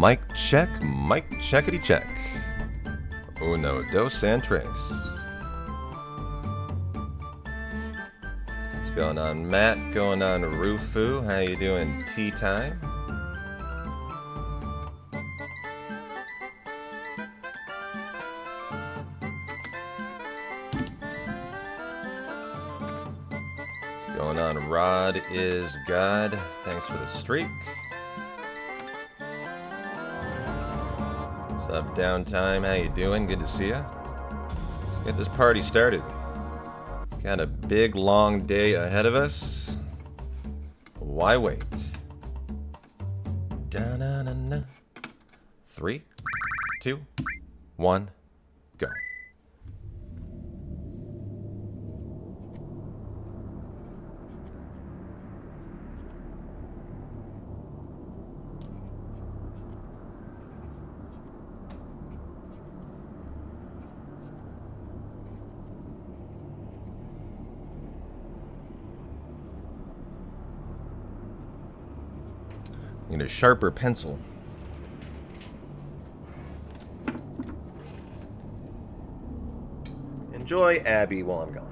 Mic checkity check. Uno, dos, and tres. What's going on, Matt? Going on, Rufu? How you doing, tea time? What's going on, Rod is God? Thanks for the streak. What's up, Downtime? How you doing? Good to see you. Let's get this party started. Got a big, long day ahead of us. Why wait? Da-na-na-na. 3, 2, 1, go. Need a sharper pencil. Enjoy Abby while I'm gone.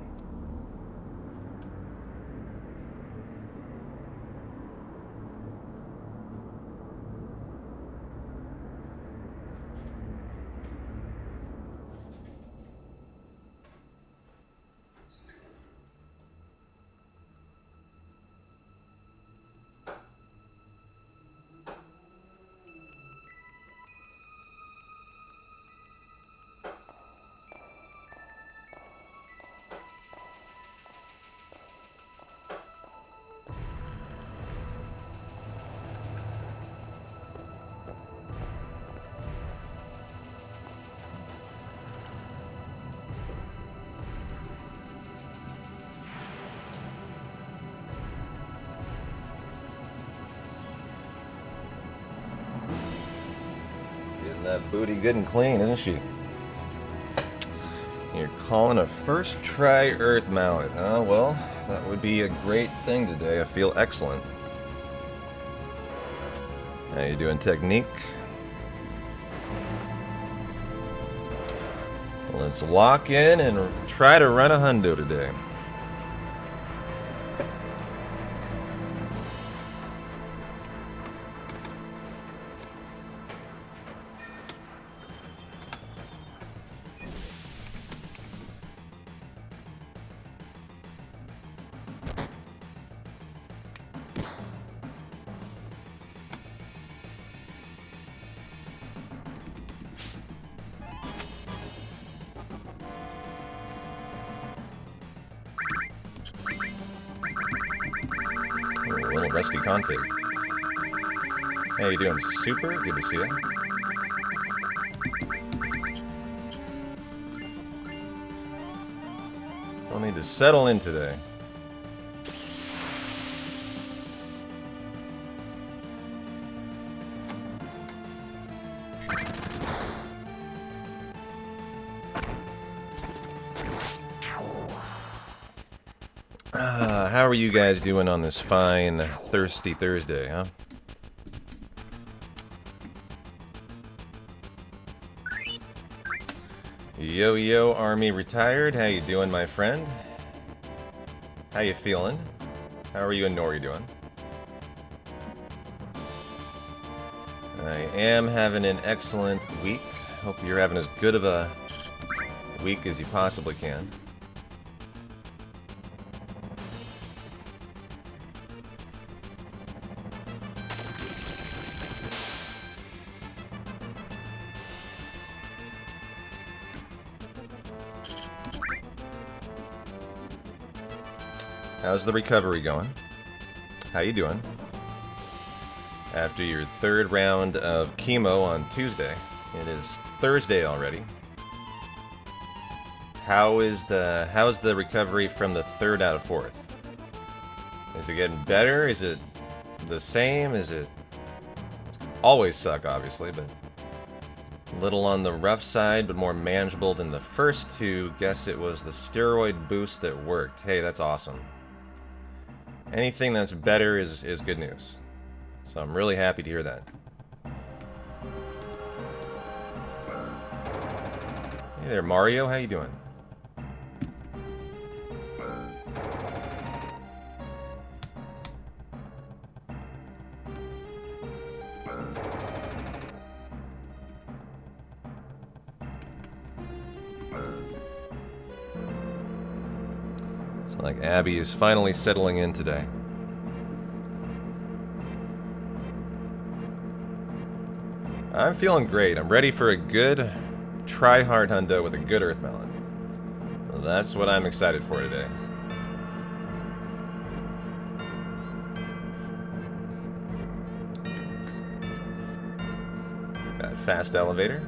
That booty good and clean, isn't she? You're calling a first try earth mallet. Oh, well, that would be a great thing today. I feel excellent. How you doing, Technique? Let's lock in and try to run a hundo today. Rusty config. How you doing? Super? Good to see you. Still need to settle in today. How are you guys doing on this fine, thirsty Thursday, huh? Yo, Army retired. How you doing, my friend? How you feeling? How are you and Nori doing? I am having an excellent week. Hope you're having as good of a week as you possibly can. How's the recovery going? How you doing? After your third round of chemo on Tuesday, it is Thursday already. How's the recovery from the third out of fourth? Is it getting better? Is it the same? Is it always suck, obviously, but a little on the rough side, but more manageable than the first two? Guess it was the steroid boost that worked. Hey, that's awesome. Anything that's better is good news. So I'm really happy to hear that. Hey there, Mario. How you doing? It's like Abby is finally settling in today. I'm feeling great. I'm ready for a good try-hard hundo with a good Earth Melon. Well, that's what I'm excited for today. Got a fast elevator.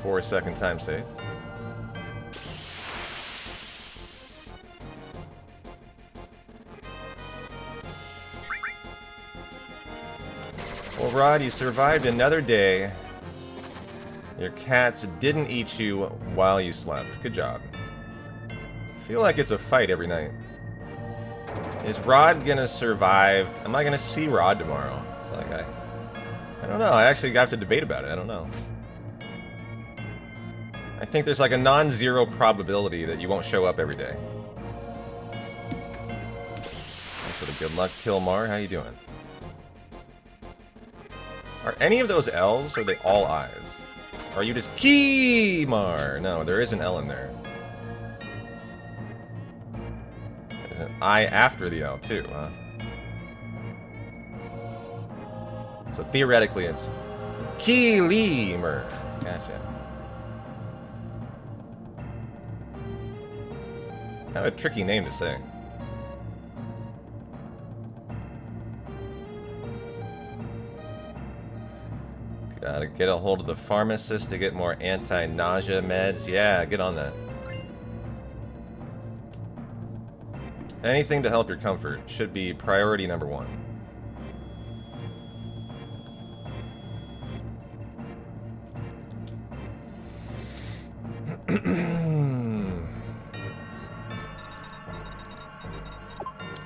4-second time save. Well, Rod, you survived another day. Your cats didn't eat you while you slept. Good job. I feel like it's a fight every night. Is Rod gonna survive? Am I gonna see Rod tomorrow? It's like I don't know. I actually have to debate about it. I don't know. I think there's like a non-zero probability that you won't show up every day. Thanks for the good luck, Kilmar. How you doing? Are any of those L's, or are they all I's? Or are you just Keemar? No, there is an L in there. There's an I after the L, too, huh? So theoretically, it's Keeler. Gotcha. Kind of a tricky name to say. Gotta get a hold of the pharmacist to get more anti-nausea meds. Yeah, get on that. Anything to help your comfort should be priority number one.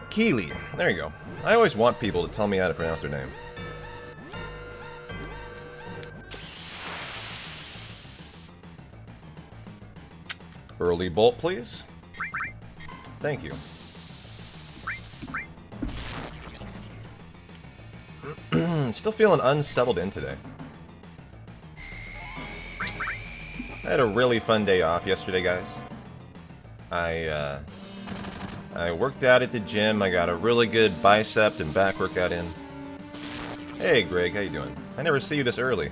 Keely. There you go. I always want people to tell me how to pronounce their name. Early bolt, please. Thank you. Still feeling unsettled in today. I had a really fun day off yesterday, guys. I worked out at the gym. I got a really good bicep and back workout in. Hey, Greg, how you doing? I never see you this early.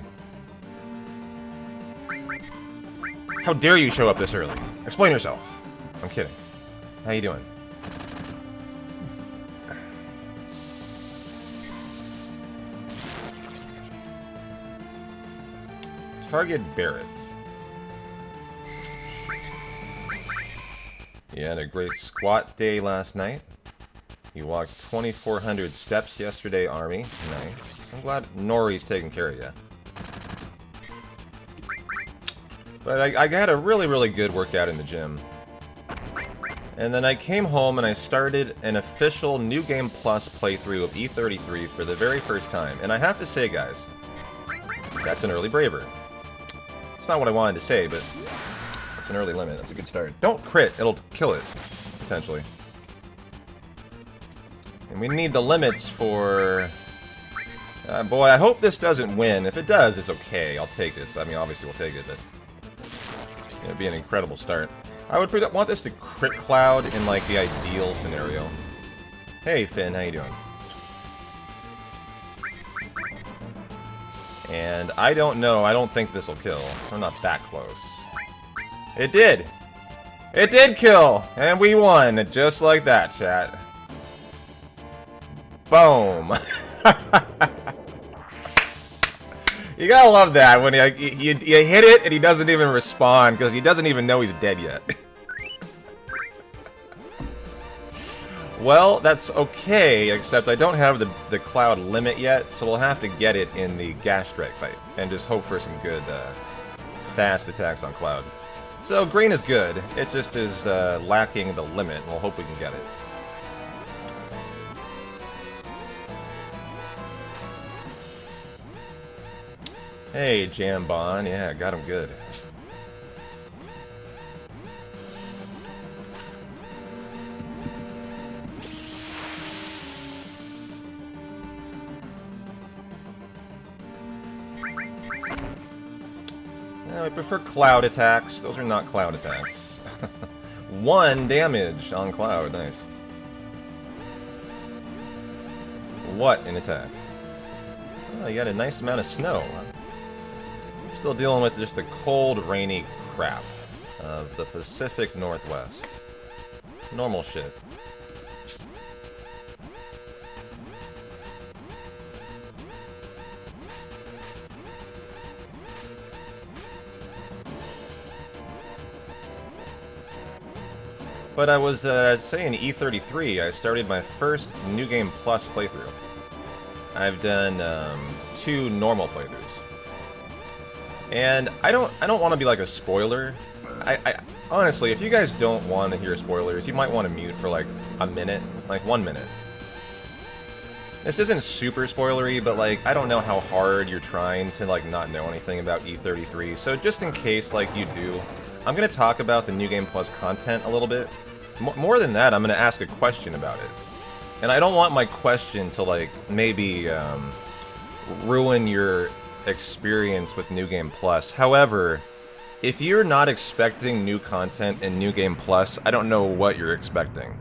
How dare you show up this early? Explain yourself. I'm kidding. How you doing? Target Barrett. You had a great squat day last night. You walked 2,400 steps yesterday, Army. Nice. I'm glad Nori's taking care of you. But I had a really, really good workout in the gym. And then I came home and I started an official New Game Plus playthrough of E33 for the very first time. And I have to say, guys, that's an early braver. It's not what I wanted to say, but it's an early limit. That's a good start. Don't crit. It'll kill it, potentially. And we need the limits for... boy, I hope this doesn't win. If it does, it's okay. I'll take it. I mean, obviously we'll take it, but... it'd be an incredible start. I would want this to crit Cloud in, like, the ideal scenario. Hey, Finn, how you doing? And I don't know. I don't think this will kill. I'm not that close. It did! It did kill! And we won! Just like that, chat. Boom! You gotta love that when you hit it and he doesn't even respond because he doesn't even know he's dead yet. Well, that's okay, except I don't have the Cloud limit yet, so we'll have to get it in the Gas Strike fight and just hope for some good fast attacks on Cloud. So green is good, it just is lacking the limit, and we'll hope we can get it. Hey, Jambon. Yeah, got him good. I prefer cloud attacks. Those are not cloud attacks. 1 damage on cloud. Nice. What an attack. Oh, you got a nice amount of snow. Still dealing with just the cold, rainy crap of the Pacific Northwest. Normal shit. But I was saying E33, I started my first New Game Plus playthrough. I've done 2 normal playthroughs. And I don't want to be like a spoiler. I honestly, if you guys don't want to hear spoilers, you might want to mute for like a minute, like 1 minute. This isn't super spoilery, but like I don't know how hard you're trying to like not know anything about E33. So just in case like you do, I'm gonna talk about the New Game Plus content a little bit. More than that, I'm gonna ask a question about it. And I don't want my question to like maybe ruin your experience with New Game Plus. However, if you're not expecting new content in New Game Plus, I don't know what you're expecting.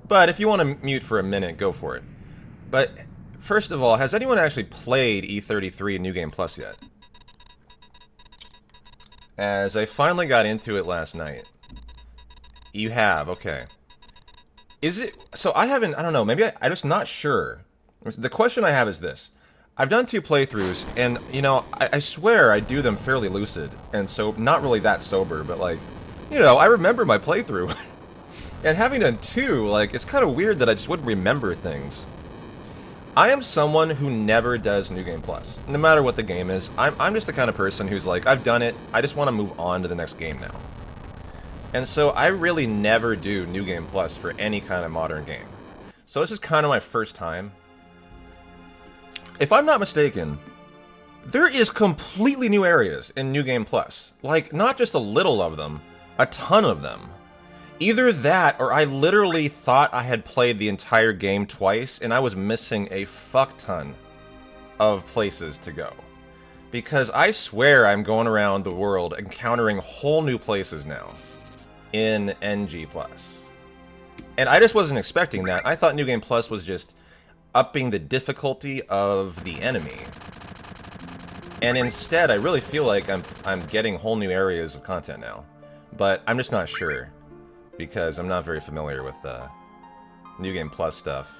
But if you want to mute for a minute, go for it. But first of all, has anyone actually played E33 New Game Plus yet? As I finally got into it last night. You have, okay. Is it... So I haven't... I don't know, maybe I'm just not sure. The question I have is this. I've done 2 playthroughs, and, you know, I swear I do them fairly lucid. And so, not really that sober, but, like, you know, I remember my playthrough. And having done 2, like, it's kind of weird that I just wouldn't remember things. I am someone who never does New Game Plus, no matter what the game is. I'm just the kind of person who's like, I've done it, I just want to move on to the next game now. And so I really never do New Game Plus for any kind of modern game. So this is kind of my first time. If I'm not mistaken, there is completely new areas in New Game Plus. Like, not just a little of them, a ton of them. Either that, or I literally thought I had played the entire game twice, and I was missing a fuck ton of places to go. Because I swear I'm going around the world encountering whole new places now in NG+. And I just wasn't expecting that. I thought New Game Plus was just upping the difficulty of the enemy. And instead, I really feel like I'm getting whole new areas of content now. But I'm just not sure. Because I'm not very familiar with New Game Plus stuff.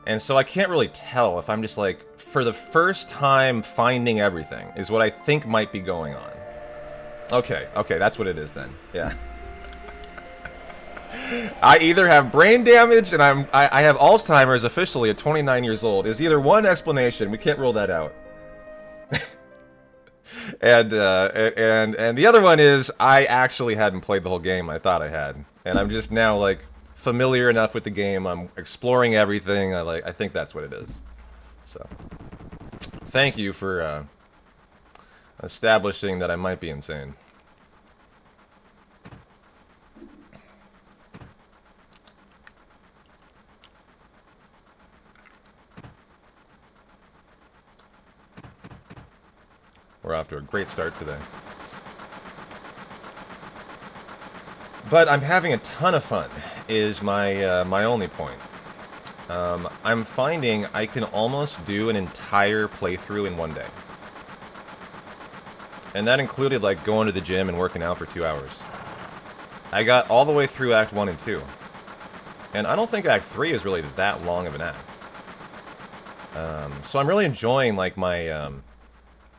And so I can't really tell if I'm just like, for the first time finding everything, is what I think might be going on. Okay, that's what it is then. Yeah. I either have brain damage and I have Alzheimer's officially at 29 years old. Is either one explanation. We can't rule that out. And the other one is I actually hadn't played the whole game I thought I had. And I'm just now like familiar enough with the game. I'm exploring everything. I think that's what it is. So thank you for establishing that I might be insane. We're off to a great start today. But I'm having a ton of fun, is my my only point. I'm finding I can almost do an entire playthrough in 1 day. And that included, like, going to the gym and working out for 2 hours. I got all the way through Act 1 and 2. And I don't think Act 3 is really that long of an act. So I'm really enjoying, like, my...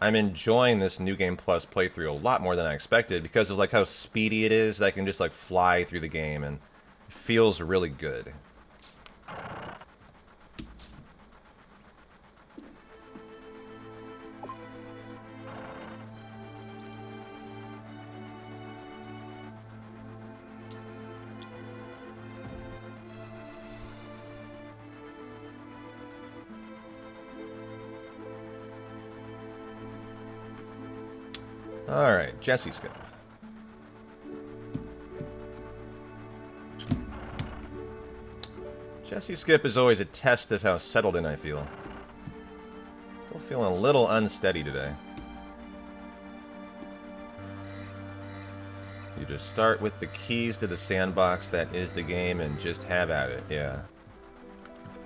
I'm enjoying this New Game Plus playthrough a lot more than I expected because of like how speedy it is. I can just like fly through the game and it feels really good. Alright, Jesse skip. Jesse skip is always a test of how settled in I feel. Still feeling a little unsteady today. You just start with the keys to the sandbox that is the game and just have at it, yeah.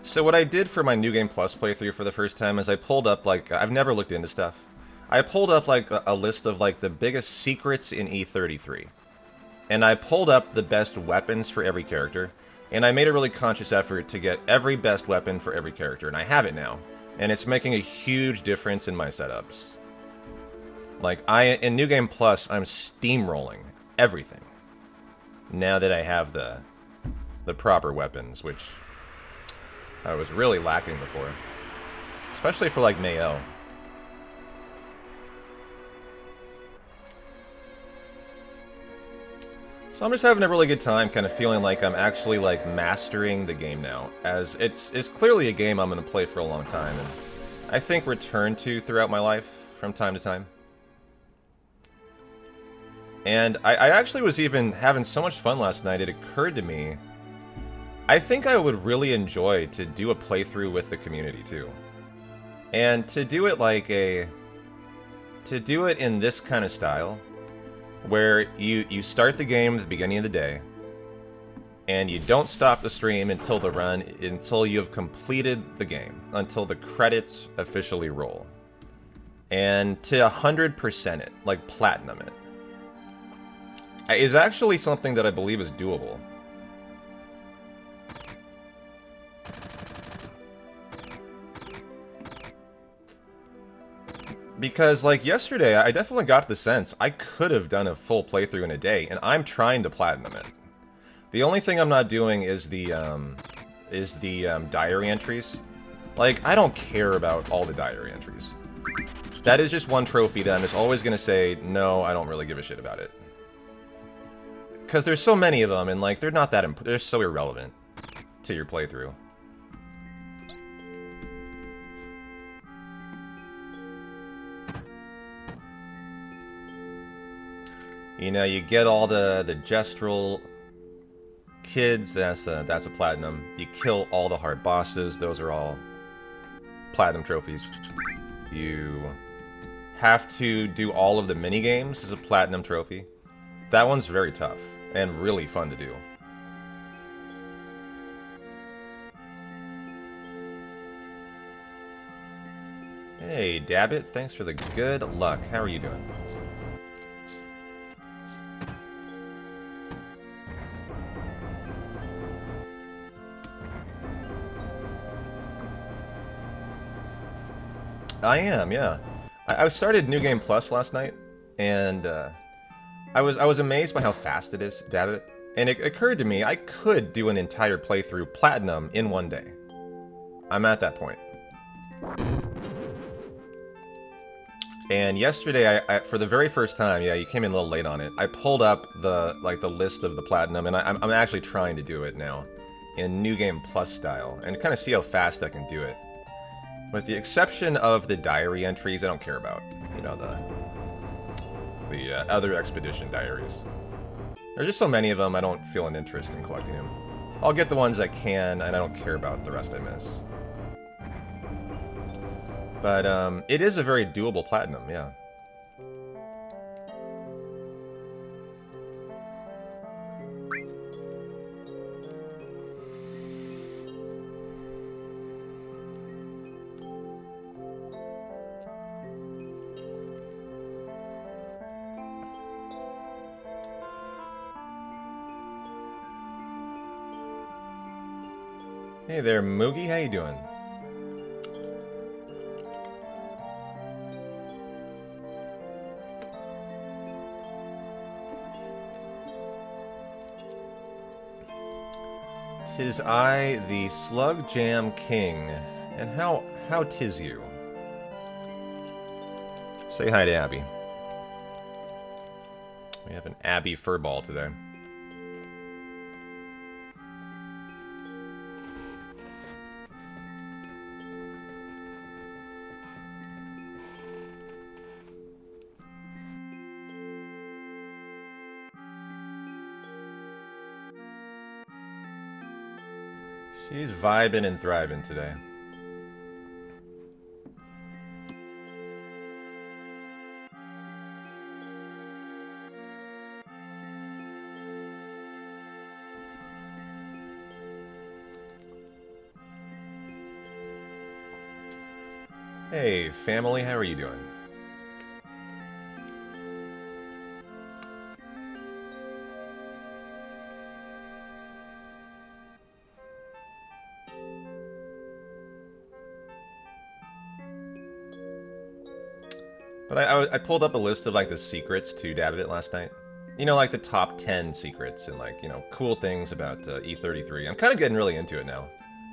So what I did for my New Game Plus playthrough for the first time is I pulled up, like, I've never looked into stuff. I pulled up, like, a list of, like, the biggest secrets in E33. And I pulled up the best weapons for every character. And I made a really conscious effort to get every best weapon for every character. And I have it now. And it's making a huge difference in my setups. Like, in New Game Plus, I'm steamrolling everything. Now that I have the proper weapons, which I was really lacking before. Especially for, like, Mayo. So I'm just having a really good time, kind of feeling like I'm actually, like, mastering the game now. As it's clearly a game I'm going to play for a long time, and I think return to throughout my life from time to time. And I actually was even having so much fun last night, it occurred to me, I think I would really enjoy to do a playthrough with the community, too. And to do it like to do it in this kind of style, where you start the game at the beginning of the day, and you don't stop the stream until you have completed the game, until the credits officially roll. And to 100% it, like platinum it, is actually something that I believe is doable. Because, like, yesterday, I definitely got the sense I could have done a full playthrough in a day, and I'm trying to platinum it. The only thing I'm not doing is the diary entries. Like, I don't care about all the diary entries. That is just one trophy that I'm just always going to say, no, I don't really give a shit about it. Because there's so many of them, and, like, they're not that they're so irrelevant to your playthrough. You know, you get all the gestural kids, that's a platinum. You kill all the hard bosses, those are all platinum trophies. You have to do all of the mini games as a platinum trophy. That one's very tough and really fun to do. Hey, Dabbit, thanks for the good luck. How are you doing? I am, yeah. I started New Game Plus last night, and I was amazed by how fast it is, Dabbit. And it occurred to me I could do an entire playthrough platinum in one day. I'm at that point. And yesterday, I for the very first time, yeah, you came in a little late on it. I pulled up the list of the platinum, and I'm actually trying to do it now, in New Game Plus style, and kind of see how fast I can do it. With the exception of the diary entries, I don't care about. You know, the other expedition diaries. There's just so many of them, I don't feel an interest in collecting them. I'll get the ones I can, and I don't care about the rest I miss. But it is a very doable platinum, yeah. Hey there, Moogie, how you doing? Tis I, the Slug Jam King, and how tis you? Say hi to Abby. We have an Abby furball today. She's vibing and thriving today. Hey, family, how are you doing? But I pulled up a list of like the secrets to Dabbit last night. You know, like the top 10 secrets and like, you know, cool things about E33. I'm kind of getting really into it now.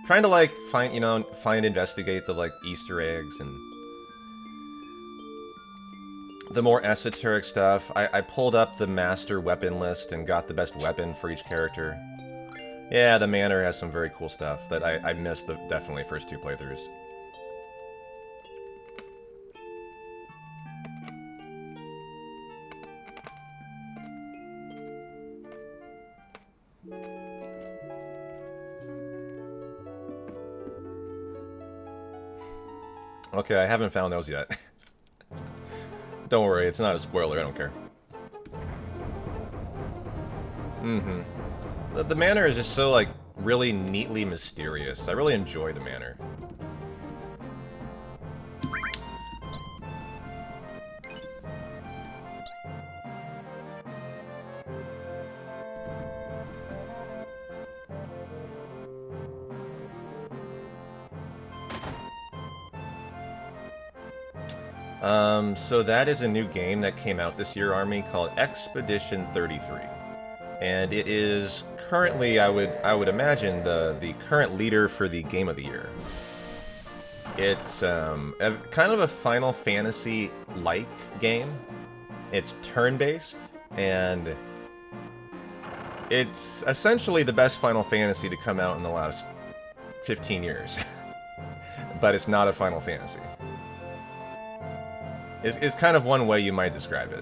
Trying to like find, you know, investigate the like Easter eggs and the more esoteric stuff. I pulled up the master weapon list and got the best weapon for each character. Yeah, the Manor has some very cool stuff that I missed the definitely first 2 playthroughs. Okay, I haven't found those yet. Don't worry, it's not a spoiler, I don't care. The Manor is just so, like, really neatly mysterious. I really enjoy the Manor. So that is a new game that came out this year, Army, called Expedition 33. And it is currently, I would imagine, the current leader for the Game of the Year. It's kind of a Final Fantasy-like game. It's turn-based, and it's essentially the best Final Fantasy to come out in the last 15 years. But it's not a Final Fantasy. Is kind of one way you might describe it.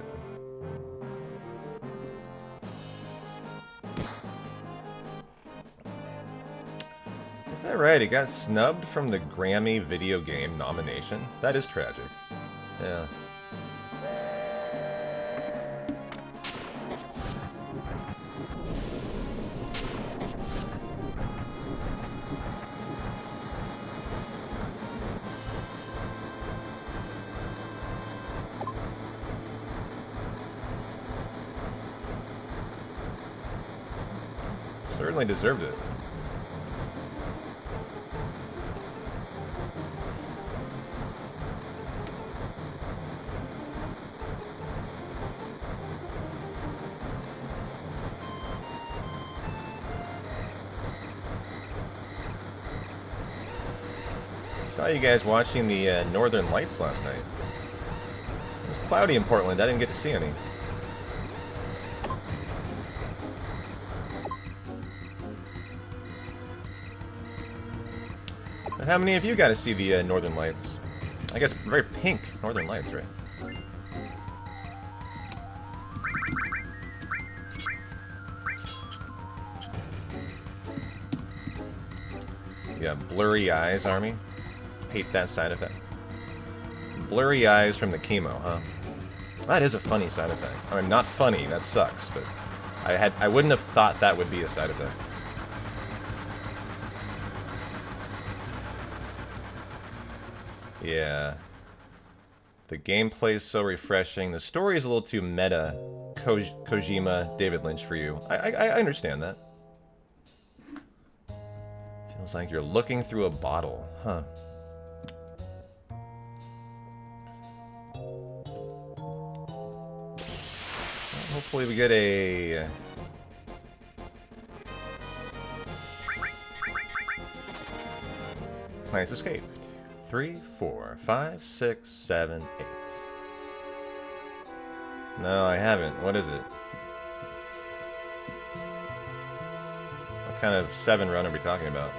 Is that right? It got snubbed from the Grammy Video Game nomination? That is tragic. Yeah. Certainly deserved it. Saw you guys watching the Northern Lights last night. It was cloudy in Portland. I didn't get to see any. But how many of you got to see the Northern Lights? I guess very pink Northern Lights, right? Yeah, blurry eyes, Army. Hate that side effect. Blurry eyes from the chemo, huh? That is a funny side effect. I mean, not funny, that sucks, but I wouldn't have thought that would be a side effect. Yeah. The gameplay is so refreshing. The story is a little too meta. Kojima, David Lynch for you. I understand that. Feels like you're looking through a bottle, huh? Well, hopefully we get a... Nice escape. 3, 4, 5, 6, 7, 8. No, I haven't. What is it? What kind of 7 run are we talking about?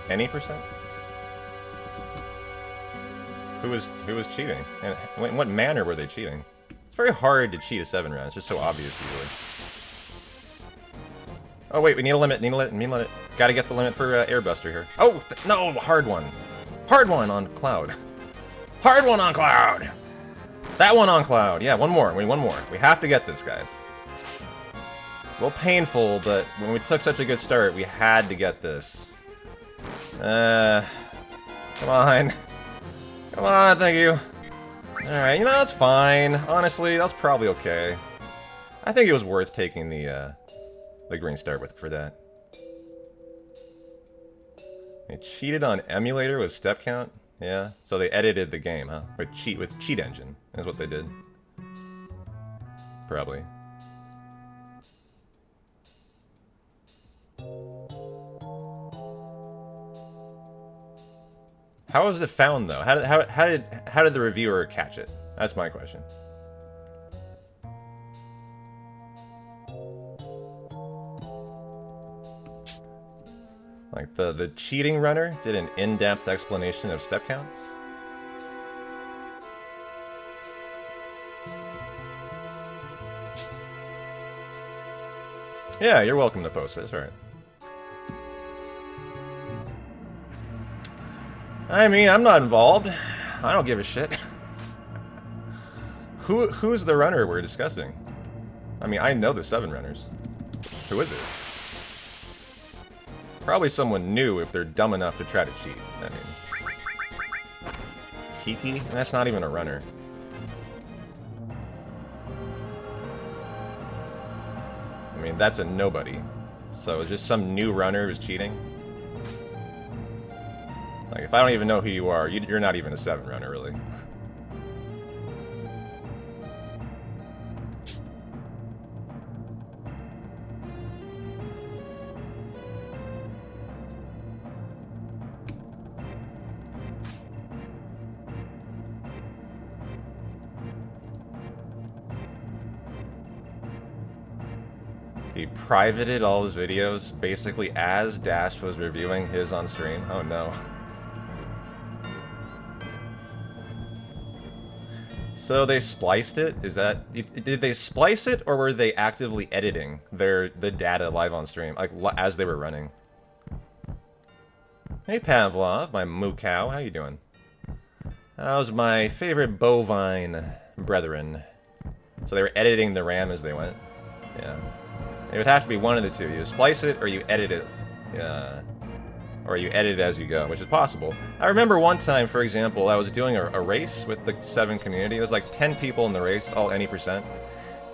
Any percent? who was cheating? And in what manner were they cheating? It's very hard to cheat a 7 round. It's just so obvious usually. Oh wait, we need a limit. Need a limit. Gotta get the limit for Airbuster here. Oh no, hard one. Hard one on Cloud. Hard one on Cloud. That one on Cloud. Yeah, one more. We need one more. We have to get this, guys. It's a little painful, but when we took such a good start, we had to get this. Come on. Come on, thank you. Alright, you know, that's fine. Honestly, that's probably okay. I think it was worth taking the green star for that. They cheated on emulator with step count? Yeah, so they edited the game, huh? With cheat engine, is what they did. Probably. How was it found though? How did the reviewer catch it? That's my question. Like the cheating runner did an in-depth explanation of step counts. Yeah, you're welcome to post it. It's alright. I mean, I'm not involved. I don't give a shit. Who's the runner we're discussing? I mean, I know the 7 runners. Who is it? Probably someone new if they're dumb enough to try to cheat. I mean, Tiki? That's not even a runner. I mean, that's a nobody. So it's just some new runner who's cheating. Like, if I don't even know who you are, you're not even a 7 runner, really. He privated all his videos, basically as Dash was reviewing his on stream. Oh no. So they spliced it? Is that... Did they splice it, or were they actively editing the data live on stream, like, as they were running? Hey Pavlov, my moo cow, how you doing? How's my favorite bovine brethren? So they were editing the RAM as they went? Yeah. It would have to be one of the two. You splice it, or you edit it. Or you edit it as you go, which is possible. I remember one time, for example, I was doing a race with the 7 community. It was like 10 people in the race, all any percent.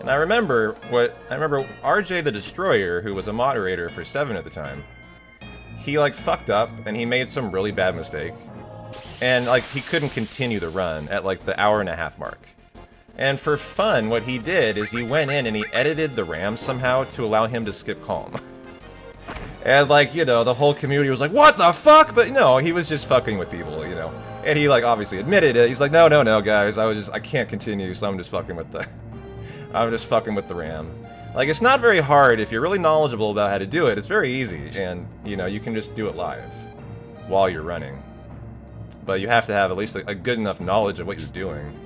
And I remember RJ the Destroyer, who was a moderator for 7 at the time, he like fucked up and he made some really bad mistake. And like he couldn't continue the run at like the hour-and-a-half mark. And for fun, what he did is he went in and he edited the RAM somehow to allow him to skip calm. And like, you know, the whole community was like, what the fuck? But no, he was just fucking with people, you know. And he like obviously admitted it. He's like, no, guys, I can't continue, so I'm just fucking with the RAM. Like, it's not very hard if you're really knowledgeable about how to do it. It's very easy, and, you know, you can just do it live while you're running. But you have to have at least a good enough knowledge of what you're doing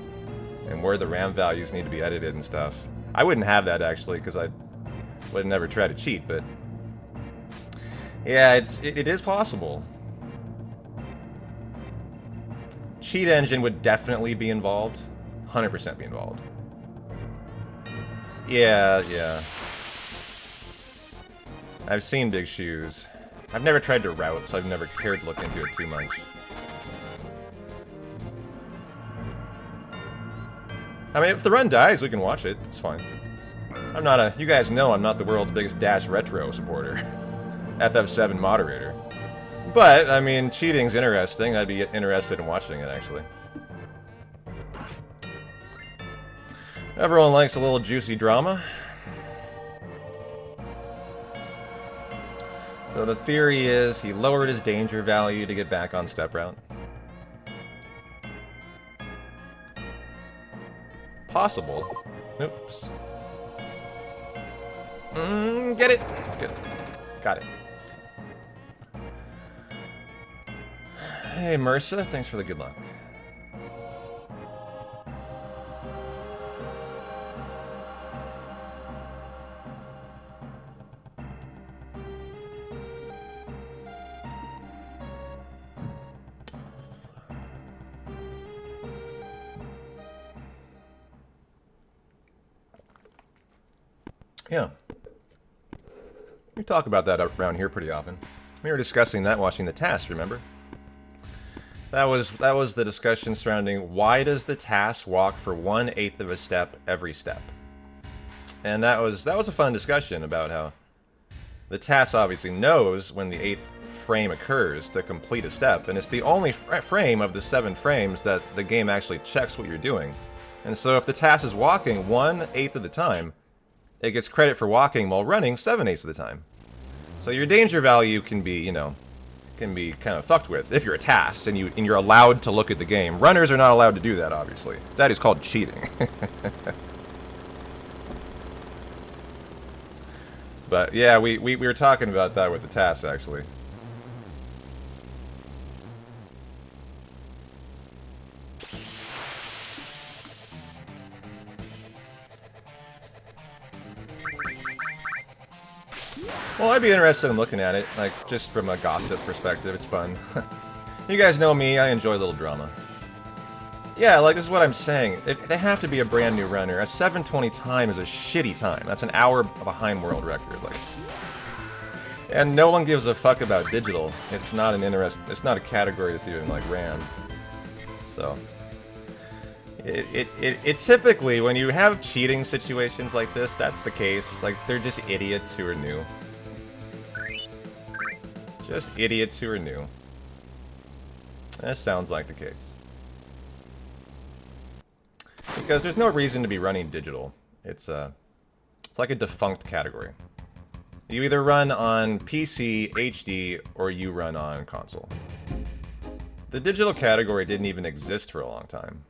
and where the RAM values need to be edited and stuff. I wouldn't have that, actually, because I would never try to cheat, but... yeah, it is possible. Cheat engine would definitely be involved. 100% be involved. Yeah. I've seen big shoes. I've never tried to route, so I've never cared to look into it too much. I mean, if the run dies, we can watch it. It's fine. I'm not you guys know I'm not the world's biggest Dash Retro supporter. FF7 moderator. But, I mean, cheating's interesting. I'd be interested in watching it, actually. Everyone likes a little juicy drama. So the theory is he lowered his danger value to get back on step route. Possible. Oops. Get it. Good. Got it. Hey, Mersa, thanks for the good luck. Yeah. We talk about that around here pretty often. We were discussing that watching the task, remember? That was the discussion surrounding why does the task walk for 1/8 of a step every step? And that was a fun discussion about how the task obviously knows when the 8th frame occurs to complete a step, and it's the only frame of the 7 frames that the game actually checks what you're doing. And so if the task is walking 1/8 of the time, it gets credit for walking while running 7/8 of the time. So your danger value can be, you know, can be kind of fucked with if you're a task and you're allowed to look at the game. Runners are not allowed to do that, obviously. That is called cheating. But yeah, we were talking about that with the tasks, actually. Well, I'd be interested in looking at it, like, just from a gossip perspective. It's fun. You guys know me, I enjoy a little drama. Yeah, like, this is what I'm saying. They have to be a brand new runner. A 720 time is a shitty time. That's an hour behind world record. Like, and no one gives a fuck about digital. It's not an it's not a category that's even, like, ran. So... It typically, when you have cheating situations like this, that's the case. Like, they're just idiots who are new. Just idiots who are new. That sounds like the case. Because there's no reason to be running digital. It's like a defunct category. You either run on PC, HD, or you run on console. The digital category didn't even exist for a long time.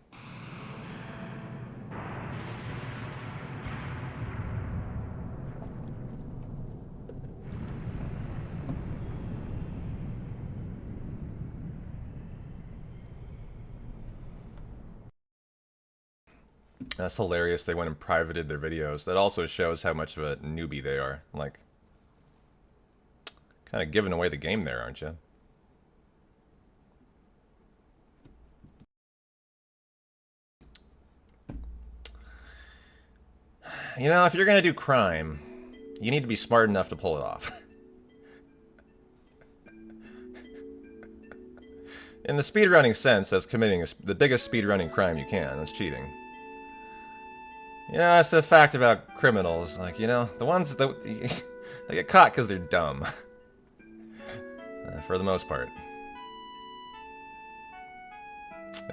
That's hilarious. They went and privated their videos. That also shows how much of a newbie they are. Like, kind of giving away the game there, aren't you? You know, if you're gonna do crime, you need to be smart enough to pull it off. In the speedrunning sense, that's committing the biggest speedrunning crime you can. That's cheating. You know, that's the fact about criminals. Like, you know, the ones that they get caught because they're dumb. For the most part.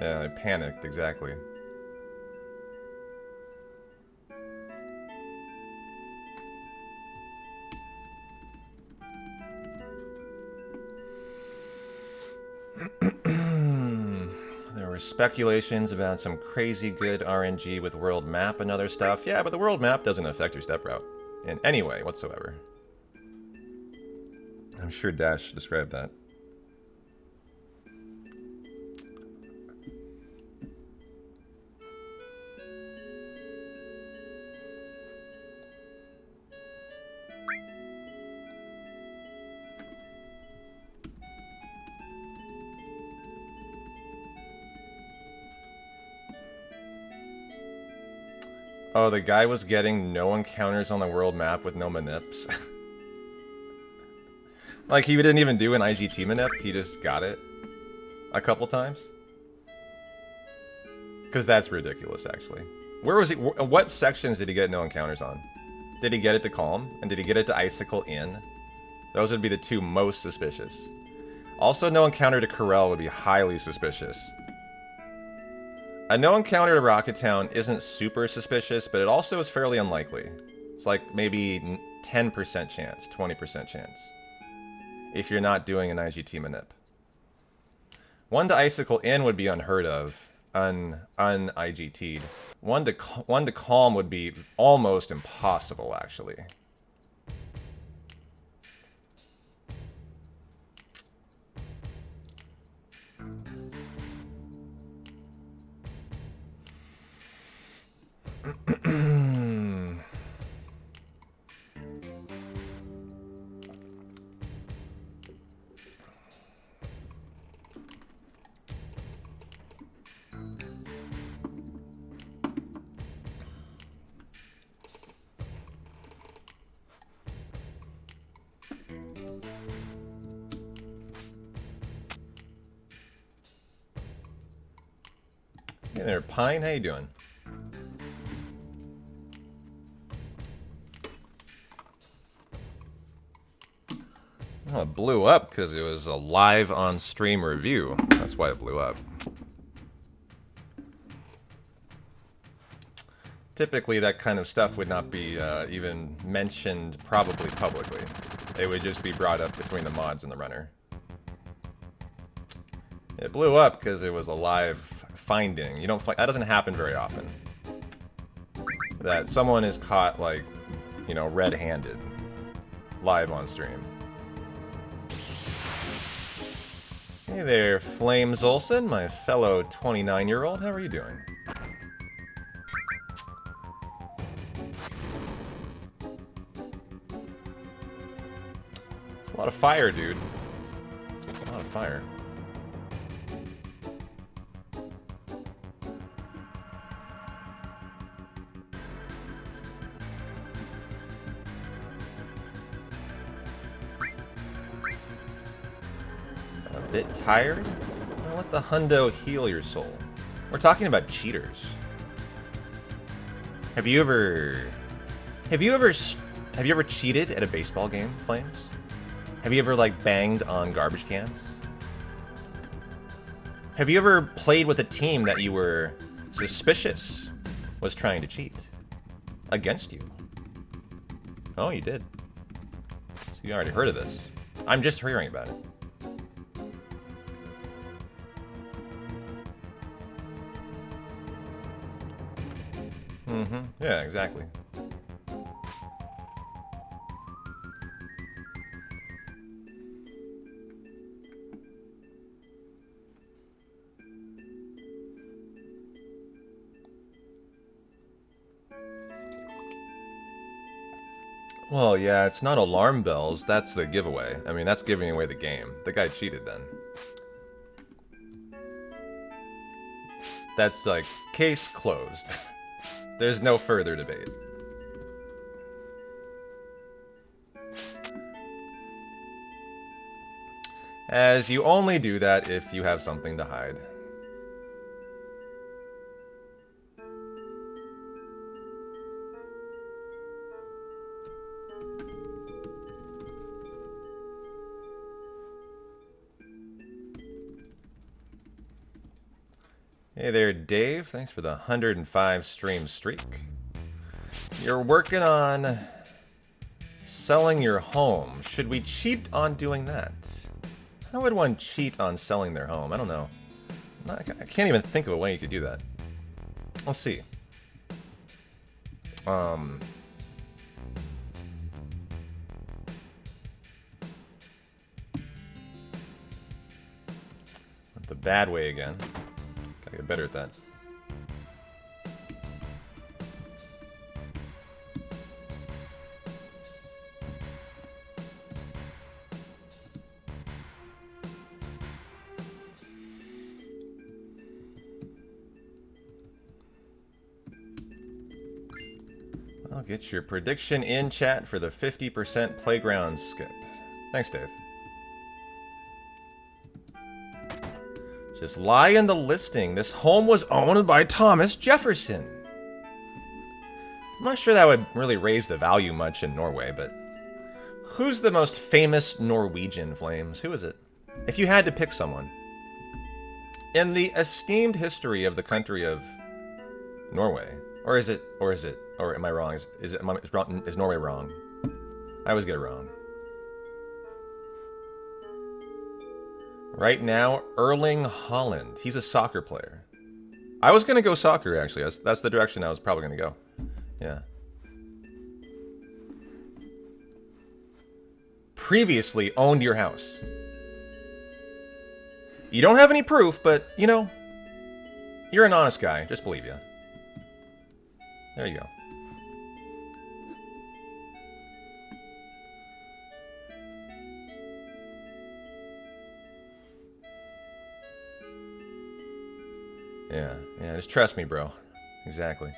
Yeah, they panicked, exactly. There were speculations about some crazy good RNG with world map and other stuff. Yeah, but the world map doesn't affect your step route in any way whatsoever. I'm sure Dash described that. Oh, the guy was getting no encounters on the world map with no manips. Like, he didn't even do an IGT manip, he just got it a couple times. Because that's ridiculous, actually. Where was he? What sections did he get no encounters on? Did he get it to Calm? And did he get it to Icicle in? Those would be the two most suspicious. Also, no encounter to Corel would be highly suspicious. A no encounter to Rocket Town isn't super suspicious, but it also is fairly unlikely. It's like maybe 10% chance, 20% chance. If you're not doing an IGT manip. One to Icicle in would be unheard of. Un-IGT'd. One to Calm would be almost impossible, actually. Hey there, Pine. How you doing? Oh, it blew up because it was a live on-stream review. That's why it blew up. Typically, that kind of stuff would not be even mentioned probably publicly. It would just be brought up between the mods and the runner. It blew up because it was a live finding. You don't that doesn't happen very often. That someone is caught, like, you know, red-handed, live on stream. Hey there, Flames Olsen, my fellow 29-year-old. How are you doing? It's a lot of fire, dude. It's a lot of fire. A bit tired? Well, let the hundo heal your soul. We're talking about cheaters. Have you ever cheated at a baseball game, Flames? Have you ever, like, banged on garbage cans? Have you ever played with a team that you were suspicious was trying to cheat against you? Oh, you did. So you already heard of this. I'm just hearing about it. Mm-hmm. Yeah, exactly. Well, yeah, it's not alarm bells. That's the giveaway. I mean, that's giving away the game. The guy cheated then. That's like, case closed. There's no further debate. As you only do that if you have something to hide. Hey there, Dave. Thanks for the 105 stream streak. You're working on selling your home. Should we cheat on doing that? How would one cheat on selling their home? I don't know. I can't even think of a way you could do that. Let's see. The bad way again. Gotta get better at that. I'll get your prediction in chat for the 50% playground skip. Thanks, Dave. Just lie in the listing. This home was owned by Thomas Jefferson. I'm not sure that would really raise the value much in Norway, but who's the most famous Norwegian, Flames? Who is it? If you had to pick someone. In the esteemed history of the country of Norway, or am I wrong? Is Norway wrong? I always get it wrong. Right now, Erling Haaland. He's a soccer player. I was going to go soccer, actually. That's the direction I was probably going to go. Yeah. Previously owned your house. You don't have any proof, but, you know, you're an honest guy. Just believe you. There you go. Yeah, just trust me, bro. Exactly.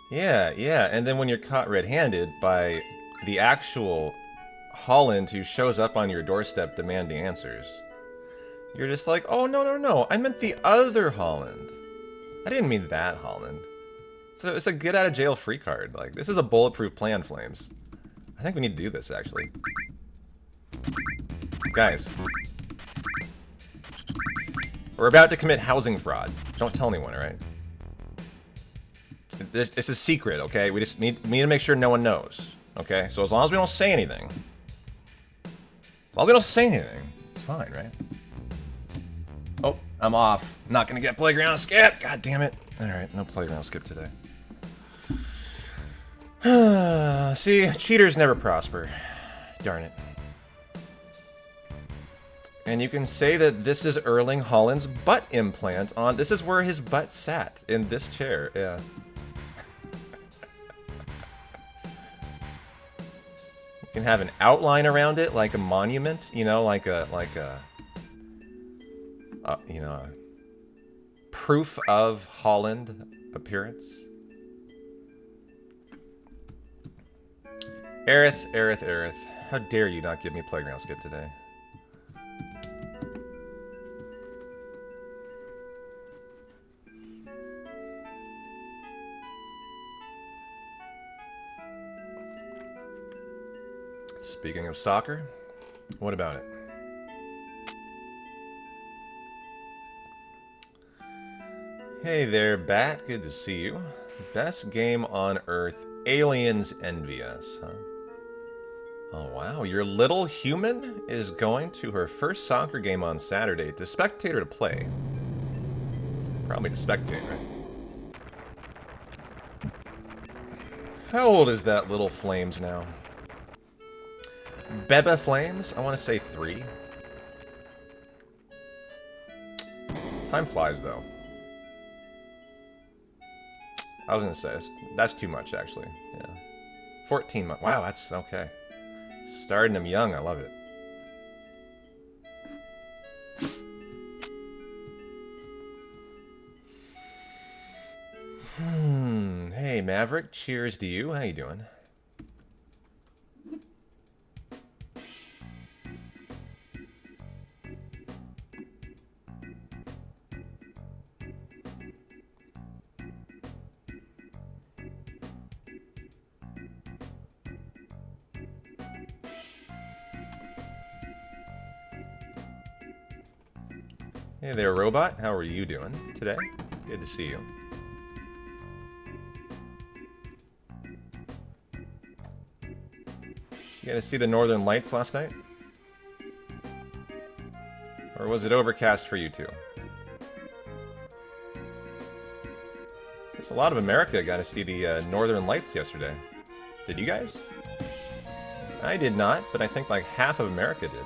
Yeah, yeah, and then when you're caught red-handed by the actual Holland who shows up on your doorstep demanding answers, you're just like, oh, no, no, no, I meant the other Holland. I didn't mean that Holland. So it's a get-out-of-jail-free card. Like, this is a bulletproof plan, Flames. I think we need to do this, actually. Guys. We're about to commit housing fraud. Don't tell anyone, alright? This is secret, okay? We just need to make sure no one knows. Okay? So as long as we don't say anything. As long as we don't say anything, it's fine, right? Oh, I'm off. Not gonna get playground skip. God damn it. Alright, no playground skip today. See, cheaters never prosper. Darn it. And you can say that this is Erling Haaland's butt implant on... This is where his butt sat, in this chair. Yeah. You can have an outline around it, like a monument, you know, like a you know, proof of Haaland appearance. Aerith, Aerith, Aerith. How dare you not give me playground skip today? Speaking of soccer, what about it? Hey there, Bat. Good to see you. Best game on Earth. Aliens envy us, huh? Oh, wow. Your little human is going to her first soccer game on Saturday to spectate or to play? Probably to spectate, right? How old is that little Flames now? Beba Flames? I want to say 3. Time flies, though. I was going to say, that's too much, actually. Yeah. 14 months. Wow, that's okay. Starting them young, I love it. Hey, Maverick. Cheers to you. How you doing? Hey there, Robot. How are you doing today? Good to see you. You guys see the Northern Lights last night? Or was it overcast for you two? Guess a lot of America got to see the Northern Lights yesterday. Did you guys? I did not, but I think like half of America did.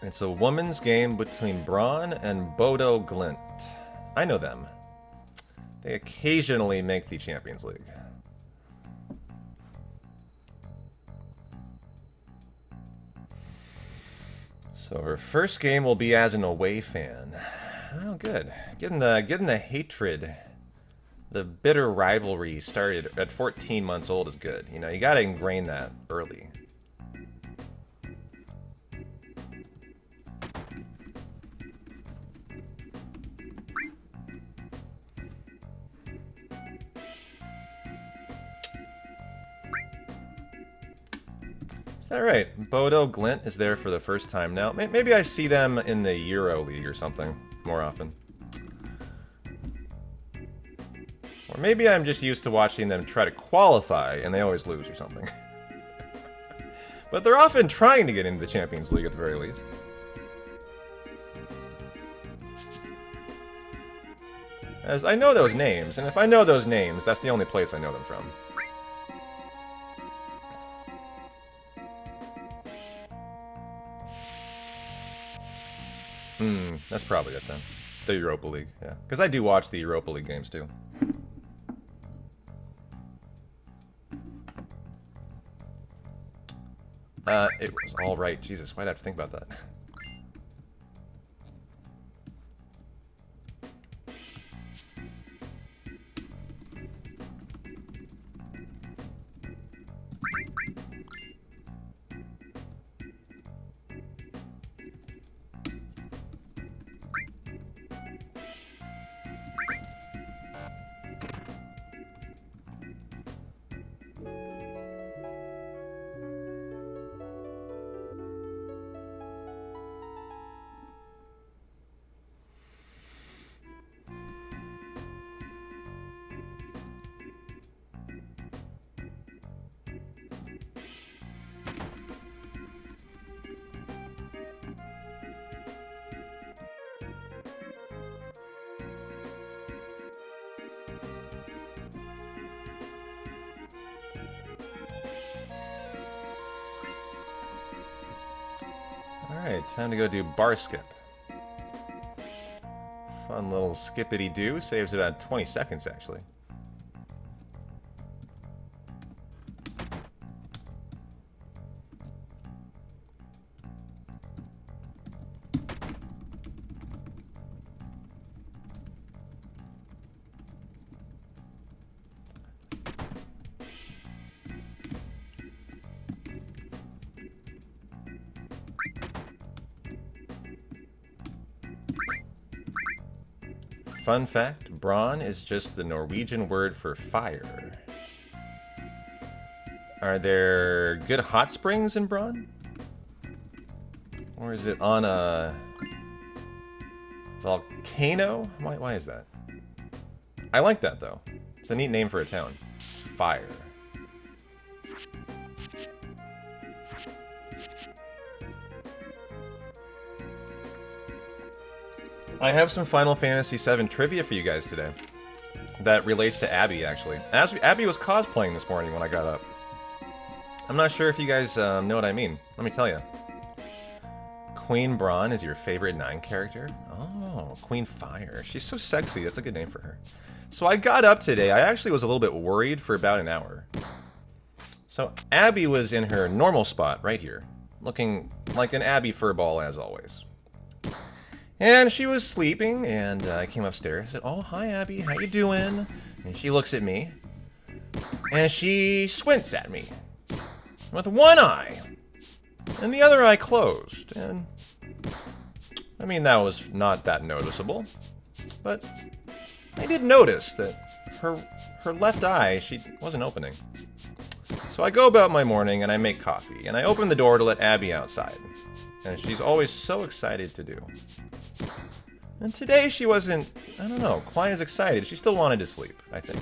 It's a women's game between Braun and Bodo Glint. I know them. They occasionally make the Champions League. So her first game will be as an away fan. Oh, good. Getting the hatred, the bitter rivalry started at 14 months old is good. You know, you gotta ingrain that early. Is that right? Bodo Glint is there for the first time now. Maybe I see them in the Euro League or something more often. Or maybe I'm just used to watching them try to qualify and they always lose or something. But they're often trying to get into the Champions League at the very least. As I know those names, and if I know those names, that's the only place I know them from. That's probably it then. The Europa League, yeah. Because I do watch the Europa League games too. It was alright. Jesus, why'd I have to think about that? Alright, time to go do bar skip. Fun little skippity-doo. Saves about 20 seconds, actually. Fun fact, Braun is just the Norwegian word for fire. Are there good hot springs in Braun? Or is it on a volcano? Why is that? I like that, though. It's a neat name for a town. Fire. I have some Final Fantasy VII trivia for you guys today that relates to Abby, actually. Abby was cosplaying this morning when I got up. I'm not sure if you guys know what I mean. Let me tell you. Queen Braun is your favorite 9 character? Oh, Queen Fire. She's so sexy. That's a good name for her. So I got up today. I actually was a little bit worried for about an hour. So Abby was in her normal spot right here, looking like an Abby furball as always. And she was sleeping, and I came upstairs. I said, "Oh, hi, Abby. How you doing?" And she looks at me, and she squints at me with one eye, and the other eye closed. And I mean, that was not that noticeable, but I did notice that her left eye, she wasn't opening. So I go about my morning, and I make coffee, and I open the door to let Abby outside, and she's always so excited to do. And today she wasn't, I don't know, quite as excited. She still wanted to sleep, I think.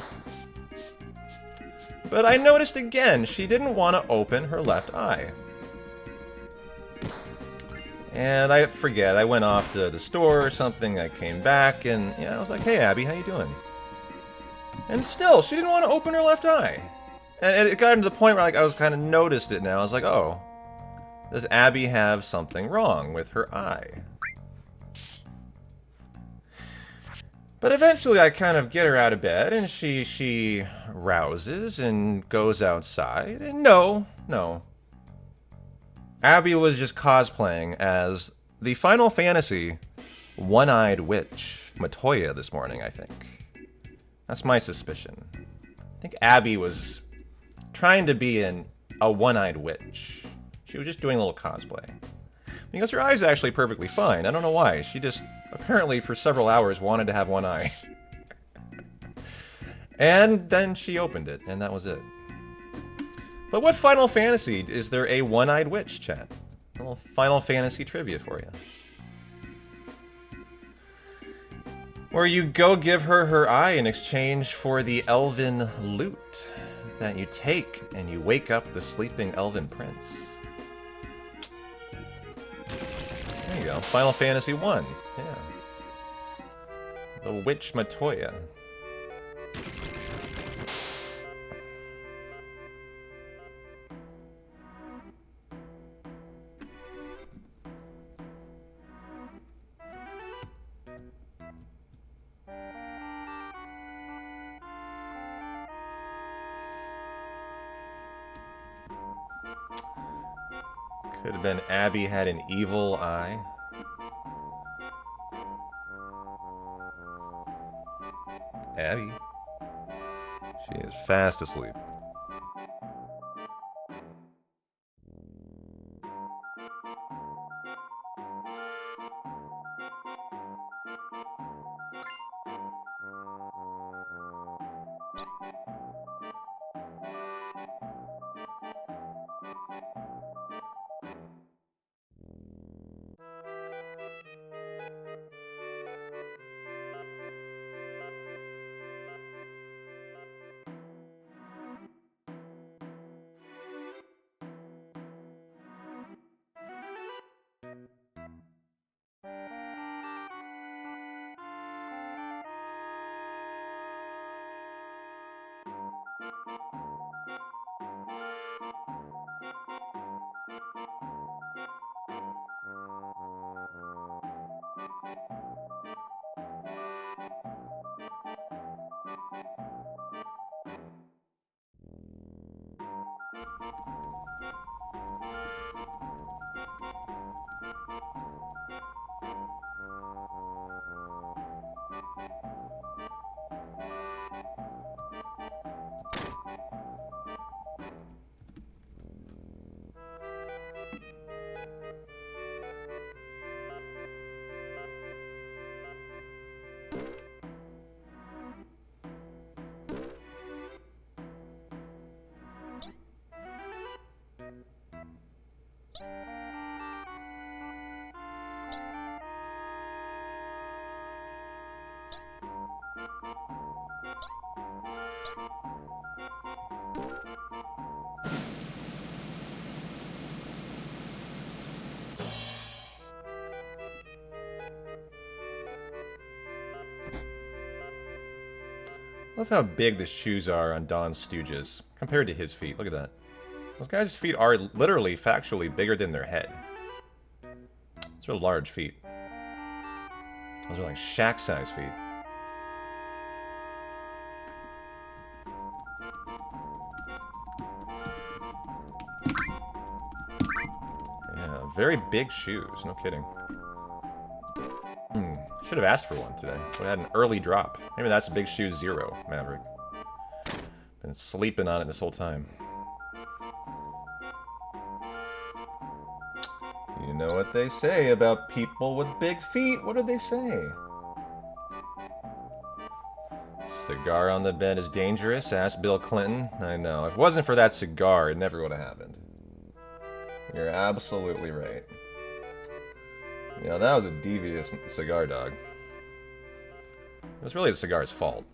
But I noticed again, she didn't want to open her left eye. And I forget, I went off to the store or something, I came back, and yeah, I was like, "Hey Abby, how you doing?" And still, she didn't want to open her left eye. And it got to the point where like I was kind of noticed it now. I was like, oh, does Abby have something wrong with her eye? But eventually I kind of get her out of bed, and she rouses and goes outside, and no. Abby was just cosplaying as the Final Fantasy one-eyed witch, Matoya, this morning, I think. That's my suspicion. I think Abby was trying to be a one-eyed witch. She was just doing a little cosplay. Because her eye's actually perfectly fine. I don't know why. She just, apparently for several hours, wanted to have one eye. And then she opened it, and that was it. But what Final Fantasy is there a one-eyed witch, chat? A little Final Fantasy trivia for you. Where you go give her eye in exchange for the elven loot that you take, and you wake up the sleeping elven prince. There you go, Final Fantasy 1, yeah. The Witch Matoya. Could have been Abby had an evil eye. Abby? She is fast asleep. I love how big the shoes are on Don Stooges compared to his feet. Look at that. Those guys' feet are literally, factually bigger than their head. Those are large feet. Those are like Shaq-sized feet. Yeah, very big shoes. No kidding. Should have asked for one today. Would have had an early drop. Maybe that's Big Shoe 0, Maverick. Been sleeping on it this whole time. You know what they say about people with big feet? What do they say? Cigar on the bed is dangerous, asked Bill Clinton. I know. If it wasn't for that cigar, it never would have happened. You're absolutely right. Yeah, that was a devious cigar, dog. It was really the cigar's fault.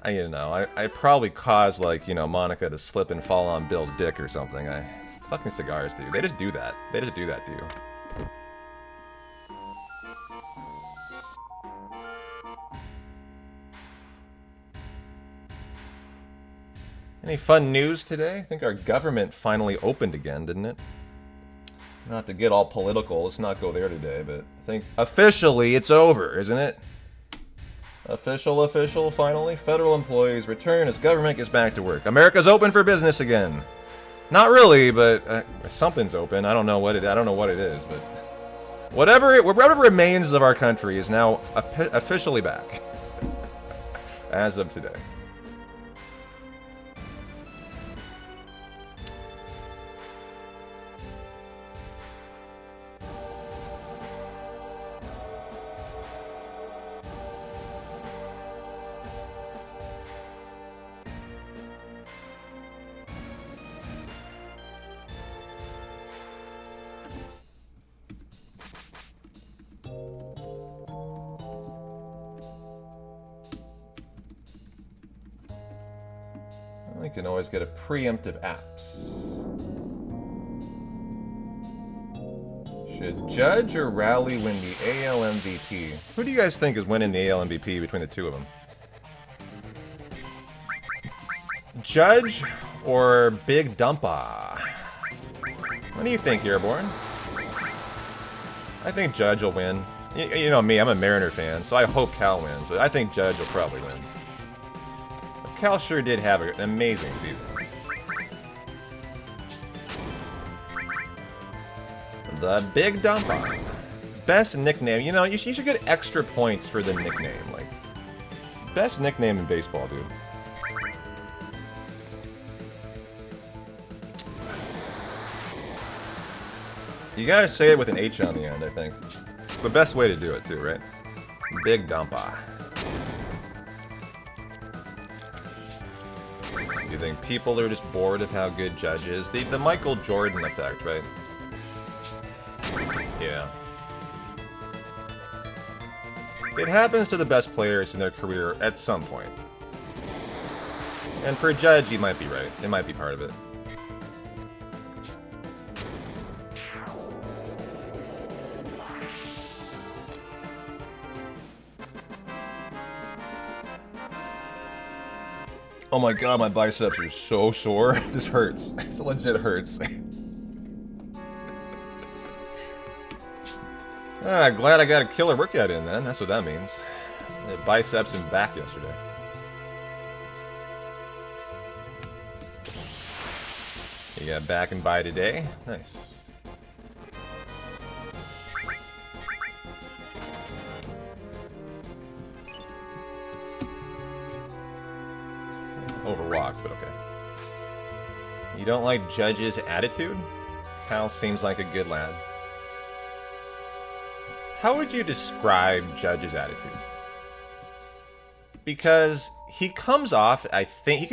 I probably caused, like, you know, Monica to slip and fall on Bill's dick or something. Fucking cigars, dude. They just do that. They just do that to you. Any fun news today? I think our government finally opened again, didn't it? Not to get all political, let's not go there today, but I think officially it's over, isn't it? Official, finally. Federal employees return as government gets back to work. America's open for business again. Not really, but something's open. I don't know what it is, but whatever remains of our country is now officially back as of today. You can always get a preemptive apps. Should Judge or Rowley win the AL MVP? Who do you guys think is winning the AL MVP between the two of them? Judge or Big Dumpa? What do you think, Airborne? I think Judge will win. You know me, I'm a Mariner fan, so I hope Cal wins, but I think Judge will probably win. Cal sure did have an amazing season. The Big Dumpa. Best nickname. You know, you should get extra points for the nickname. Like, best nickname in baseball, dude. You gotta say it with an H on the end, I think. It's the best way to do it, too, right? Big Dumpa. Do you think people are just bored of how good Judge is? The Michael Jordan effect, right? Yeah. It happens to the best players in their career at some point. And for Judge, you might be right. It might be part of it. Oh my god, my biceps are so sore. It just hurts. It legit hurts. Glad I got a killer workout in then. That's what that means. I had biceps and back yesterday. You got back and by today. Nice. Overwalked, but okay. You don't like Judge's attitude? Cal seems like a good lad. How would you describe Judge's attitude? Because he comes off, I think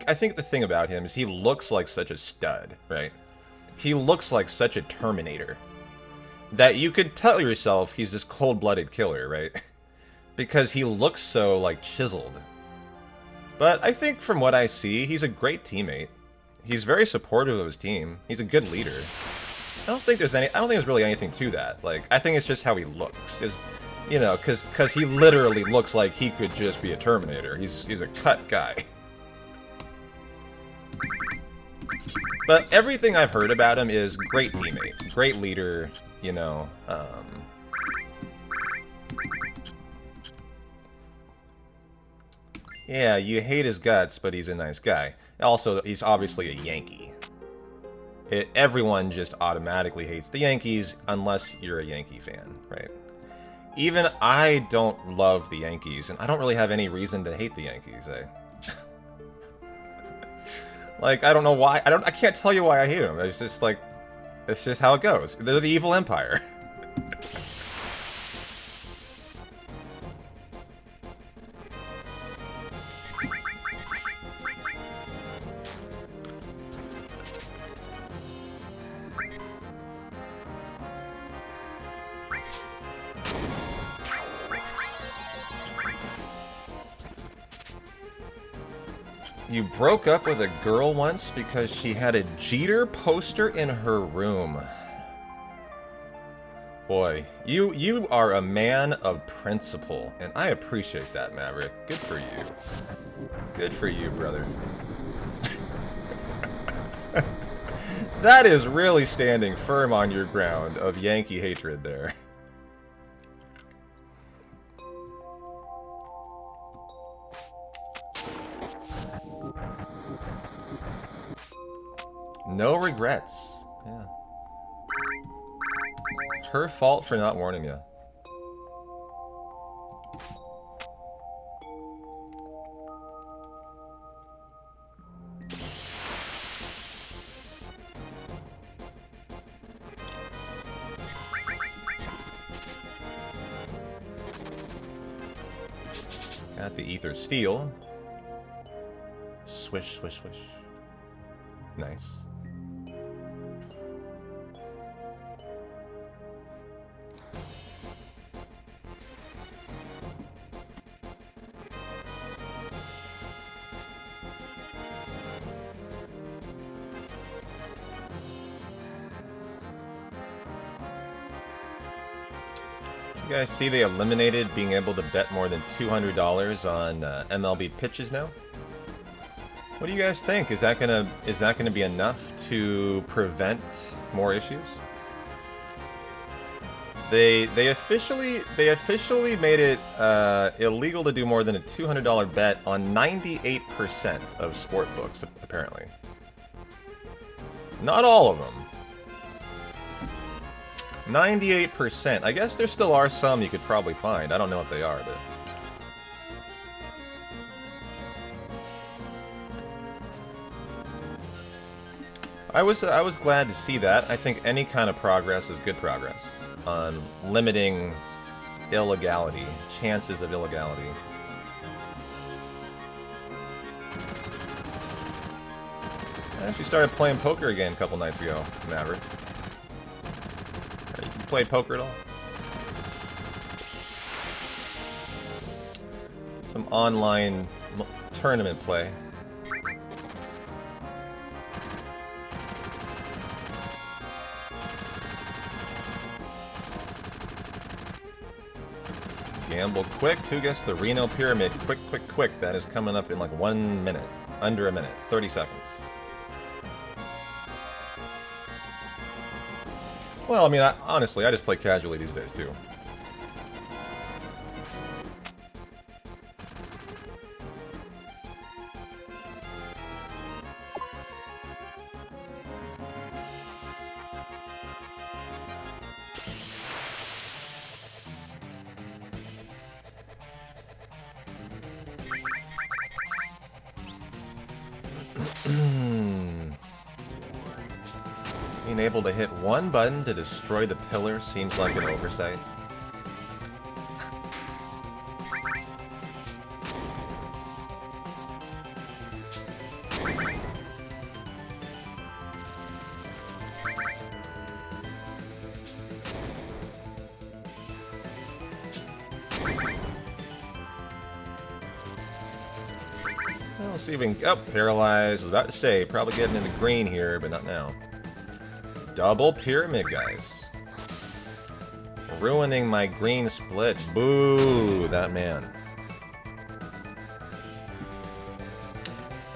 I think the thing about him is he looks like such a stud, right? He looks like such a Terminator that you could tell yourself he's this cold-blooded killer, right? Because he looks so like chiseled. But I think from what I see, he's a great teammate. He's very supportive of his team. He's a good leader. I don't think there's really anything to that. Like, I think it's just how he looks. You know, because he literally looks like he could just be a Terminator. He's a cut guy. But everything I've heard about him is great teammate, great leader, you know. Yeah, you hate his guts, but he's a nice guy. Also, he's obviously a Yankee. Everyone just automatically hates the Yankees unless you're a Yankee fan, right? Even I don't love the Yankees, and I don't really have any reason to hate the Yankees, eh? Like, I don't know why. I can't tell you why I hate them. It's just like, it's just how it goes. They're the evil empire. You broke up with a girl once because she had a Jeter poster in her room. Boy, you are a man of principle, and I appreciate that, Maverick. Good for you. Good for you, brother. That is really standing firm on your ground of Yankee hatred there. No regrets. Yeah. Her fault for not warning you. Got the ether steel. Swish, swish, swish. Nice. You guys see they eliminated being able to bet more than $200 on MLB pitches now? What do you guys think? Is that gonna be enough to prevent more issues? They officially made it illegal to do more than a $200 bet on 98% of sport books, apparently. Not all of them. 98%. I guess there still are some you could probably find. I don't know what they are, but... I was glad to see that. I think any kind of progress is good progress on limiting illegality, chances of illegality. I actually started playing poker again a couple nights ago, Maverick. You played poker at all? Some online tournament play. Gamble quick. Who gets the Reno Pyramid? Quick, quick, quick. That is coming up in like 1 minute. Under a minute. 30 seconds. Well, I mean, honestly, I just play casually these days, too. Being able to hit one button to destroy the pillar seems like an oversight. Even paralyzed. I was about to say, probably getting into green here, but not now. Double pyramid, guys. Ruining my green split. Boo, that man.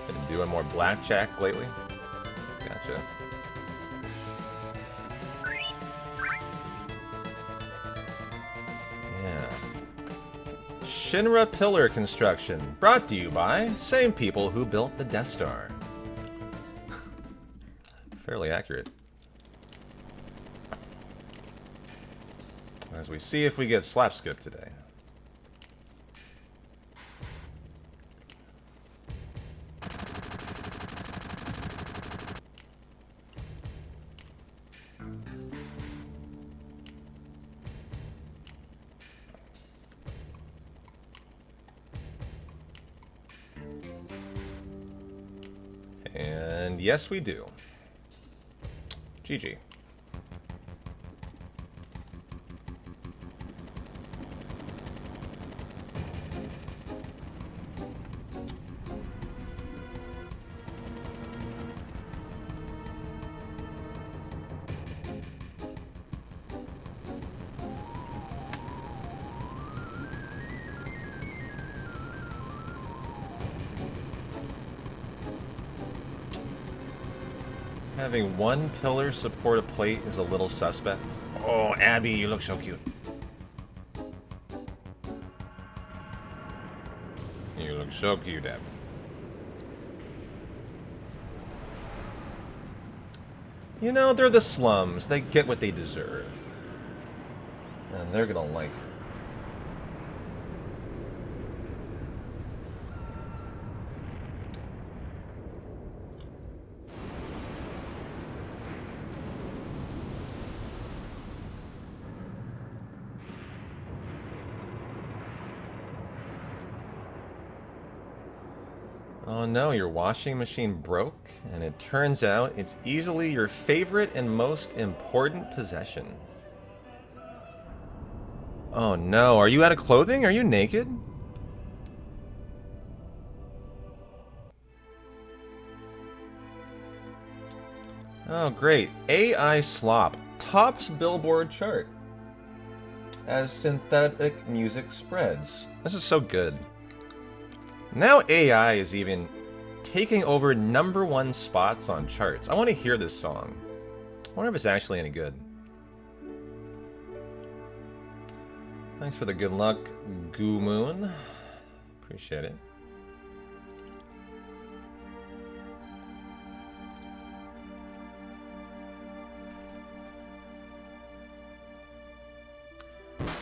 Been doing more blackjack lately. Gotcha. Shinra Pillar Construction, brought to you by same people who built the Death Star. Fairly accurate. As we see if we get slap skip today. And yes, we do. GG. Having one pillar support a plate is a little suspect. Oh, Abby, you look so cute. You look so cute, Abby. You know, they're the slums. They get what they deserve. And they're gonna like it. Oh no, your washing machine broke, and it turns out it's easily your favorite and most important possession. Oh no, are you out of clothing? Are you naked? Oh great, AI Slop tops Billboard chart as synthetic music spreads. This is so good. Now AI is even taking over #1 spots on charts. I want to hear this song. I wonder if it's actually any good. Thanks for the good luck, Goo Moon. Appreciate it.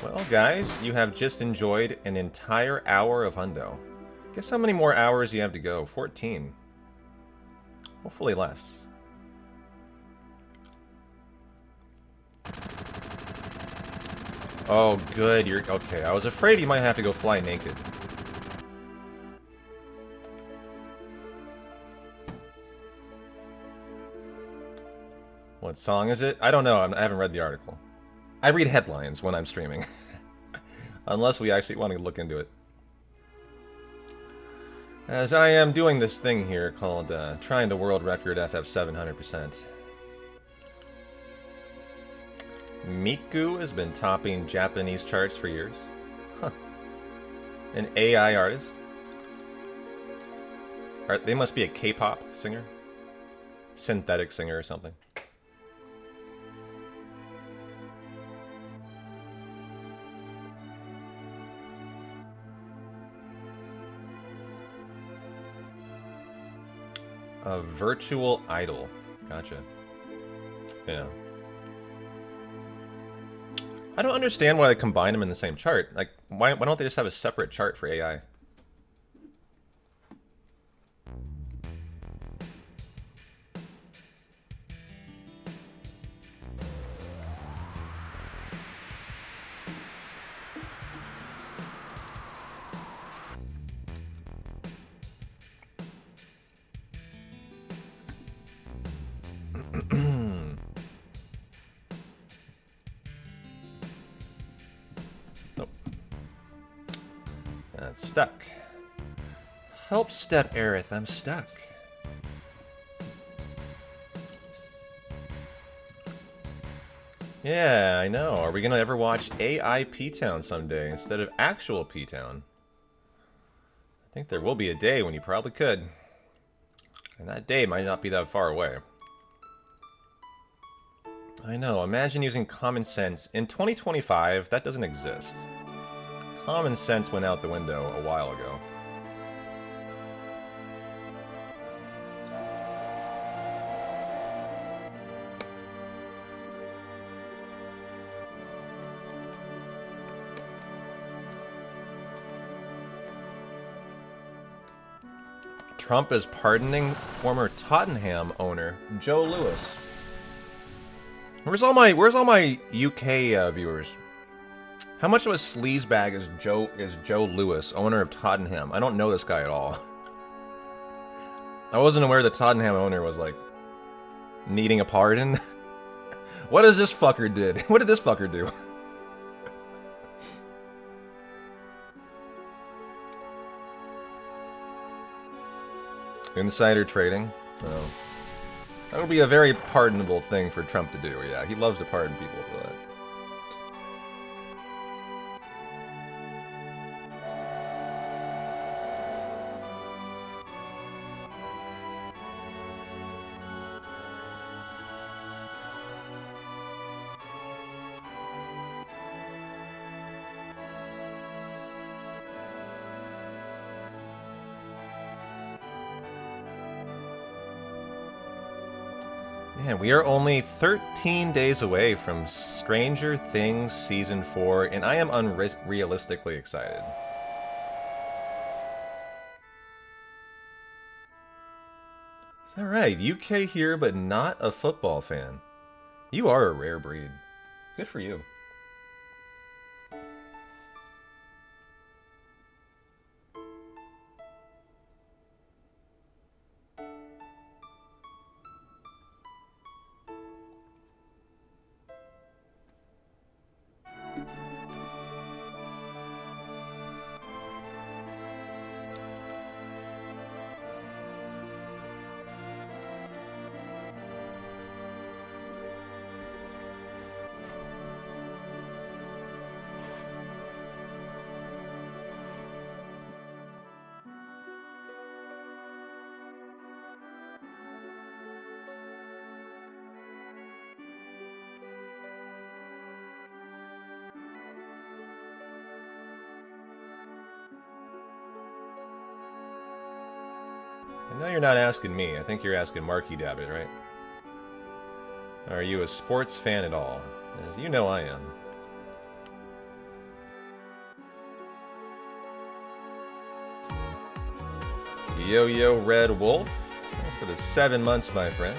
Well, guys, you have just enjoyed an entire hour of Hundo. Guess how many more hours you have to go? 14. Hopefully less. Oh, good. You're okay. I was afraid you might have to go fly naked. What song is it? I don't know. I haven't read the article. I read headlines when I'm streaming. Unless we actually want to look into it. As I am doing this thing here called trying to world record FF7 100%. Miku has been topping Japanese charts for years. Huh. An AI artist. They must be a K-pop singer. Synthetic singer or something. A virtual idol. Gotcha. Yeah. I don't understand why they combine them in the same chart. Like, why don't they just have a separate chart for AI? It's stuck. Help, Step Aerith, I'm stuck. Yeah, I know. Are we gonna ever watch AI P-Town someday instead of actual P-Town? I think there will be a day when you probably could. And that day might not be that far away. I know, imagine using common sense. In 2025, that doesn't exist. Common sense went out the window a while ago. Trump is pardoning former Tottenham owner Joe Lewis. Where's all my UK viewers? How much of a sleazebag is Joe Lewis, owner of Tottenham? I don't know this guy at all. I wasn't aware the Tottenham owner was like needing a pardon. What does this fucker did? What did this fucker do? Insider trading. Oh. That would be a very pardonable thing for Trump to do, yeah. He loves to pardon people for that. Man, we are only 13 days away from Stranger Things Season 4, and I am unrealistically excited. Alright, UK here, but not a football fan. You are a rare breed. Good for you. I know you're not asking me. I think you're asking Marky Dabbit, right? Are you a sports fan at all? As you know I am. Yo-Yo Red Wolf. Thanks for the 7 months, my friend.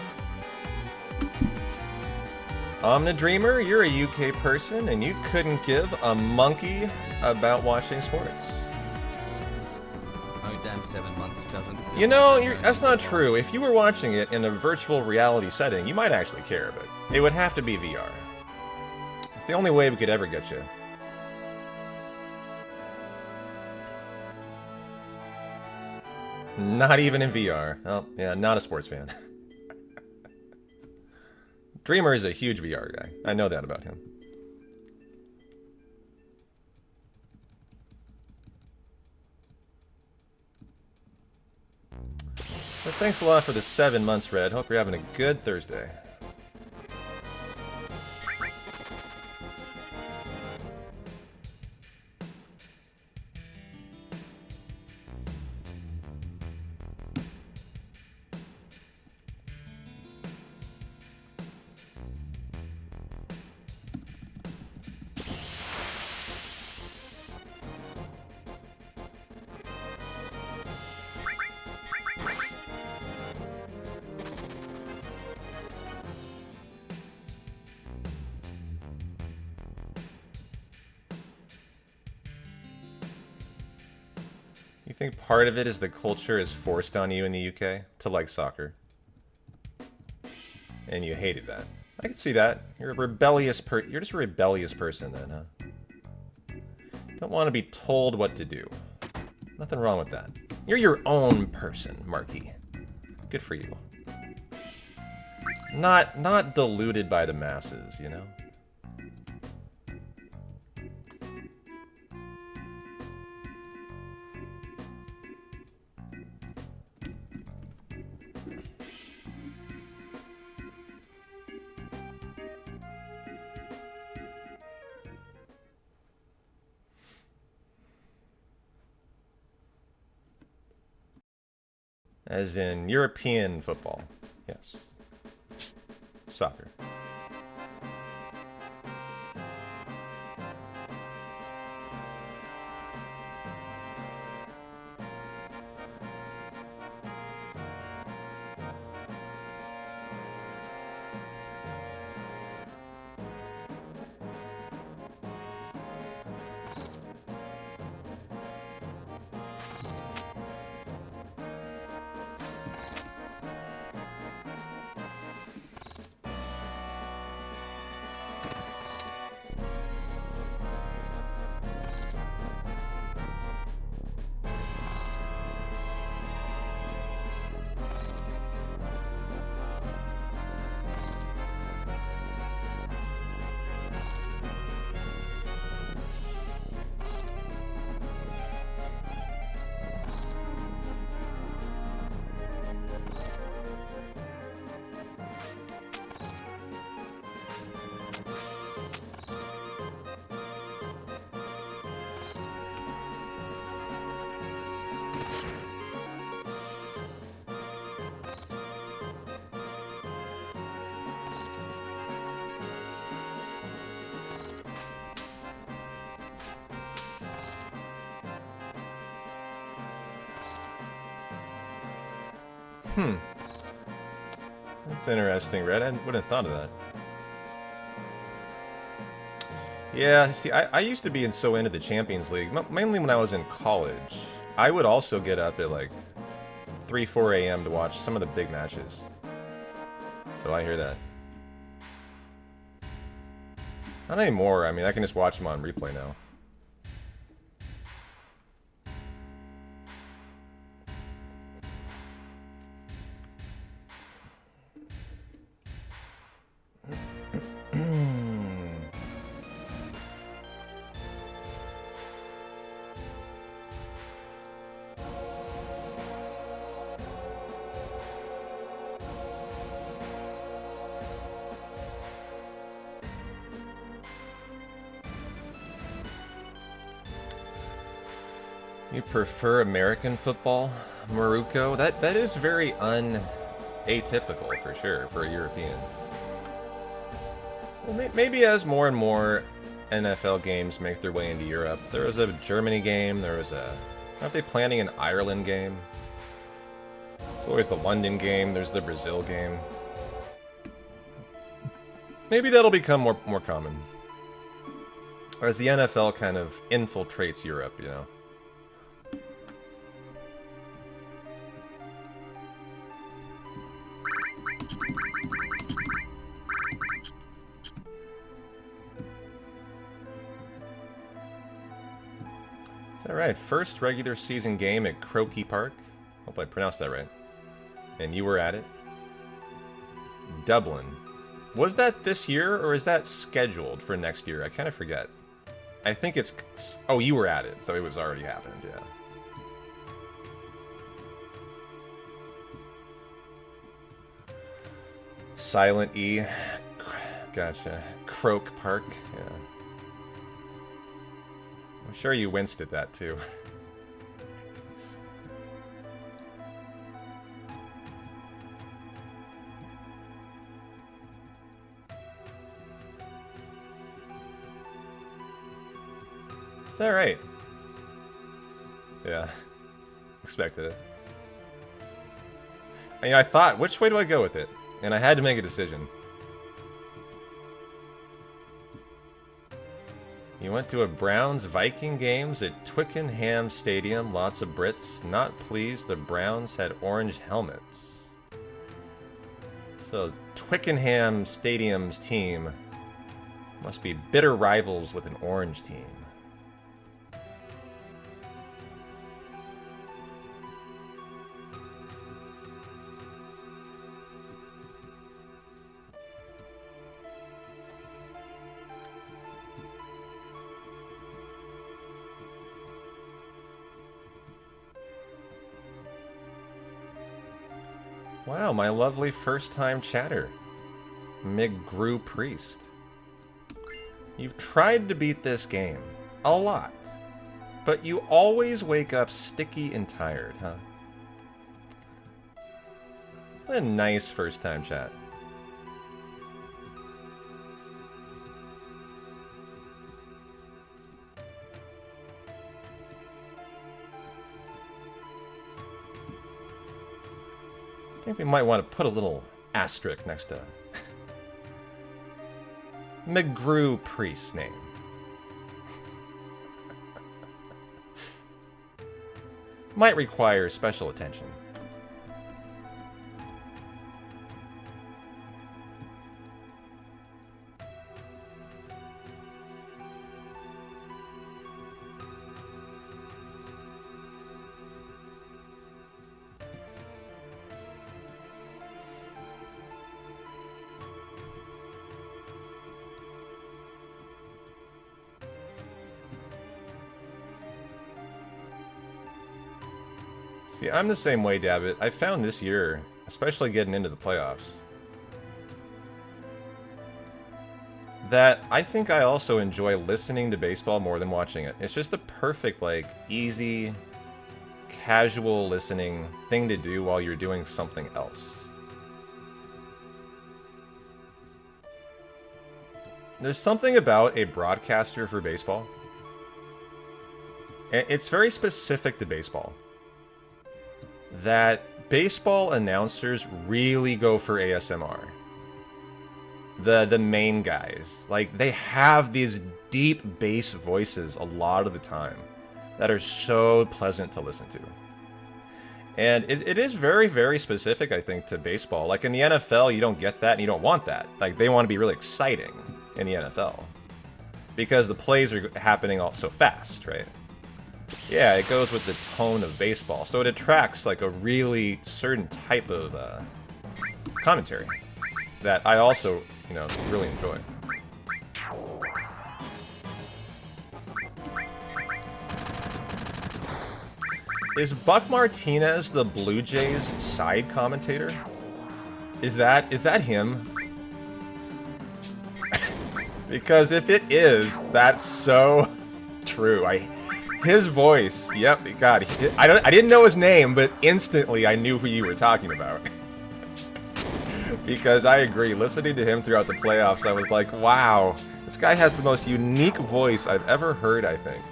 Omnidreamer, you're a UK person, and you couldn't give a monkey about watching sports. Oh, damn, 7 months doesn't feel You know, like that's not true. If you were watching it in a virtual reality setting, you might actually care, but it would have to be VR. It's the only way we could ever get you. Not even in VR. Oh, yeah, not a sports fan. Dreamer is a huge VR guy. I know that about him. Well, thanks a lot for the 7 months, Red. Hope you're having a good Thursday. You think part of it is the culture is forced on you in the UK to like soccer? And you hated that. I can see that. You're a rebellious you're just a rebellious person then, huh? Don't want to be told what to do. Nothing wrong with that. You're your own person, Marky. Good for you. Not deluded by the masses, you know? As in European football. Yes. Soccer. That's interesting, Red. I wouldn't have thought of that. Yeah, see, I used to be so into the Champions League, mainly when I was in college. I would also get up at like 3, 4 a.m. to watch some of the big matches. So I hear that. Not anymore. I mean, I can just watch them on replay now. You prefer American football, Maruko? That is very atypical for sure for a European. Well, maybe as more and more NFL games make their way into Europe. There was a Germany game. There was a. Aren't they planning an Ireland game? There's always the London game. There's the Brazil game. Maybe that'll become more common as the NFL kind of infiltrates Europe. You know. Alright, first regular season game at Croquis Park. Hope I pronounced that right. And you were at it. Dublin. Was that this year, or is that scheduled for next year? I kind of forget. I think it's... Oh, you were at it, so it was already happened, yeah. Silent E. Gotcha. Croak Park, yeah. I'm sure you winced at that, too. Is that right? Yeah. Expected it. I thought, which way do I go with it? And I had to make a decision. You went to a Browns-Viking games at Twickenham Stadium. Lots of Brits. Not pleased the Browns had orange helmets. So, Twickenham Stadium's team must be bitter rivals with an orange team. Wow, my lovely first-time chatter. Migru Priest. You've tried to beat this game. A lot. But you always wake up sticky and tired, huh? What a nice first-time chat. I think we might want to put a little asterisk next to Migru Priest's name. Might require special attention. See, I'm the same way, Dabbit. I found this year, especially getting into the playoffs, that I think I also enjoy listening to baseball more than watching it. It's just the perfect, like, easy, casual listening thing to do while you're doing something else. There's something about a broadcaster for baseball. It's very specific to baseball. That baseball announcers really go for ASMR. The main guys. Like, they have these deep bass voices a lot of the time that are so pleasant to listen to. And it is very, very specific, I think, to baseball. Like, in the NFL, you don't get that and you don't want that. Like, they want to be really exciting in the NFL. Because the plays are happening all so fast, right? Yeah, it goes with the tone of baseball, so it attracts like a really certain type of commentary that I also, you know, really enjoy. Is Buck Martinez the Blue Jays side commentator? Is that him? Because if it is, that's so true. His voice, yep, God, I didn't know his name, but instantly I knew who you were talking about. Because I agree, listening to him throughout the playoffs, I was like, wow, this guy has the most unique voice I've ever heard, I think.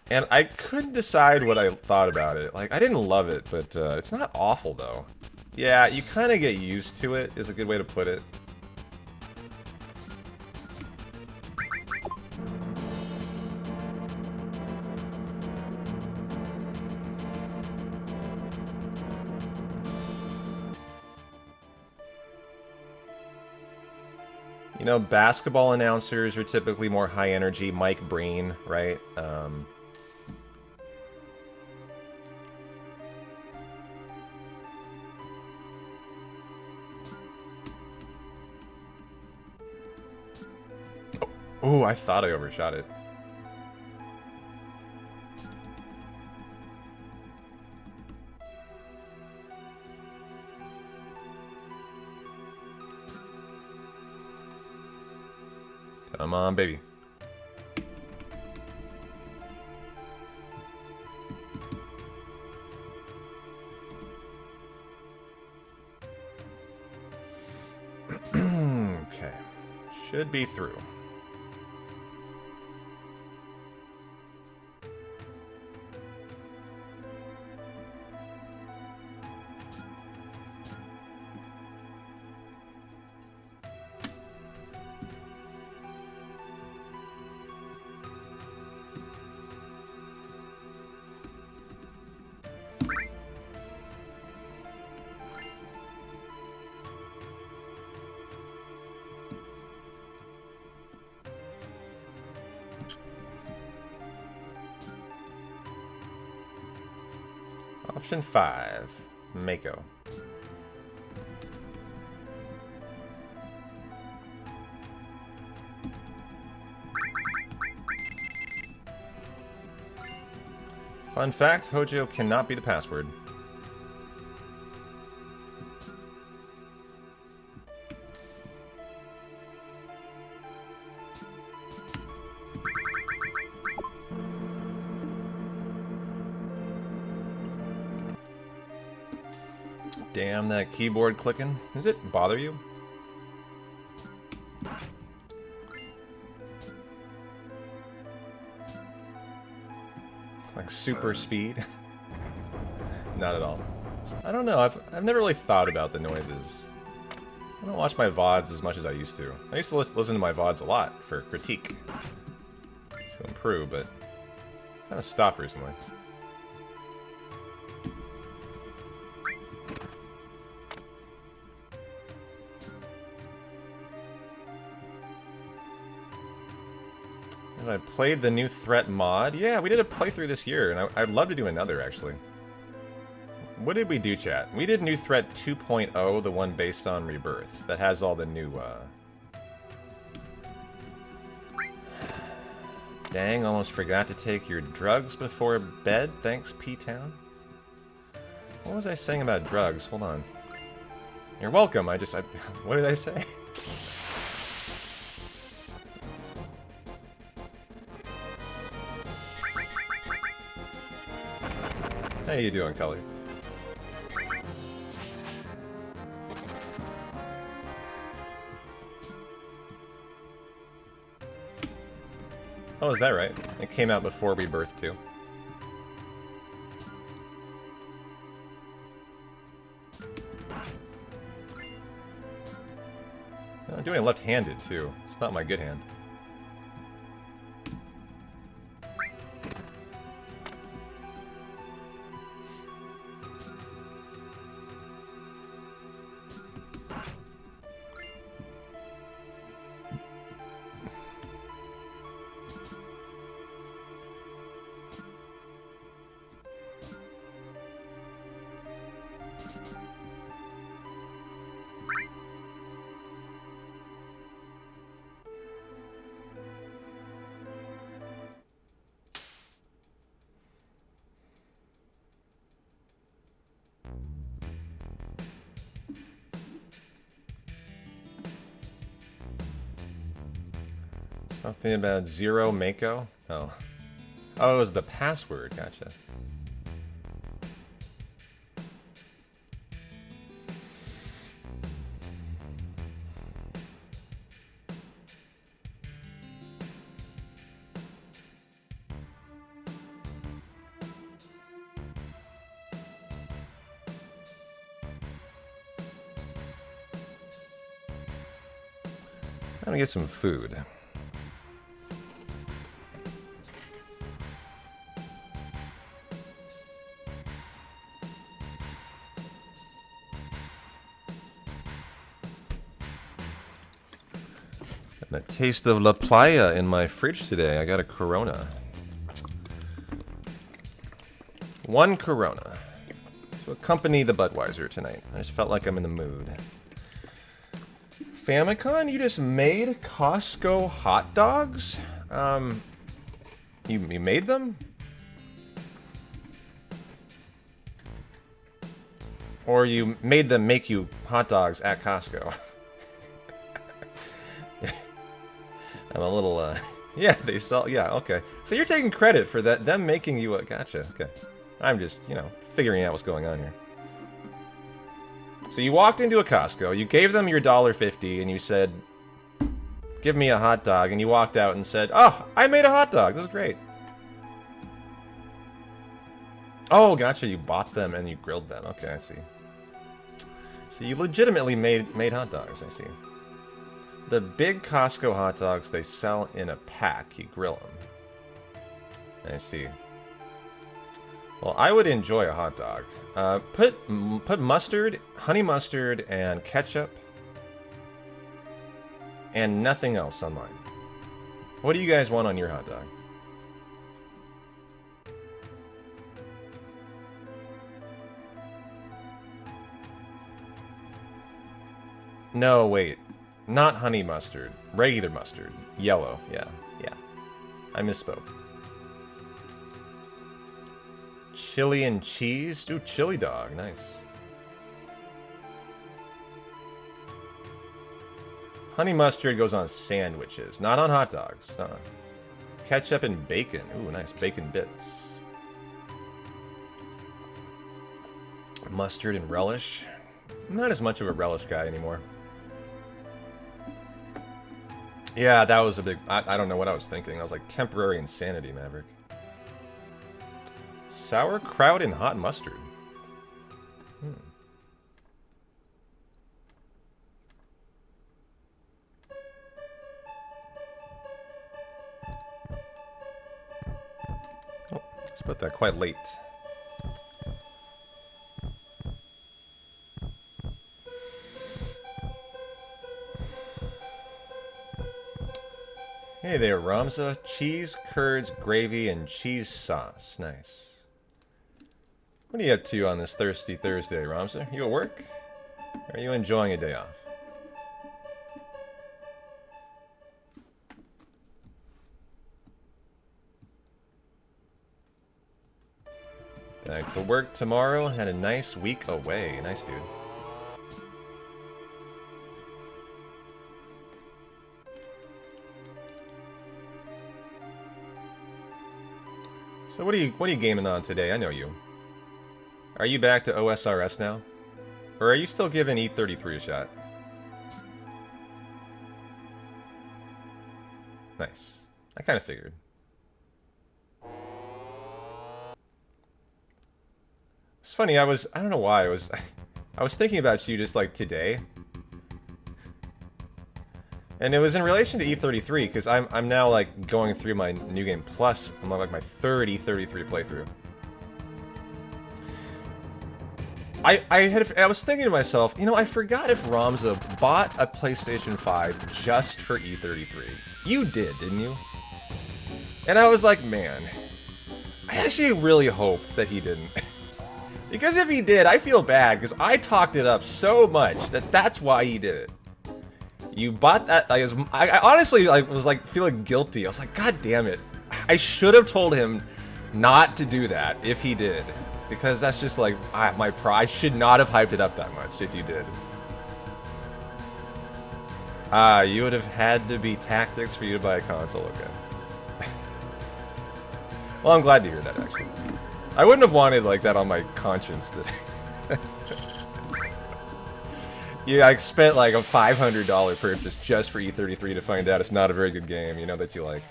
And I couldn't decide what I thought about it. Like, I didn't love it, but it's not awful, though. Yeah, you kind of get used to it, is a good way to put it. You know, basketball announcers are typically more high energy. Mike Breen, right? Oh, I thought I overshot it. Come on, baby. Okay. Should be through. Option 5, Mako. Fun fact, Hojo cannot be the password. Damn that keyboard clicking. Does it bother you? Like super speed? Not at all. I don't know, I've never really thought about the noises. I don't watch my VODs as much as I used to. I used to listen to my VODs a lot for critique. To improve, but kind of stopped recently. And I played the new Threat mod. Yeah, we did a playthrough this year, and I'd love to do another, actually. What did we do, chat? We did New Threat 2.0, the one based on Rebirth. That has all the new, Dang, almost forgot to take your drugs before bed. Thanks, P-Town. What was I saying about drugs? Hold on. You're welcome. What did I say? How you doing, Cully? Oh, is that right? It came out before Rebirth, too. I'm doing it left-handed, too. It's not my good hand. Something about Zero Mako? Oh. Oh, it was the password. Gotcha. I'm gonna get some food. A taste of La Playa in my fridge today. I got a Corona. One Corona. To accompany the Budweiser tonight. I just felt like I'm in the mood. Famicom, you just made Costco hot dogs? You made them? Or you made them make you hot dogs at Costco? I'm a little, yeah, they sell, yeah, okay. So you're taking credit for that, them making you a, gotcha, okay. I'm just, you know, figuring out what's going on here. So you walked into a Costco, you gave them your $1.50, and you said, give me a hot dog, and you walked out and said, oh, I made a hot dog, this is great. Oh, gotcha, you bought them and you grilled them, okay, I see. So you legitimately made hot dogs, I see. The big Costco hot dogs, they sell in a pack. You grill them. I see. Well, I would enjoy a hot dog. Put mustard, honey mustard, and ketchup, and nothing else on mine. What do you guys want on your hot dog? No, wait. Not honey mustard. Regular mustard. Yellow. Yeah. Yeah. I misspoke. Chili and cheese? Ooh, chili dog. Nice. Honey mustard goes on sandwiches, not on hot dogs. Ketchup and bacon. Ooh, nice. Bacon bits. Mustard and relish. I'm not as much of a relish guy anymore. Yeah, that was a big... I don't know what I was thinking. I was like, temporary insanity, Maverick. Sauerkraut and hot mustard. Oh, let's put that quite late. Hey there, Ramza. Cheese, curds, gravy, and cheese sauce. Nice. What are you up to on this thirsty Thursday, Ramza? You at work? Or are you enjoying a day off? Back to work tomorrow. Had a nice week away. Nice, dude. So what are you gaming on today? I know you. Are you back to OSRS now? Or are you still giving E33 a shot? Nice. I kind of figured. It's funny, I don't know why, I was thinking about you just like today. And it was in relation to E33, because I'm now like going through my New Game Plus. I'm on like my third E33 playthrough. I was thinking to myself, you know, I forgot if Ramza bought a PlayStation 5 just for E33. You did, didn't you? And I was like, man, I actually really hope that he didn't. Because if he did, I feel bad, because I talked it up so much that that's why he did it. You bought that, I honestly was like feeling guilty. I was like, God damn it. I should have told him not to do that if he did. Because that's just like, I should not have hyped it up that much if you did. You would have had to be tactics for you to buy a console, okay. Well, I'm glad to hear that, actually. I wouldn't have wanted like that on my conscience that yeah, I spent like a $500 purchase just for E33 to find out it's not a very good game, you know, that you like.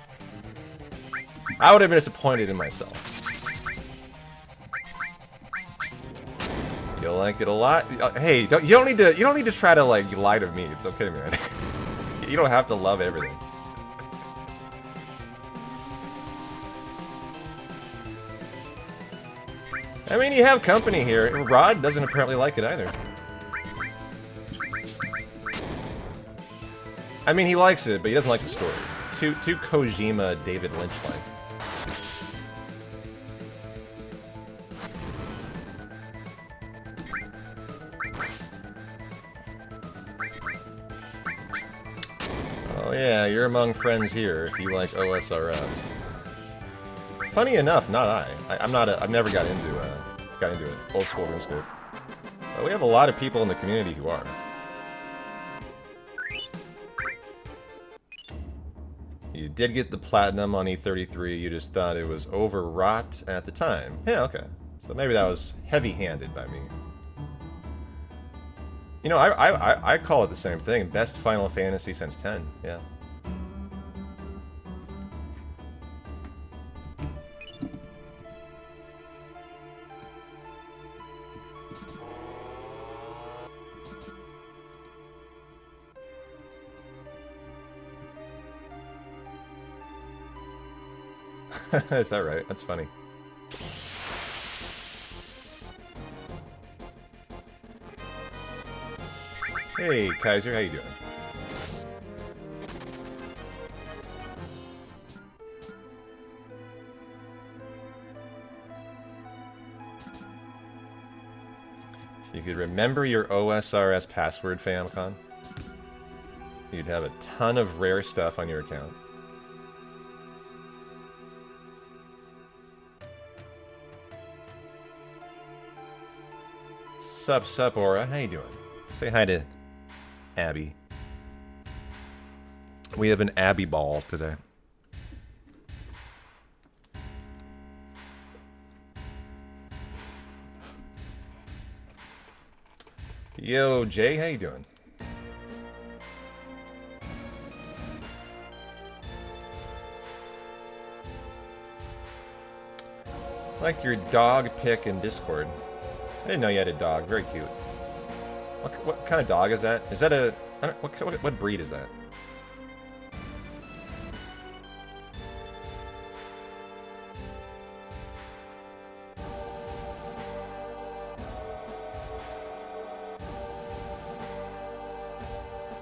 I would have been disappointed in myself. You'll like it a lot. Hey, you don't need to try to like lie to me. It's okay, man. You don't have to love everything. I mean, you have company here. Rod doesn't apparently like it either. I mean, he likes it, but he doesn't like the story. Too Kojima, David Lynch-like. Oh yeah, you're among friends here if you like OSRS. Funny enough, not I. I've never got into it. Old school RuneScape. But we have a lot of people in the community who are. You did get the platinum on E33, you just thought it was overwrought at the time. Yeah, okay. So maybe that was heavy-handed by me. You know, I call it the same thing. Best Final Fantasy since 10, yeah. Is that right? That's funny. Hey, Kaiser, how you doing? If you could remember your OSRS password, Famicom, you'd have a ton of rare stuff on your account. Sup, Aura. How you doing? Say hi to Abby. We have an Abby ball today. Yo, Jay, how you doing? I liked your dog pic in Discord. I didn't know you had a dog. Very cute. What kind of dog is that? Is that a... what breed is that?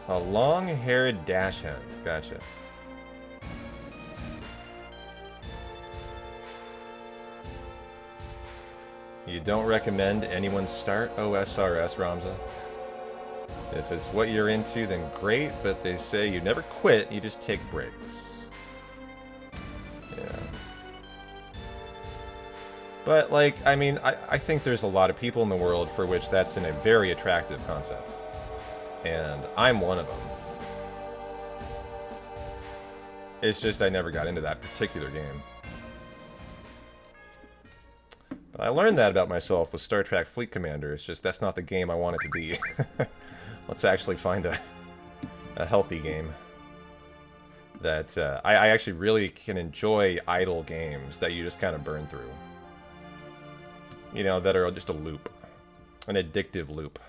A long-haired dachshund. Gotcha. You don't recommend anyone start OSRS, Ramza? If it's what you're into, then great, but they say you never quit, you just take breaks. Yeah. But, like, I mean, I think there's a lot of people in the world for which that's a very attractive concept. And I'm one of them. It's just I never got into that particular game. But I learned that about myself with Star Trek Fleet Commander. It's just that's not the game I want it to be. Let's actually find a healthy game. That I actually really can enjoy idle games that you just kind of burn through. You know, that are just a loop. An addictive loop.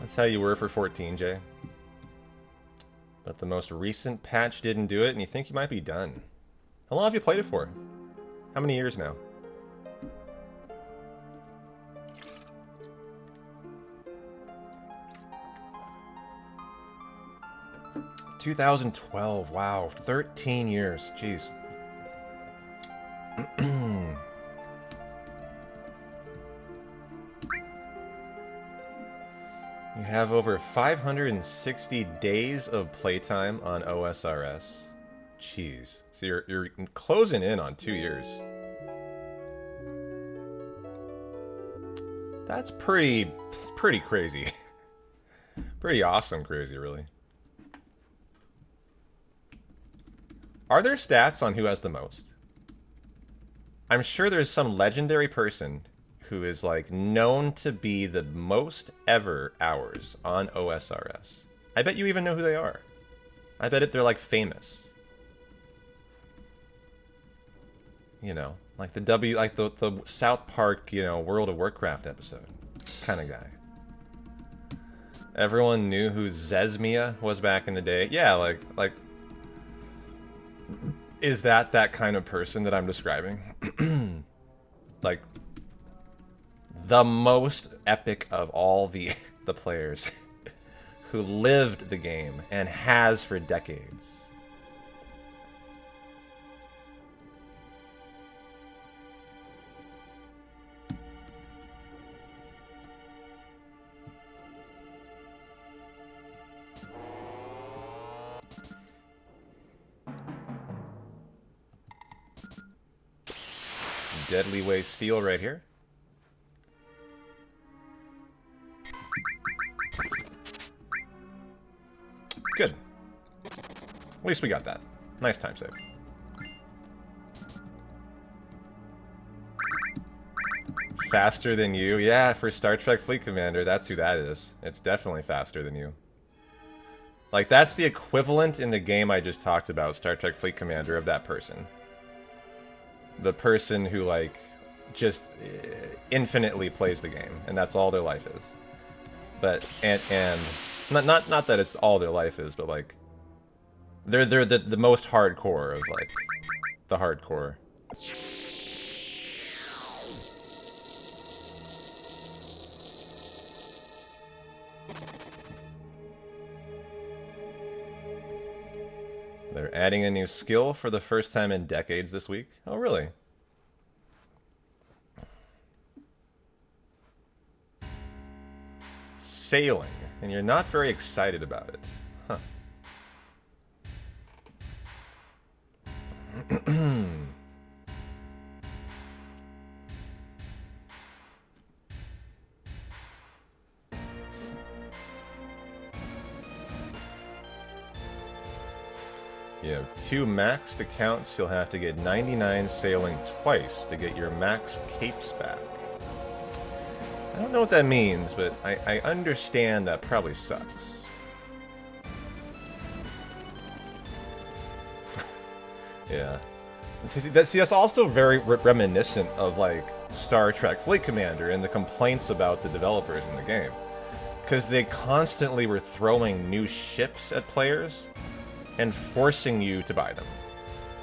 That's how you were for 14, Jay. But the most recent patch didn't do it, and you think you might be done. How long have you played it for? How many years now? ...2012, wow, 13 years, jeez. You have over 560 days of playtime on OSRS. Jeez. So you're closing in on 2 years. That's pretty crazy. Pretty awesome crazy, really. Are there stats on who has the most? I'm sure there's some legendary person who is, like, known to be the most ever hours on OSRS. I bet you even know who they are. I bet they're, like, famous. You know, like the South Park, you know, World of Warcraft episode kind of guy. Everyone knew who Zesmia was back in the day. Yeah, like, is that kind of person that I'm describing? Like, the most epic of all the players who lived the game and has for decades. Deadly Way Steel right here. Good. At least we got that. Nice time save. Faster than you? Yeah, for Star Trek Fleet Commander, that's who that is. It's definitely faster than you. Like, that's the equivalent in the game I just talked about, Star Trek Fleet Commander, of that person. The person who, like, just infinitely plays the game, and that's all their life is. But, and not that it's all their life is, but, like, they're the most hardcore of, like, the hardcore. They're adding a new skill for the first time in decades this week. Oh, really? Sailing, and you're not very excited about it. Huh. You have 2 maxed accounts, you'll have to get 99 sailing twice to get your max capes back. I don't know what that means, but I understand that probably sucks. Yeah. See, that's also very reminiscent of, like, Star Trek Fleet Commander and the complaints about the developers in the game. Because they constantly were throwing new ships at players and forcing you to buy them.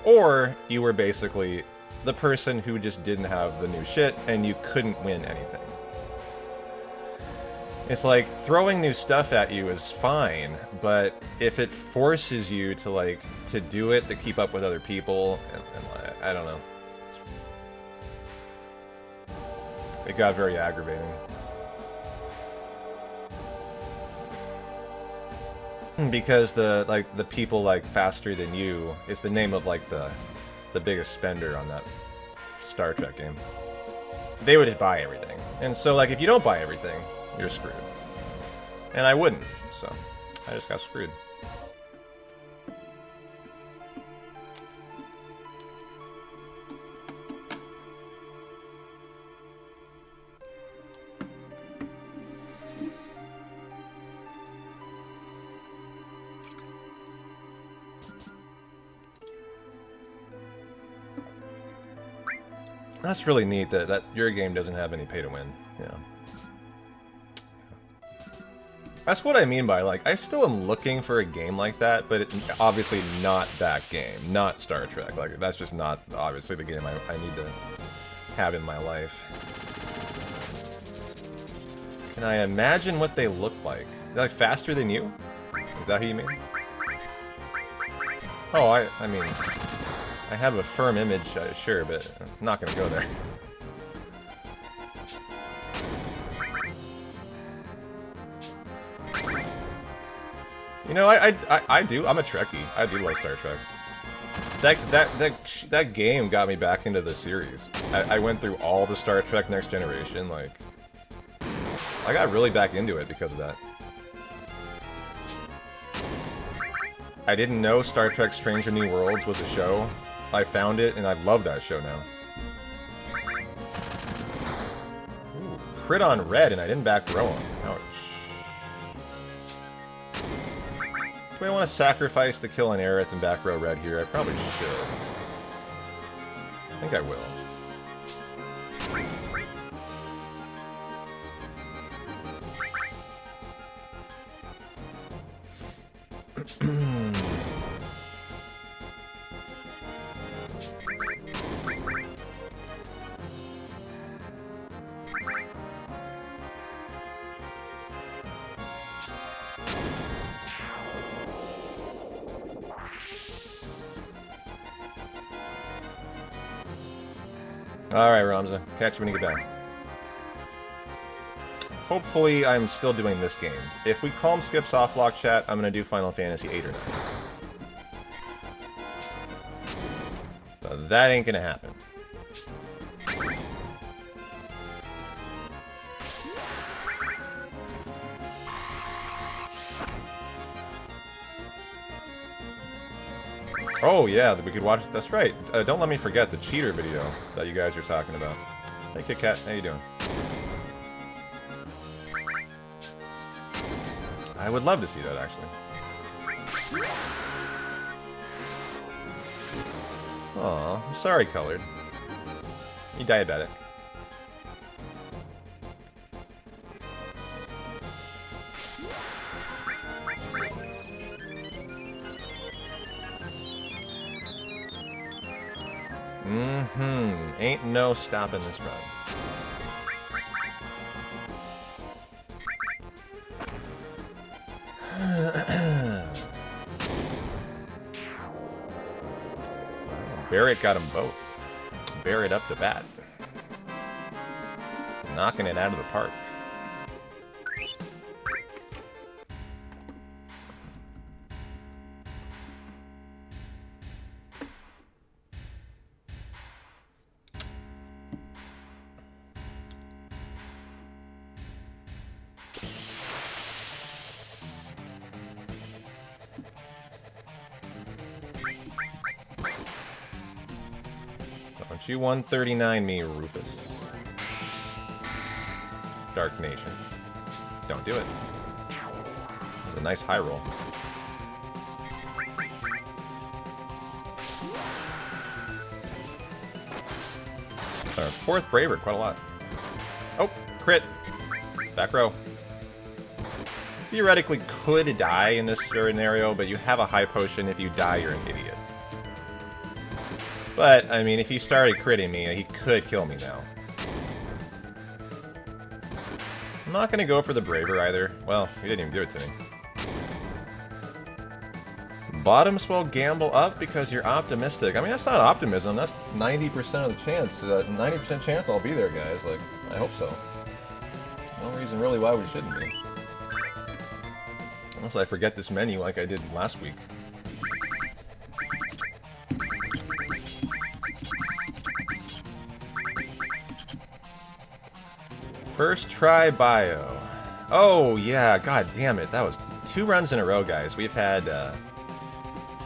Or you were basically the person who just didn't have the new shit and you couldn't win anything. It's like, throwing new stuff at you is fine, but if it forces you to, like, to do it to keep up with other people, and I don't know. It got very aggravating. Because the people like faster than you is the name of like the biggest spender on that Star Trek game. They would just buy everything. And so like if you don't buy everything, you're screwed. And I wouldn't, so I just got screwed. That's really neat that your game doesn't have any pay to win. Yeah. That's what I mean by, like, I still am looking for a game like that, but obviously not that game, not Star Trek. Like, that's just not obviously the game I need to have in my life. Can I imagine what they look like? They're like faster than you? Is that who you mean? Oh, I mean, I have a firm image, sure, but I'm not gonna go there. You know, I do. I'm a Trekkie. I do love Star Trek. That game got me back into the series. I went through all the Star Trek Next Generation. Like, I got really back into it because of that. I didn't know Star Trek Stranger New Worlds was a show. I found it, and I love that show now. Ooh, crit on red, and I didn't back row him. Ouch. Do I want to sacrifice the kill on Aerith and back row red here? I probably should. I think I will. Alright, Ramza. Catch you when you get back. Hopefully, I'm still doing this game. If we calm skip soft lock chat, I'm gonna do Final Fantasy 8 or 9. So that ain't gonna happen. Oh yeah, we could watch. That's right. Don't let me forget the cheater video that you guys are talking about. Hey, Kit Kat, how you doing? I would love to see that actually. Aw, I'm sorry, Colored. You diabetic. Ain't no stopping this run. Barrett got them both. Barrett up to bat. Knocking it out of the park. Don't you 139 me, Rufus. Dark Nation. Don't do it. It's a nice high roll. Fourth Braver, quite a lot. Oh, crit. Back row. Theoretically could die in this scenario, but you have a high potion. If you die, you're an idiot. But, I mean, if he started critting me, he could kill me now. I'm not gonna go for the Braver either. Well, he didn't even give it to me. Bottom swell gamble up because you're optimistic. I mean, that's not optimism. That's 90% of the chance. 90% chance I'll be there, guys. Like, I hope so. No reason really why we shouldn't be. Unless I forget this menu like I did last week. First try bio. Oh, yeah. God damn it. That was 2 runs in a row, guys. We've had...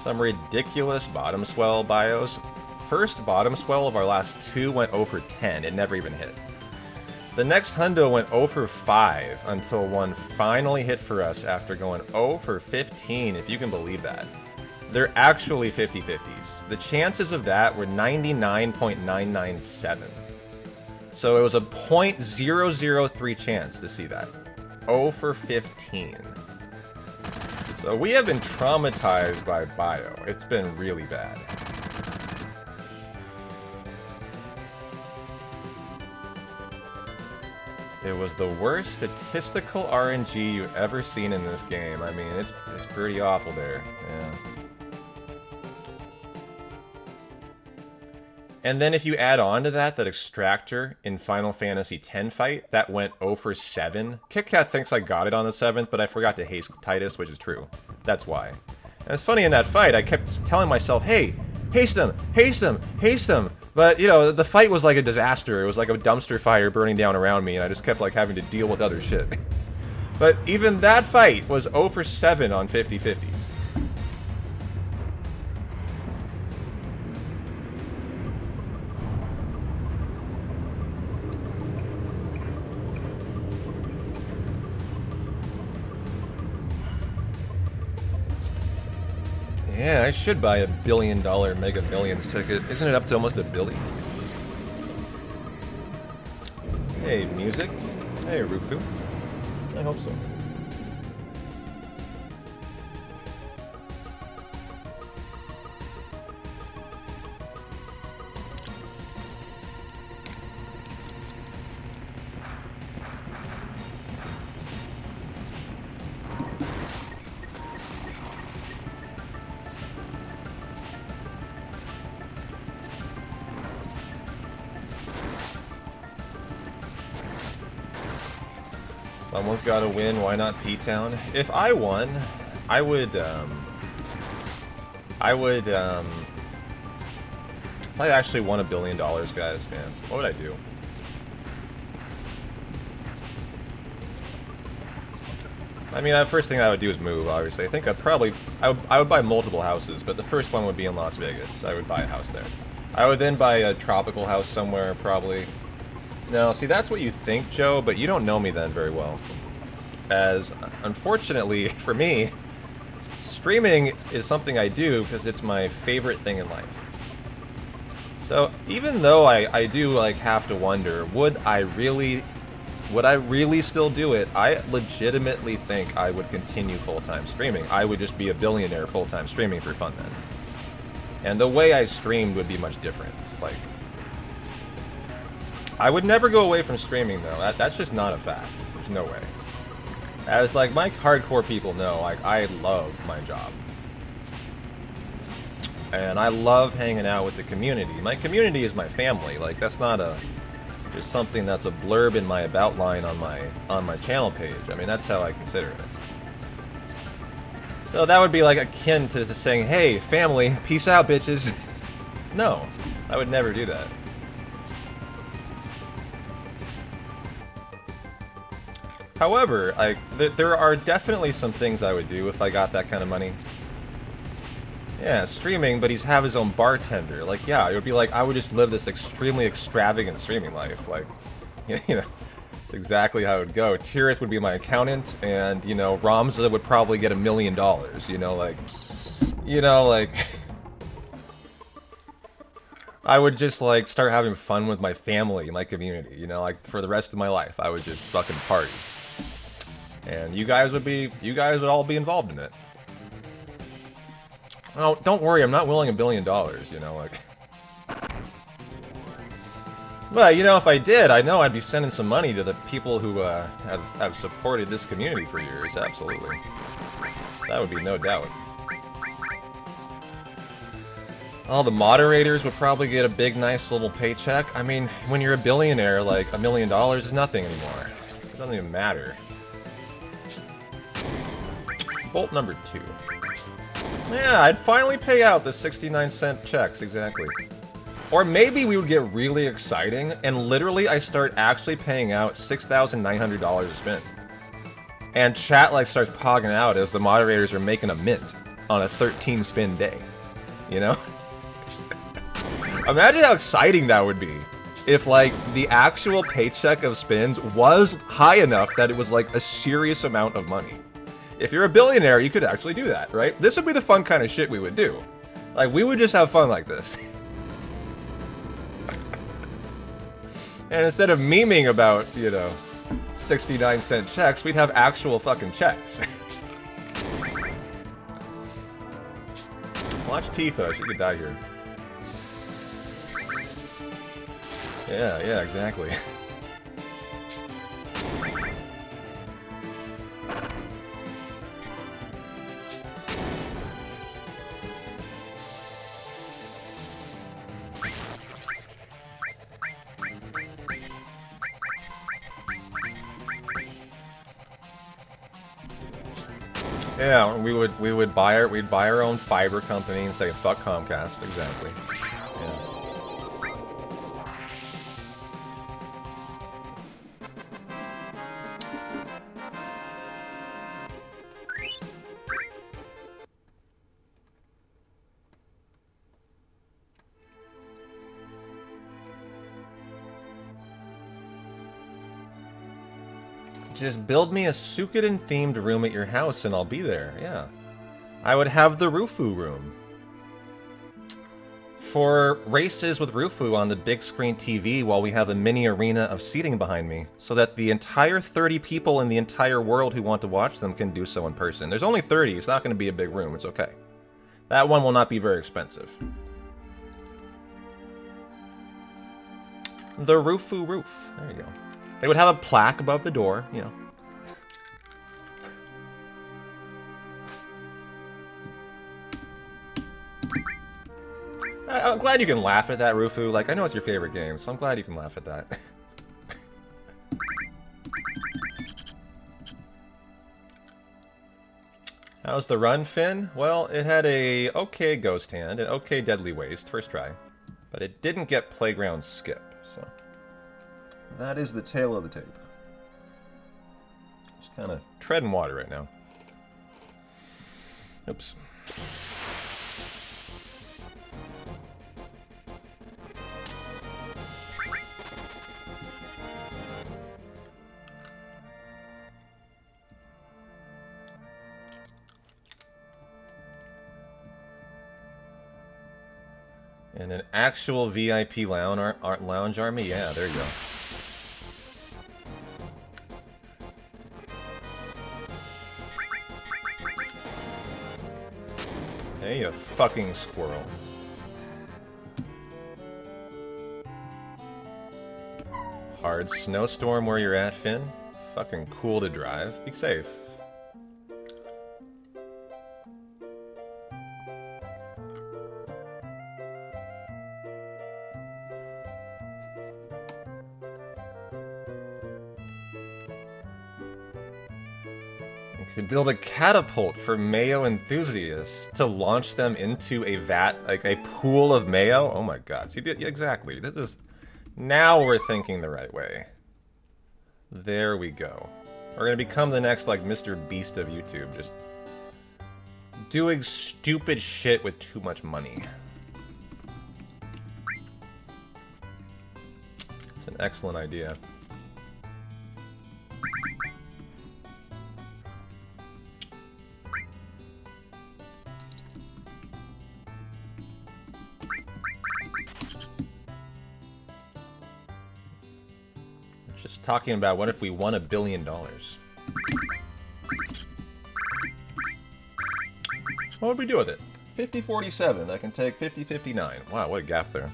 some ridiculous bottom swell bios. First bottom swell of our last 2 went 0 for 10. It never even hit. The next hundo went 0 for 5 until one finally hit for us after going 0 for 15, if you can believe that. They're actually 50-50s. The chances of that were 99.997. So it was a 0.003 chance to see that. 0 for 15. So we have been traumatized by bio. It's been really bad. It was the worst statistical RNG you've ever seen in this game. I mean, it's pretty awful there. Yeah. And then if you add on to that Extractor in Final Fantasy X fight, that went 0 for 7. KitKat thinks I got it on the 7th, but I forgot to haste Titus, which is true. That's why. And it's funny, in that fight, I kept telling myself, hey, haste him, haste him, haste him. But, you know, the fight was like a disaster. It was like a dumpster fire burning down around me, and I just kept, like, having to deal with other shit. But even that fight was 0 for 7 on 50-50s. Yeah, I should buy a $1 billion Mega Millions ticket. Isn't it up to almost $1 billion? Hey, music. Hey, Rufu. I hope so. Someone's got to win. Why not P-Town? If I won, I would, if I actually won $1 billion, guys, man, what would I do? I mean, the first thing I would do is move, obviously. I think I would buy multiple houses, but the first one would be in Las Vegas. I would buy a house there. I would then buy a tropical house somewhere, probably. No, see, that's what you think, Joe, but you don't know me then very well. As, unfortunately, for me, streaming is something I do because it's my favorite thing in life. So, even though I do, like, have to wonder, would I really still do it? I legitimately think I would continue full-time streaming. I would just be a billionaire full-time streaming for fun then. And the way I streamed would be much different. Like, I would never go away from streaming, though. That's just not a fact. There's no way. As, like, my hardcore people know, like, I love my job. And I love hanging out with the community. My community is my family. Like, that's not just something that's a blurb in my about line on my channel page. I mean, that's how I consider it. So that would be, like, akin to just saying, hey, family, peace out, bitches. No, I would never do that. However, like, there are definitely some things I would do if I got that kind of money. Yeah, streaming, but he's have his own bartender. Like, yeah, it would be like I would just live this extremely extravagant streaming life. Like, you know, it's exactly how it would go. Tirith would be my accountant, and you know, Ramza would probably get $1 million. You know, like, I would just like start having fun with my family, my community. You know, like for the rest of my life, I would just fucking party, and you guys would all be involved in it. Oh, don't worry, I'm not willing $1 billion, you know, like... But, you know, if I did, I know I'd be sending some money to the people who, have supported this community for years, absolutely. That would be no doubt. All the moderators would probably get a big, nice little paycheck. I mean, when you're a billionaire, like, $1 million is nothing anymore. It doesn't even matter. Bolt number 2. Yeah, I'd finally pay out the 69-cent checks, exactly. Or maybe we would get really exciting, and literally I start actually paying out $6,900 a spin. And chat like starts pogging out as the moderators are making a mint on a 13-spin day. You know? Imagine how exciting that would be if, like, the actual paycheck of spins was high enough that it was, like, a serious amount of money. If you're a billionaire, you could actually do that, right? This would be the fun kind of shit we would do. Like, we would just have fun like this. And instead of memeing about, you know, 69-cent checks, we'd have actual fucking checks. Watch Tifa, she could die here. Yeah, exactly. Yeah, we'd buy our own fiber company and say fuck Comcast, exactly. Yeah. Just build me a Suikoden-themed room at your house and I'll be there, yeah. I would have the Rufu room. For races with Rufu on the big screen TV while we have a mini arena of seating behind me, so that the entire 30 people in the entire world who want to watch them can do so in person. There's only 30, it's not going to be a big room, it's okay. That one will not be very expensive. The Rufu roof, there you go. They would have a plaque above the door, you know. I'm glad you can laugh at that, Rufu. Like, I know it's your favorite game, so I'm glad you can laugh at that. How's the run, Finn? Well, it had a okay Ghost Hand, an okay Deadly Waste, first try. But it didn't get Playground Skip, so... That is the tail of the tape. Just kind of treading water right now. Oops. And an actual VIP lounge army? Yeah, there you go. Hey, you fucking squirrel. Hard snowstorm where you're at, Finn. Fucking cool to drive. Be safe. Could build a catapult for mayo enthusiasts to launch them into a vat, like a pool of mayo. Oh my god! See, exactly. This is now we're thinking the right way. There we go. We're gonna become the next like Mr. Beast of YouTube, just doing stupid shit with too much money. It's an excellent idea. Just talking about what if we won $1 billion. What would we do with it? 50-47. I can take 50-59. Wow, what a gap there.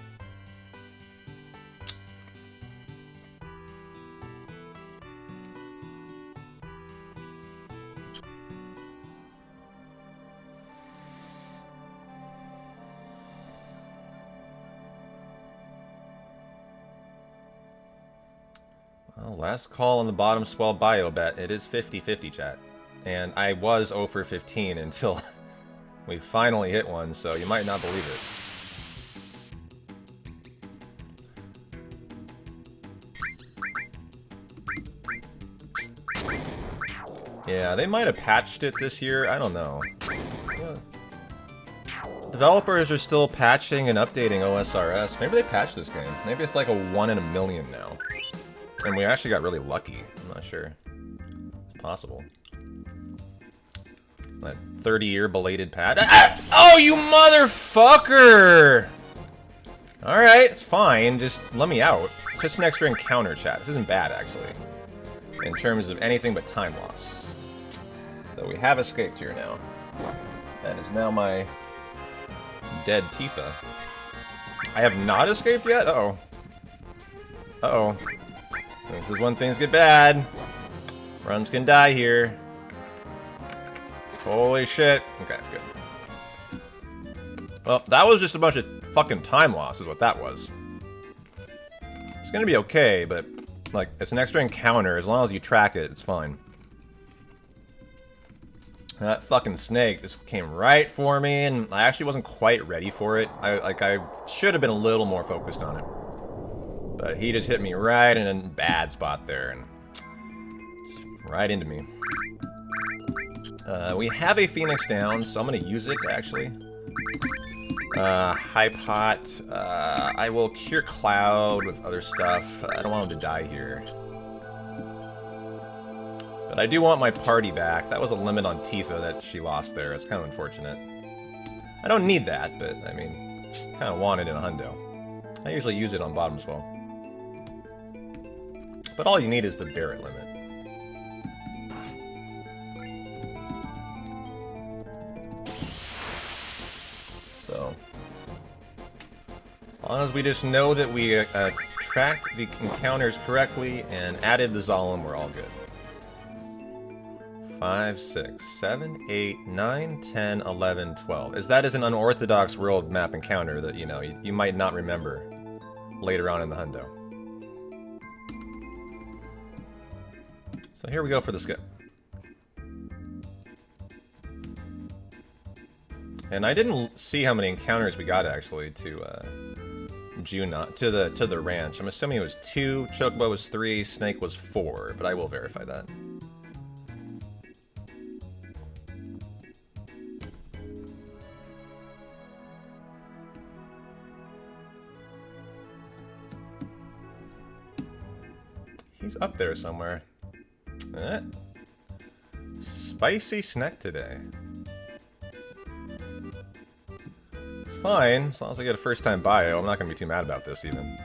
Well, last call on the bottom swell bio bet. It is 50-50, chat. And I was 0 for 15 until we finally hit one, so you might not believe it. Yeah, they might have patched it this year. I don't know. Yeah. Developers are still patching and updating OSRS. Maybe they patched this game. Maybe it's like a 1 in a million now. And we actually got really lucky. I'm not sure. It's possible. That 30-year belated patch. Ah! Oh, you motherfucker! Alright, it's fine. Just let me out. It's just an extra encounter, chat. This isn't bad, actually. In terms of anything but time loss. So we have escaped here now. That is now my dead Tifa. I have not escaped yet? Uh-oh. Uh-oh. This is when things get bad. Runs can die here. Holy shit. Okay, good. Well, that was just a bunch of fucking time loss is what that was. It's gonna be okay, but, like, it's an extra encounter. As long as you track it, it's fine. That fucking snake just came right for me, and I actually wasn't quite ready for it. I should have been a little more focused on it. But he just hit me right in a bad spot there, and right into me. We have a Phoenix down, so I'm gonna use it, actually. High Pot. I will Cure Cloud with other stuff. I don't want him to die here. But I do want my party back. That was a limit on Tifa that she lost there. It's kind of unfortunate. I don't need that, but, I mean, kind of want it in a hundo. I usually use it on bottom swell. But all you need is the Barret limit. So, as long as we just know that we tracked the encounters correctly and added the Zalem, we're all good. 5, 6, 7, 8, 9, 10, 11, 12. As that is an unorthodox world map encounter that, you know, you might not remember later on in the hundo. So here we go for the skip. And I didn't see how many encounters we got actually to Junot, to the ranch. I'm assuming it was 2, Chocobo was 3, Snake was 4, but I will verify that. He's up there somewhere. Spicy snack today. It's fine, as long as I get a first-time bio. I'm not gonna be too mad about this, even.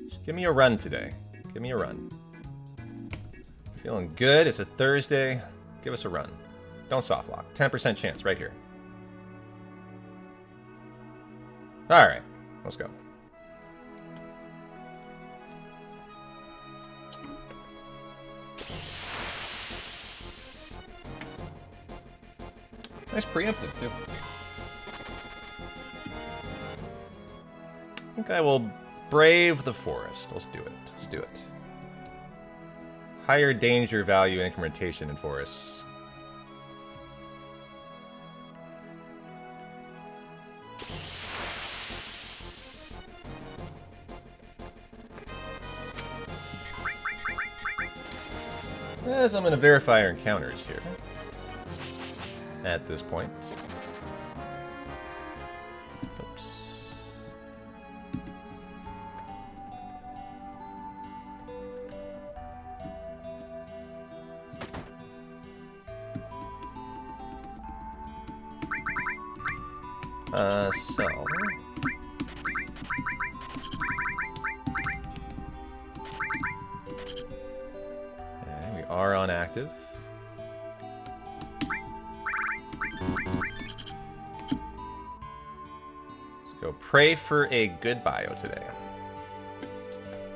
Just give me a run today. Give me a run. Feeling good. It's a Thursday. Give us a run. Don't soft lock. 10% chance right here. Alright, let's go. Nice preemptive, too. I think I will brave the forest. Let's do it. Let's do it. Higher danger value incrementation in forests. As I'm going to verify our encounters here. at this point. Oops. So... Okay, we are on active. Let's go pray for a good bio today.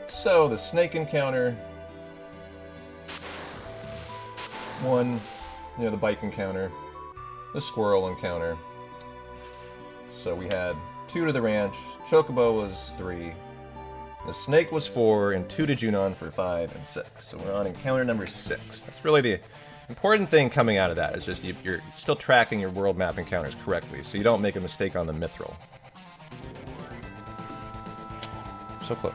So, the snake encounter. One, the bike encounter. The squirrel encounter. So we had 2 to the ranch, Chocobo was 3, the snake was 4, and 2 to Junon for 5 and 6. So we're on encounter number 6. That's really the important thing coming out of that, is just you're still tracking your world map encounters correctly, so you don't make a mistake on the mithril. So close.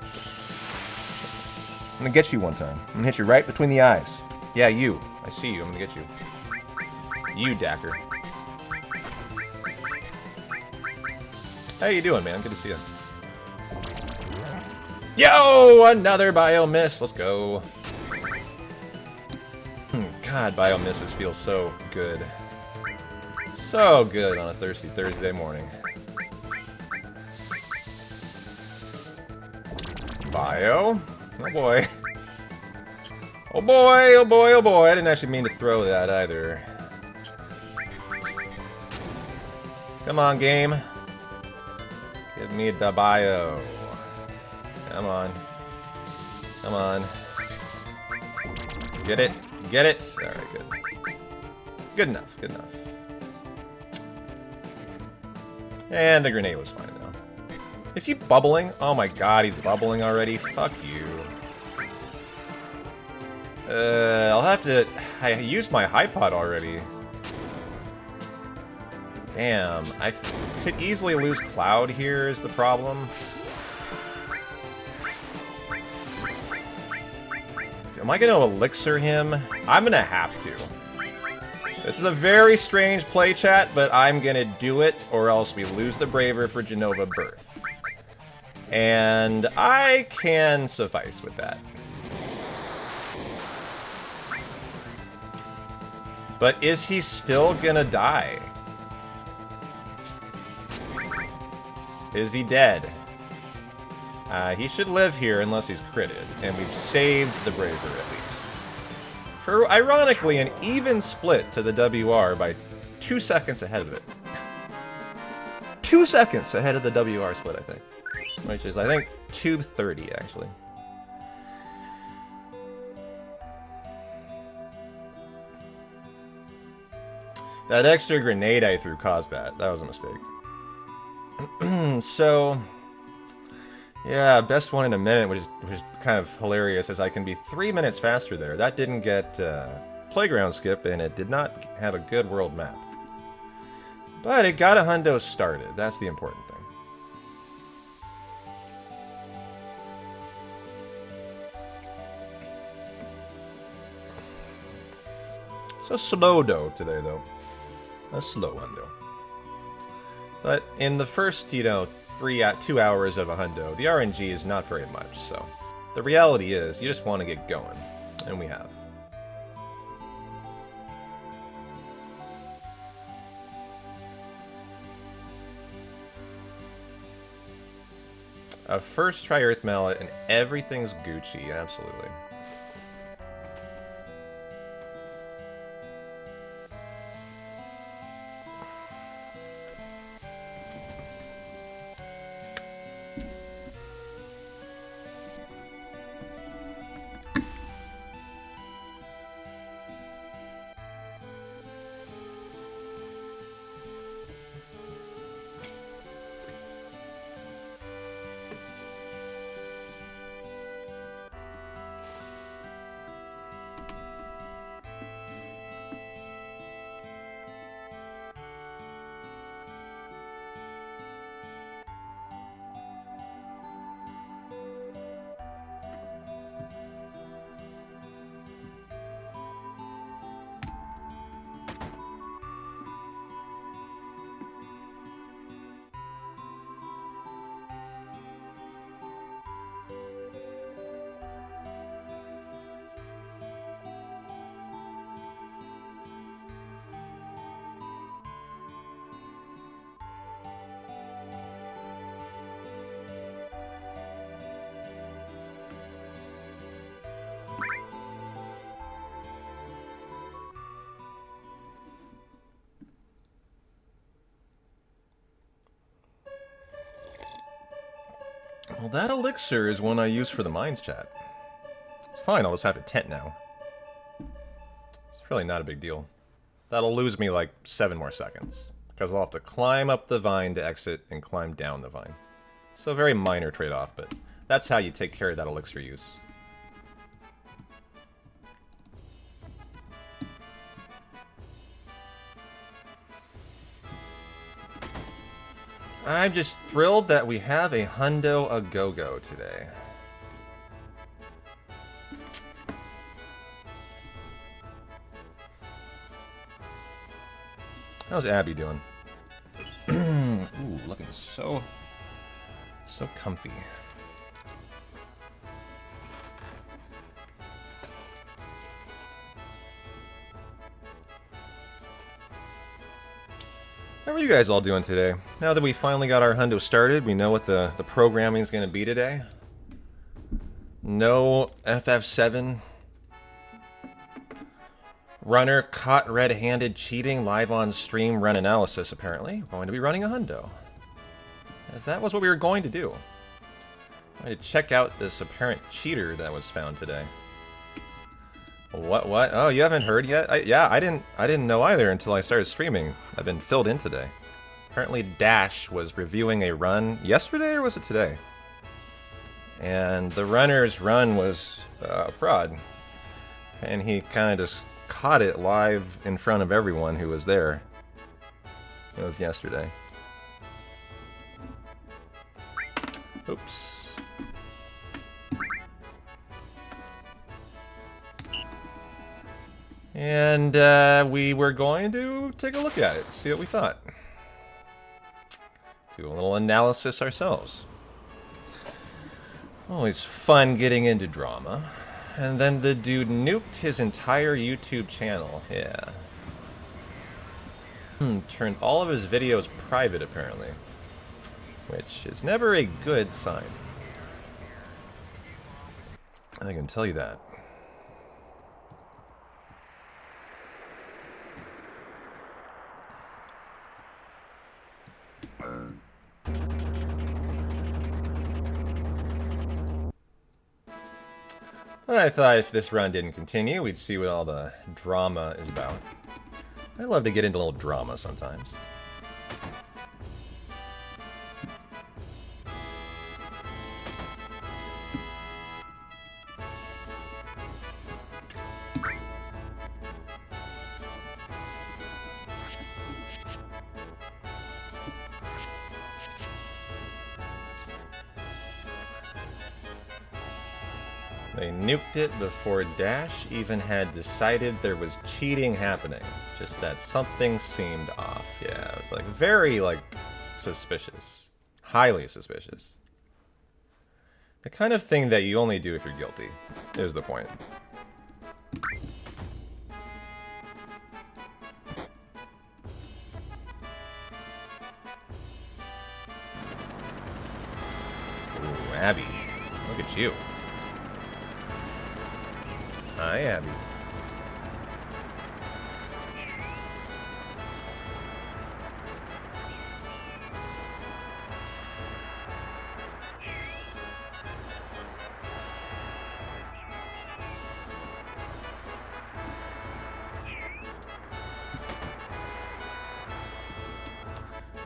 I'm gonna get you one time. I'm gonna hit you right between the eyes. Yeah, you. I see you. I'm gonna get you. You, Dacker. How you doing, man? Good to see you. Yo! Another bio miss! Let's go. God, bio misses feel so good. So good on a thirsty Thursday morning. Bio. Oh boy. Oh boy, oh boy, oh boy. I didn't actually mean to throw that either. Come on, game. Give me the bio. Come on. Come on. Get it? Get it? Alright, good. Good enough, good enough. And the grenade was fine now. Is he bubbling? Oh my god, he's bubbling already? Fuck you. I'll have to... I used my high pot already. Damn, I could easily lose Cloud here is the problem. Am I going to elixir him? I'm going to have to. This is a very strange play chat, but I'm going to do it, or else we lose the Braver for Genova Birth. And I can suffice with that. But is he still going to die? Is he dead? He should live here unless he's critted, and we've saved the Braver at least. For, ironically, an even split to the WR by 2 seconds ahead of it. 2 seconds ahead of the WR split, I think. Which is, I think, 2:30, actually. That extra grenade I threw caused that. That was a mistake. So, yeah, best one in a minute, which is kind of hilarious, as I can be 3 minutes faster there. That didn't get playground skip, and it did not have a good world map. But it got a hundo started. That's the important thing. So slow though today, though. A slow hundo. But in the first, 2 hours of a hundo, the RNG is not very much, so the reality is you just want to get going, and we have. A first try Earth Mallet and everything's Gucci, absolutely. Well, that elixir is one I use for the mines chat. It's fine, I'll just have a tent now. It's really not a big deal. That'll lose me like 7 more seconds, because I'll have to climb up the vine to exit and climb down the vine. So a very minor trade-off, but that's how you take care of that elixir use. I'm just thrilled that we have a hundo a go-go today. How's Abby doing? Ooh, looking so comfy. How are you guys all doing today? Now that we finally got our hundo started, we know what the programming is going to be today. No FF7. Runner caught red-handed cheating live on stream run analysis, apparently. We're going to be running a hundo. As that was what we were going to do. I'm going to check out this apparent cheater that was found today. What? Oh, you haven't heard yet? I didn't know either until I started streaming. I've been filled in today. Apparently Dash was reviewing a run yesterday, or was it today? And the runner's run was a fraud. And he kind of just caught it live in front of everyone who was there. It was yesterday. Oops. And we were going to take a look at it, see what we thought. Do a little analysis ourselves. Always fun getting into drama. And then the dude nuked his entire YouTube channel. Yeah. Turned all of his videos private, apparently. Which is never a good sign. I can tell you that. I thought if this run didn't continue, we'd see what all the drama is about. I love to get into a little drama sometimes. They nuked it before Dash even had decided there was cheating happening. Just that something seemed off. Yeah, it was like very, suspicious. Highly suspicious. The kind of thing that you only do if you're guilty, is the point. Ooh, Abby. Look at you. Hi, Abby.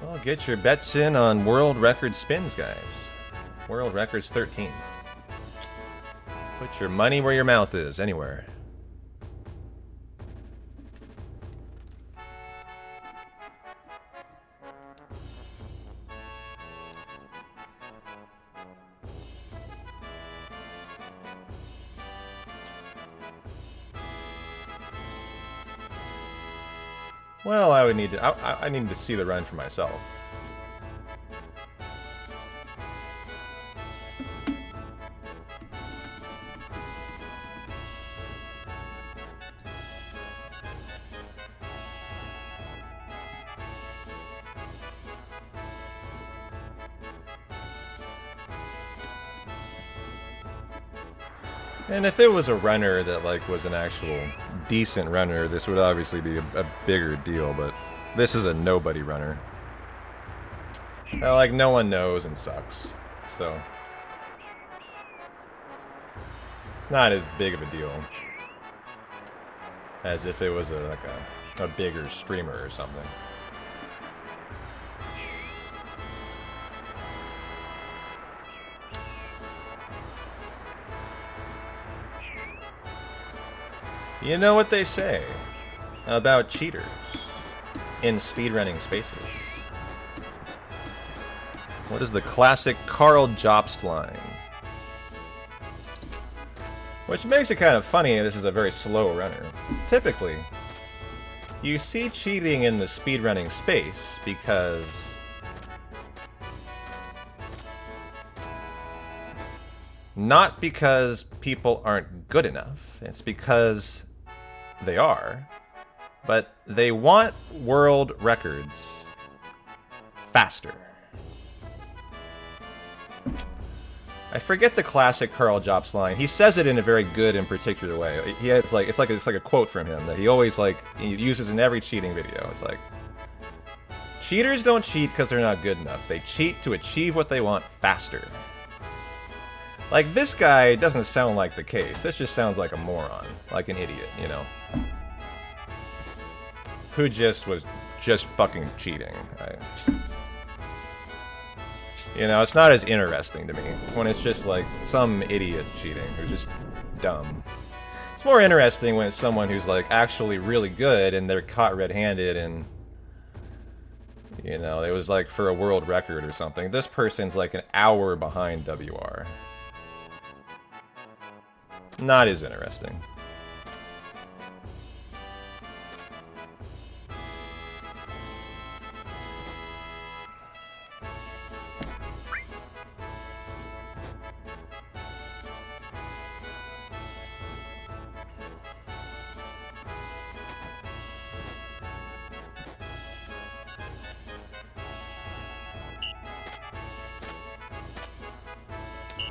Well, get your bets in on world record spins, guys. World record's 13. Put your money where your mouth is, anywhere. Well, I would need to. I need to see the run for myself. And if it was a runner that was an actual decent runner, this would obviously be a bigger deal, but this is a nobody runner. No one knows and sucks. So It's not as big of a deal as if it was like a bigger streamer or something. You know what they say about cheaters in speedrunning spaces? What is the classic Carl Jobst line? Which makes it kind of funny, this is a very slow runner. Typically, you see cheating in the speedrunning space because not because people aren't good enough, it's because they are, but they want world records faster. I forget the classic Carl Jobst line. He says it in a very good and particular way. It's like a quote from him that he always he uses in every cheating video. It's like, cheaters don't cheat because they're not good enough. They cheat to achieve what they want faster. Like, this guy doesn't sound like the case. This just sounds like a moron, like an idiot, you know, who was just fucking cheating. You know, it's not as interesting to me when it's just like some idiot cheating who's just dumb. It's more interesting when it's someone who's like actually really good and they're caught red-handed and, you know, it was like for a world record or something. This person's like an hour behind WR. Not as interesting.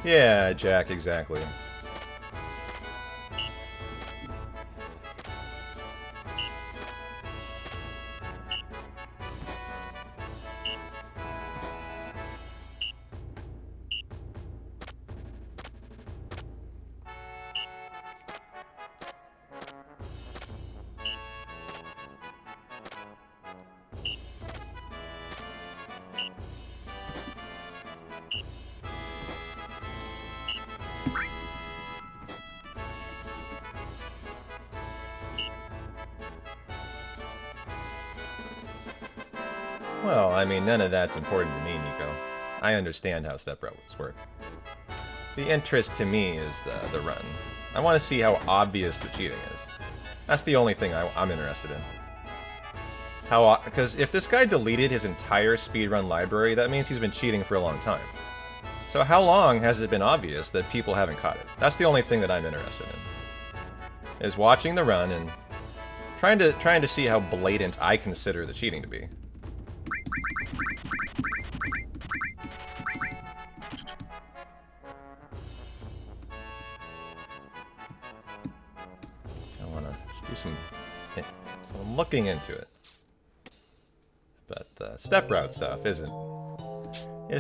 Yeah, Jack, exactly. Well, I mean, none of that's important to me, Nico. I understand how step routes work. The interest to me is the run. I want to see how obvious the cheating is. That's the only thing I'm interested in. Because if this guy deleted his entire speedrun library, that means he's been cheating for a long time. So how long has it been obvious that people haven't caught it? That's the only thing that I'm interested in. Is watching the run and trying to see how blatant I consider the cheating to be. So I'm looking into it. But the step route stuff is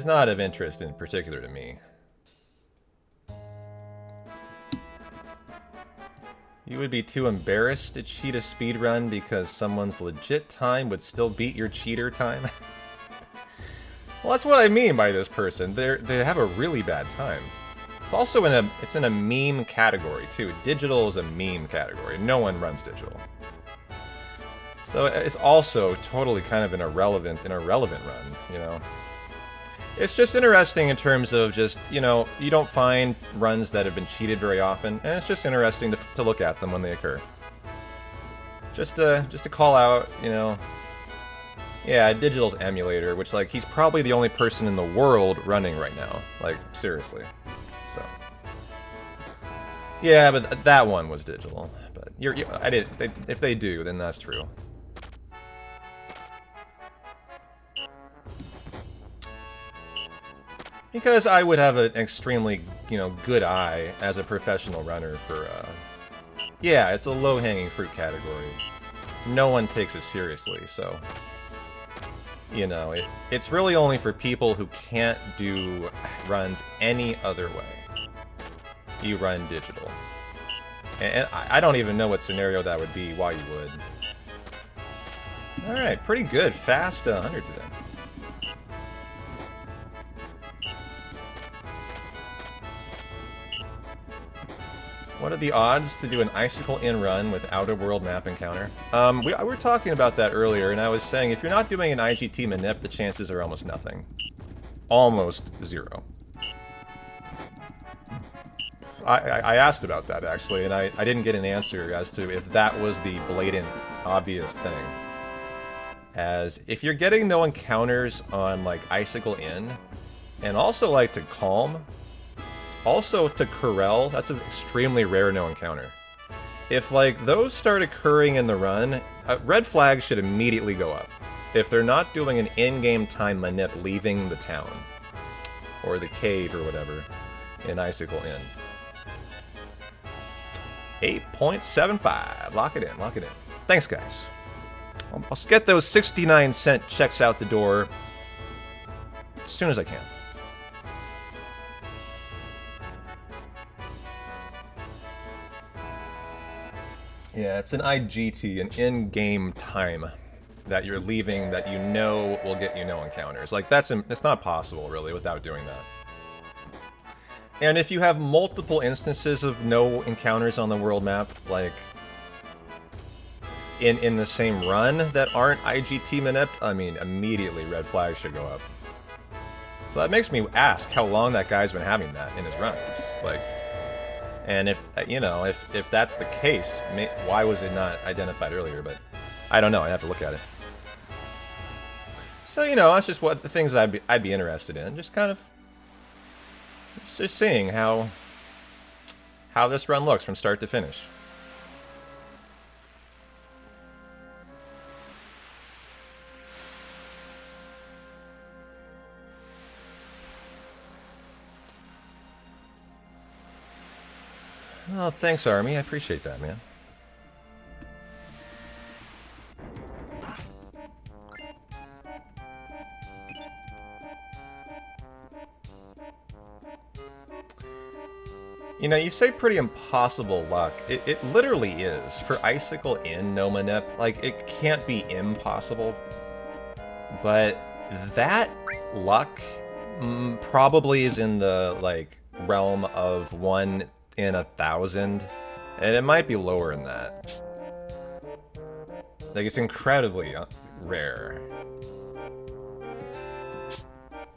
not of interest in particular to me. You would be too embarrassed to cheat a speedrun because someone's legit time would still beat your cheater time? Well, that's what I mean by this person. They have a really bad time. It's also in a meme category too. Digital is a meme category. No one runs digital. So it's also totally kind of an irrelevant run, you know. It's just interesting in terms of just, you know, you don't find runs that have been cheated very often, and it's just interesting to look at them when they occur. Just to call out, you know, yeah, Digital's emulator, which, like, he's probably the only person in the world running right now. Like, seriously. So. Yeah, but that one was Digital. But if they do, then that's true. Because I would have an extremely, you know, good eye as a professional runner for, yeah, it's a low-hanging fruit category. No one takes it seriously, so, you know, it's really only for people who can't do runs any other way. you run digital. And I don't even know what scenario that would be, why you would. Alright, pretty good. Fast 100 today. What are the odds to do an Icicle in run with Outer World map encounter? We were talking about that earlier, and I was saying if you're not doing an IGT manip, the chances are almost nothing. Almost zero. I asked about that, actually, and I didn't get an answer as to if that was the blatant, obvious thing. As if you're getting no encounters on, like, Icicle in, and also, like, to Calm, also to Corel, that's an extremely rare no encounter. If, like, those start occurring in the run, red flags should immediately go up. If they're not doing an in-game time manip leaving the town, or the cave, or whatever, in Icicle in. 8.75. Lock it in, lock it in. Thanks, guys. I'll get those 69-cent checks out the door as soon as I can. Yeah, it's an IGT, an in-game time that you're leaving that you know will get you no encounters. Like, that's not possible, really, without doing that. And if you have multiple instances of no encounters on the world map, like, in the same run that aren't IGT manipped, I mean, immediately red flags should go up. So that makes me ask how long that guy's been having that in his runs. Like, and if, you know, if that's the case, why was it not identified earlier? But I don't know, I'd have to look at it. So, you know, that's just what the things I'd be interested in. Just kind of just seeing how this run looks from start to finish. Well, thanks, Army. I appreciate that, man. You know, you say pretty impossible luck. It literally is. For Icicle in no manip, like, it can't be impossible. But that luck probably is in the, like, realm of 1 in 1,000. And it might be lower than that. Like, it's incredibly rare.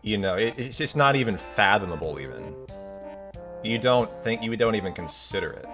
You know, it's just not even fathomable, even. You don't even consider it.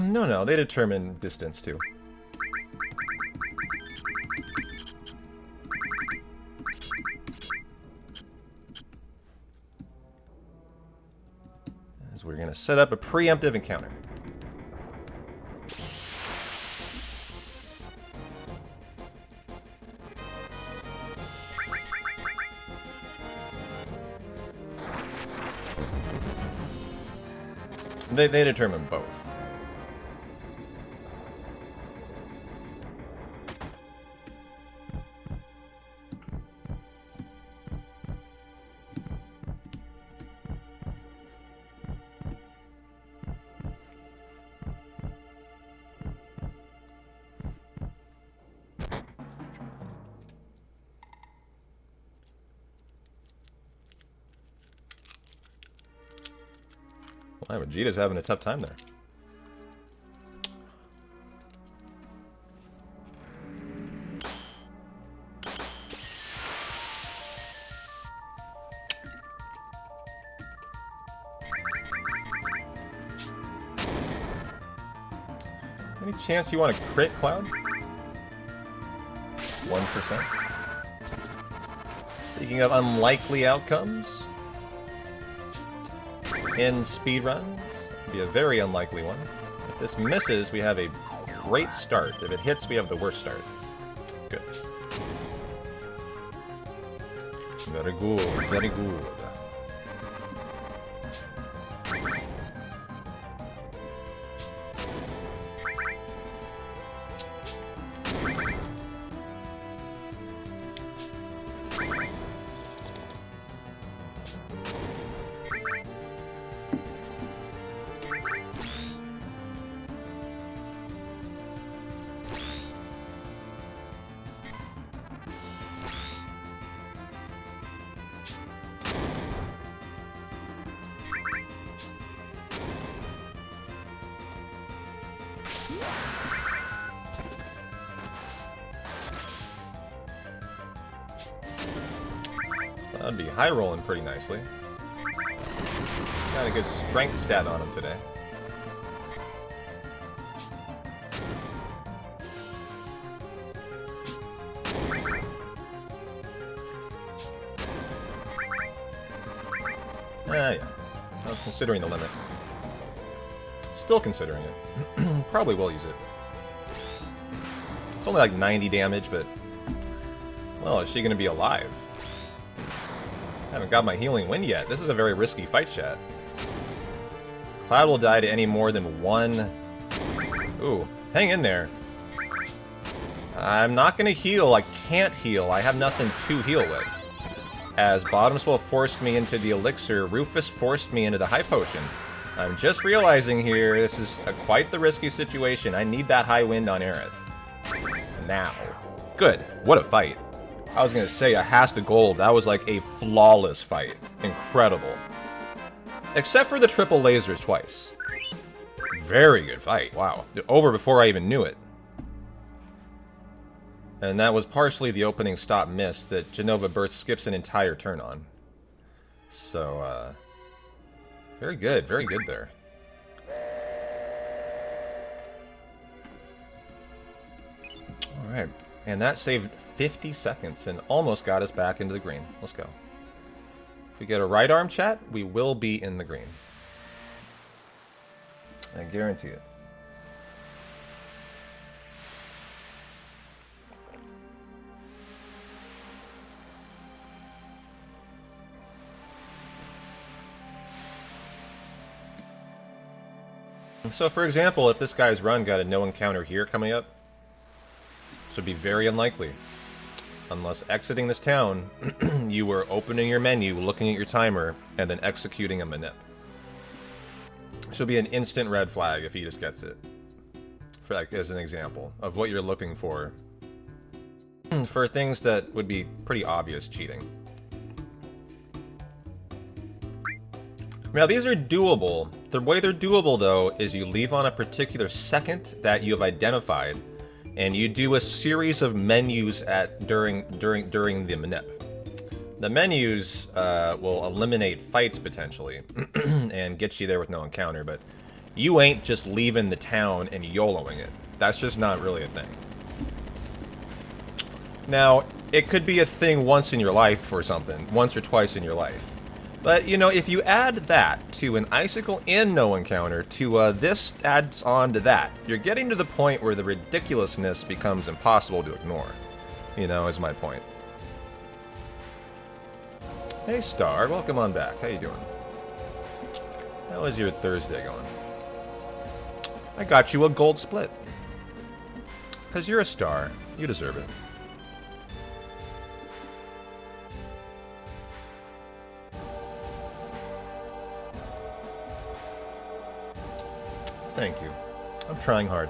No, they determine distance too. As we're gonna set up a preemptive encounter. They determine both. Wow, Vegeta's having a tough time there. Any chance you want to crit, Cloud? 1%. Speaking of unlikely outcomes, in speedruns, it'd be a very unlikely one. If this misses, we have a great start. If it hits, we have the worst start. Good. Very good, very good. That'd be high rolling pretty nicely. Got a good strength stat on him today. Yeah. I was considering the limit. Still considering it. Probably will use it. It's only like 90 damage, but... Well, is she gonna be alive? I haven't got my healing wind yet. This is a very risky fight, chat. Cloud will die to any more than one... Ooh, hang in there. I'm not gonna heal. I can't heal. I have nothing to heal with. As Bottomswell forced me into the elixir, Rufus forced me into the high potion. I'm just realizing here, this is quite the risky situation. I need that high wind on Aerith. Now. Good. What a fight. I was gonna say a Hast of Gold. That was like a flawless fight. Incredible. Except for the triple lasers twice. Very good fight. Wow. Over before I even knew it. And that was partially the opening stop miss that Genova Burst skips an entire turn on. So, very good there. Alright, and that saved 50 seconds and almost got us back into the green. Let's go. If we get a right arm, chat, we will be in the green. I guarantee it. So, for example, if this guy's run got a no encounter here coming up, this would be very unlikely. Unless exiting this town, you were opening your menu, looking at your timer, and then executing a manip. This would be an instant red flag if he just gets it. For, like, as an example of what you're looking for. For things that would be pretty obvious cheating. Now, these are doable. The way they're doable, though, is you leave on a particular second that you have identified, and you do a series of menus during the manip. The menus will eliminate fights, potentially, and get you there with no encounter, but you ain't just leaving the town and YOLOing it. That's just not really a thing. Now, it could be a thing once in your life or something, once or twice in your life. But, you know, if you add that to an icicle and no encounter to this adds on to that, you're getting to the point where the ridiculousness becomes impossible to ignore. You know, is my point. Hey, Star, welcome on back. How you doing? How is your Thursday going? I got you a gold split. 'Cause you're a star. You deserve it. Thank you. I'm trying hard.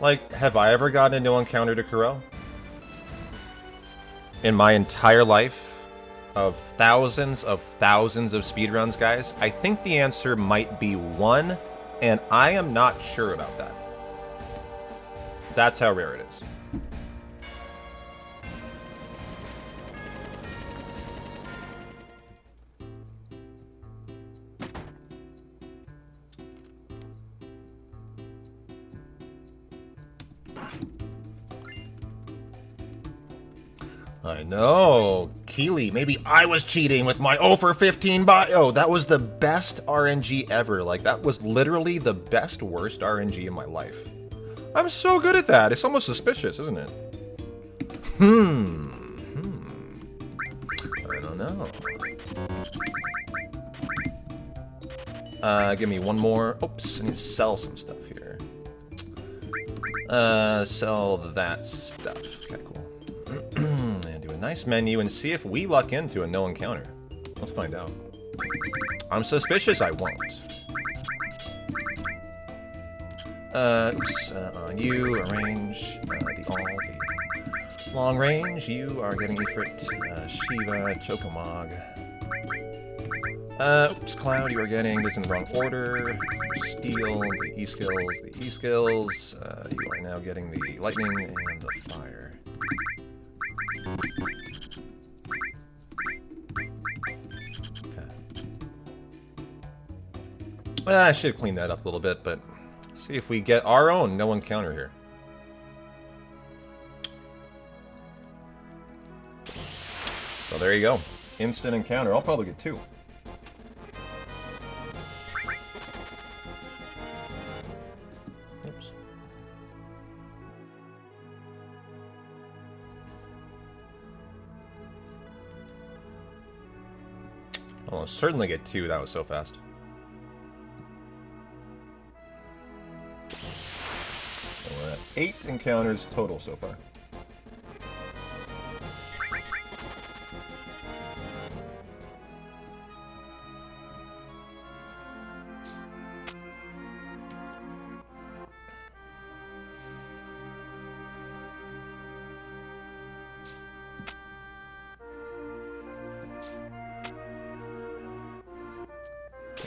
Like, have I ever gotten a no encounter to Kuro? In my entire life? of thousands of speedruns, guys, I think the answer might be 1, and I am not sure about that. That's how rare it is. I know. Keely, maybe I was cheating with my 0 for 15 bio. That was the best RNG ever. Like, that was literally the best, worst RNG in my life. I'm so good at that. It's almost suspicious, isn't it? I don't know. Give me one more. Oops, I need to sell some stuff here. Sell that stuff. Okay, cool. And do a nice menu and see if we luck into a no encounter. Let's find out. I'm suspicious I won't. Oops, on you, arrange, the long range, you are getting Ifrit, Shiva, Chokamog. Oops, Cloud, you are getting this in the wrong order. Steel, the E-skills, you are now getting the lightning and the fire. Well, I should clean that up a little bit, but see if we get our own no encounter here. So there you go. Instant encounter. I'll probably get 2. Oops. I'll certainly get 2. That was so fast. So we're at 8 encounters total so far.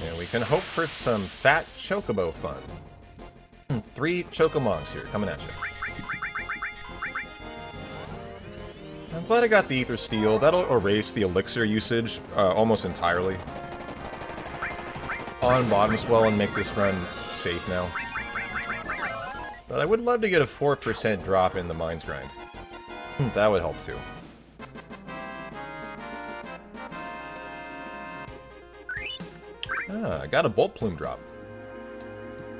And we can hope for some fat chocobo fun. 3 chocomogs here, coming at you. I'm glad I got the Ether Steel. That'll erase the elixir usage almost entirely on bottom swell and make this run safe now. But I would love to get a 4% drop in the Mines grind. That would help too. Ah, I got a Bolt Plume drop.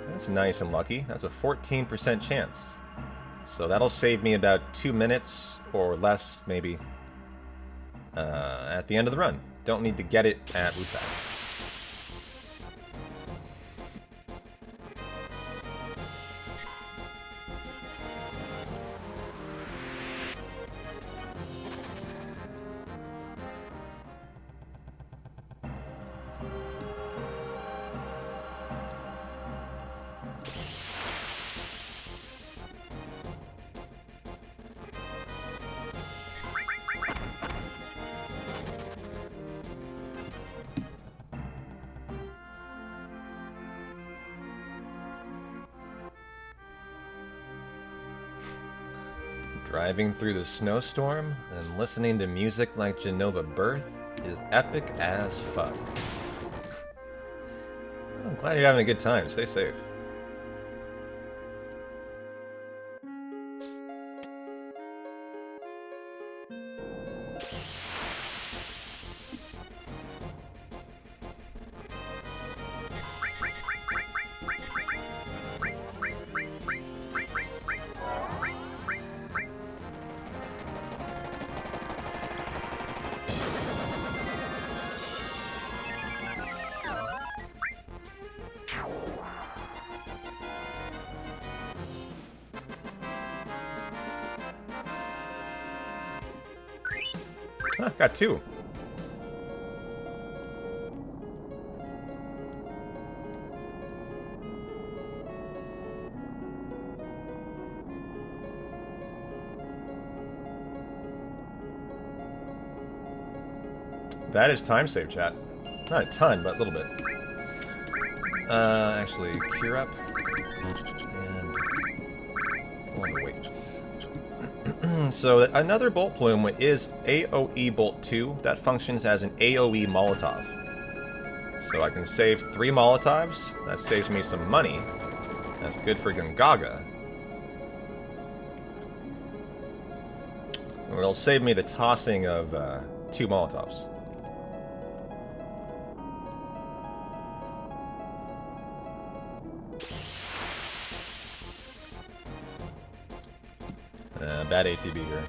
That's nice and lucky. That's a 14% chance. So that'll save me about 2 minutes or less, maybe, at the end of the run. Don't need to get it at Wutai. Driving through the snowstorm and listening to music like Genova Birth is epic as fuck. I'm glad you're having a good time. Stay safe. Huh, got 2. that is time save, chat. Not a ton, but a little bit. Actually, cure up. And come on, wait. So another bolt plume is AoE bolt 2 that functions as an AoE Molotov. So I can save 3 Molotovs. That saves me some money. That's good for Gungaga. It'll save me the tossing of 2 Molotovs. Bad ATB here.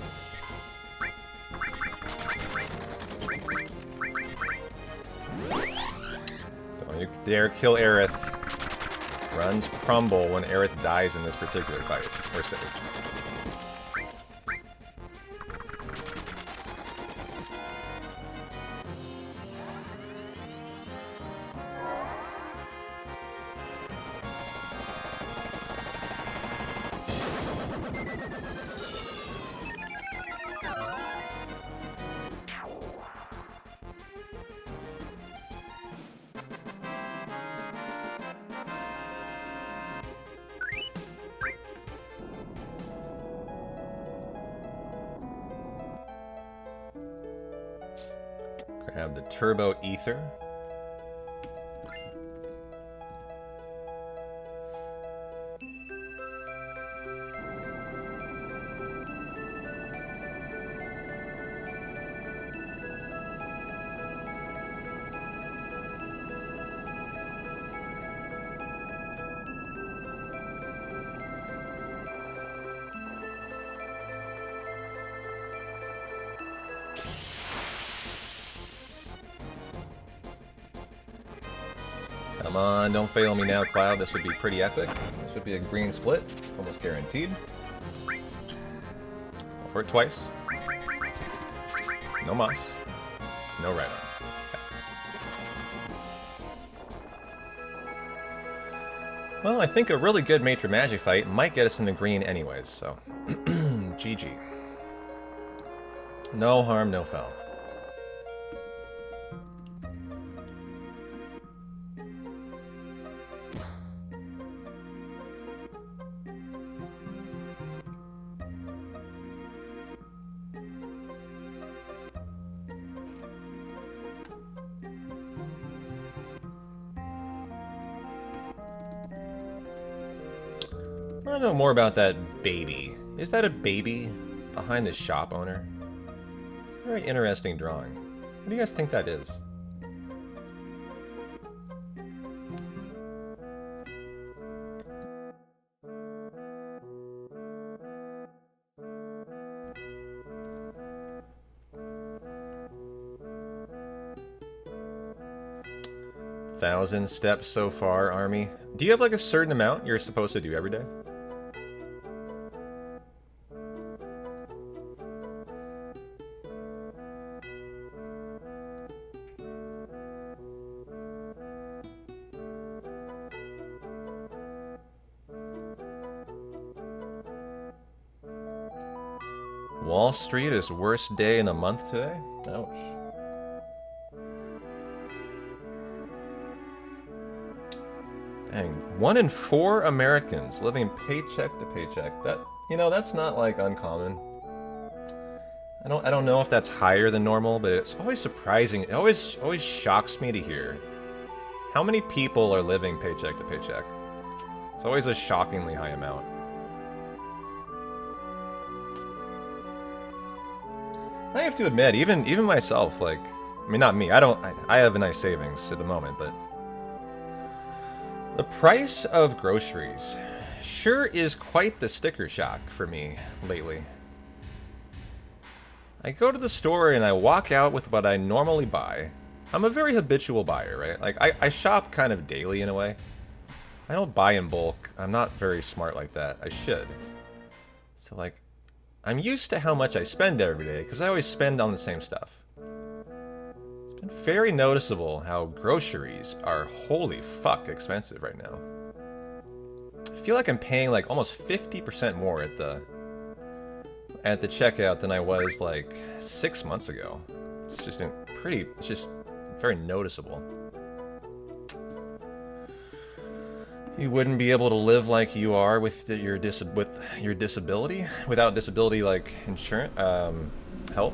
Don't you dare kill Aerith. Runs crumble when Aerith dies in this particular fight. Or save. Grab the Turbo Ether. Come on, don't fail me now, Cloud. This would be pretty epic. This would be a green split. Almost guaranteed. Go for it twice. No moss. No right arm. Okay. Well, I think a really good Maitre Magic fight might get us in the green anyways, so... GG. No harm, no foul. I want to know more about that baby. Is that a baby behind the shop owner? It's a very interesting drawing. What do you guys think that is? Thousand steps so far, Army. Do you have like a certain amount you're supposed to do every day? Wall Street is worst day in a month today? Ouch. Dang, 1 in 4 Americans living paycheck to paycheck. That, you know, that's not like uncommon. I don't know if that's higher than normal, but it's always surprising. It always shocks me to hear how many people are living paycheck to paycheck. It's always a shockingly high amount. I have to admit, even myself, like, I mean, not me. I have a nice savings at the moment, but the price of groceries sure is quite the sticker shock for me lately. I go to the store and I walk out with what I normally buy. I'm a very habitual buyer, right? Like, I shop kind of daily in a way. I don't buy in bulk. I'm not very smart like that. I should. So, like, I'm used to how much I spend every day, because I always spend on the same stuff. It's been very noticeable how groceries are holy fuck expensive right now. I feel like I'm paying like almost 50% more at the checkout than I was like 6 months ago. It's just it's just very noticeable. You wouldn't be able to live like you are with your disability, without disability like insurance help.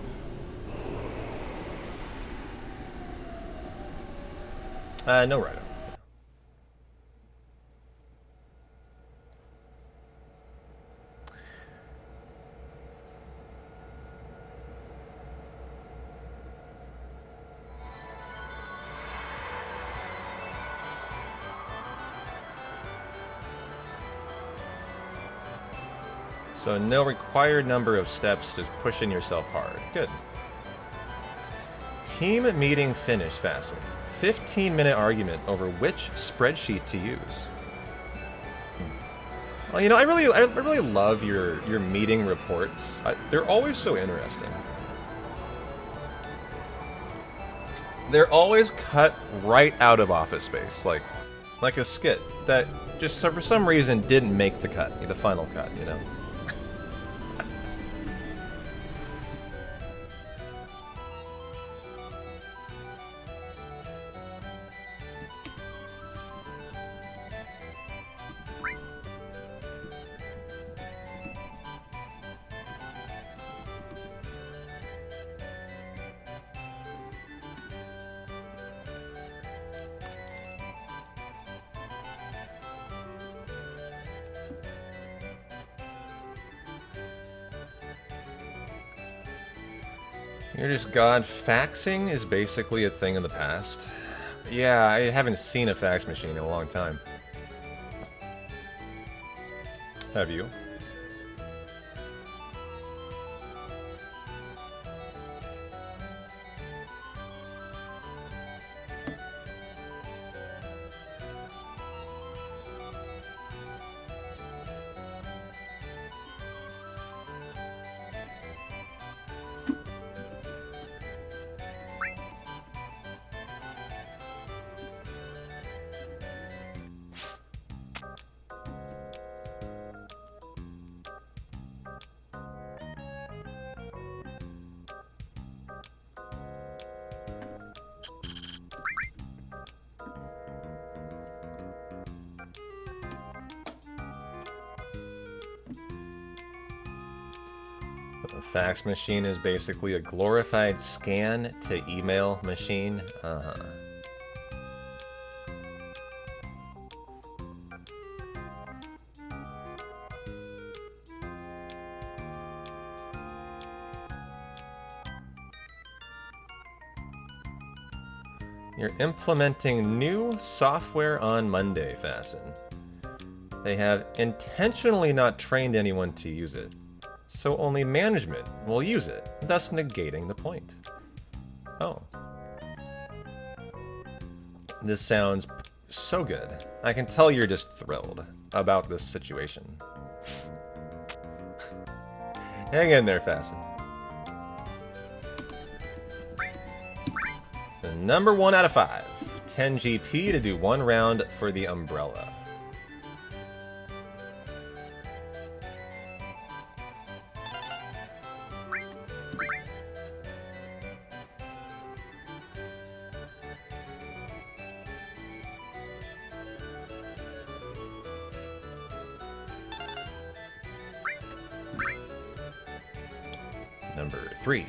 No, right. So no required number of steps, just pushing yourself hard. Good. Team meeting finished, Fasten. 15-minute argument over which spreadsheet to use. Well, you know, I really love your meeting reports. They're always so interesting. They're always cut right out of Office Space, like a skit that just for some reason didn't make the cut, the final cut, you know. You're just God. Faxing is basically a thing of the past. Yeah, I haven't seen a fax machine in a long time. Have you? A fax machine is basically a glorified scan to email machine. You're implementing new software on Monday, Fasten. They have intentionally not trained anyone to use it, so only management will use it, thus negating the point. Oh. This sounds so good. I can tell you're just thrilled about this situation. Hang in there, Fasten. The number 1 out of 5. 10 GP to do 1 round for the umbrella. Number 3.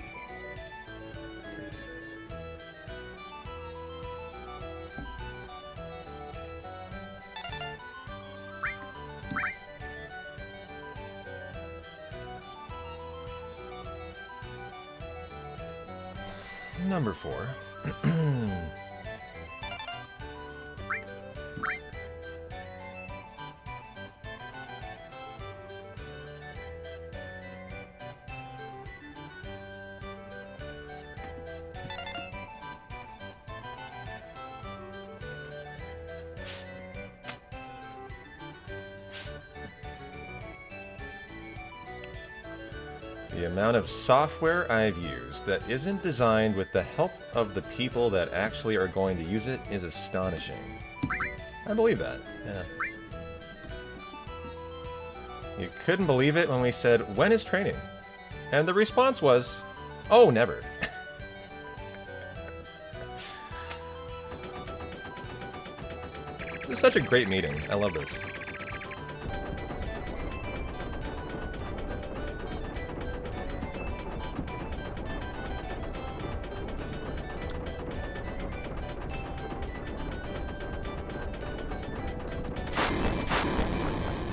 Number 4. The amount of software I've used that isn't designed with the help of the people that actually are going to use it is astonishing. I believe that, yeah. You couldn't believe it when we said, when is training? And the response was, oh, never. This is such a great meeting. I love this.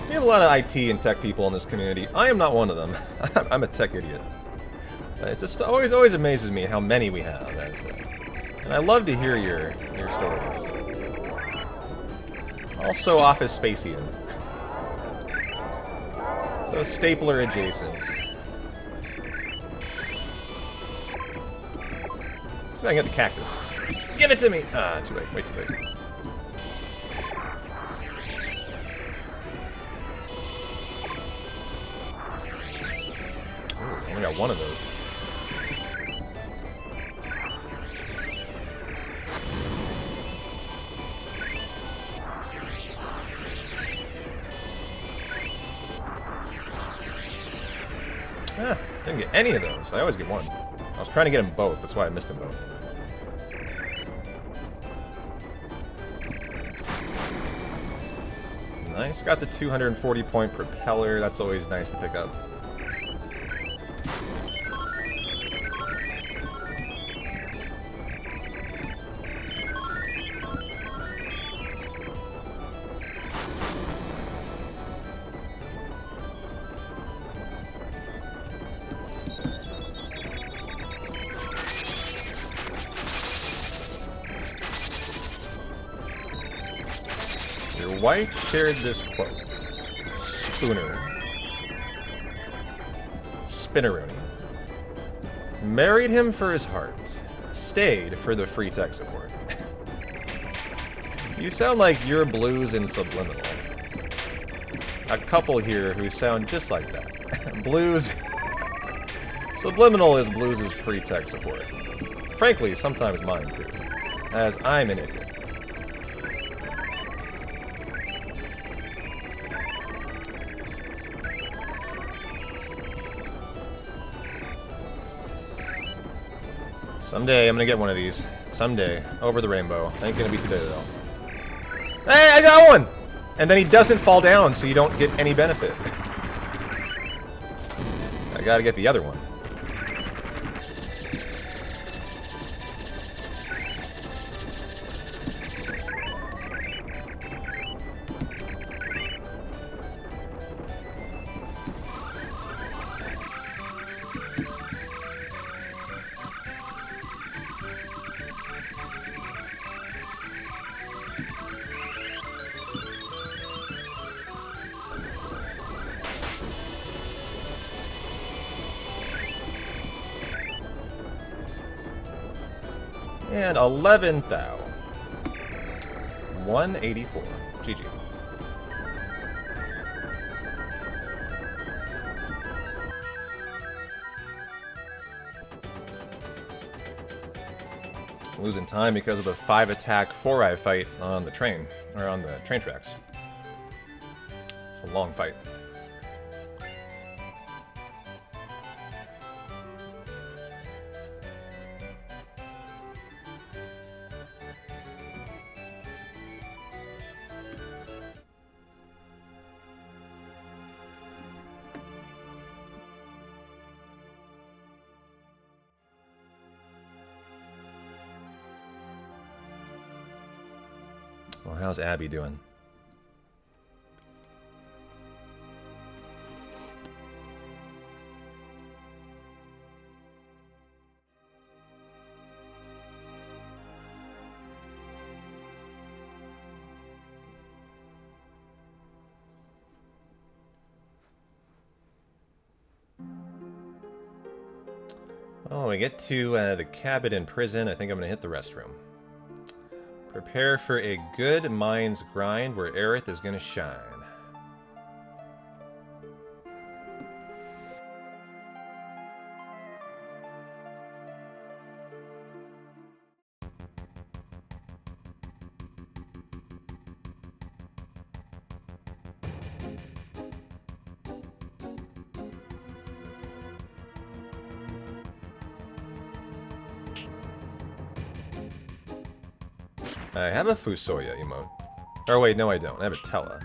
We have a lot of IT and tech people in this community. I am not one of them. I'm a tech idiot. It's just always amazes me how many we have. And I love to hear your stories. Also Office Spacian. So stapler adjacent. See if I can get the cactus. Give it to me! Ah, too late. Way too late. Ooh, only got one of those. Ah, didn't get any of those. I always get one. I was trying to get them both. That's why I missed them both. Nice. Got the 240-point propeller. That's always nice to pick up. Your wife shared this quote. Spinneroony. Married him for his heart. Stayed for the free tech support. You sound like you're Blues and Subliminal. A couple here who sound just like that. Blues. Subliminal is Blues' free tech support. Frankly, sometimes mine too. As I'm an idiot. Someday I'm gonna get one of these. Someday. Over the rainbow. Ain't gonna be today though. Hey, I got one! And then he doesn't fall down, so you don't get any benefit. I gotta get the other one. And 11 thou. 184. GG. Losing time because of the 5-attack 4-eye fight on the train, or on the train tracks. It's a long fight. Well, how's Abby doing? Oh, we get to the cabin in prison. I think I'm going to hit the restroom. Prepare for a good mind's grind where Aerith is going to shine. I have a Fusoya emote. Or wait, no I don't. I have a Tela.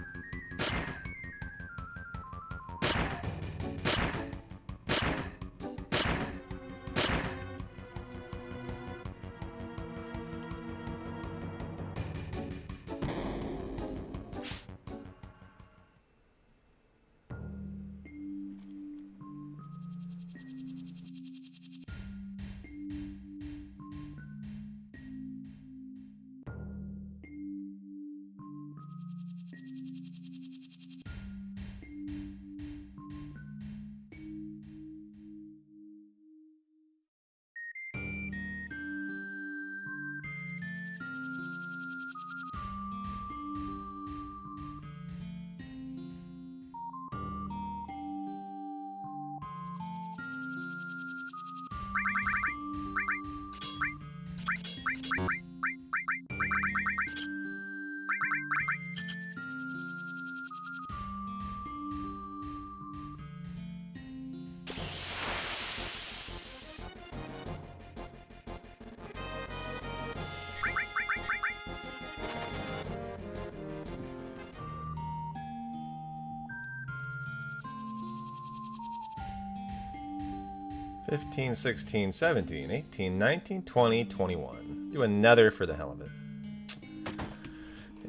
$15, $16, $17, $18, $19, $20, $21. Do another for the hell of it.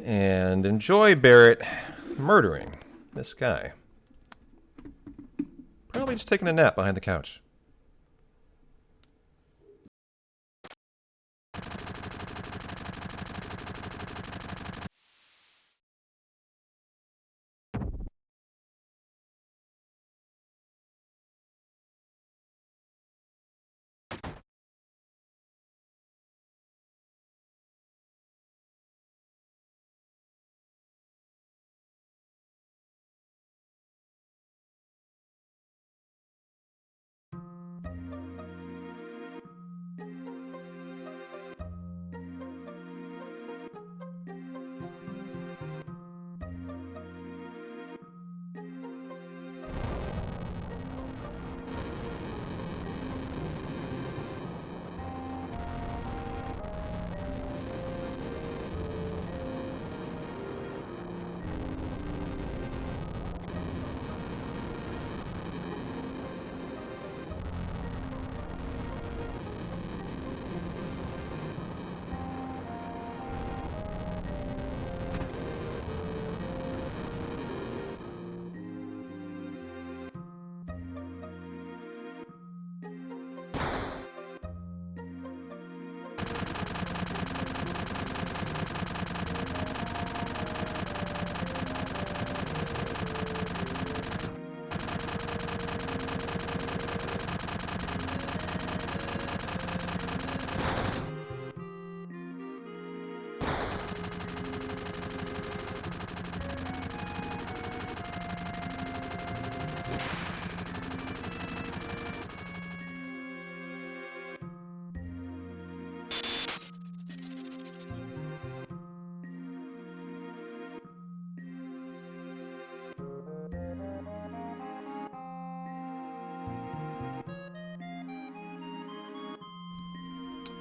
And enjoy Barrett murdering this guy. Probably just taking a nap behind the couch.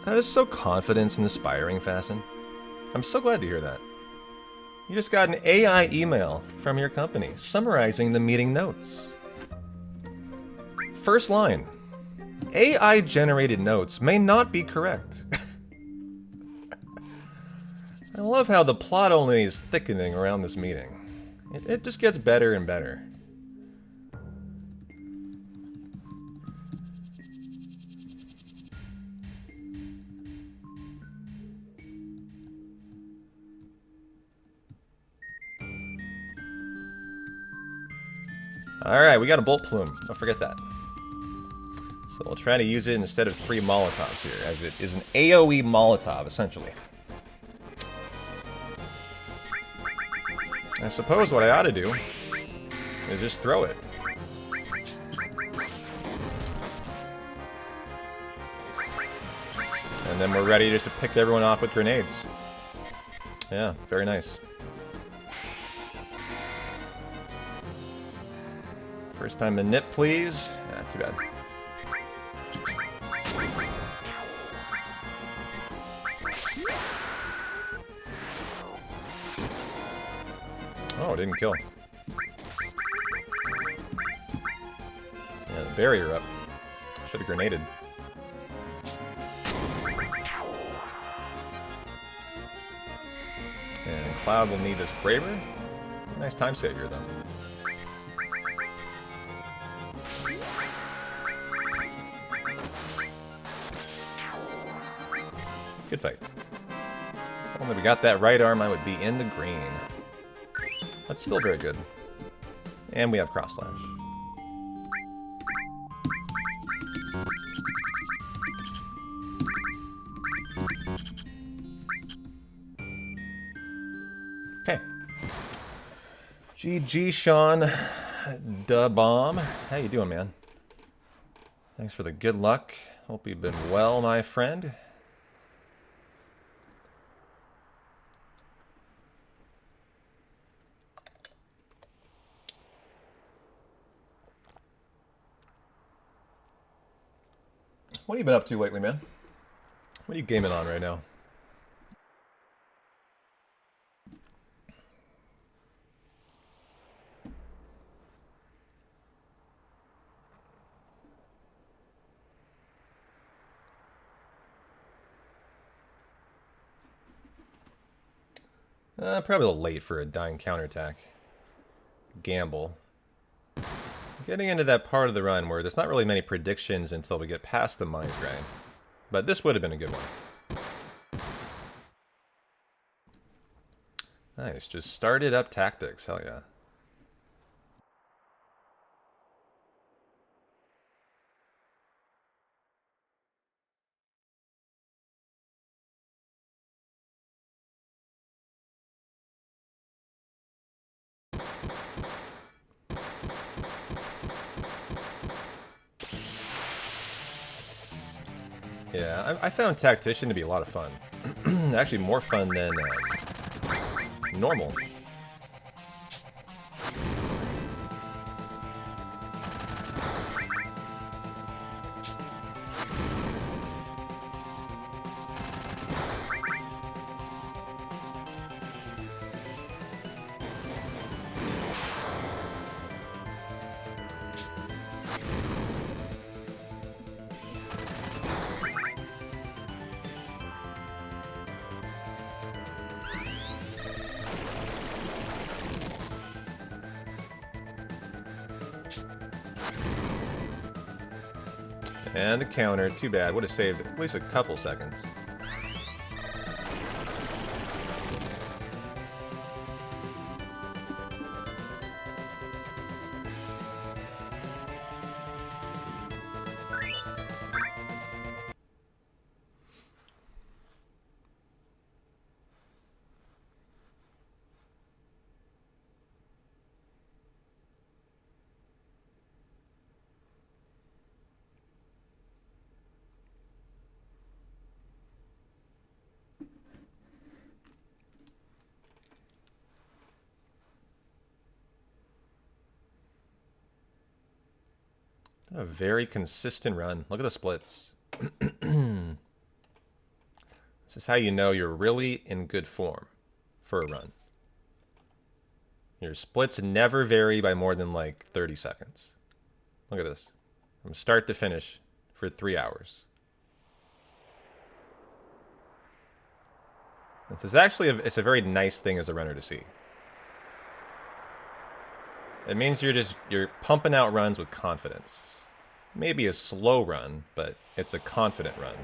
That is so confidence inspiring, Fasten. I'm so glad to hear that. You just got an AI email from your company summarizing the meeting notes. First line. AI generated notes may not be correct. I love how the plot only is thickening around this meeting. It just gets better and better. Alright, we got a bolt plume. Don't forget that. So we'll try to use it instead of 3 Molotovs here, as it is an AoE Molotov, essentially. I suppose what I ought to do is just throw it. And then we're ready just to pick everyone off with grenades. Yeah, very nice. First time to nip, please. Ah, too bad. Oh, it didn't kill. Yeah, the barrier up. Should have grenaded. And Cloud will need this Braver. Nice time savior, though. Good fight. If only we got that right arm, I would be in the green. That's still very good. And we have cross slash. Okay. GG, Sean. Da bomb. How you doing, man? Thanks for the good luck. Hope you've been well, my friend. What have you been up to lately, man? What are you gaming on right now? Probably a little late for a dying counterattack. Gamble. Getting into that part of the run where there's not really many predictions until we get past the mines grind. But this would have been a good one. Nice, just started up tactics, hell yeah. Yeah, I found Tactician to be a lot of fun. Actually, more fun than normal. And the counter, too bad. Would have saved at least a couple seconds. A very consistent run. Look at the splits. This is how you know you're really in good form for a run. Your splits never vary by more than like 30 seconds. Look at this. From start to finish for 3 hours. This is actually it's a very nice thing as a runner to see. It means you're pumping out runs with confidence. Maybe a slow run, but it's a confident run.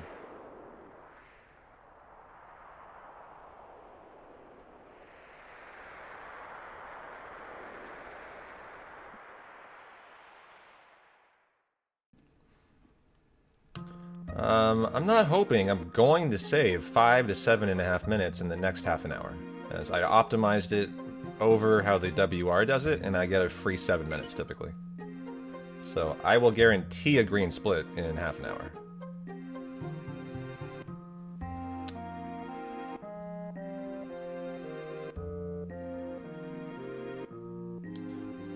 I'm not hoping. I'm going to save 5 to 7.5 minutes in the next half an hour, as I optimized it over how the WR does it, and I get a free 7 minutes typically. So I will guarantee a green split in half an hour.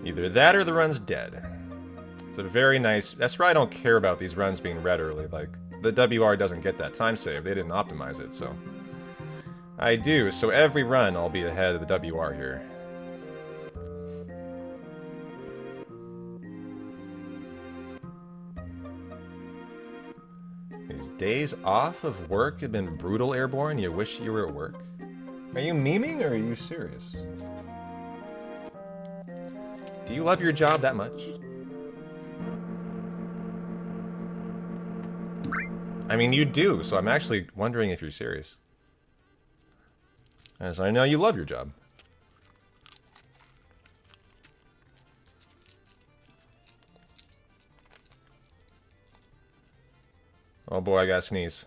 Either that or the run's dead. It's a very nice... That's why I don't care about these runs being red early. Like, the WR doesn't get that time save. They didn't optimize it, so... I do, so every run I'll be ahead of the WR here. Days off of work have been brutal, Airborne. You wish you were at work? Are you memeing or are you serious? Do you love your job that much? I mean, you do, so I'm actually wondering if you're serious. As I know you love your job. Oh boy, I gotta sneeze.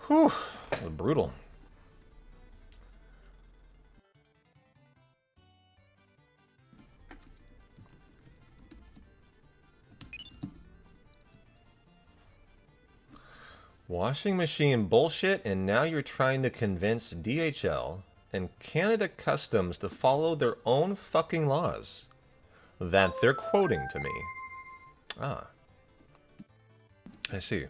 Whew, that was brutal. Washing machine bullshit, and now you're trying to convince DHL and Canada Customs to follow their own fucking laws that they're quoting to me. Ah. I see.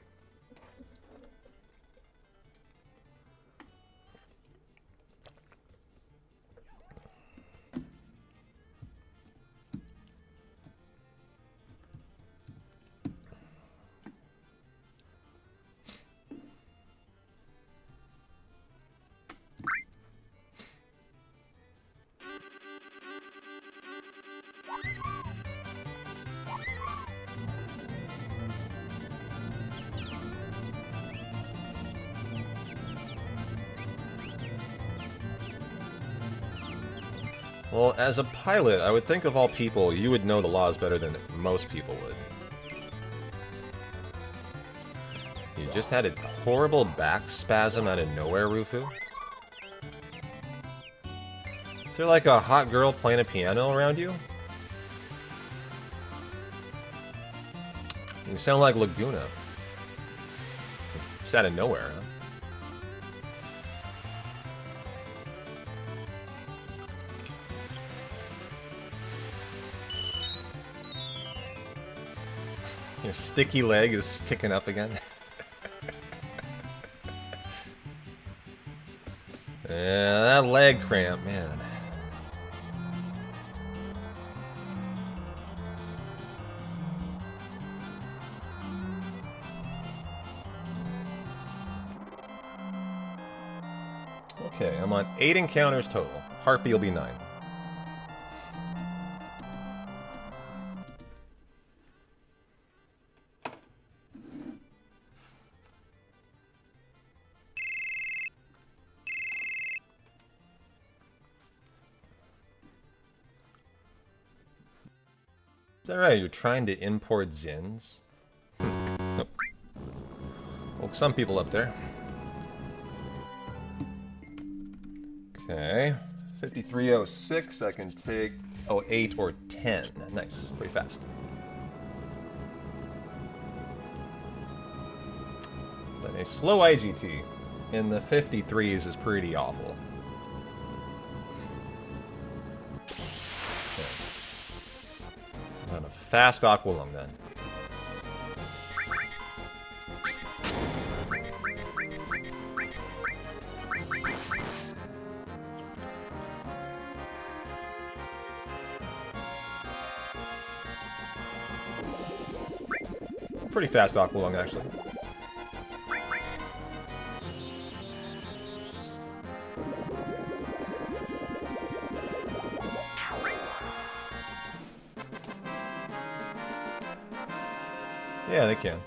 Well, as a pilot, I would think of all people, you would know the laws better than most people would. You just had a horrible back spasm out of nowhere, Rufu? Is there like a hot girl playing a piano around you? You sound like Laguna. Just out of nowhere, huh? Your sticky leg is kicking up again. Yeah, that leg cramp, man. Okay, I'm on 8 encounters total. Heartbeat will be 9. Is that right? You're trying to import Zins? Nope. Woke some people up there. Okay. 5306, I can take... Oh, 8 or 10. Nice. Pretty fast. But a slow IGT in the 53s is pretty awful. On a fast Aqualung then. It's a pretty fast Aqualung actually. Yeah, they can.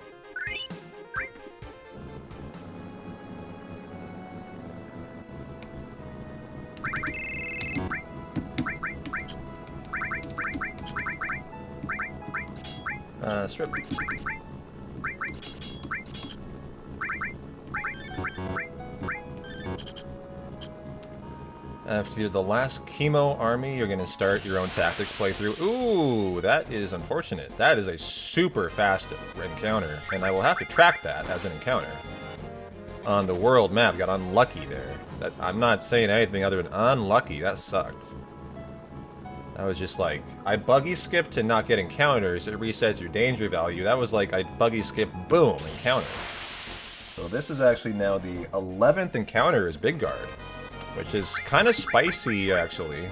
Strip. After the last chemo army, you're going to start your own tactics playthrough. Ooh, that is unfortunate. That is a super fast encounter, and I will have to track that as an encounter. On the world map, got unlucky there. That, I'm not saying anything other than unlucky. That sucked. I was just like, I buggy skipped to not get encounters. It resets your danger value. That was like, I buggy skip, boom, encounter. So this is actually now the 11th encounter is Big Guard. Which is kind of spicy, actually.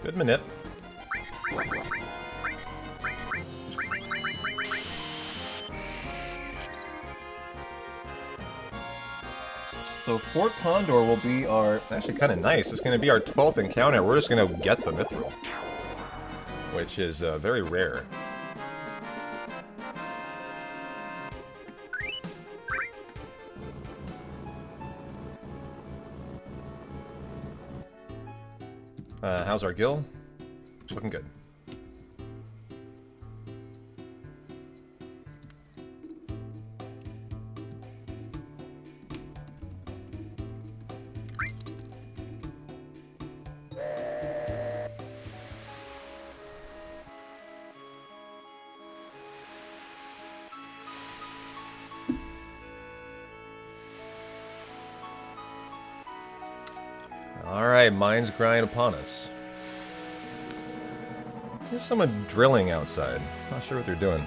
Good manip. So Fort Condor will be our... Actually kind of nice. It's going to be our 12th encounter. We're just going to get the Mithril. Which is very rare. How's our gill? Looking good. Alright, mines grind upon us. There's someone drilling outside. Not sure what they're doing.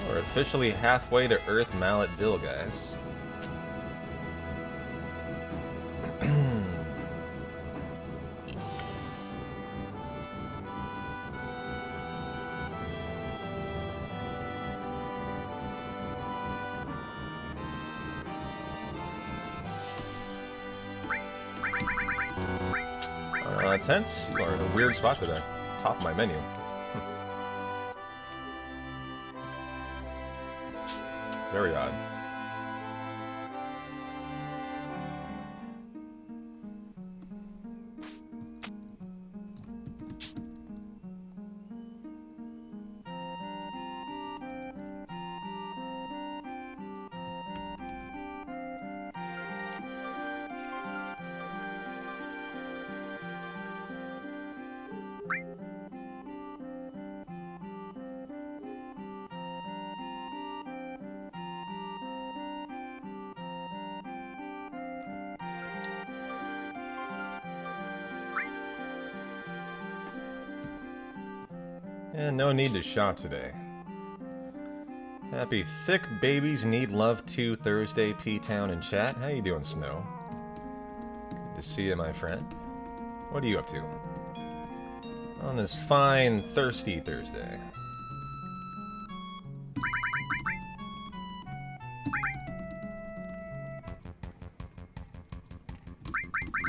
We're officially halfway to Earth Malletville, guys. Tense, you are in a weird spot today. Top of my menu. Very odd. And no need to shop today. Happy Thick Babies Need Love 2 Thursday, P-Town in chat. How you doing, Snow? Good to see you, my friend. What are you up to? On this fine, thirsty Thursday.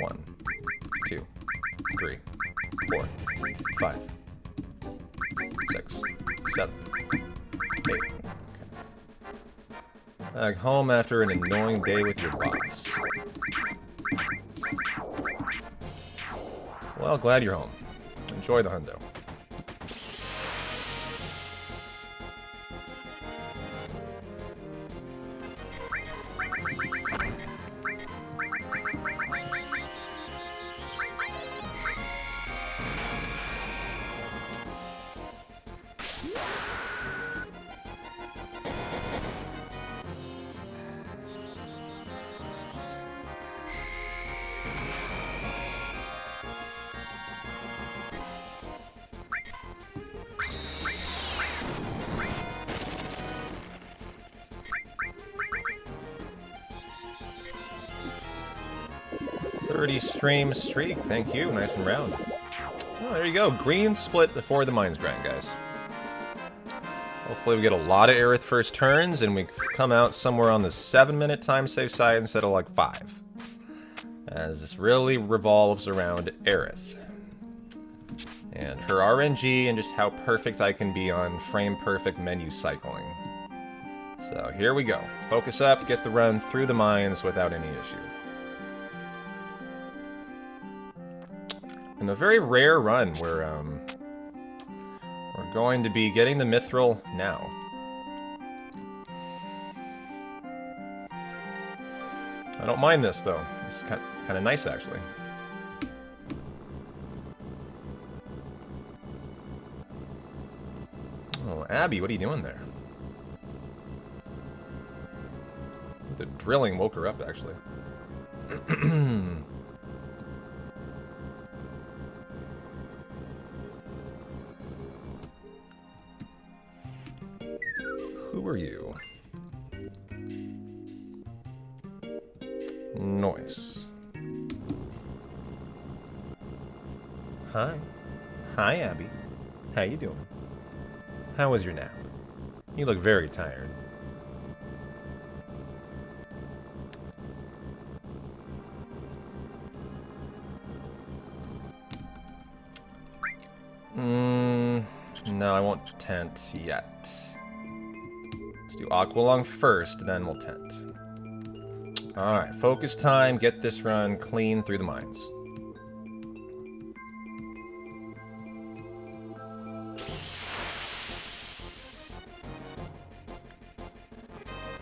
One, 2, 3, 4, 5. 6, 7, 8. Back home after an annoying day with your boss. Well, glad you're home. Enjoy the hundo. Stream streak, thank you, nice and round. Oh, there you go, green split before the mines grind, guys. Hopefully we get a lot of Aerith first turns and we come out somewhere on the 7-minute time save side instead of like 5. As this really revolves around Aerith. And her RNG and just how perfect I can be on frame perfect menu cycling. So here we go. Focus up, get the run through the mines without any issue. And a very rare run where we're going to be getting the mithril now. I don't mind this though. It's kind of nice actually. Oh, Abby, what are you doing there? The drilling woke her up, actually. Who are you? Noise. Hi. Hi, Abby. How you doing? How was your nap? You look very tired. No, I won't tent yet. Let's do Aqualung first, then we'll tent. Alright, focus time, get this run clean through the mines.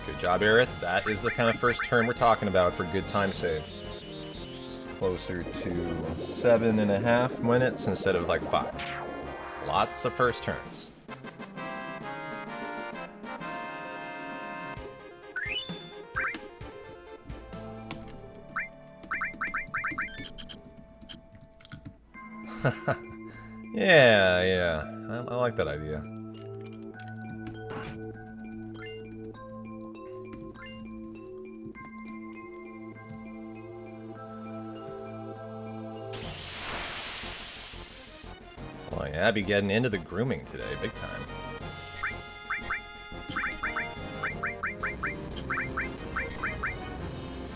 Good job, Aerith. That is the kind of first turn we're talking about for good time saves. Closer to 7.5 minutes instead of like 5. Lots of first turns. Yeah. I like that idea. Boy, Abby getting into the grooming today, big time.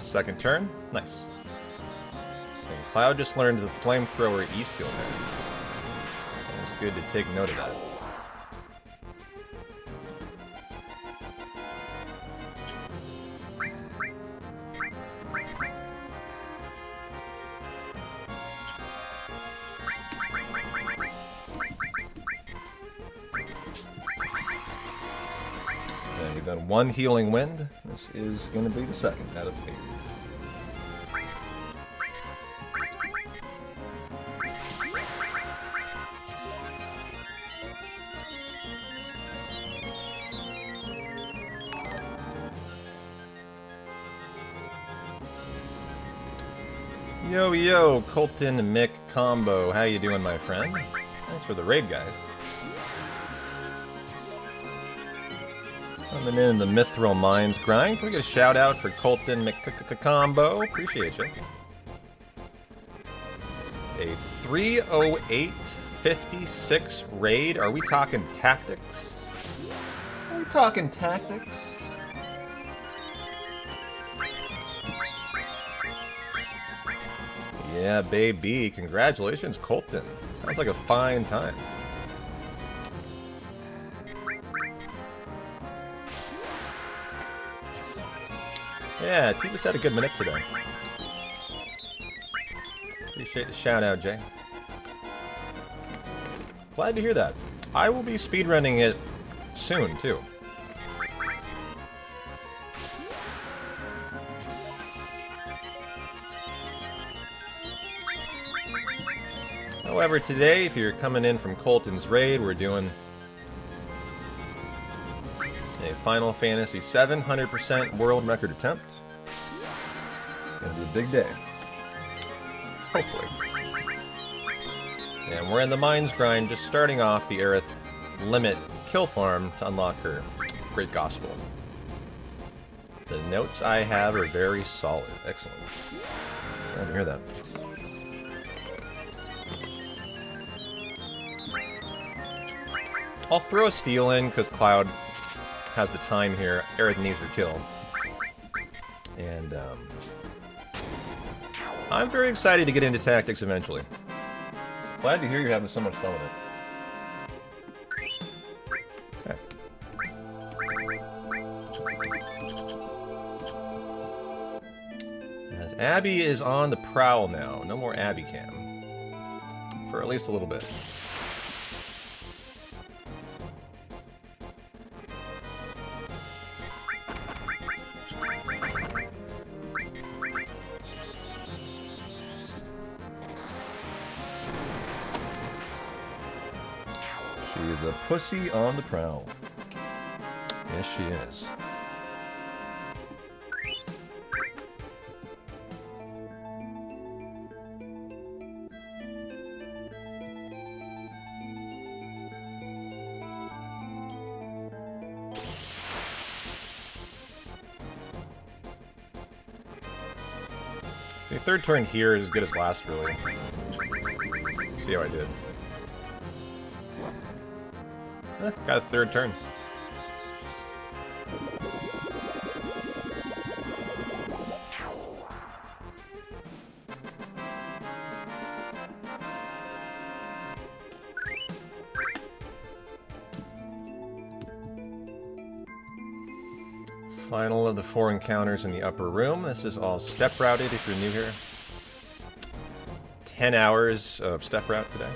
Second turn, nice. And Cloud just learned the flamethrower E skill there. It's good to take note of that. And you've done one healing wind. This is going to be the second out of 8. Yo, Colton Mick combo. How you doing, my friend? Thanks for the raid, guys. Coming in the Mithril Mines grind. Can we get a shout out for Colton Mick combo? Appreciate you. A 308.56 raid. Are we talking tactics? Are we talking tactics? Yeah, baby. Congratulations, Colton. Sounds like a fine time. Yeah, T just had a good minute today. Appreciate the shout out, Jay. Glad to hear that. I will be speedrunning it soon, too. However, today, if you're coming in from Colton's raid, we're doing a Final Fantasy VII 100% world record attempt. Gonna be a big day. Hopefully. And we're in the Mines grind, just starting off the Aerith limit kill farm to unlock her Great Gospel. The notes I have are very solid. Excellent. Glad to hear that. I'll throw a steal in because Cloud has the time here. Aerith needs the kill. And I'm very excited to get into tactics eventually. Glad to hear you're having so much fun with it. Okay. Abby is on the prowl now. No more Abby cam. For at least a little bit. She is a pussy on the prowl. Yes, she is. The third turn here is as good as last, really. See how I did. Got a third turn. Final of the 4 encounters in the upper room. This is all step routed if you're new here. 10 hours of step route today.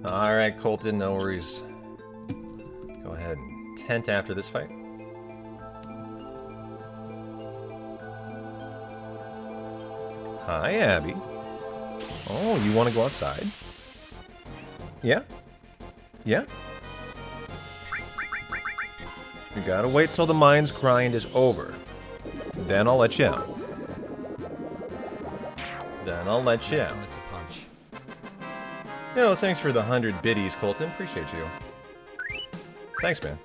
Alright, Colton, no worries. Go ahead and tent after this fight. Hi, Abby. Oh, you want to go outside? Yeah? Yeah? You gotta wait till the mine's grind is over. Then I'll let you out. Then I'll let you out. Miss a punch. Yo, thanks for the 100 biddies, Colton. Appreciate you. Thanks, man.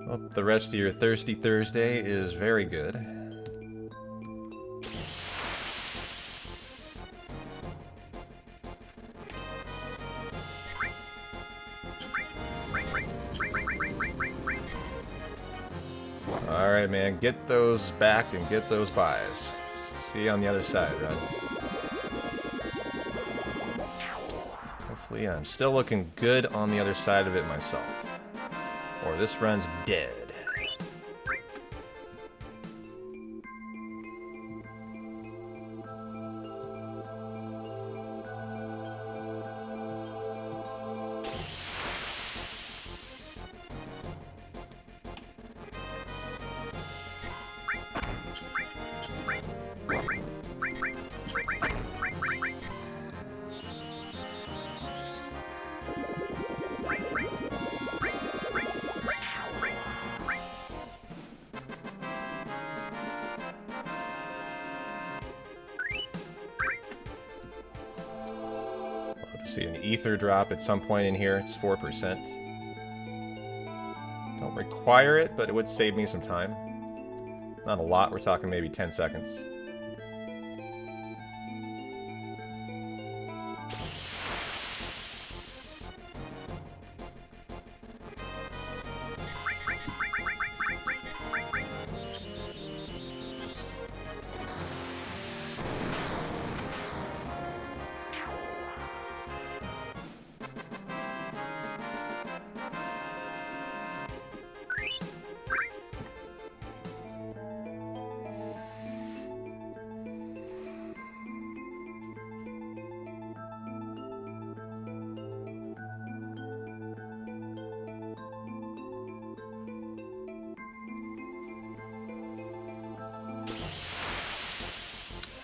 Hope the rest of your Thirsty Thursday is very good. Alright, man. Get those back and get those buys. See you on the other side, right? Hopefully I'm still looking good on the other side of it myself. Or this run's dead. See an ether drop at some point in here. It's 4%. Don't require it, but it would save me some time. Not a lot. We're talking maybe 10 seconds.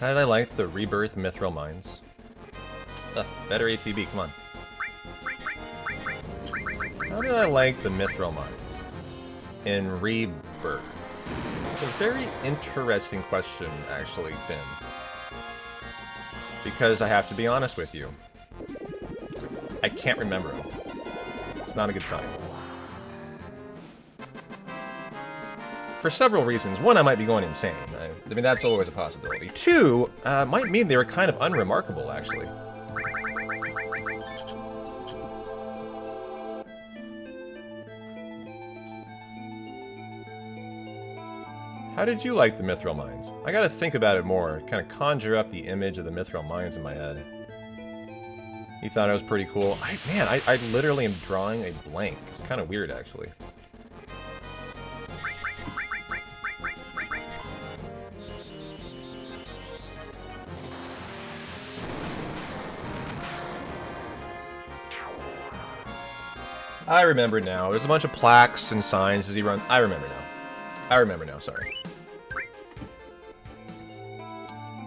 How did I like the Rebirth Mithril Mines? Better ATB, come on. How did I like the Mithril Mines in Rebirth? It's a very interesting question, actually, Finn. Because I have to be honest with you. I can't remember them. It's not a good sign. For several reasons. One, I might be going insane. I mean, that's always a possibility. Two, might mean they were kind of unremarkable, actually. How did you like the Mithril Mines? I gotta think about it more, kind of conjure up the image of the Mithril Mines in my head. You thought it was pretty cool? I literally am drawing a blank. It's kind of weird, actually. I remember now. There's a bunch of plaques and signs as you run. I remember now. I remember now, sorry.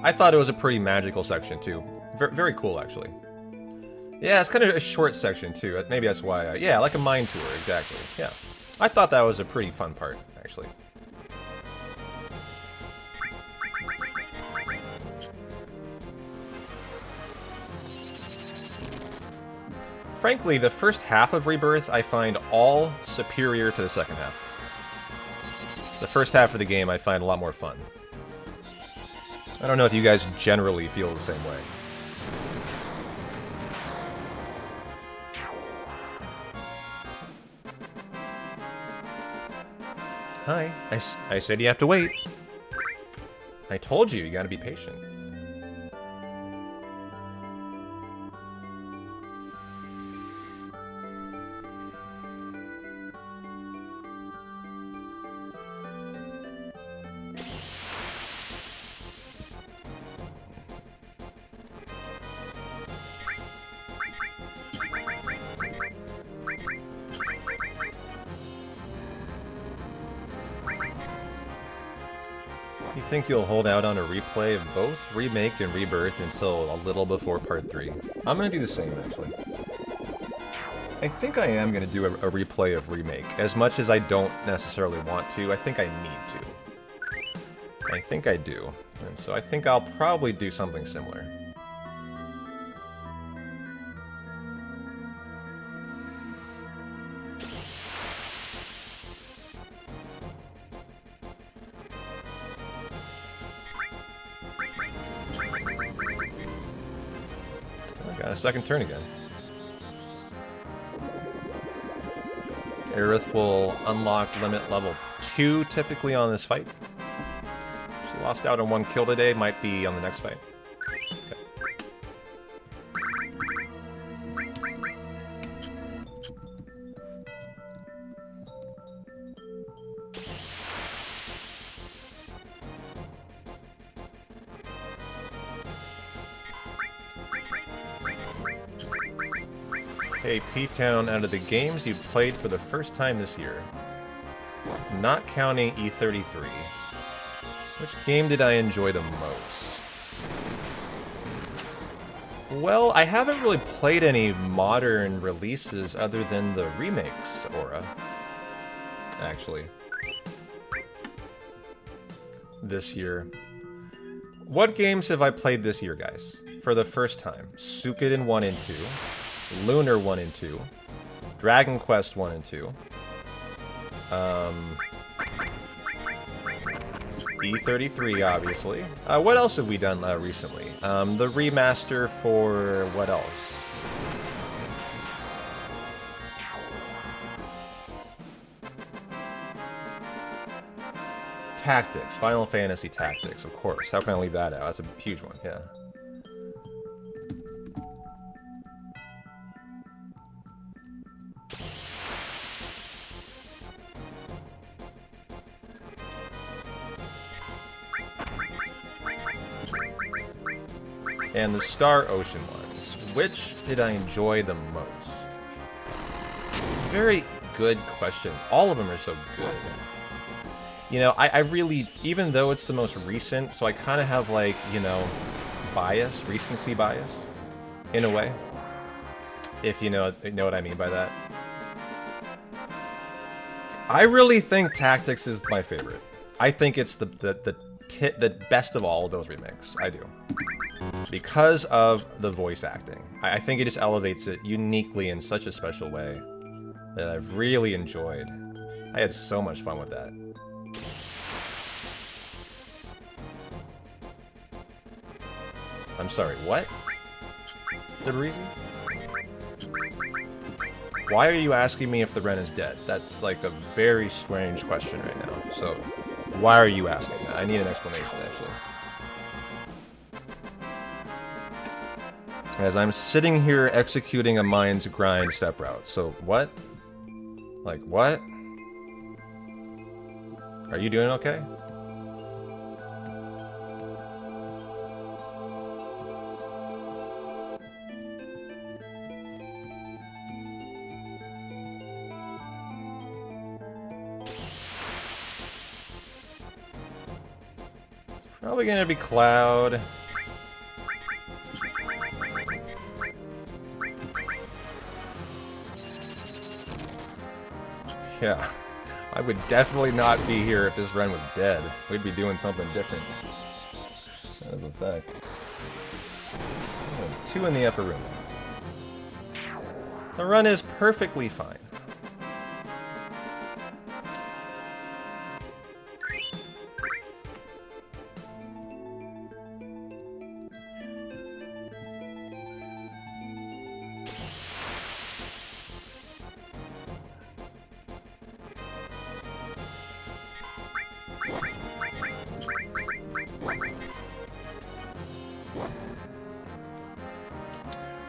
I thought it was a pretty magical section, too. Very cool, actually. Yeah, it's kind of a short section, too. Maybe that's why yeah, like a mine tour, exactly. Yeah. I thought that was a pretty fun part, actually. Frankly, the first half of Rebirth I find all superior to the second half. The first half of the game I find a lot more fun. I don't know if you guys generally feel the same way. Hi. I said you have to wait. I told you, you gotta be patient. You think you'll hold out on a replay of both Remake and Rebirth until a little before Part 3? I'm gonna do the same, actually. I think I am gonna do a replay of Remake. As much as I don't necessarily want to, I think I need to. I think I do. And so I think I'll probably do something similar. Got a second turn again. Aerith will unlock limit level 2 typically on this fight. She lost out on 1 kill today, might be on the next fight. Okay. Hey, P-Town, out of the games you played for the first time this year, not counting E33, which game did I enjoy the most? Well, I haven't really played any modern releases other than the remakes, Aura, actually, this year. What games have I played this year, guys? For the first time? Suikoden 1 and 2. Lunar 1 and 2, Dragon Quest 1 and 2, E33, obviously. What else have we done recently? The remaster for what else? Tactics, Final Fantasy Tactics, of course. How can I leave that out? That's a huge one, yeah. And the Star Ocean ones. Which did I enjoy the most? Very good question. All of them are so good. You know, I really, even though it's the most recent, so I kind of have like, you know, bias, recency bias, in a way. If you know what I mean by that. I really think Tactics is my favorite. I think it's the best of all of those remakes. I do. Because of the voice acting. I think it just elevates it uniquely in such a special way. that I've really enjoyed. I had so much fun with that. I'm sorry, what? Debreezy? Why are you asking me if the Ren is dead? That's like a very strange question right now. So, why are you asking that? I need an explanation, actually. As I'm sitting here executing a mind's grind step route. So, what? Like, what? Are you doing okay? Probably gonna be Cloud. Yeah, I would definitely not be here if this Ren was dead. We'd be doing something different. That is a fact. Oh, 2 in the upper room. The run is perfectly fine.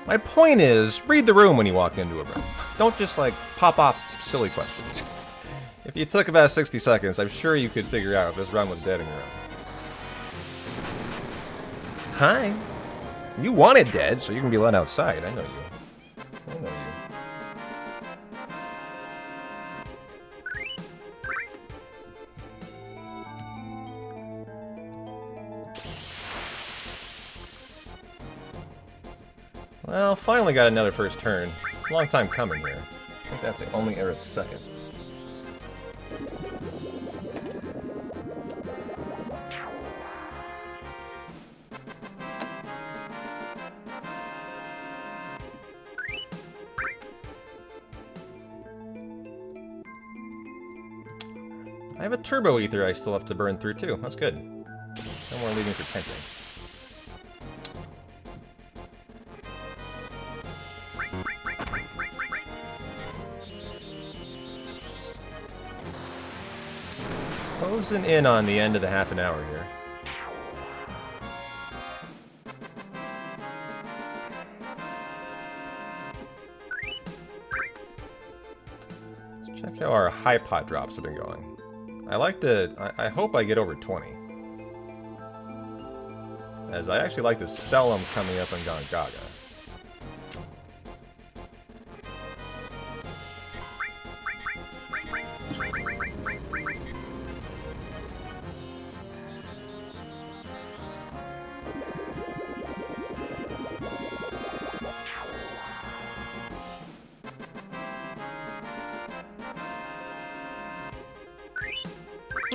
My point is, read the room when you walk into a room. Don't just, like, pop off silly questions. If you took about 60 seconds, I'm sure you could figure out if this run was dead in your room. Hi. You want it dead, so you can be let outside. I know you. I know you. Well, finally got another first turn. Long time coming here. I think that's the only Aerith's second. I have a turbo ether I still have to burn through too. That's good. No more leaving for tenting. Closing in on the end of the half an hour here. Let's check how our high pot drops have been going. I like to... I hope I get over 20. As I actually like to sell them coming up on Gongaga.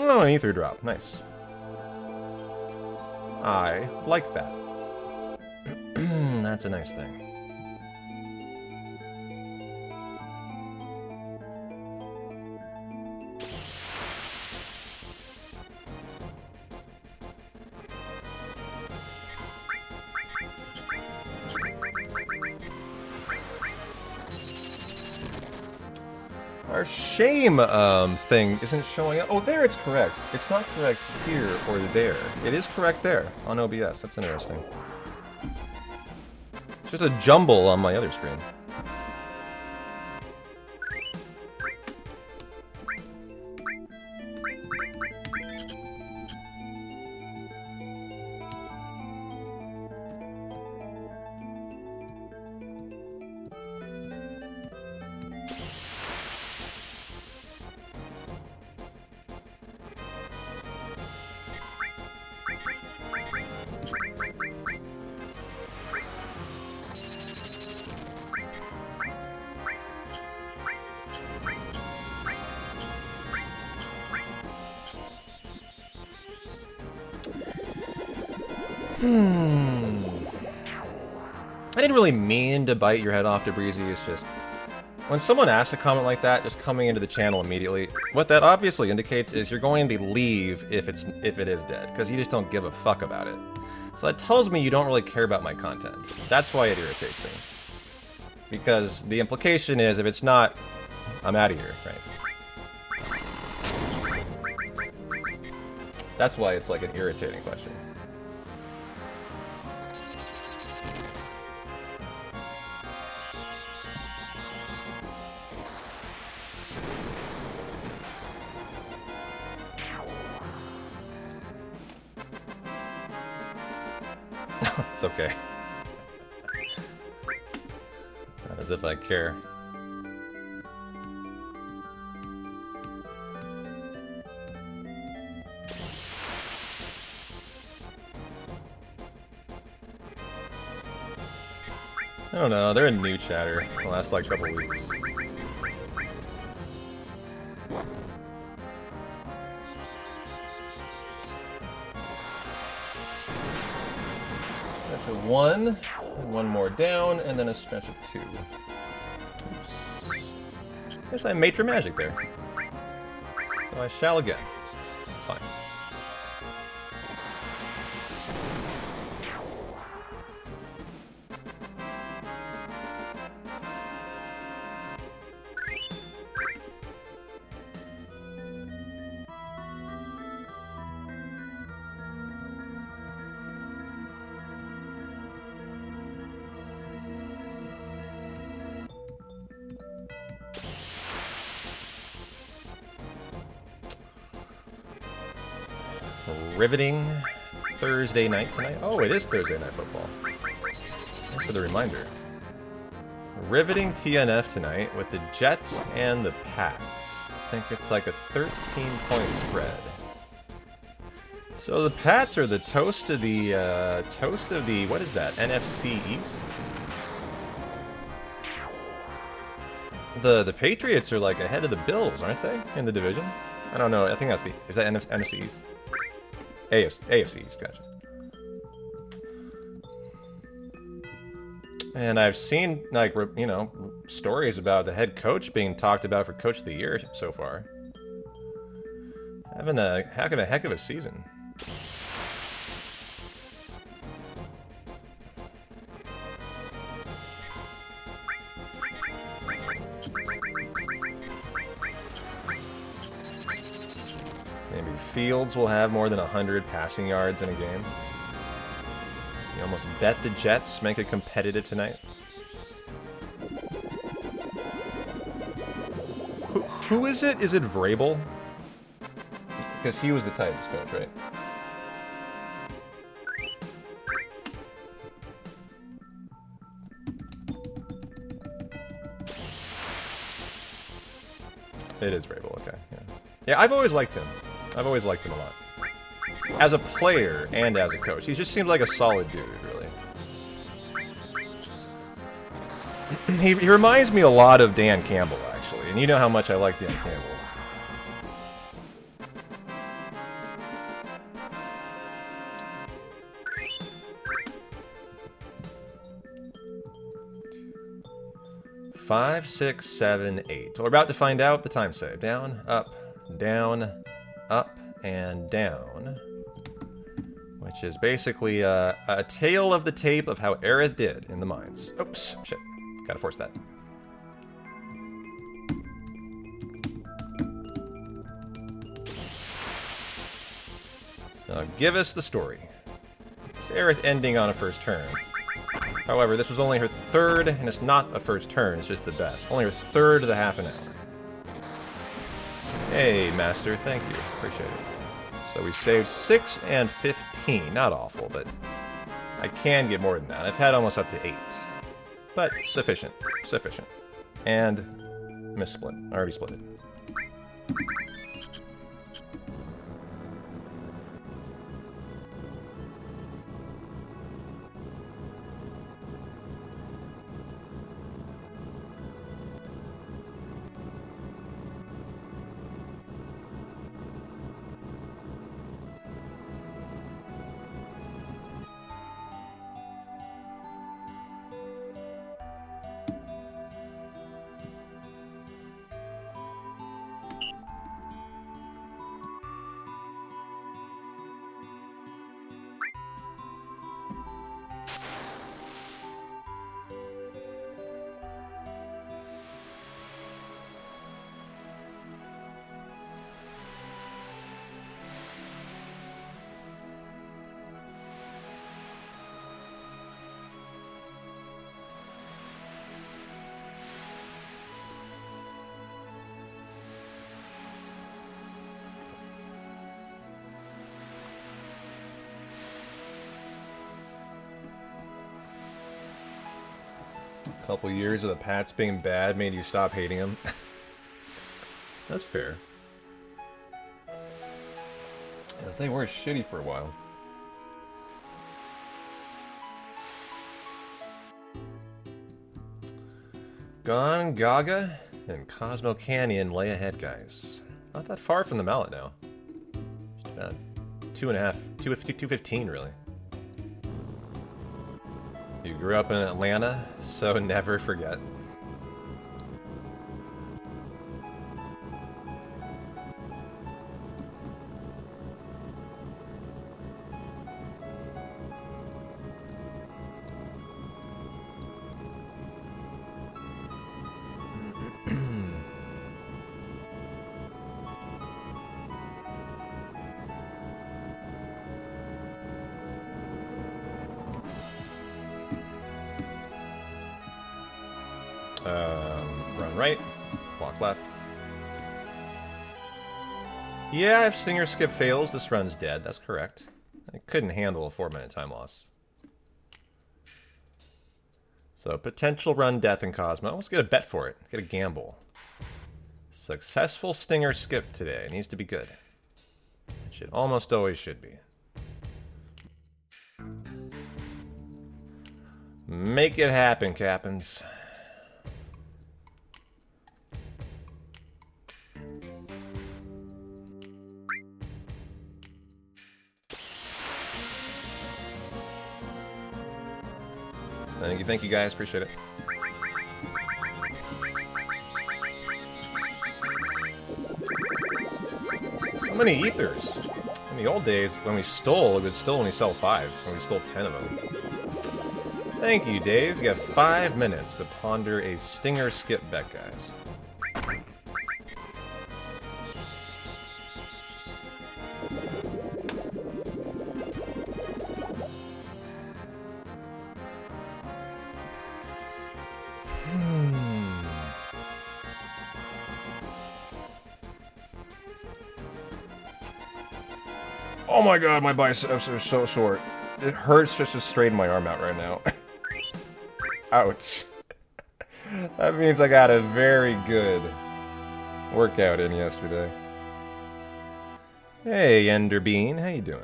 Oh, an ether drop. Nice. I like that. That's a nice thing. Our shame thing isn't showing up. Oh, there it's correct. It's not correct here or there. It is correct there on OBS. That's interesting. It's just a jumble on my other screen. I didn't really mean to bite your head off, Debreezy. It's just When someone asks a comment like that, just coming into the channel immediately, what that obviously indicates is you're going to leave if it is dead, because you just don't give a fuck about it. So that tells me you don't really care about my content. That's why it irritates me. Because the implication is, if it's not, I'm out of here, right? That's why it's like an irritating question. It's okay. Not as if I care. I don't know, they're a new chatter the last like couple weeks. Stretch of 1, and 1 more down, and then a stretch of 2. Oops. Guess I made for magic there. So I shall again. It's fine. Riveting Thursday night tonight. Oh, it is Thursday Night Football. Thanks for the reminder. Riveting TNF tonight with the Jets and the Pats. I think it's like a 13-point spread. So the Pats are the toast of the what is that? NFC East. The Patriots are like ahead of the Bills, aren't they, in the division? I don't know. I think that's is that NFC East? AFC East, gotcha. And I've seen, like, you know, stories about the head coach being talked about for Coach of the Year so far. Having a heck of a season. Maybe Fields will have more than 100 passing yards in a game. You almost bet the Jets make it competitive tonight. Who is it? Is it Vrabel? Because he was the Titans coach, right? It is Vrabel, okay. Yeah, I've always liked him. I've always liked him a lot. As a player and as a coach. He just seemed like a solid dude, really. He reminds me a lot of Dan Campbell, actually. And you know how much I like Dan Campbell. Five, 6, 7, 8. We're about to find out the time save. Down, up, and down. Which is basically a tale of the tape of how Aerith did in the mines. Oops, shit. Gotta force that. So give us the story. It's Aerith ending on a first turn. However, this was only her third, and it's not a first turn, it's just the best. Only her third of the half an hour. Hey, Master, thank you. Appreciate it. So we saved 6 and 15. Not awful, but I can get more than that. I've had almost up to 8. But sufficient. Sufficient. And missplit. I already split it. Couple years of the Pats being bad made you stop hating them. That's fair. Because they were shitty for a while. Gone, Gaga, and Cosmo Canyon lay ahead, guys. Not that far from the mallet now. Just about 215 really. You grew up in Atlanta, so never forget. Run right, walk left. Yeah, if Stinger Skip fails, this run's dead. That's correct. I couldn't handle a 4-minute time loss. So, potential run death in Cosmo. Let's get a bet for it. Get a gamble. Successful Stinger Skip today. Needs to be good. It should almost always should be. Make it happen, Captains. Thank you guys, appreciate it. So many ethers. In the old days, when we stole, it would still only sell 5, when we stole 10 of them. Thank you, Dave. You have 5 minutes to ponder a Stinger Skip bet, guys. Oh my god, my biceps are so short. It hurts just to straighten my arm out right now. Ouch. That means I got a very good workout in yesterday. Hey, Enderbean, how you doing?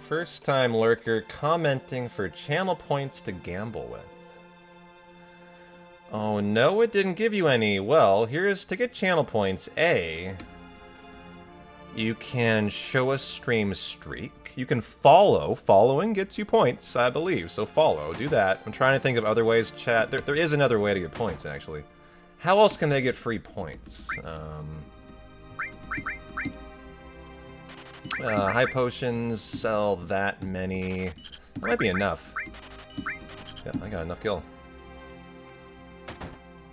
First time lurker commenting for channel points to gamble with. Oh no, it didn't give you any. Well, here's to get channel points. A, you can show a stream streak. You can follow. Following gets you points, I believe. So follow. Do that. I'm trying to think of other ways. Chat. There is another way to get points, actually. How else can they get free points? High potions. Sell that many. That might be enough. Yeah, I got enough gil.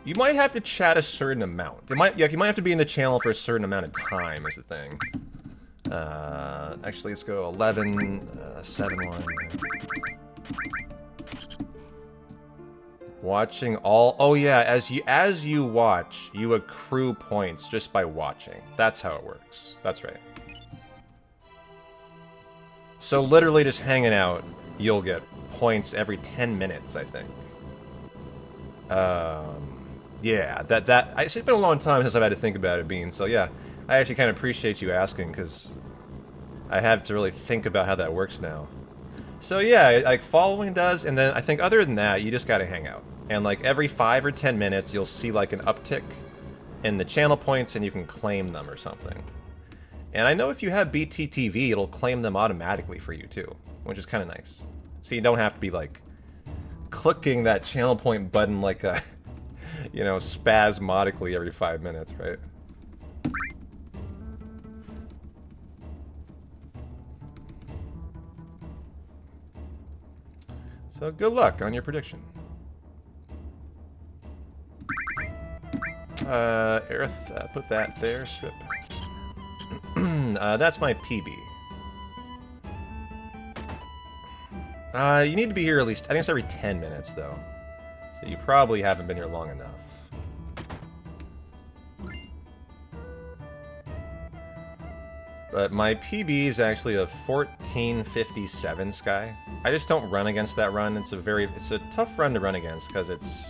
You might have to chat a certain amount. You might have to be in the channel for a certain amount of time is the thing. Actually, let's go 11, 7, 1. Watching all... Oh yeah, as you watch, you accrue points just by watching. That's how it works. That's right. So literally just hanging out, you'll get points every 10 minutes, I think. Yeah, it's been a long time since I've had to think about it, Bean, so yeah. I actually kind of appreciate you asking, because I have to really think about how that works now. So yeah, like following does, and then I think other than that, you just gotta hang out. And like every 5 or 10 minutes, you'll see like an uptick in the channel points, and you can claim them or something. And I know if you have BTTV, it'll claim them automatically for you too, which is kind of nice. So you don't have to be like clicking that channel point button like a, you know, spasmodically every 5 minutes, right? So good luck on your prediction. Aerith, put that there, strip. That's my PB. You need to be here at least, I think it's every 10 minutes, though. So you probably haven't been here long enough. But my PB is actually a 1457 Sky. I just don't run against that run. It's a tough run to run against, because it's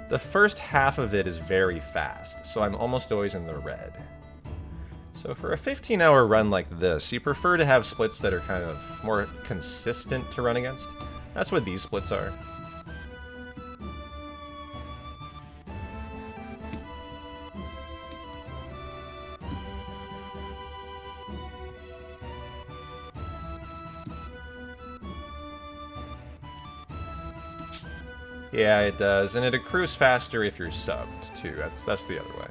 The first half of it is very fast, so I'm almost always in the red. So for a 15-hour run like this, you prefer to have splits that are kind of more consistent to run against. That's what these splits are. Yeah, it does, and it accrues faster if you're subbed, too. That's the other way.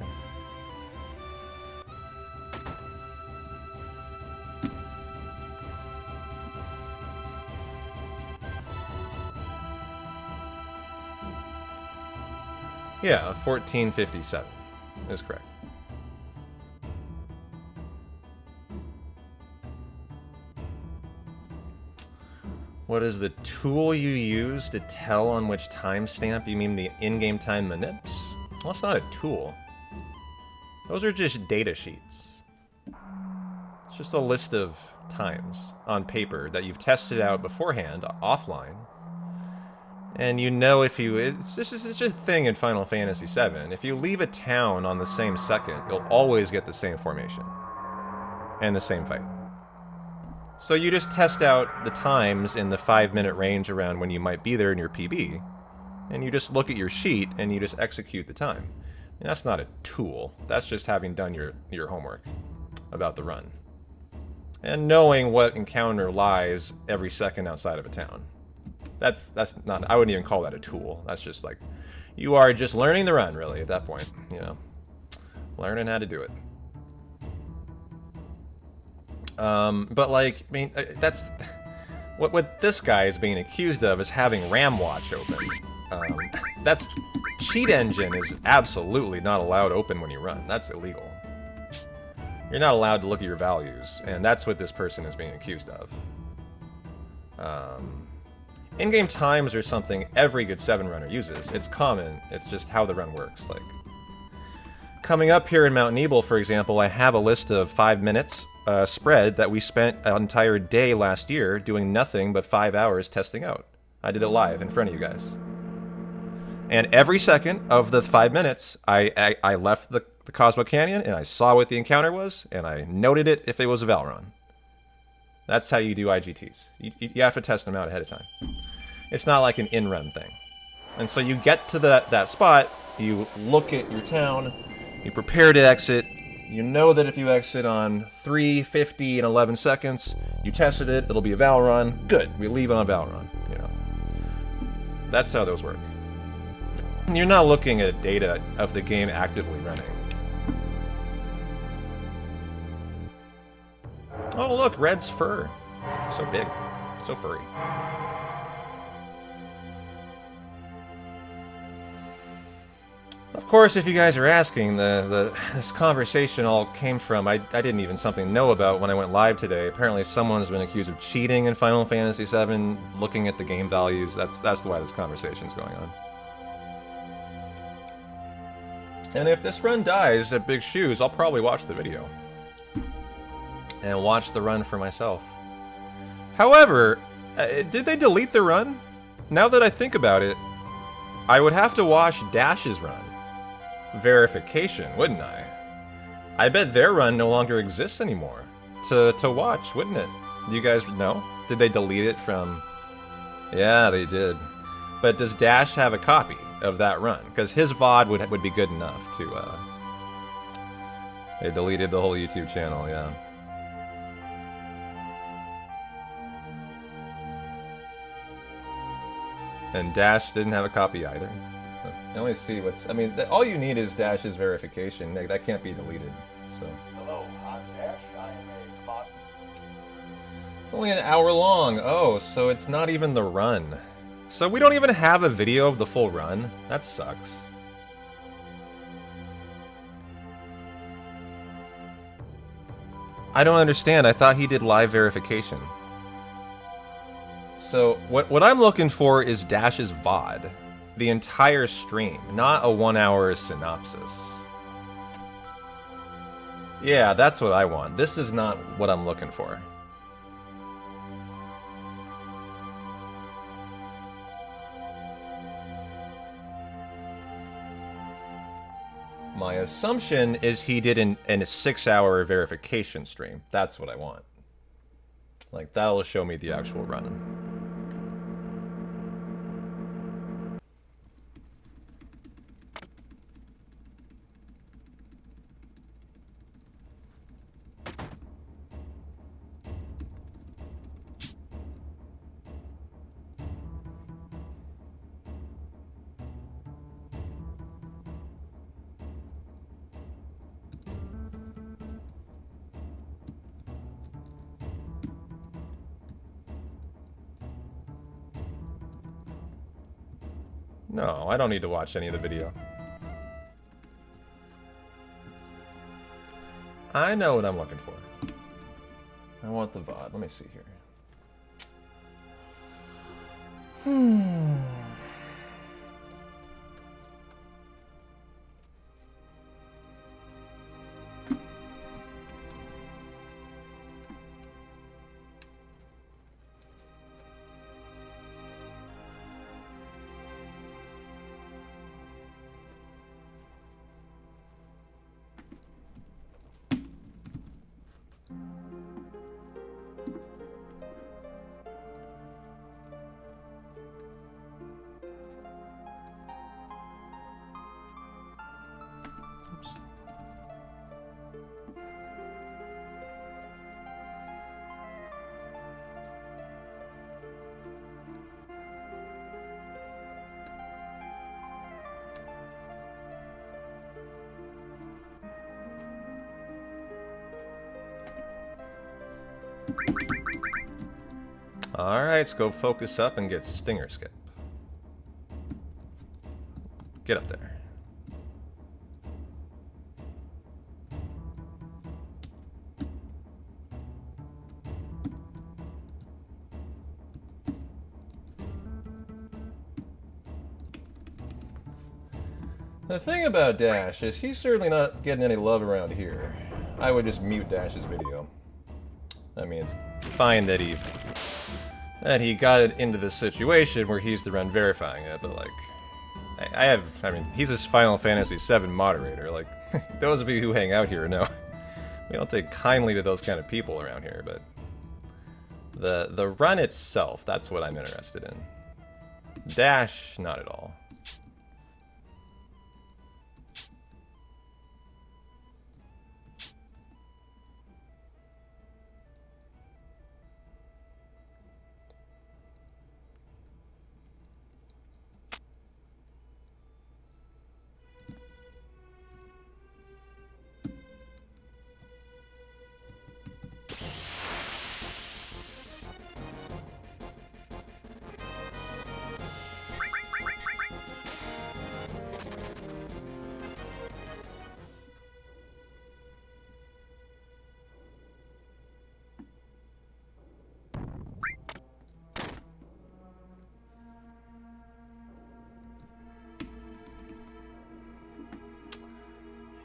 Yeah, 1457 is correct. What is the tool you use to tell on which timestamp? You mean the in-game time manips? Well, it's not a tool. Those are just data sheets. It's just a list of times on paper that you've tested out beforehand, offline. And you know if you... It's just a thing in Final Fantasy VII. If you leave a town on the same second, you'll always get the same formation. And the same fight. So you just test out the times in the 5-minute range around when you might be there in your PB, and you just look at your sheet and you just execute the time. And that's not a tool. That's just having done your homework about the run. And knowing what encounter lies every second outside of a town. That's not... I wouldn't even call that a tool. That's just like... You are just learning the run, really, at that point. You know? Learning how to do it. But like, I mean, that's what this guy is being accused of is having RAM watch open. That's cheat engine is absolutely not allowed open when you run. That's illegal. You're not allowed to look at your values, and that's what this person is being accused of. In-game times are something every good 7 runner uses. It's common. It's just how the run works. Like coming up here in Mount Nebel, for example, I have a list of 5 minutes. Spread that we spent an entire day last year doing nothing but 5 hours testing out. I did it live in front of you guys. And every second of the 5 minutes, I left the Cosmo Canyon and I saw what the encounter was and I noted it if it was a Valron. That's how you do IGTs. You have to test them out ahead of time. It's not like an in-run thing. And so you get to that spot, you look at your town, you prepare to exit. You know that if you exit on 3, 50, and 11 seconds, you tested it, it'll be a Valron. Good, we leave on a Valron, you know. That's how those work. You're not looking at data of the game actively running. Oh look, Red's fur. So big, so furry. Of course, if you guys are asking, this conversation all came from, I didn't even something know about when I went live today. Apparently someone has been accused of cheating in Final Fantasy VII, looking at the game values. That's why this conversation's going on. And if this run dies at Big Shoes, I'll probably watch the video. And watch the run for myself. However, did they delete the run? Now that I think about it, I would have to watch Dash's run. Verification, wouldn't I? I bet their run no longer exists anymore to watch, wouldn't it? Do you guys know? Did they delete it from... Yeah, they did. But does Dash have a copy of that run? Because his VOD would be good enough to... They deleted the whole YouTube channel, yeah. And Dash didn't have a copy either. I only see what's... I mean, all you need is Dash's verification. That can't be deleted, so... Hello, I'm Dash. I am a bot. It's only an hour long. Oh, so it's not even the run. So we don't even have a video of the full run? That sucks. I don't understand. I thought he did live verification. So what I'm looking for is Dash's VOD. The entire stream, not a 1-hour synopsis. Yeah, that's what I want. This is not what I'm looking for. My assumption is he did in a 6-hour verification stream. That's what I want. Like, that'll show me the actual run. No, I don't need to watch any of the video. I know what I'm looking for. I want the VOD. Let me see here. Alright, let's go focus up and get Stinger Skip. Get up there. The thing about Dash is he's certainly not getting any love around here. I would just mute Dash's video. I mean, it's fine that he got it into this situation where he's the one verifying it, but like, I mean, he's this Final Fantasy VII moderator. Like, those of you who hang out here know we don't take kindly to those kind of people around here, but the run itself, that's what I'm interested in. Dash, not at all.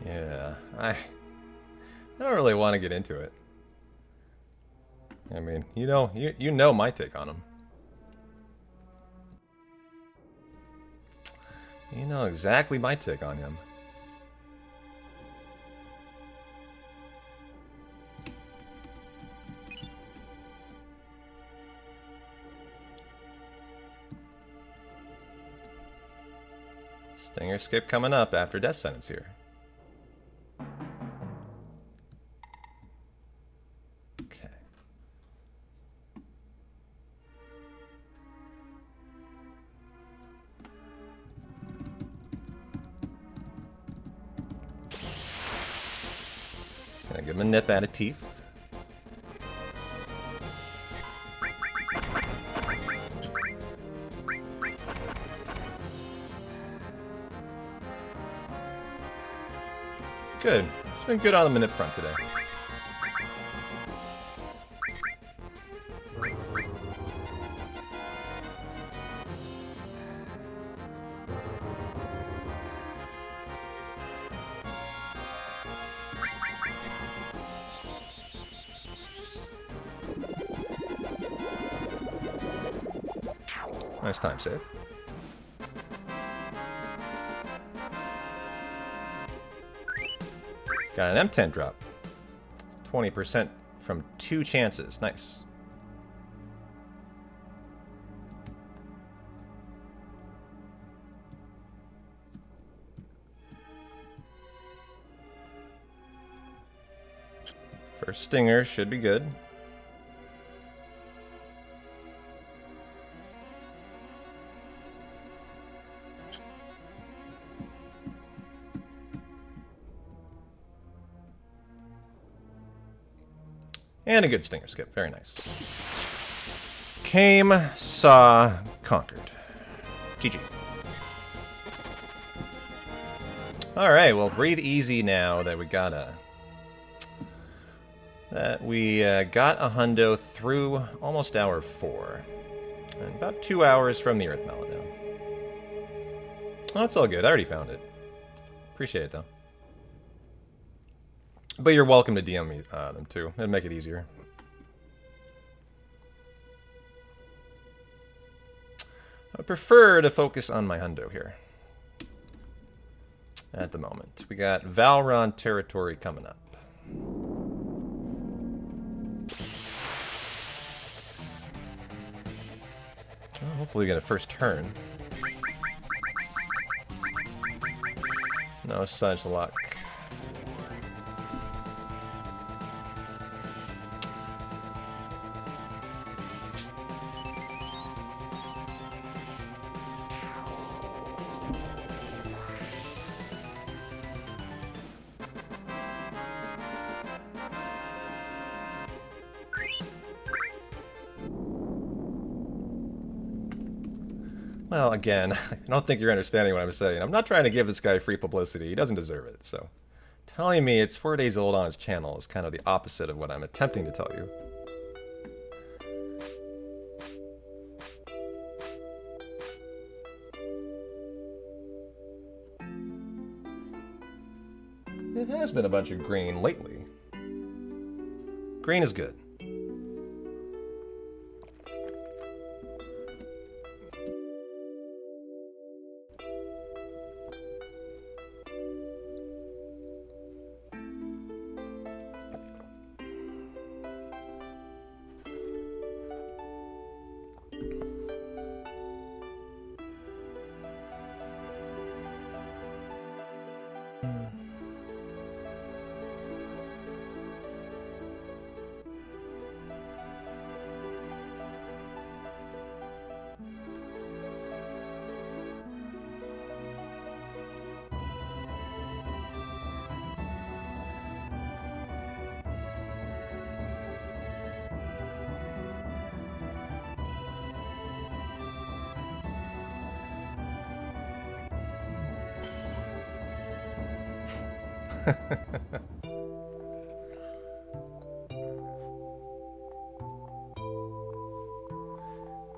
Yeah, I don't really want to get into it. I mean, you know my take on him. You know exactly my take on him. Stinger Skip coming up after Death Sentence here. Gonna give him a nip and a teeth. Good. It's been good on the nip front today. Nice time save. Got an M10 drop. 20% from 2 chances. Nice. First stinger should be good. And a good stinger skip. Very nice. Came, saw, conquered. GG. Alright, well, breathe easy now that we got a... got a hundo through almost hour 4. And about 2 hours from the Earth Mallet now. Oh, it's all good. I already found it. Appreciate it, though. But you're welcome to DM me them, too. It'd make it easier. I would prefer to focus on my hundo here. At the moment. We got Valron territory coming up. Well, hopefully we get a first turn. No such luck. Well, again, I don't think you're understanding what I'm saying. I'm not trying to give this guy free publicity. He doesn't deserve it, so... Telling me it's 4 days old on his channel is kind of the opposite of what I'm attempting to tell you. It has been a bunch of green lately. Green is good.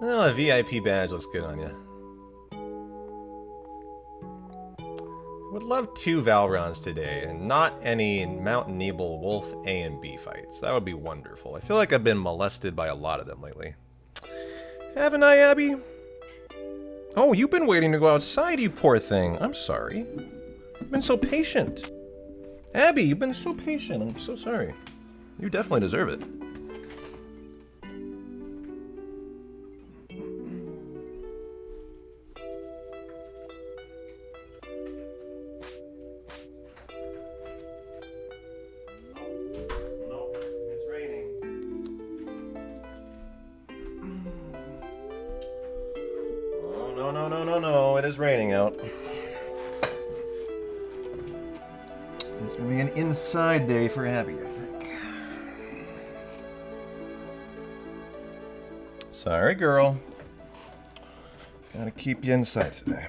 Well, a VIP badge looks good on you. Would love 2 Valrons today, and not any Mount Nebel Wolf A and B fights. That would be wonderful. I feel like I've been molested by a lot of them lately. Haven't I, Abby? Oh, you've been waiting to go outside, you poor thing. I'm sorry. You've been so patient. Abby, you've been so patient. I'm so sorry. You definitely deserve it. No, it's raining. Oh, no, it is raining out. It's gonna be an inside day for Abby, I think. Sorry, girl. Gotta keep you inside today.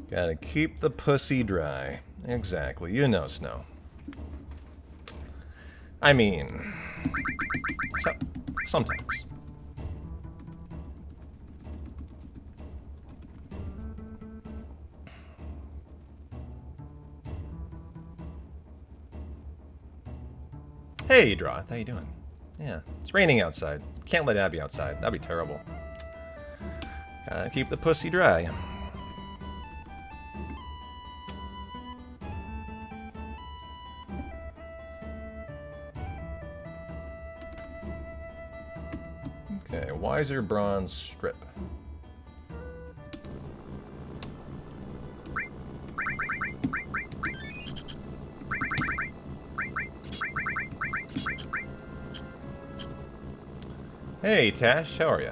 Gotta keep the pussy dry. Exactly. You know, Snow. I mean... sometimes. Hey, Droth, how you doing? Yeah, it's raining outside. Can't let Abby outside. That'd be terrible. Gotta keep the pussy dry. Okay, Wiser Bronze Strip. Hey Tash, how are you?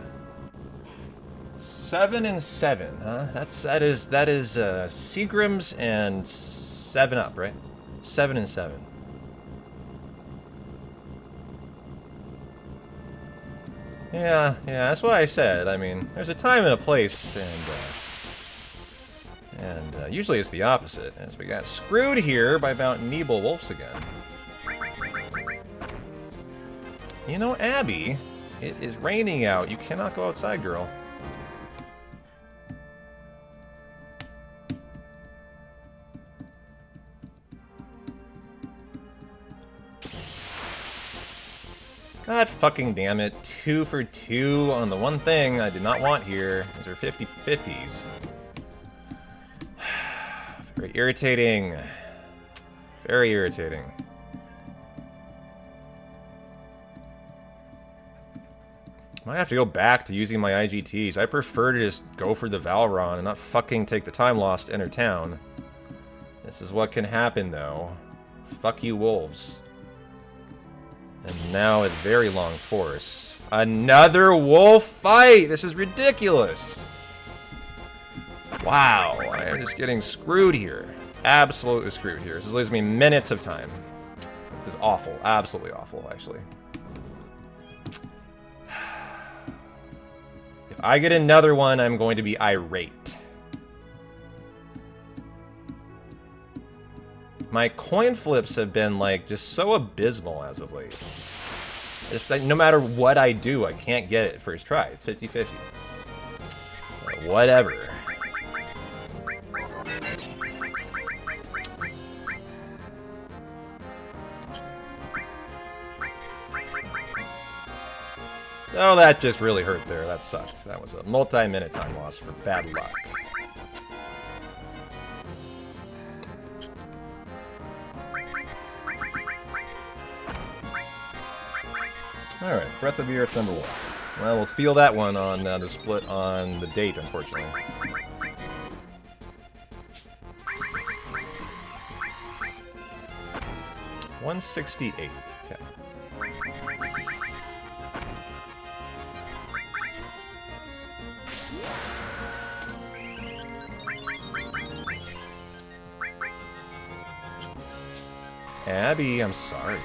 7 and 7, huh? That is Seagram's and 7 Up, right? 7 and 7. Yeah, that's what I said. I mean, there's a time and a place, and usually it's the opposite, as we got screwed here by Mount Nebel Wolves again. You know, Abby, it is raining out. You cannot go outside, girl. God fucking damn it. 2 for 2 on the one thing I did not want here. These are 50-50s. Very irritating. Very irritating. Might have to go back to using my IGTs. I prefer to just go for the Valron and not fucking take the time lost to enter town. This is what can happen, though. Fuck you, wolves. And now at very long force. Another wolf fight! This is ridiculous! Wow, I am just getting screwed here. Absolutely screwed here. This leaves me minutes of time. This is awful. Absolutely awful, actually. If I get another one, I'm going to be irate. My coin flips have been, like, just so abysmal as of late. It's like, no matter what I do, I can't get it first try. It's 50-50. But whatever. So that just really hurt there. That sucked. That was a multi-minute time loss for bad luck. Alright, Breath of the Earth number 1. Well, we'll feel that one on the split on the date, unfortunately. $168. Okay. Abby, I'm sorry.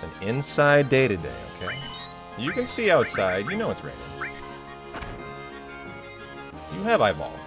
It's an inside day today, okay? You can see outside. You know it's raining. You have eyeballs.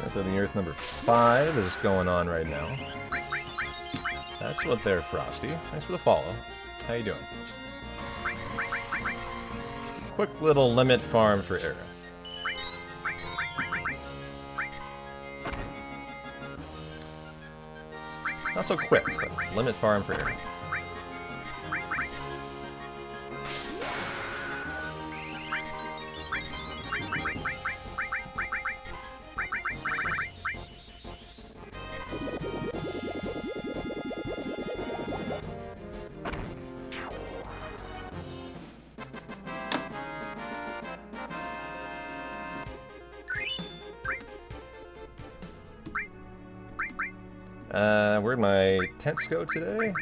Breath of the Earth number 5 is going on right now. That's what there, Frosty. Thanks for the follow. How you doing? Quick little limit farm for Aerith. Not so quick, but limit farm for Aerith. Where'd my tents go today? Okay.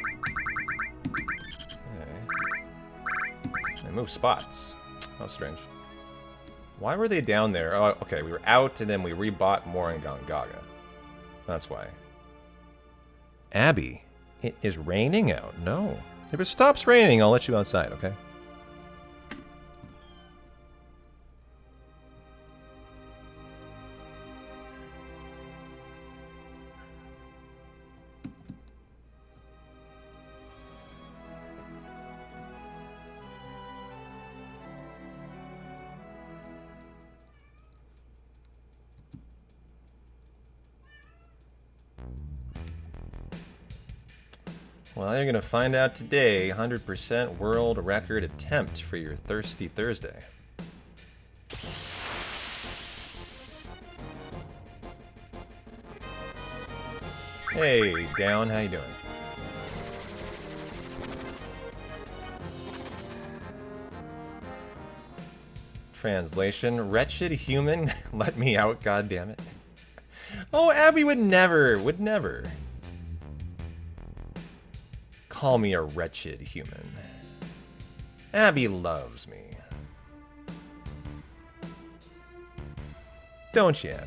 They moved spots. How strange. Why were they down there? Oh, okay, we were out and then we rebought more in Gongaga. That's why. Abby, it is raining out. No. If it stops raining, I'll let you outside, okay? Well, you're gonna find out today. 100% world record attempt for your Thirsty Thursday. Hey, Down, how you doing? Translation, wretched human, let me out, goddammit. Oh, Abby would never call me a wretched human. Abby loves me. Don't you, Abby?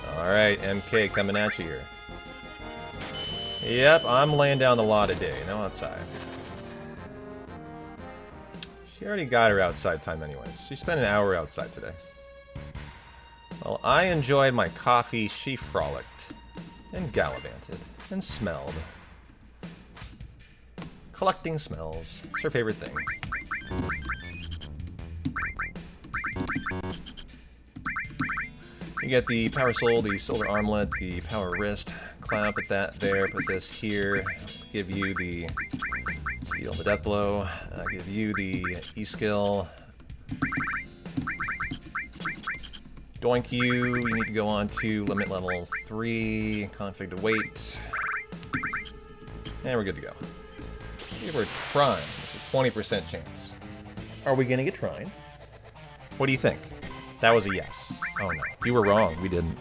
Alright, MK coming at you here. Yep, I'm laying down the law today. No outside. She already got her outside time anyways. She spent an hour outside today. While I enjoyed my coffee, she frolicked and gallivanted and smelled. Collecting smells. It's her favorite thing. You get the power soul, the solar armlet, the power wrist. Clamp at that there, put this here. Give you the steal the death blow. Give you the E-skill. Doink you. You need to go on to limit level 3. Config to wait. And we're good to go. Give her a Trine. It's a 20% chance. Are we gonna get Trine? What do you think? That was a yes. Oh no. You were wrong. We didn't.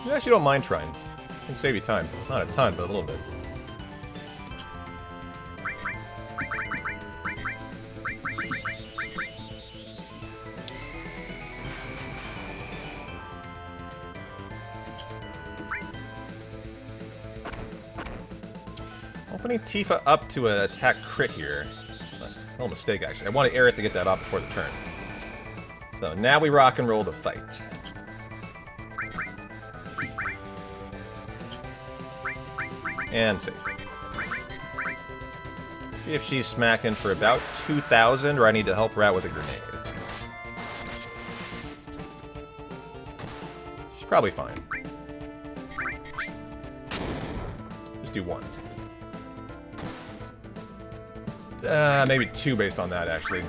You actually don't mind trying. It can save you time. Not a ton, but a little bit. Opening Tifa up to an attack crit here. A little mistake, actually. I wanted Aerith to get that off before the turn. So now we rock and roll the fight. And save. See if she's smacking for about 2,000, or I need to help her out with a grenade. She's probably fine. Just do one. Maybe two based on that, actually.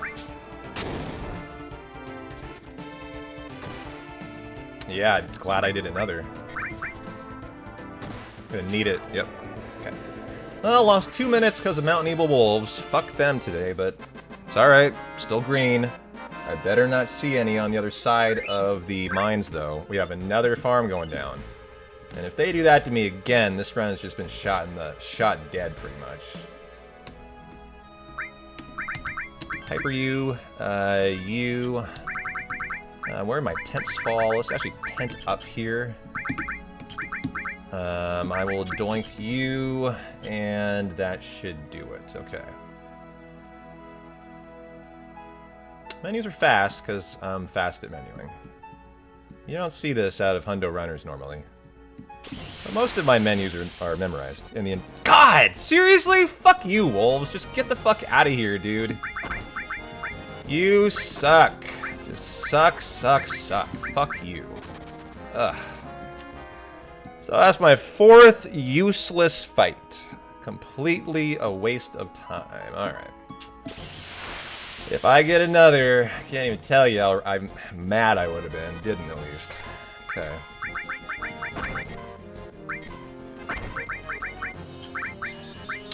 Yeah, glad I did another. Gonna need it. Yep. Okay. Well, lost 2 minutes because of Mountain Evil Wolves. Fuck them today, but it's alright. Still green. I better not see any on the other side of the mines, though. We have another farm going down. And if they do that to me again, this round has just been shot dead, pretty much. Hyper you, you. Where are my tents fall? Let's actually tent up here. I will doink you, and that should do it. Okay. Menus are fast, because I'm fast at menuing. You don't see this out of Hundo runners normally. But most of my menus are memorized. God! Seriously? Fuck you, wolves. Just get the fuck out of here, dude. You suck. Just suck, suck, suck. Fuck you. Ugh. So that's my 4th useless fight. Completely a waste of time. Alright. If I get another, I can't even tell you how I'm mad I would have been. Didn't at least. Okay.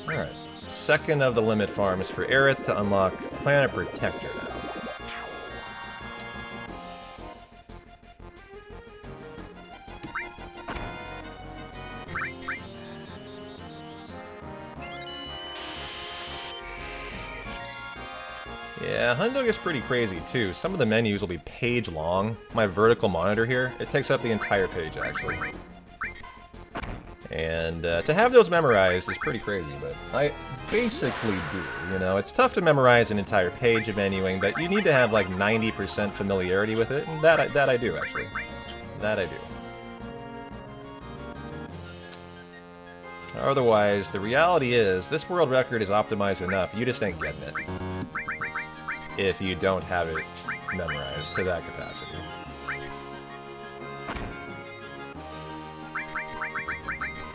Alright. Second of the limit farms for Aerith to unlock Planet Protector now. Yeah, Hundo gets pretty crazy too. Some of the menus will be page long. My vertical monitor here, it takes up the entire page actually. And to have those memorized is pretty crazy, but I basically do, you know? It's tough to memorize an entire page of menuing, but you need to have like 90% familiarity with it, and that I do, actually. That I do. Otherwise, the reality is, this world record is optimized enough, you just ain't getting it. If you don't have it memorized to that capacity.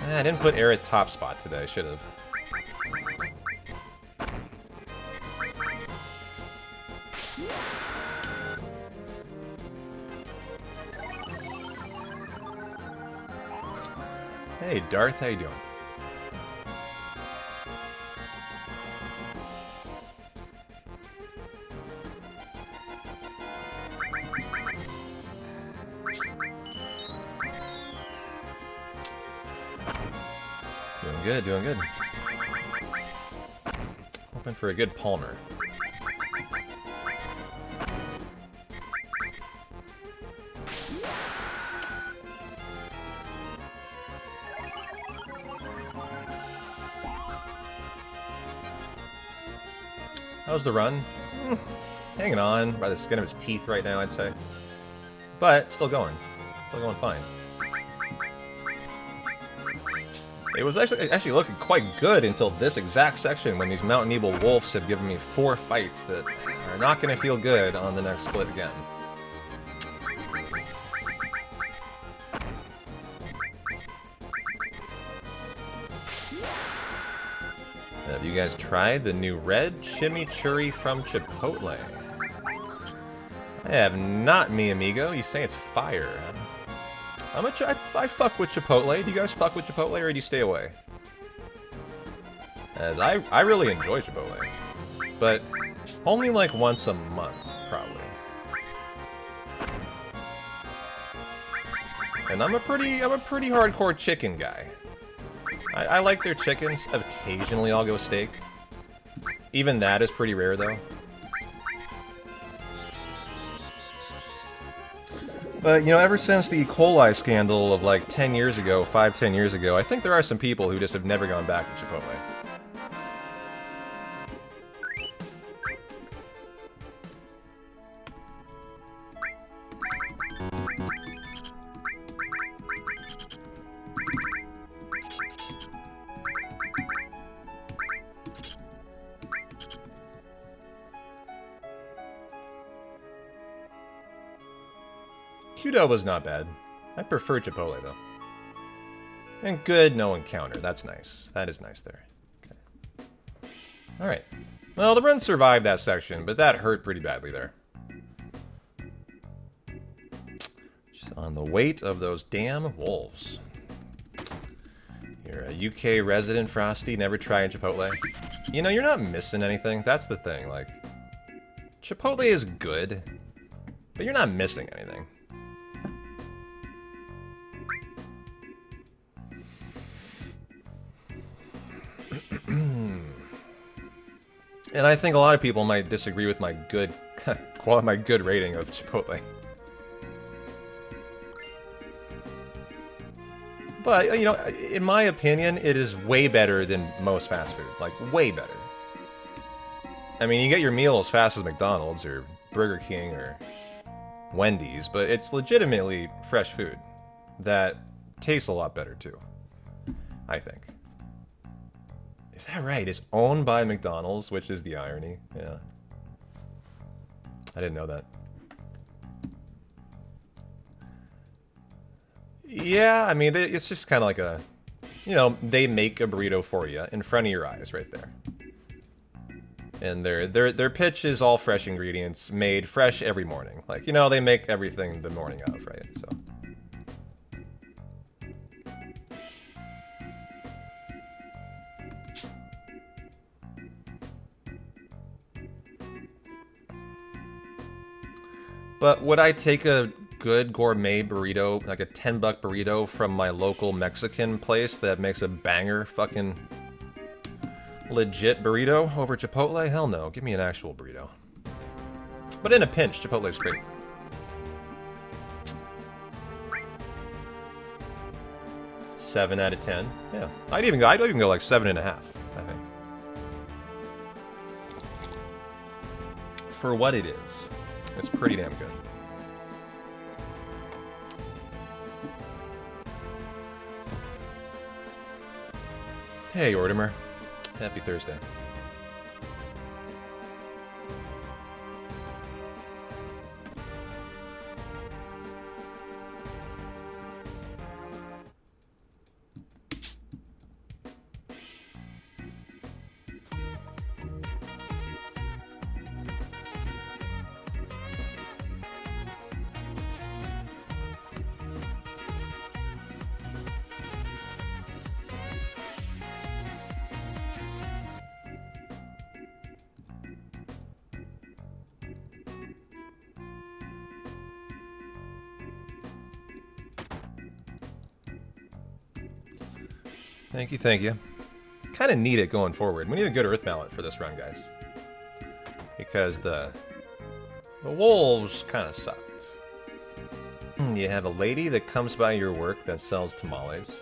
I didn't put air at top spot today, should have. Hey, Darth, how you doing? Doing good, doing good. Hoping for a good Palmer. How's the run? Hanging on by the skin of his teeth right now, I'd say. But still going. Still going fine. It was actually looking quite good until this exact section when these Mountain Evil Wolves have given me 4 fights that are not going to feel good on the next split again. Have you guys tried the new red chimichurri from Chipotle? I have not, mi amigo. You say it's fire. I fuck with Chipotle. Do you guys fuck with Chipotle, or do you stay away? As I really enjoy Chipotle, but only like once a month, probably. And I'm a pretty hardcore chicken guy. I like their chickens. Occasionally I'll go steak. Even that is pretty rare, though. But, you know, ever since the E. coli scandal of like 10 years ago, 5-10 years ago, I think there are some people who just have never gone back to Chipotle. Qdo was not bad. I prefer Chipotle, though. And good, no encounter. That's nice. That is nice there. Okay. Alright. Well, the run survived that section, but that hurt pretty badly there. Just on the weight of those damn wolves. You're a UK resident, Frosty, never tried Chipotle. You know, you're not missing anything. That's the thing. Like, Chipotle is good, but you're not missing anything. And I think a lot of people might disagree with my good rating of Chipotle. But, you know, in my opinion, it is way better than most fast food. Like, way better. I mean, you get your meal as fast as McDonald's or Burger King or Wendy's, but it's legitimately fresh food that tastes a lot better, too. I think. Is that right? It's owned by McDonald's, which is the irony. Yeah. I didn't know that. Yeah, I mean, it's just kind of like a... You know, they make a burrito for you in front of your eyes right there. And their pitch is all fresh ingredients, made fresh every morning. Like, you know, they make everything the morning of, right? So... But would I take a good gourmet burrito, like a $10 burrito from my local Mexican place that makes a banger fucking legit burrito over Chipotle? Hell no, give me an actual burrito. But in a pinch, Chipotle's great. 7 out of 10. Yeah, I'd even go like 7.5. I think. For what it is, it's pretty damn good. Hey, Ortimer. Happy Thursday. Thank you, thank you. Kind of need it going forward. We need a good Earth Mallet for this run, guys. Because the wolves kind of sucked. You have a lady that comes by your work that sells tamales.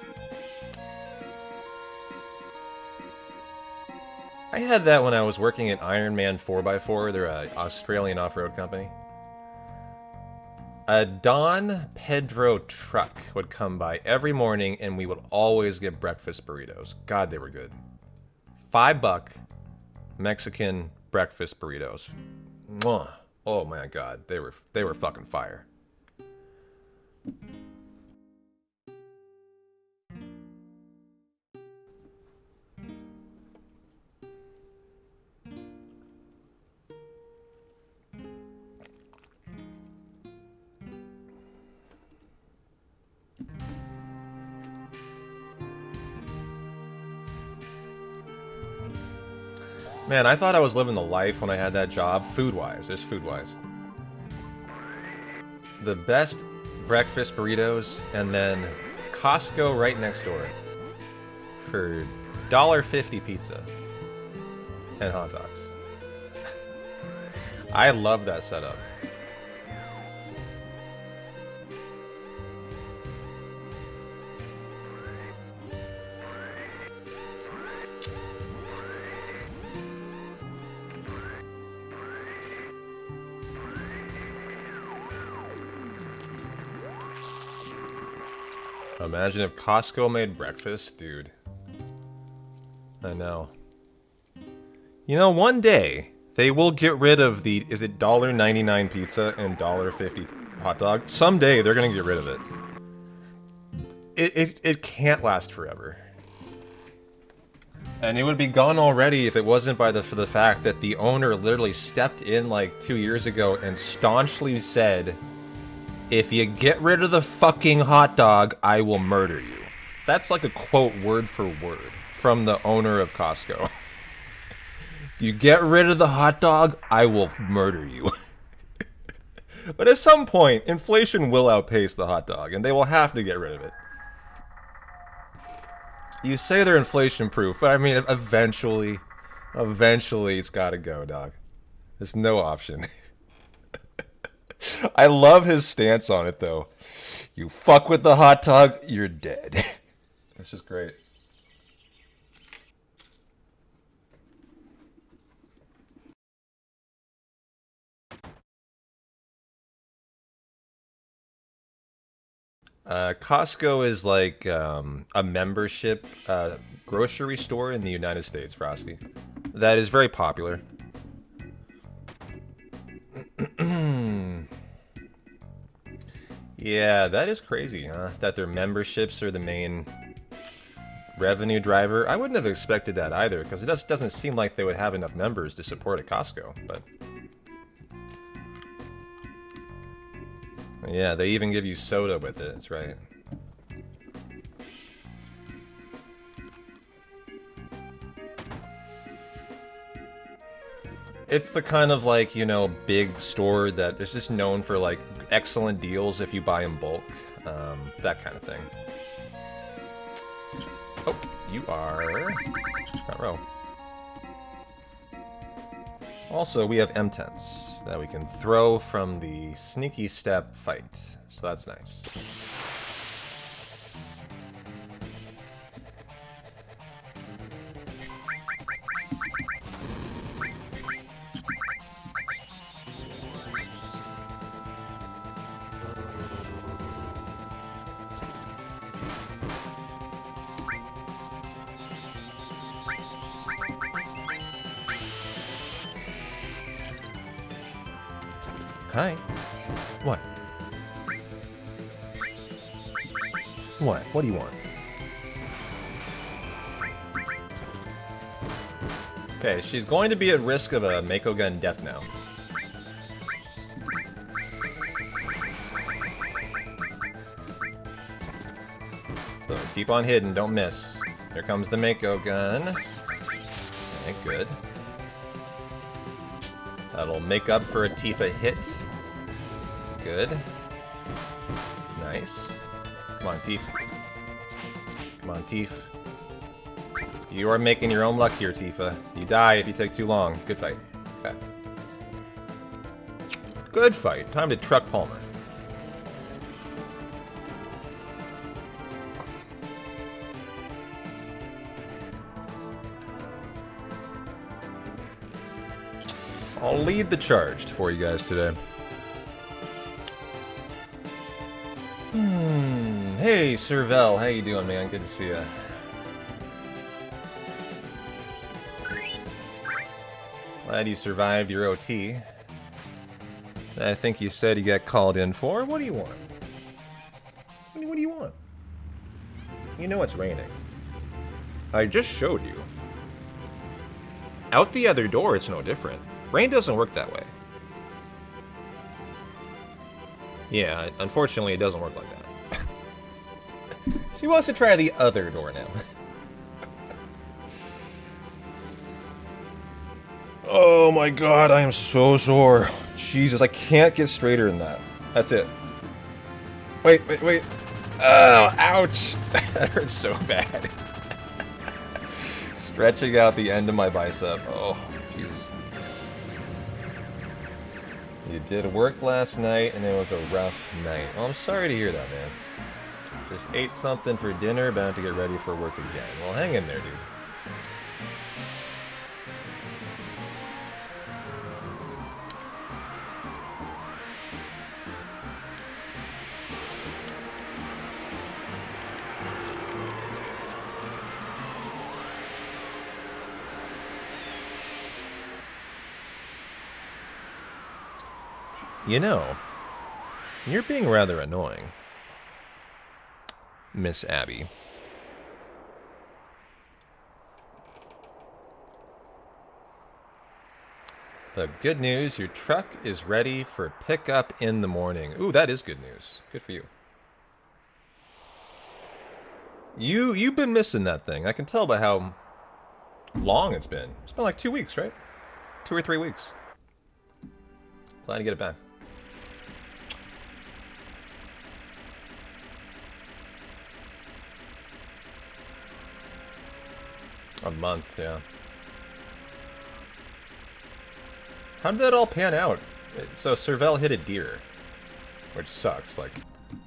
I had that when I was working at Iron Man 4x4. They're an Australian off-road company. A Don Pedro truck would come by every morning, and we would always get breakfast burritos. God, they were good. $5 Mexican breakfast burritos. Mwah. Oh my God, they were fucking fire. Man, I thought I was living the life when I had that job, food-wise, just food-wise. The best breakfast burritos, and then Costco right next door for $1.50 pizza and hot dogs. I love that setup. Imagine if Costco made breakfast, dude. I know. You know, one day they will get rid of the, is it $1.99 pizza and $1.50 hot dog? Someday they're gonna get rid of it. It can't last forever. And it would be gone already if it wasn't for the fact that the owner literally stepped in like 2 years ago and staunchly said, if you get rid of the fucking hot dog, I will murder you. That's like a quote word for word from the owner of Costco. You get rid of the hot dog, I will murder you. But at some point, inflation will outpace the hot dog, and they will have to get rid of it. You say they're inflation proof, but I mean, eventually it's gotta go, dog. There's no option. I love his stance on it, though. You fuck with the hot dog, you're dead. That's just great. Costco is like a membership grocery store in the United States, Frosty. That is very popular. Yeah, that is crazy, huh? That their memberships are the main revenue driver. I wouldn't have expected that either, because it just doesn't seem like they would have enough members to support a Costco, but... yeah, they even give you soda with it, that's right. It's the kind of, like, you know, big store that is just known for, like, excellent deals if you buy in bulk. That kind of thing. Oh, you are front row. Also, we have M10s that we can throw from the sneaky step fight. So that's nice. Hi. What? What? What do you want? Okay, she's going to be at risk of a Mako Gun death now. So keep on hitting, don't miss. Here comes the Mako Gun. Okay, good. That'll make up for a Tifa hit. Good. Nice. Come on, Tifa. Come on, Tifa. You are making your own luck here, Tifa. You die if you take too long. Good fight. Okay. Good fight. Time to truck Palmer. I'll lead the charge for you guys today. Hey, Servel. How you doing, man? Good to see ya. Glad you survived your OT. I think you said you got called in for. What do you want? What do you want? You know it's raining. I just showed you. Out the other door, it's no different. Rain doesn't work that way. Yeah, unfortunately, it doesn't work like that. She wants to try the other door now. Oh my god, I am so sore. Jesus, I can't get straighter than that. That's it. Wait. Oh, ouch. That hurts so bad. Stretching out the end of my bicep. Oh, Jesus. You did work last night and it was a rough night. Well, I'm sorry to hear that, man. Just ate something for dinner, about to get ready for work again. Well, hang in there, dude. You know, you're being rather annoying, Miss Abby. But good news, your truck is ready for pickup in the morning. Ooh, that is good news. Good for you. You've been missing that thing. I can tell by how long it's been. It's been like 2 weeks, right? 2 or 3 weeks. Glad to get it back. A month, yeah. How did that all pan out? So Servel hit a deer, which sucks. Like,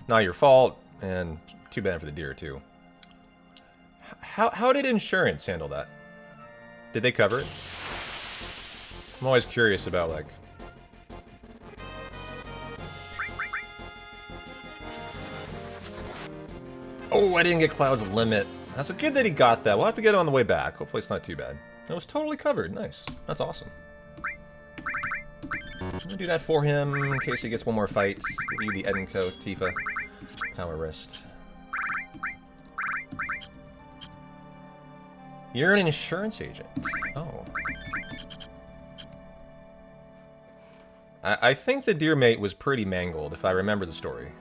not your fault, and too bad for the deer too. How did insurance handle that? Did they cover it? I'm always curious about, like... Oh, I didn't get Cloud's Limit. That's good that he got that. We'll have to get it on the way back. Hopefully it's not too bad. It was totally covered. Nice. That's awesome. I'll do that for him in case he gets one more fight. Give you the Edenco, Tifa. Power wrist. You're an insurance agent. Oh. I think the deer mate was pretty mangled, if I remember the story.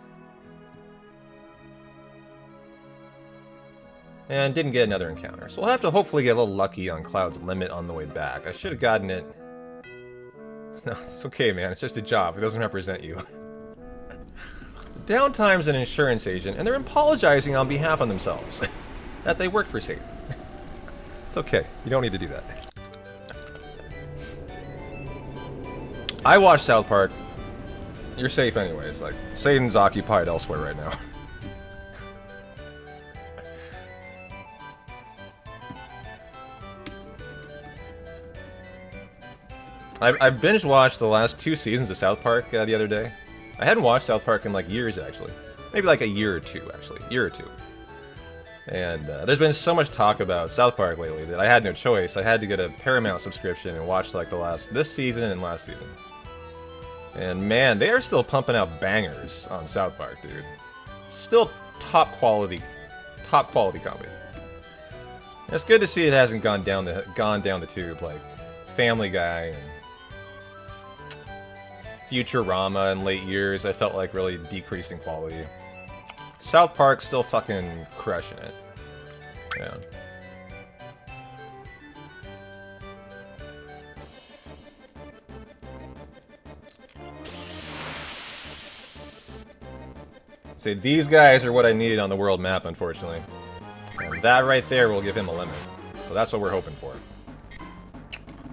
And didn't get another encounter. So we'll have to hopefully get a little lucky on Cloud's Limit on the way back. I should have gotten it... No, it's okay, man. It's just a job. It doesn't represent you. Downtime's an insurance agent, and they're apologizing on behalf of themselves. That they work for Satan. It's okay. You don't need to do that. I watch South Park. You're safe anyways. Like, Satan's occupied elsewhere right now. I binge watched the last 2 seasons of South Park the other day. I hadn't watched South Park in like years, actually. Maybe like a year or two, actually. Year or two. And there's been so much talk about South Park lately that I had no choice. I had to get a Paramount subscription and watch like this season and last season. And man, they are still pumping out bangers on South Park, dude. Still top quality comedy. It's good to see it hasn't gone down the tube like Family Guy and Futurama in late years. I felt like really decreasing quality. South Park still fucking crushing it. Yeah. See, these guys are what I needed on the world map, unfortunately. And that right there will give him a limit. So that's what we're hoping for.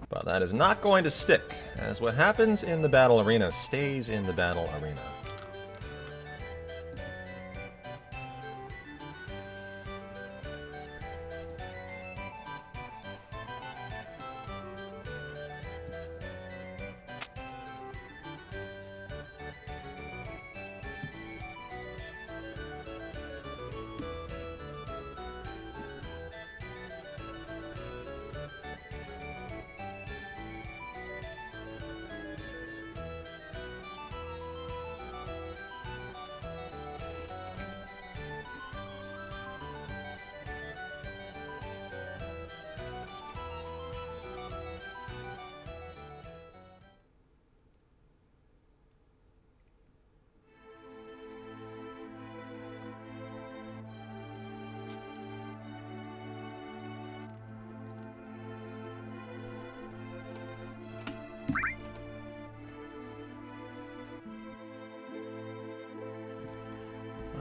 But that is not going to stick, as what happens in the battle arena stays in the battle arena.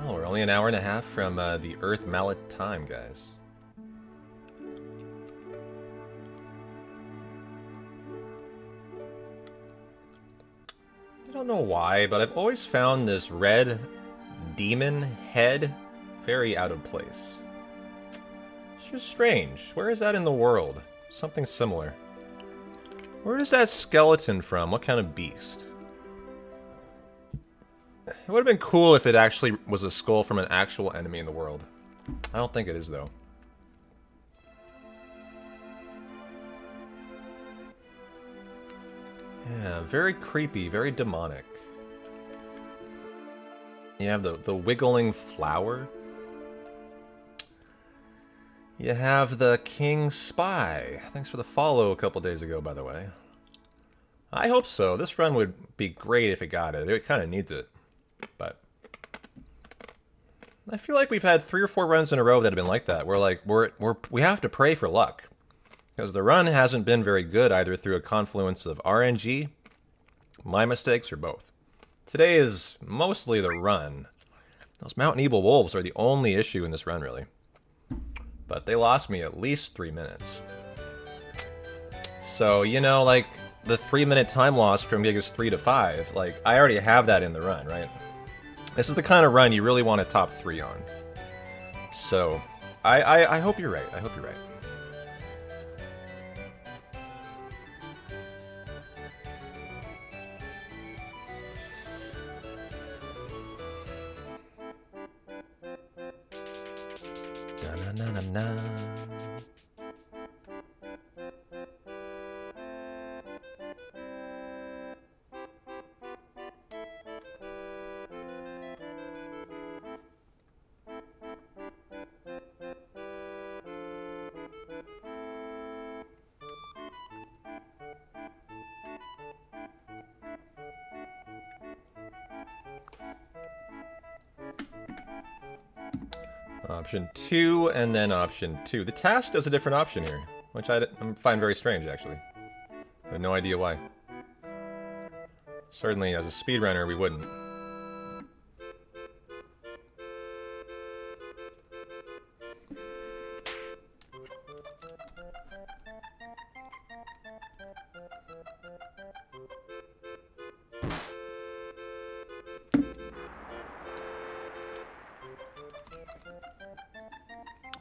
Oh, we're only an hour and a half from the Earth Mallet time, guys. I don't know why, but I've always found this red demon head very out of place. It's just strange. Where is that in the world? Something similar. Where is that skeleton from? What kind of beast? It would have been cool if it actually was a skull from an actual enemy in the world. I don't think it is, though. Yeah, very creepy, very demonic. You have the wiggling flower. You have the King Spy. Thanks for the follow a couple days ago, by the way. I hope so. This run would be great if it got it. It kind of needs it. But I feel like we've had 3 or 4 runs in a row that have been like that. We have to pray for luck. Because the run hasn't been very good either through a confluence of RNG, my mistakes, or both. Today is mostly the run. Those Mountain Evil Wolves are the only issue in this run, really. But they lost me at least 3 minutes. So, you know, like, the 3-minute time loss from Gigas 3 to 5, like, I already have that in the run, right? This is the kind of run you really want a top 3 on. So, I hope you're right. I hope you're right. Na-na-na-na-na. Option 2, and then option 2. The task does a different option here, which I find very strange, actually. I have no idea why. Certainly, as a speedrunner, we wouldn't.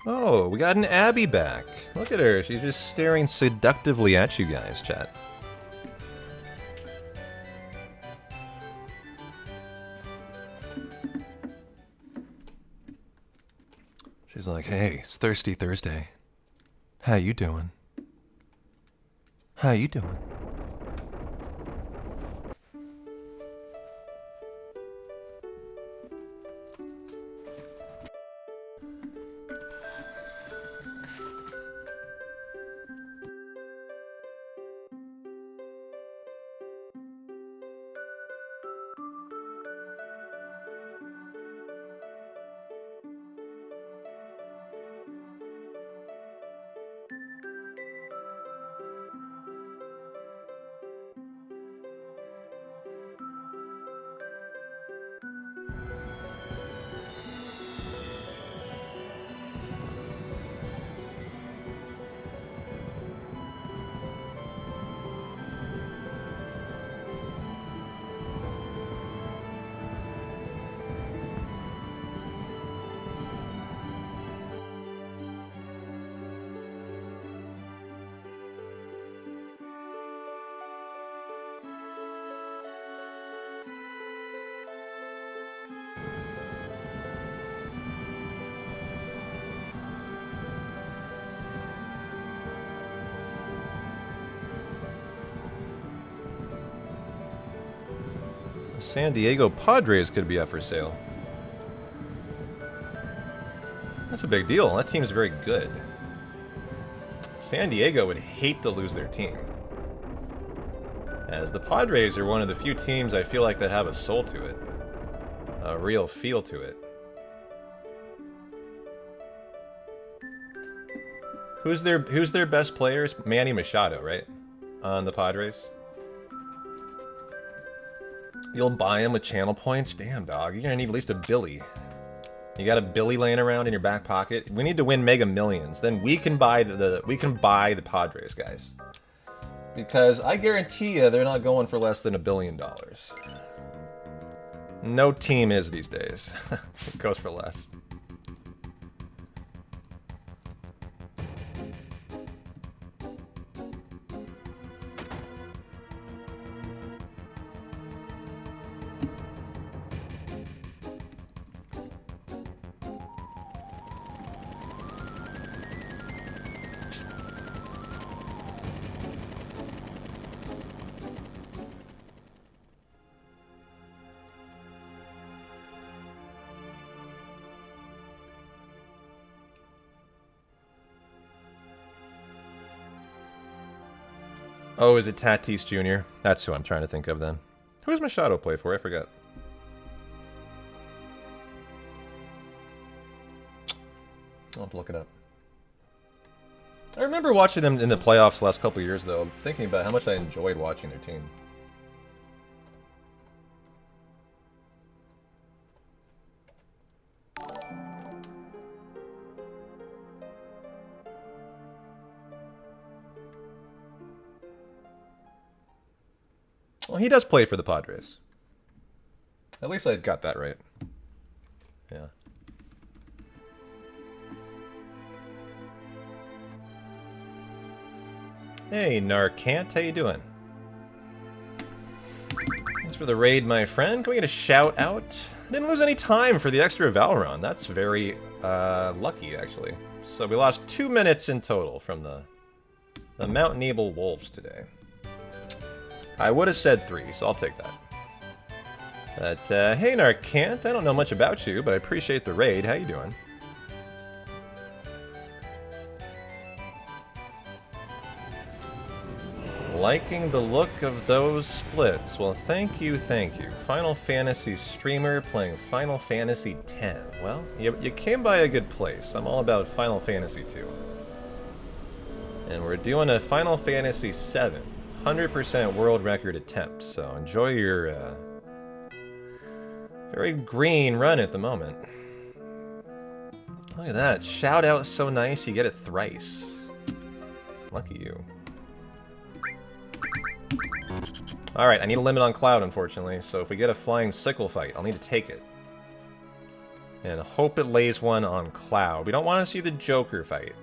Oh, we got an Abby back. Look at her. She's just staring seductively at you guys, chat. She's like, hey, it's Thirsty Thursday. How you doing? How you doing? San Diego Padres could be up for sale. That's a big deal. That team's very good. San Diego would hate to lose their team, as the Padres are one of the few teams I feel like that have a soul to it. A real feel to it. Who's their best players? Manny Machado, right? On the Padres. You'll buy him with channel points? Damn, dog. You're gonna need at least a Billy. You got a Billy laying around in your back pocket? We need to win Mega Millions. Then we can buy the Padres, guys. Because I guarantee you they're not going for less than $1 billion. No team is these days. It goes for less. Oh, is it Tatis Jr.? That's who I'm trying to think of then. Who does Machado play for? I forgot. I'll have to look it up. I remember watching them in the playoffs the last couple of years, though, thinking about how much I enjoyed watching their team. Well, he does play for the Padres. At least I got that right. Yeah. Hey, Narcant, how you doing? Thanks for the raid, my friend. Can we get a shout out? Didn't lose any time for the extra Valron. That's very lucky, actually. So we lost 2 minutes in total from the Mount Nebel Wolves today. I would have said 3, so I'll take that. But, hey Narcant, I don't know much about you, but I appreciate the raid. How you doing? Liking the look of those splits. Well, thank you, thank you. Final Fantasy streamer playing Final Fantasy X. Well, you came by a good place. I'm all about Final Fantasy 2. And we're doing a Final Fantasy 7. 100% world record attempt, so enjoy your very green run at the moment. Look at that. Shout out so nice, you get it thrice. Lucky you. Alright, I need a limit on Cloud, unfortunately, so if we get a flying sickle fight, I'll need to take it. And hope it lays one on Cloud. We don't want to see the Joker fight.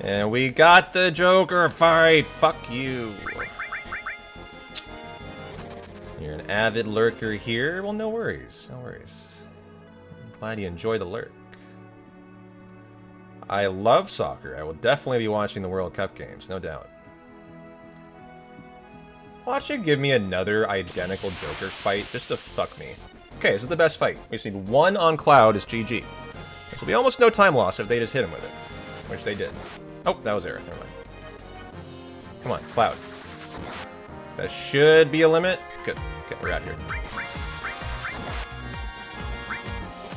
And we got the Joker fight! Fuck you! You're an avid lurker here? Well, no worries. No worries. I'm glad you enjoy the lurk. I love soccer. I will definitely be watching the World Cup games, no doubt. Watch you give me another identical Joker fight just to fuck me. Okay, this is the best fight. We just need one on Cloud as GG. This will be almost no time loss if they just hit him with it. Which they did. Oh, that was Aerith. Never mind. Come on, Cloud. That should be a limit. Good. Okay, we're out here.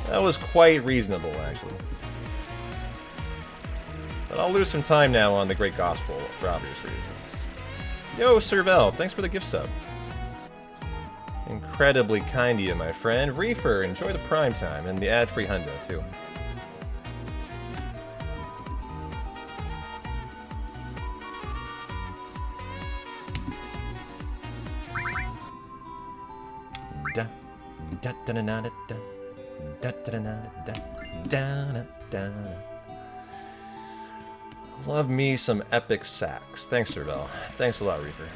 That was quite reasonable, actually. But I'll lose some time now on the Great Gospel for obvious reasons. Yo, Servel, thanks for the gift sub. Incredibly kind of you, my friend. Reefer, enjoy the prime time and the ad-free hundo, too. Da da da da da da da da da da da. Love me some epic sax. Thanks, Servel. Thanks a lot, Reefer.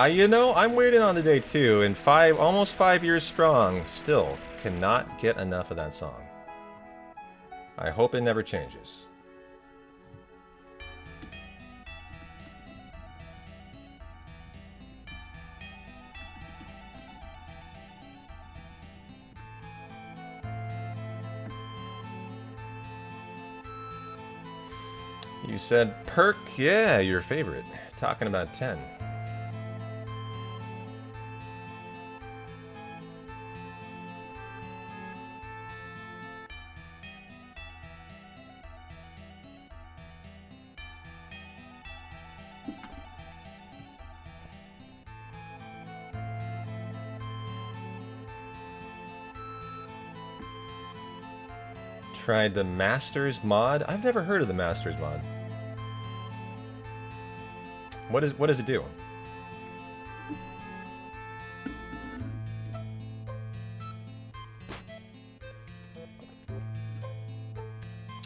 You know, I'm waiting on the day too, and almost 5 years strong, still cannot get enough of that song. I hope it never changes. You said Perk, yeah, your favorite. Talking about 10. Tried the Masters mod? I've never heard of the Masters mod. What does it do?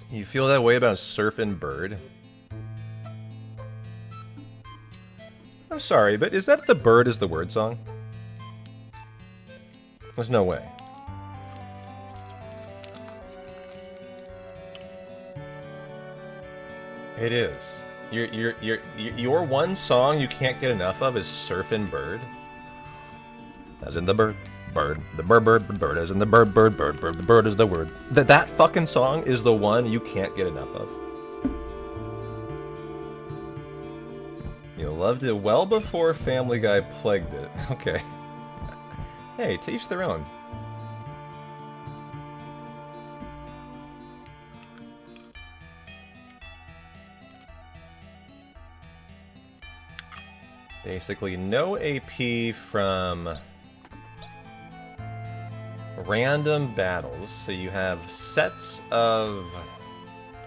You feel that way about Surfin' Bird? I'm sorry, but is that the Bird is the Word song? There's no way. It is. Your one song you can't get enough of is Surfin' Bird. As in the bird, the bird, as in the bird, the bird is the word. That fucking song is the one you can't get enough of. You loved it well before Family Guy plagued it. Okay. Hey, to each their own. Basically, no AP from random battles, so you have set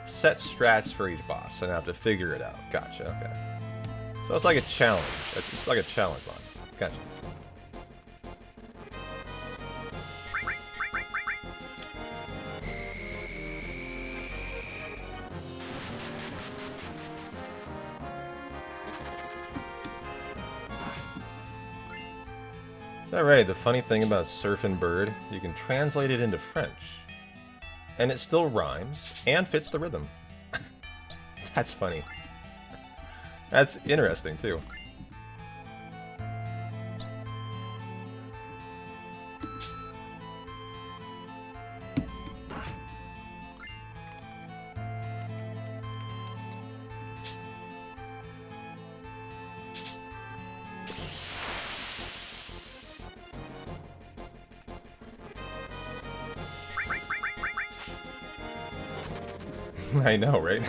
strats for each boss, and have to figure it out. Gotcha, okay. So it's like a challenge. It's like a challenge mod. Gotcha. Is that right? The funny thing about Surfin' Bird, you can translate it into French. And it still rhymes, and fits the rhythm. That's funny. That's interesting, too. I know, right?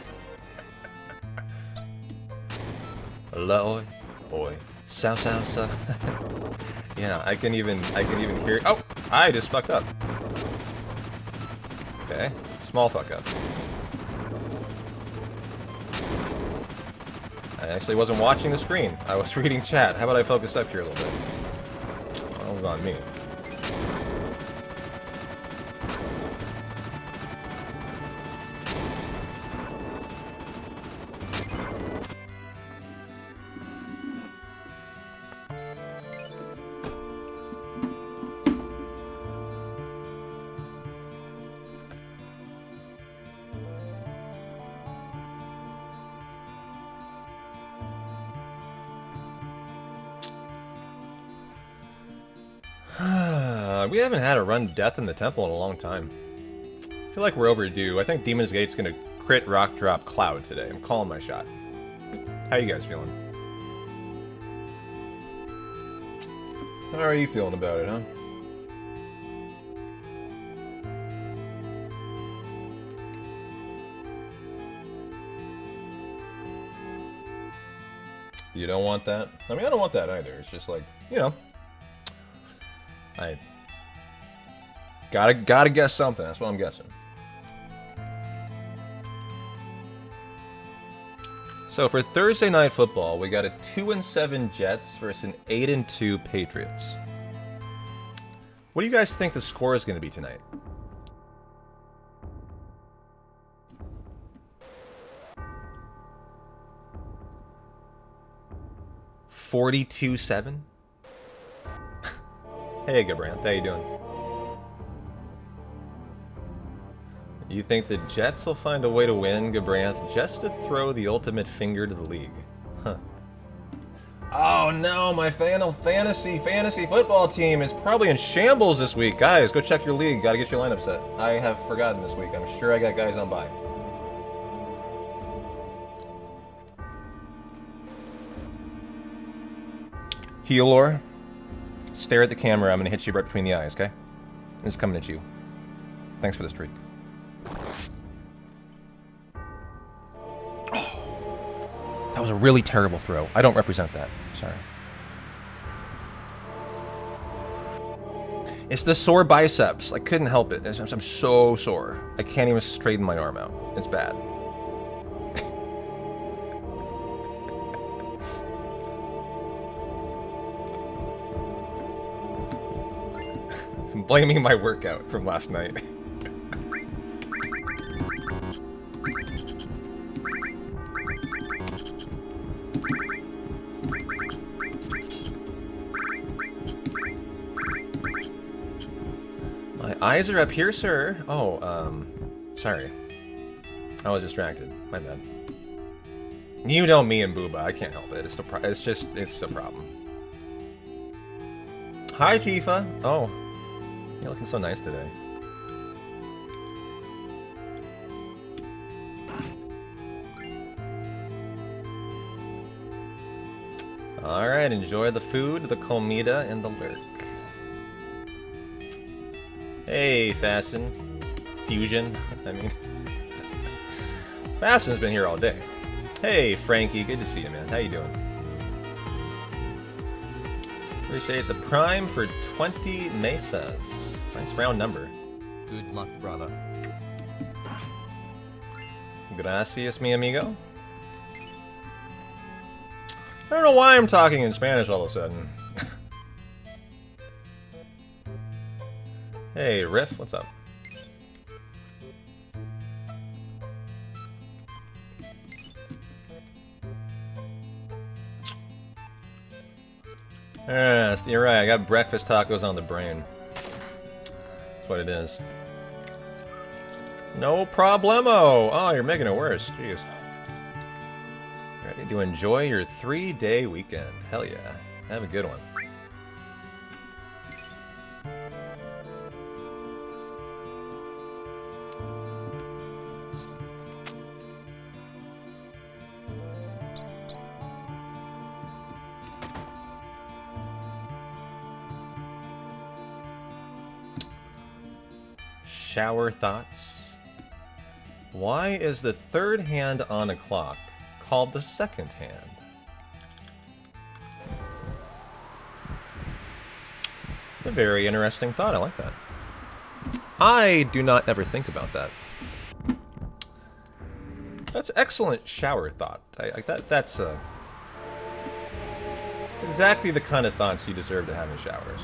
Hello, boy. Sow. Yeah, I can even hear. Oh, I just fucked up. Okay, small fuck up. I actually wasn't watching the screen. I was reading chat. How about I focus up here a little bit? That was on me. We haven't had a run Death in the Temple in a long time. I feel like we're overdue. I think Demon's Gate's gonna crit rock drop Cloud today. I'm calling my shot. How you guys feeling? How are you feeling about it, huh? You don't want that? I mean, I don't want that either. It's just like, you know, I gotta guess something. That's what I'm guessing. So for Thursday Night Football, we got a 2-7 Jets versus an 8-2 Patriots. What do you guys think the score is going to be tonight? 42-7? Hey, Gabrant, how you doing? You think the Jets will find a way to win, Gabrant, just to throw the ultimate finger to the league? Huh. Oh no, my Final Fantasy football team is probably in shambles this week. Guys, go check your league. Gotta get your lineup set. I have forgotten this week. I'm sure I got guys on bye. Healor, stare at the camera. I'm gonna hit you right between the eyes, okay? This is coming at you. Thanks for the streak. That was a really terrible throw. I don't represent that. Sorry. It's the sore biceps. I couldn't help it. I'm so sore. I can't even straighten my arm out. It's bad. I'm blaming my workout from last night. My eyes are up here, sir. Oh, sorry. I was distracted. My bad. You know me and Booba. I can't help it. It's a problem. Hi, Tifa. Oh, you're looking so nice today. All right, enjoy the food, the comida, and the lurk. Hey, Fasten. Fusion, I mean. Fasten's been here all day. Hey, Frankie, good to see you, man. How you doing? Appreciate the prime for 20 mesas. Nice round number. Good luck, brother. Gracias, mi amigo. I don't know why I'm talking in Spanish all of a sudden. Hey, Riff, what's up? You're right, I got breakfast tacos on the brain. That's what it is. No problemo! Oh, you're making it worse. Jeez. Ready to enjoy your 3-day weekend. Hell yeah. Have a good one. Shower thoughts. Why is the third hand on a clock called the second hand? A very interesting thought. I like that. I do not ever think about that. That's excellent shower thought. I like that. That's exactly the kind of thoughts you deserve to have in showers.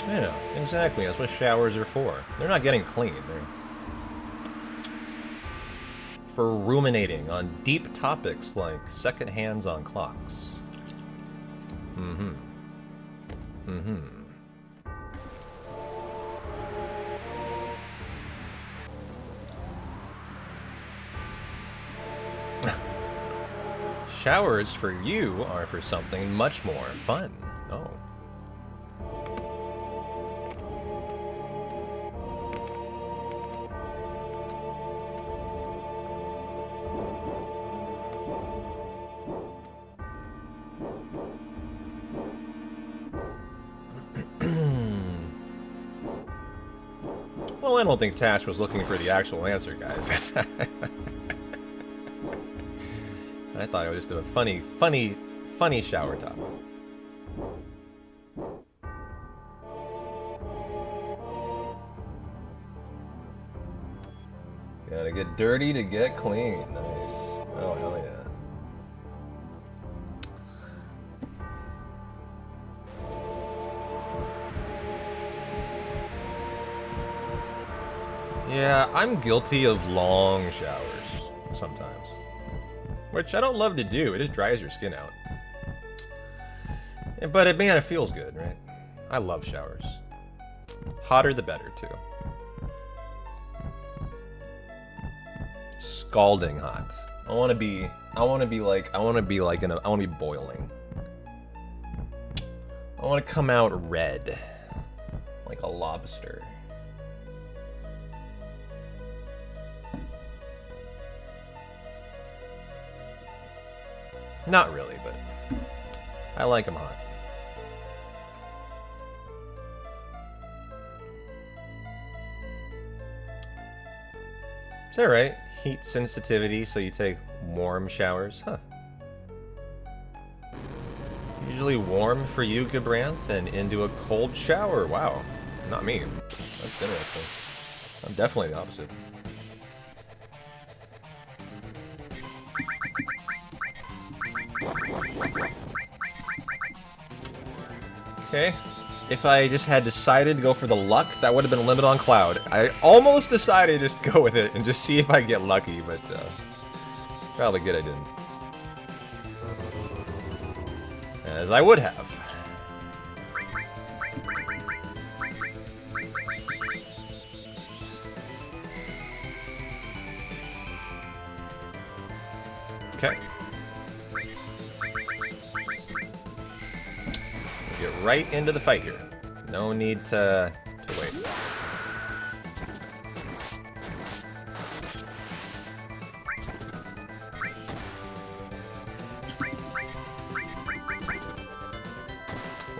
Yeah, exactly. That's what showers are for. They're not getting clean. They're for ruminating on deep topics like second hands on clocks. Mm-hmm. Mm-hmm. Showers for you are for something much more fun. Oh. Well, I don't think Tash was looking for the actual answer, guys. I thought it was just a funny shower topic. Gotta get dirty to get clean. Nice. Oh, hell yeah. Yeah, I'm guilty of long showers sometimes. Which I don't love to do, it just dries your skin out. Yeah, but man, it feels good, right? I love showers. Hotter the better, too. Scalding hot. I want to be boiling. I want to come out red. Like a lobster. Not really, but I like them hot. Is that right? Heat sensitivity, so you take warm showers? Huh. Usually warm for you, Gabranth, and into a cold shower. Wow. Not me. That's interesting. I'm definitely the opposite. Okay. If I just had decided to go for the luck, that would have been limit on cloud. I almost decided just to go with it and just see if I get lucky, but probably good I didn't. As I would have. Okay. Get right into the fight here. No need to wait.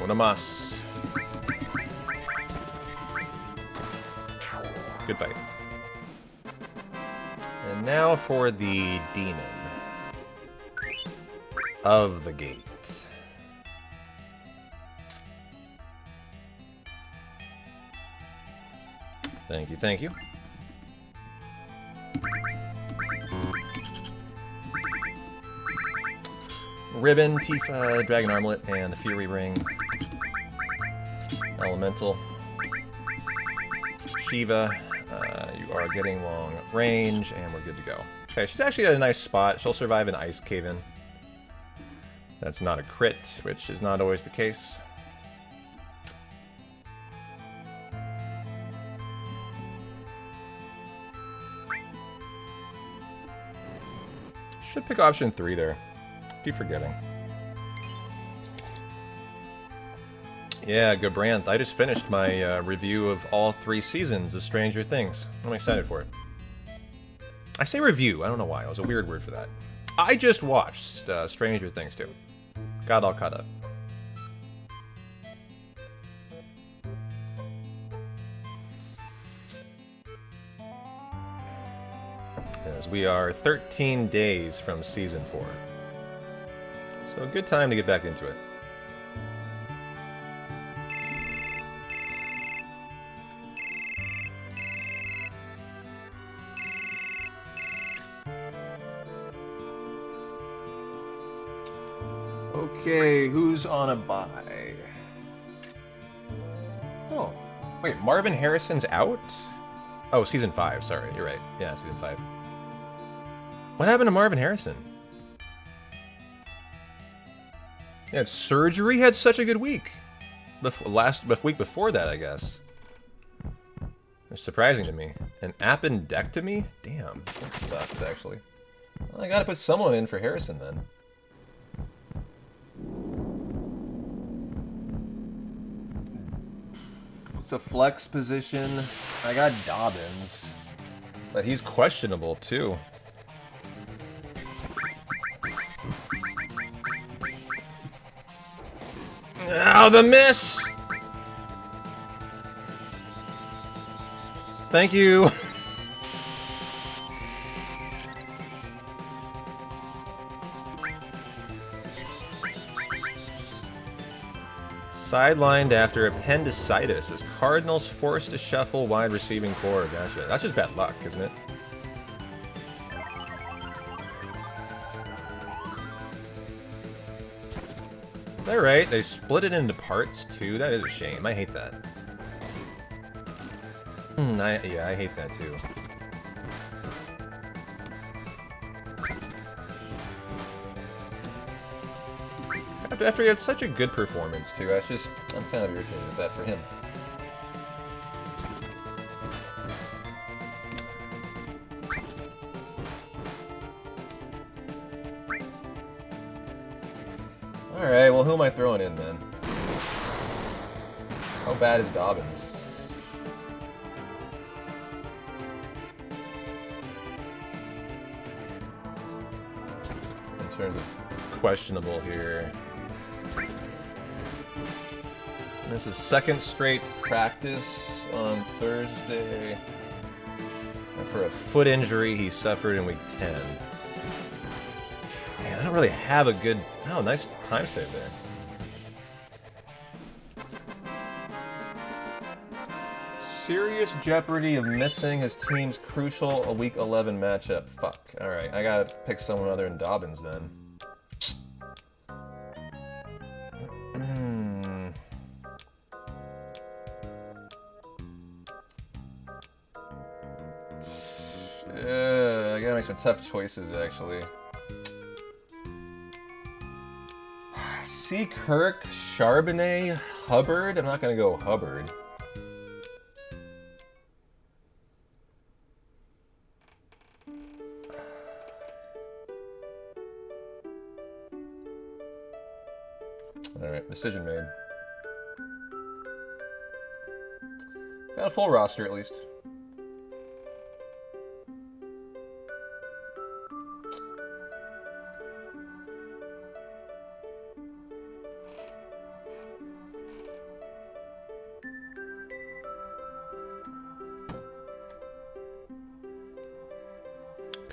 Una más. Good fight. And now for the demon of the gate. Thank you, thank you. Ribbon, Tifa, Dragon Armlet, and the Fury Ring. Elemental. Shiva, you are getting long range, and we're good to go. Okay, she's actually at a nice spot. She'll survive an ice cave-in. That's not a crit, which is not always the case. Should pick option 3 there. Keep forgetting. Yeah, Gabranth, I just finished my review of all 3 seasons of Stranger Things. I'm excited for it. I say review, I don't know why. It was a weird word for that. I just watched Stranger Things too. Got all caught up. As we are 13 days from season 4. So a good time to get back into it. Okay, who's on a bye? Oh, wait, Marvin Harrison's out? Oh, season 5, sorry, you're right. Yeah, season 5. What happened to Marvin Harrison? Yeah, surgery had such a good week. Week before that, I guess. It's surprising to me. An appendectomy? Damn, that sucks, actually. Well, I gotta put someone in for Harrison, then. It's a flex position. I got Dobbins. But he's questionable, too. Ow, the miss! Thank you. Sidelined after appendicitis as Cardinals forced to shuffle wide receiving core. Gotcha. That's just bad luck, isn't it? They're right. They split it into parts, too. That is a shame. I hate that. Yeah, I hate that too. After he had such a good performance too, I'm kind of irritated with that for him. Alright, well who am I throwing in then? How bad is Dobbins? In terms of questionable here. This is second straight practice on Thursday for a foot injury he suffered in week 10. Man, I don't really have a good... Oh, nice time save there. Serious jeopardy of missing his team's crucial Week 11 matchup. Fuck. Alright, I gotta pick someone other than Dobbins then. I gotta make some tough choices, actually. C. Kirk, Charbonnet, Hubbard? I'm not gonna go Hubbard. Alright, decision made. Got a full roster, at least.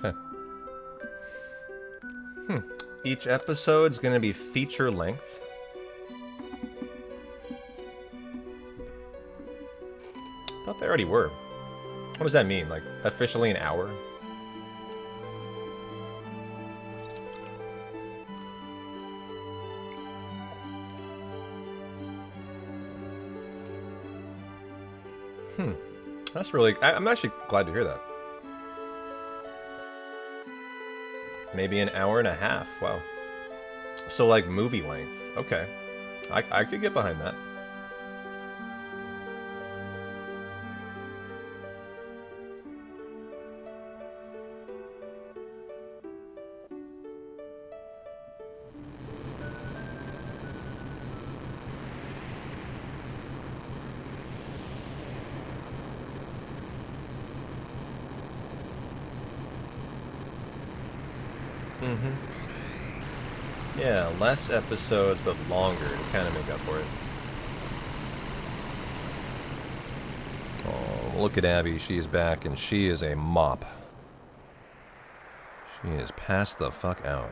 Okay. Each episode's gonna be feature length. I thought they already were. What does that mean? Like, officially an hour? That's really... I'm actually glad to hear that. Maybe an hour and a half. Wow. So, like, movie length. Okay. I could get behind that. Yeah, less episodes, but longer to kind of make up for it. Oh, look at Abby. She is back, and she is a mop. She is passed the fuck out.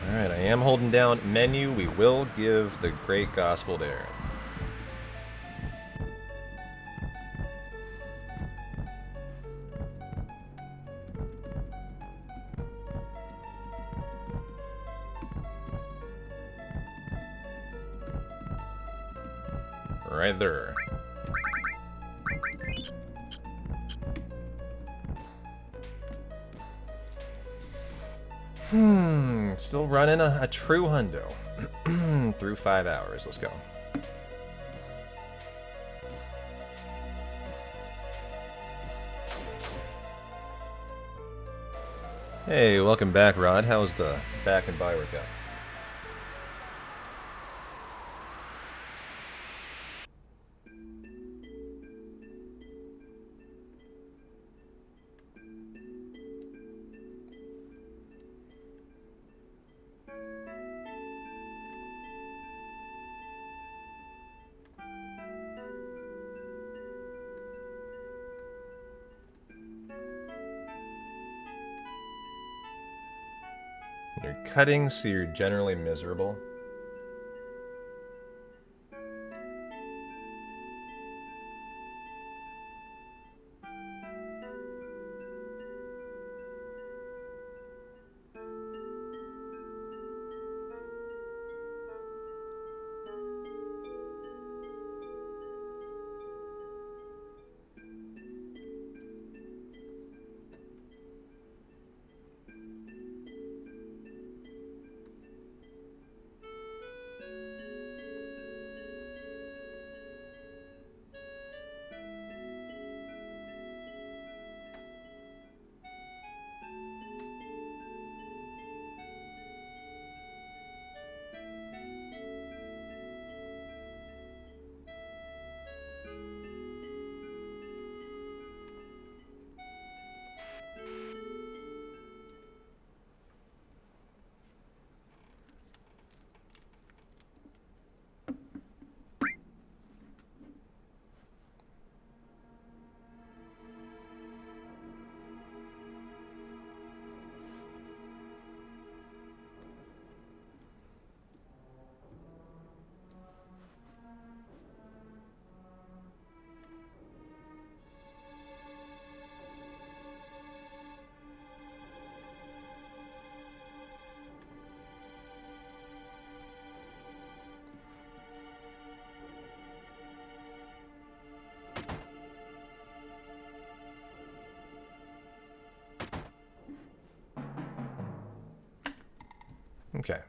Alright, I am holding down menu. We will give the great gospel to Aaron. Right there. Still running a true hundo. Through 5 hours. Let's go. Hey, welcome back, Rod. How's the back and buy workout? You're cutting, so you're generally miserable. Okay.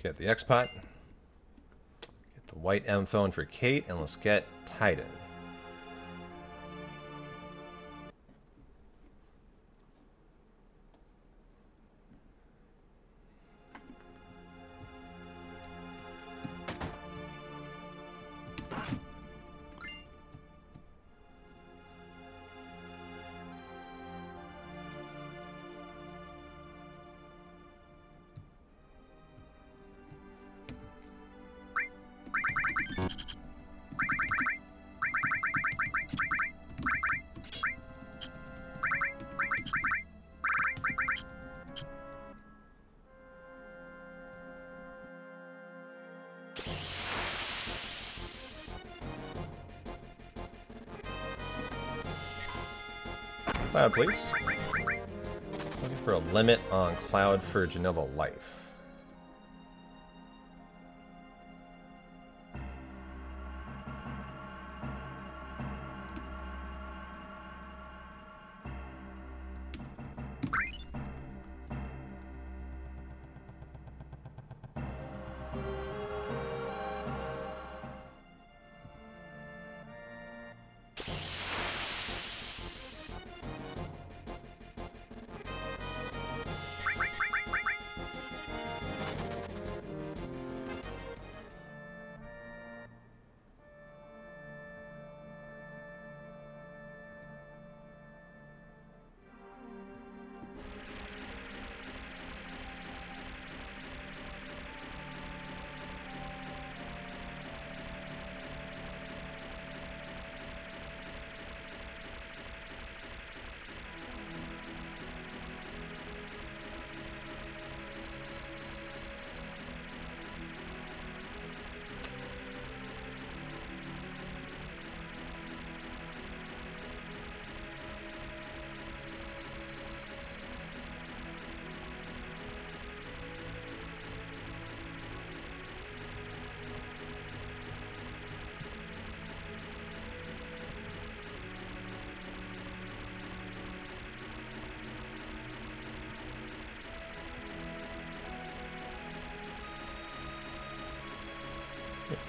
Get the X-Pot. Get the white M phone for Kate, and let's get Titan. Cloud, please. Looking for a limit on Cloud for Genova Life.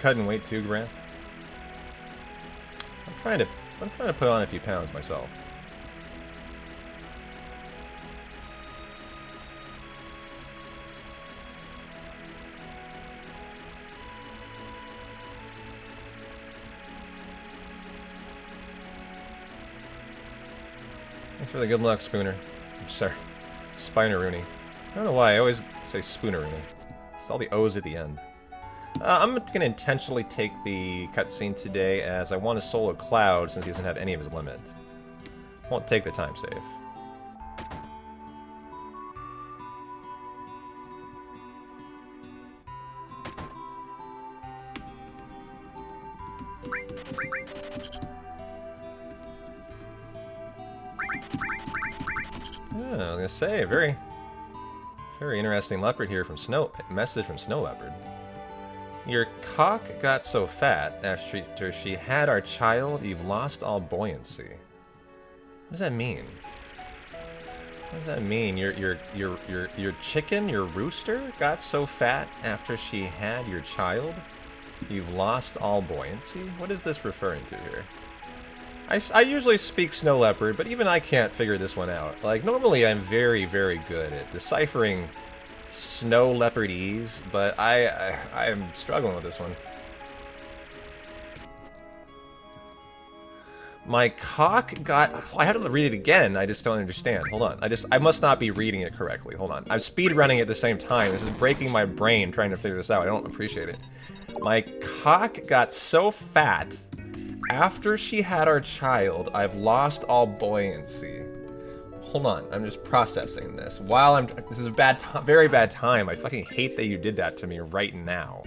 cut in weight too, Grant? I'm trying to put on a few pounds myself. Thanks for the good luck, Spooner. I'm sorry, Spiner-Rooney. I don't know why I always say Spooner-Rooney. It's all the O's at the end. I'm gonna intentionally take the cutscene today as I want to solo Cloud since he doesn't have any of his limit. Won't take the time save. Yeah, I was gonna say, very interesting leopard here from message from Snow Leopard. Your cock got so fat after she had our child, you've lost all buoyancy. What does that mean? What does that mean? Your chicken, your rooster, got so fat after she had your child, you've lost all buoyancy? What is this referring to here? I usually speak Snow Leopard, but even I can't figure this one out. Like, normally I'm very, very good at deciphering Snow Leopardese, but I am struggling with this one. My cock got... I have to read it again, I just don't understand. Hold on, I must not be reading it correctly. Hold on. I'm speedrunning at the same time. This is breaking my brain trying to figure this out. I don't appreciate it. My cock got so fat after she had our child, I've lost all buoyancy. Hold on, I'm just processing this. While this is a very bad time. I fucking hate that you did that to me right now.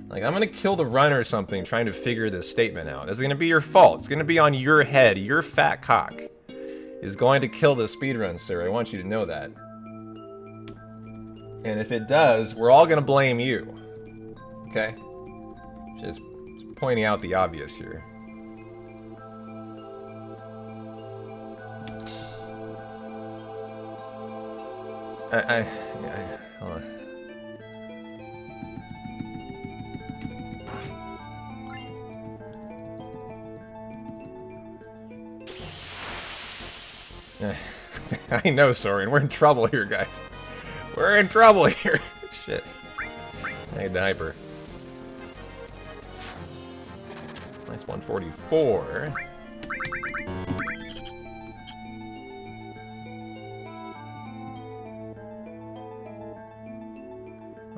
Like, I'm gonna kill the run or something trying to figure this statement out. It's gonna be your fault. It's gonna be on your head. Your fat cock is going to kill the speedrun, sir. I want you to know that. And if it does, we're all gonna blame you. Okay? Just pointing out the obvious here. Hold on. I know, Soren. We're in trouble here, guys. We're in trouble here. Shit. I need the hyper. Nice 144.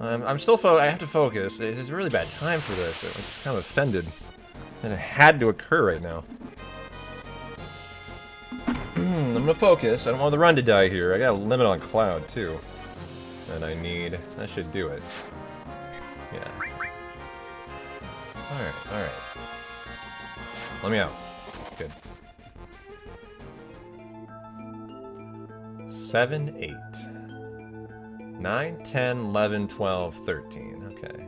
I'm still I have to focus. It's a really bad time for this. I'm just kind of offended. And it had to occur right now. I'm gonna focus. I don't want the run to die here. I got a limit on Cloud, too. And I need... That should do it. Yeah. Alright, alright. Let me out. Good. 7, 8. 9, 10, 11, 12, 13. Okay.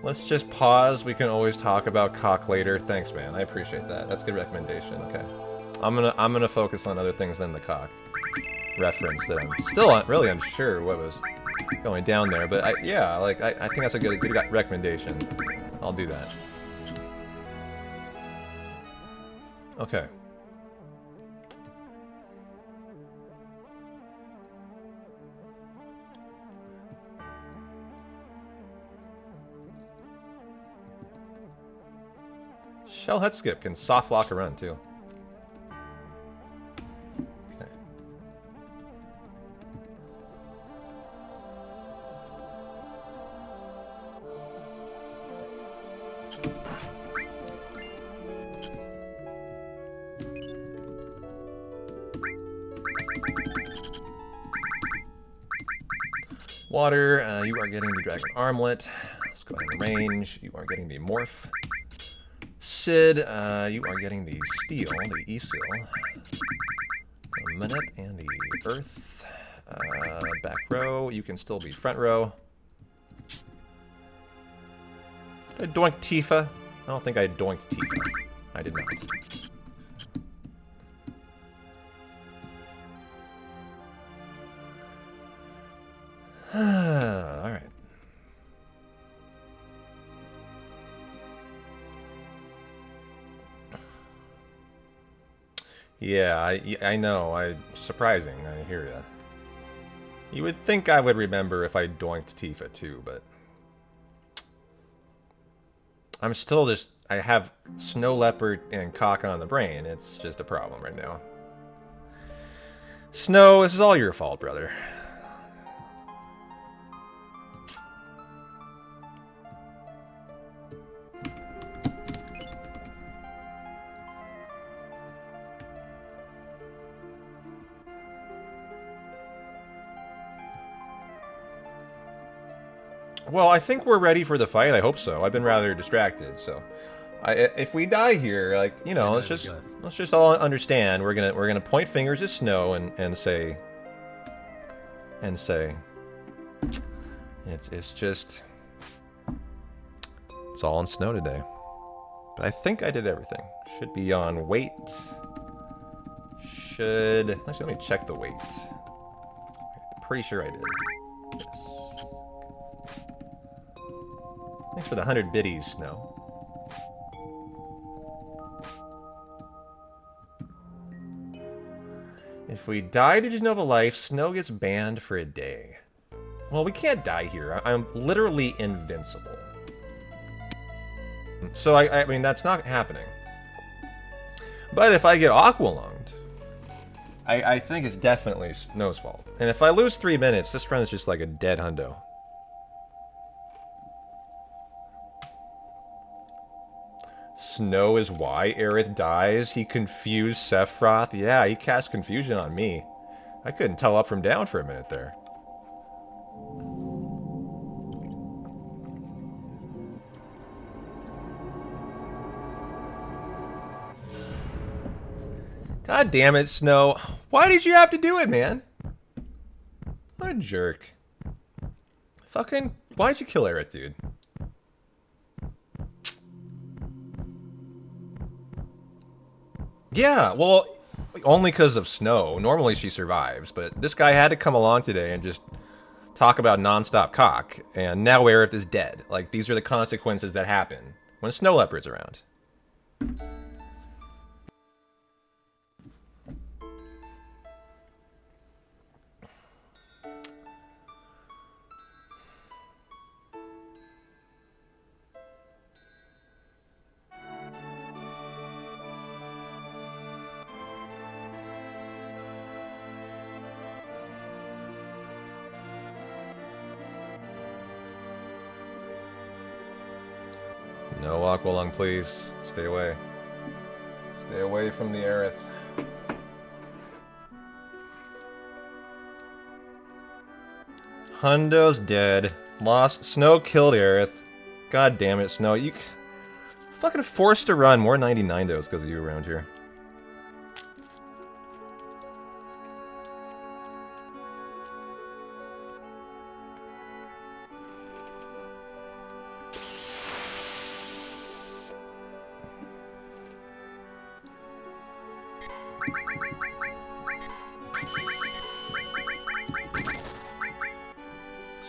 Let's just pause. We can always talk about cock later. Thanks, man. I appreciate that. That's a good recommendation. Okay. I'm gonna focus on other things than the cock reference that I'm still really unsure what was going down there. But yeah, like I think that's a good recommendation. I'll do that. Okay. Shell Head Skip can soft lock a run too. Okay. Water, you are getting the Dragon Armlet. Let's go ahead and range. You are getting the Morph. Sid, you are getting the Steel, the E-Seal. The Minute and the Earth. Back row, you can still be front row. Did I doink Tifa? I don't think I doinked Tifa. I did not. Alright. Yeah, I know. Surprising. I hear ya. You would think I would remember if I doinked Tifa too, but I'm still just. I have Snow Leopard and Cock on the brain. It's just a problem right now. Snow, this is all your fault, brother. Well, I think we're ready for the fight. I hope so. I've been rather distracted, so if we die here, like, you know, let's just all understand. We're gonna point fingers at Snow and say it's just it's all on Snow today. But I think I did everything. Should be on weight. Actually, let me check the weight. I'm pretty sure I did. Yes. Thanks for the 100 biddies, Snow. If we die to Genova Life, Snow gets banned for a day. Well, we can't die here. I'm literally invincible. So, I mean, that's not happening. But if I get aqualunged, I think it's definitely Snow's fault. And if I lose 3 minutes, this run is just like a dead hundo. Snow is why Aerith dies. He confused Sephiroth. Yeah, he cast confusion on me. I couldn't tell up from down for a minute there. God damn it, Snow. Why did you have to do it, man? What a jerk. Fucking, why'd you kill Aerith, dude? Yeah, well, only because of Snow. Normally she survives, but this guy had to come along today and just talk about non-stop cock, and now Aerith is dead. Like, these are the consequences that happen when Snow Leopard's around. No Aqualung, please. Stay away. Stay away from the Aerith. Hundo's dead. Lost. Snow killed Aerith. God damn it, Snow. You fucking forced to run more 99 dos because of you around here.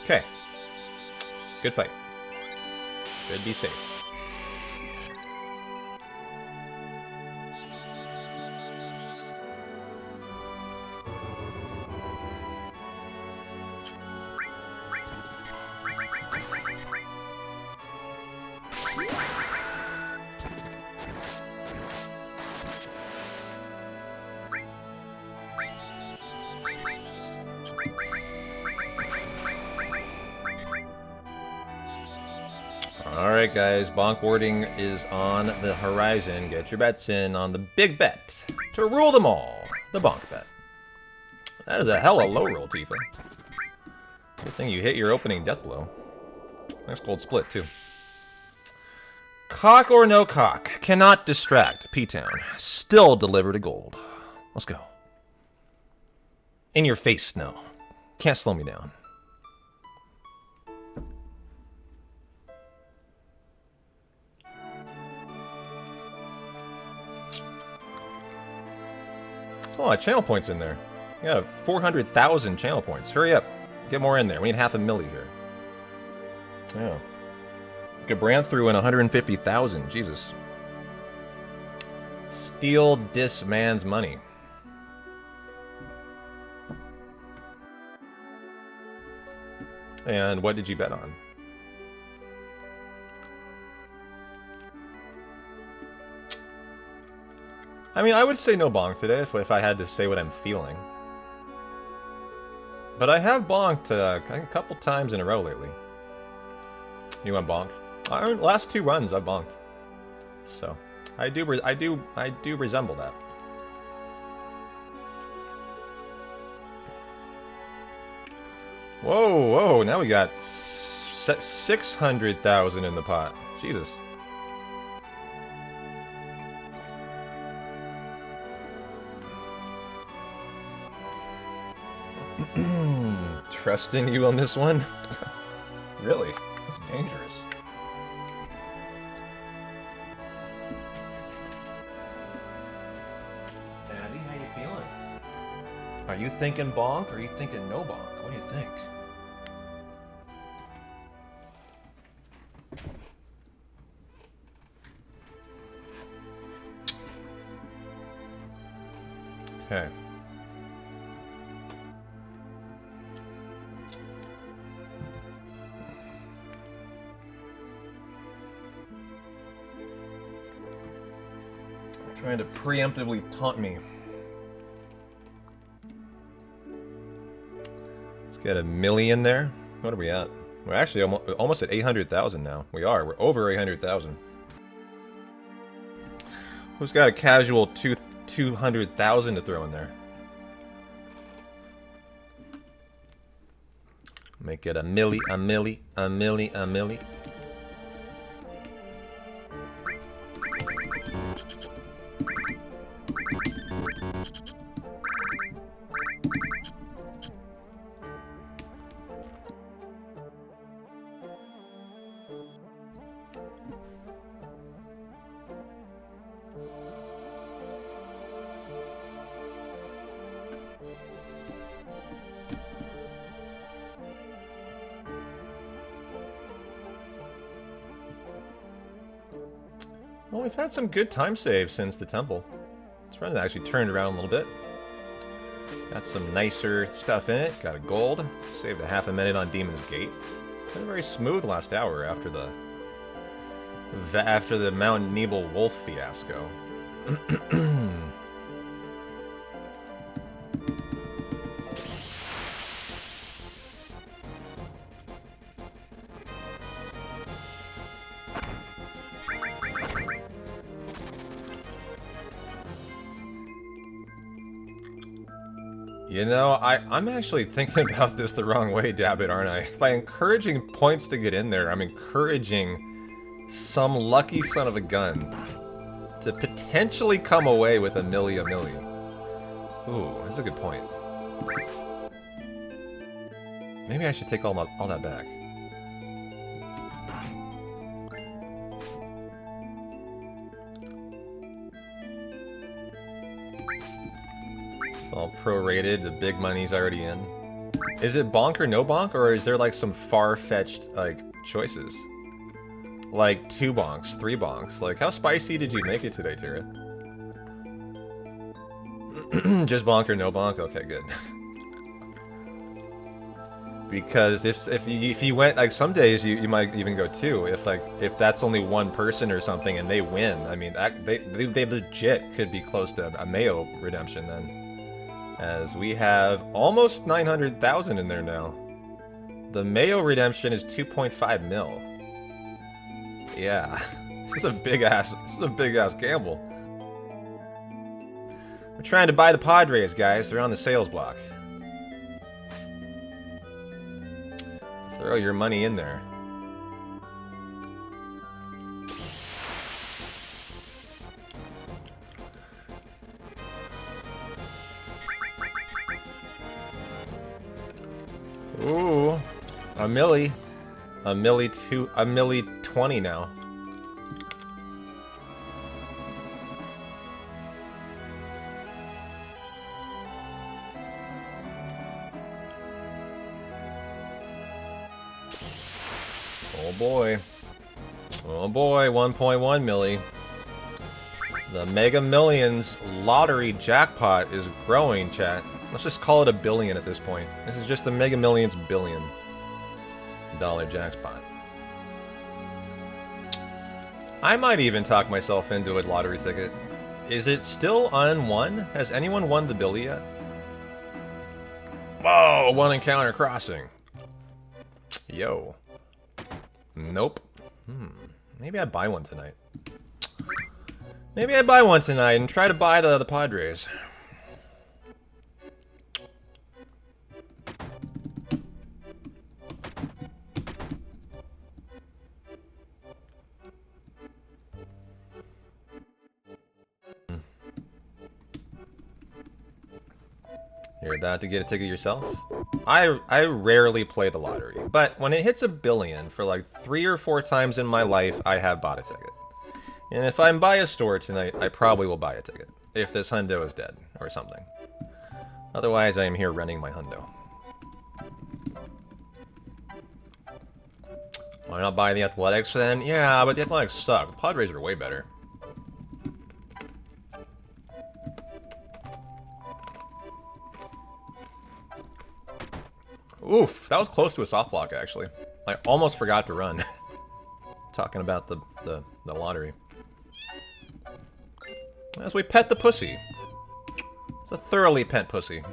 Okay. Good fight. Should be safe. Alright guys, bonk boarding is on the horizon. Get your bets in on the big bet to rule them all. The bonk bet. That is a hella low roll, Tifa. Good thing you hit your opening death blow. Nice gold split, too. Cock or no cock. Cannot distract. P-Town. Still deliver to gold. Let's go. In your face, Snow. Can't slow me down. There's a lot of channel points in there. You got 400,000 channel points. Hurry up. Get more in there. We need 500,000 here. Yeah. Get Brand through in 150,000. Jesus. steal this man's money. And what did you bet on? I mean, I would say no bonk today if I had to say what I'm feeling. But I have bonked a couple times in a row lately. You want bonk? Last 2 runs I've bonked. So I do resemble that. Whoa, whoa! Now we got 600,000 in the pot. Jesus. Trusting you on this one? Really? That's dangerous. Daddy, how you feeling? Are you thinking bonk or are you thinking no bonk? What do you think? Okay. Trying to preemptively taunt me. Let's get a million there. What are we at? We're actually almost at 800,000 now. We are. We're over 800,000. Who's got a casual 200,000 to throw in there? Make it a milli, a milli, a milli, a milli. Well, we've had some good time saves since the temple. This run actually turned around a little bit. Got some nicer stuff in it. Got a gold. Saved a half a minute on Demon's Gate. Been very smooth last hour after the Mount Nebel Wolf fiasco. You know, I'm actually thinking about this the wrong way, Dabbit, aren't I? By encouraging points to get in there, I'm encouraging some lucky son of a gun to potentially come away with a milli. Ooh, that's a good point. Maybe I should take all that back. All prorated, the big money's already in. Is it bonk or no bonk, or is there like some far-fetched like choices? Like 2 bonks, 3 bonks. Like how spicy did you make it today, Tira? Just bonk or no bonk? Okay, good. Because if you went like some days you might even go 2 if that's only 1 person or something and they win. I mean they legit could be close to a Mayo redemption then. As we have almost 900,000 in there now. The Mayo redemption is 2.5 mil. Yeah, this is a big ass gamble. We're trying to buy the Padres, guys. They're on the sales block. Throw your money in there. Ooh, a milli 20 now. Oh boy, 1.1 milli. The Mega Millions lottery jackpot is growing, chat. Let's just call it a billion at this point. This is just the Mega Millions $1 billion jackpot. I might even talk myself into a lottery ticket. Is it still unwon? Has anyone won the Billy yet? Whoa, one encounter crossing. Yo. Nope. Maybe I buy one tonight. Maybe I buy one tonight and try to buy the Padres. You're about to get a ticket yourself? I rarely play the lottery, but when it hits $1 billion for like 3 or 4 times in my life, I have bought a ticket. And if I'm by a store tonight, I probably will buy a ticket. If this hundo is dead, or something. Otherwise, I am here renting my hundo. Why not buy the Athletics then? Yeah, but the Athletics suck. The Padres are way better. Oof, that was close to a soft block, actually. I almost forgot to run. Talking about the lottery. As we pet the pussy. It's a thoroughly pet pussy.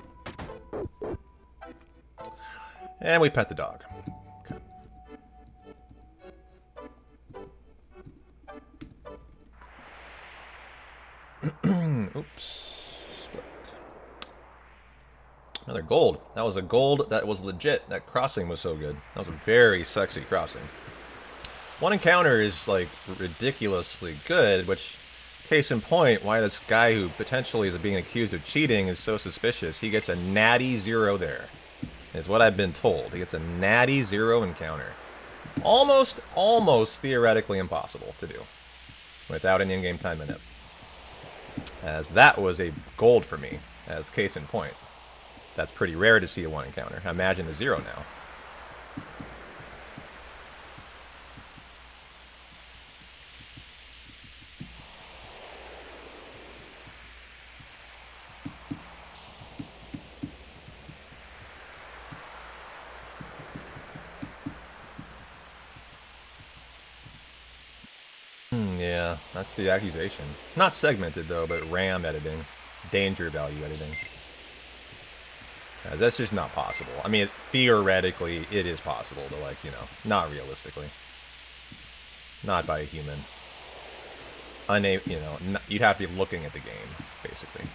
And we pet the dog. Okay. Oops. Split. Another gold. That was a gold that was legit. That crossing was so good. That was a very sexy crossing. One encounter is, like, ridiculously good, which, case in point, why this guy who potentially is being accused of cheating is so suspicious. He gets a natty 0 there, is what I've been told. He gets a natty 0 encounter. Almost theoretically impossible to do without an in-game time minute. As that was a gold for me, as case in point. That's pretty rare to see a 1 encounter. Imagine a 0 now. Yeah, that's the accusation. Not segmented, though, but RAM editing. Danger value editing. That's just not possible. I mean, theoretically, it is possible, but, like, you know, not realistically. Not by a human. You know, you'd have to be looking at the game, basically.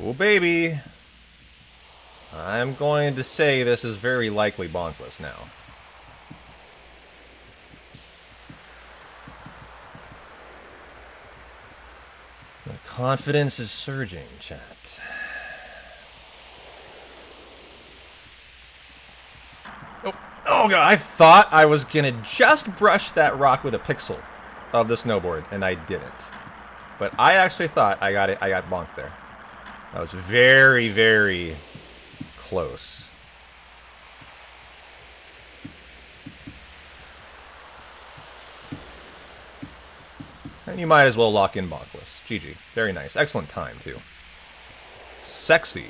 Oh, baby. I'm going to say this is very likely bonkless now. The confidence is surging, chat. Oh god, I thought I was gonna just brush that rock with a pixel of the snowboard, and I didn't. But I actually thought I got bonked there. That was very, very close. And you might as well lock in bonkless. GG. Very nice. Excellent time, too. Sexy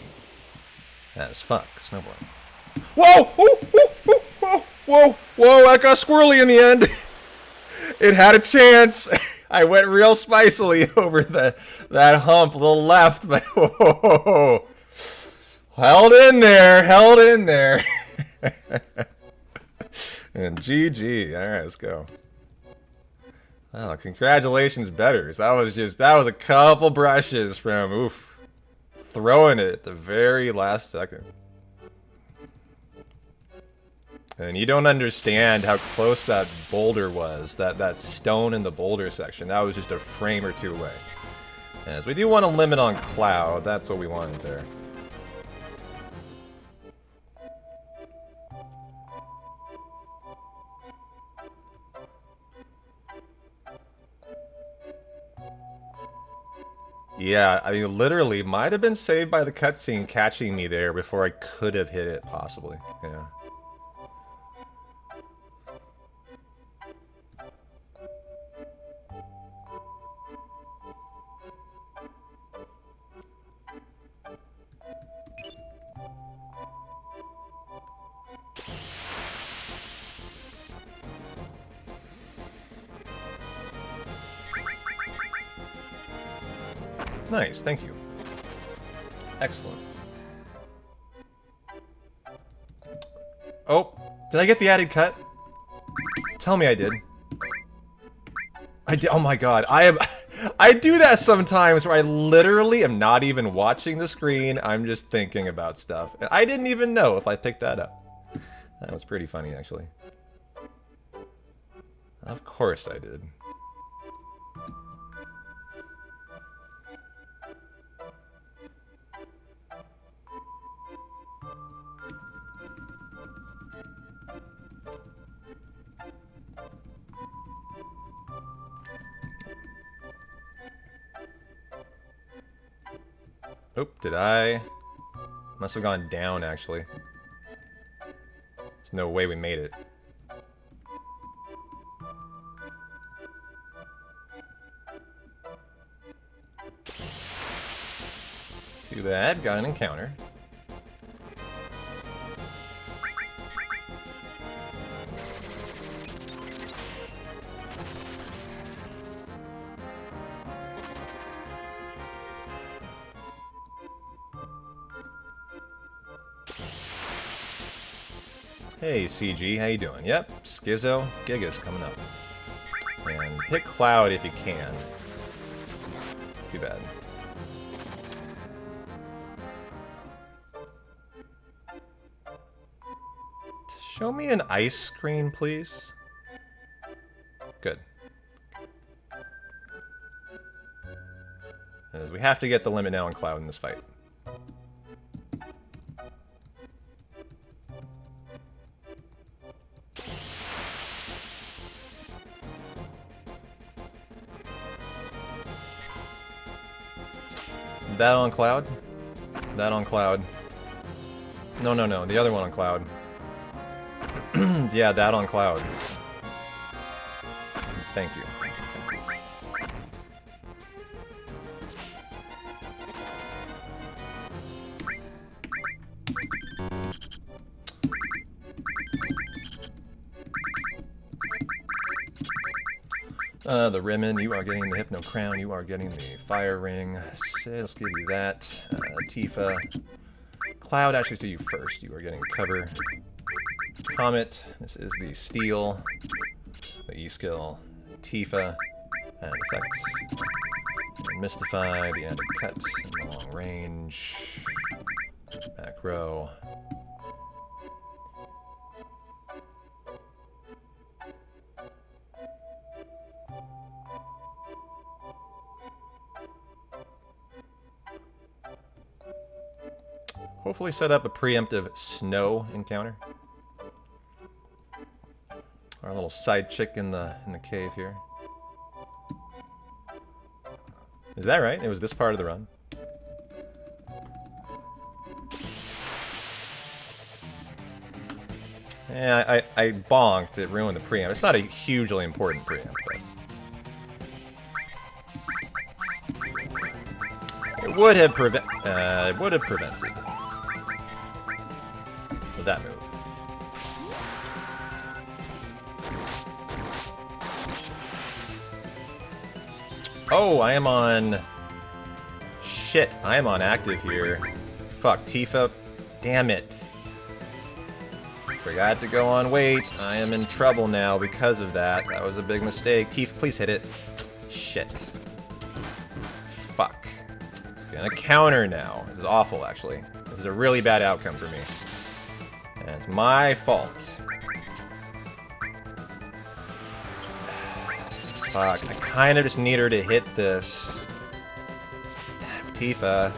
as fuck. Snowboarding. Whoa! Whoa! Whoa! Whoa! Whoa! Whoa! That got squirrely in the end. It had a chance. I went real spicily over that hump a little left, but whoa, held in there. And GG. All right, let's go. Oh, congratulations, betters. That was a couple brushes from throwing it at the very last second. And you don't understand how close that boulder was, that stone in the boulder section. That was just a frame or two away. As we do want a limit on Cloud, that's what we wanted there. Yeah, I mean, literally, might have been saved by the cutscene catching me there before I could have hit it, possibly. Yeah. Nice, thank you. Excellent. Oh, did I get the added cut? Tell me I did. I did. Oh my god, I do that sometimes where I literally am not even watching the screen. I'm just thinking about stuff. And I didn't even know if I picked that up. That was pretty funny, actually. Of course I did. Oop, did I? Must have gone down, actually. There's no way we made it. Too bad, got an encounter. Hey CG, how you doing? Yep, Schizo, Giga's coming up. And hit Cloud if you can. Too bad. Show me an ice screen, please. Good. As we have to get the limit now on Cloud in this fight. That on Cloud. That on Cloud. No, no, no. The other one on Cloud. Yeah, that on Cloud. Thank you. The Rimmon, you are getting the Hypno Crown, you are getting the Fire Ring. Let's give you that. Tifa. Cloud, actually, to you first. You are getting cover. Comet, this is the Steel. The E-Skill. Tifa. And Effect. And Mystify, the added cut. And the long range. Back row. Hopefully set up a preemptive snow encounter. Our little side chick in the cave here. Is that right? It was this part of the run. Yeah, I bonked. It ruined the preamp. It's not a hugely important preamp, but it would have prevented with that move. Oh, I am on... Shit, I am on active here. Fuck, Tifa. Damn it. Forgot to go on wait. I am in trouble now because of that. That was a big mistake. Tifa, please hit it. Shit. Fuck. It's gonna counter now. This is awful, actually. This is a really bad outcome for me. And it's my fault. Fuck, I kind of just need her to hit this. Tifa.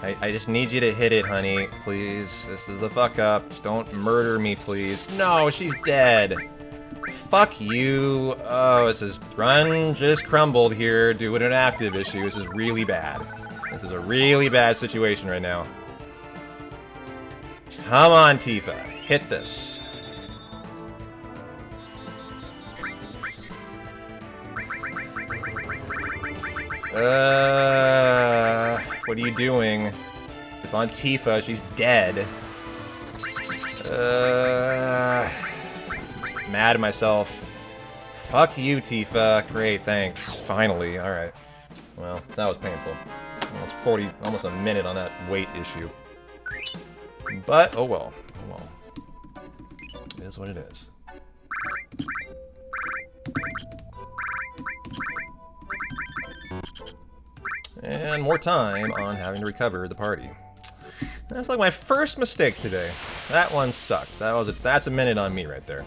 I just need you to hit it, honey. Please. This is a fuck up. Just don't murder me, please. No, she's dead. Fuck. fuck you. Oh, this is run just crumbled here due to an active issue. This is really bad. This is a really bad situation right now. Come on, Tifa. Hit this. What are you doing? It's on Tifa. She's dead. Mad at myself. Fuck you, Tifa. Great, thanks. Finally. Alright. Well, that was painful. Almost a minute on that weight issue. But, oh well. Oh well. It is what it is. And more time on having to recover the party. That's like my first mistake today. That one sucked. That's a minute on me right there.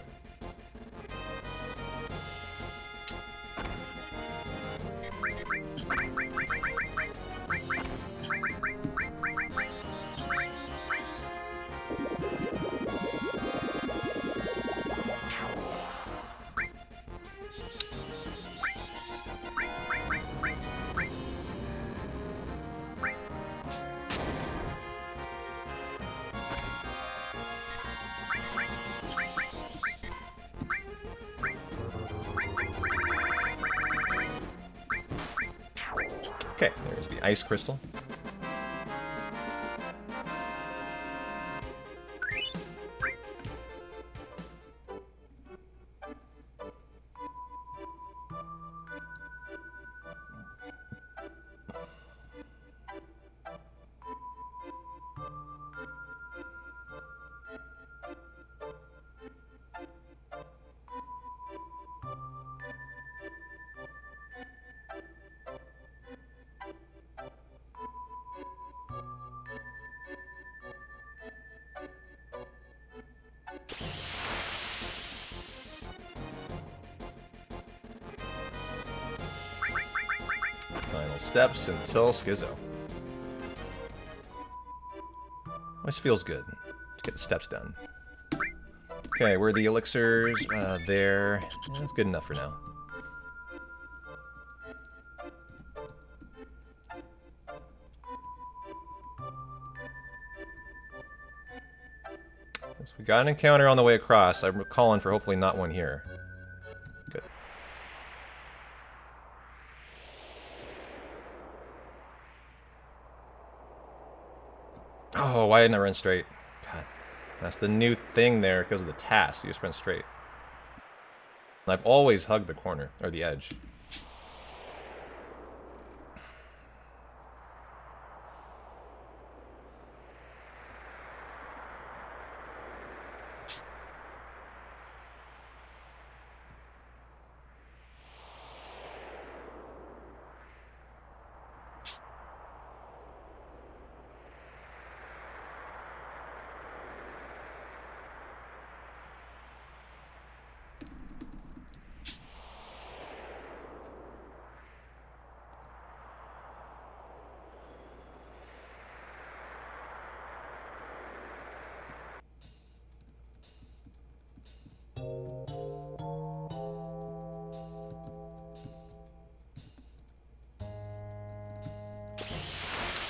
Okay, there's the ice crystal. Final steps until Schizo. Always feels good to get the steps done. Okay, where are the elixirs? There. Yeah, that's good enough for now. So we got an encounter on the way across. I'm calling for hopefully not one here. Good. Oh, why didn't I run straight? God, that's the new thing there because of the task. You just run straight. And I've always hugged the corner, or the edge.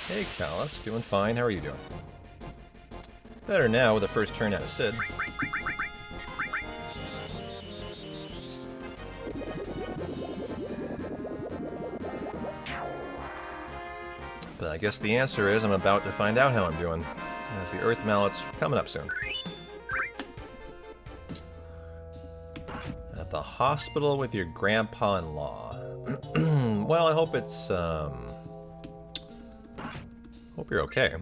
Hey, Callus. Doing fine. How are you doing? Better now with the first turn out of Sid. But I guess the answer is I'm about to find out how I'm doing, as the Earth Mallet's coming up soon. At the hospital with your grandpa-in-law. Well, I hope it's, hope you're okay.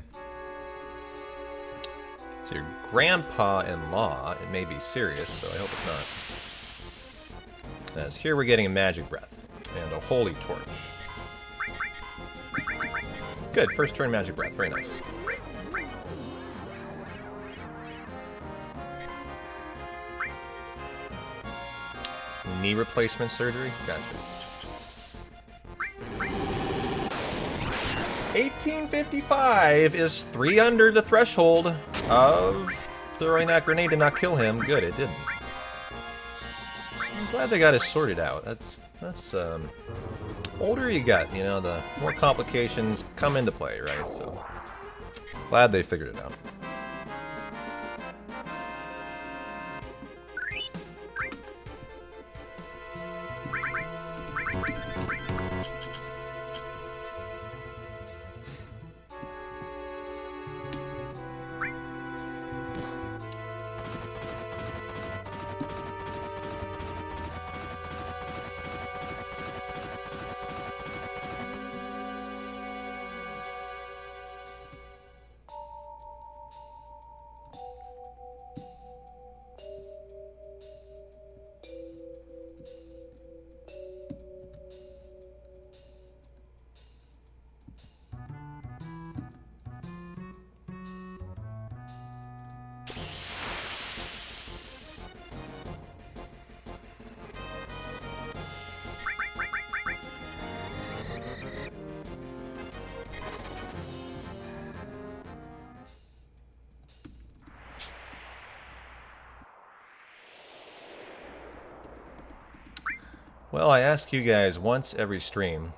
It's your grandpa-in-law. It may be serious, so I hope it's not. As here we're getting a magic breath and a holy torch. Good, first turn magic breath. Very nice. Knee replacement surgery? Gotcha. 1855 is 3 under the threshold of throwing that grenade to not kill him. Good, it didn't. glad they got it sorted out. That's older you get, you know, the more complications come into play, right? So glad they figured it out. Well, I ask you guys once every stream.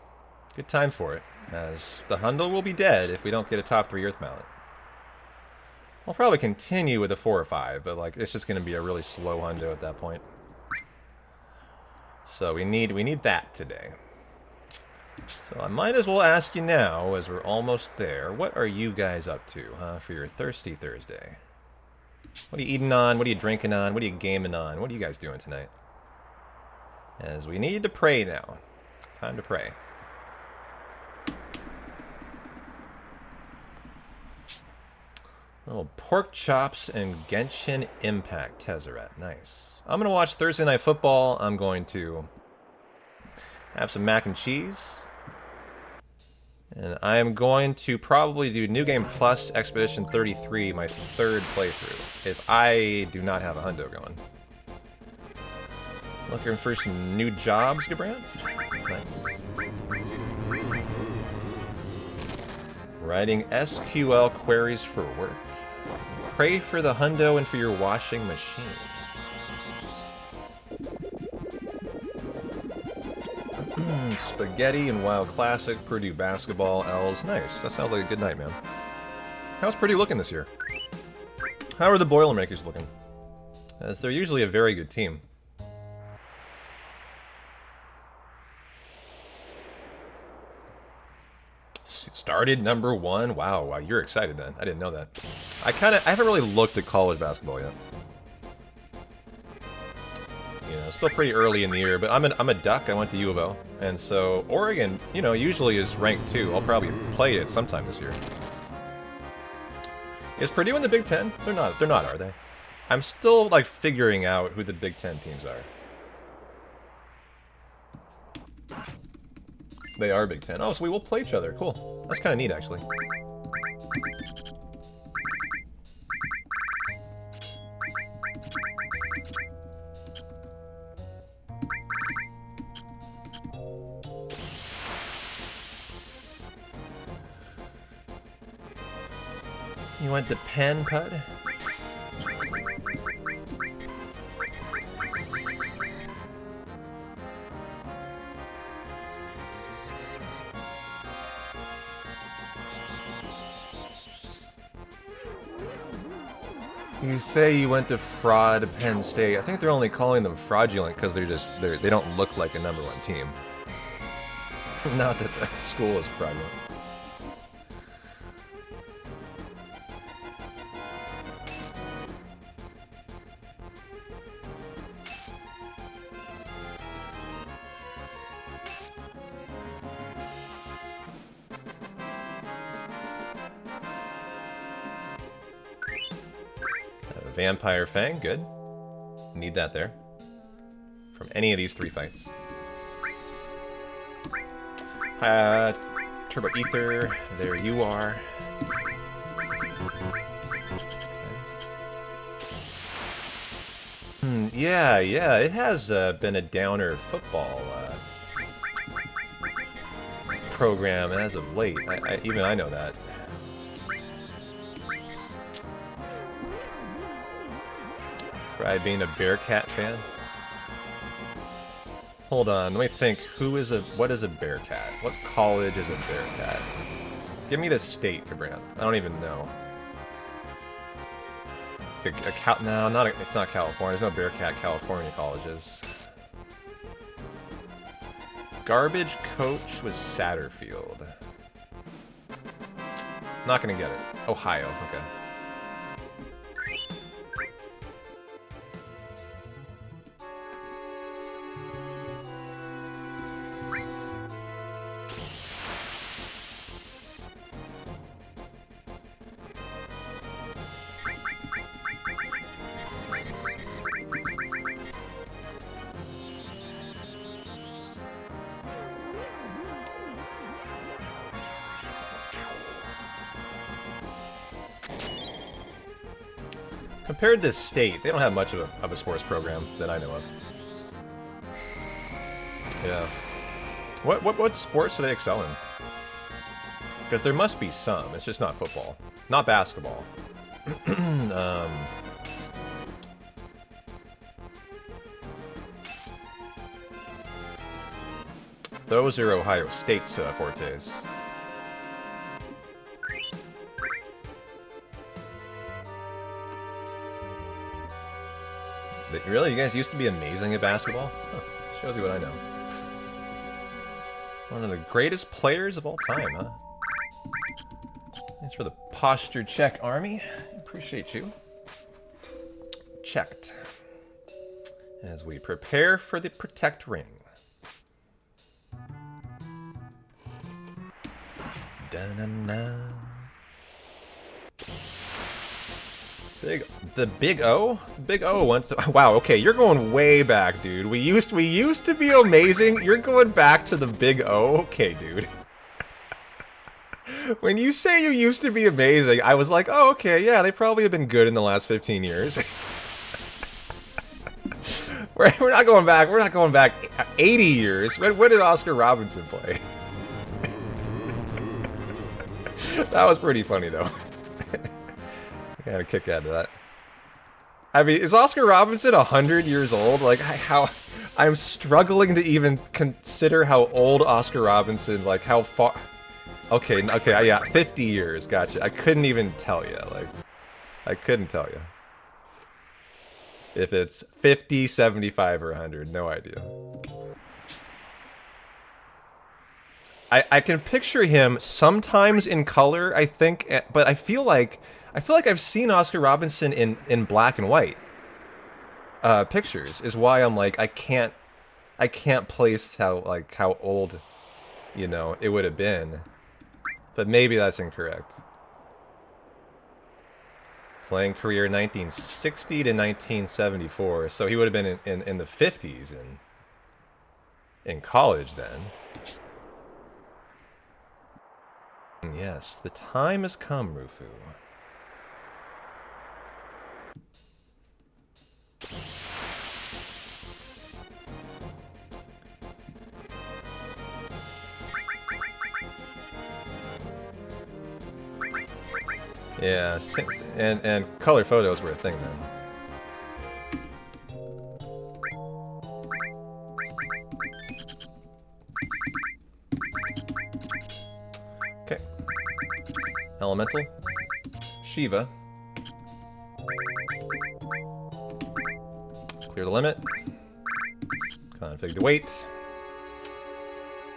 Good time for it, as the Hundo will be dead if we don't get a top 3 Earth Mallet. I'll probably continue with a 4 or 5, but like it's just going to be a really slow Hundo at that point. So we need that today. So I might as well ask you now, as we're almost there, what are you guys up to, for your Thirsty Thursday? What are you eating on? What are you drinking on? What are you gaming on? What are you guys doing tonight? As we need to pray now. Time to pray. Oh, pork chops and Genshin Impact Tezzeret. Nice. I'm going to watch Thursday Night Football. I'm going to have some mac and cheese. And I am going to probably do New Game Plus Expedition 33, my 3rd playthrough, if I do not have a hundo going. Looking for some new jobs, Gabrant? Nice. Writing SQL queries for work. Pray for the hundo and for your washing machine. Spaghetti and WoW Classic, Purdue basketball, L's. Nice. That sounds like a good night, man. How's Purdue looking this year? How are the Boilermakers looking? As they're usually a very good team. Started number 1. Wow, you're excited then. I didn't know that. I haven't really looked at college basketball yet. You know, still pretty early in the year, but I'm a Duck. I went to U of O, and so Oregon, you know, usually is ranked 2. I'll probably play it sometime this year. Is Purdue in the Big Ten? They're not, are they? I'm still like figuring out who the Big Ten teams are. They are Big Ten. Oh, so we will play each other. Cool. That's kind of neat, actually. You went to Penn, Pud? You say you went to Fraud Penn State. I think they're only calling them fraudulent because they don't look like a #1 team. Not that the school is fraudulent. Vampire Fang, good. Need that there. From any of these 3 fights. Turbo Ether, there you are. Yeah, it has been a downer football program as of late. Even I know that. Try being a Bearcat fan. Hold on, let me think. What is a Bearcat? What college is a Bearcat? Give me the state, Cabran. I don't even know. No, it's not California. There's no Bearcat California colleges. Garbage coach was Satterfield. Not gonna get it. Ohio, okay. Compared to state, they don't have much of a sports program that I know of. Yeah. What sports do they excel in? Because there must be some. It's just not football. Not basketball. Those are Ohio State's fortes. Really? You guys used to be amazing at basketball? Huh. Shows you what I know. One of the greatest players of all time, huh? Thanks for the posture check, Army. Appreciate you. Checked. As we prepare for the Protect Ring. Da-na-na. The Big O? The Big O wants to... Wow, okay, you're going way back, dude. We used to be amazing. You're going back to the Big O? Okay, dude. When you say you used to be amazing, I was like, oh, okay, yeah, they probably have been good in the last 15 years. We're not going back. We're not going back 80 years. When did Oscar Robinson play? That was pretty funny, though. I got a kick out of that. I mean, is Oscar Robinson 100 years old? Like, I'm struggling to even consider how old Oscar Robinson, like, how far... Okay, yeah, 50 years, gotcha. I couldn't even tell you, like... I couldn't tell you. If it's 50, 75, or 100, no idea. I can picture him sometimes in color, I think, but I feel like I've seen Oscar Robinson in black and white pictures. Is why I'm like I can't place how old, you know, it would have been. But maybe that's incorrect. Playing career 1960 to 1974, so he would have been in the 50s in college then. Yes, the time has come, Rufu. Yeah, and color photos were a thing then. Okay. Elemental. Shiva. Clear the limit. Config to wait.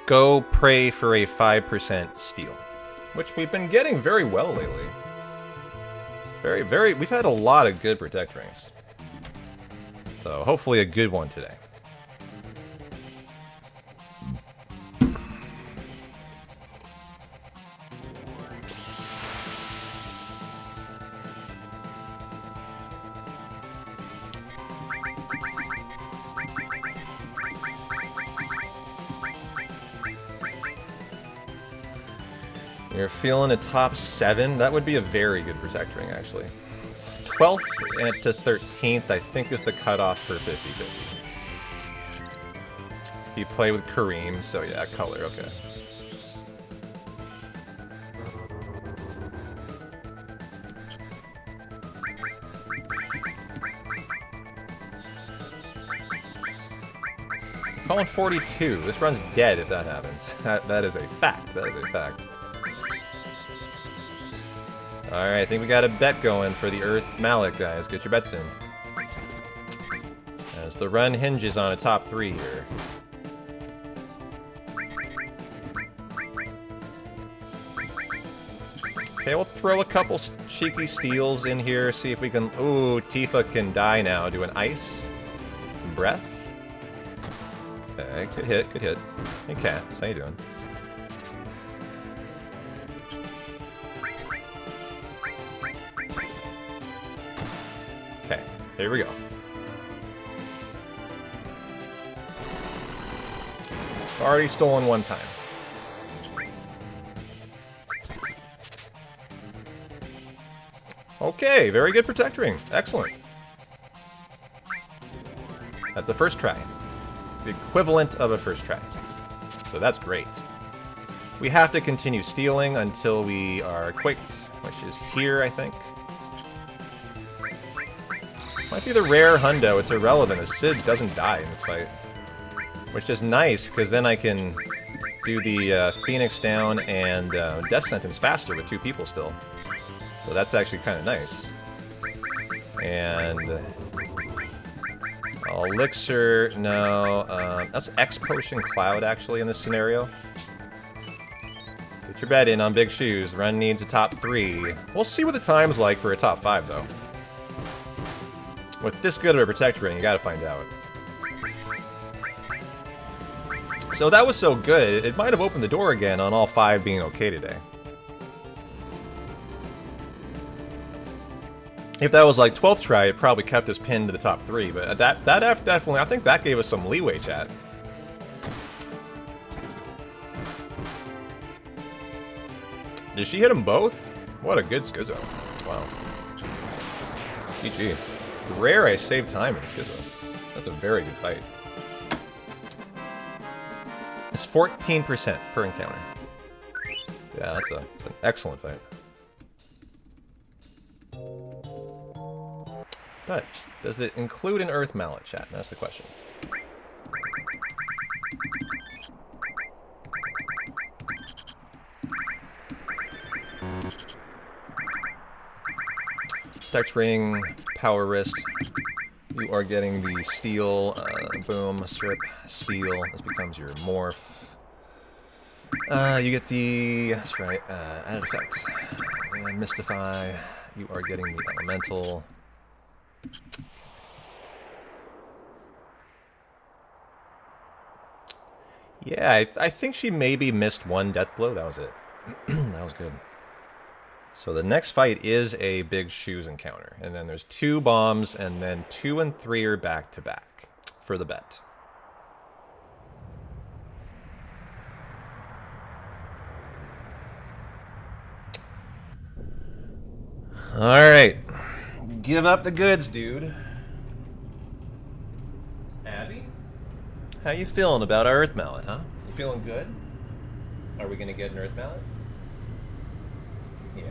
Go pray for a 5% steal. Which we've been getting very well lately. We've had a lot of good Protect Rings. So hopefully a good one today. You're feeling a top 7? That would be a very good Protect Ring, actually. 12th and to 13th, I think, is the cutoff for 50-50. He played with Kareem, so yeah, color, okay. Calling 42. This run's dead if that happens. That is a fact. That is a fact. Alright, I think we got a bet going for the Earth Mallet, guys. Get your bets in. As the run hinges on a top 3 here. Okay, we'll throw a couple cheeky steals in here, see if we can... Ooh, Tifa can die now. Do an ice. Breath. Okay, good hit, good hit. Hey, Cats, how you doing? Okay, here we go. Already stolen one time. Okay, very good Protect Ring. Excellent. That's a first try. The equivalent of a first try. So that's great. We have to continue stealing until we are quaked, which is here, I think. Might be the rare hundo. It's irrelevant, as Sid doesn't die in this fight. Which is nice, because then I can do the Phoenix down and Death Sentence faster with 2 people still. So that's actually kind of nice. And... Elixir, no. That's X Potion Cloud, actually, in this scenario. Get your bet in on Big Shoes. Run needs a top 3. We'll see what the time's like for a top 5, though. With this good of a Protect Ring, you gotta find out. So that was so good, it might have opened the door again on all 5 being okay today. If that was like 12th try, it probably kept us pinned to the top 3, but that definitely, I think that gave us some leeway, chat. Did she hit them both? What a good Schizo. Wow. GG. Rare I saved time in Schizo. That's a very good fight. It's 14% per encounter. Yeah, that's an excellent fight. But, does it include an Earth Mallet, chat? That's the question. Protect Ring, Power Wrist. You are getting the Steel, boom, strip, Steel. This becomes your Morph. You get the, that's right, added effect. And Mystify. You are getting the Elemental. Yeah, I think she maybe missed 1 death blow. That was it. That was good. So the next fight is a Big Shoes encounter. And then there's 2 bombs, and then 2 and 3 are back-to-back for the bet. Alright. Give up the goods, dude. Abby? How you feeling about our Earth Mallet, huh? You feeling good? Are we gonna get an Earth Mallet? Yeah.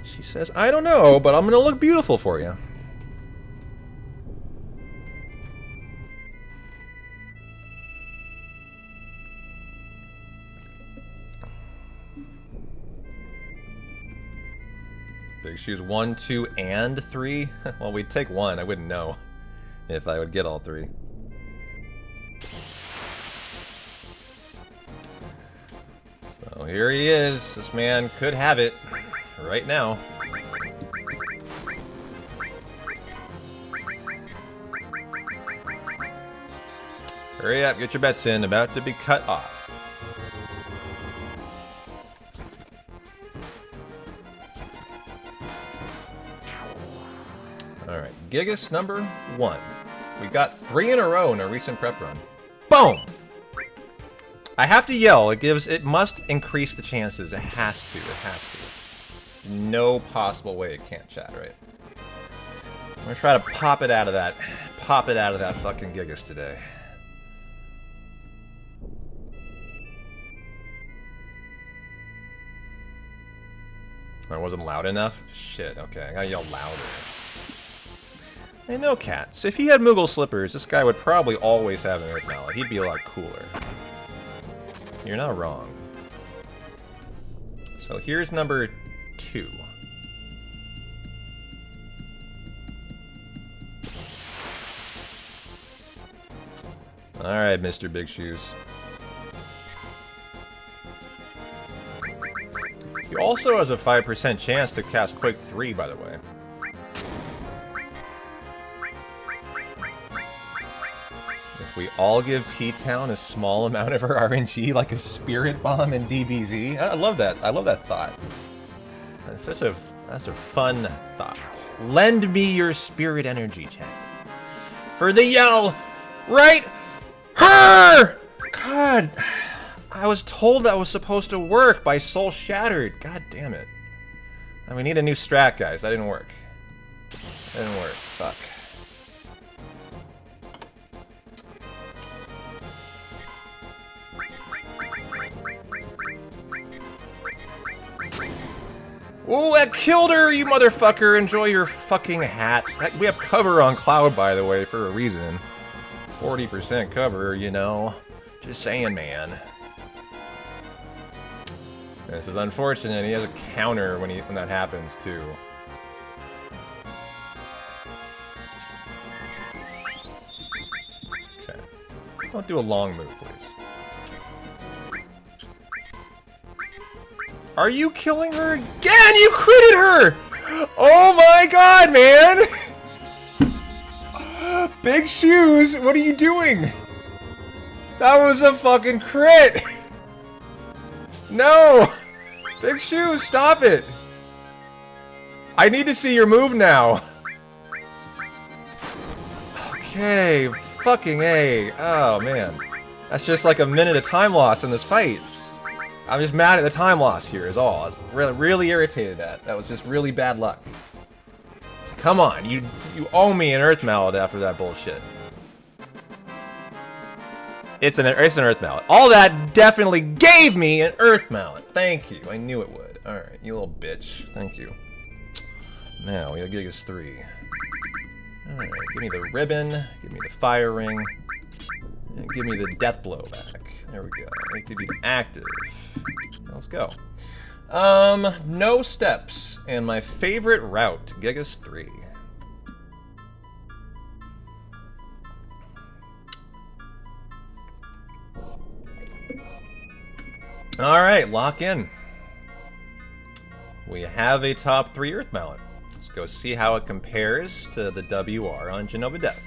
She says, I don't know, but I'm gonna look beautiful for you. Big Shoes 1, 2, and 3? Well, we'd take 1. I wouldn't know if I would get all 3. So here he is. This man could have it right now. Hurry up, get your bets in. About to be cut off. Alright, Gigas number 1. We got 3 in a row in a recent prep run. Boom! I have to yell. It must increase the chances. It has to. It has to. No possible way it can't, chat, right? I'm gonna try to pop it out of that. Pop it out of that fucking Gigas today. I wasn't loud enough? Shit, okay. I gotta yell louder. I know cats. If he had Moogle slippers, this guy would probably always have an Earth Mallet. He'd be a lot cooler. You're not wrong. So here's number 2. Alright, Mr. Big Shoes. He also has a 5% chance to cast Quick 3, by the way. If we all give P-Town a small amount of our RNG, like a Spirit Bomb and DBZ, I love that. I love that thought. That's a fun thought. Lend me your spirit energy, chat. For the yell, right? Her! God, I was told that was supposed to work by Soul Shattered. God damn it. And we need a new strat, guys. That didn't work. That didn't work. Fuck. Ooh, that killed her, you motherfucker! Enjoy your fucking hat. We have cover on Cloud, by the way, for a reason. 40% cover, you know. Just saying, man. This is unfortunate. He has a counter when that happens, too. Okay. Don't do a long move, please. Are you killing her again? You critted her! Oh my god, man! Big Shoes, what are you doing? That was a fucking crit! No! Big Shoes, stop it! I need to see your move now. Okay, fucking A. Oh, man. That's just like a minute of time loss in this fight. I'm just mad at the time loss here is all. I was really irritated at. That was just really bad luck. Come on, you owe me an Earth Mallet after that bullshit. It's an Earth Mallet. All that definitely gave me an Earth Mallet. Thank you. I knew it would. Alright, you little bitch. Thank you. Now, we gotta give us 3. Alright, give me the ribbon. Give me the fire ring. And give me the death blow back. There we go. I need to be active. Let's go. No steps. And my favorite route, Gigas 3. Alright, lock in. We have a top 3 Earth Mallet. Let's go see how it compares to the WR on Genova Death.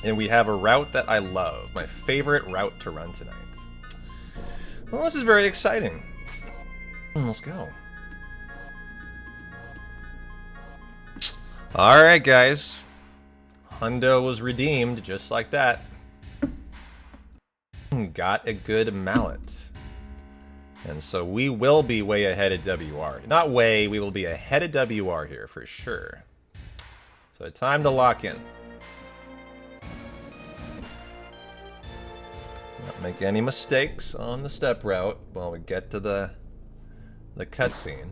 And we have a route that I love. My favorite route to run tonight. Well, this is very exciting. Let's go. Alright, guys. Hundo was redeemed just like that. Got a good mallet. And so we will be way ahead of WR. Not way, we will be ahead of WR here for sure. So time to lock in. Not make any mistakes on the step route while we get to the cutscene.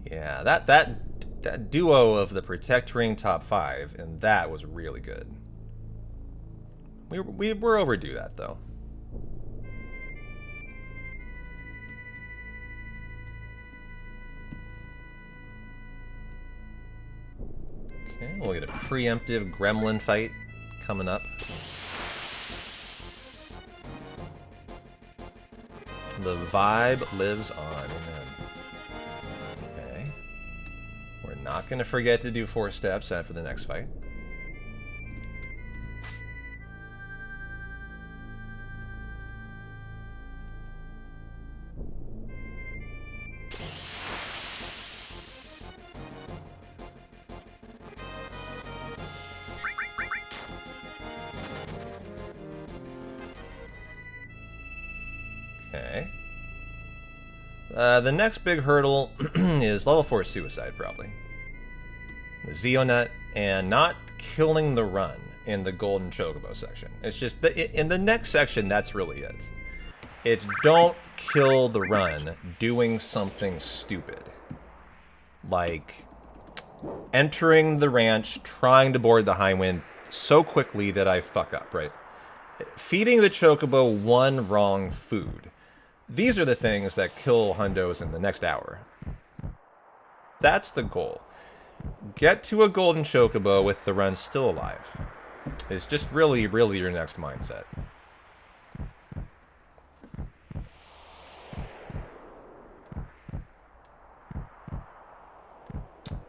Yeah, that duo of the Protect Ring top 5 and that was really good. We were overdue that though. Okay, we'll get a preemptive gremlin fight coming up. The vibe lives on. Amen. Okay. We're not going to forget to do 4 steps after the next fight. Okay. The next big hurdle is level 4 suicide, probably. The Xeonut, and not killing the run in the Golden Chocobo section. It's just, in the next section, that's really it. It's don't kill the run doing something stupid. Like, entering the ranch, trying to board the high wind so quickly that I fuck up, right? Feeding the chocobo one wrong food. These are the things that kill hundos in the next hour. That's the goal. Get to a golden chocobo with the run still alive. It's just really your next mindset.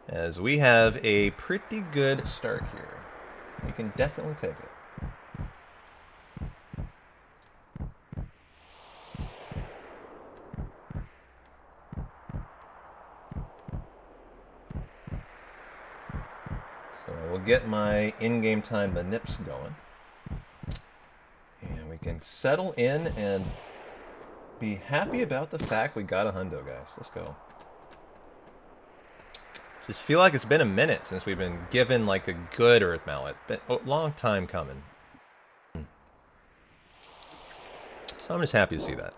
As we have a pretty good start here. We can definitely take it. So we'll get my in-game time manips going. And we can settle in and be happy about the fact we got a hundo, guys. Let's go. Just feel like it's been a minute since we've been given like a good Earth Mallet. Been a long time coming. So I'm just happy to see that.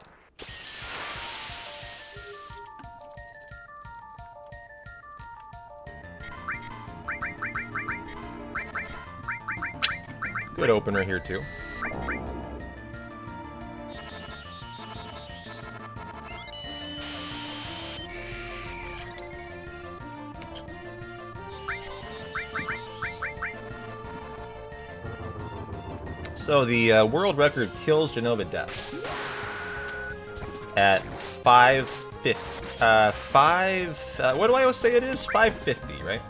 Good opener here too. So the world record kills Genova deaths at 550. What do I always say it is? 550, right?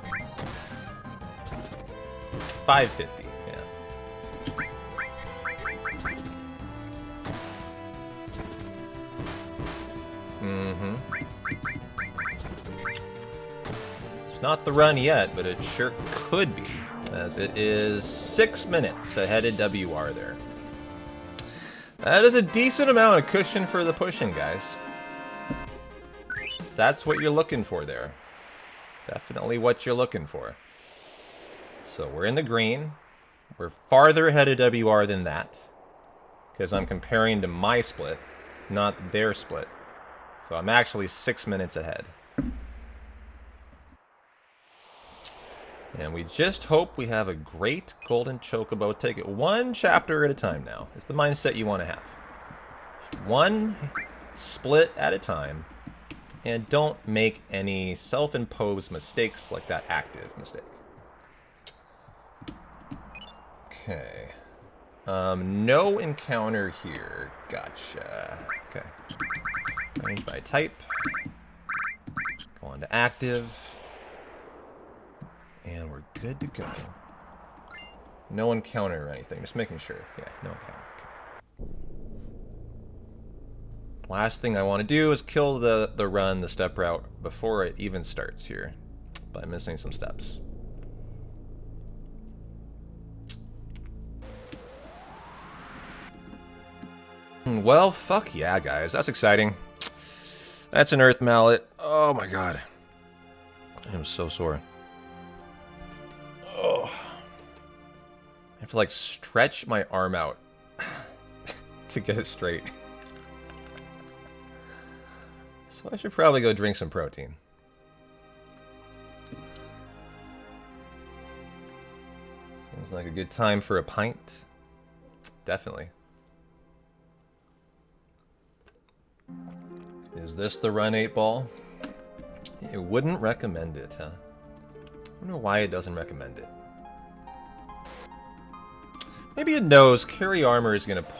550. Yeah. Mm-hmm. It's not the run yet, but it sure could be, as it is 6 minutes ahead of WR there. That is a decent amount of cushion for the pushing, guys. That's what you're looking for there. Definitely what you're looking for. So we're in the green. We're farther ahead of WR than that, because I'm comparing to my split, not their split. So I'm actually 6 minutes ahead. And we just hope we have a great golden chocobo. Take it one chapter at a time now. It's the mindset you want to have. One split at a time. And don't make any self-imposed mistakes like that active mistake. Okay. No encounter here. Gotcha. Okay. Change by type. Go on to active. And we're good to go. No encounter or anything. Just making sure. Yeah, no encounter. Okay. Last thing I want to do is kill the run, the step route, before it even starts here. By missing some steps. Well, fuck yeah, guys. That's exciting. That's an Earth Mallet. Oh my god. I am so sore. Oh. I have to like stretch my arm out to get it straight. So I should probably go drink some protein. Seems like a good time for a pint. Definitely. Is this the run 8 ball? It wouldn't recommend it, huh? I don't know why it doesn't recommend it. Maybe it knows carry armor is going to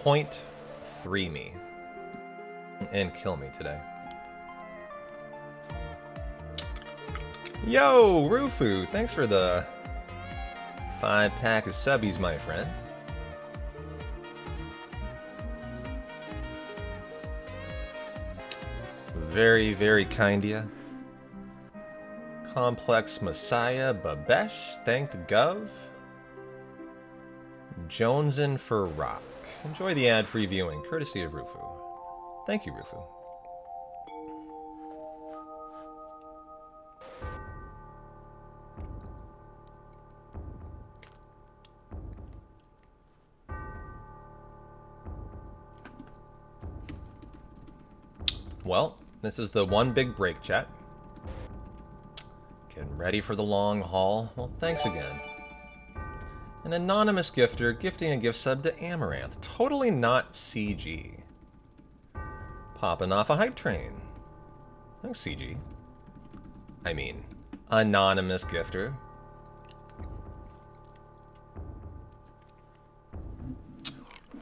.3 me and kill me today. Yo, Rufu, thanks for the 5-pack of subbies, my friend. Very, very kind of ya. Complex Messiah, Babesh, thanked Gov. Jonesin for Rock. Enjoy the ad-free viewing, courtesy of Rufu. Thank you, Rufu. Well, this is the one big break, chat. Getting Ready for the long haul? Well, thanks again. An anonymous gifter gifting a gift sub to Amaranth. Totally not CG. Popping off a hype train. Thanks, CG. I mean, anonymous gifter.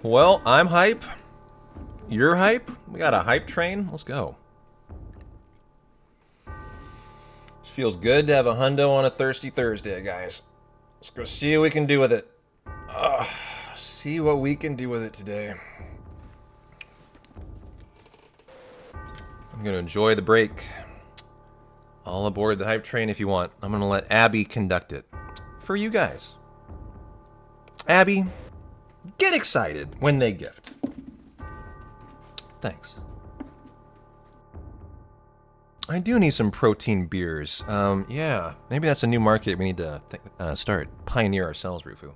Well, I'm hype. You're hype. We got a hype train. Let's go. Feels good to have a hundo on a thirsty Thursday, guys. Let's go see what we can do with it. See what we can do with it today. I'm gonna enjoy the break. All aboard the hype train if you want. I'm gonna let Abby conduct it. For you guys. Abby, get excited when they gift. Thanks. I do need some protein beers. Yeah, maybe that's a new market we need to start. Pioneer ourselves, Rufu.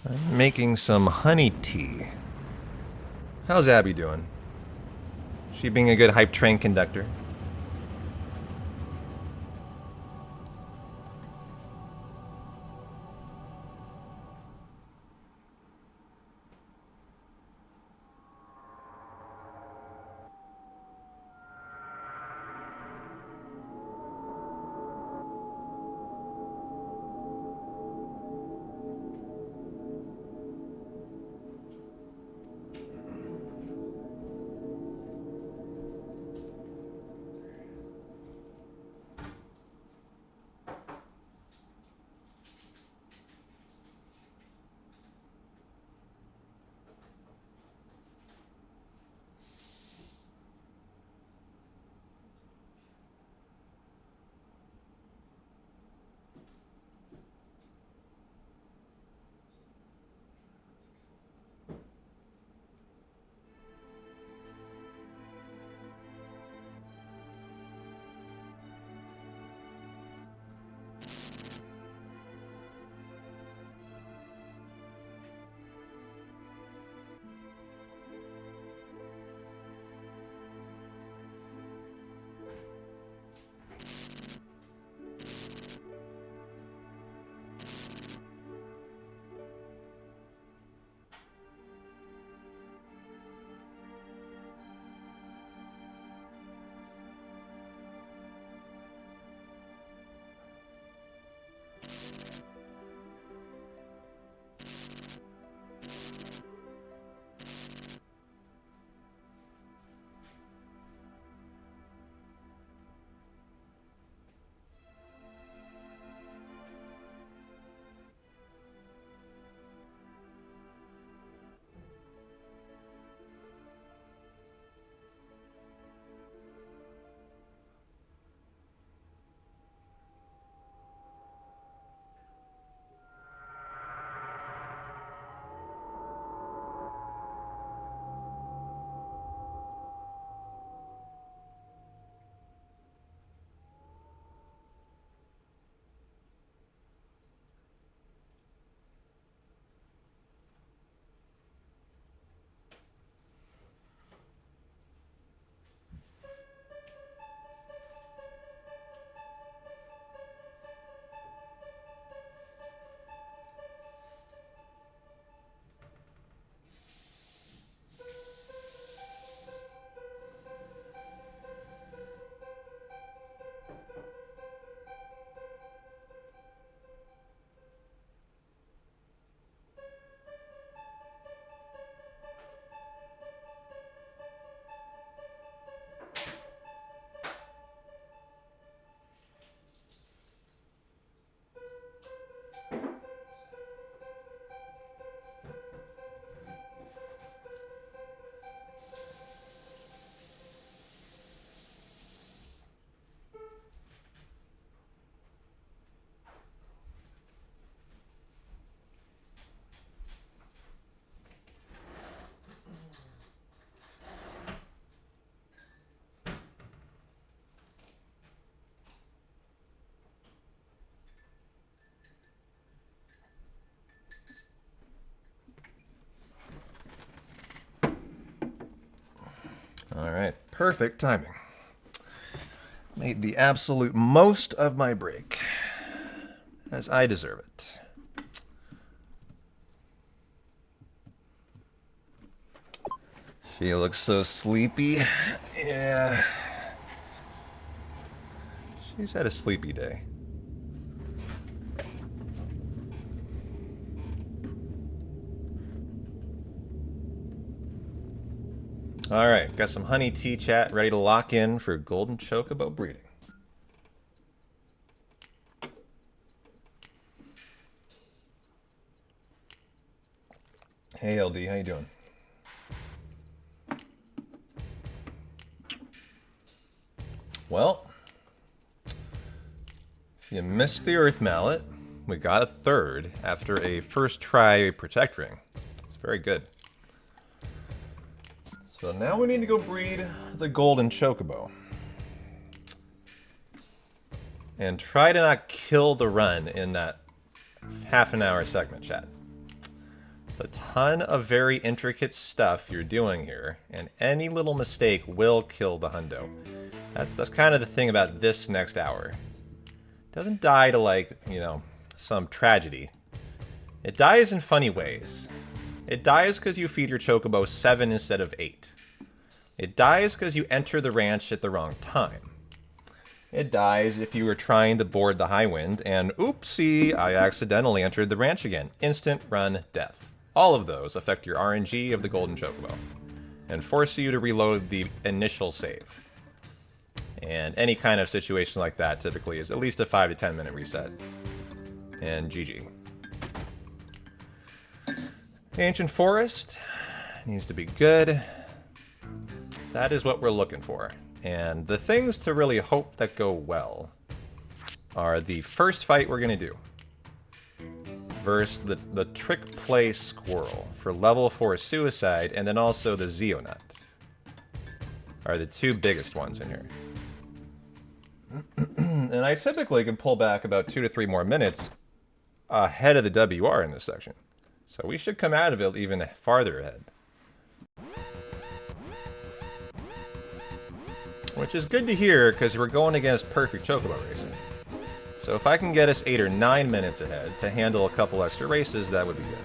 I'm making some honey tea. How's Abby doing? She being a good hype train conductor? All right, perfect timing. Made the absolute most of my break, as I deserve it. She looks so sleepy. Yeah. She's had a sleepy day. All right, got some honey tea chat ready to lock in for golden chocobo breeding. Hey LD, how you doing? Well, if you missed the Earth Mallet, we got a third after a first try Protect Ring. It's very good. So now we need to go breed the golden chocobo. And try to not kill the run in that half an hour segment, chat. It's a ton of very intricate stuff you're doing here, and any little mistake will kill the hundo. That's kind of the thing about this next hour. It doesn't die to, like, you know, some tragedy. It dies in funny ways. It dies because you feed your chocobo 7 instead of 8. It dies because you enter the ranch at the wrong time. It dies if you were trying to board the high wind, and oopsie, I accidentally entered the ranch again. Instant run death. All of those affect your RNG of the golden chocobo, and force you to reload the initial save. And any kind of situation like that typically is at least a 5 to 10 minute reset. And GG. The Ancient Forest needs to be good. That is what we're looking for. And the things to really hope that go well are the first fight we're going to do versus the Trick Play Squirrel for level 4 Suicide, and then also the Zeonut are the two biggest ones in here. And I typically can pull back about 2 to 3 more minutes ahead of the WR in this section. So we should come out of it even farther ahead. Which is good to hear, because we're going against perfect chocobo racing. So if I can get us 8 or 9 minutes ahead to handle a couple extra races, that would be good.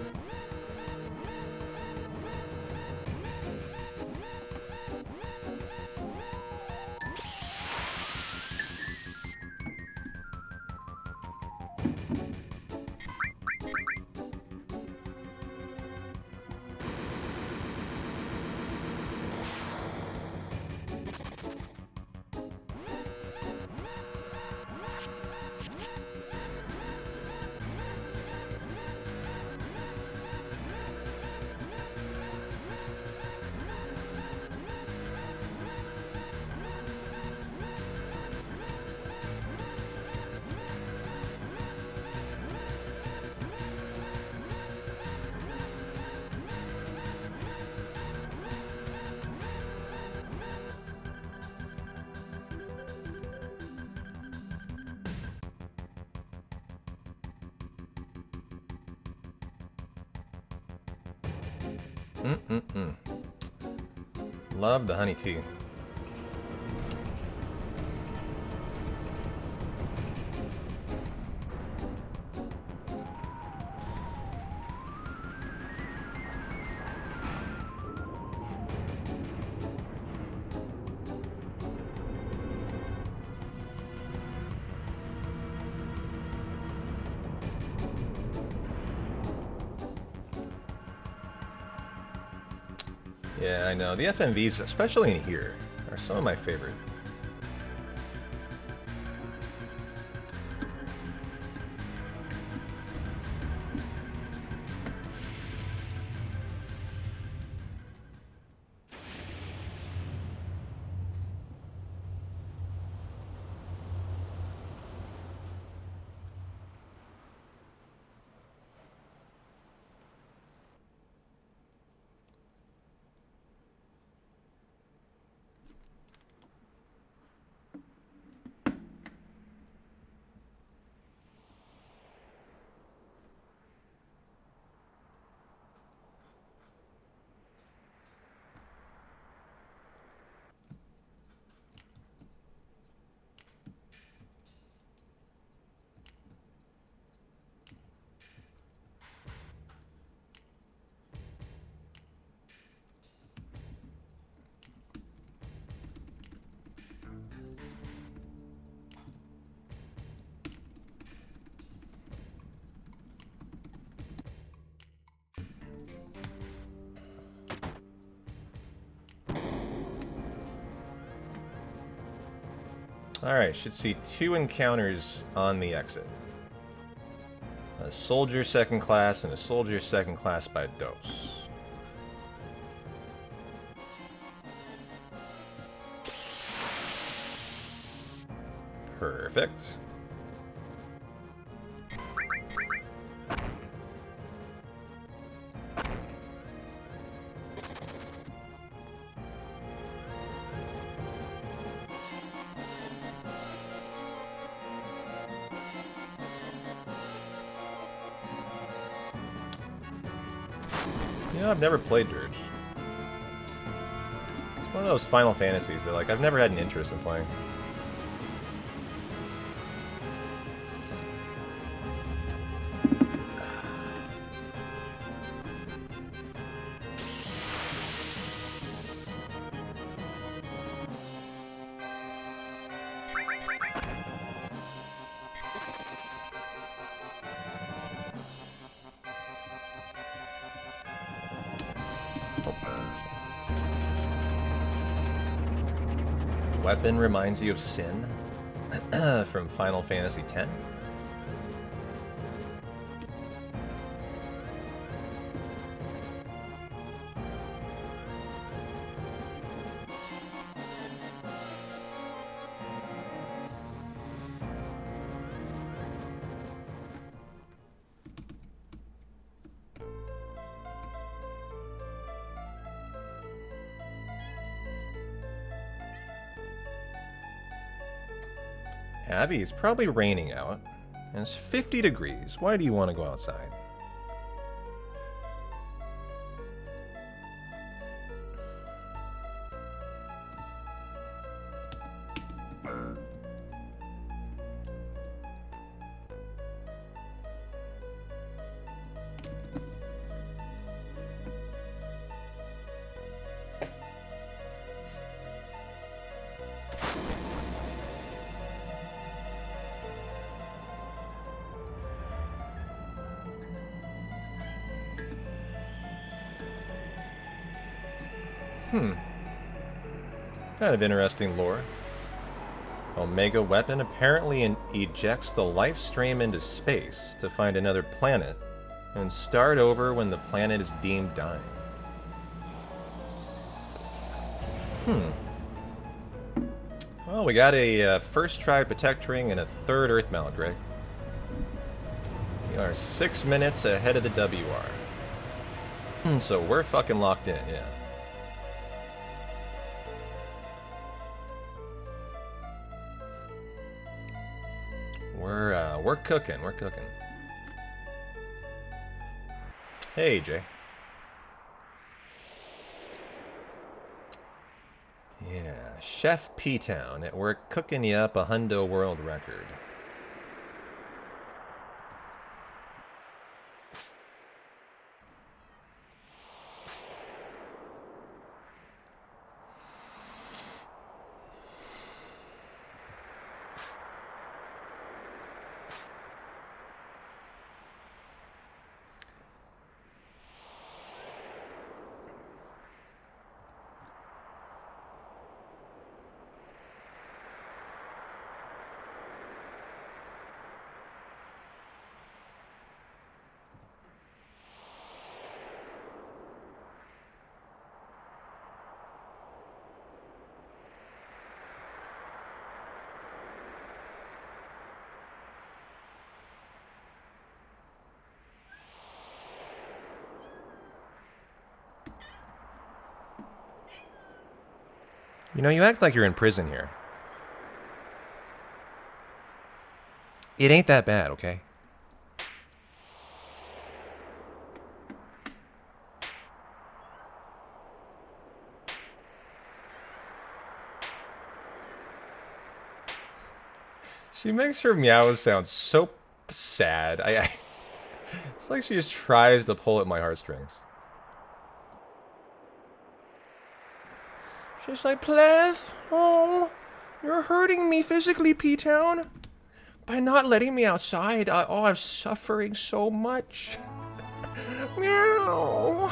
Love the honey tea. Yeah, I know. The FMVs, especially in here, are some of my favorite. Alright, should see 2 encounters on the exit. A soldier second class and a soldier second class by dose. Perfect. You know, I've never played Dirge. It's one of those Final Fantasies that, like, I've never had an interest in playing. Weapon reminds you of Sin from Final Fantasy X. Abby, it's probably raining out, and it's 50 degrees. Why do you want to go outside? Kind of interesting lore. Omega weapon apparently ejects the life stream into space to find another planet and start over when the planet is deemed dying. Well, we got a first try Protect Ring and a third Earth Mallet, Greg. We are 6 minutes ahead of the WR. So we're fucking locked in, yeah. We're cooking, we're cooking. Hey, Jay. Yeah, Chef P-Town at work cooking you up a hundo world record. You know, you act like you're in prison here. It ain't that bad, okay? She makes her meows sound so sad. It's like she just tries to pull at my heartstrings. She's like, Pleth, oh, you're hurting me physically, P-Town. By not letting me outside, I'm suffering so much. Meow.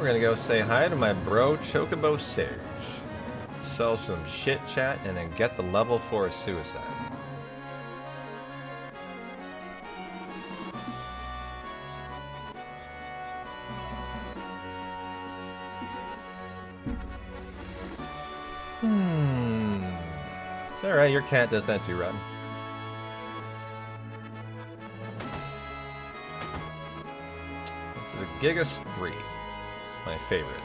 We're gonna go say hi to my bro Chocobo Sage. Sell some shit chat and then get the level 4 suicide. It's alright, your cat does that too, Rod. This is a Gigas 3. My favorite.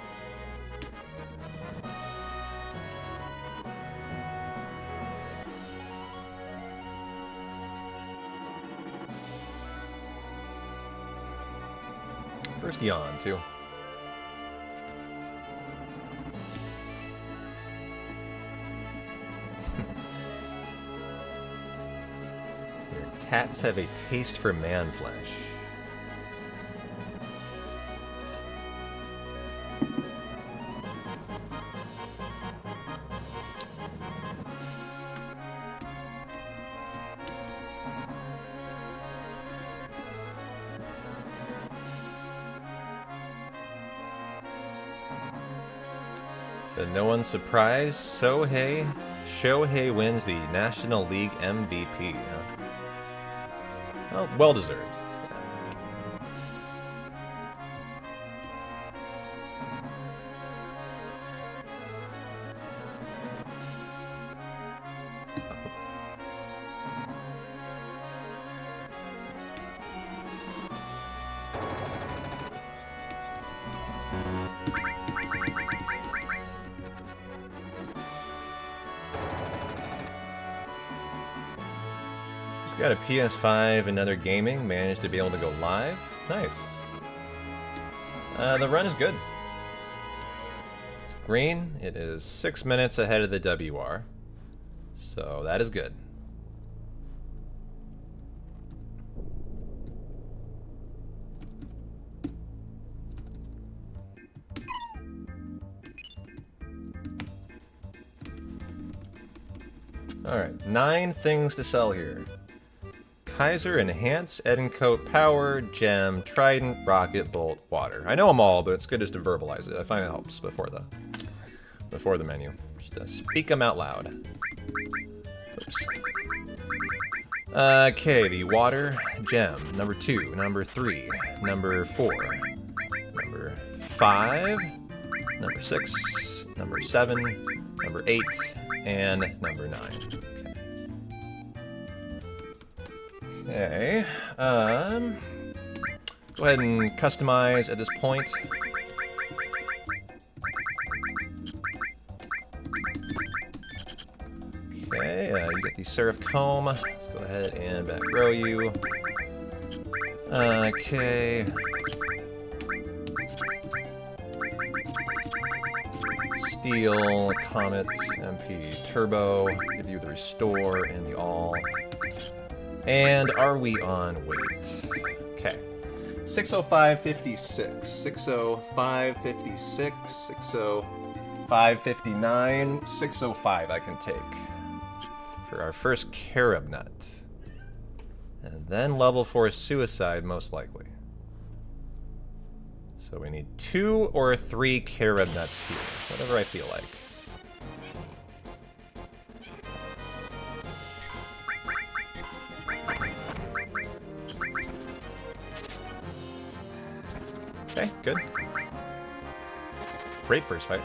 First yawn, too. Your cats have a taste for man flesh. So no one's surprised. Shohei wins the National League MVP. Huh? Oh, well deserved. Got a PS5 and other gaming, managed to be able to go live. Nice. The run is good. It's green. It is 6 minutes ahead of the WR. So that is good. Alright, 9 things to sell here. Kaiser, Enhance, Edencoat, Power, Gem, Trident, Rocket, Bolt, Water. I know them all, but it's good just to verbalize it. I find it helps before the menu. Just speak them out loud. Oops. Okay, the Water, Gem, number 2, number 3, number 4, number 5, number 6, number 7, number 8, and number 9. Okay, go ahead and customize at this point. Okay, you get the Seraph Comb. Let's go ahead and back row you. Okay. Steel, Comet, MP, Turbo, give you the Restore and the All. And are we on weight? Okay. 605.56, 605.56, 605.59, 605 I can take for our first carob nut. And then level 4 suicide, most likely. So we need 2 or 3 carob nuts here, whatever I feel like. Okay, good. Great first fight.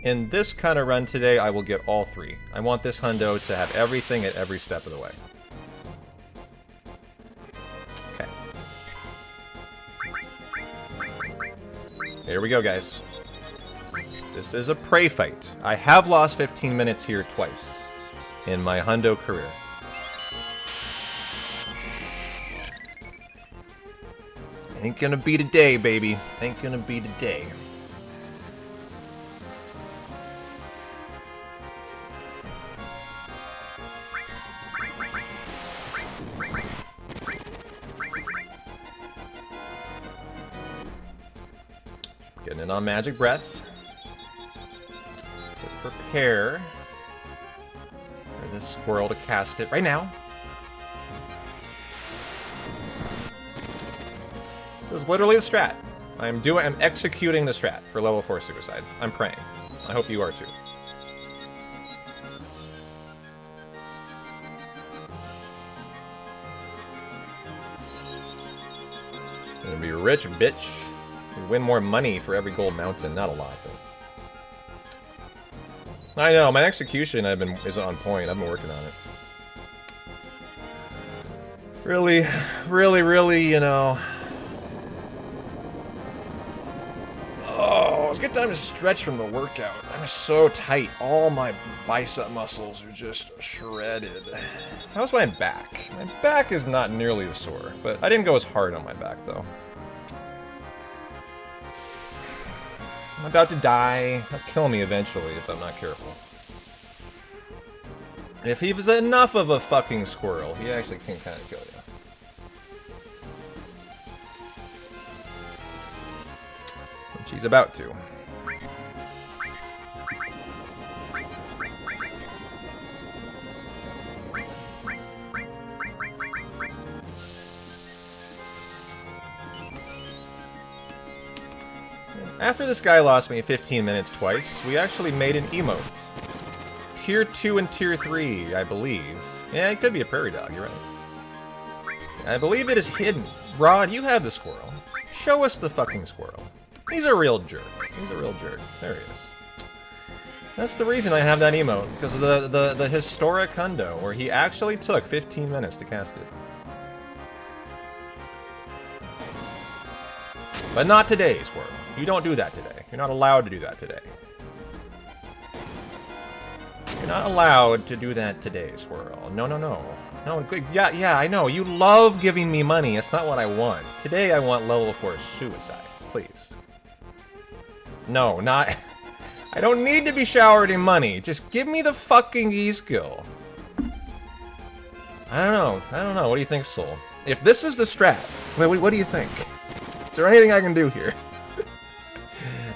In this kind of run today, I will get all 3. I want this hundo to have everything at every step of the way. Okay. Here we go, guys. This is a prey fight. I have lost 15 minutes here twice in my hundo career. Ain't gonna be today, baby. Ain't gonna be today. Getting in on Magic Breath. Prepare for this squirrel to cast it right now. It was literally the strat. I'm executing the strat for level 4 suicide. I'm praying. I hope you are too. Gonna be rich, bitch. You win more money for every gold mountain. Not a lot, but... I know, my execution is on point. I've been working on it. Really, really, you know... Oh, it's a good time to stretch from the workout. I'm so tight. All my bicep muscles are just shredded. How's my back? My back is not nearly as sore, but I didn't go as hard on my back, though. I'm about to die. He'll kill me eventually if I'm not careful. If he was enough of a fucking squirrel, he actually can kind of kill you. Which he's about to. After this guy lost me 15 minutes twice, we actually made an emote. Tier 2 and Tier 3, I believe. Yeah, it could be a prairie dog, you're right. I believe it is hidden. Rod, you have the squirrel. Show us the fucking squirrel. He's a real jerk. He's a real jerk. There he is. That's the reason I have that emote, because of the historic hundo, where he actually took 15 minutes to cast it. But not today, squirrel. You don't do that today. You're not allowed to do that today. You're not allowed to do that today, squirrel. No, no, no. No, good. Yeah, I know. You love giving me money. It's not what I want. Today I want level 4 suicide. Please. No, not... I don't need to be showered in money. Just give me the fucking E-skill. I don't know. What do you think, Soul? If this is the strat, what do you think? Is there anything I can do here?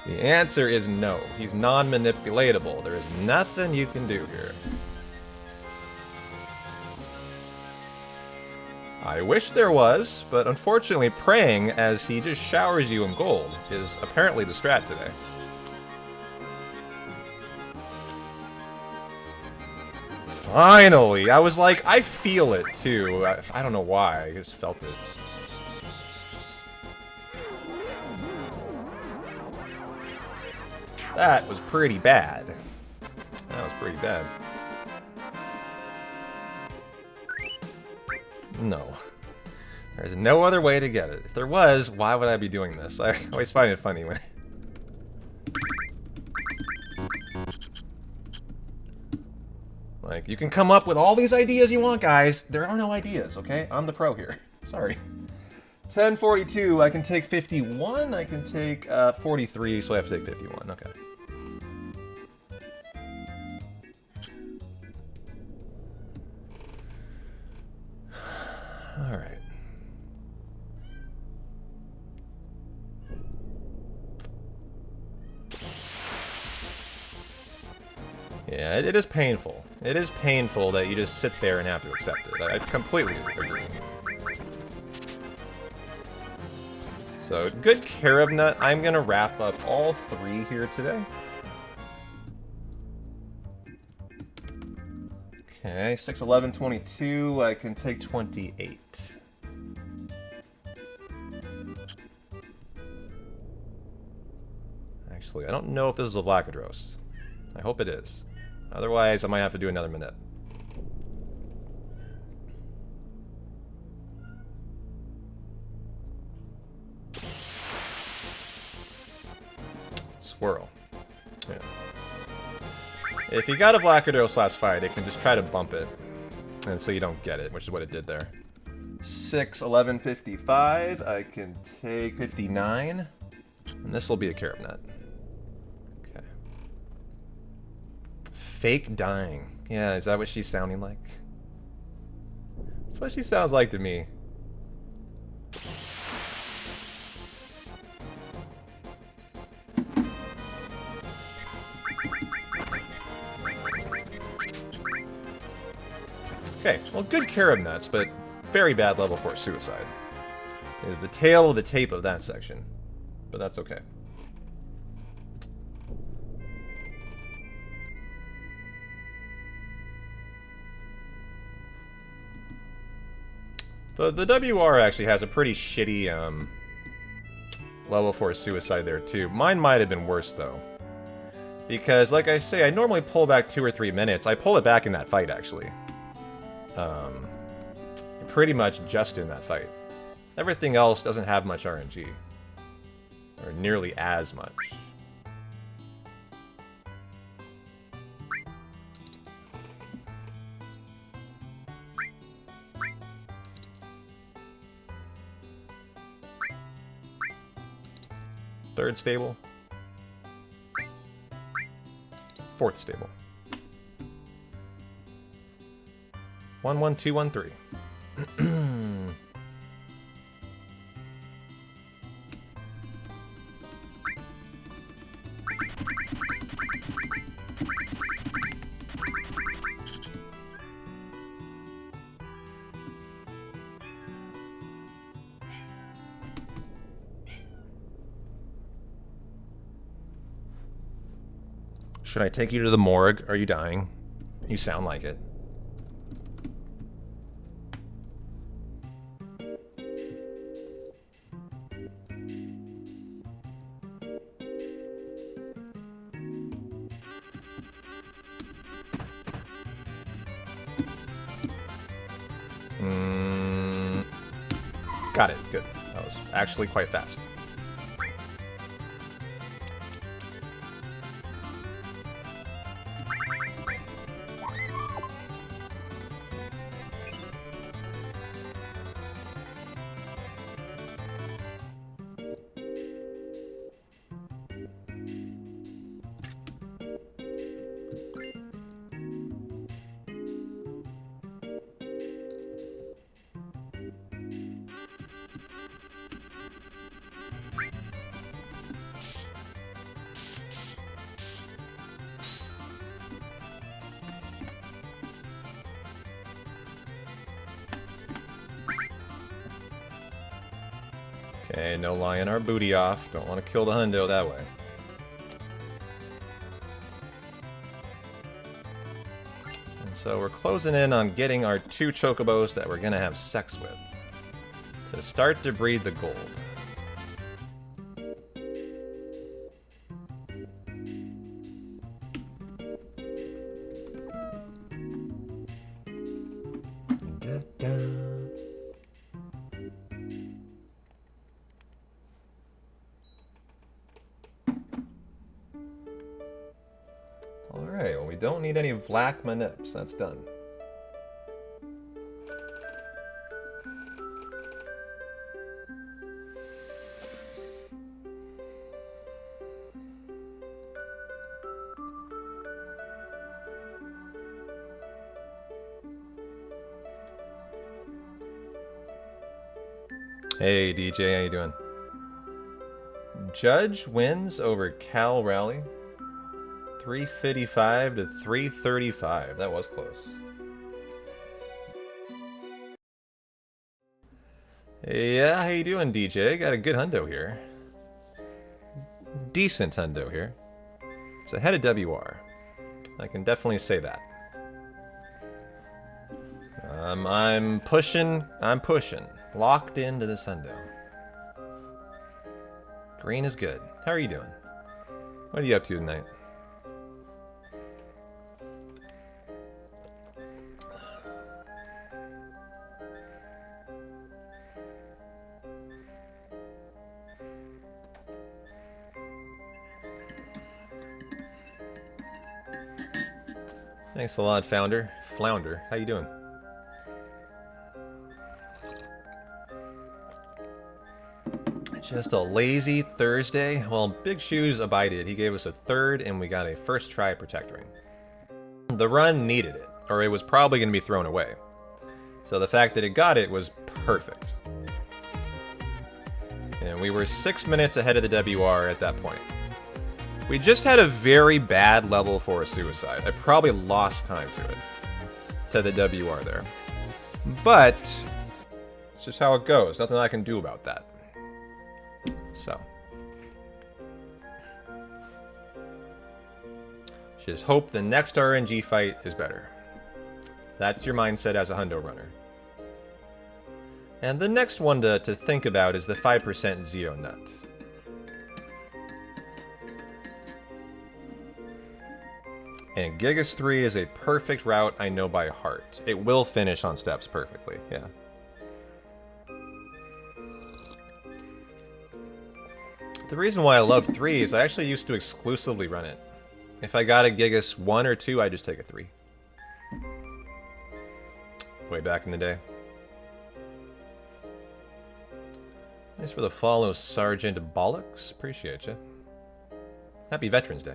The answer is no. He's non-manipulatable. There is nothing you can do here. I wish there was, but unfortunately praying as he just showers you in gold is apparently the strat today. Finally! I was like, I feel it too. I don't know why, I just felt it. That was pretty bad. That was pretty bad. No. There's no other way to get it. If there was, why would I be doing this? I always find it funny when... Like, you can come up with all these ideas you want, guys. There are no ideas, okay? I'm the pro here. Sorry. 1042, I can take 51, I can take 43, so I have to take 51, okay. Alright. Yeah, it is painful. It is painful that you just sit there and have to accept it. I completely agree. So, good carob nut. I'm gonna wrap up all 3 here today. Okay, 6, 11, 22. I can take 28. Actually, I don't know if this is a Vlakadros. I hope it is. Otherwise, I might have to do another minute. Squirrel. Yeah. If you got a Vlakadros last fight, it can just try to bump it. And so you don't get it, which is what it did there. 6, 11, 55. I can take 59. And this will be a carob nut. Okay. Fake dying. Yeah, is that what she's sounding like? That's what she sounds like to me. Okay, well, good carob nuts, but very bad level 4 suicide. Is the tail of the tape of that section. But that's okay. The WR actually has a pretty shitty level 4 suicide there too. Mine might have been worse though. Because, like I say, I normally pull back 2 or 3 minutes. I pull it back in that fight, actually. Pretty much just in that fight. Everything else doesn't have much RNG. Or nearly as much. Third stable. Fourth stable. 11213. Should I take you to the morgue? Are you dying? You sound like it. Got it. Good. That was actually quite fast. Okay, no lying our booty off. Don't want to kill the hundo that way. And so we're closing in on getting our 2 chocobos that we're going to have sex with. To start to breed the gold. Alright, well we don't need any Vlak Manips, that's done. Hey DJ, how you doing? Judge wins over Cal Rally. 355 to 335. That was close. Yeah, how you doing, DJ? Got a good hundo here. Decent hundo here. It's ahead of WR. I can definitely say that. I'm pushing. Locked into this hundo. Green is good. How are you doing? What are you up to tonight? Thanks a lot, Flounder. How you doing? Just a lazy Thursday. Well, Big Shoes abided. He gave us a 3rd, and we got a first try protectoring. The run needed it, or it was probably going to be thrown away. So the fact that it got it was perfect. And we were 6 minutes ahead of the WR at that point. We just had a very bad level for a suicide. I probably lost time to it. To the WR there. But it's just how it goes. Nothing I can do about that. So. Just hope the next RNG fight is better. That's your mindset as a hundo runner. And the next one to think about is the 5% Zeo Nut. And Gigas 3 is a perfect route I know by heart. It will finish on steps perfectly, yeah. The reason why I love 3 is I actually used to exclusively run it. If I got a Gigas 1 or 2, I'd just take a 3. Way back in the day. Thanks for the follow, Sergeant Bollocks. Appreciate you. Happy Veterans Day.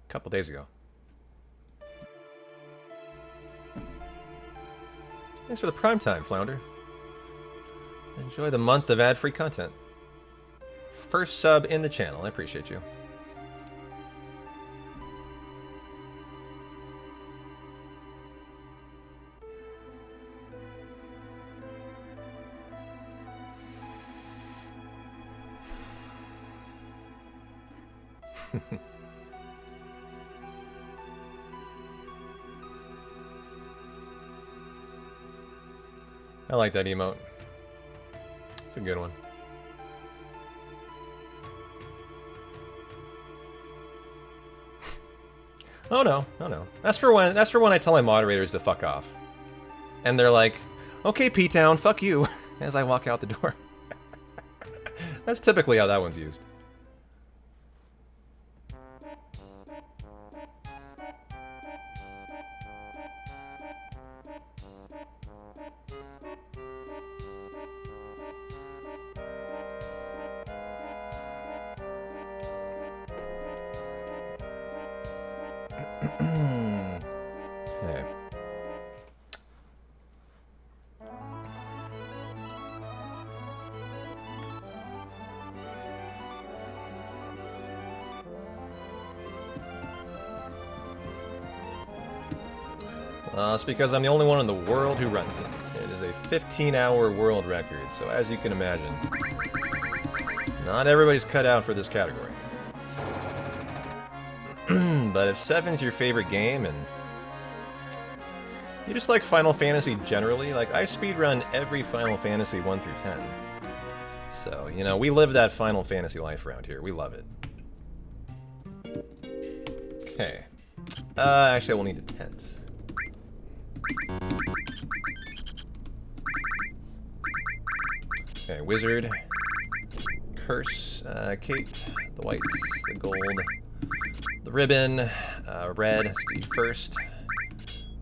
A couple days ago. Thanks for the primetime, Flounder. Enjoy the month of ad-free content. First sub in the channel. I appreciate you. I like that emote. It's a good one. Oh no, oh no. That's for when I tell my moderators to fuck off. And they're like, okay, P-Town, fuck you, as I walk out the door. That's typically how that one's used. Okay. It's because I'm the only one in the world who runs it. It is a 15-hour world record, so as you can imagine, not everybody's cut out for this category. But if 7's your favorite game and you just like Final Fantasy generally, like I speedrun every Final Fantasy 1 through 10. So, you know, we live that Final Fantasy life around here. We love it. Okay. Actually, I will need a tent. Okay, Wizard. Curse. Kate. The white. The gold. The ribbon. Red. Steve first.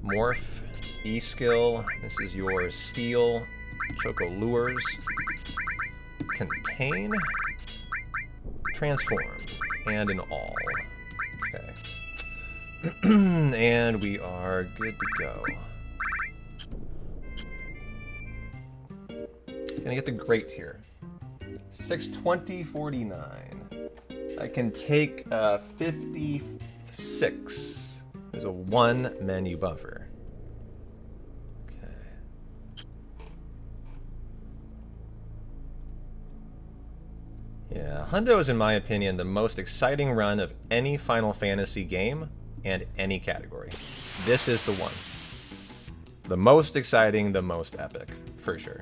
Morph. E-skill. This is your steel. Choco lures. Contain. Transform. And an all. Okay. And we are good to go. Gonna get the great here. 620.49. I can take 56. There's a 1 menu buffer. Okay. Yeah, Hundo is, in my opinion, the most exciting run of any Final Fantasy game and any category. This is the one. The most exciting, the most epic, for sure.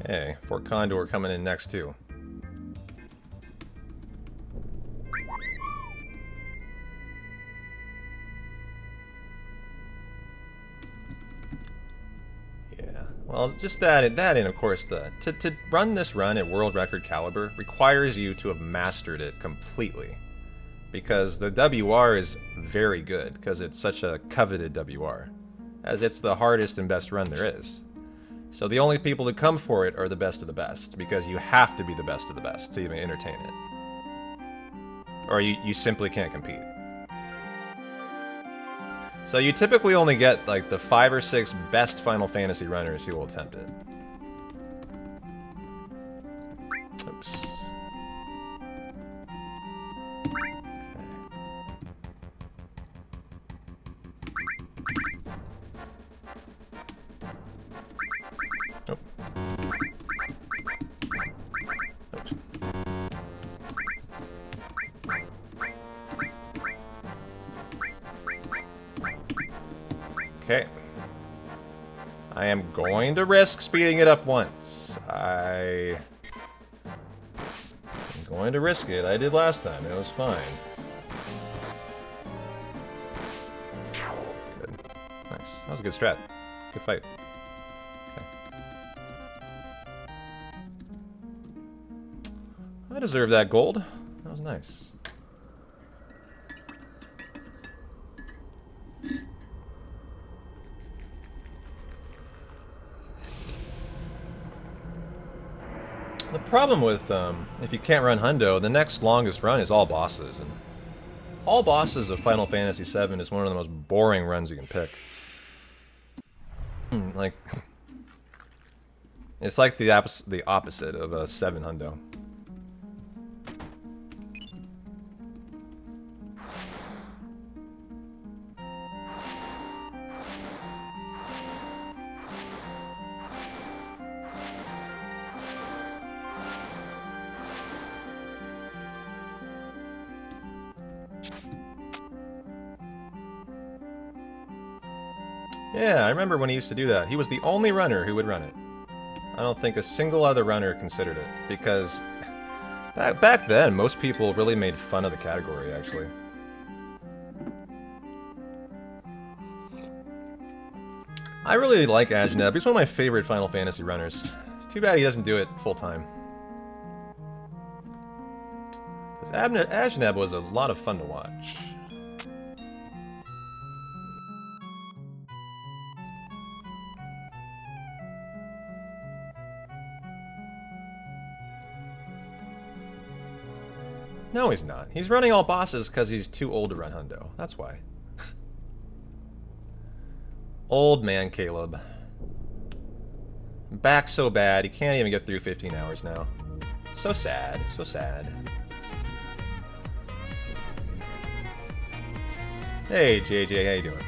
Okay, Fort Condor coming in next too. Well, just that and of course to run this run at world record caliber requires you to have mastered it completely, because the WR is very good because it's such a coveted WR, as it's the hardest and best run there is. So the only people to come for it are the best of the best, because you have to be the best of the best to even entertain it, or you simply can't compete. So you typically only get like the 5 or 6 best Final Fantasy runners who will attempt it. Oops. Okay. Oh. I am going to risk speeding it up once. I'm going to risk it. I did last time. It was fine. Good. Nice. That was a good strat. Good fight. Okay. I deserve that gold. That was nice. The problem with, if you can't run Hundo, the next longest run is all bosses, and all bosses of Final Fantasy VII is one of the most boring runs you can pick. Like, it's like the opposite of a 7 Hundo. Yeah, I remember when he used to do that. He was the only runner who would run it. I don't think a single other runner considered it, because back then, most people really made fun of the category, actually. I really like Ajneb. He's one of my favorite Final Fantasy runners. It's too bad he doesn't do it full-time. Because Ajneb was a lot of fun to watch. No, he's not. He's running all bosses because he's too old to run Hundo. That's why. Old man Caleb. Back so bad, he can't even get through 15 hours now. So sad, so sad. Hey, JJ, how you doing?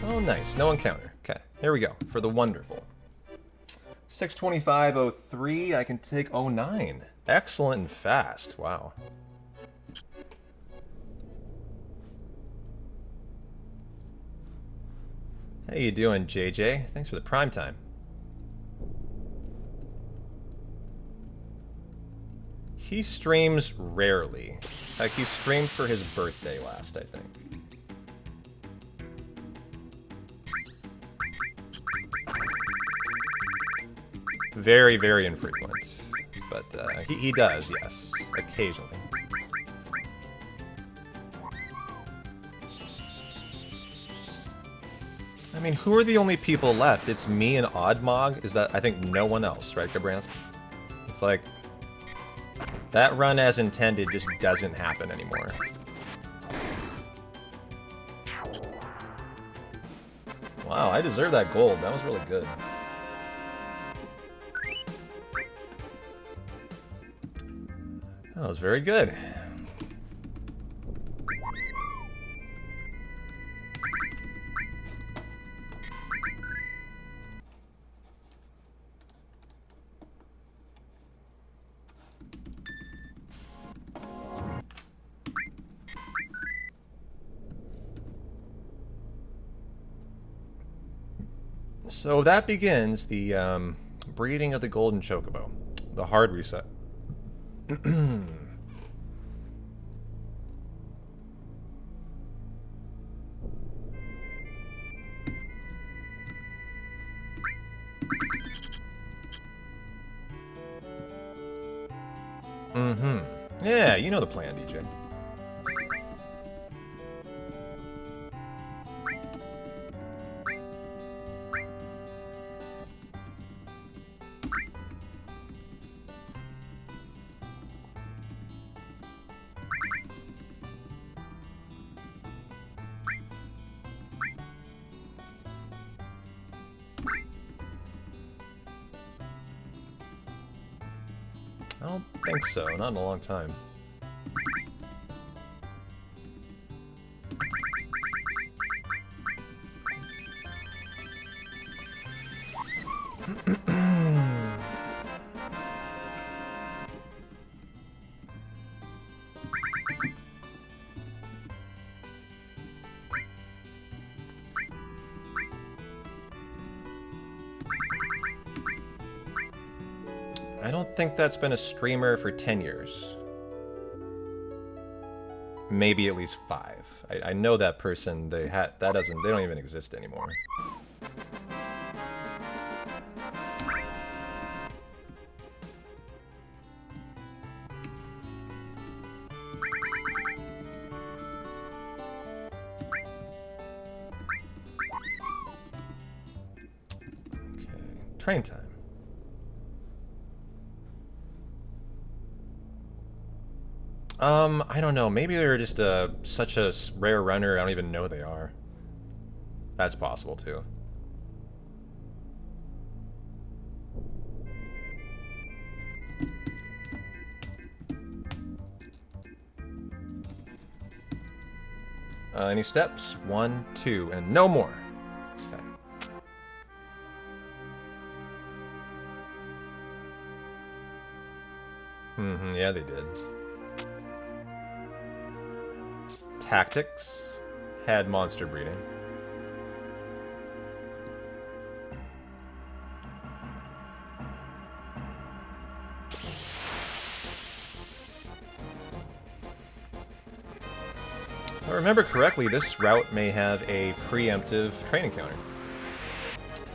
Oh, nice. No encounter. Okay, here we go. For the wonderful. 625.03, I can take 09. Excellent and fast. Wow. How you doing, JJ? Thanks for the prime time. He streams rarely. Like, he streamed for his birthday last, I think. Very, very infrequent. But he does, yes. Occasionally. I mean, who are the only people left? It's me and Oddmog? Is that, I think, no one else, right, Gabrant? It's like, that run as intended just doesn't happen anymore. Wow, I deserve that gold. That was really good. That was very good. So that begins the breeding of the golden chocobo, the hard reset. Yeah, you know the plan, DJ. I don't think so, not in a long time. I don't think that's been a streamer for 10 years. Maybe at least 5. I know that person. They don't even exist anymore. Okay, train time. I don't know. Maybe they're just such a rare runner, I don't even know they are. That's possible, too. Any steps? 1, 2, and no more. Okay. Yeah, they did. Tactics had monster breeding. If I remember correctly, this route may have a preemptive train encounter.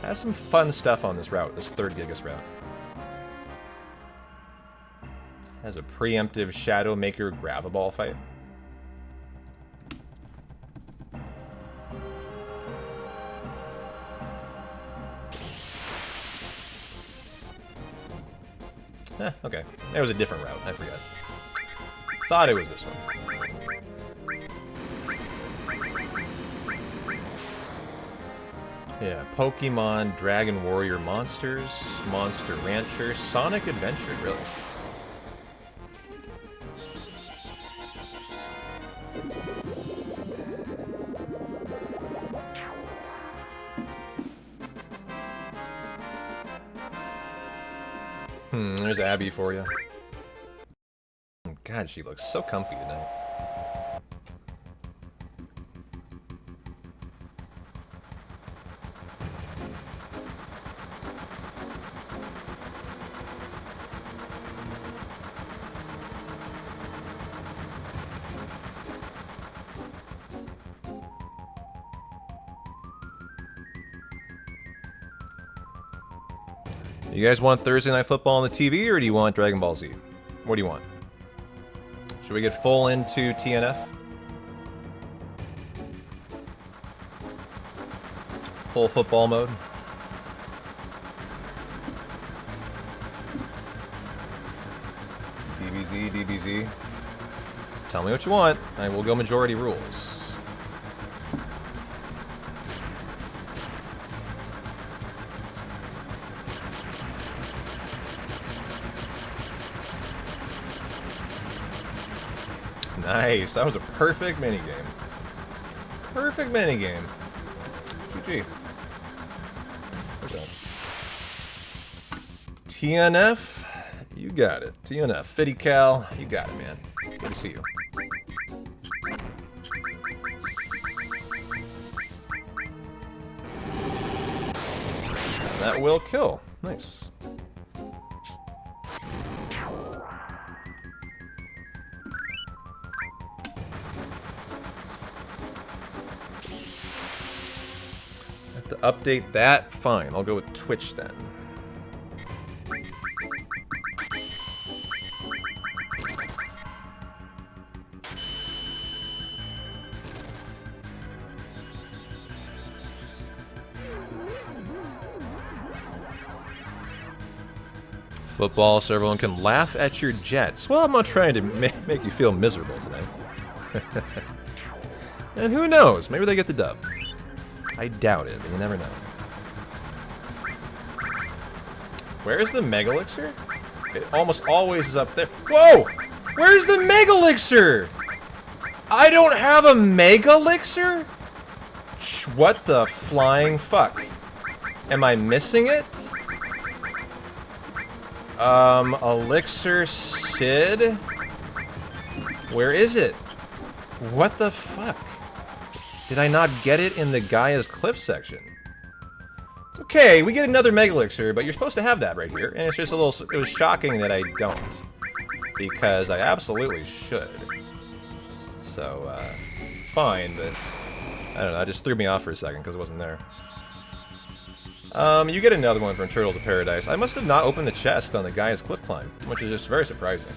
Has some fun stuff on this route, this 3rd Gigas route. Has a preemptive Shadow Maker grab-a-ball fight. Okay. There was a different route. I forgot. Thought it was this one. Yeah, Pokemon, Dragon Warrior Monsters, Monster Rancher, Sonic Adventure, really. There's Abby for you. God, she looks so comfy tonight. You guys want Thursday Night Football on the TV, or do you want Dragon Ball Z? What do you want? Should we get full into TNF? Full football mode? DBZ, DBZ. Tell me what you want, and we'll go majority rules. Nice, that was a perfect minigame. Perfect minigame. GG. Okay. TNF, you got it. TNF, Fitty Cal, you got it, man. Good to see you. That will kill. Nice. Update that? Fine, I'll go with Twitch then. Football so everyone can laugh at your jets. Well, I'm not trying to make you feel miserable tonight. And who knows, maybe they get the dub. I doubt it, but you never know. Where's the Mega Elixir? It almost always is up there. Whoa! Where's the Mega Elixir? I don't have a Mega Elixir? What the flying fuck? Am I missing it? Elixir Sid? Where is it? What the fuck? Did I not get it in the Gaia's Cliff section? It's okay, we get another Mega Elixir, but you're supposed to have that right here, and it's just a little, it was shocking that I don't. Because I absolutely should. So, it's fine, but I don't know, it just threw me off for a second because it wasn't there. You get another one from Turtles of Paradise. I must have not opened the chest on the guy's cliff climb, which is just very surprising.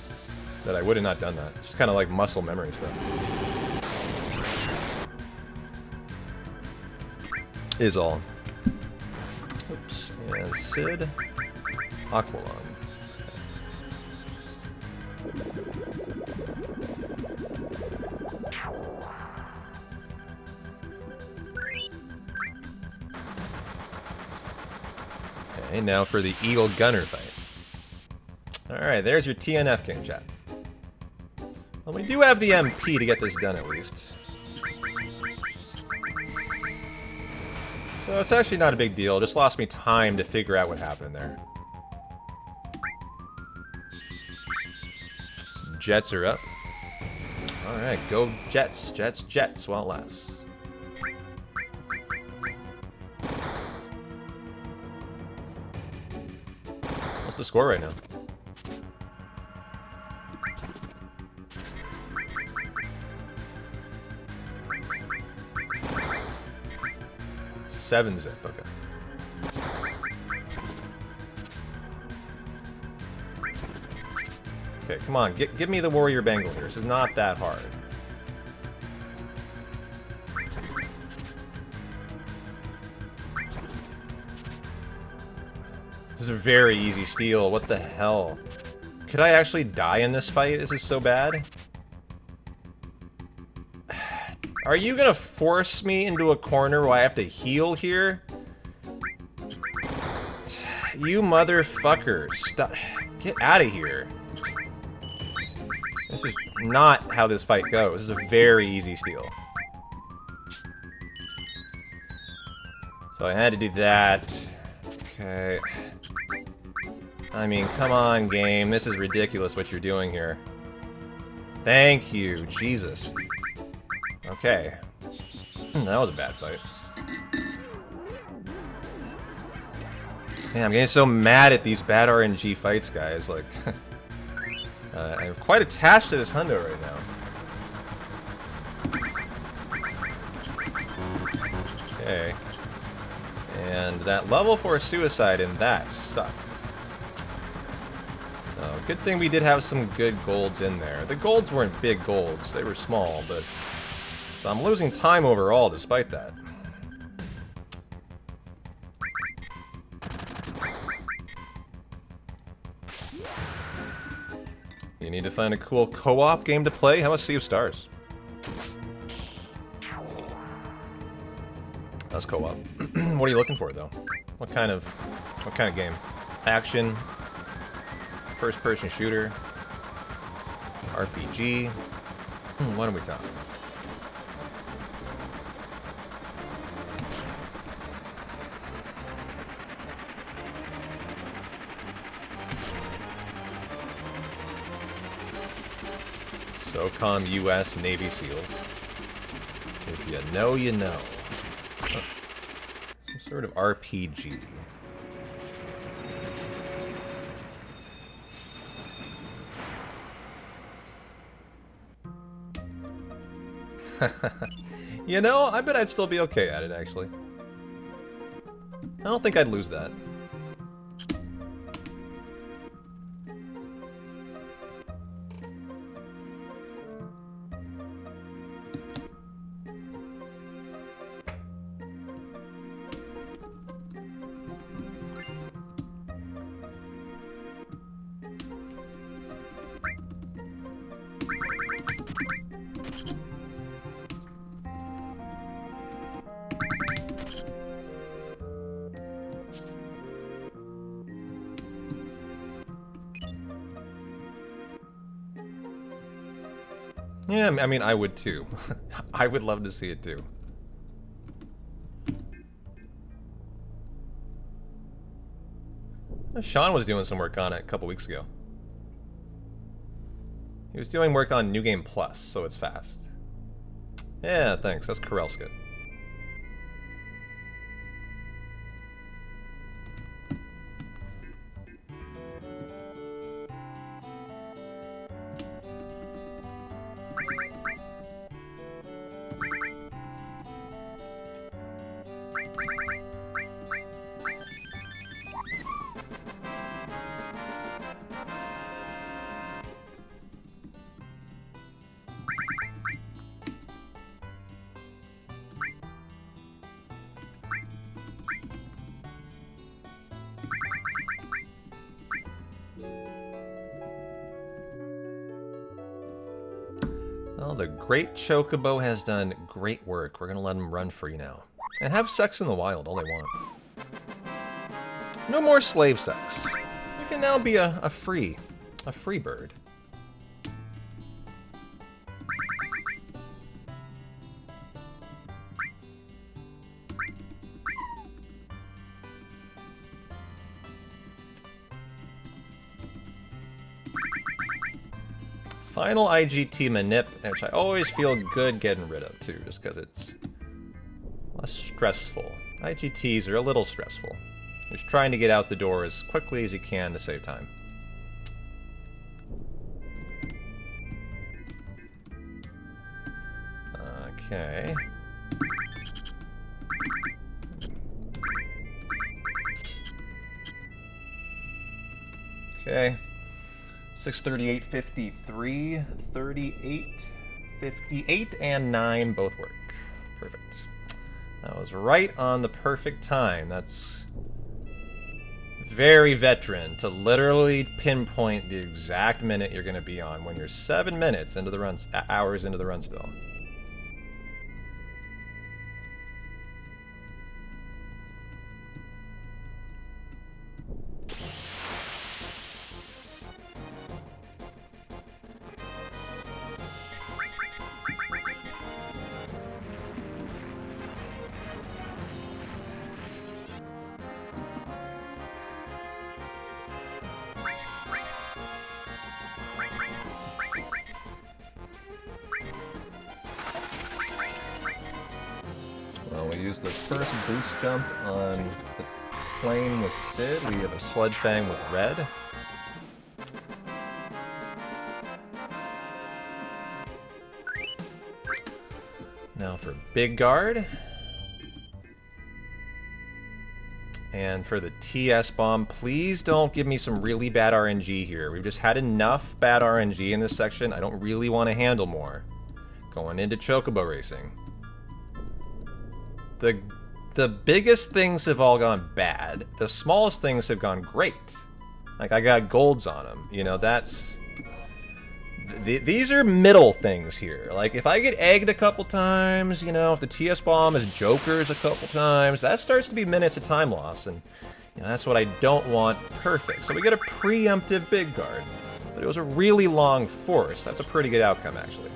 That I would have not done that. It's just kind of like muscle memory stuff. Is all. Oops. And Sid. Aqualon. Okay, now for the Eagle Gunner fight. Alright, there's your TNF game, chat. Well, we do have the MP to get this done at least. So it's actually not a big deal, just lost me time to figure out what happened there. Jets are up. Alright, go Jets, Jets, Jets while it lasts. What's the score right now? Seven zip, okay. Okay, come on, give me the Warrior Bangle here. This is not that hard. This is a very easy steal. What the hell? Could I actually die in this fight? This is so bad. Are you gonna force me into a corner where I have to heal here? You motherfucker. Stop. Get out of here. This is not how this fight goes. This is a very easy steal. So I had to do that. Okay. I mean, come on, game. This is ridiculous what you're doing here. Thank you. Jesus. Okay. That was a bad fight. Man, I'm getting so mad at these bad RNG fights, guys. Like, I'm quite attached to this hundo right now. Okay. And that level 4 suicide in that sucked. So, good thing we did have some good golds in there. The golds weren't big golds, they were small, but so I'm losing time overall despite that. You need to find a cool co-op game to play? How about Sea of Stars? That's co-op. What are you looking for, though? What kind of game? Action? First-person shooter? RPG? What are we talking? SOCOM US Navy SEALs. If you know, you know. Huh. Some sort of RPG. You know, I bet I'd still be okay at it, actually. I don't think I'd lose that. Yeah, I mean, I would too. I would love to see it too. Sean was doing some work on it a couple weeks ago. He was doing work on New Game Plus, so it's fast. Yeah, thanks. That's Corel Skit. the great Chocobo has done great work. We're gonna let him run free now. And have sex in the wild, all they want. No more slave sex. You can now be a free bird. Final IGT Manip, which I always feel good getting rid of too, just because it's less stressful. IGTs are a little stressful. Just trying to get out the door as quickly as you can to save time. Okay. Okay. 6:38:53, 38, 58, and 9 both work. Perfect. That was right on the perfect time. That's very veteran to literally pinpoint the exact minute you're going to be on when you're 7 minutes into the run, hours into the run still. Well, we used the first boost jump on the plane with Sid. We have a Sludge Fang with Red. Now for Big Guard. And for the TS Bomb, please don't give me some really bad RNG here. We've just had enough bad RNG in this section. I don't really want to handle more. Going into Chocobo Racing. The biggest things have all gone bad. The smallest things have gone great. Like, I got golds on them. You know, that's... These are middle things here. Like, if I get egged a couple times, you know, if the TS Bomb is jokers a couple times, that starts to be minutes of time loss, and you know, that's what I don't want perfect. So we get a preemptive Big Guard. But it was a really long force. That's a pretty good outcome, actually.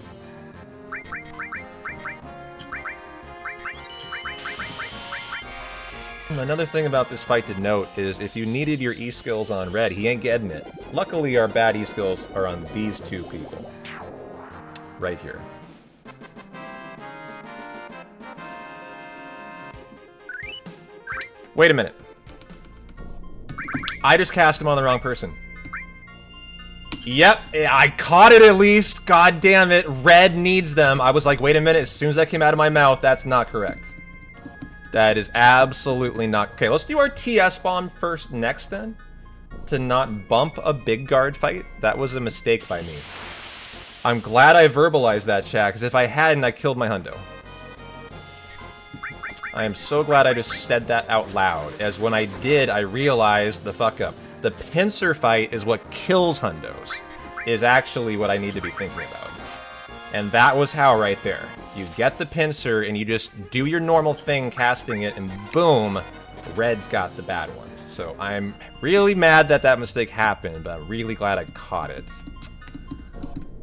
Another thing about this fight to note is if you needed your E-skills on Red, he ain't getting it. Luckily, our bad E-skills are on these two people. Right here. Wait a minute. I just cast him on the wrong person. Yep, I caught it at least. God damn it. Red needs them. I was like, wait a minute. As soon as that came out of my mouth, that's not correct. That is absolutely not... Okay, let's do our TS Bomb first next, then. To not bump a Big Guard fight. That was a mistake by me. I'm glad I verbalized that, chat, because if I hadn't, I killed my hundo. I am so glad I just said that out loud, as when I did, I realized the fuck up. The pincer fight is what kills hundos. Is actually what I need to be thinking about. And that was how right there. You get the pincer and you just do your normal thing casting it and boom, Red's got the bad ones. So I'm really mad that that mistake happened, but I'm really glad I caught it.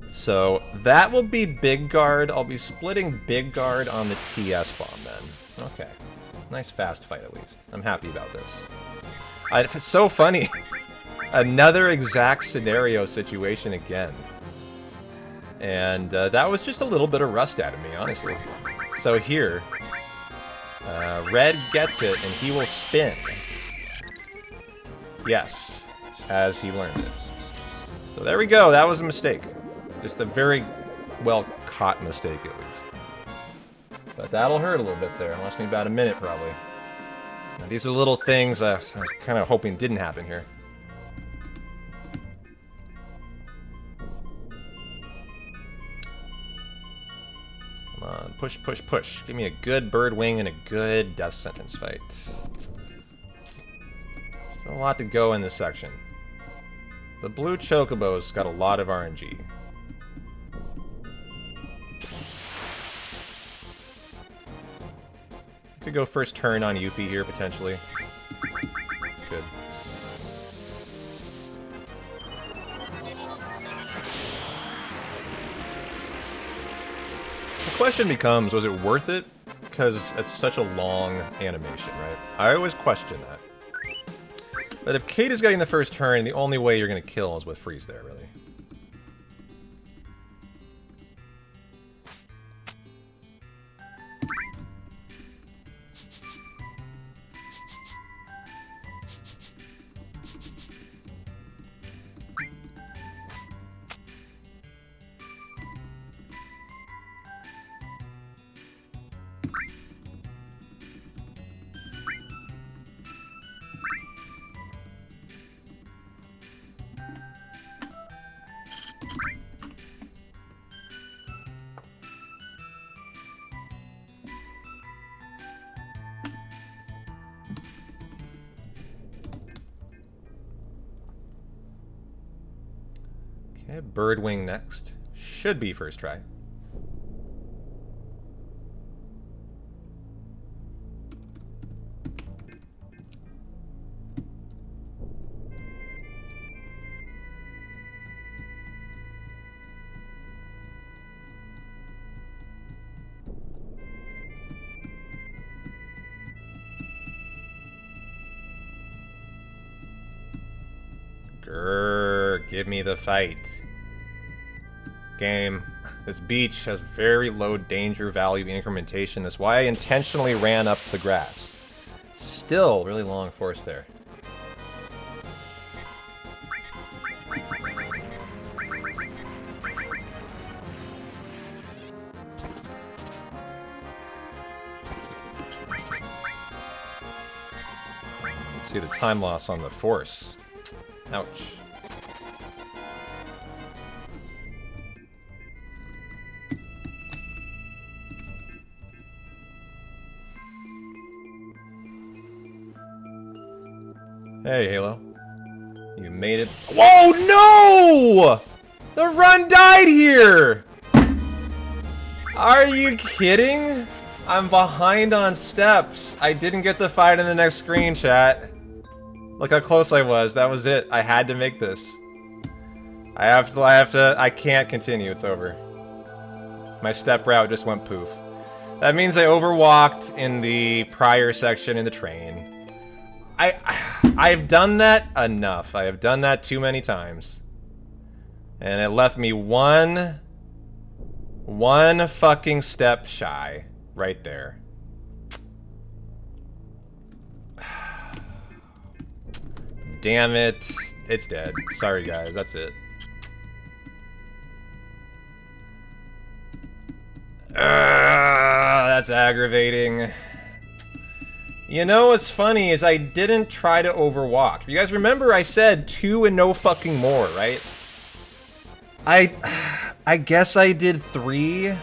So that will be Big Guard. I'll be splitting Big Guard on the TS Bomb then. Okay. Nice fast fight at least. I'm happy about this. It's so funny. Another exact scenario situation again. And that was just a little bit of rust out of me, honestly. So here, Red gets it, and he will spin. Yes, as he learned it. So there we go, that was a mistake. Just a very well-caught mistake, at least. But that'll hurt a little bit there, last me about a minute, probably. Now, these are little things I was kind of hoping didn't happen here. Come on, push, push, push. Give me a good bird wing and a good death sentence fight. Still a lot to go in this section. The blue Chocobo's got a lot of RNG. Could go first turn on Yuffie here, potentially. Good. The question becomes, was it worth it? Because it's such a long animation, right? I always question that. But if Kate is getting the first turn, the only way you're going to kill is with freeze there, really. Okay, Birdwing next. Should be first try. Grrr, give me the fight. Game. This beach has very low danger value incrementation. That's why I intentionally ran up the grass. Still, really long force there. Let's see the time loss on the force. Ouch. Hey, Halo. You made it. Whoa, no! The run died here! Are you kidding? I'm behind on steps. I didn't get the fight in the next screen, chat. Look how close I was. That was it. I had to make this. I can't continue. It's over. My step route just went poof. That means I overwalked in the prior section in the train. I've done that enough. I have done that too many times. And it left me one fucking step shy. Right there. Damn it. It's dead. Sorry, guys. That's it. That's aggravating. You know what's funny is I didn't try to overwalk. You guys remember I said 2 and no fucking more, right? I guess I did 3.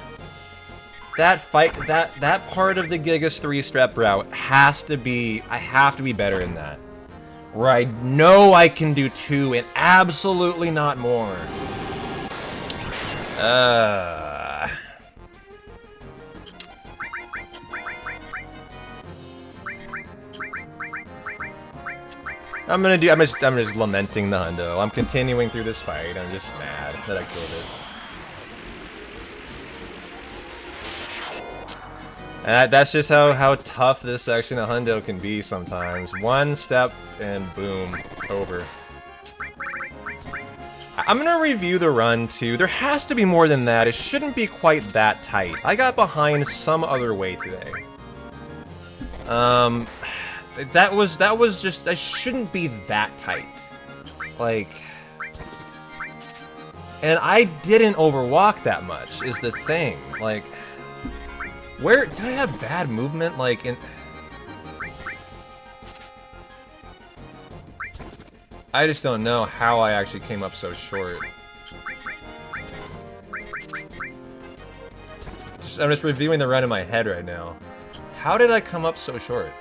That fight, that part of the Gigas 3 step route has to be, I have to be better than that. Where I know I can do 2 and absolutely not more. I'm just lamenting the hundo. I'm continuing through this fight. I'm just mad that I killed it. And that's just how tough this section of hundo can be sometimes. One step and boom, over. I'm gonna review the run too. There has to be more than that. It shouldn't be quite that tight. I got behind some other way today. That was just, that shouldn't be that tight. Like, and I didn't overwalk that much, is the thing. Like, where, did I have bad movement? Like, in... I just don't know how I actually came up so short. I'm just reviewing the run in my head right now. How did I come up so short?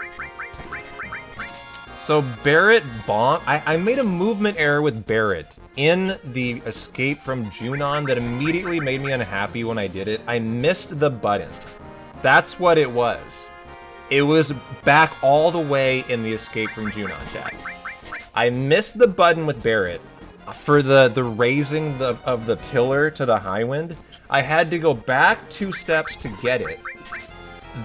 So Barret bomb. I made a movement error with Barret in the escape from Junon that immediately made me unhappy when I did it. I missed the button. That's what it was. It was back all the way in the Escape from Junon chat. I missed the button with Barrett for the raising of the pillar to the high wind. I had to go back 2 steps to get it.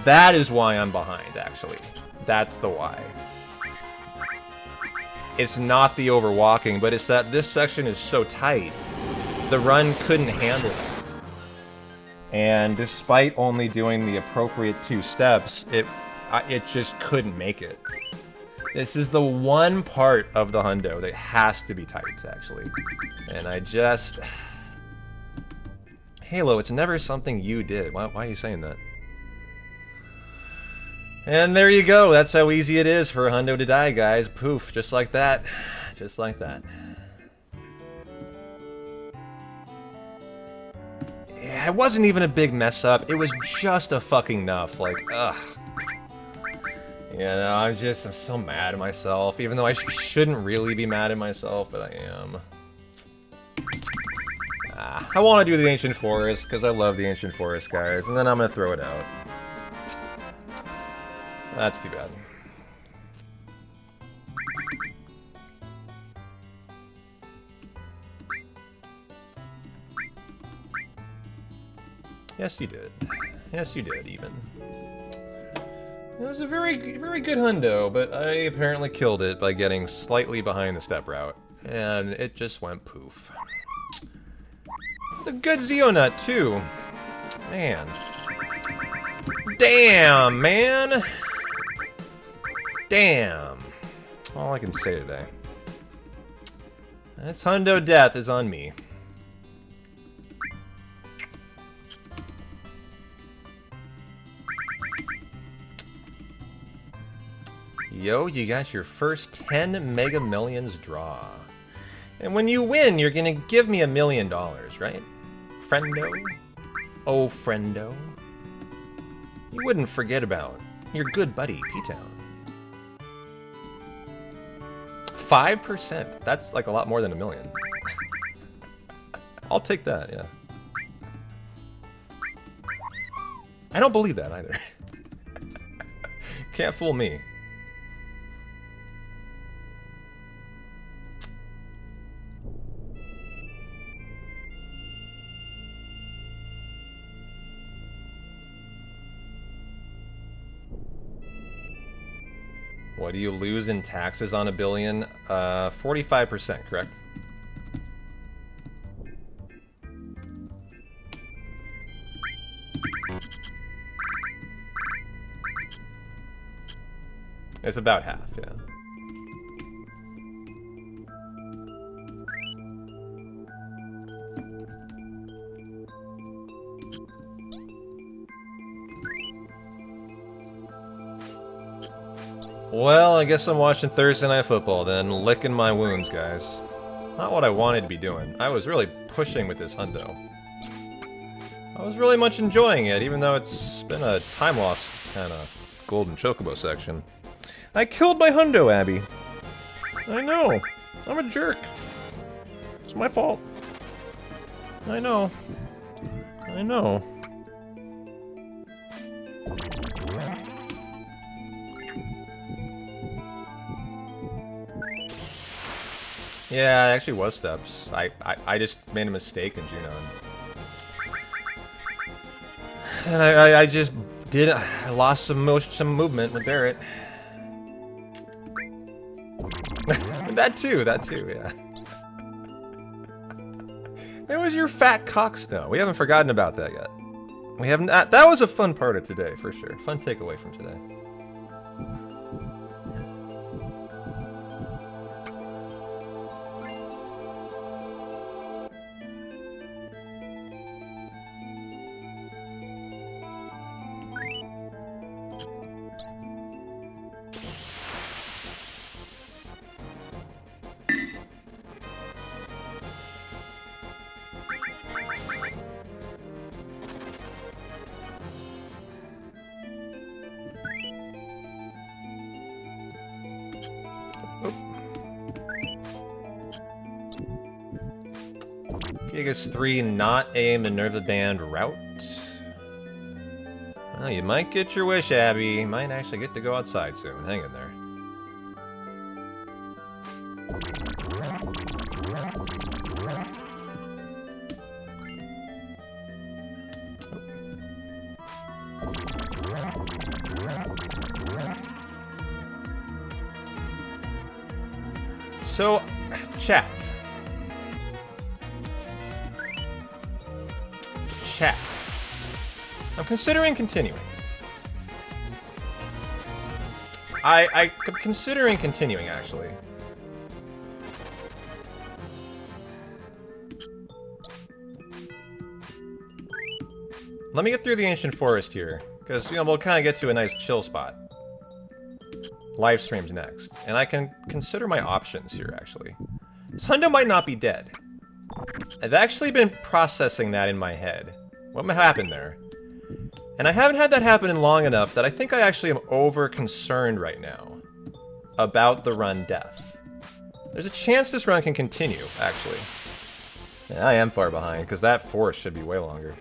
That is why I'm behind, actually. That's the why. It's not the overwalking, but it's that this section is so tight. The run couldn't handle it. And despite only doing the appropriate 2 steps, it just couldn't make it. This is the one part of the hundo that has to be tight, actually. And I just... Halo, it's never something you did. Why are you saying that? And there you go. That's how easy it is for a hundo to die, guys. Poof, just like that. Just like that. Yeah, it wasn't even a big mess up. It was just a fucking nuff. Like, ugh. You know, I'm so mad at myself. Even though I shouldn't really be mad at myself, but I am. I want to do the Ancient Forest, because I love the Ancient Forest, guys. And then I'm going to throw it out. That's too bad. Yes, you did. Yes, you did, even. It was a very good hundo, but I apparently killed it by getting slightly behind the step route. And it just went poof. It's a good Zeonut, too. Man. Damn, man! Damn. All I can say today. This hundo death is on me. Yo, you got your first 10 Mega Millions draw. And when you win, you're gonna give me $1 million, right? Friendo? Oh, friendo. You wouldn't forget about your good buddy, P-Town. 5%. That's like a lot more than $1 million. I'll take that, yeah. I don't believe that either. Can't fool me. What do you lose in taxes on $1 billion? 45%, correct? It's about half, yeah. Well, I guess I'm watching Thursday Night Football then, licking my wounds, guys. Not what I wanted to be doing. I was really pushing with this hundo. I was really much enjoying it, even though it's been a time loss kind of golden chocobo section. I killed my hundo, Abby. I know. I'm a jerk. It's my fault. I know. I know. Yeah, it actually was steps. I just made a mistake in Junon. And I just did. I lost some movement with Barrett. that too, yeah. It was your fat cock snow. We haven't forgotten about that yet. We haven't. That was a fun part of today, for sure. Fun takeaway from today. Gigas 3, not a Minerva Band route. Well, you might get your wish, Abby. You might actually get to go outside soon. Hang in there. So, chat. Chat. I'm considering continuing. I'm considering continuing, actually. Let me get through the ancient forest here, because, you know, we'll kind of get to a nice chill spot. Live streams next, and I can consider my options here, actually. This hundo might not be dead. I've actually been processing that in my head. What happened there? And I haven't had that happen in long enough that I think I actually am over-concerned right now about the run death. There's a chance this run can continue, actually. Yeah, I am far behind, because that forest should be way longer.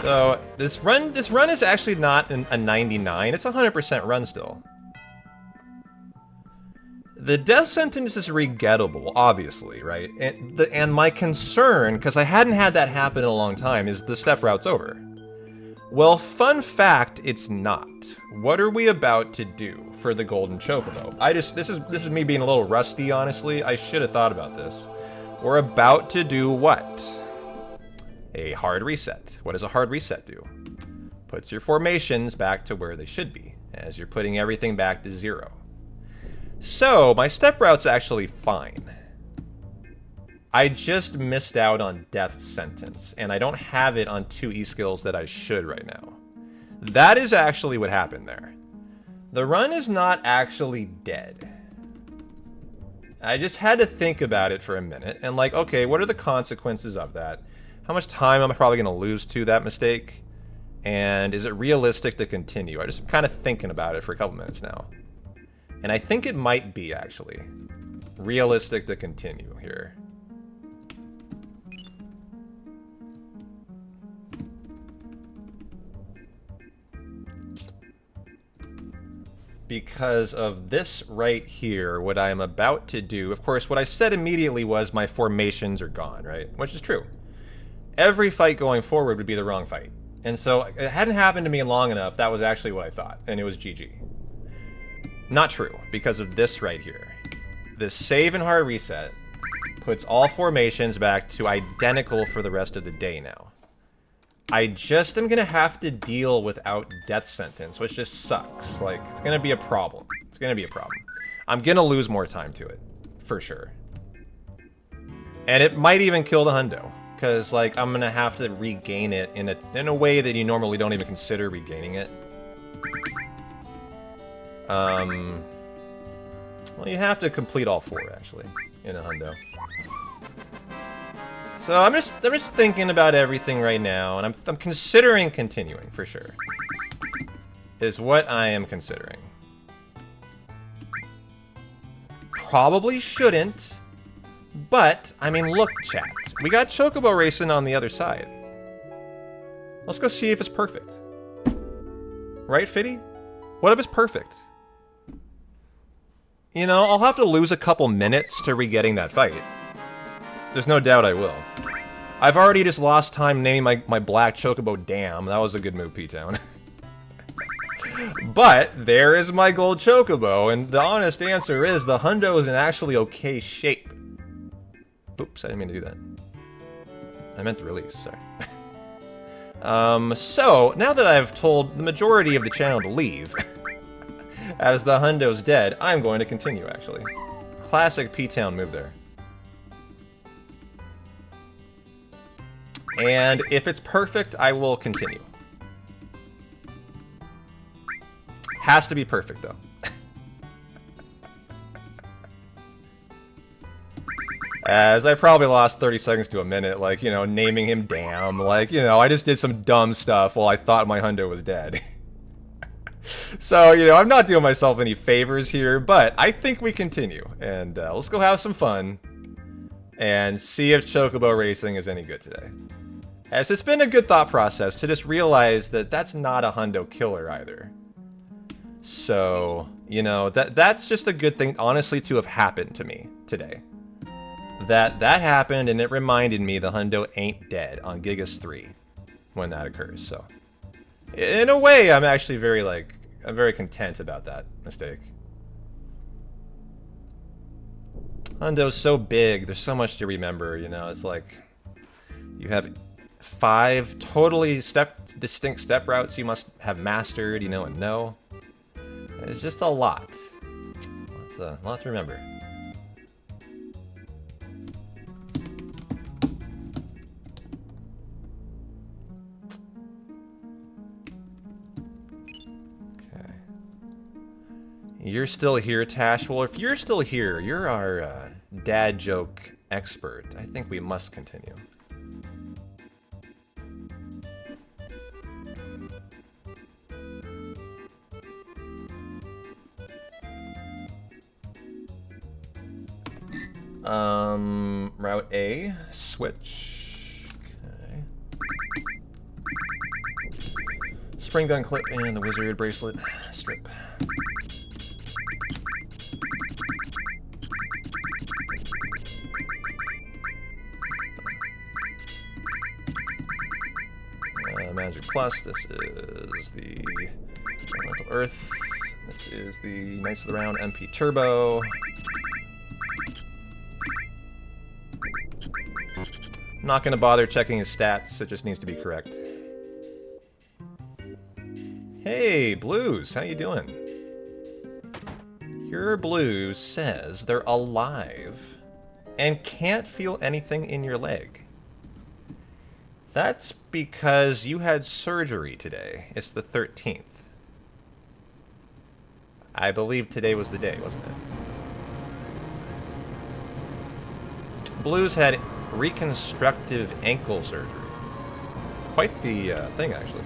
So, this run is actually not a 99, it's a 100% run still. The death sentence is regettable, obviously, right? And my concern, because I hadn't had that happen in a long time, is the step route's over. Well, fun fact, it's not. What are we about to do for the golden chocobo? This is me being a little rusty, honestly. I should have thought about this. We're about to do what? A hard reset. What does a hard reset do? Puts your formations back to where they should be, as you're putting everything back to 0. So, my step route's actually fine. I just missed out on death sentence, and I don't have it on 2 E-skills that I should right now. That is actually what happened there. The run is not actually dead. I just had to think about it for a minute, and like, okay, what are the consequences of that? How much time am I probably going to lose to that mistake? And is it realistic to continue? I just kind of thinking about it for a couple minutes now. And I think it might be, actually, realistic to continue here. Because of this right here, what I am about to do, of course, what I said immediately was my formations are gone, right? Which is true. Every fight going forward would be the wrong fight. And so it hadn't happened to me long enough, that was actually what I thought, and it was GG. Not true, because of this right here. This save and hard reset puts all formations back to identical for the rest of the day now. I just am gonna have to deal without death sentence, which just sucks. Like, it's gonna be a problem. It's gonna be a problem. I'm gonna lose more time to it, for sure. And it might even kill the hundo. Because, like, I'm gonna have to regain it in a way that you normally don't even consider regaining it. Well, you have to complete all 4, actually, in a hundo. So I'm just thinking about everything right now, and I'm considering continuing, for sure. Is what I am considering. Probably shouldn't. But, I mean, look, chat. We got Chocobo racing on the other side. Let's go see if it's perfect. Right, Fitty? What if it's perfect? You know, I'll have to lose a couple minutes to re-getting that fight. There's no doubt I will. I've already just lost time naming my black Chocobo Damn. That was a good move, P-Town. But, there is my gold Chocobo, and the honest answer is the hundo is in actually okay shape. Oops, I didn't mean to do that. I meant to release, sorry. So, now that I've told the majority of the channel to leave, as the hundo's dead, I'm going to continue, actually. Classic P-Town move there. And if it's perfect, I will continue. Has to be perfect, though. As I probably lost 30 seconds to a minute, like, you know, naming him Damn. Like, you know, I just did some dumb stuff while I thought my hundo was dead. So, you know, I'm not doing myself any favors here, but I think we continue. And let's go have some fun and see if Chocobo Racing is any good today. As it's been a good thought process to just realize that that's not a hundo killer either. So, you know, that's just a good thing, honestly, to have happened to me today. That happened, and it reminded me the hundo ain't dead on Gigas 3 when that occurs. So, in a way, I'm actually I'm very content about that mistake. Hundo's so big, there's so much to remember, you know, it's like you have 5 totally distinct step routes you must have mastered, you know, and know. It's just a lot. A lot to remember. Okay. You're still here, Tash. Well, if you're still here, you're our dad joke expert. I think we must continue. Route A, switch. Okay. Spring gun clip and the wizard bracelet strip. Magic Plus, this is the Elemental Earth. This is the Knights of the Round MP Turbo. Not gonna bother checking his stats, it just needs to be correct. Hey, Blues, how you doing? Your Blues says they're alive and can't feel anything in your leg. That's because you had surgery today. It's the 13th. I believe today was the day, wasn't it? Blues had reconstructive ankle surgery. Quite the thing, actually.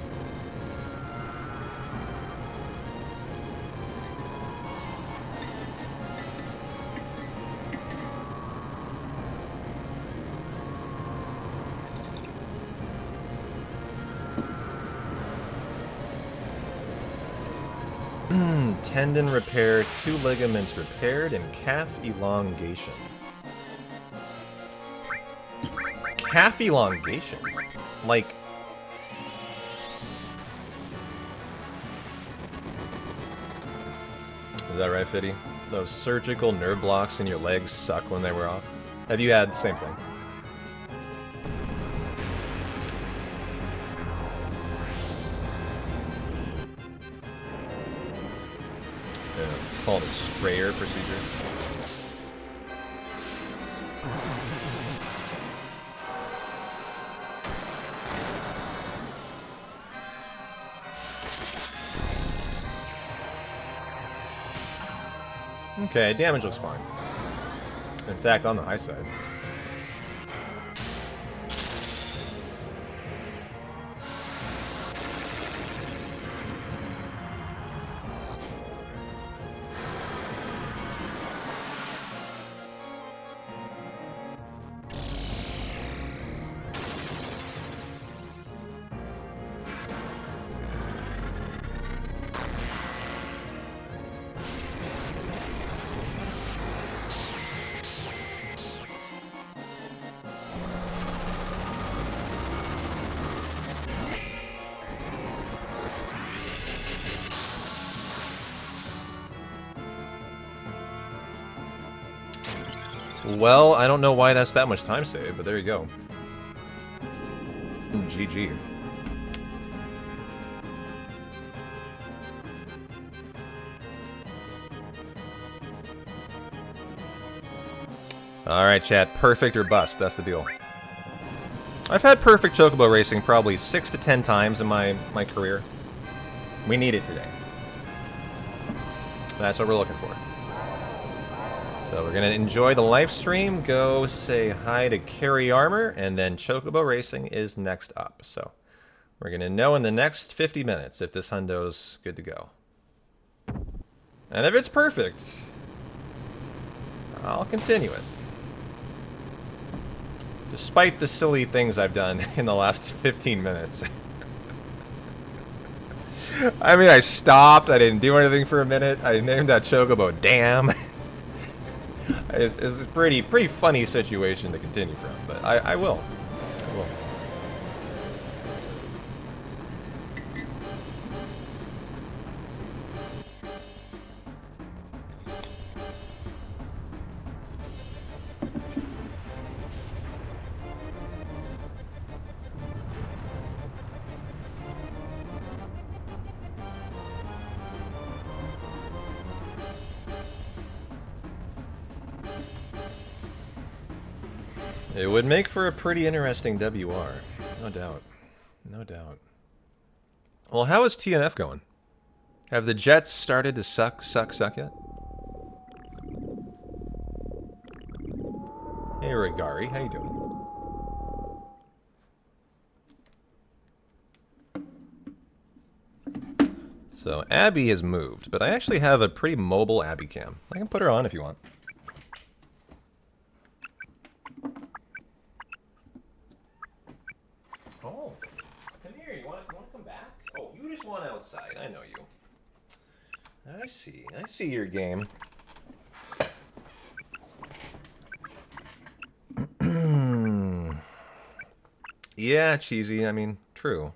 Tendon repair, 2 ligaments repaired, and calf elongation. Calf elongation? Like... Is that right, Fiddy? Those surgical nerve blocks in your legs suck when they wear off? Have you had the same thing? It's called a sprayer procedure. Okay, damage looks fine. In fact, on the high side. Well, I don't know why that's that much time saved, but there you go. GG. Alright, chat. Perfect or bust. That's the deal. I've had perfect chocobo racing probably 6 to 10 times in my career. We need it today. That's what we're looking for. So we're going to enjoy the live stream, go say hi to Carry Armor, and then Chocobo Racing is next up. So we're going to know in the next 50 minutes if this hundo's good to go. And if it's perfect, I'll continue it. Despite the silly things I've done in the last 15 minutes. I mean, I stopped, I didn't do anything for a minute, I named that chocobo damn. It's a pretty funny situation to continue from, but I will. I will. It would make for a pretty interesting WR. No doubt. No doubt. Well, how is TNF going? Have the Jets started to suck yet? Hey, Rigari, how you doing? So, Abby has moved, but I actually have a pretty mobile Abby cam. I can put her on if you want. Oh, come here. You want to come back? Oh, you just want outside. I know you. I see your game. Yeah, cheesy. I mean, true.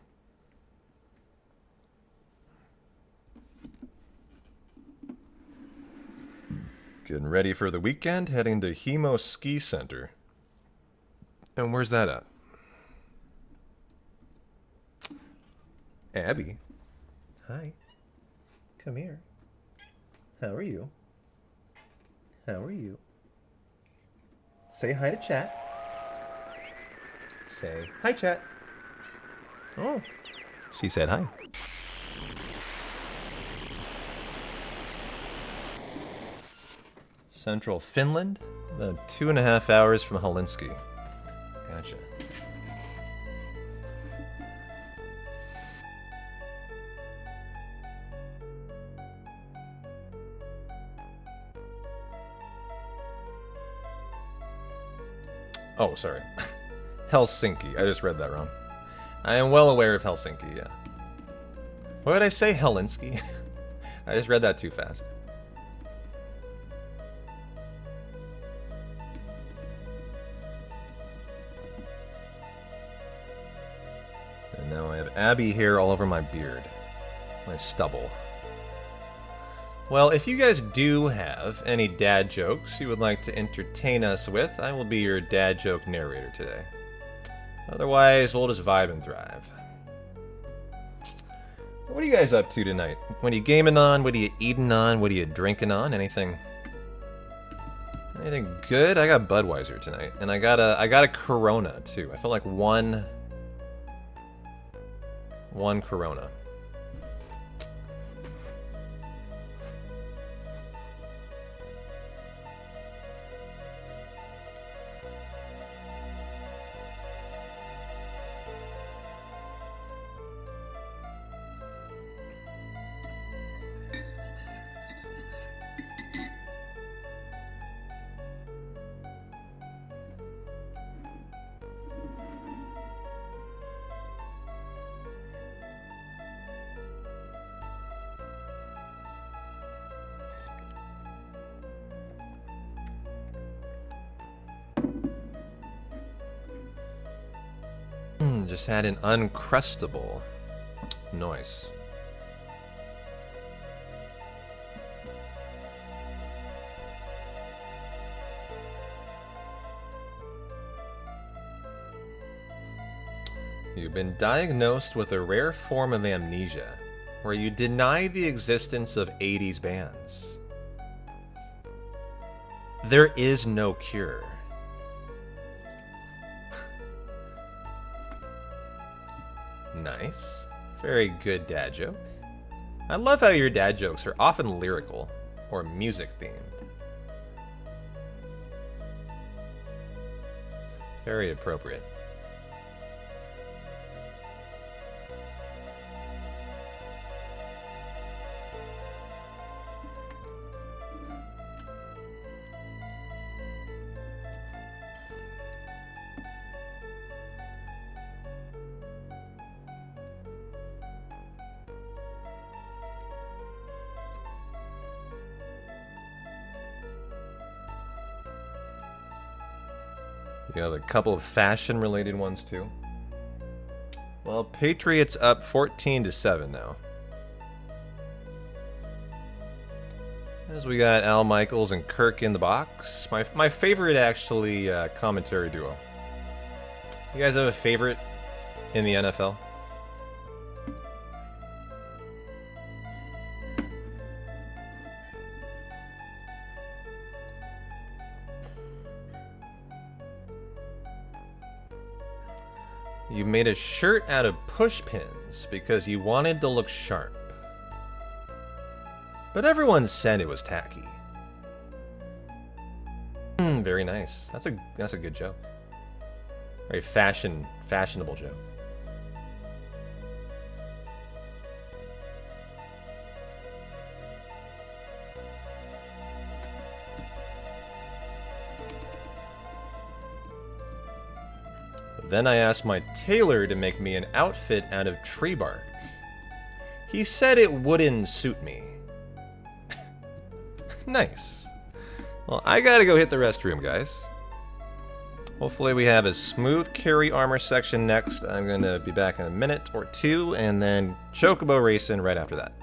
Getting ready for the weekend, heading to Hemo Ski Center. And where's that at? Abby. Hi. Come here. How are you? How are you? Say hi to chat. Say hi, chat. Oh. She said hi. Central Finland, about 2.5 hours from Helsinki. Gotcha. Oh, sorry. Helsinki. I just read that wrong. I am well aware of Helsinki, yeah. Why did I say Helsinki? I just read that too fast. And now I have Abby hair all over my beard. My stubble. Well, if you guys do have any dad jokes you would like to entertain us with, I will be your dad joke narrator today. Otherwise, we'll just vibe and thrive. What are you guys up to tonight? What are you gaming on? What are you eating on? What are you drinking on? Anything good? I got Budweiser tonight, and I got a Corona too. I feel like one Corona. Just had an Uncrustable. Nice. You've been diagnosed with a rare form of amnesia, where you deny the existence of 80s bands. There is no cure. Nice. Very good dad joke. I love how your dad jokes are often lyrical or music themed. Very appropriate. You have a couple of fashion-related ones too. Well, Patriots up 14-7 now. As we got Al Michaels and Kirk in the box. My favorite, actually, commentary duo. You guys have a favorite in the NFL? You made a shirt out of push pins because you wanted to look sharp. But everyone said it was tacky. Very nice. That's a good joke. Very fashionable joke. Then I asked my tailor to make me an outfit out of tree bark. He said it wouldn't suit me. Nice. Well, I gotta go hit the restroom, guys. Hopefully we have a smooth carry armor section next. I'm gonna be back in a minute or two, and then Chocobo Racing right after that.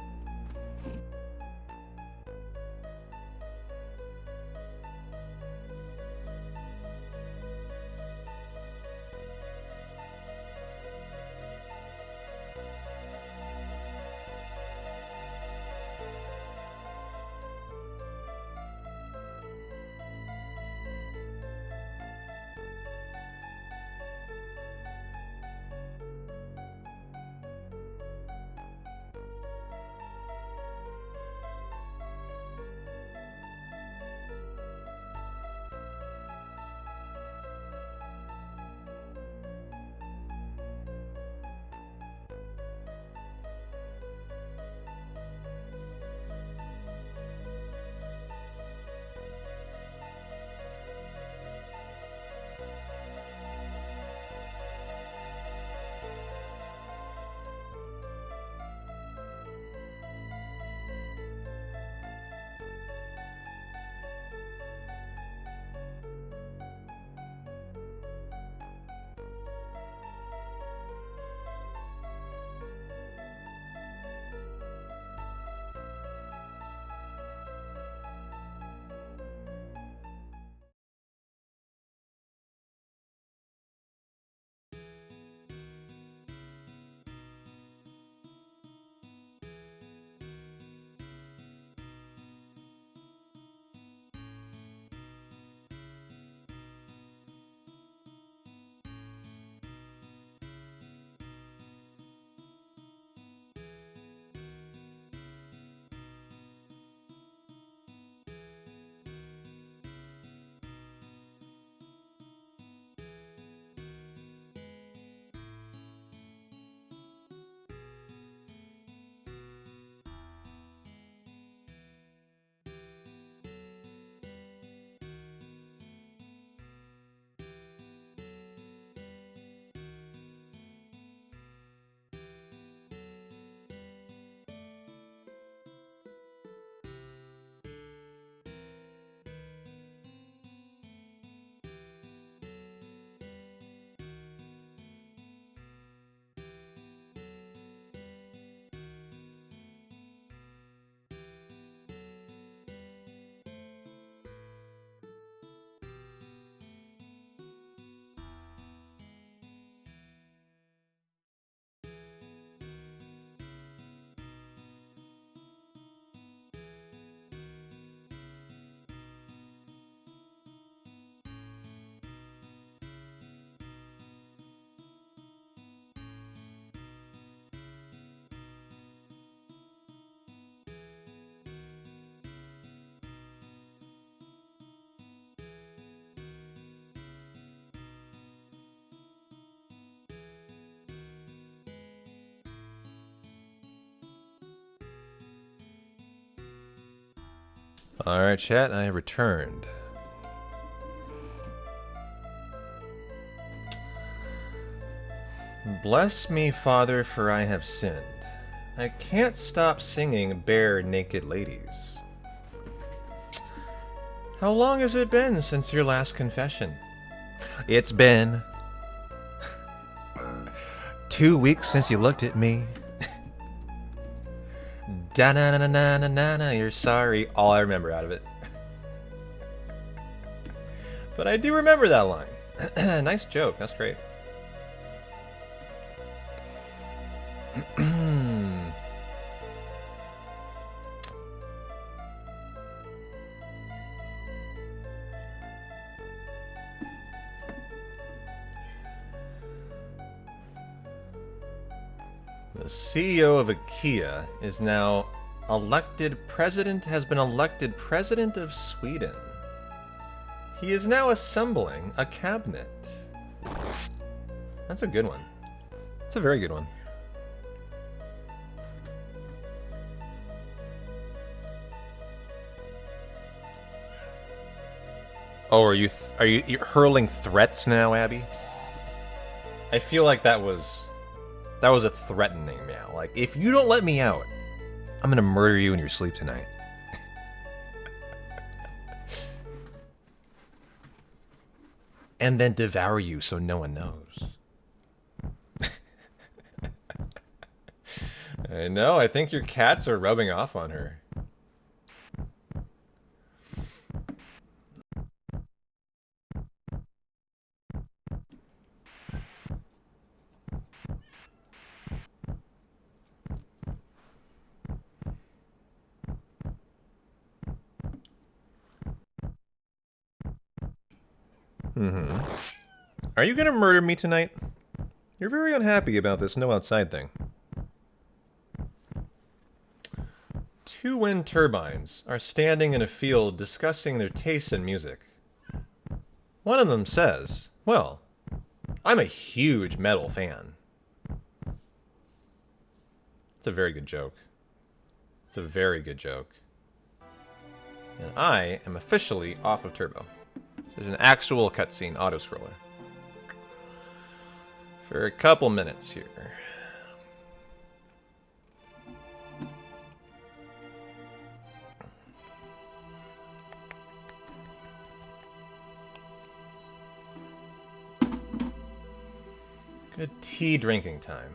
Alright, chat, I have returned. Bless me, Father, for I have sinned. I can't stop singing Bare Naked Ladies. How long has it been since your last confession? It's been 2 weeks since you looked at me. Da na na na na na na. You're sorry. All I remember out of it. But I do remember that line. Nice joke. That's great. The CEO of IKEA is now has been elected president of Sweden. He is now assembling a cabinet. That's a good one. That's a very good one. Oh, are you hurling threats now, Abby? I feel like that was a threatening meow. Like, if you don't let me out, I'm gonna murder you in your sleep tonight. And then devour you so no one knows. I know, I think your cats are rubbing off on her. Are you gonna murder me tonight? You're very unhappy about this no outside thing. 2 wind turbines are standing in a field discussing their tastes in music. One of them says, well, I'm a huge metal fan. It's a very good joke. It's a very good joke. And I am officially off of turbo. There's an actual cutscene auto-scroller. For a couple minutes here. Good tea drinking time.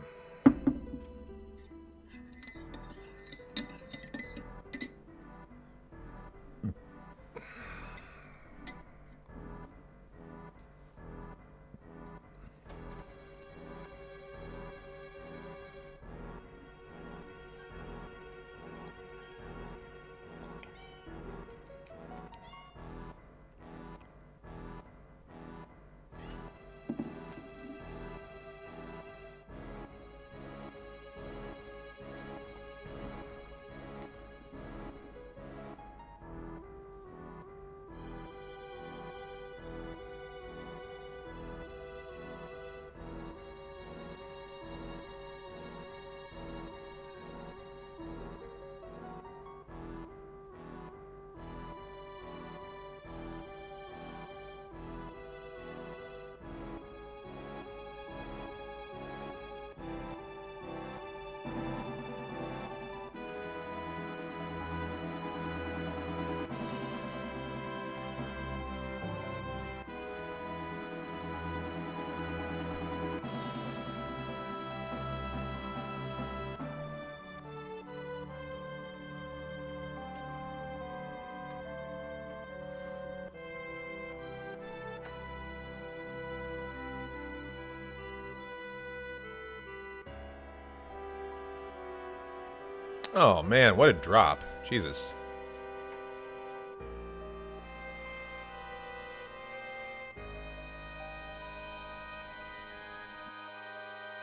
Oh man, what a drop. Jesus.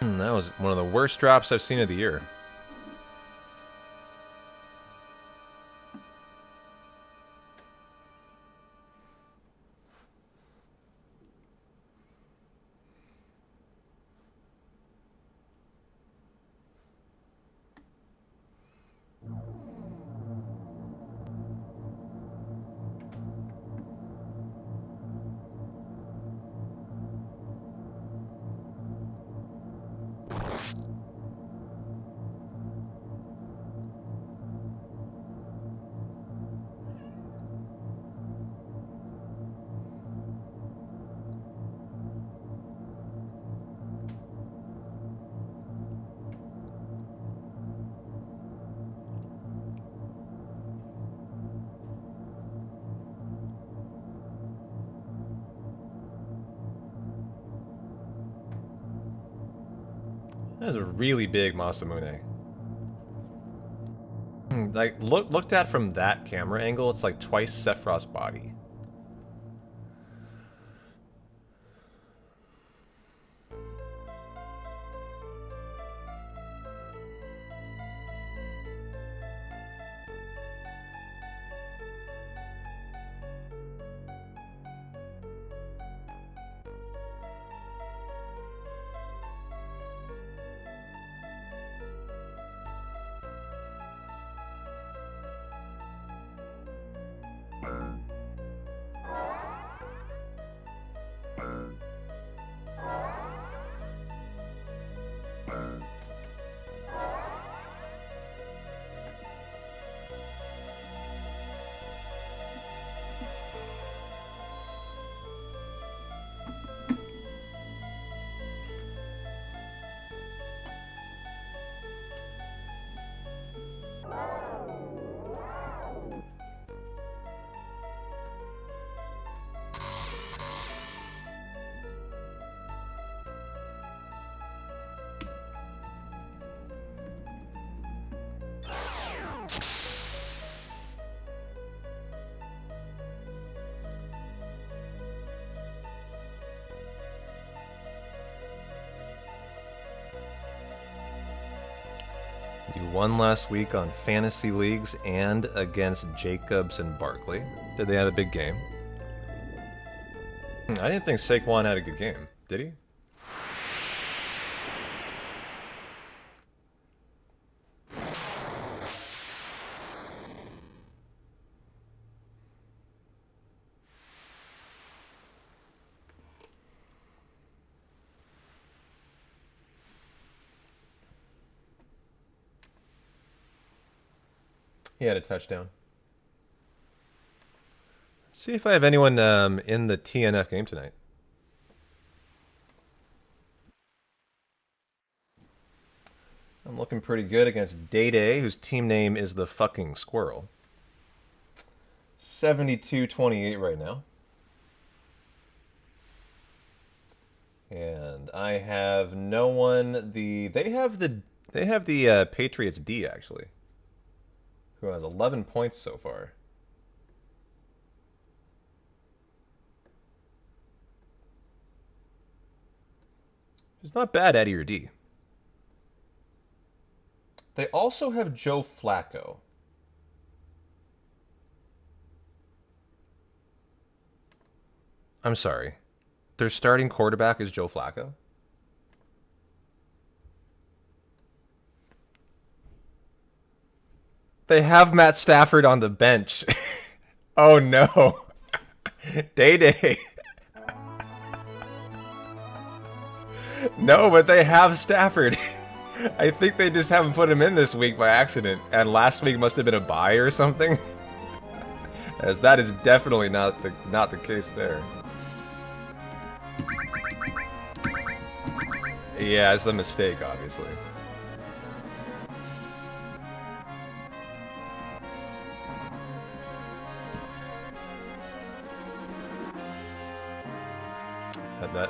That was one of the worst drops I've seen of the year. That is a really big Masamune. Like, looked at from that camera angle, it's like twice Sephiroth's body. You won last week on Fantasy Leagues and against Jacobs and Barkley. Did they have a big game? I didn't think Saquon had a good game. Did he? He had a touchdown. Let's see if I have anyone in the TNF game tonight. I'm looking pretty good against Day-Day, whose team name is the fucking Squirrel. 72-28 right now. And I have no one. They have the Patriots D actually, who has 11 points so far. It's not bad, Eddie or D. They also have Joe Flacco. I'm sorry. Their starting quarterback is Joe Flacco? They have Matt Stafford on the bench. Oh no. Day-Day. No, but they have Stafford. I think they just haven't put him in this week by accident, and last week must have been a bye or something. As that is definitely not the case there. Yeah, it's a mistake, obviously.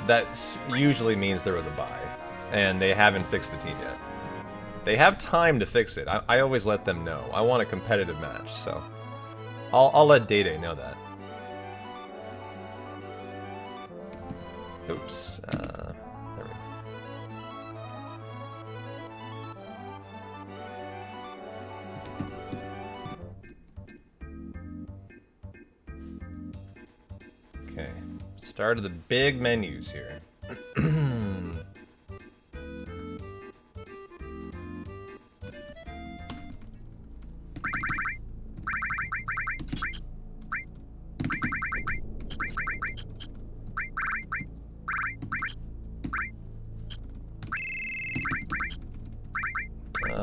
That usually means there was a bye, and they haven't fixed the team yet. They have time to fix it. I always let them know. I want a competitive match, so I'll let Day-Day know that. Oops. There we go. Okay. Start of the big menus here.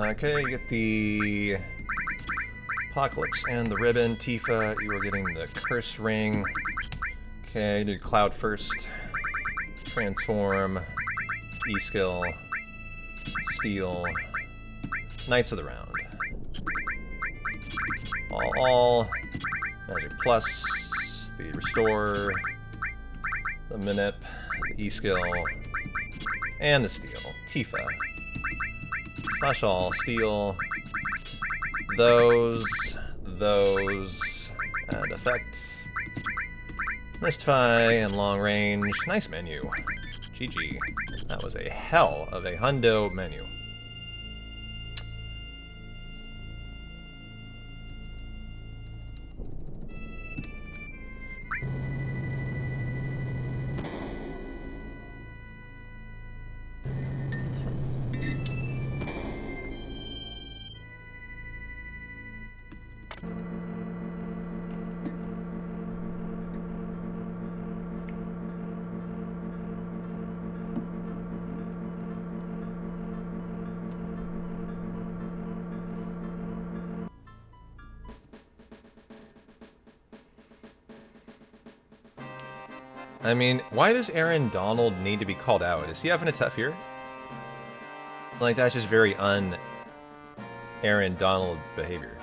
Okay, you get the Apocalypse and the ribbon. Tifa, you are getting the Curse Ring. Okay, do Cloud first. Transform. E-Skill. Steal. Knights of the Round. All. Magic Plus. The Restore. The Minip. The E-Skill. And the Steal. Tifa. Slash all, steal. Those, and effects. Mystify and long range. Nice menu. GG. That was a hell of a hundo menu. I mean, why does Aaron Donald need to be called out? Is he having a tough year? Like, that's just very un-Aaron Donald behavior.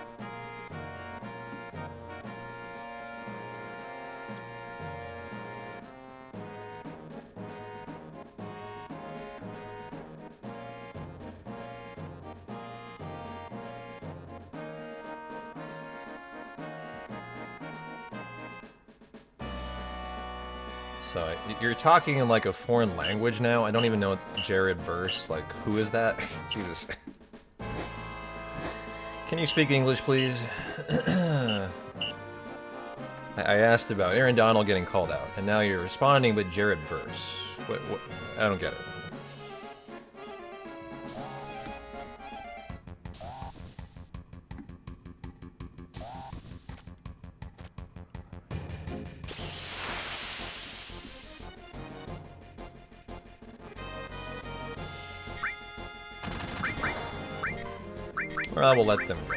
So, you're talking in like a foreign language now? I don't even know Jared verse. Like, who is that? Jesus. Can you speak English, please? I asked about Aaron Donald getting called out, and now you're responding with Jared verse. What? I don't get it. Or I will let them go.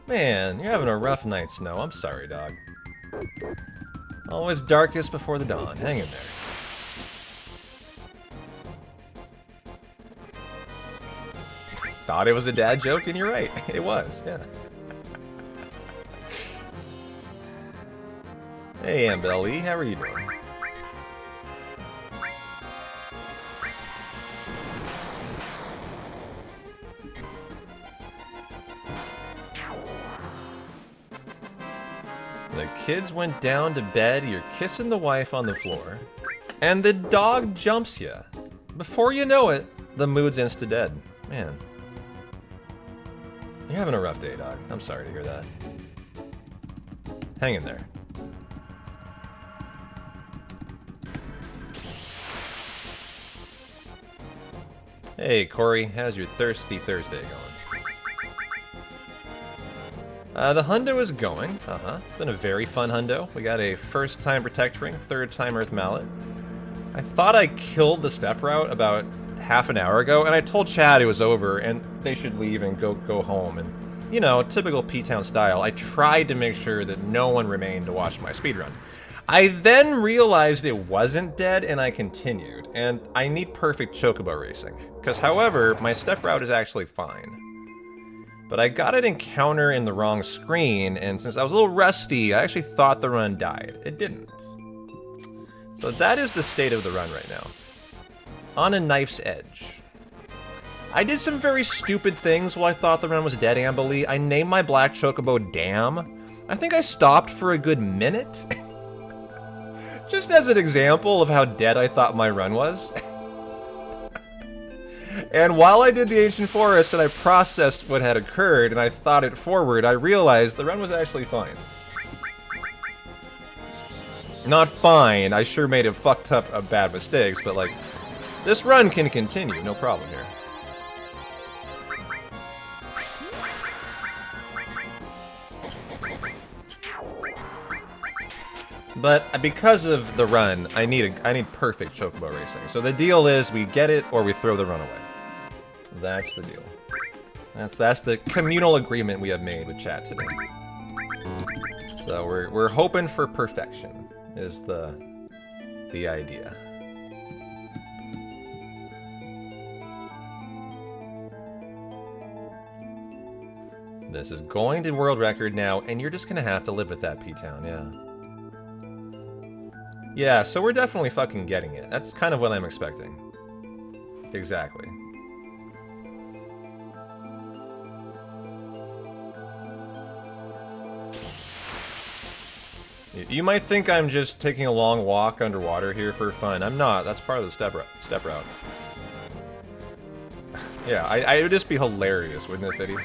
Man, you're having a rough night, Snow. I'm sorry, dog. Always darkest before the dawn. Hang in there. Thought it was a dad joke, and you're right. It was, yeah. Hey, Ambell E, how are you doing? The kids went down to bed, you're kissing the wife on the floor, and the dog jumps you. Before you know it, the mood's insta-dead. Man. You're having a rough day, dog. I'm sorry to hear that. Hang in there. Hey, Corey, how's your thirsty Thursday going? The hundo is going. It's been a very fun hundo. We got a first time Protect Ring, third time Earth Mallet. I thought I killed the step route about half an hour ago, and I told Chad it was over, and they should leave and go home. And, you know, typical P-Town style, I tried to make sure that no one remained to watch my speedrun. I then realized it wasn't dead, and I continued. And I need perfect chocobo racing. Because, however, my step route is actually fine. But I got an encounter in the wrong screen, and since I was a little rusty, I actually thought the run died. It didn't. So that is the state of the run right now. On a knife's edge. I did some very stupid things while I thought the run was dead, Amberly. I named my black chocobo Damn. I think I stopped for a good minute. Just as an example of how dead I thought my run was. And while I did the Ancient Forest and I processed what had occurred and I thought it forward, I realized the run was actually fine. Not fine, I sure made it fucked up bad mistakes, but like, this run can continue, no problem here. But because of the run, I need perfect chocobo racing. So the deal is we get it or we throw the run away. That's the deal. That's the communal agreement we have made with chat today. So we're hoping for perfection is the idea. This is going to world record now, and you're just gonna have to live with that, P-Town, yeah. Yeah, so we're definitely fucking getting it. That's kind of what I'm expecting. Exactly. You might think I'm just taking a long walk underwater here for fun. I'm not. That's part of the step route. Yeah, it would just be hilarious, wouldn't it, Fiddy?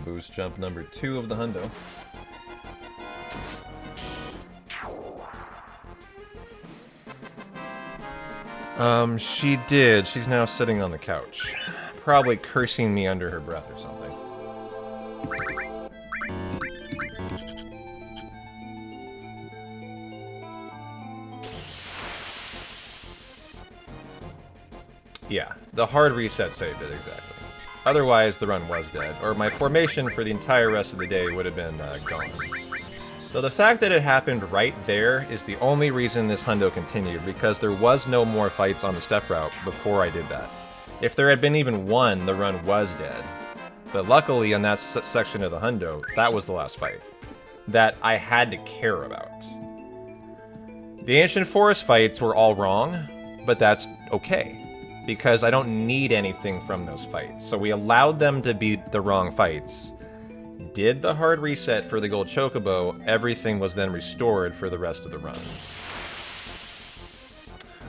Boost jump number 2 of the hundo. She did. She's now sitting on the couch. Probably cursing me under her breath or something. Yeah, the hard reset saved it, exactly. Otherwise, the run was dead, or my formation for the entire rest of the day would have been gone. So the fact that it happened right there is the only reason this hundo continued, because there was no more fights on the step route before I did that. If there had been even one, the run was dead. But luckily, on that section of the hundo, that was the last fight that I had to care about. The Ancient Forest fights were all wrong, but that's okay, because I don't need anything from those fights. So we allowed them to be the wrong fights. Did the hard reset for the gold chocobo, everything was then restored for the rest of the run.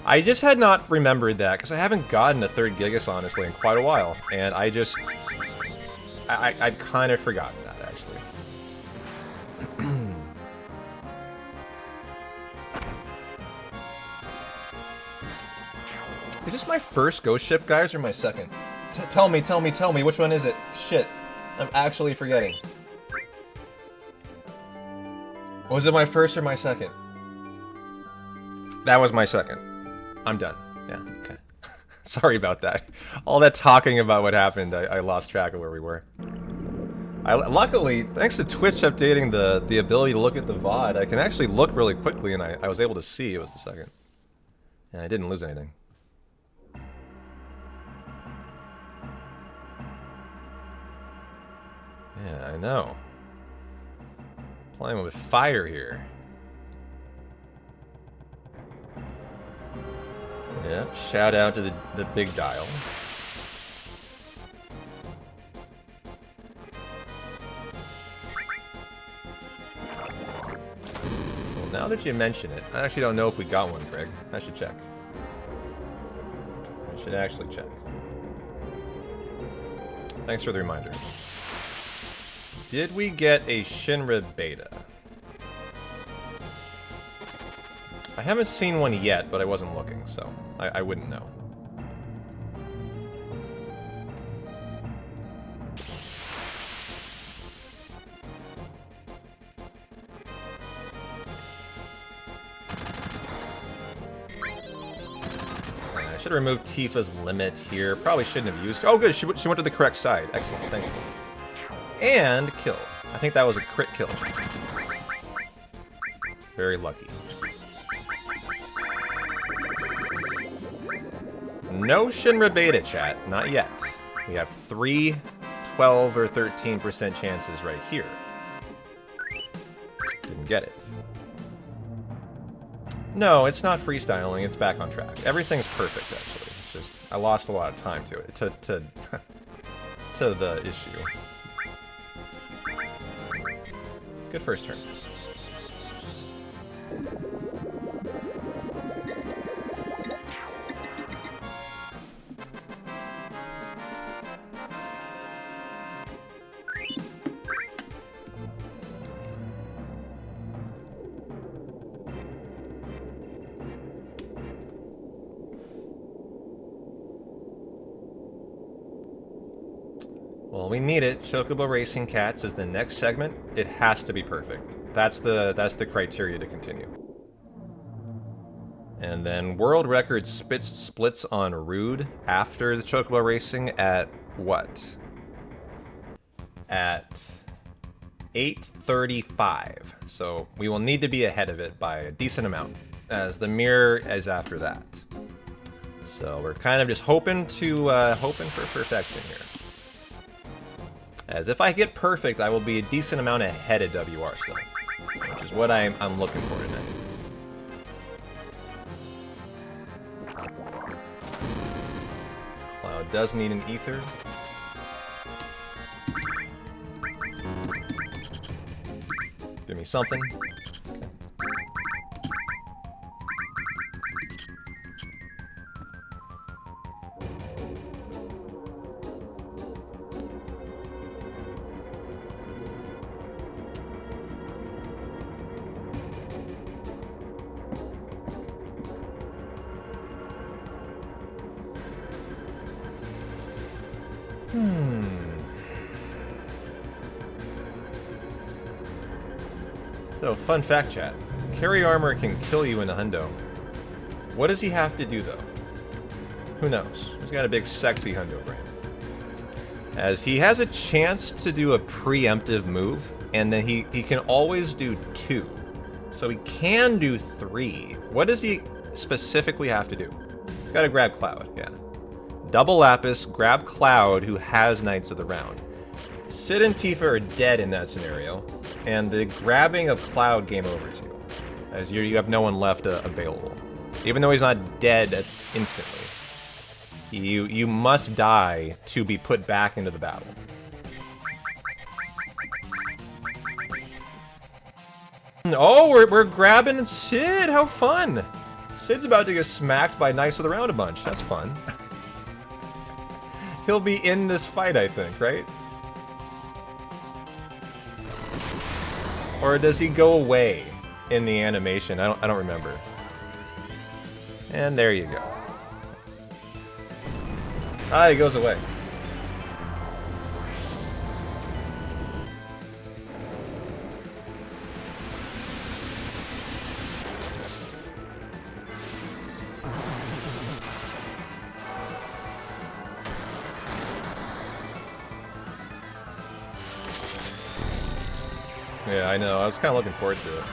I just had not remembered that, because I haven't gotten a 3rd Gigas, honestly, in quite a while. And I'd kind of forgotten that, actually. Is this my first ghost ship, guys, or my second? Tell me, which one is it? Shit. I'm actually forgetting. Was it my first or my second? That was my second. I'm done. Yeah, okay. Sorry about that. All that talking about what happened, I lost track of where we were. Luckily, thanks to Twitch updating the ability to look at the VOD, I can actually look really quickly, and I was able to see it was the second. And I didn't lose anything. Yeah, I know. Playing with fire here. Yeah, shout out to the big dial. Well, now that you mention it, I actually don't know if we got one, Greg. I should check. I should actually check. Thanks for the reminder. Did we get a Shinra beta? I haven't seen one yet, but I wasn't looking, so I wouldn't know. I should have removed Tifa's limit here. Probably shouldn't have used. Oh, good. She went to the correct side. Excellent. Thank you. And kill. I think that was a crit kill. Very lucky. No Shinra beta, chat. Not yet. We have 3 12 or 13% chances right here. Didn't get it. No, it's not freestyling. It's back on track. Everything's perfect, actually. It's just I lost a lot of time to it. To the issue. Good first turn. Well, we need it. Chocobo Racing Cats is the next segment. It has to be perfect. That's the criteria to continue. And then world record splits on Rude after the Chocobo Racing at what? At 8:35. So we will need to be ahead of it by a decent amount, as the mirror is after that. So we're kind of just hoping for perfection here. As if I get perfect, I will be a decent amount ahead of WR still, which is what I'm looking for tonight. Cloud does need an ether. Give me something. So, fun fact chat. Carry armor can kill you in a hundo. What does he have to do, though? Who knows? He's got a big, sexy hundo brain. As he has a chance to do a preemptive move, and then he can always do 2. So he can do 3. What does he specifically have to do? He's got to grab Cloud, yeah. Double Lapis, grab Cloud, who has Knights of the Round. Sid and Tifa are dead in that scenario, and the grabbing of Cloud game overs you, as you have no one left available. Even though he's not dead instantly, you must die to be put back into the battle. Oh, we're grabbing Sid! How fun! Sid's about to get smacked by Knights of the Round a bunch. That's fun. He'll be in this fight, I think, right? Or does he go away in the animation? I don't remember. And there you go. Ah, he goes away. Yeah, I know. I was kind of looking forward to it.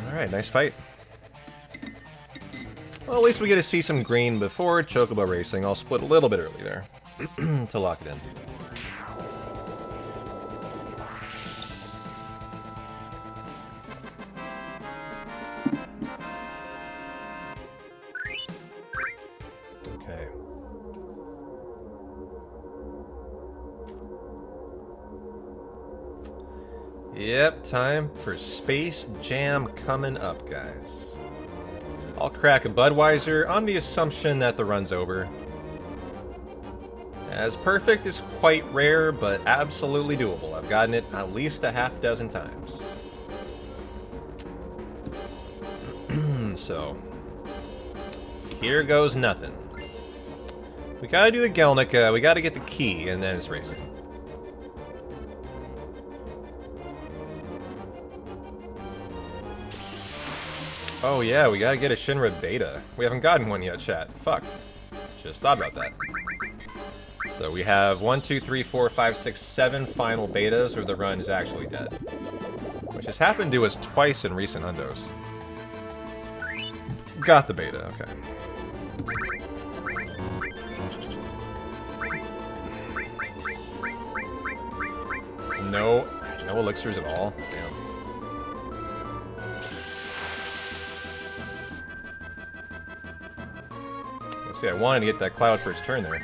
Alright, nice fight. Well, at least we get to see some green before Chocobo Racing. I'll split a little bit early there to lock it in. Okay. Yep, time for Space Jam coming up, guys. I'll crack a Budweiser on the assumption that the run's over. As perfect is quite rare, but absolutely doable. I've gotten it at least a half dozen times. So, here goes nothing. We gotta do the Gelnica, we gotta get the key, and then it's racing. Oh yeah, we gotta get a Shinra beta. We haven't gotten one yet, chat. Fuck. Just thought about that. So we have 1, 2, 3, 4, 5, 6, 7 final betas, or the run is actually dead. Which has happened to us twice in recent hundos. Got the beta, okay. no elixirs at all? Damn. See, I wanted to get that cloud for his turn there.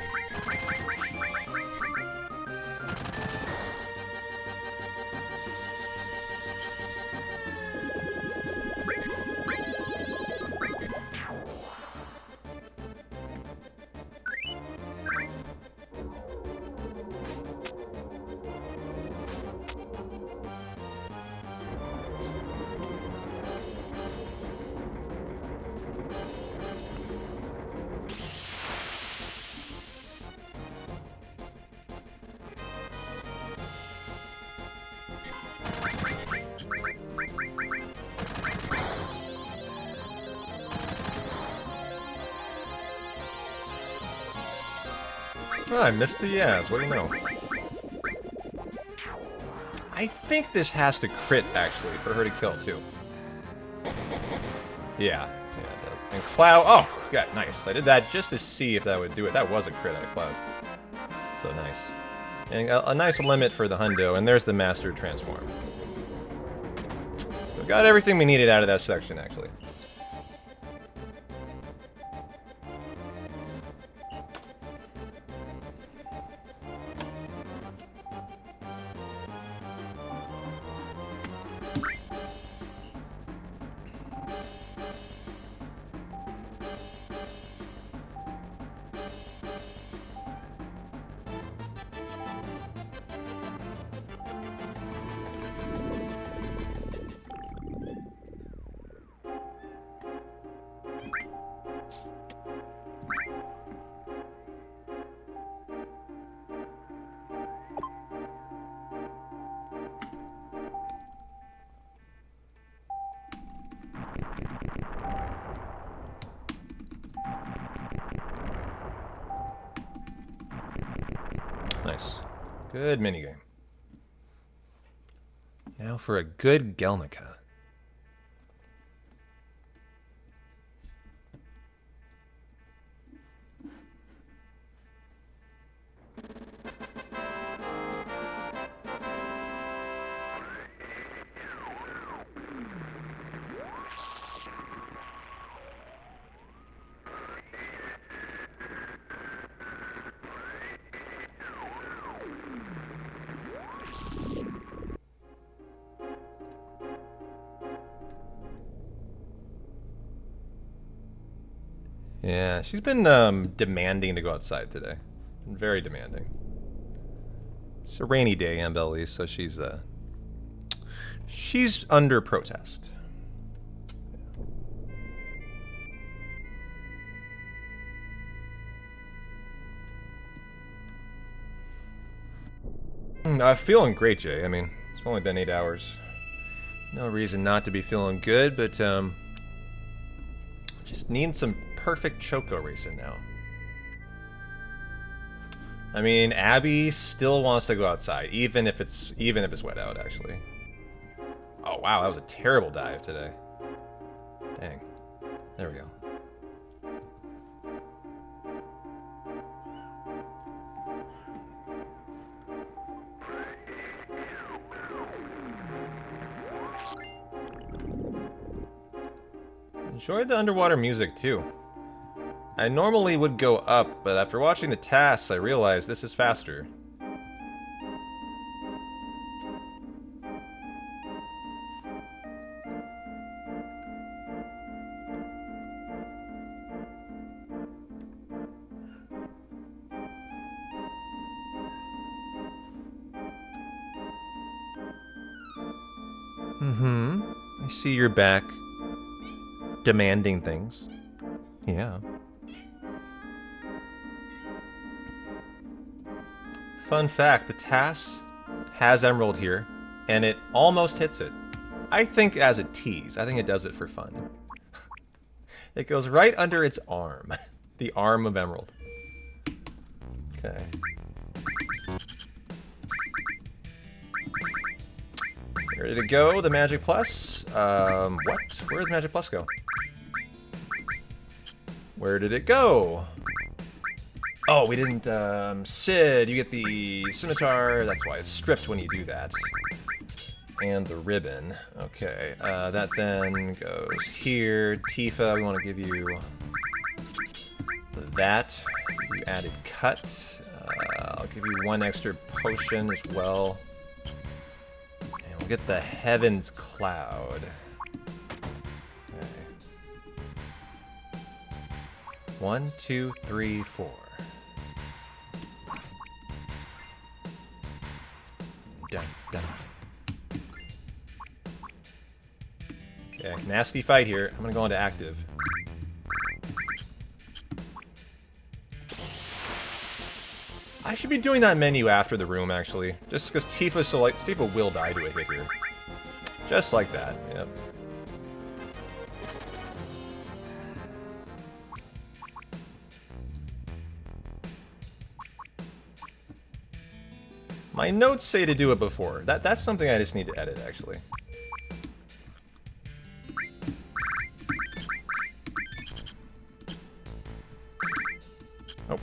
Oh, I missed the yes. What do you know? I think this has to crit, actually, for her to kill, too. Yeah, it does. And Cloud... Oh, yeah, nice. I did that just to see if that would do it. That was a crit out of Cloud. So nice. And a nice limit for the hundo, and there's the Master Transform. So got everything we needed out of that section, actually. Nice. Good minigame. Now for a good Gelnica. Yeah, she's been demanding to go outside today. Been very demanding. It's a rainy day in Belize, so she's under protest. I'm feeling great, Jay. I mean, it's only been 8 hours. No reason not to be feeling good, but just need some perfect Choco racing now. I mean, Abby still wants to go outside, even if it's wet out, actually. Oh wow, that was a terrible dive today. Dang. There we go. Enjoyed the underwater music too. I normally would go up, but after watching the tasks, I realized this is faster. I see you're back. Demanding things. Yeah. Fun fact, the TAS has Emerald here, and it almost hits it. I think as a tease. I think it does it for fun. It goes right under its arm. The arm of Emerald. Okay. Ready to go, the Magic Plus. What? Where did the Magic Plus go? Where did it go? Oh, we didn't, Sid, you get the scimitar. That's why it's stripped when you do that. And the ribbon. Okay, that then goes here. Tifa, we want to give you that. You added cut. I'll give you one extra potion as well. And we'll get the Heaven's Cloud. Okay. 1, 2, 3, 4. Dun, dun. Okay, nasty fight here. I'm gonna go into active. I should be doing that menu after the room, actually. Just because Tifa will die to a hit here. Just like that, yep. My notes say to do it before. That's something I just need to edit, actually. Oh. Okay.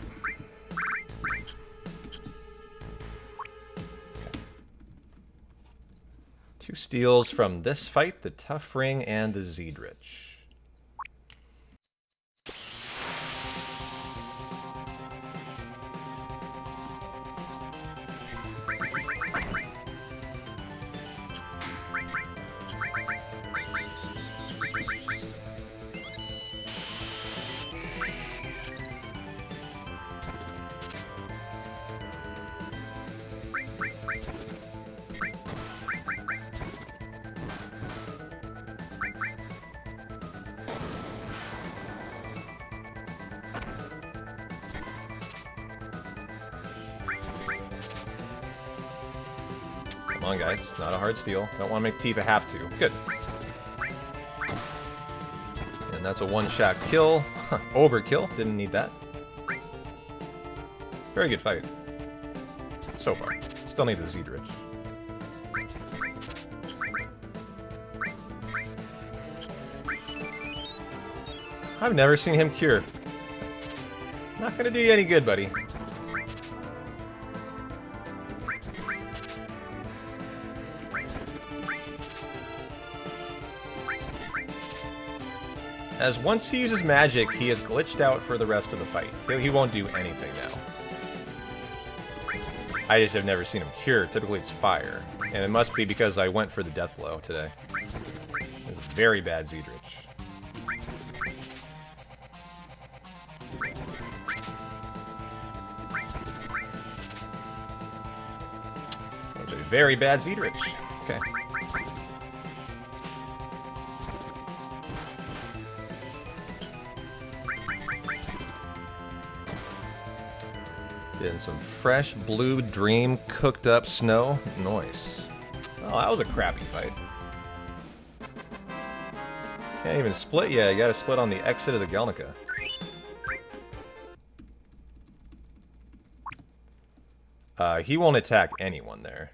2 steals from this fight, the Tough Ring and the Zeedrich. Come on, guys. Not a hard steal. Don't want to make Tifa have to. Good. And that's a one-shot kill. Overkill. Didn't need that. Very good fight. So far. Still need the Zeedrich. I've never seen him cure. Not gonna do you any good, buddy. As once he uses magic, he is glitched out for the rest of the fight. He won't do anything now. I just have never seen him cure. Typically it's fire. And it must be because I went for the death blow today. It's very bad Zeedrich. That was a very bad Zeedrich. Okay. Getting some fresh blue dream cooked up snow. Nice. Oh, that was a crappy fight. Can't even split. Yeah, you gotta split on the exit of the Gelnica. He won't attack anyone there.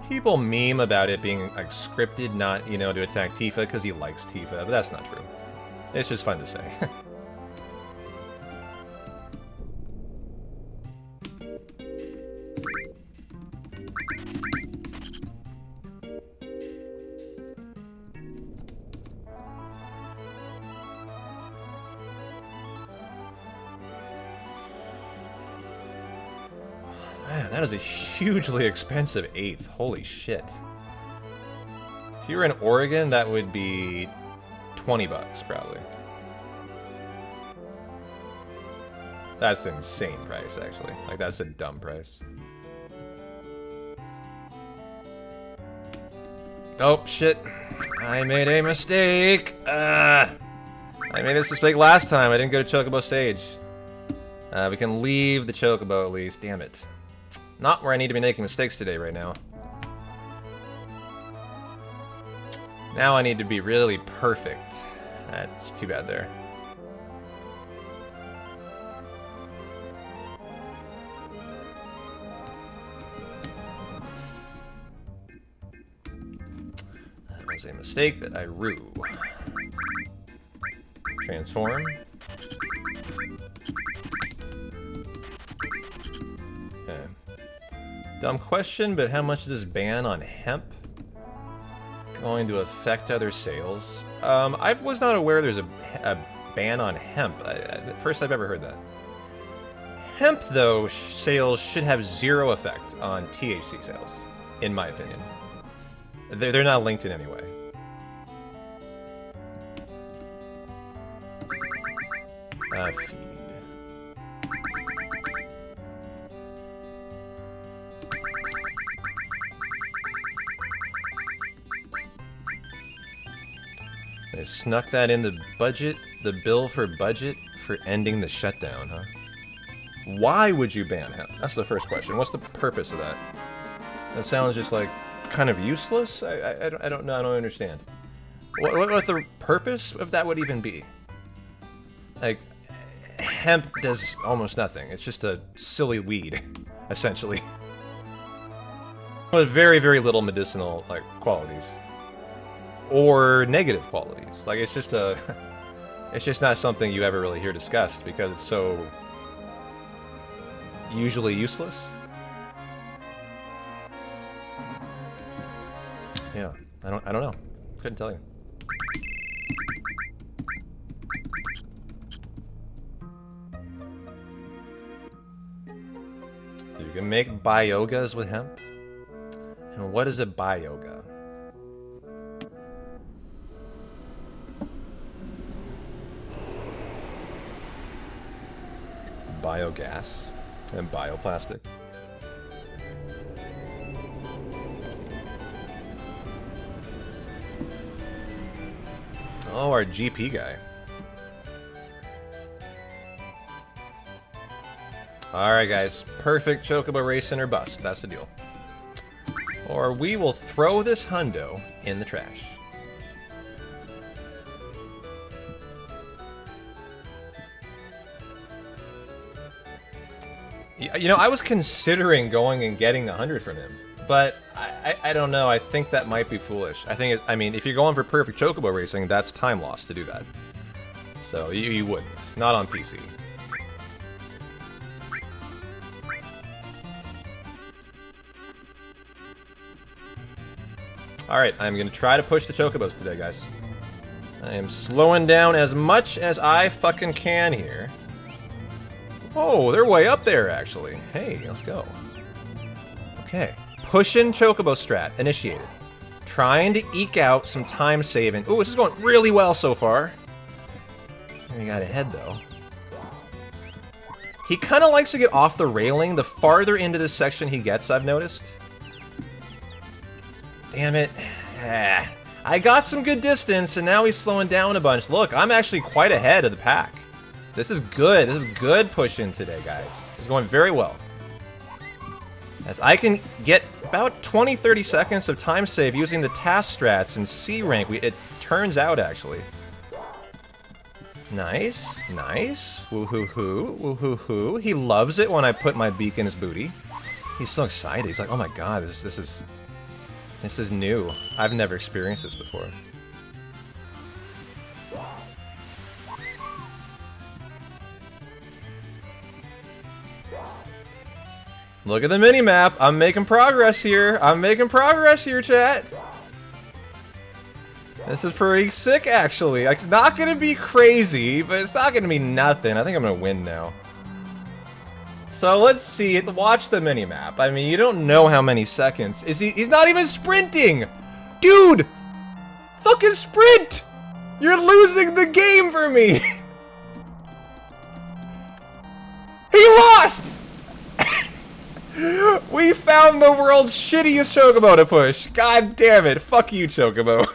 People meme about it being like scripted, not, you know, to attack Tifa because he likes Tifa, but that's not true. It's just fun to say. Man, that is a hugely expensive 8th. Holy shit. If you were in Oregon, that would be 20 bucks, probably. That's an insane price, actually. Like, that's a dumb price. Oh, shit. I made a mistake. I made this mistake last time. I didn't go to Chocobo Stage. We can leave the Chocobo at least. Damn it. Not where I need to be making mistakes today right now. Now I need to be really perfect. That's too bad there. steak that I rue. Transform. Okay. Dumb question, but how much is this ban on hemp going to affect other sales? I was not aware there's a ban on hemp. First I've ever heard that. Hemp, though, sales should have zero effect on THC sales, in my opinion. They're not linked in any way. Feed. They snuck that in the budget, the bill for budget for ending the shutdown, huh? Why would you ban hemp? That's the first question. What's the purpose of that? That sounds just like kind of useless. I don't know. I don't understand. What the purpose of that would even be? Like, hemp does almost nothing. It's just a silly weed, essentially. With very, very little medicinal like qualities, or negative qualities. Like it's just a, it's just not something you ever really hear discussed because it's so usually useless. Yeah, I don't know. Couldn't tell you. You can make biogas with hemp. And what is a bioga? Biogas and bioplastic. Oh, our GP guy. Alright guys, perfect chocobo racing or bust, that's the deal. Or we will throw this hundo in the trash. You know, I was considering going and getting 100 from him, but I don't know, I think that might be foolish. I mean, if you're going for perfect chocobo racing, that's time lost to do that. So, you wouldn't. Not on PC. Alright, I'm gonna try to push the chocobos today, guys. I am slowing down as much as I fucking can here. Oh, they're way up there, actually. Hey, let's go. Okay. Pushing chocobo strat. Initiated. Trying to eke out some time saving. Ooh, this is going really well so far. We got ahead, though. He kind of likes to get off the railing the farther into this section he gets, I've noticed. Damn it. I got some good distance, and now he's slowing down a bunch. Look, I'm actually quite ahead of the pack. This is good. This is good pushing today, guys. It's going very well. As I can get about 20-30 seconds of time save using the task strats and C rank, it turns out, actually. Nice. Nice. Woo-hoo-hoo. Woo-hoo-hoo. He loves it when I put my beak in his booty. He's so excited. He's like, oh my god, this is new. I've never experienced this before. Look at the mini-map. I'm making progress here. I'm making progress here, chat. This is pretty sick, actually. It's not gonna be crazy, but it's not gonna be nothing. I think I'm gonna win now. So let's see. Watch the mini-map. I mean, you don't know how many seconds. He's not even sprinting! Dude! Fucking sprint! You're losing the game for me! He lost! We found the world's shittiest chocobo to push. God damn it. Fuck you, chocobo.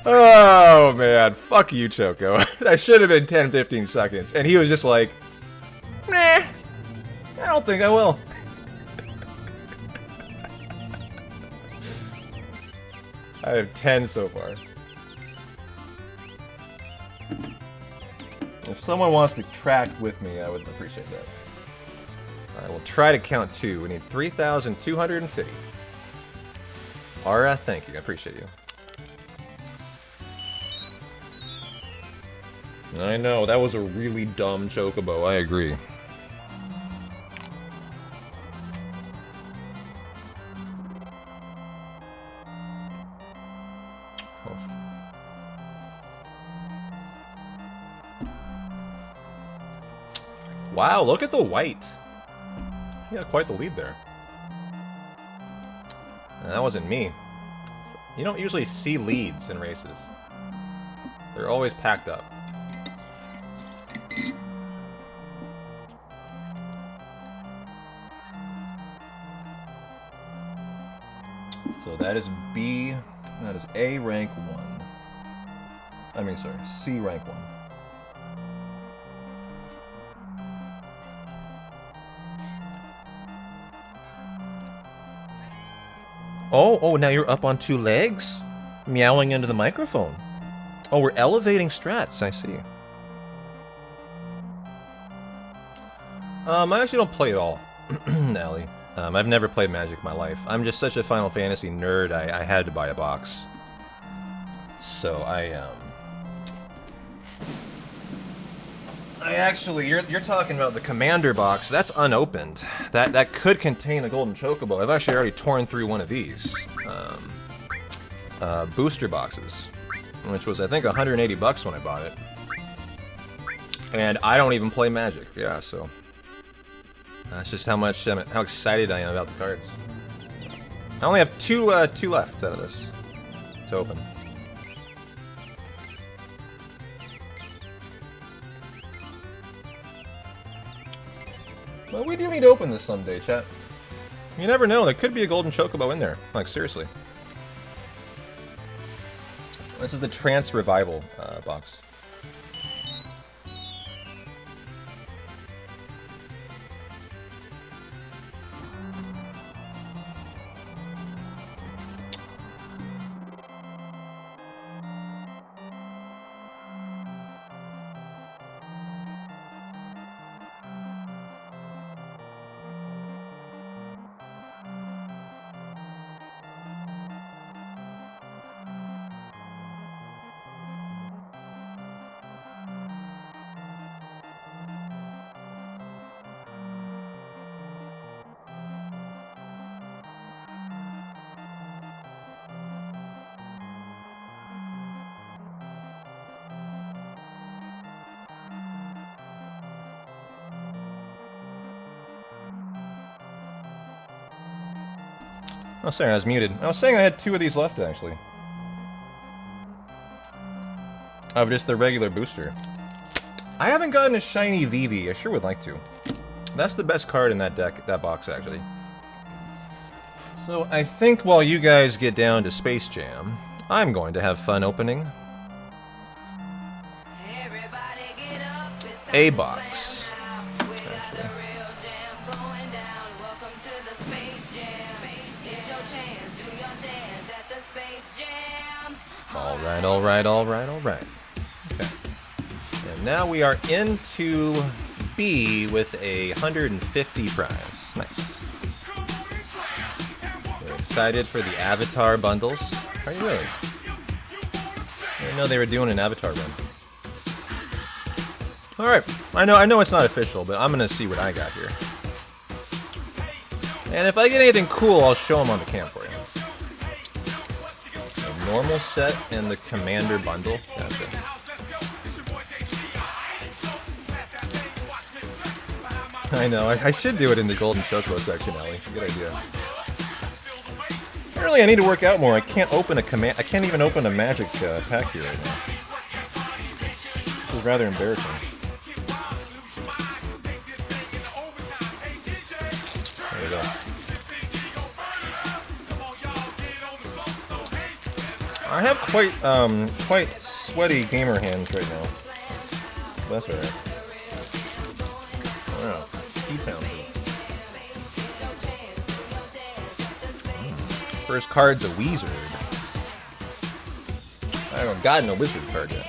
Oh, man. Fuck you, Choco. That should have been 10-15 seconds. And he was just like, nah, I don't think I will. I have 10 so far. If someone wants to track with me, I would appreciate that. will try to count 2. We need 3,250. Aura, thank you. I appreciate you. I know, that was a really dumb chocobo. I agree. Wow, look at the white. He got quite the lead there. And that wasn't me. You don't usually see leads in races. They're always packed up. So that is B, that is A rank 1. I mean, sorry, C rank 1. Oh, now you're up on 2 legs? Meowing into the microphone. Oh, we're elevating strats, I see. I actually don't play at all, Allie. I've never played Magic in my life. I'm just such a Final Fantasy nerd, I had to buy a box. So I actually, you're talking about the Commander box. That's unopened. That could contain a golden chocobo. I've actually already torn through one of these booster boxes, which was I think 180 bucks when I bought it. And I don't even play Magic. Yeah, so that's just how excited I am about the cards. I only have two left out of this to open. Well, we do need to open this someday, chat. You never know, there could be a golden chocobo in there. Like, seriously. This is the Trance Revival box. Oh, sorry, I was muted. I was saying I had 2 of these left, actually. Of just the regular booster. I haven't gotten a shiny Vivi. I sure would like to. That's the best card in that deck, that box, actually. So I think while you guys get down to Space Jam, I'm going to have fun opening a box. Alright. Okay. And now we are into B with a 150 prize. Nice. We're excited for the Avatar bundles. Are you really? I didn't know they were doing an Avatar run. Alright. I know it's not official, but I'm gonna see what I got here. And if I get anything cool, I'll show them on the cam for you. Normal set and the Commander bundle. Gotcha. I know, I should do it in the Golden Chocobo section, Ellie. Good idea. Apparently I need to work out more. I can't open a I can't even open a Magic pack here right now. This is rather embarrassing. There we go. I have quite sweaty gamer hands right now. That's alright. Wow, T-Town. First card's a Wizard. I haven't gotten a Wizard card yet.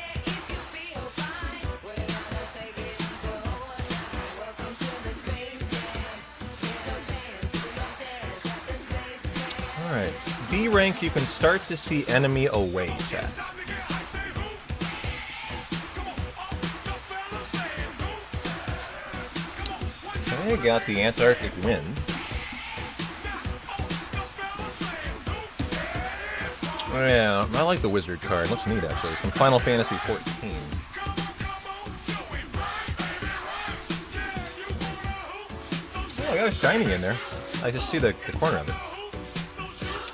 Alright. B rank, you can start to see enemy away, chat. Okay, got the Antarctic Wind. Oh yeah, I like the Wizard card. Looks neat, actually. It's from Final Fantasy XIV. Oh, I got a shiny in there. I just see the corner of it.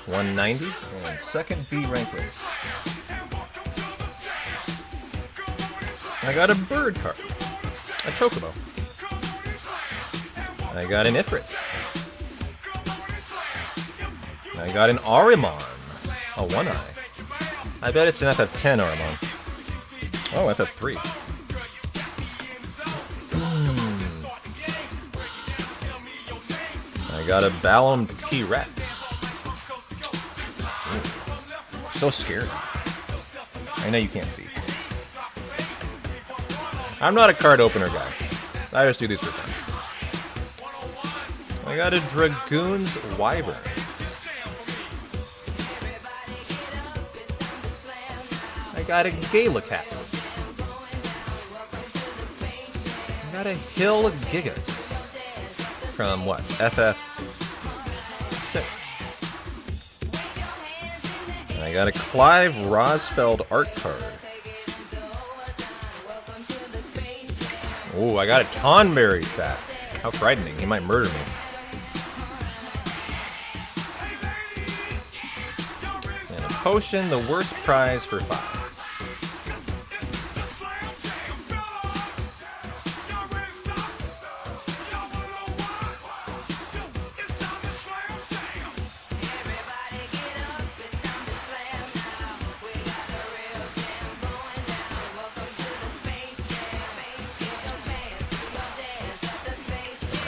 190, and second B rank race. I got a bird card. A Chocobo. I got an Ifrit. I got an Arimon. A One-Eye. I bet it's an FF10 Arimon. Oh, FF3. I got a Balam T-Rex. So scary. I know you can't see. I'm not a card opener guy. I just do these for fun. I got a Dragoon's Wyvern. I got a Galacat. I got a Hill Gigas. From what? FF7. I got a Clive Rosfeld art card. Oh, I got a Tonberry chat. How frightening. He might murder me. And a potion, the worst prize for 5.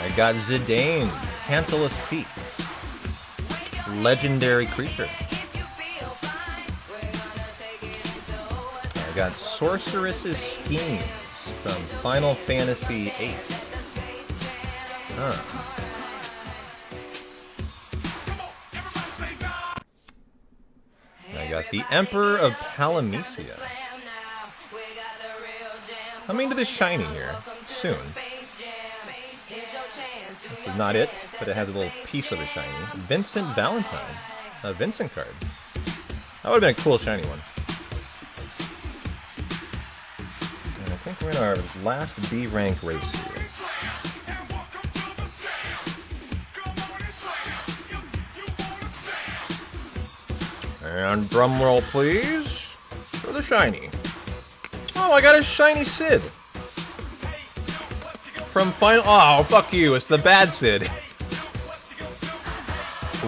I got Zidane, Tantalus Thief. Legendary creature. I got Sorceress's Schemes from Final Fantasy VIII. Huh. I got the Emperor of Palamecia. Coming to the shiny here soon. This is not it, but it has a little piece of a shiny. Vincent Valentine. A Vincent card. That would have been a cool shiny one. And I think we're in our last B rank race here. And drum roll, please, for the shiny. Oh, I got a shiny Sid. From Final... Oh, fuck you. It's the bad Sid.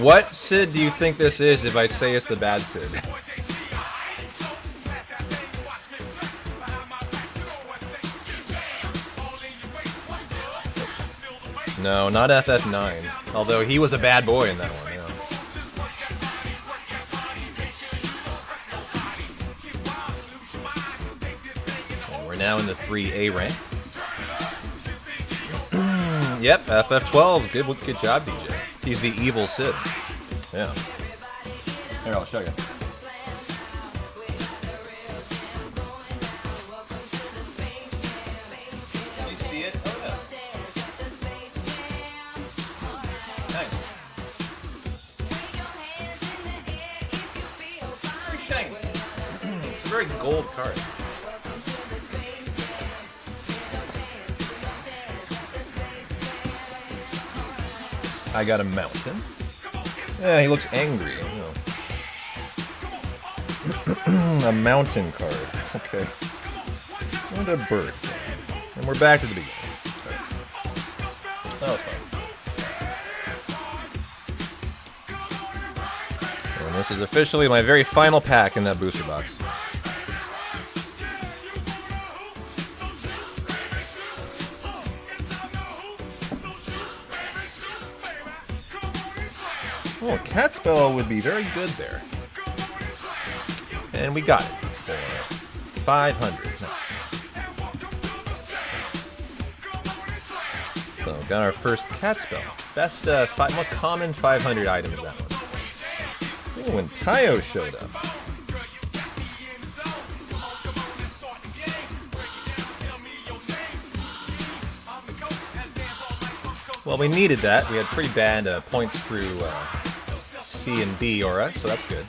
What Sid do you think this is if I say it's the bad Sid? No, not FF9. Although he was a bad boy in that one, yeah. And we're now in the 3A rank. Yep, FF12. Good job, DJ. He's the evil Sid. Yeah. Here, I'll show you. You see it? Oh, yeah. Nice. Very shiny. It's a very gold card. I got a mountain. Yeah, he looks angry. You know. A mountain card. Okay. And a bird. And we're back to the beginning. That was fun. And this is officially my very final pack in that booster box. Oh, Cat Spell would be very good there. And we got it for 500. Nice. So, got our first Cat Spell. Best, most common 500 item is that one. When Tayo showed up. Well, we needed that. We had pretty bad points through C and B aura, so that's good.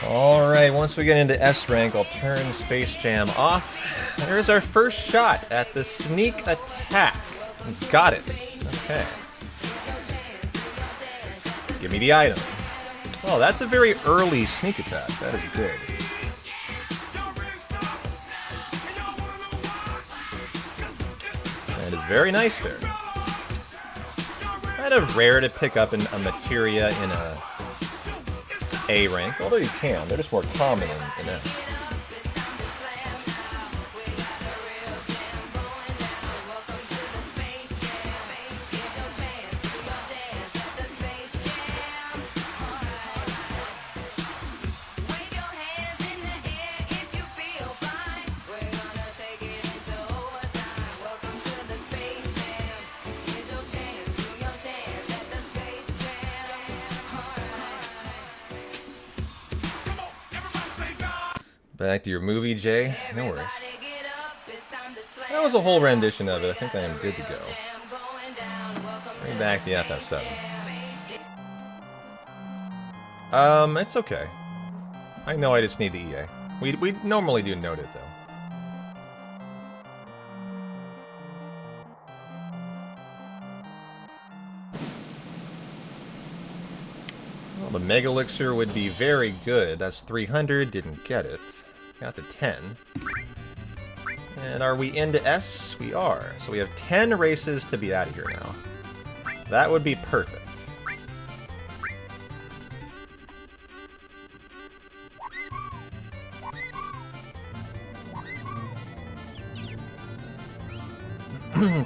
Alright, once we get into S rank, I'll turn Space Jam off. There's our first shot at the sneak attack. Got it. Okay. Give me the item. Oh, that's a very early sneak attack. That is good. That is very nice there. Kind of rare to pick up a materia in A rank, although you can. They're just more common in S. Back to your movie, Jay. No worries. That was a whole rendition of it. I think I am good to go. Bring back the FF7. It's okay. I know I just need the EA. We normally do note it, though. Well, the Mega Elixir would be very good. That's 300. Didn't get it. Got the 10. And are we into S? We are. So we have 10 races to be out of here now. That would be perfect.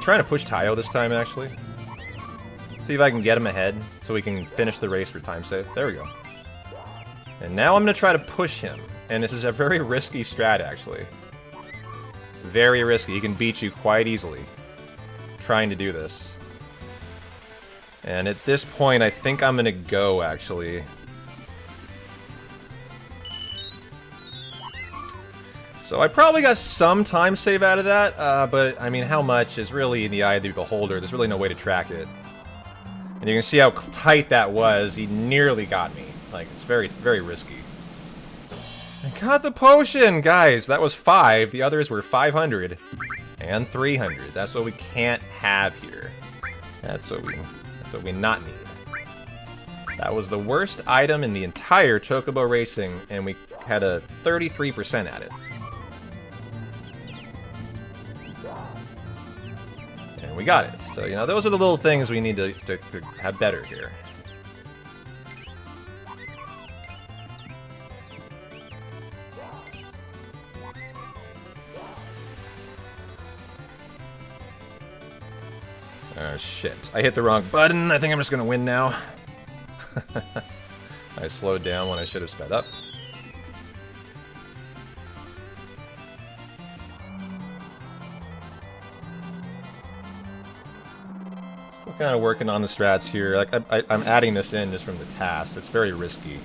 Trying to push Tayo this time, actually. See if I can get him ahead so we can finish the race for time save. There we go. And now I'm going to try to push him. And this is a very risky strat, actually. Very risky. He can beat you quite easily trying to do this. And at this point, I think I'm going to go, actually. So I probably got some time save out of that, but, I mean, how much is really in the eye of the beholder. There's really no way to track it. And you can see how tight that was. He nearly got me. Like, it's very, very risky. I got the potion, guys. That was 5. The others were 500 and 300. That's what we can't have here. That's what we not need. That was the worst item in the entire Chocobo Racing, and we had a 33% at it. And we got it. So, you know, those are the little things we need to have better here. Oh, shit. I hit the wrong button. I think I'm just gonna win now. I slowed down when I should have sped up. Still kind of working on the strats here. Like I'm adding this in just from the task. It's very risky.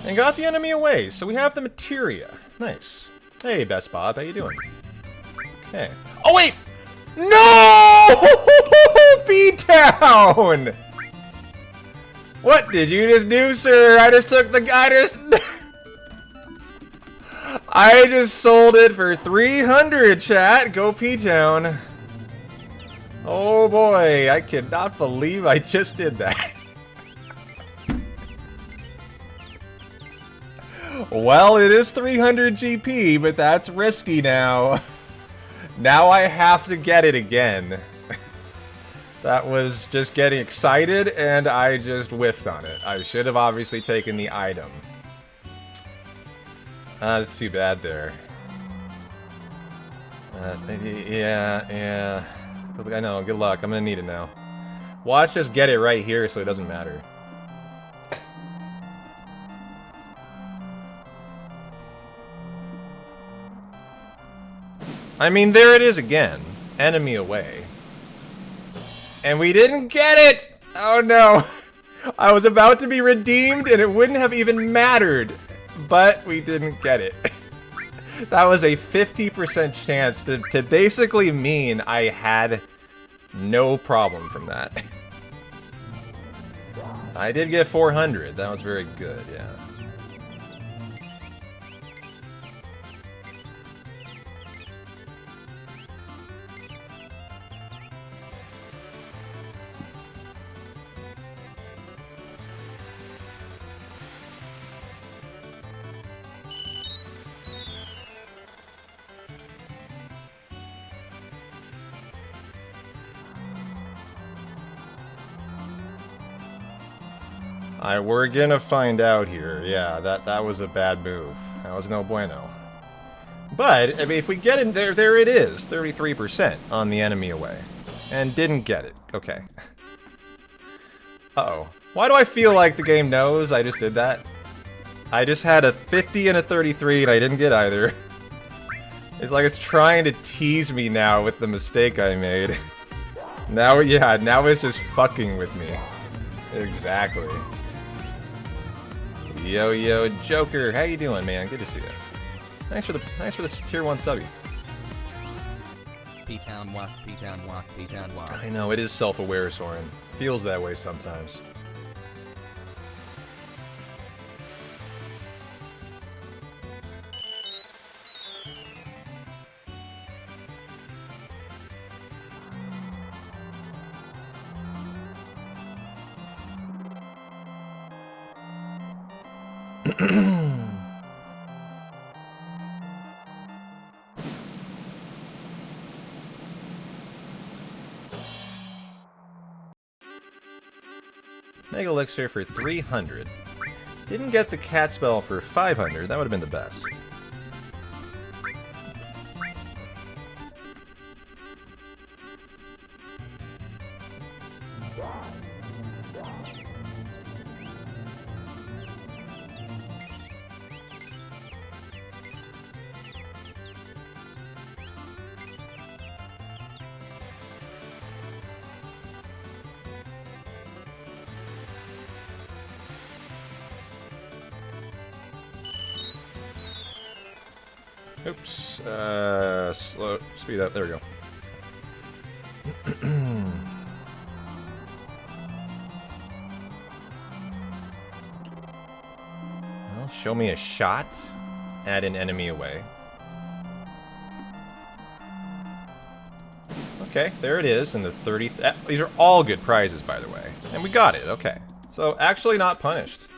And got the enemy away, so we have the materia. Nice. Hey, Best Bob, how you doing? Okay. Oh wait! No! B-Town! What did you just do, sir? I just took the... I just sold it for 300, chat. Go P-Town. Oh boy, I cannot believe I just did that. Well, it is 300 GP, but that's risky now. Now I have to get it again. That was just getting excited, and I just whiffed on it. I should have obviously taken the item. That's too bad there. Yeah. I know, good luck. I'm gonna need it now. Watch just get it right here so it doesn't matter. I mean, there it is again. Enemy away. And we didn't get it! Oh no! I was about to be redeemed and it wouldn't have even mattered. But we didn't get it. That was a 50% chance to basically mean I had no problem from that. I did get 400. That was very good, yeah. We're gonna find out here. Yeah, that was a bad move. That was no bueno. But, I mean, if we get in there it is. 33% on the enemy away. And didn't get it. Okay. Uh-oh. Why do I feel like the game knows I just did that? I just had a 50 and a 33 and I didn't get either. It's like it's trying to tease me now with the mistake I made. Now, yeah, now it's just fucking with me. Exactly. Yo, Joker, how you doing, man? Good to see you. Thanks for the tier 1 subby. P-Town walk, P-Town walk, P-Town walk. I know, it is self-aware, Soren. Feels that way sometimes. Mega Elixir for 300. Didn't get the cat spell for 500. That would have been the best. Oops. Slow. Speed up. There we go. Well, show me a shot. Add an enemy away. Okay, there it is in the 30th. These are all good prizes, by the way. And we got it. Okay. So, actually not punished.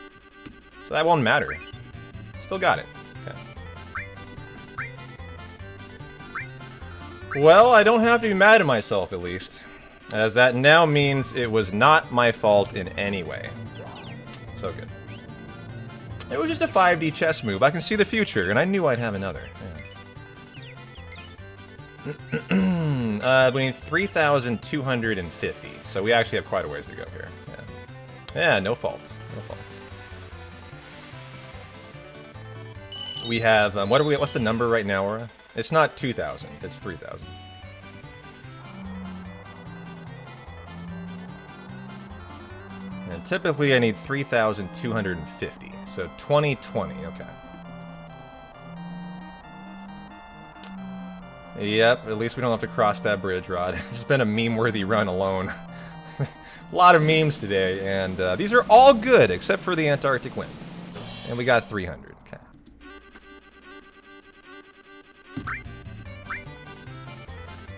So that won't matter. Still got it. Okay. Well, I don't have to be mad at myself, at least. As that now means it was not my fault in any way. So good. It was just a 5D chess move. I can see the future, and I knew I'd have another. Yeah. We need 3,250, so we actually have quite a ways to go here. Yeah, no fault. No fault. We have, what's the number right now, Aura? It's not 2,000, it's 3,000. And typically I need 3,250, so 2020, okay. Yep, at least we don't have to cross that bridge, Rod. It's been a meme-worthy run alone. A lot of memes today, and these are all good except for the Antarctic wind. And we got 300, okay.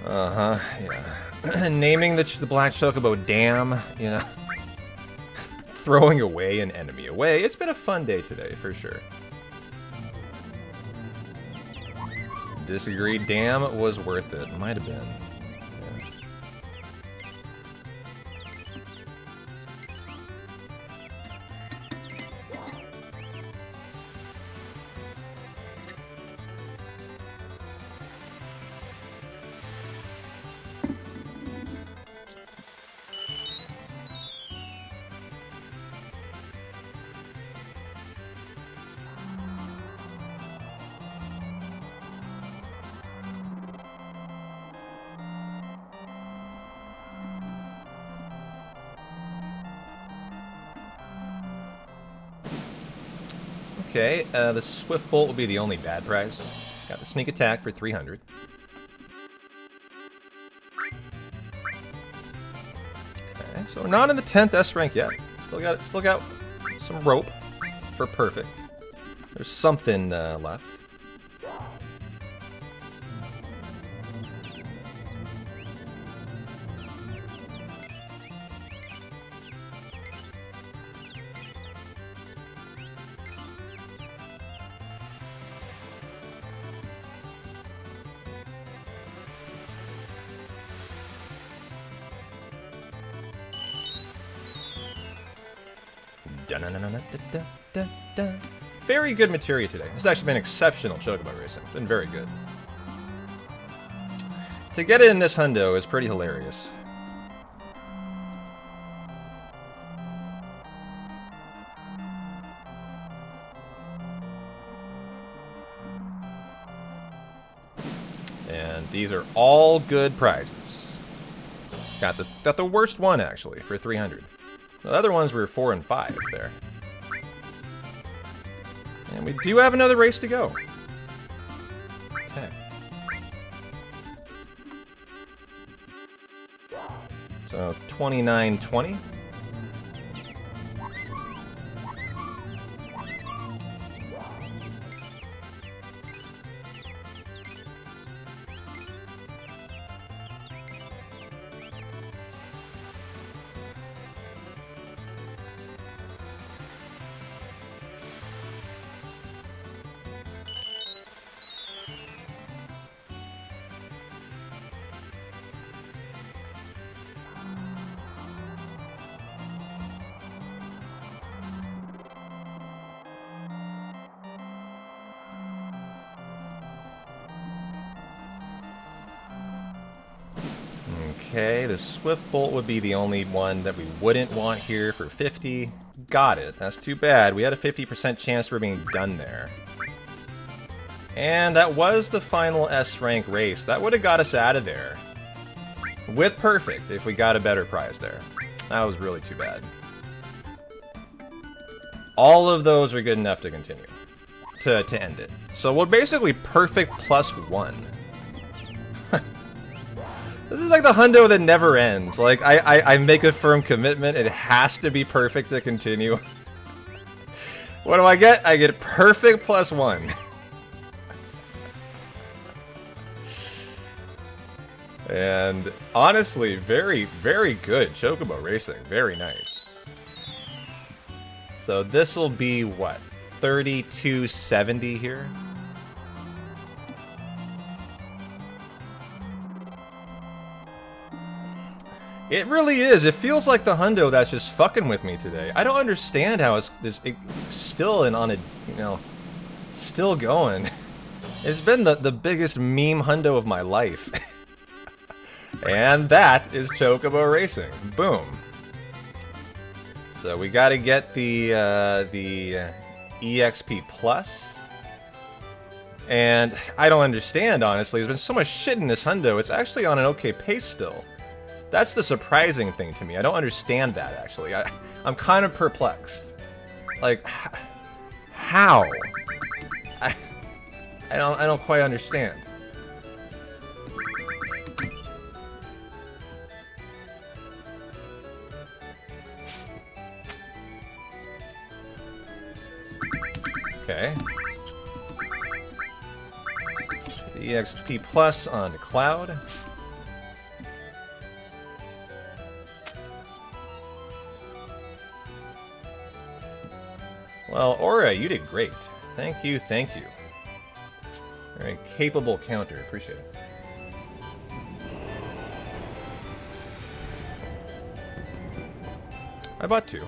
Yeah. Naming the Black Chocobo Dam, you know. Throwing away an enemy away. It's been a fun day today, for sure. Disagree. Damn was worth it. Might have been. Okay, the Swift Bolt will be the only bad prize. Got the sneak attack for 300. Okay, so we're not in the 10th S rank yet. Still got some rope for perfect. There's something left. Dun-dun-dun-dun-dun-dun-dun. Very good materia today. This has actually been exceptional chocobo racing. It's been very good. To get it in this hundo is pretty hilarious. And these are all good prizes. Got the worst one actually for 300. The other ones were 4 and 5 there. And we do have another race to go. Okay. So 29-20. Okay, the Swift Bolt would be the only one that we wouldn't want here for 50. Got it. That's too bad. We had a 50% chance for being done there. And that was the final S rank race. That would have got us out of there. With perfect, if we got a better prize there. That was really too bad. All of those are good enough to continue. To end it. So we're basically perfect +1. This is like the hundo that never ends. Like, I make a firm commitment. It has to be perfect to continue. What do I get? I get perfect +1. And honestly, very, very good chocobo racing. Very nice. So this will be, what, 3270 here? It really is. It feels like the hundo that's just fucking with me today. I don't understand how it's still on a, you know, still going. It's been the biggest meme hundo of my life. And that is chocobo racing. Boom. So we got to get the EXP plus. And I don't understand, honestly. There's been so much shit in this hundo. It's actually on an okay pace still. That's the surprising thing to me. I don't understand that, actually. I'm kind of perplexed. Like, how? I don't quite understand. Okay. The EXP plus on Cloud. Well, Aura, you did great. Thank you, thank you. Very capable counter, appreciate it. I bought 2.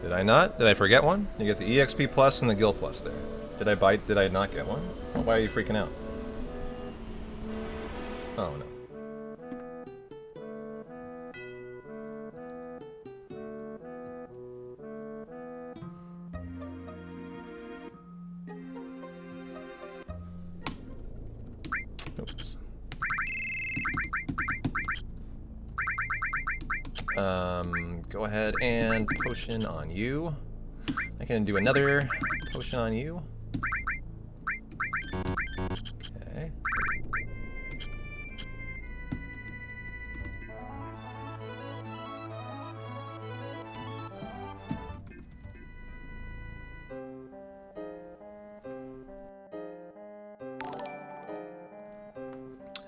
Did I not? Did I forget one? You get the EXP plus and the Gil plus there. Did I not get one? Well, why are you freaking out? Oh no. Oops. Go ahead and potion on you. I can do another potion on you. Okay.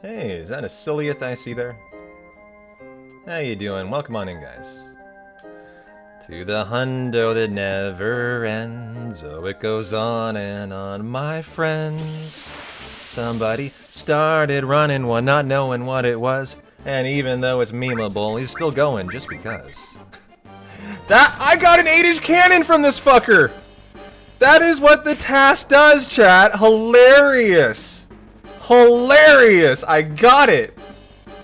Hey, is that a Ciliath I see there? How you doing? Welcome on in, guys. To the hundo that never ends. Oh, it goes on and on, my friends. Somebody started running one, not knowing what it was. And even though it's memeable, he's still going just because. I got an 8-inch cannon from this fucker! That is what the task does, chat. Hilarious! Hilarious! I got it!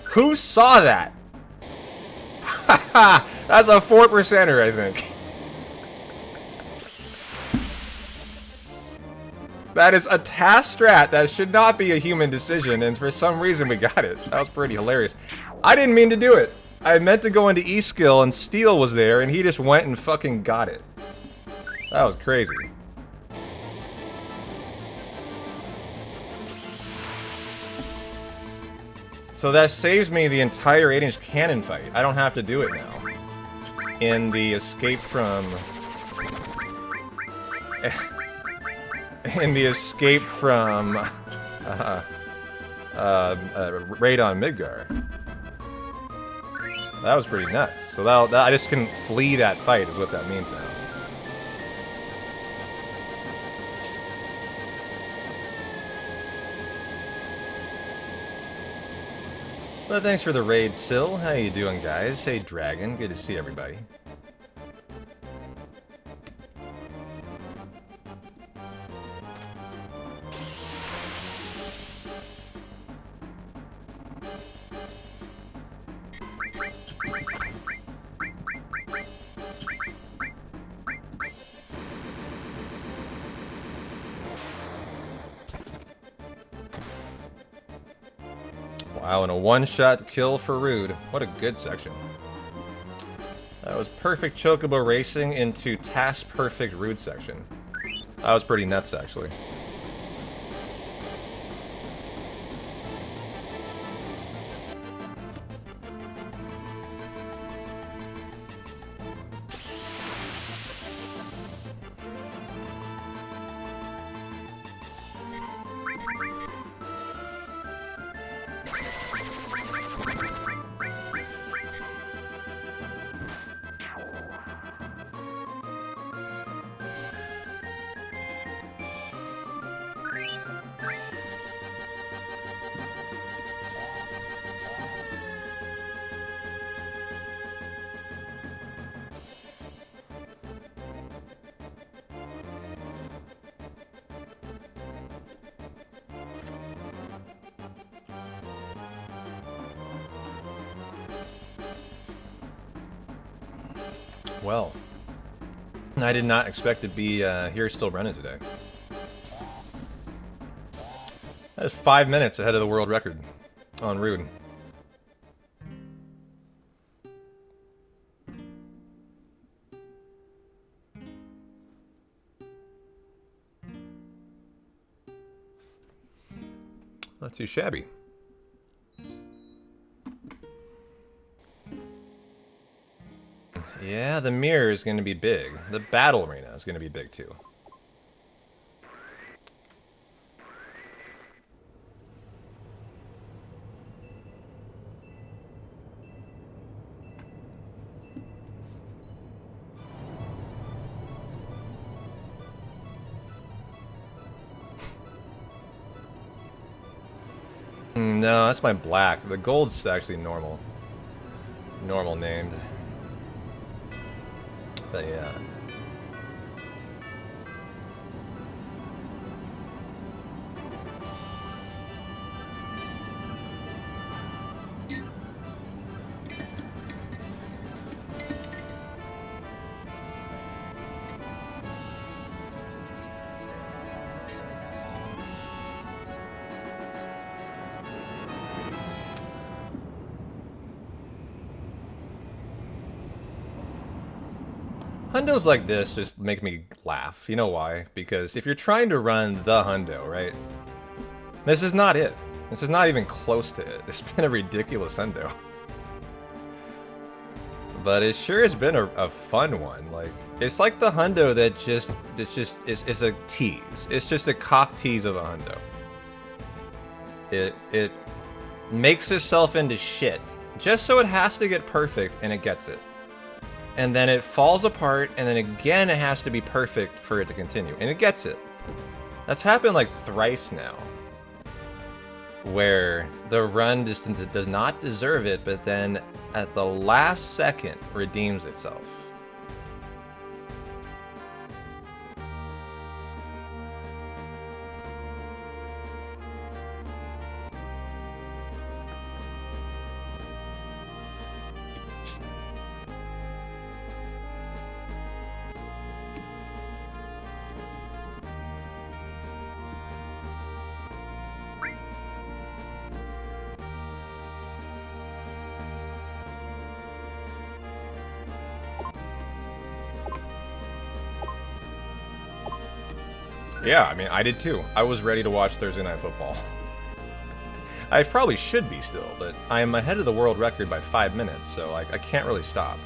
Who saw that? Haha! That's a 4%er, I think. That is a task strat that should not be a human decision, and for some reason we got it. That was pretty hilarious. I didn't mean to do it. I meant to go into E-skill and Steel was there, and he just went and fucking got it. That was crazy. So that saves me the entire 8-inch cannon fight. I don't have to do it now. In the escape from... in the escape from... raid on Midgar. That was pretty nuts. So that I just couldn't flee that fight is what that means now. Well, thanks for the raid, Sil. How you doing, guys? Hey, Dragon. Good to see everybody. Wow, and a one-shot kill for Rude. What a good section. That was perfect Chocobo racing into task-perfect Rude section. That was pretty nuts, actually. Well, I did not expect to be here still running today. That is 5 minutes ahead of the world record on Rude. Not too shabby. Yeah, the mirror is going to be big. The battle arena is going to be big too. No, that's my black. The gold's actually normal. Normal named. But yeah. Hundos like this just make me laugh. You know why? Because if you're trying to run the hundo, right? This is not it. This is not even close to it. It's been a ridiculous hundo. But it sure has been a fun one. Like, it's like the hundo that is a tease. It's just a cock tease of a hundo. It makes itself into shit just so it has to get perfect, and it gets it. And then it falls apart, and then again it has to be perfect for it to continue, and it gets it. That's happened like thrice now, where the run just does not deserve it, but then at the last second redeems itself. Yeah, I mean, I did too. I was ready to watch Thursday Night Football. I probably should be still, but I am ahead of the world record by 5 minutes, so like I can't really stop.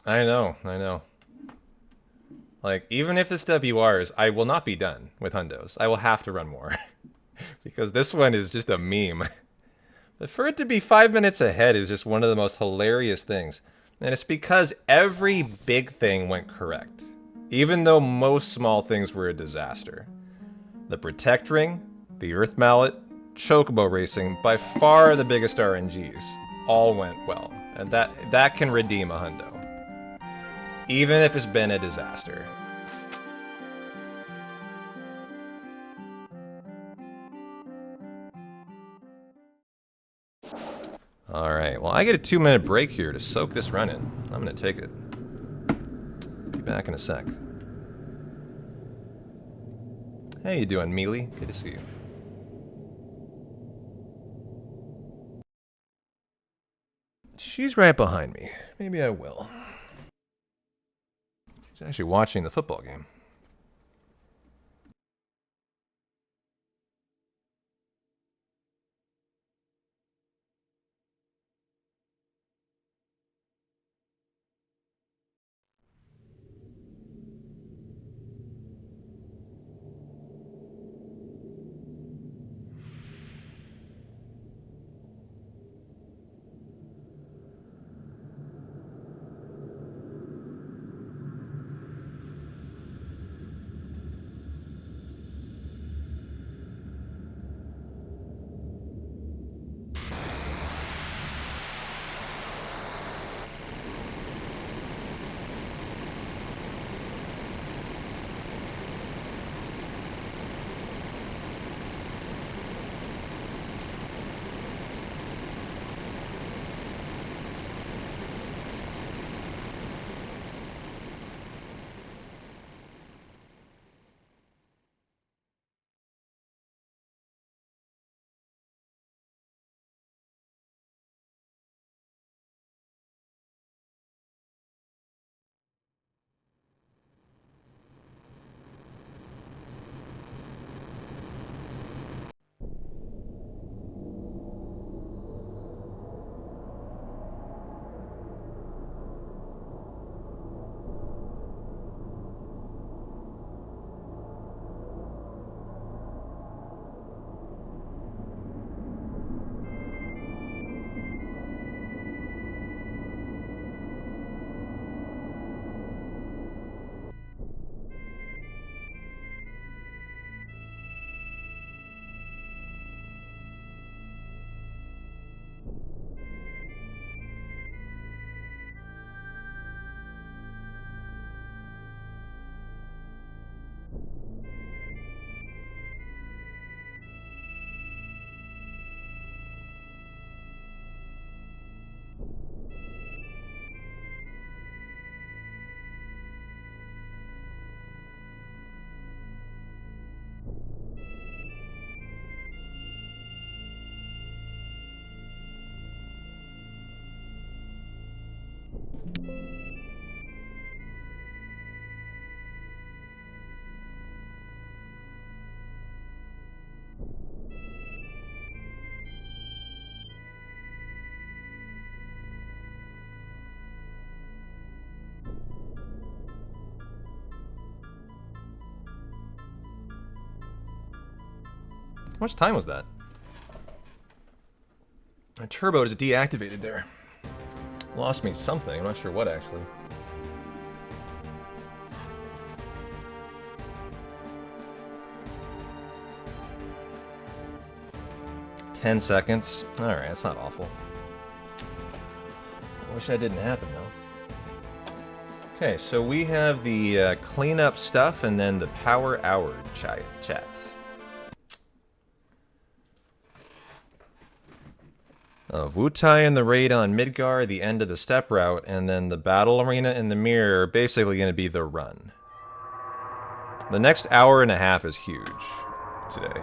I know. Like, even if it's WRs, I will not be done with hundos. I will have to run more. Because this one is just a meme. But for it to be 5 minutes ahead is just one of the most hilarious things. And it's because every big thing went correct. Even though most small things were a disaster. The Protect Ring, the Earth Mallet, Chocobo Racing, by far the biggest RNGs, all went well. And that can redeem a hundo. Even if it's been a disaster. Alright, well I get a 2-minute break here to soak this run in. I'm gonna take it. Be back in a sec. How you doing, Mealy? Good to see you. She's right behind me. Maybe I will. She's actually watching the football game. How much time was that? My turbo is deactivated there. Lost me something. I'm not sure what actually. $10 seconds. All right, that's not awful. I wish that didn't happen though. Okay, so we have the cleanup stuff and then the power hour chat. Wutai and the raid on Midgar, the end of the step route, and then the battle arena in the mirror are basically going to be the run. The next hour and a half is huge today.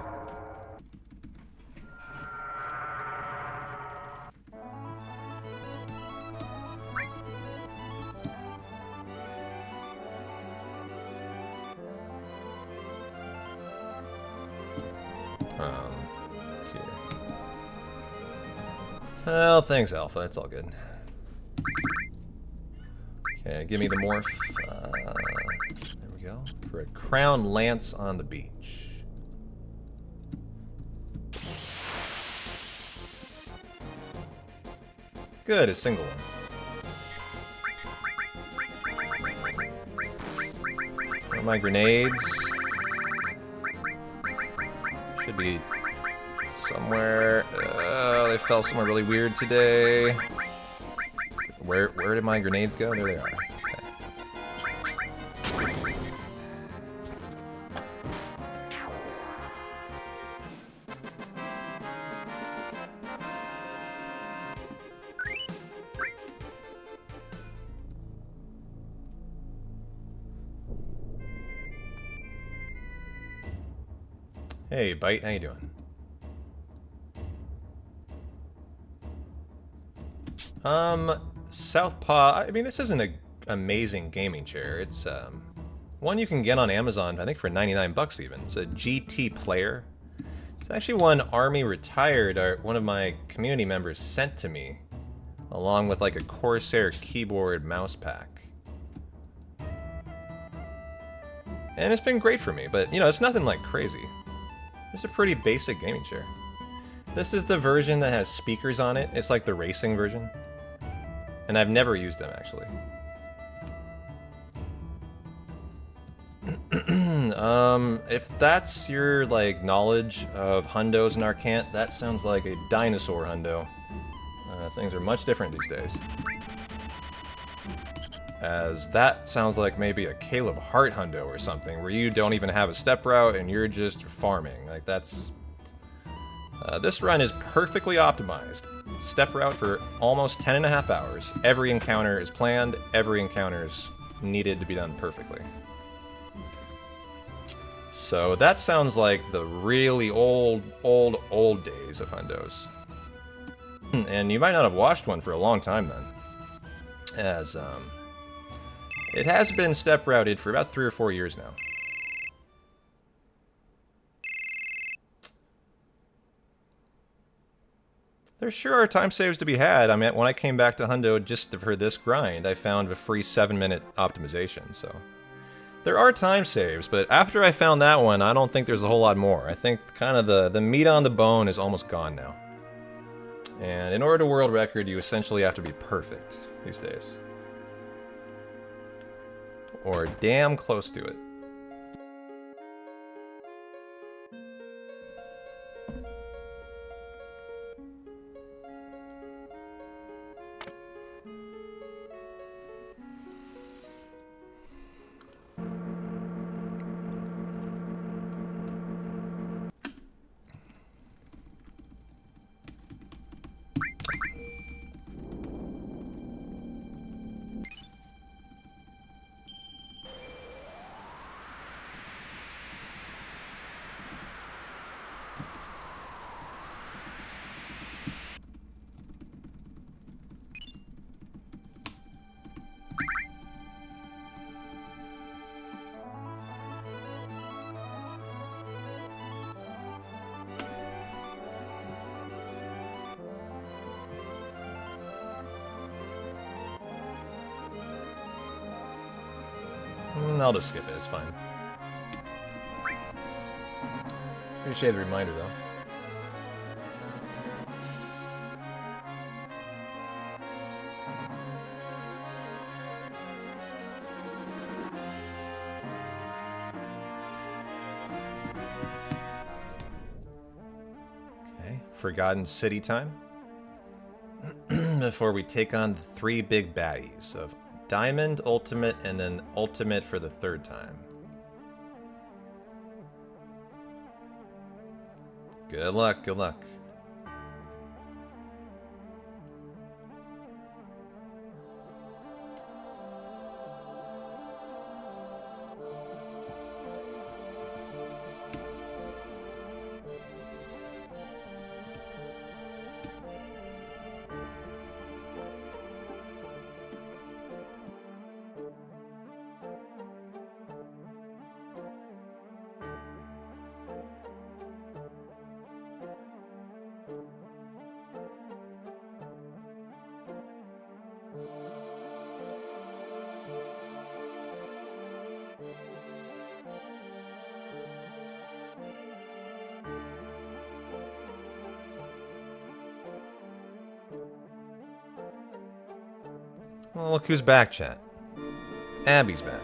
Here. Well, thanks, Alpha. It's all good. Okay, give me the morph. There we go. For a crown lance on the beach. Good, a single one. Where are my grenades? Should be somewhere. They fell somewhere really weird today. Where did my grenades go? There they are. Okay. Hey, Bite, how you doing? Southpaw, I mean, this isn't an amazing gaming chair. It's, one you can get on Amazon, I think for 99 bucks even. It's a GT Player. It's actually one Army Retired, or one of my community members sent to me, along with like a Corsair keyboard mouse pack. And it's been great for me, but, you know, it's nothing like crazy. It's a pretty basic gaming chair. This is the version that has speakers on it. It's like the racing version. And I've never used them, actually. If that's your, like, knowledge of hundos and Arcant, that sounds like a dinosaur hundo. Things are much different these days. As that sounds like maybe a Caleb Hart hundo or something, where you don't even have a step route and you're just farming. Like, that's... this run is perfectly optimized. Step route for almost 10.5 hours. Every encounter is planned, every encounter is needed to be done perfectly. So that sounds like the really old days of hundos. And you might not have watched one for a long time then. As, it has been step routed for about 3 or 4 years now. There sure are time saves to be had. I mean, when I came back to Hundo just for this grind, I found a free 7-minute optimization, so... There are time saves, but after I found that one, I don't think there's a whole lot more. I think kind of the meat on the bone is almost gone now. And in order to world record, you essentially have to be perfect these days. Or damn close to it. I'll just skip it, it's fine. Appreciate the reminder, though. Forgotten City time. Before we take on the 3 big baddies of Diamond, Ultimate, and then Ultimate for the 3rd time. Good luck, good luck. Well, look who's back, chat. Abby's back.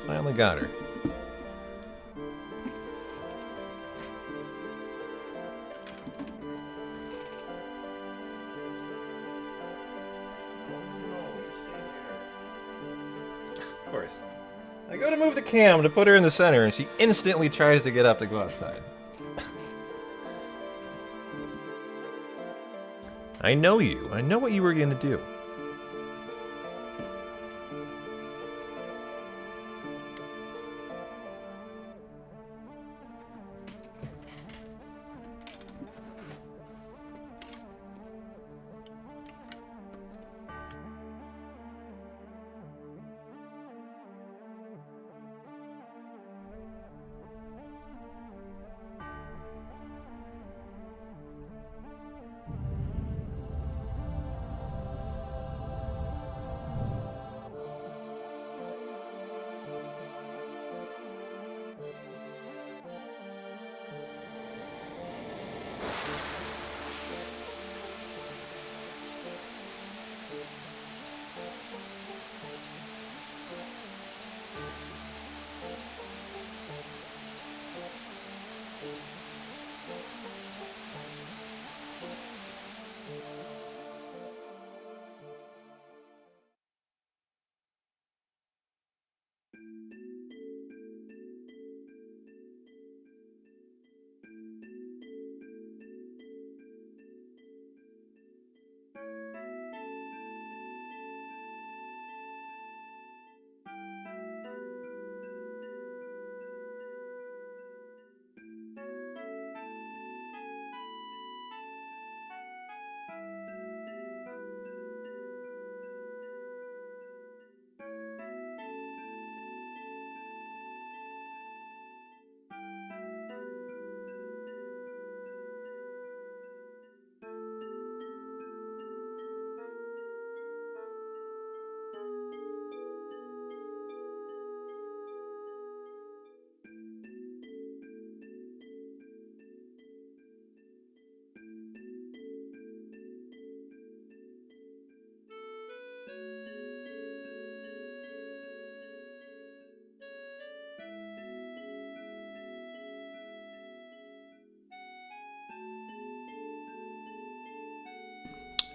Finally got her. Of course. I go to move the cam to put her in the center, and she instantly tries to get up to go outside. I know you. I know what you were going to do.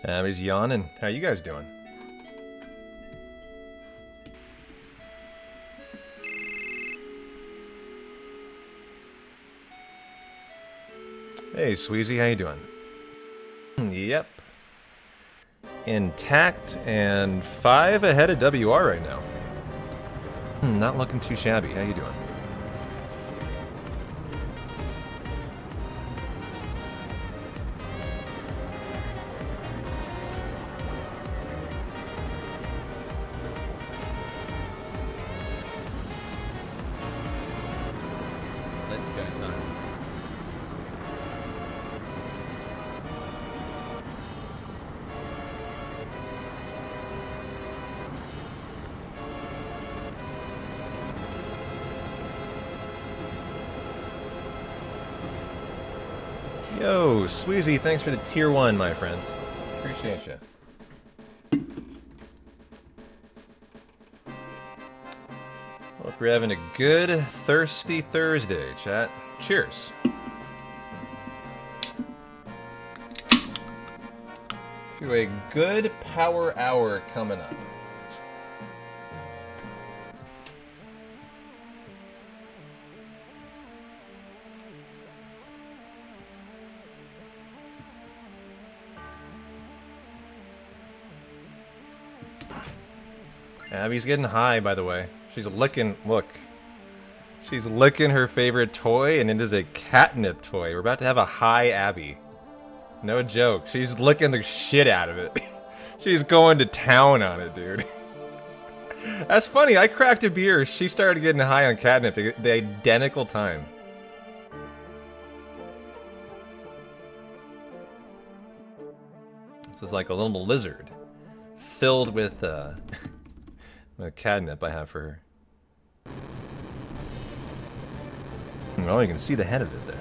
Abby's yawning. How you guys doing? Hey, Sweezy, how you doing? Yep. Intact and 5 ahead of WR right now. Not looking too shabby. How you doing? Let's go time. Yo, Sweezy, thanks for the tier 1, my friend. Appreciate you. Hope you're having a good, thirsty Thursday, chat. Cheers. To a good power hour coming up. Abby's getting high, by the way. She's licking, look. She's licking her favorite toy, and it is a catnip toy. We're about to have a high Abby. No joke. She's licking the shit out of it. She's going to town on it, dude. That's funny. I cracked a beer. She started getting high on catnip at the identical time. This is like a little lizard filled with the catnip I have for her. Oh, you can see the head of it there.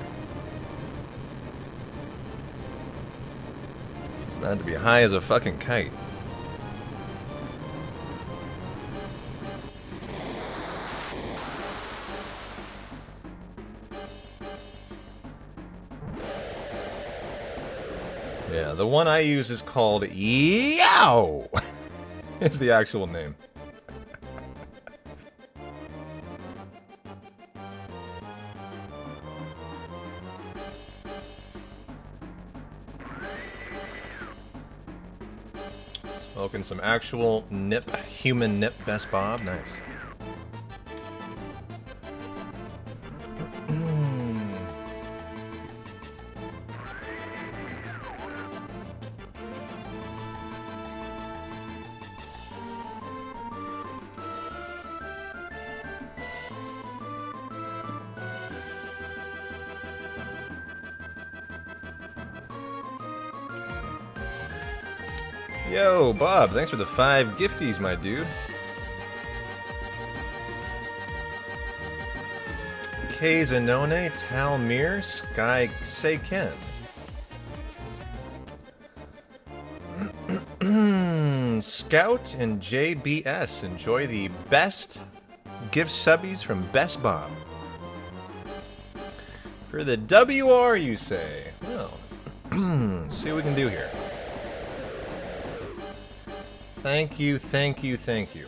It's not to be high as a fucking kite. Yeah, the one I use is called Yow! It's the actual name. Smoking some actual nip, human nip, Best Bob, nice. Yo, Bob, thanks for the 5 gifties, my dude. K Zanone, Talmir, Sky Seiken. Scout and JBS enjoy the best gift subbies from Best Bob. For the WR, you say? Well, see what we can do here. Thank you, thank you, thank you.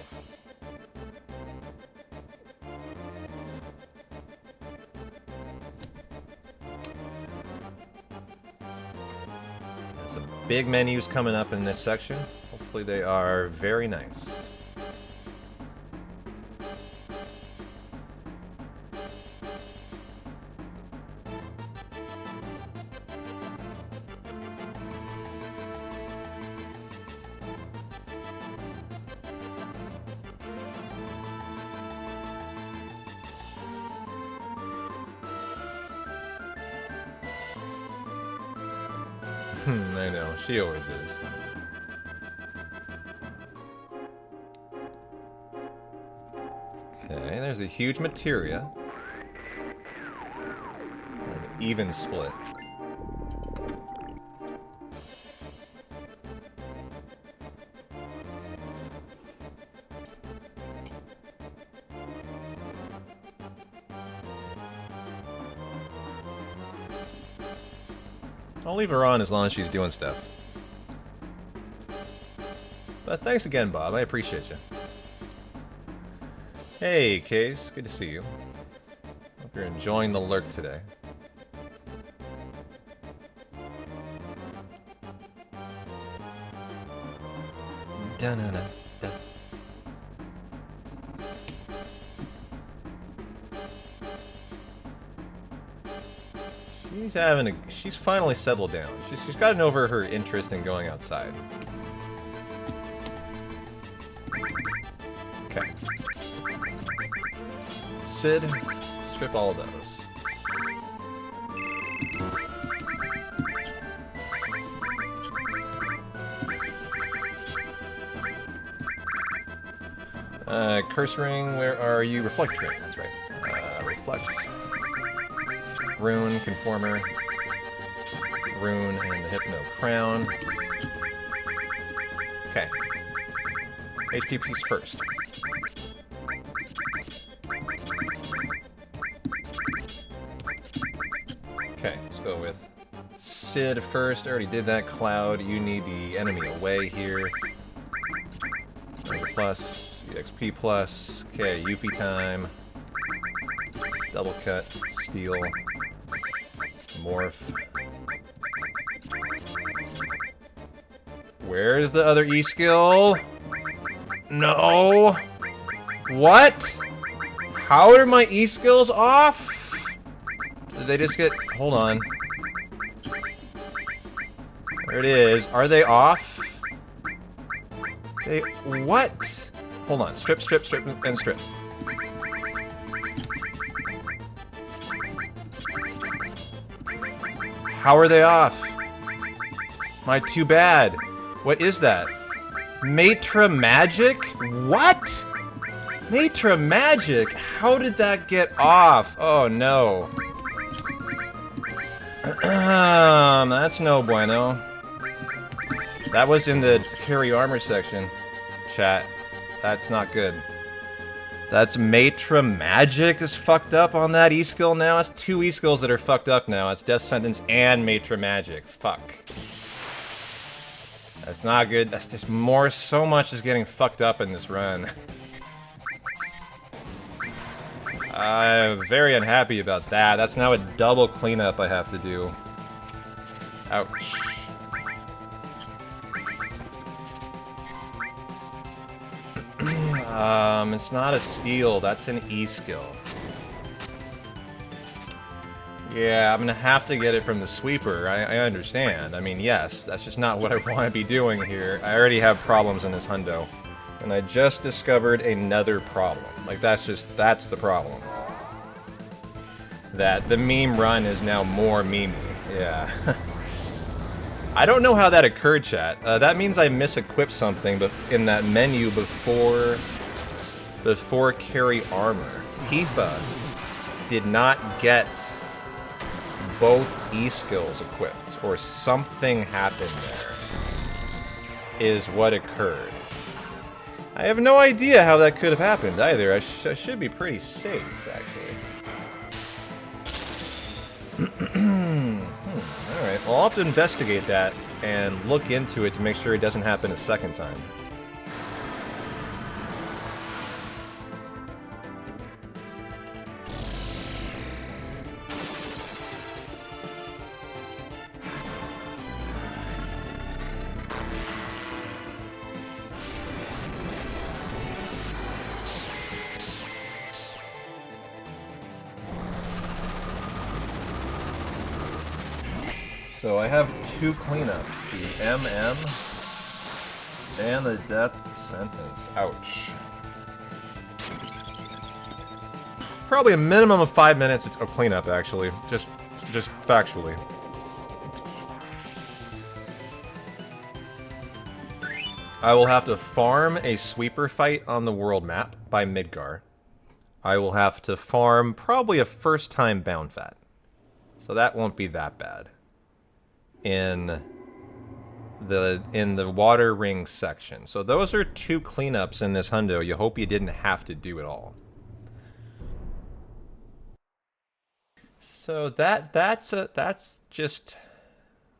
Got some big menus coming up in this section. Hopefully they are very nice. I know, she always is. Okay, there's a huge materia. An even split. I'll leave her on as long as she's doing stuff. But thanks again, Bob. I appreciate you. Hey, Case. Good to see you. Hope you're enjoying the lurk today. Da-na-na-da. She's finally settled down. She's gotten over her interest in going outside. Okay. Sid, strip all of those. Curse ring, where are you? Reflect ring, that's right. Reflect. Rune, Conformer, Rune, and the Hypno Crown. Okay. HP piece first. Okay, let's go with Sid first. I already did that. Cloud, you need the enemy away here. Plus, EXP plus. Okay, Yuffie time. Double cut, steal, morph. Where's the other E skill? No! What? How are my E skills off? Did they just get... Hold on. There it is. Are they off? They... What? Hold on. Strip, strip, strip, and strip. How are they off? My too bad. What is that? Matra Magic? What? Matra Magic? How did that get off? Oh no. That's no bueno. That was in the carry armor section, chat. That's not good. That's Matra Magic is fucked up on that E-skill now. That's 2 E-skills that are fucked up now. It's Death Sentence and Matra Magic. Fuck. That's not good. That's just more. So much is getting fucked up in this run. I'm very unhappy about that. That's now a double cleanup I have to do. Ouch. It's not a steal, that's an E-skill. Yeah, I'm gonna have to get it from the sweeper, I understand. I mean, yes, that's just not what I want to be doing here. I already have problems in this hundo. And I just discovered another problem. Like, that's the problem. That the meme run is now more memey. Yeah. I don't know how that occurred, chat. That means I misequipped something in that menu before carry armor. Tifa did not get both E-skills equipped, or something happened there, is what occurred. I have no idea how that could have happened either. I should be pretty safe, actually. Alright, well, I'll have to investigate that and look into it to make sure it doesn't happen a second time. So I have 2 cleanups, the MM and the death sentence. Ouch. Probably a minimum of 5 minutes of cleanup, actually. Just factually. I will have to farm a sweeper fight on the world map by Midgar. I will have to farm probably a first-time bound fat. So that won't be that bad. In the water ring section. So those are 2 cleanups in this hundo. You hope you didn't have to do it all. So that's just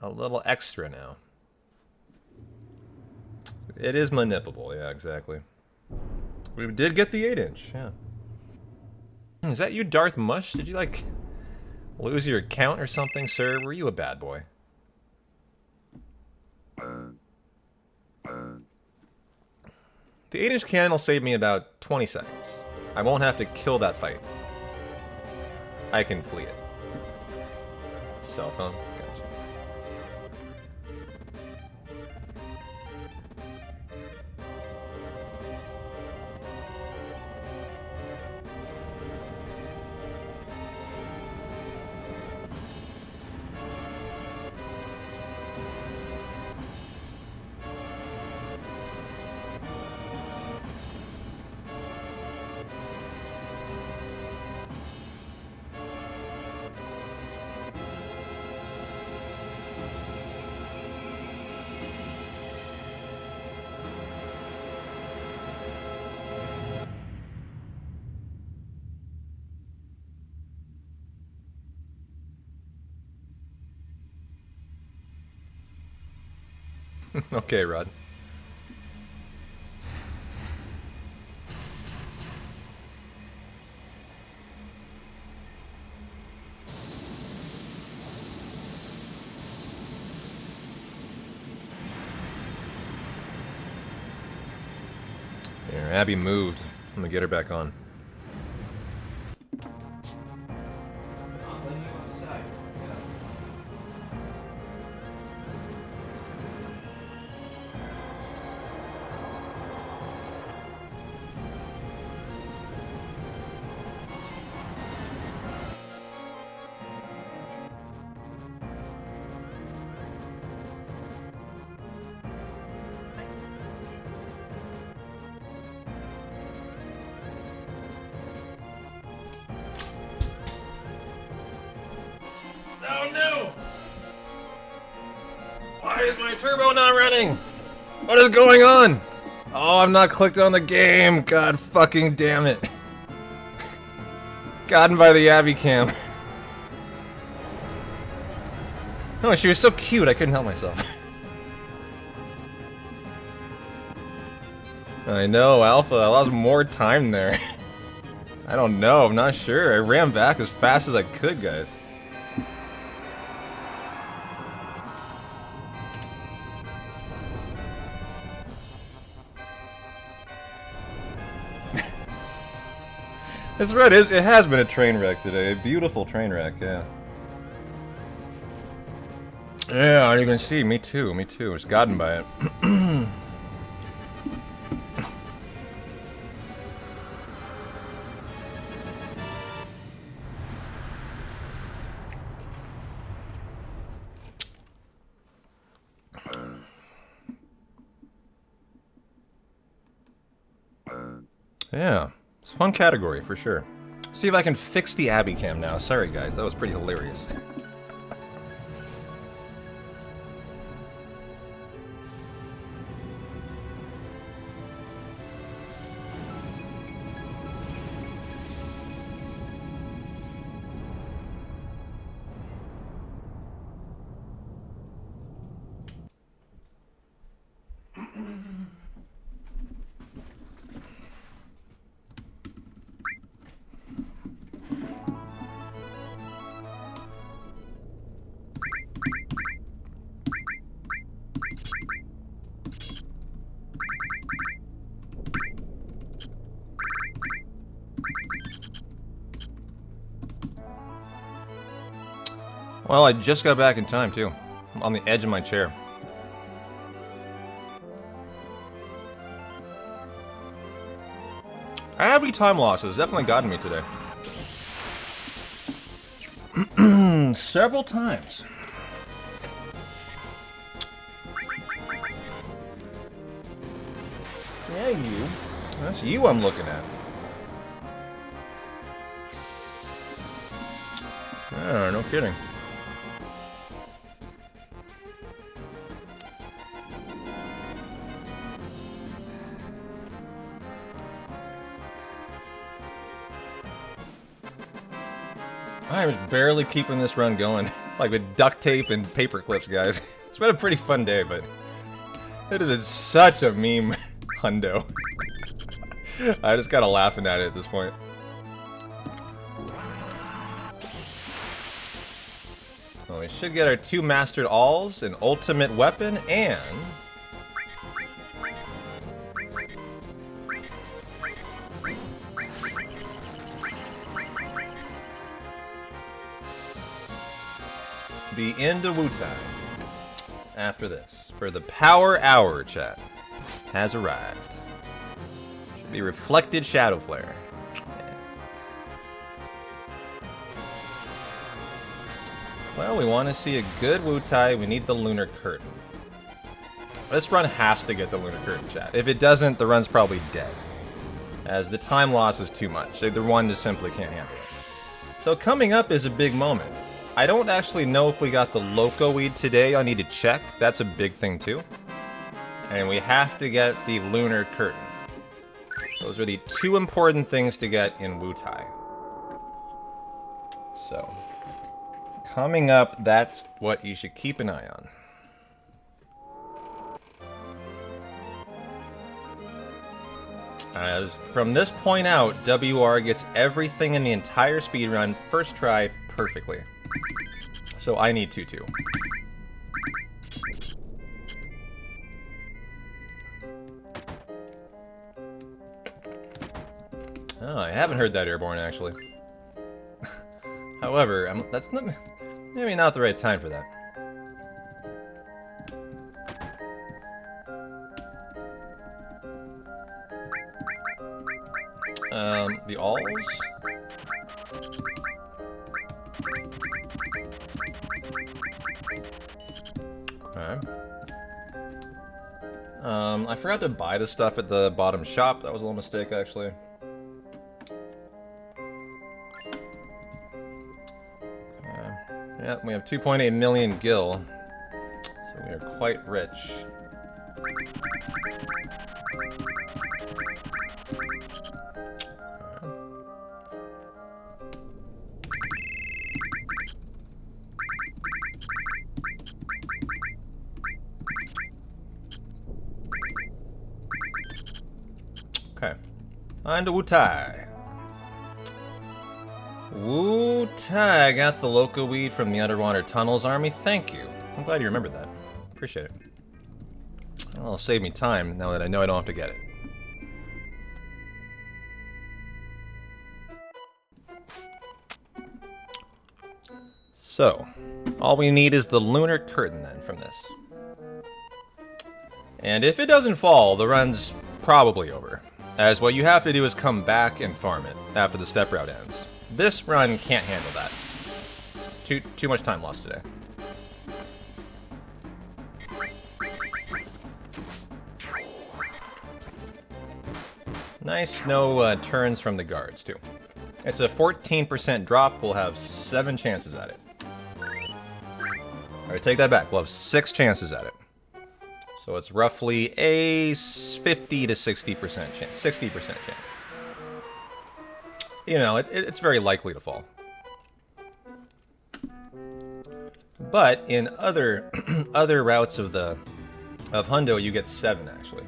a little extra now. It is manipulable, yeah, exactly. We did get the 8-inch, yeah. Is that you, Darth Mush? Did you, like, lose your account or something, sir? Were you a bad boy? The 8-inch cannon will save me about 20 seconds. I won't have to kill that fight. I can flee it. Cell phone? Gotcha. Okay, Rod. Here, Abby moved. I'm gonna get her back on. Oh no! Why is my turbo not running? What is going on? Oh, I'm not clicked on the game. God fucking damn it. Gotten by the Abby cam. No, she was so cute, I couldn't help myself. I know, Alpha, I lost more time there. I don't know, I'm not sure. I ran back as fast as I could, guys. That's right, it has been a train wreck today. A beautiful train wreck, yeah. Yeah, you can see, me too, me too. I was gotten by it. Yeah, it's a fun category for sure. See if I can fix the Abby cam now. Sorry guys, that was pretty hilarious. Well, I just got back in time too. I'm on the edge of my chair. Abby time loss has definitely gotten me today. Several times. Yeah, you. That's you I'm looking at. Yeah, no kidding. I was barely keeping this run going, like with duct tape and paper clips, guys. It's been a pretty fun day, but it is such a meme hundo. I just gotta laughing at it at this point. Well, we should get our 2 mastered alls, an ultimate weapon, and be into Wu-Tai after this. For the Power Hour, chat has arrived. Should be Reflected Shadow Flare. Well, we want to see a good Wu-Tai. We need the Lunar Curtain. This run has to get the Lunar Curtain, chat. If it doesn't, the run's probably dead, as the time loss is too much. The one just simply can't handle it. So coming up is a big moment. I don't actually know if we got the Loco Weed today. I need to check. That's a big thing too. And we have to get the Lunar Curtain. Those are the 2 important things to get in Wu-Tai. So, coming up, that's what you should keep an eye on. As from this point out, WR gets everything in the entire speedrun first try perfectly. So I need to too. Oh, I haven't heard that airborne actually. However, that's not maybe not the right time for that. The alls? Okay. I forgot to buy the stuff at the bottom shop. That was a little mistake, actually. Yeah, we have 2.8 million gil, so we are quite rich. Okay, on to Wutai. Wutai, got the loco weed from the underwater tunnels army. Thank you. I'm glad you remembered that. Appreciate it. Well, it'll save me time now that I know I don't have to get it. So, all we need is the lunar curtain then from this. And if it doesn't fall, the run's probably over. As what you have to do is come back and farm it after the step route ends. This run can't handle that. Too much time lost today. Nice, no turns from the guards, too. It's a 14% drop. We'll have 7 chances at it. Alright, take that back. We'll have 6 chances at it. So it's roughly a 50 to 60% chance. 60% chance. You know, it's very likely to fall. But in other other routes of Hundo, you get 7 actually.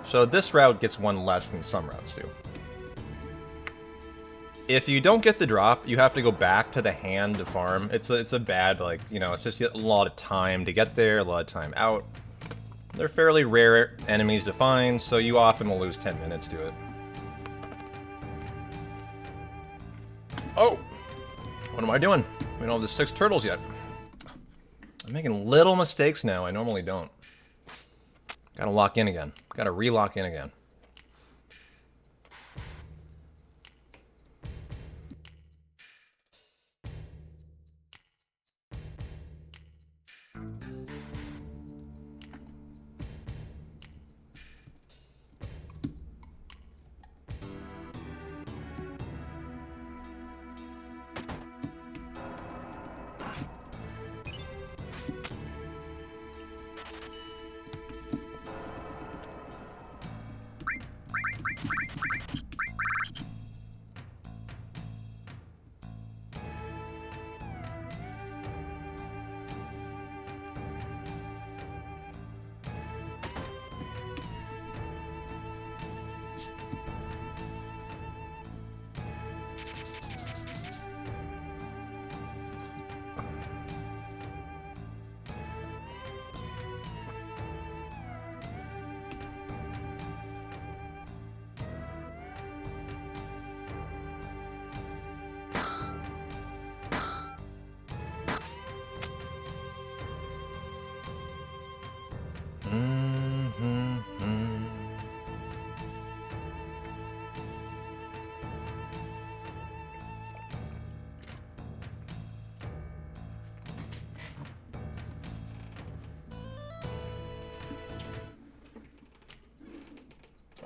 So this route gets 1 less than some routes do. If you don't get the drop, you have to go back to the hand to farm. It's a bad, like, you know, it's just a lot of time to get there, a lot of time out. They're fairly rare enemies to find, so you often will lose 10 minutes to it. Oh! What am I doing? We don't have the 6 turtles yet. I'm making little mistakes now. I normally don't. Gotta lock in again. Gotta re-lock in again.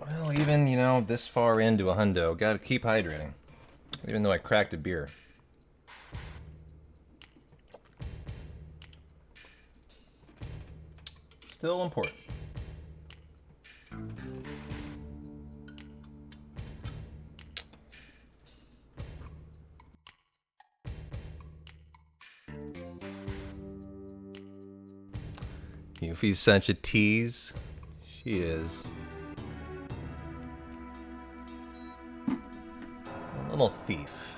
Well, even, you know, this far into a hundo, gotta keep hydrating. Even though I cracked a beer. Still important. Yuffie's such a tease. She is. Little thief.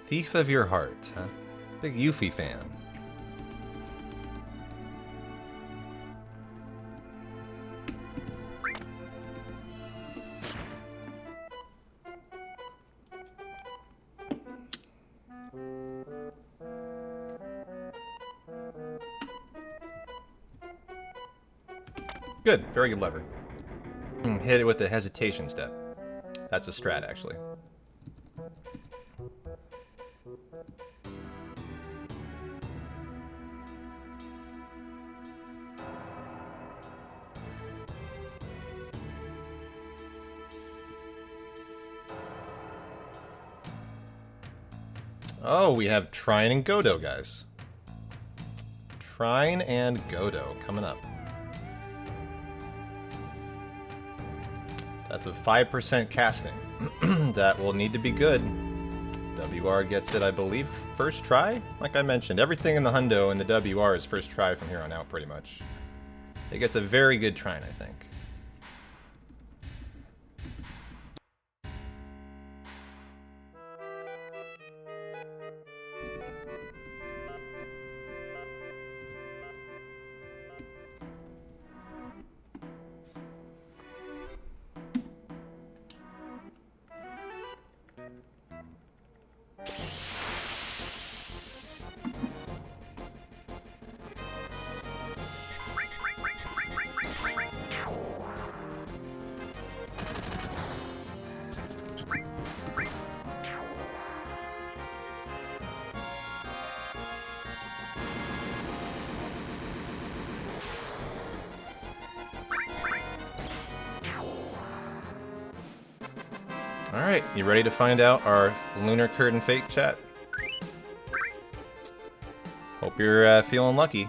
Thief of your heart, huh? Big Yuffie fan. Good, very good lever. Hit it with the hesitation step. That's a strat, actually. Oh, we have Trine and Godo, guys. Trine and Godo coming up. That's a 5% casting. That will need to be good. WR gets it, I believe, first try? Like I mentioned, everything in the hundo and the WR is first try from here on out, pretty much. It gets a very good Trine, I think. Alright, you ready to find out our Lunar Curtain fate, chat? Hope you're feeling lucky.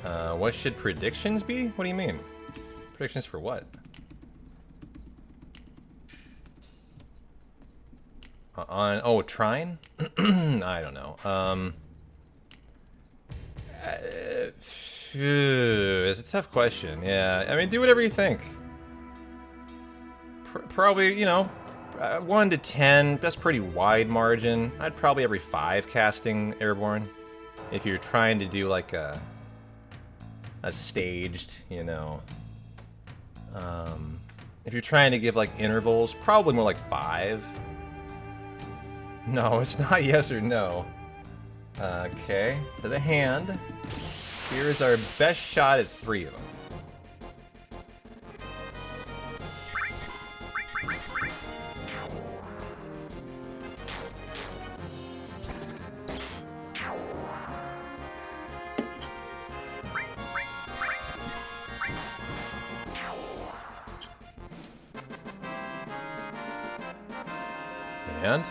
What should predictions be? What do you mean? Predictions for what? Oh, Trine? I don't know. It's a tough question. Yeah, I mean, do whatever you think. Probably, you know, 1 to 10. That's pretty wide margin. I'd probably every 5 casting Airborne. If you're trying to do like a staged, you know. If you're trying to give like intervals, probably more like 5. No, it's not yes or no. Okay, to the hand. Here's our best shot at 3 of them. And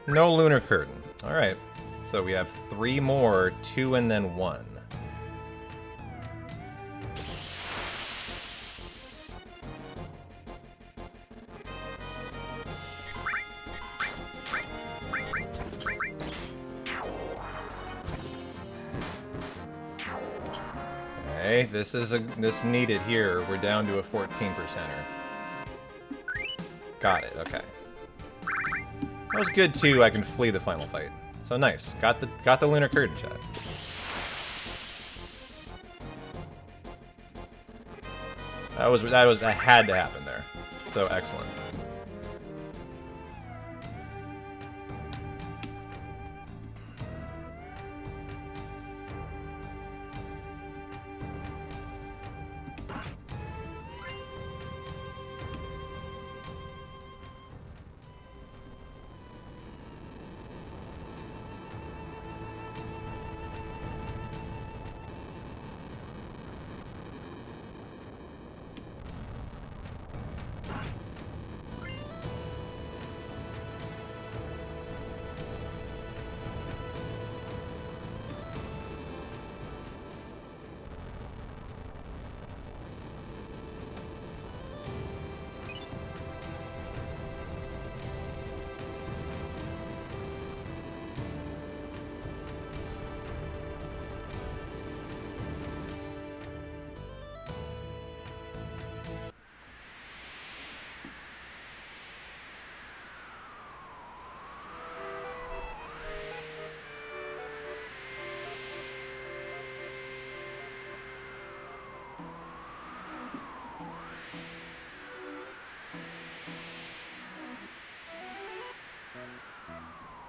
no Lunar Curtain. All right. So we have 3 more, 2 and then 1. Okay, this needed here. We're down to a 14%er. Got it. Okay. That was good too. I can flee the final fight. So nice. Got the Lunar Curtain shot. That had to happen there. So excellent.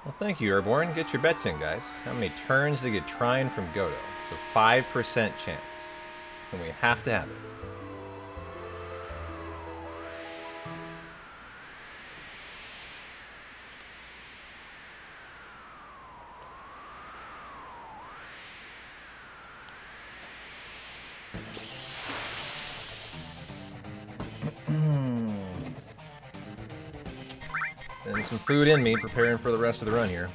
Well, thank you, Airborne. Get your bets in, guys. How many turns to get Trine from Godo? It's a 5% chance. And we have to have it. And some food in me, preparing for the rest of the run here.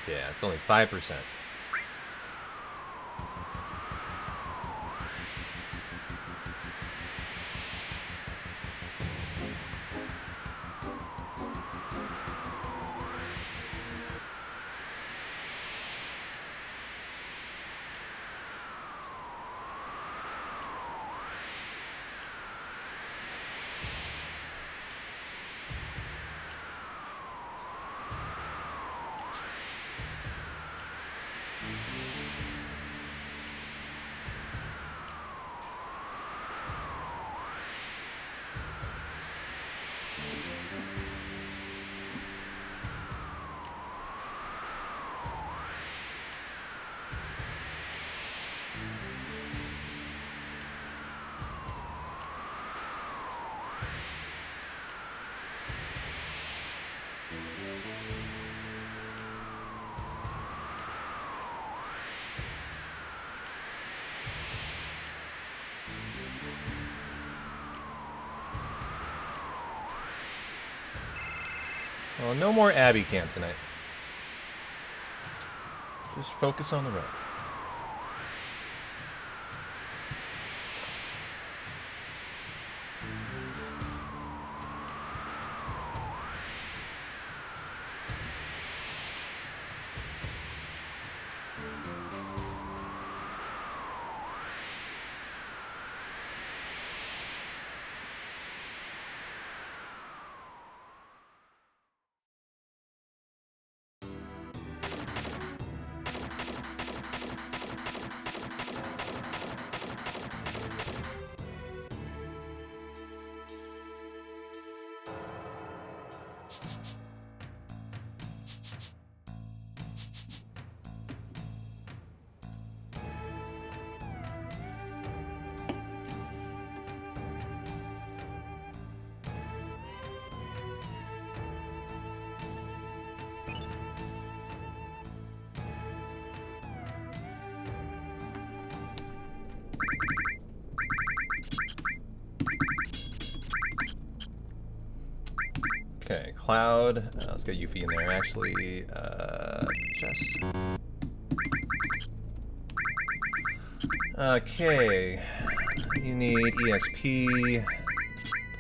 Yeah, it's only 5%. Well, no more Abbey camp tonight. Just focus on the run. Okay, Cloud. Let's get Yuffie in there, actually. Jess. Okay. You need EXP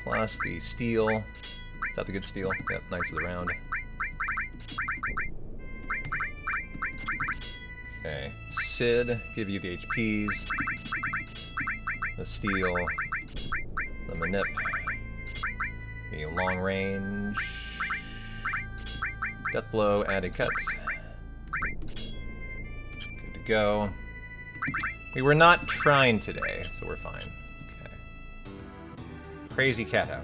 plus the steel. Is that the good steel? Yep, Knights of the Round. Okay. Sid, give you the HPs. The steel. The Manip. The long range. Death blow, added cut. Good to go. We were not trying today, so we're fine. Okay. Crazy cat house.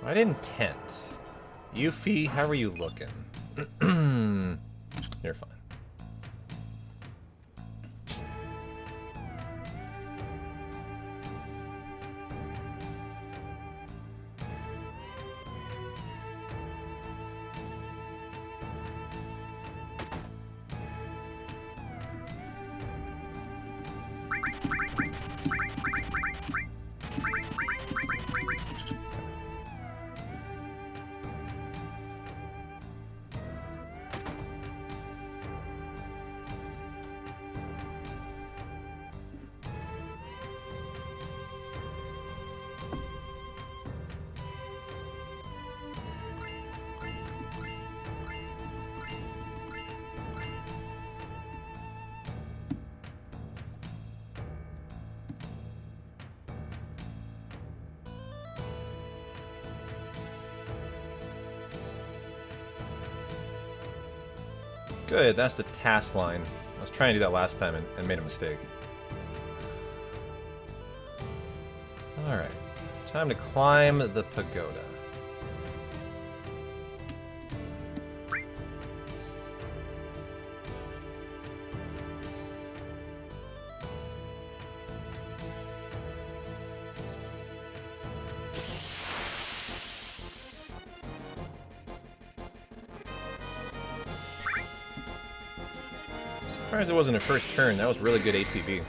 I didn't tent. Yuffie, how are you looking? You're fine. Good, that's the task line. I was trying to do that last time and made a mistake. Alright, time to climb the pagoda. Surprised it wasn't a first turn. That was really good ATB.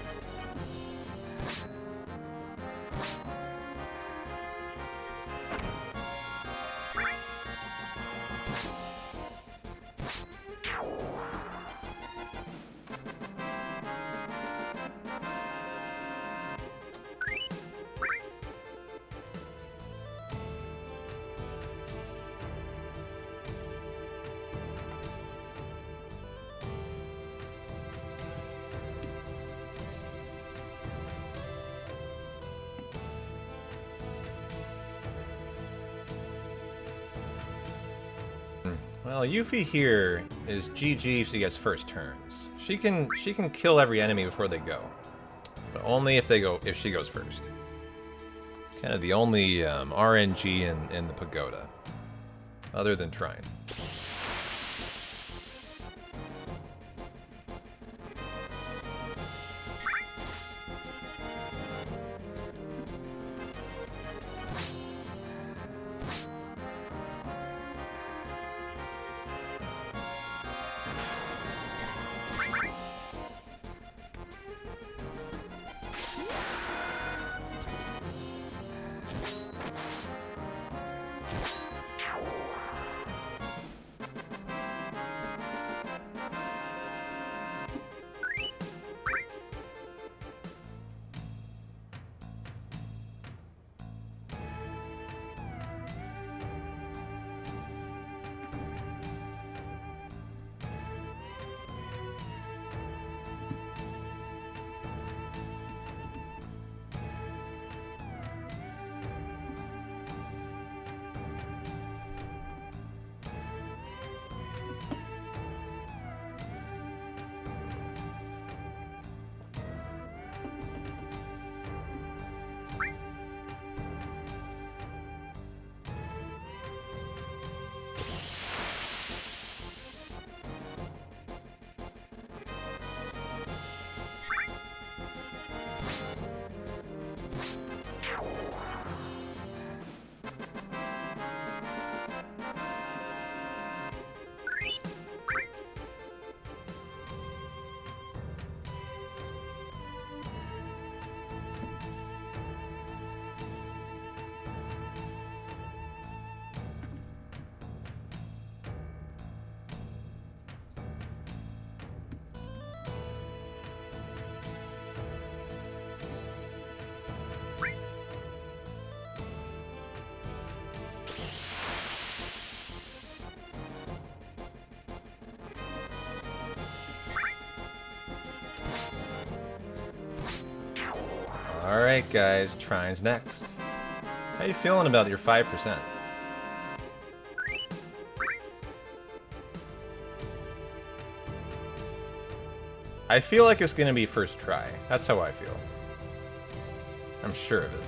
Well, Yuffie here is GG if she gets first turns. She can kill every enemy before they go, but only if she goes first. It's kind of the only RNG in the pagoda, other than Trine. Alright guys, Trine's next. How you feeling about your 5%? I feel like it's gonna be first try. That's how I feel. I'm sure of it.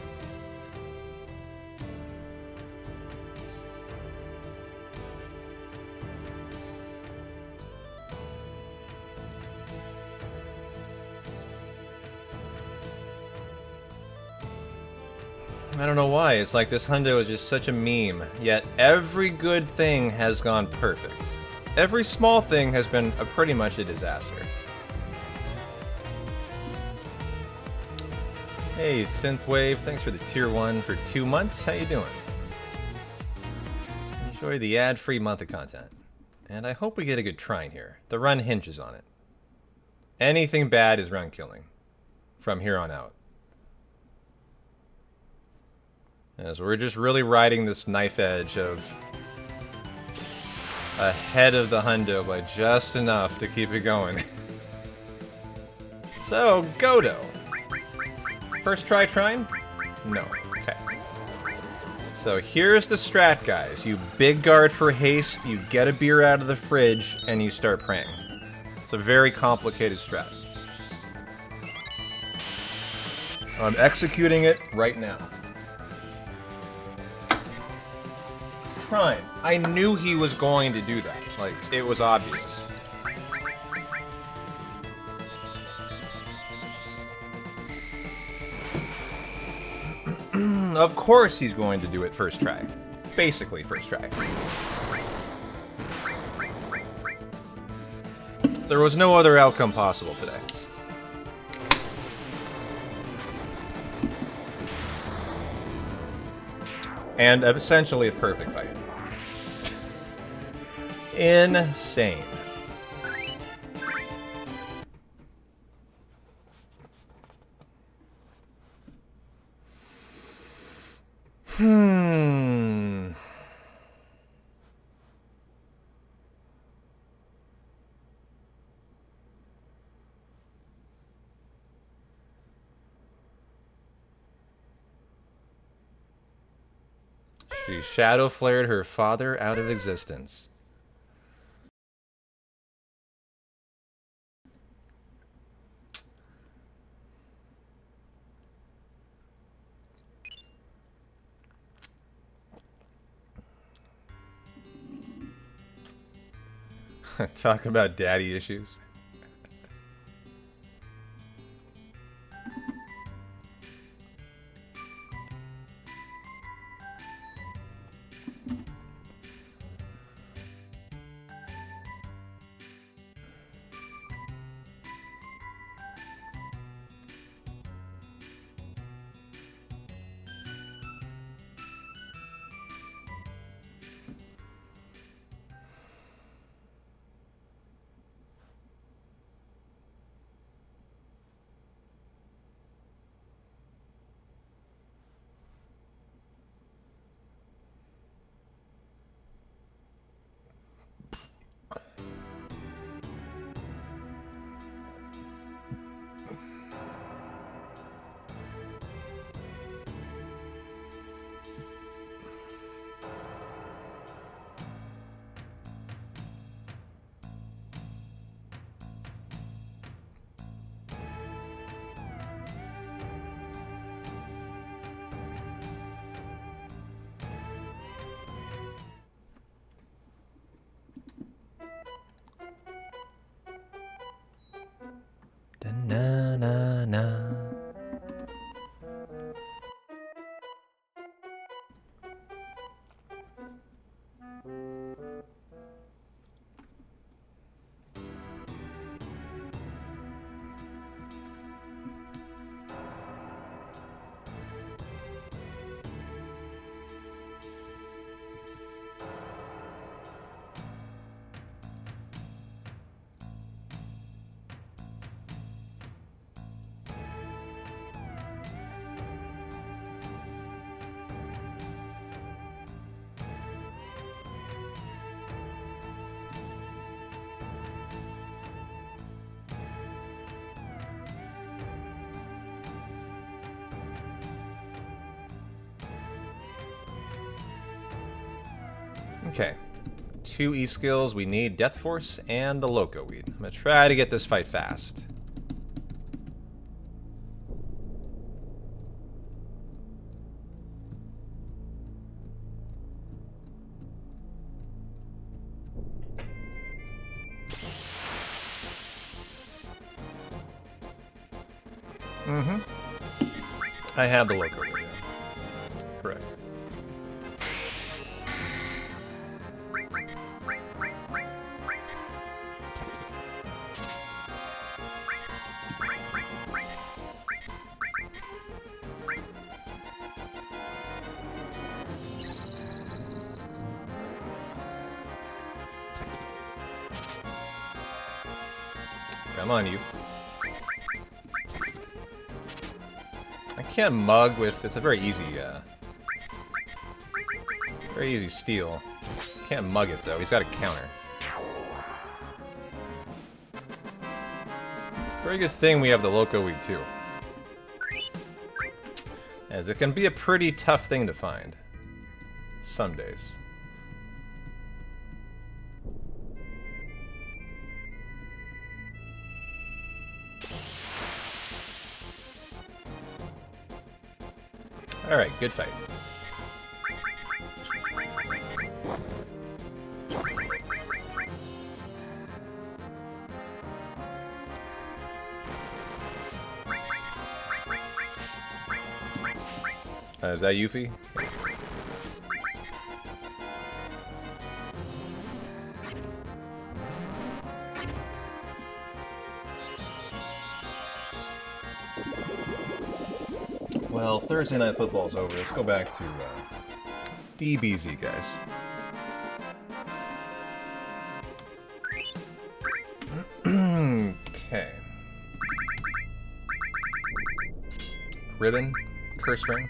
I don't know why, it's like this hundo is just such a meme, yet every good thing has gone perfect. Every small thing has been pretty much a disaster. Hey Synthwave, thanks for the tier 1 for 2 months, how you doing? Enjoy the ad-free month of content. And I hope we get a good Trine here. The run hinges on it. Anything bad is run killing. From here on out. As we're just really riding this knife edge of ahead of the hundo by just enough to keep it going. So, Godo. First try Trine? No. Okay. So here's the strat, guys. You big guard for haste, you get a beer out of the fridge, and you start praying. It's a very complicated strat. I'm executing it right now. Trying. I knew he was going to do that. Like, it was obvious. Of course he's going to do it first try. Basically first try. There was no other outcome possible today. And essentially a perfect fight. Insane. She shadow flared her father out of existence. Talk about daddy issues. Da-na-na-na. Okay. 2 E skills. We need Death Force and the Loco Weed. I'm gonna try to get this fight fast. I have the Loco Weed. Yeah. Correct. Come on, you. I can't mug with... It's a very easy steal. Can't mug it, though. He's got a counter. Very good thing we have the Loco Weed, too. As it can be a pretty tough thing to find. Some days. Alright, good fight. Is that Yuffie? Well, Thursday Night Football's over. Let's go back to DBZ, guys. Okay. Ribbon, curse ring.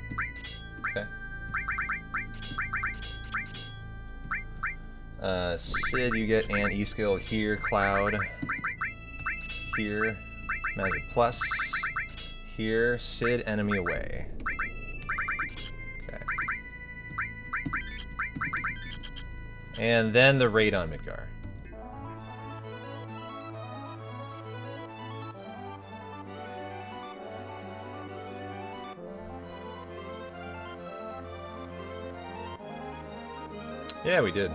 Okay. Sid, you get an E skill here. Cloud. Here. Magic plus. Here. Sid, enemy away. Okay. And then the raid on Midgar. Yeah, we did.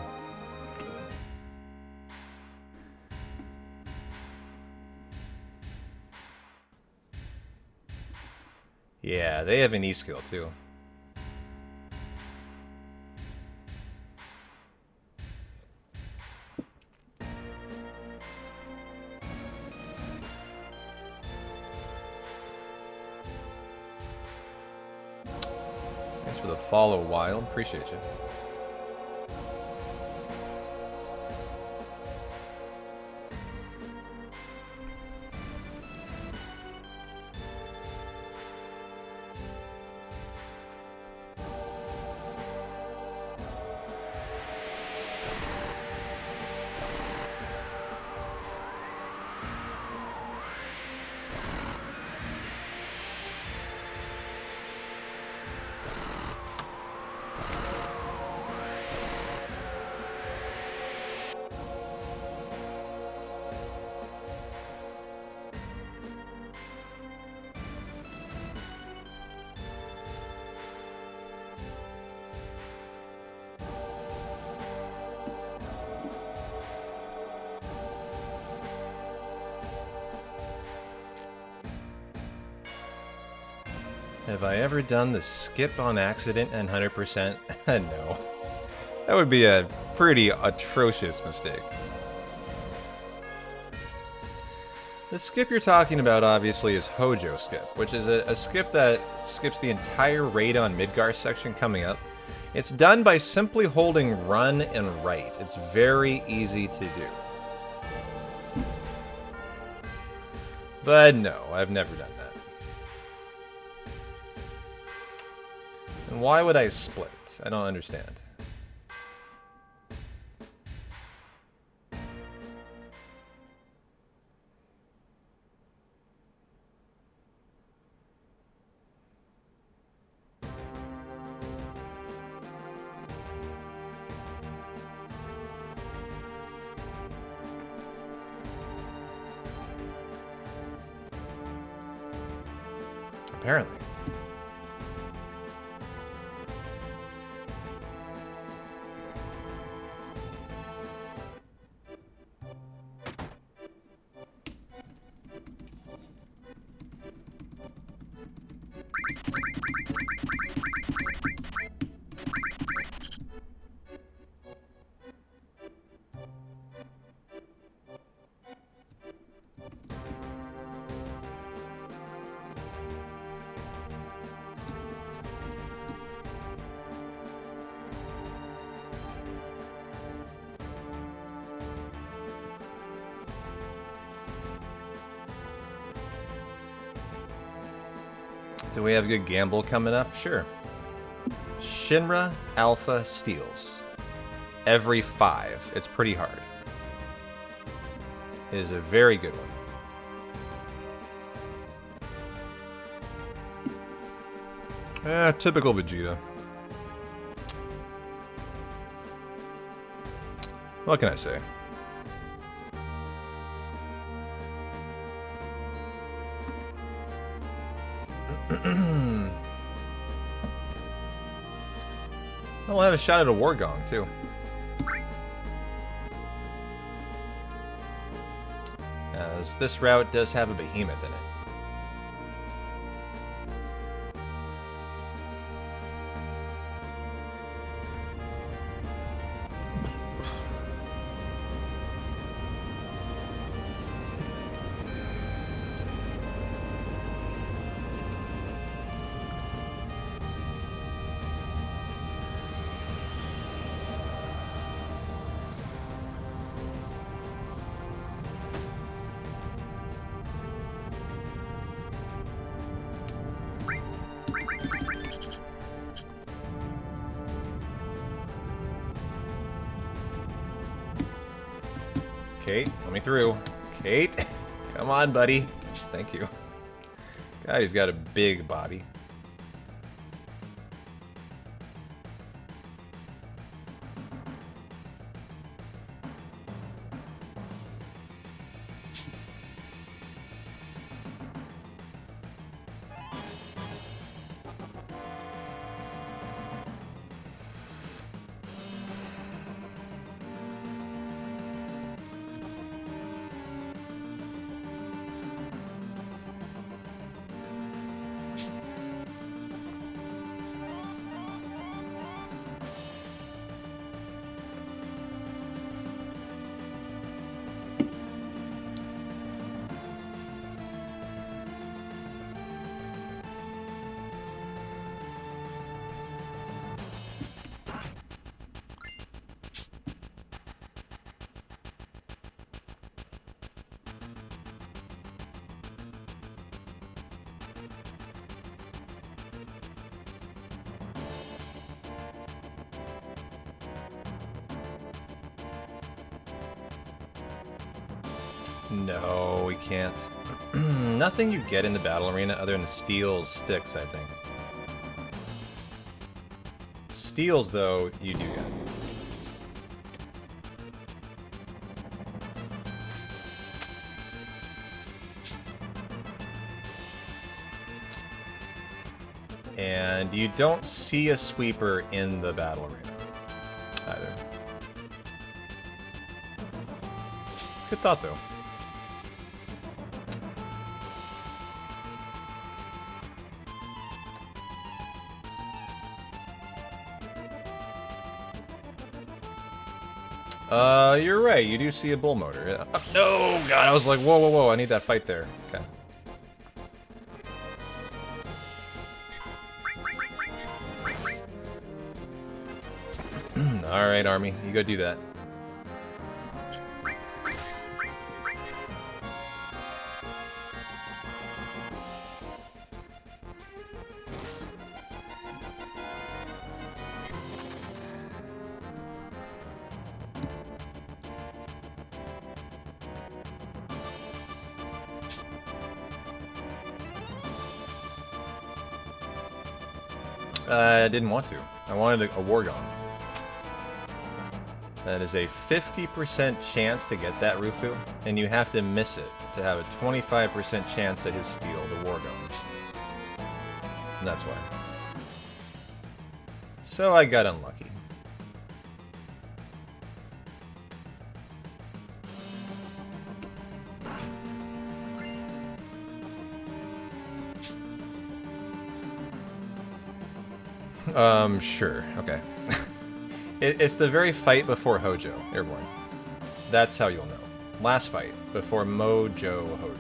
Yeah, they have an E skill too. Thanks for the follow, Wild. Appreciate you. Have I ever done the skip on accident and 100%? No. That would be a pretty atrocious mistake. The skip you're talking about, obviously, is Hojo skip, which is a skip that skips the entire raid on Midgar section coming up. It's done by simply holding run and right. It's very easy to do. But no, I've never done that. And why would I split? I don't understand. Apparently. Do we have a good gamble coming up? Sure. Shinra Alpha Steals. Every 5. It's pretty hard. It is a very good one. Typical Vegeta. What can I say? I'll have a shot at a war gong too. As this route does have a behemoth in it. Kate, let me through. Kate, come on, buddy. Thank you. God, he's got a big body. No, we can't. Nothing you get in the battle arena other than steals sticks, I think. Steals, though, you do get. And you don't see a sweeper in the battle arena either. Good thought, though. You're right. You do see a bull motor. No, God, I was like, whoa, whoa, whoa. I need that fight there. Okay. All right, Army. You go do that. I didn't want to. I wanted a war gong. That is a 50% chance to get that Rufu, and you have to miss it to have a 25% chance at his steal, the war gong. And that's why. So I got unlucky. Sure. Okay. It's the very fight before Hojo, Airborne. That's how you'll know. Last fight, before Mojo Hojo.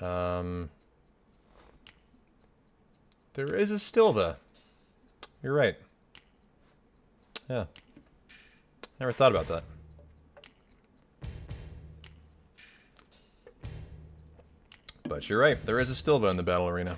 There is a Stilva. You're right. Yeah. Never thought about that. But you're right. There is a Stilva in the battle arena.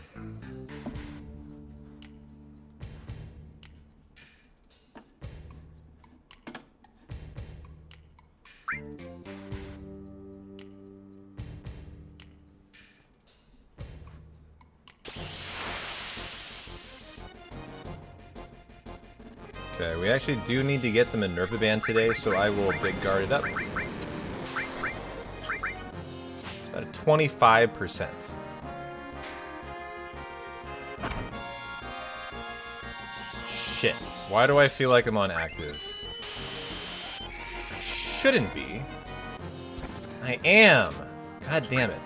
Okay, we actually do need to get the Minerva Band today, so I will big guard it up. About a 25%. Shit. Why do I feel like I'm on active? Shouldn't be. I am. God damn it.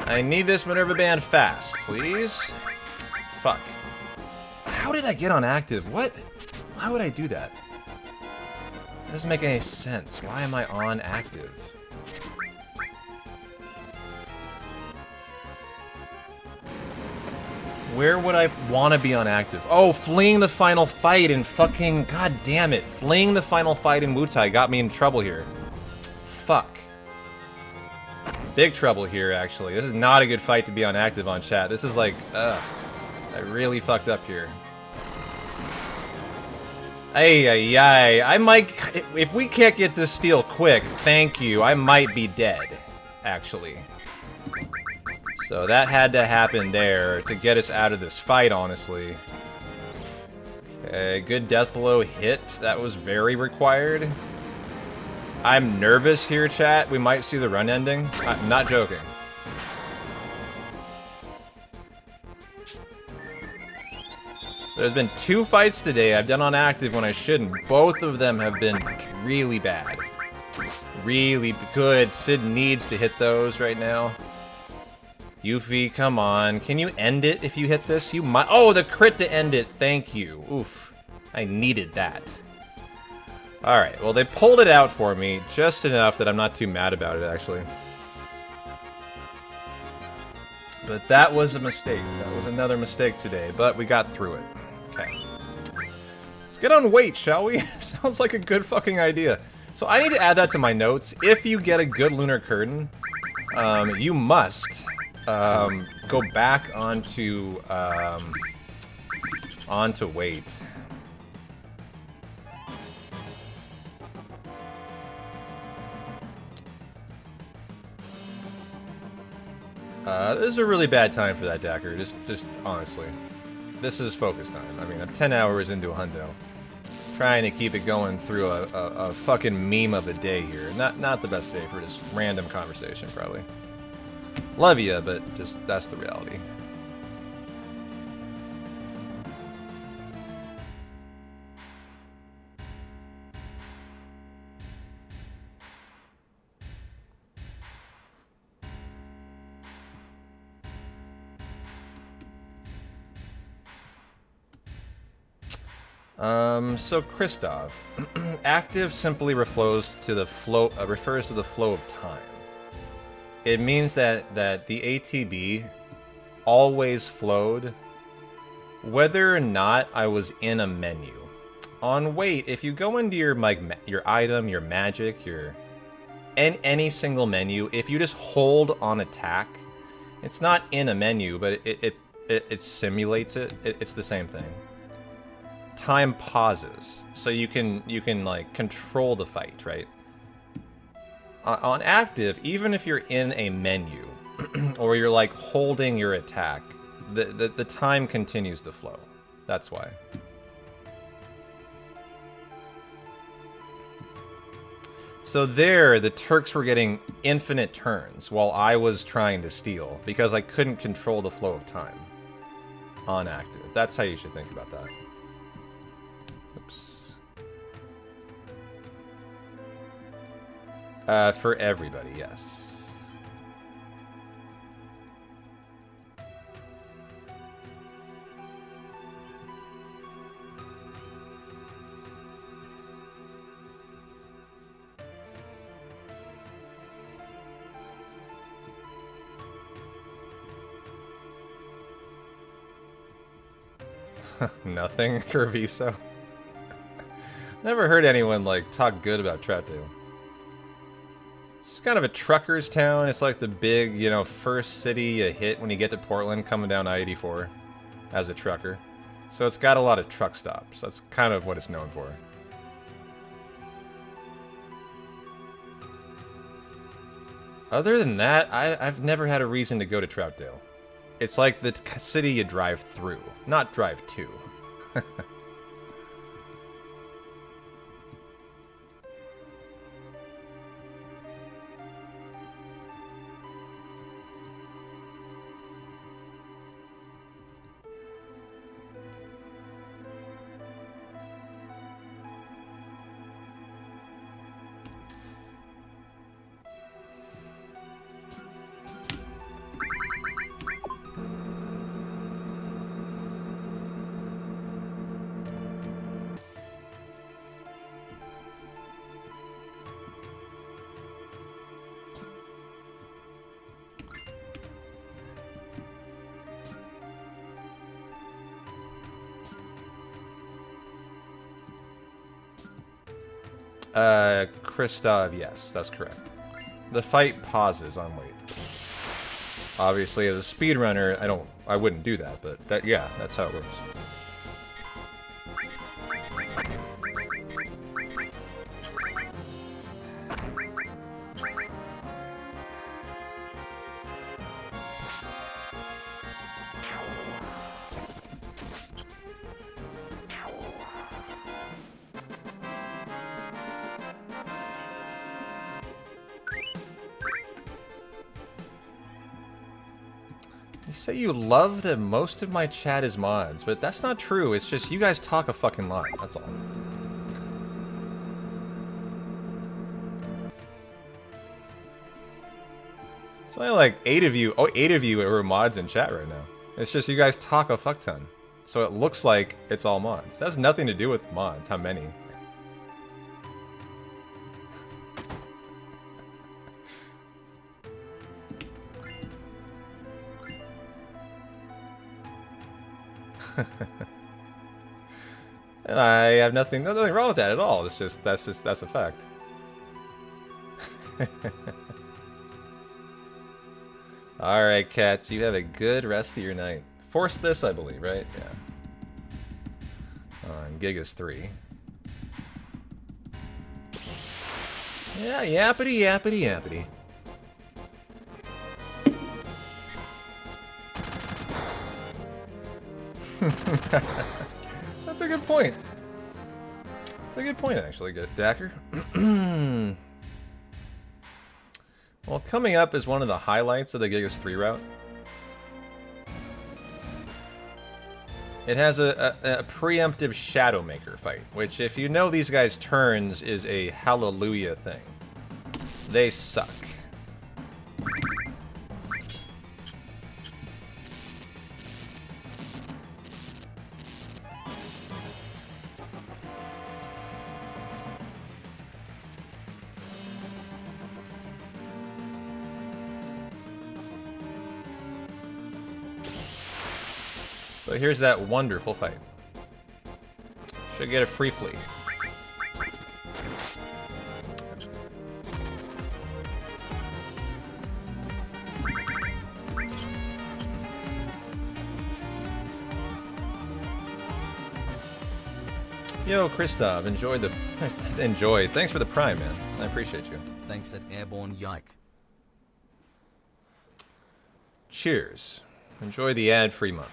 I need this Minerva Band fast, please. Fuck. How did I get on active? What? Why would I do that? It doesn't make any sense. Why am I on active? Where would I want to be on active? Oh, fleeing the final fight in fucking... God damn it. Fleeing the final fight in Wutai got me in trouble here. Fuck. Big trouble here, actually. This is not a good fight to be on active on chat. This is like... I really fucked up here. Ay, ay, ay. I might... If we can't get this steal quick, thank you, I might be dead, actually. So that had to happen there to get us out of this fight, honestly. Okay, good death blow hit. That was very required. I'm nervous here, chat. We might see the run ending. I'm not joking. There's been 2 fights today I've done on active when I shouldn't. Both of them have been really bad. Really good. Sid needs to hit those right now. Yuffie, come on. Can you end it if you hit this? You might. Oh, the crit to end it. Thank you. Oof. I needed that. Alright, well, they pulled it out for me just enough that I'm not too mad about it, actually. But that was a mistake. That was another mistake today, but we got through it. Okay. Let's get on weight, shall we? Sounds like a good fucking idea. So I need to add that to my notes. If you get a good Lunar Curtain, you must go back onto weight. This is a really bad time for that, Dacker. Just honestly. This is focus time. I mean, I'm 10 hours into a hundo. Trying to keep it going through a fucking meme of a day here. Not the best day for just random conversation, probably. Love ya, but just, that's the reality. So Christoph, active simply refers to the flow of time. It means that the ATB always flowed whether or not I was in a menu. On weight, if you go into your item, your magic, any single menu, if you just hold on attack, it's not in a menu, but it simulates it. It's the same thing. Time pauses, so you can like control the fight, right? On active, even if you're in a menu or you're like holding your attack, the time continues to flow. That's why. So there, the Turks were getting infinite turns while I was trying to steal because I couldn't control the flow of time on active. That's how you should think about that. For everybody, yes. Nothing, Curviso. Never heard anyone, like, talk good about Troutdale. It's kind of a trucker's town. It's like the big, you know, first city you hit when you get to Portland coming down I-84 as a trucker. So it's got a lot of truck stops. That's kind of what it's known for. Other than that, I've never had a reason to go to Troutdale. It's like the city you drive through, not drive to. Christov, yes, that's correct. The fight pauses on wait. Obviously, as a speedrunner, I wouldn't do that, but that, yeah, that's how it works. You say you love that most of my chat is mods, but that's not true. It's just you guys talk a fucking lot. That's all. It's only like 8 of you. Oh, 8 of you are mods in chat right now. It's just you guys talk a fuck ton. So it looks like it's all mods. That has nothing to do with mods. How many? And I have nothing wrong with that at all. It's just that's a fact. All right, cats, you have a good rest of your night. Force this, I believe, right? Yeah. On Gigas 3. Yeah, yappity, yappity, yappity. That's a good point. That's a good point, actually, Dacker. Well, coming up is one of the highlights of the Gigas 3 route. It has a preemptive Shadowmaker fight, which, if you know these guys' turns, is a hallelujah thing. They suck. So here's that wonderful fight. Should get a free fleet. Yo, Christoph, enjoy. Thanks for the prime, man. I appreciate you. Thanks at Airborne Yike. Cheers. Enjoy the ad-free month.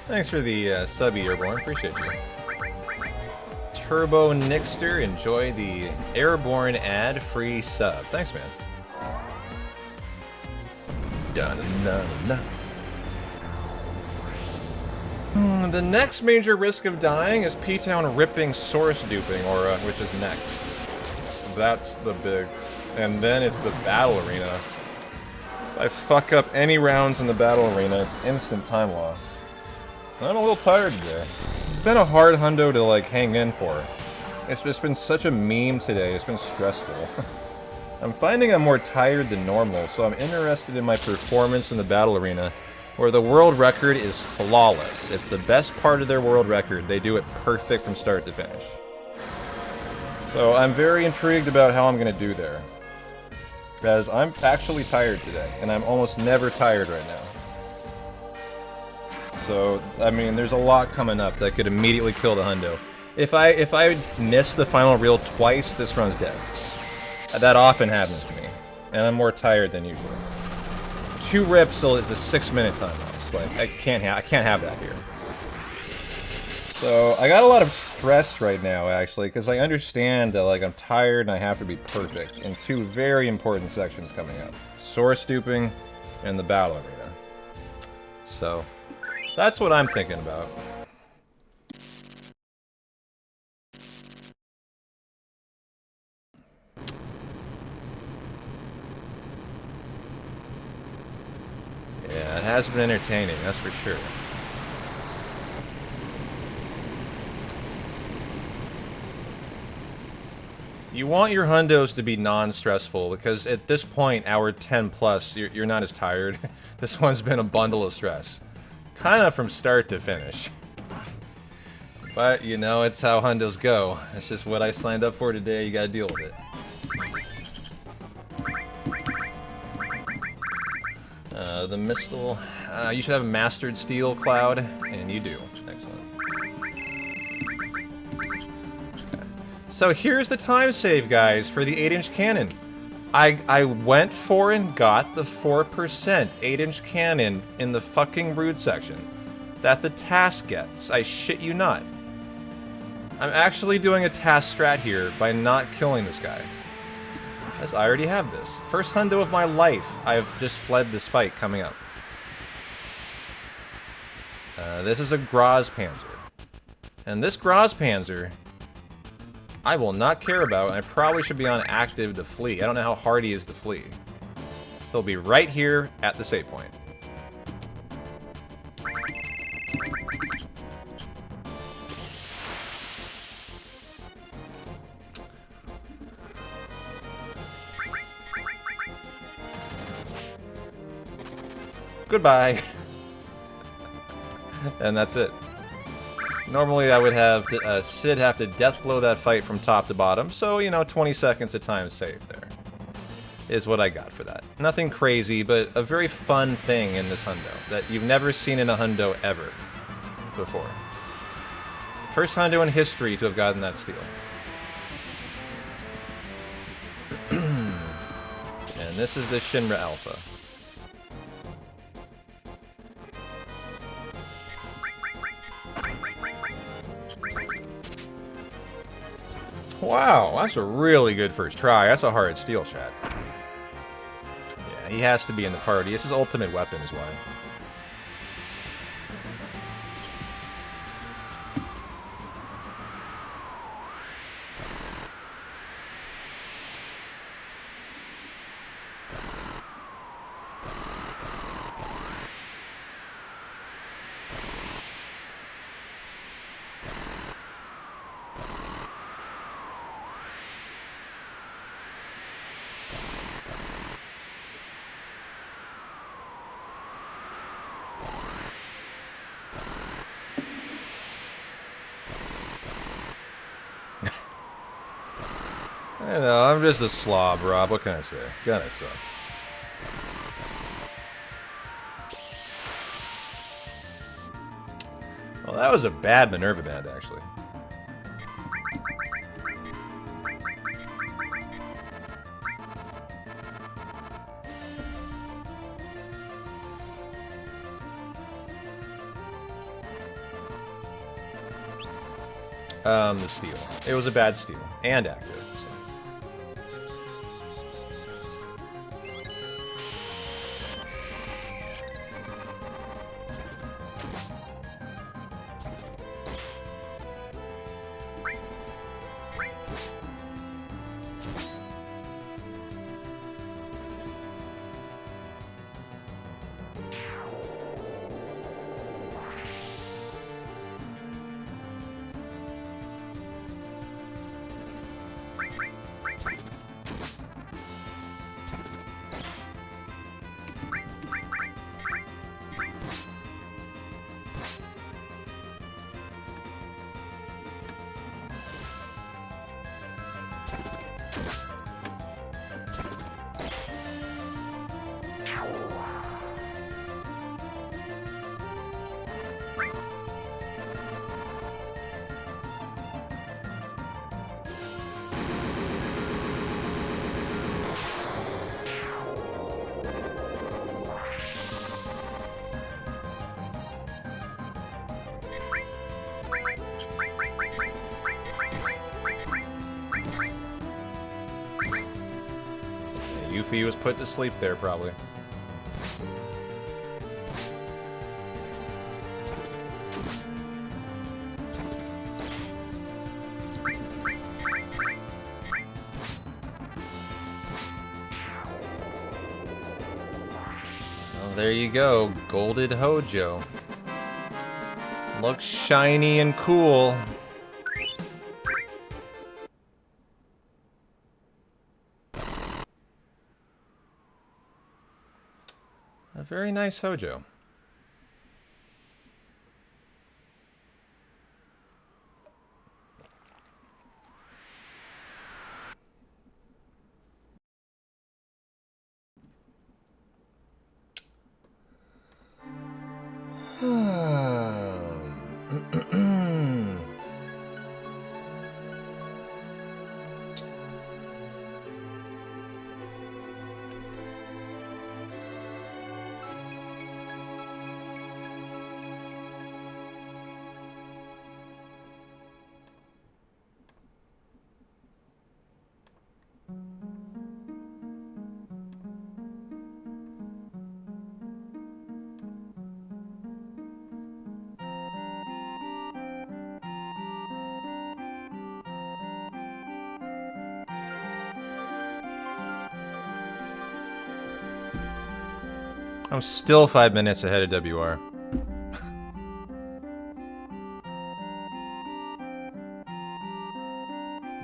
Thanks for the sub, Airborne. Appreciate you. Turbo Nixter, enjoy the Airborne ad-free sub. Thanks, man. The next major risk of dying is P-Town ripping source duping aura, which is next. That's the big... And then it's the battle arena. If I fuck up any rounds in the battle arena, it's instant time loss. I'm a little tired today. It's been a hard hundo to, like, hang in for. It's just been such a meme today, it's been stressful. I'm finding I'm more tired than normal, so I'm interested in my performance in the battle arena, where the world record is flawless. It's the best part of their world record. They do it perfect from start to finish. So I'm very intrigued about how I'm going to do there. Because I'm actually tired today, and I'm almost never tired right now. So, I mean, there's a lot coming up that could immediately kill the hundo. If I miss the final reel twice, this run's dead. That often happens to me, and I'm more tired than usual. 2 rips is a 6-minute time loss. Like, I can't have that here. So I got a lot of stress right now, actually, because I understand that, like, I'm tired and I have to be perfect in 2 very important sections coming up: source duping and the battle arena. So that's what I'm thinking about. Yeah, it has been entertaining, that's for sure. You want your hundos to be non-stressful, because at this point, hour 10 plus, you're not as tired. This one's been a bundle of stress. Kinda from start to finish. But, you know, it's how hundos go. It's just what I signed up for today, you gotta deal with it. The Mistal. You should have a Mastered Steel Cloud, and you do. Excellent. So here's the time save, guys, for the 8-inch cannon. I went for and got the 4% 8-inch cannon in the fucking brood section that the task gets. I shit you not. I'm actually doing a task strat here by not killing this guy. As I already have this. First hundo of my life, I've just fled this fight coming up. This is a Grozpanzer. And this Grozpanzer, I will not care about, and I probably should be on active to flee. I don't know how hard he is to flee. He'll be right here at the save point. Goodbye. And that's it. Normally I would have to, Sid have to death blow that fight from top to bottom, so, you know, 20 seconds of time saved there. Is what I got for that. Nothing crazy, but a very fun thing in this hundo that you've never seen in a hundo ever before. First hundo in history to have gotten that steal. And this is the Shinra Alpha. Wow, that's a really good first try. That's a hard steal, chat. Yeah, he has to be in the party. It's his ultimate weapon is why. I know, I'm just a slob, Rob. What can I say? Gonna suck. Well, that was a bad Minerva band, actually. The steal. It was a bad steal. And active. So. Yuffie was put to sleep there, probably. Well, there you go, Golded Hojo. Looks shiny and cool. A very nice Hojo. I'm still 5 minutes ahead of WR.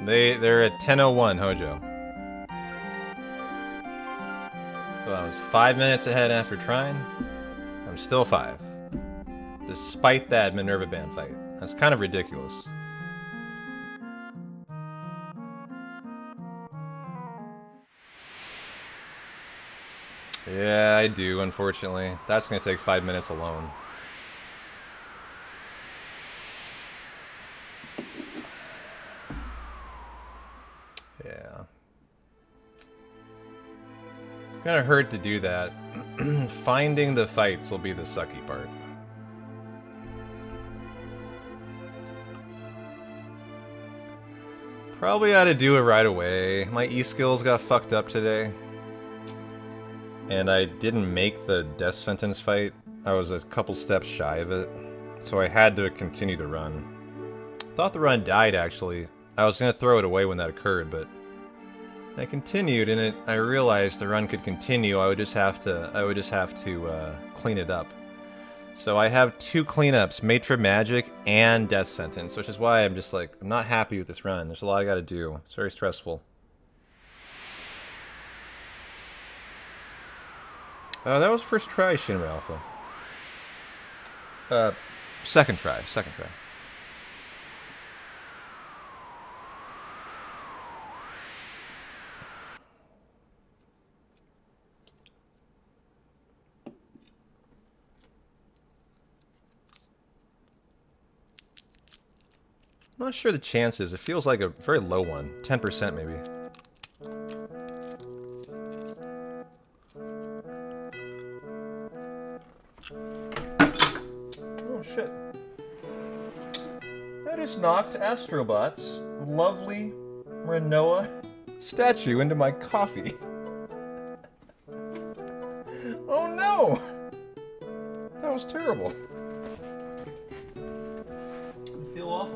They're at 10:01 Hojo. So I was 5 minutes ahead after trying. I'm still 5. Despite that Minerva Band fight. That's kind of ridiculous. Yeah, I do, unfortunately. That's gonna take 5 minutes alone. Yeah. It's gonna hurt to do that. Finding the fights will be the sucky part. Probably ought to do it right away. My E-skills got fucked up today. And I didn't make the death sentence fight. I was a couple steps shy of it. So I had to continue the run. Thought the run died, actually. I was gonna throw it away when that occurred, but I continued, and I realized the run could continue. I would just have to clean it up. So I have 2 cleanups, Matra Magic and Death Sentence, which is why I'm just like, I'm not happy with this run. There's a lot I gotta do. It's very stressful. That was first try, Shinra Alpha. Second try. I'm not sure the chances. It feels like a very low one. 10% maybe. Oh shit. That is just knocked Astrobot's lovely Renoa statue into my coffee. Oh no! That was terrible. I feel awful.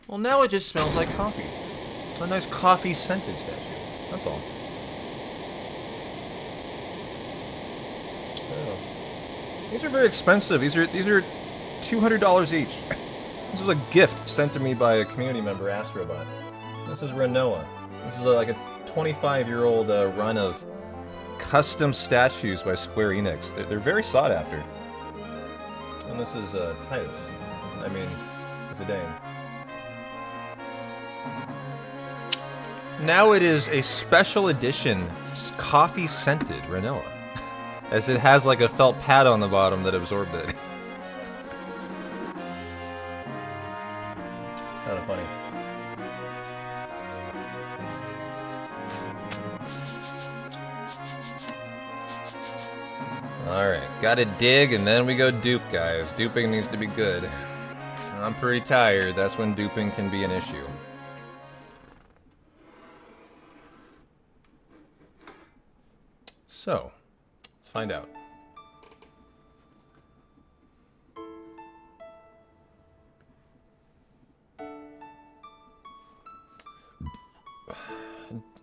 Well, now it just smells like coffee. A nice coffee-scented statue. That's all. Oh. These are very expensive. These are $200 each. This was a gift sent to me by a community member, Astrobot. This is Renoa. This is like a 25-year-old run of custom statues by Square Enix. They're very sought after. And this is Titus. I mean, Zidane. Now it is a special edition coffee-scented Renoa, as it has like a felt pad on the bottom that absorbed it. Kind of funny. Alright, gotta dig and then we go dupe, guys. Duping needs to be good. I'm pretty tired, that's when duping can be an issue. So, let's find out.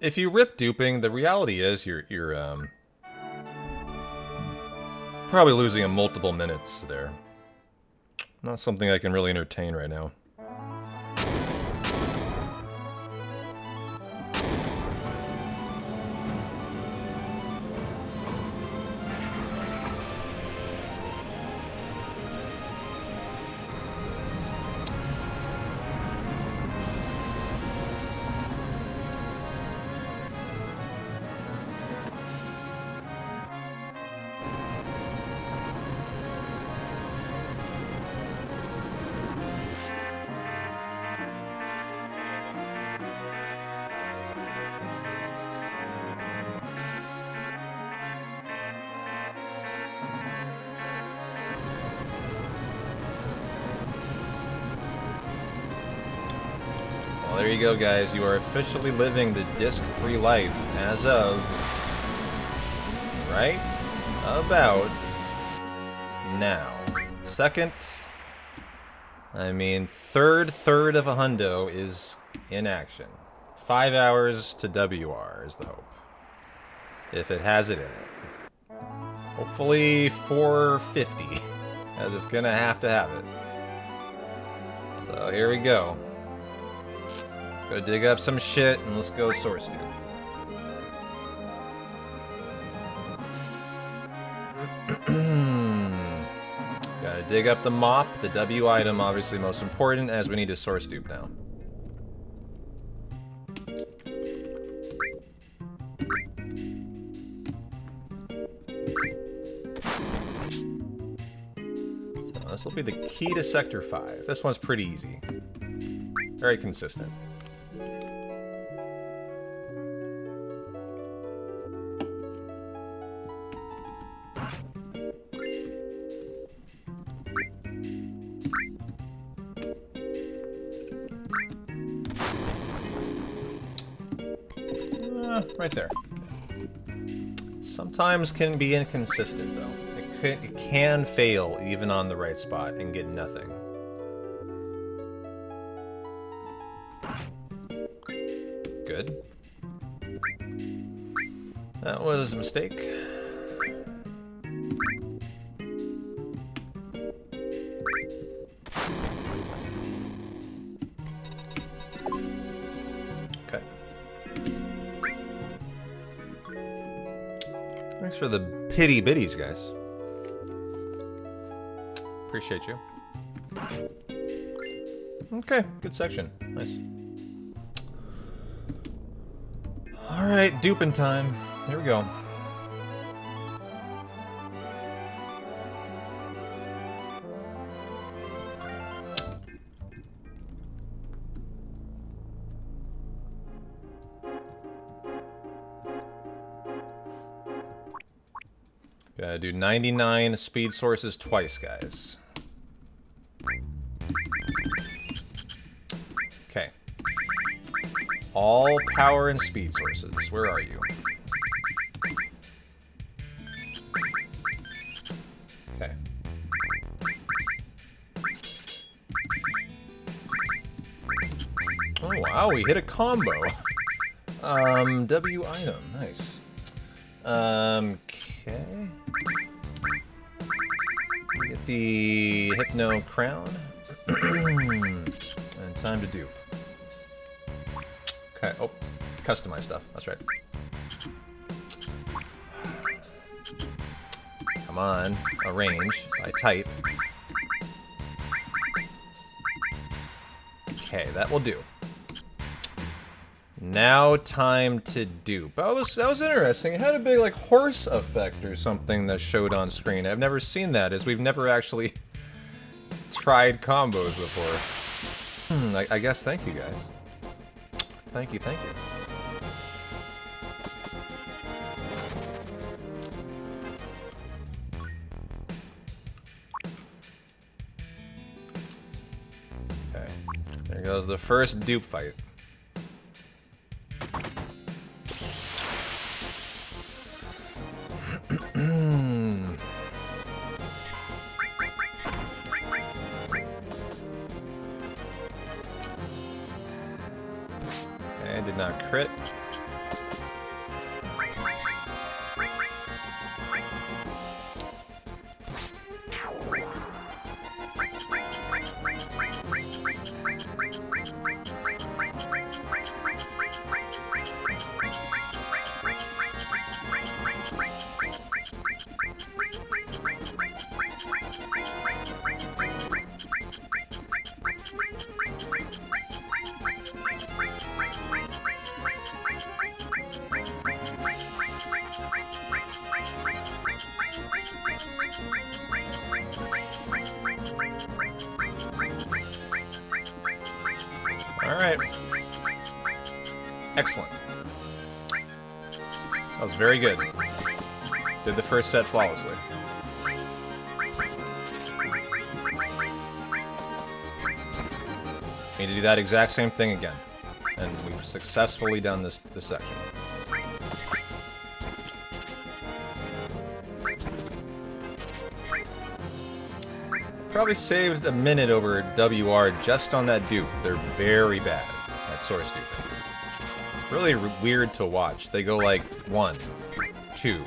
If you rip duping, the reality is you're probably losing in multiple minutes there. Not something I can really entertain right now. There you go, guys. You are officially living the Disc 3 life as of right about now. Second, I mean, third of a hundo is in action. 5 hours to WR is the hope. If it has it in it. Hopefully 450. As it's gonna have to have it. So here we go. Go dig up some shit and let's go source dupe. Gotta dig up the mop, the W item obviously most important, as we need to source dupe now. So this will be the key to Sector 5. This one's pretty easy. Very consistent. Right there. Sometimes can be inconsistent, though. It can fail even on the right spot and get nothing. Good. That was a mistake. Okay. Thanks for the pity bitties, guys. Appreciate you. Okay, good section. Nice. Alright, duping time. Here we go. Gotta do 99 speed sources twice, guys. Okay. All power and speed sources. Where are you? Okay. Oh wow, we hit a combo. W item, nice. Okay. Get the Hypno Crown. And time to dupe. Okay, oh, customize stuff, that's right. Come on, arrange by type. Okay, that will do. Now time to dupe. That was interesting. It had a big like horse effect or something that showed on screen. I've never seen that, as we've never actually tried combos before. I guess thank you guys. Thank you, thank you. Okay, there goes the first dupe fight. Okay, did not crit. Alright. Excellent. That was very good. Did the first set flawlessly. Need to do that exact same thing again. And we've successfully done this section. Probably saved a minute over WR just on that dupe. They're very bad at source duping. It's really weird to watch. They go like 1, 2,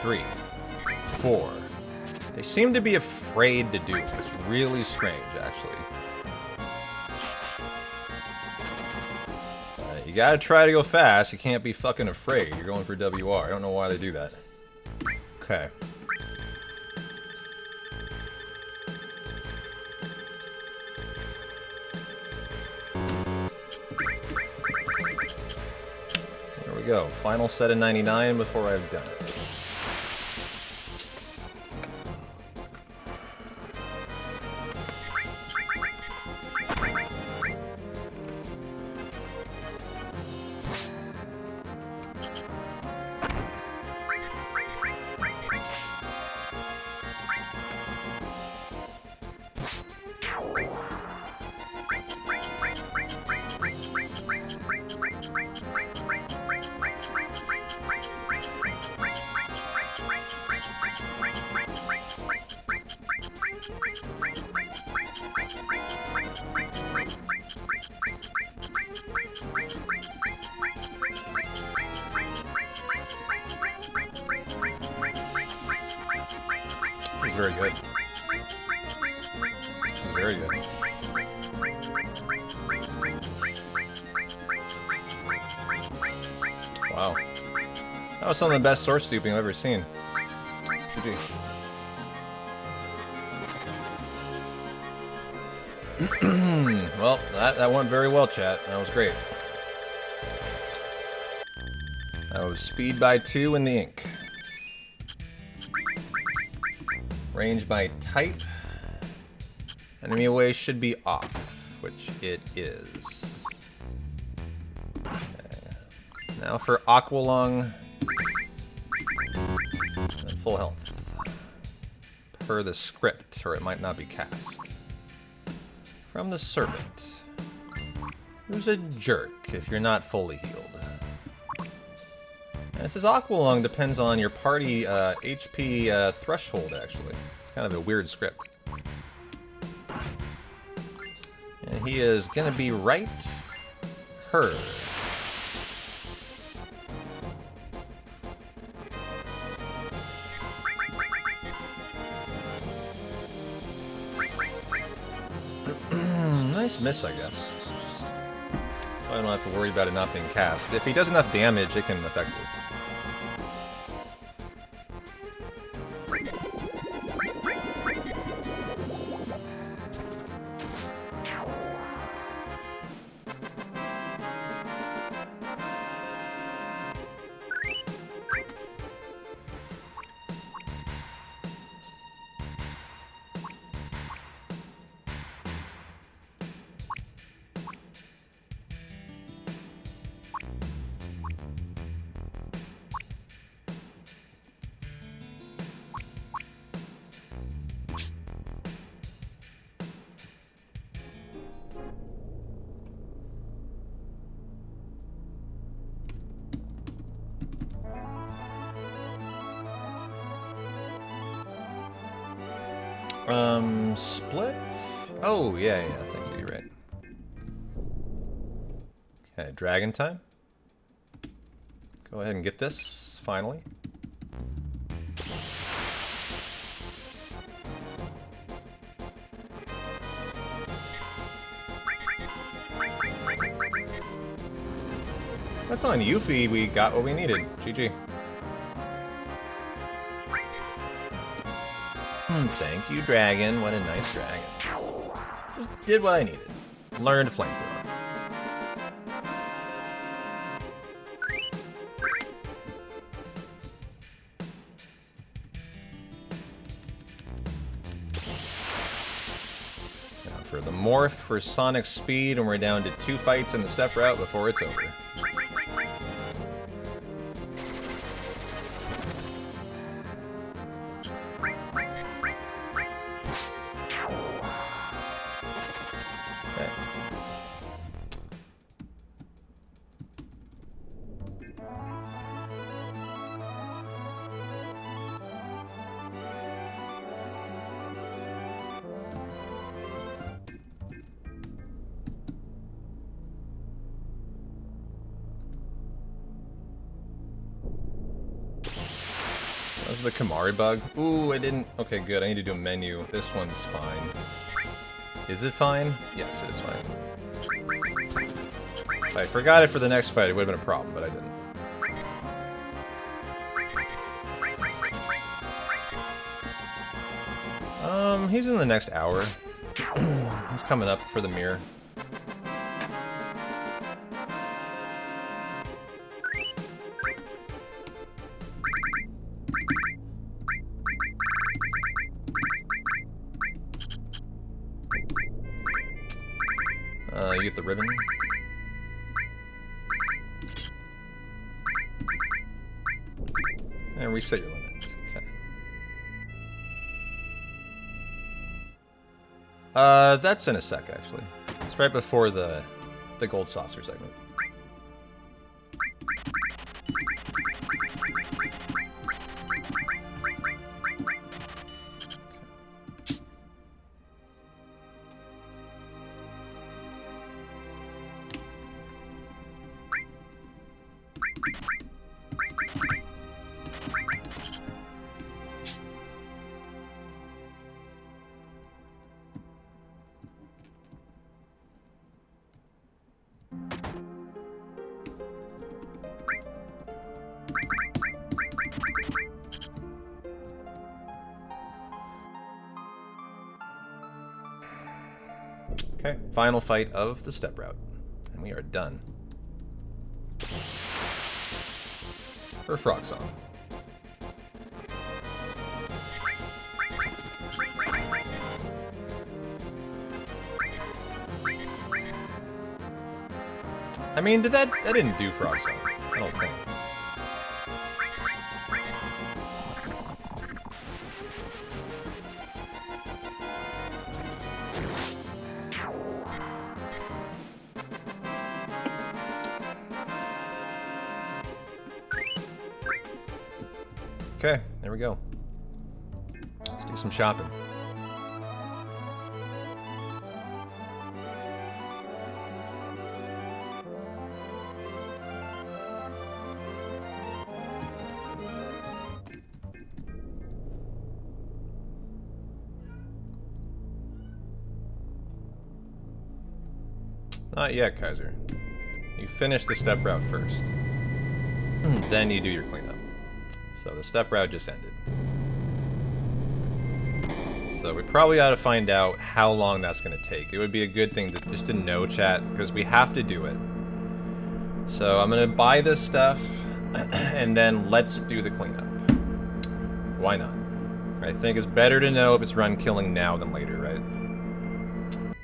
3, 4. They seem to be afraid to dupe. It's really strange, actually. You gotta try to go fast. You can't be fucking afraid. You're going for WR. I don't know why they do that. Okay. There we go. Final set of 99 before I've done it. It's very good. It's very good. Wow. That was some of the best source duping I've ever seen. GG. Well, that went very well, chat. That was great. That was speed by 2 in the ink. Range by type. Enemy away should be off, which it is. Okay. Now for Aqualung. And full health. Per the script, or it might not be cast. From the Servant. Who's a jerk if you're not fully healed. And it says Aqualung depends on your party HP threshold, actually. It's kind of a weird script. And he is gonna be right her. Nice miss, I guess. So I don't have to worry about it not being cast. If he does enough damage, it can affect it. Split? Oh, yeah, I think you're right. Okay, dragon time. Go ahead and get this, finally. That's on Yuffie, we got what we needed. GG. Thank you, dragon. What a nice dragon. Just did what I needed. Learned flamethrower. Now for the morph for Sonic speed, and we're down to 2 fights in the step route before it's over. The Kamari bug? Ooh, I didn't... Okay, good. I need to do a menu. This one's fine. Is it fine? Yes, it is fine. If I forgot it for the next fight, it would have been a problem, but I didn't. He's in the next hour. He's coming up for the mirror. You get the ribbon. And reset your limit. Okay. That's in a sec, actually. It's right before the gold saucer segment. Okay, final fight of the step route. And we are done. For Frog Song. I mean, that didn't do Frog Song, I don't think. Okay, there we go. Let's do some shopping. Not yet, Kaiser. You finish the step route first. Then you do your cleanup. So the step route just ended. So we probably ought to find out how long that's going to take. It would be a good thing to just to know, chat, because we have to do it. So I'm going to buy this stuff, and then let's do the cleanup. Why not? I think it's better to know if it's run killing now than later, right?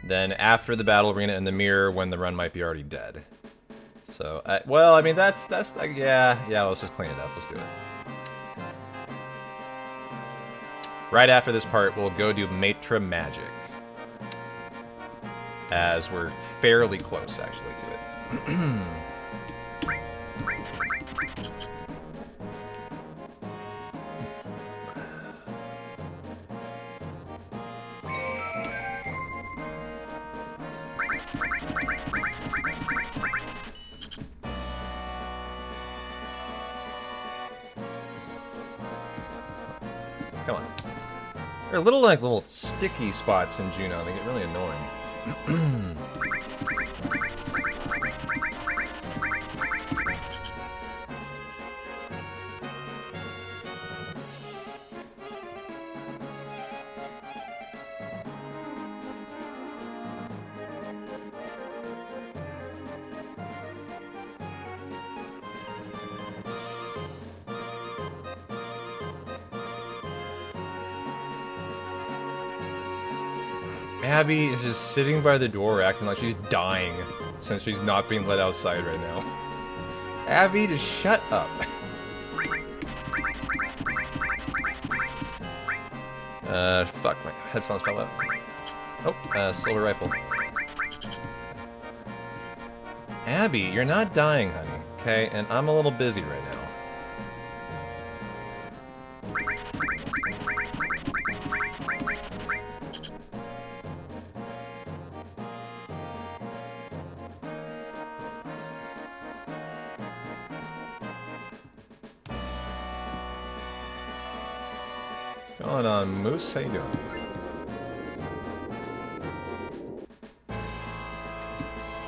Then after the battle arena and the mirror when the run might be already dead. So, well, I mean, that's yeah, let's just clean it up. Let's do it. Right after this part, we'll go do Matra Magic. As we're fairly close, actually, to it. Come on. There are little sticky spots in Juno. They get really annoying. Abby is just sitting by the door acting like she's dying since she's not being let outside right now. Abby, just shut up. Fuck, my headphones fell out. Oh, silver rifle. Abby, you're not dying, honey, okay? And I'm a little busy right now. What's going on, Moose? How you doing?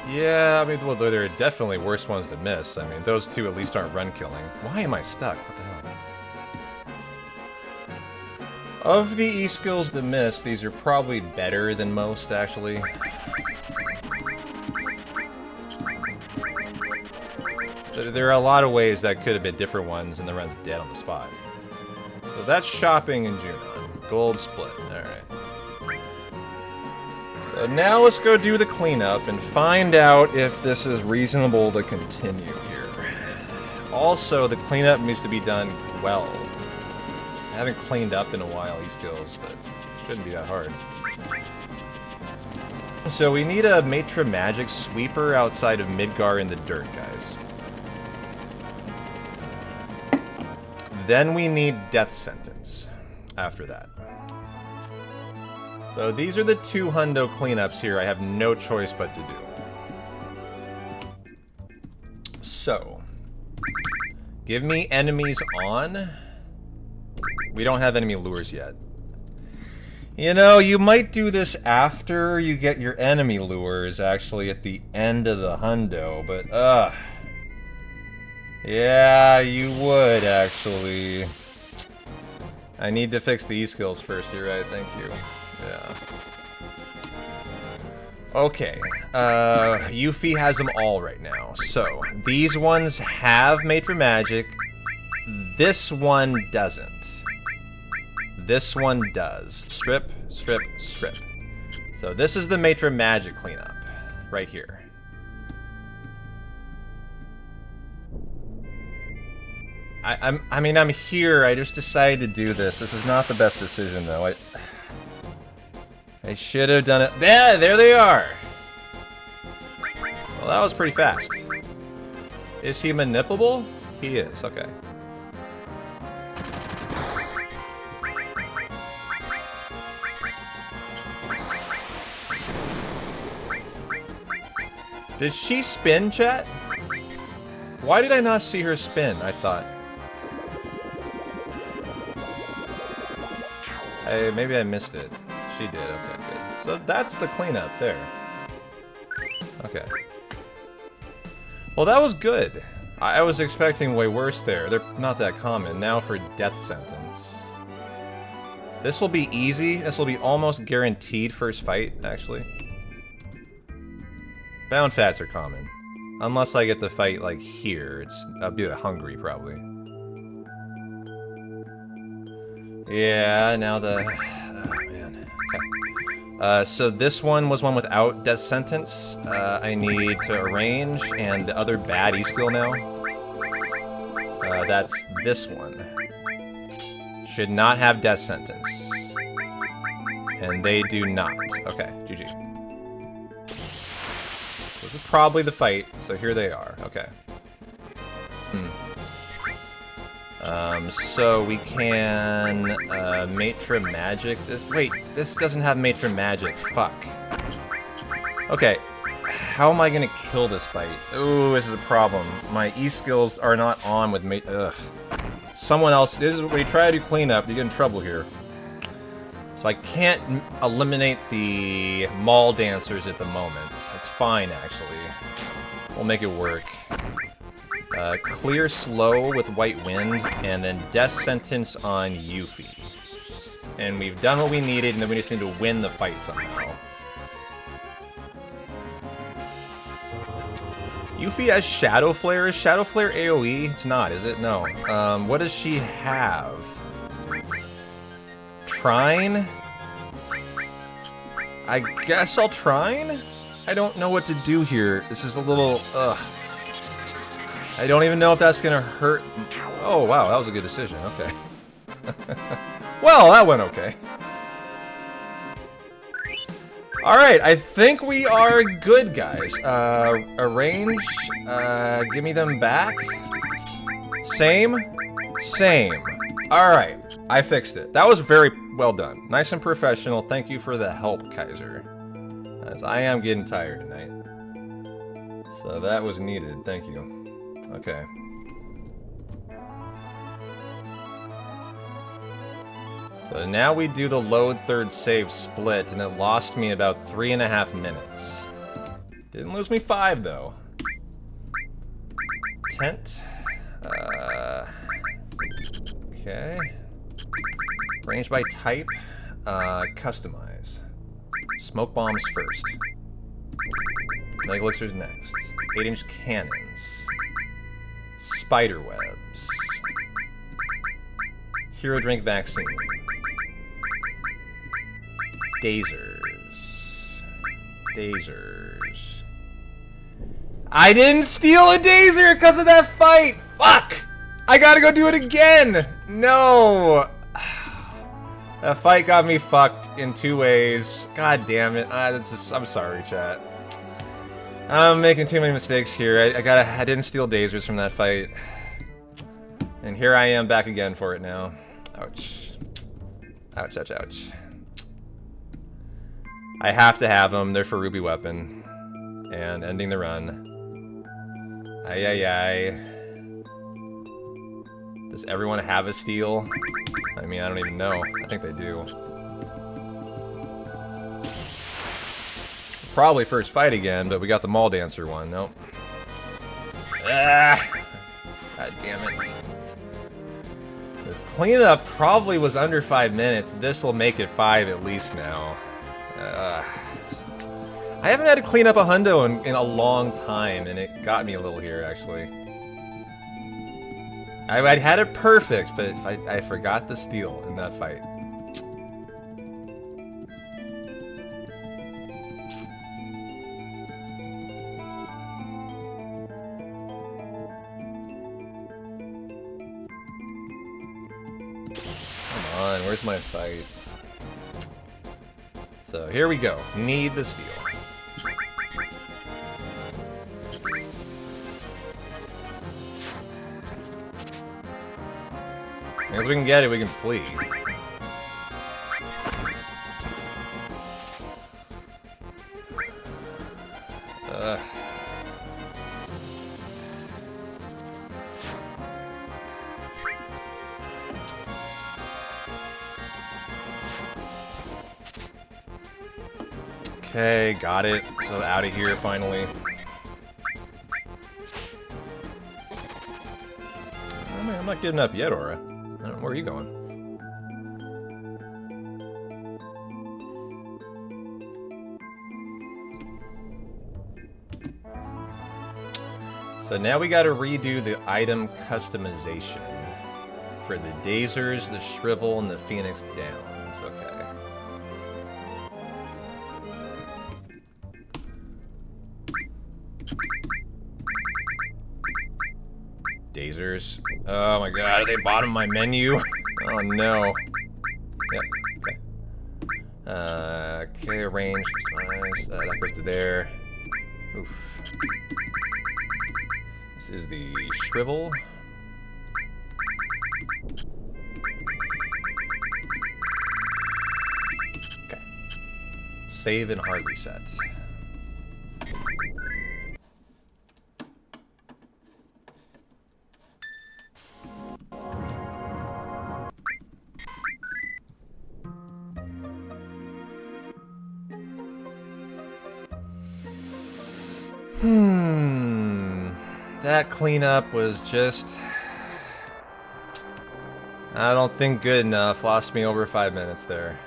Yeah, I mean, well, there are definitely worse ones to miss. I mean, those two at least aren't run killing. Why am I stuck? What the hell? Of the E-skills to miss, these are probably better than most, actually. There are a lot of ways that could have been different ones, and the run's dead on the spot. So that's shopping in Junon. Gold split. Alright. So now let's go do the cleanup and find out if this is reasonable to continue here. Also, the cleanup needs to be done well. I haven't cleaned up in a while, these skills, but it shouldn't be that hard. So we need a Matra Magic sweeper outside of Midgar in the dirt, guys. Then we need Death Sentence after that. So these are the 2 hundo cleanups here I have no choice but to do. So, give me enemies on. We don't have enemy lures yet. You know, you might do this after you get your enemy lures, actually, at the end of the hundo, but, yeah, you would, actually. I need to fix the E-skills first, you're right, thank you. Yeah. Okay, Yuffie has them all right now. So, these ones have Matra Magic. This one doesn't. This one does. Strip, strip, strip. So this is the Matra Magic cleanup. Right here. I mean, I'm here. I just decided to do this. This is not the best decision, though. I should have done it. Yeah, there they are. Well, that was pretty fast. Is he manipulable? He is. Okay. Did she spin, chat? Why did I not see her spin? I thought. Maybe I missed it. She did. Okay, good. So that's the cleanup there. Okay. Well, that was good. I was expecting way worse there. They're not that common. Now for death sentence. This will be easy. This will be almost guaranteed first fight, actually. Bound fats are common. Unless I get the fight, like, here. I'll be hungry, probably. Yeah, now the... Oh, man. Okay. So this one was one without death sentence. I need to arrange, and the other bad E-skill now. That's this one. Should not have death sentence. And they do not. Okay, GG. This is probably the fight, so here they are. Okay. So we can Matra Magic this. Wait, this doesn't have Matra Magic. Fuck. Okay. How am I gonna kill this fight? Ooh, this is a problem. My E-skills are not on with Ugh. Someone else. This is when you try to do cleanup, you get in trouble here. So I can't eliminate the mall dancers at the moment. It's fine, actually. We'll make it work. Clear slow with White Wind, and then death sentence on Yuffie. And we've done what we needed, and then we just need to win the fight somehow. Yuffie has Shadow Flare. Is Shadow Flare AoE? It's not, is it? No. What does she have? Trine? I guess I'll Trine? I don't know what to do here. This is a little, ugh. I don't even know if that's gonna hurt. Oh, wow, that was a good decision. Okay. Well, that went okay. Alright, I think we are good, guys. Arrange. Give me them back. Same. Same. Alright, I fixed it. That was very well done. Nice and professional. Thank you for the help, Kaiser. As I am getting tired tonight. So that was needed. Thank you. Okay. So now we do the load third save split, and it lost me about 3.5 minutes. Didn't lose me 5, though. Tent. Okay. Range by type. Customize. Smoke bombs first. Mega elixirs next. 8-inch cannons. Spider webs. Hero drink vaccine. Dazers. Dazers. I didn't steal a dazer because of that fight! Fuck! I gotta go do it again! No! That fight got me fucked in 2 ways. God damn it. I'm sorry, chat. I'm making too many mistakes here. I didn't steal dazers from that fight. And here I am back again for it now. Ouch. Ouch, ouch, ouch. I have to have them. They're for Ruby Weapon. And ending the run. Ay, ay, ay. Does everyone have a steal? I mean, I don't even know. I think they do. Probably first fight again, but we got the mall dancer one. Nope. Ah! God damn it. This cleanup probably was under 5 minutes. This'll make it 5 at least now. I haven't had to clean up a hundo in a long time, and it got me a little here, actually. I'd had it perfect, but I forgot the steal in that fight. Come on, where's my fight? So here we go. Need the steal. As long as we can get it, we can flee. Okay, got it. So out of here finally. I'm not getting up yet, Aura. I don't know, where are you going? So now we gotta redo the item customization for the Dazers, the Shrivel, and the Phoenix Downs. Okay. Dazers. Oh my god, are they bottom of my menu? Oh no. Yep, okay. Okay, arrange, customize. That goes to there. Oof. This is the Shrivel. Okay. Save and hard reset. That cleanup was just... I don't think good enough. Lost me over 5 minutes there.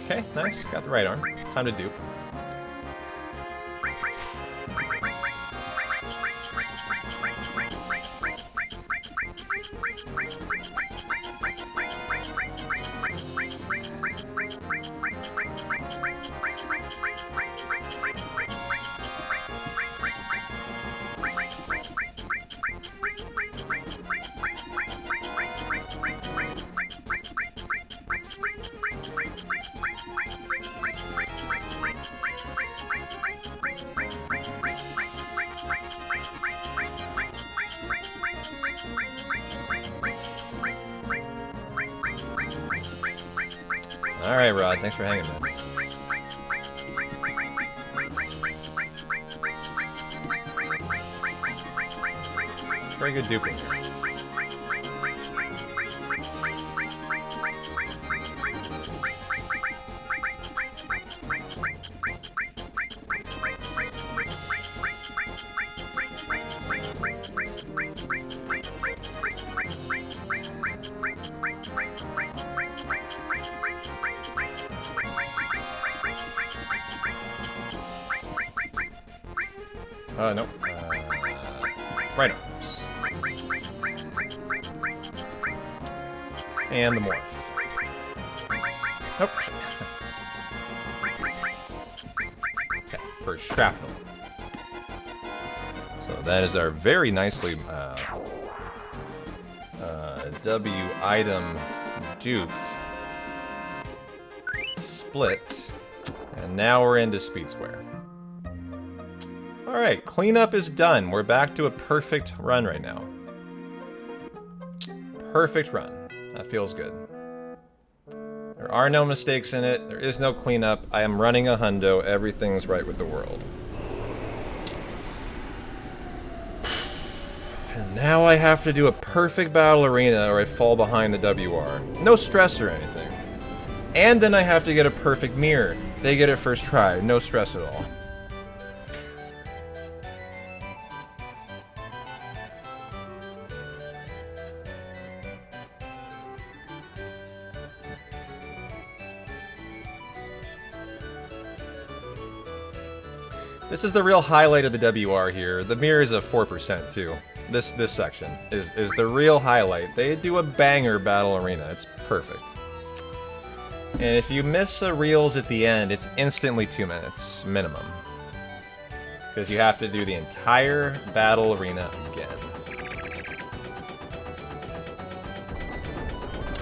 Okay, nice. Got the right arm. Time to dupe. Alright, Rod. Thanks for hanging, man. Very good duping here. Nope. Right arms. And the morph. Nope. Okay, for shrapnel. So that is our very nicely W item duped. Split. And now we're into Speed Square. Alright, cleanup is done. We're back to a perfect run right now. Perfect run. That feels good. There are no mistakes in it. There is no cleanup. I am running a hundo. Everything's right with the world. And now I have to do a perfect battle arena or I fall behind the WR. No stress or anything. And then I have to get a perfect mirror. They get it first try. No stress at all. This is the real highlight of the WR here. The mirror is a 4% too. This section is the real highlight. They do a banger battle arena. It's perfect. And if you miss the reels at the end, it's instantly 2 minutes minimum. Because you have to do the entire battle arena again.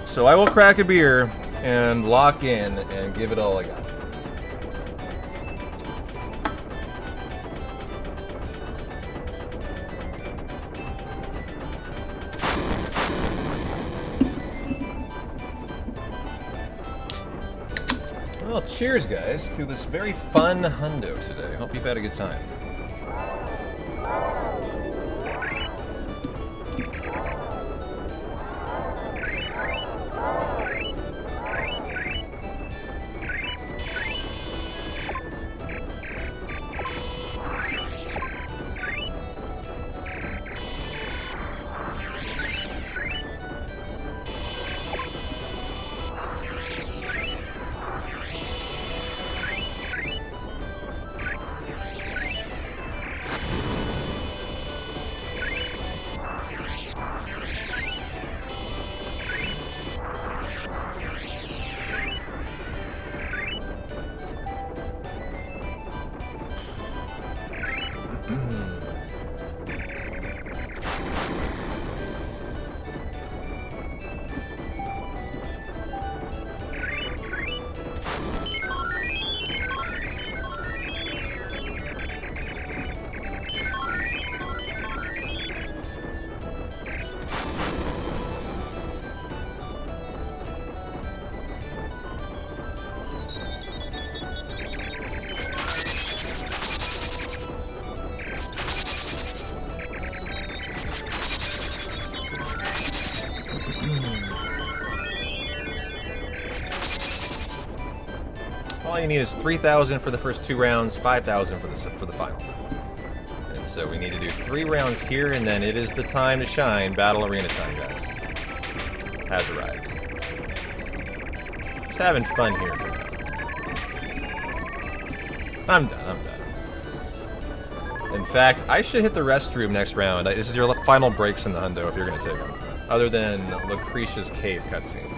So I will crack a beer and lock in and give it all I got. Well, cheers, guys, to this very fun hundo today. Hope you've had a good time. All you need is 3,000 for the first 2 rounds, 5,000 for the final. And so we need to do 3 rounds here, and then it is the time to shine. Battle arena time, guys. Has arrived. Just having fun here for now. I'm done. In fact, I should hit the restroom next round. This is your final breaks in the hundo if you're going to take them. Other than Lucretia's cave cutscene.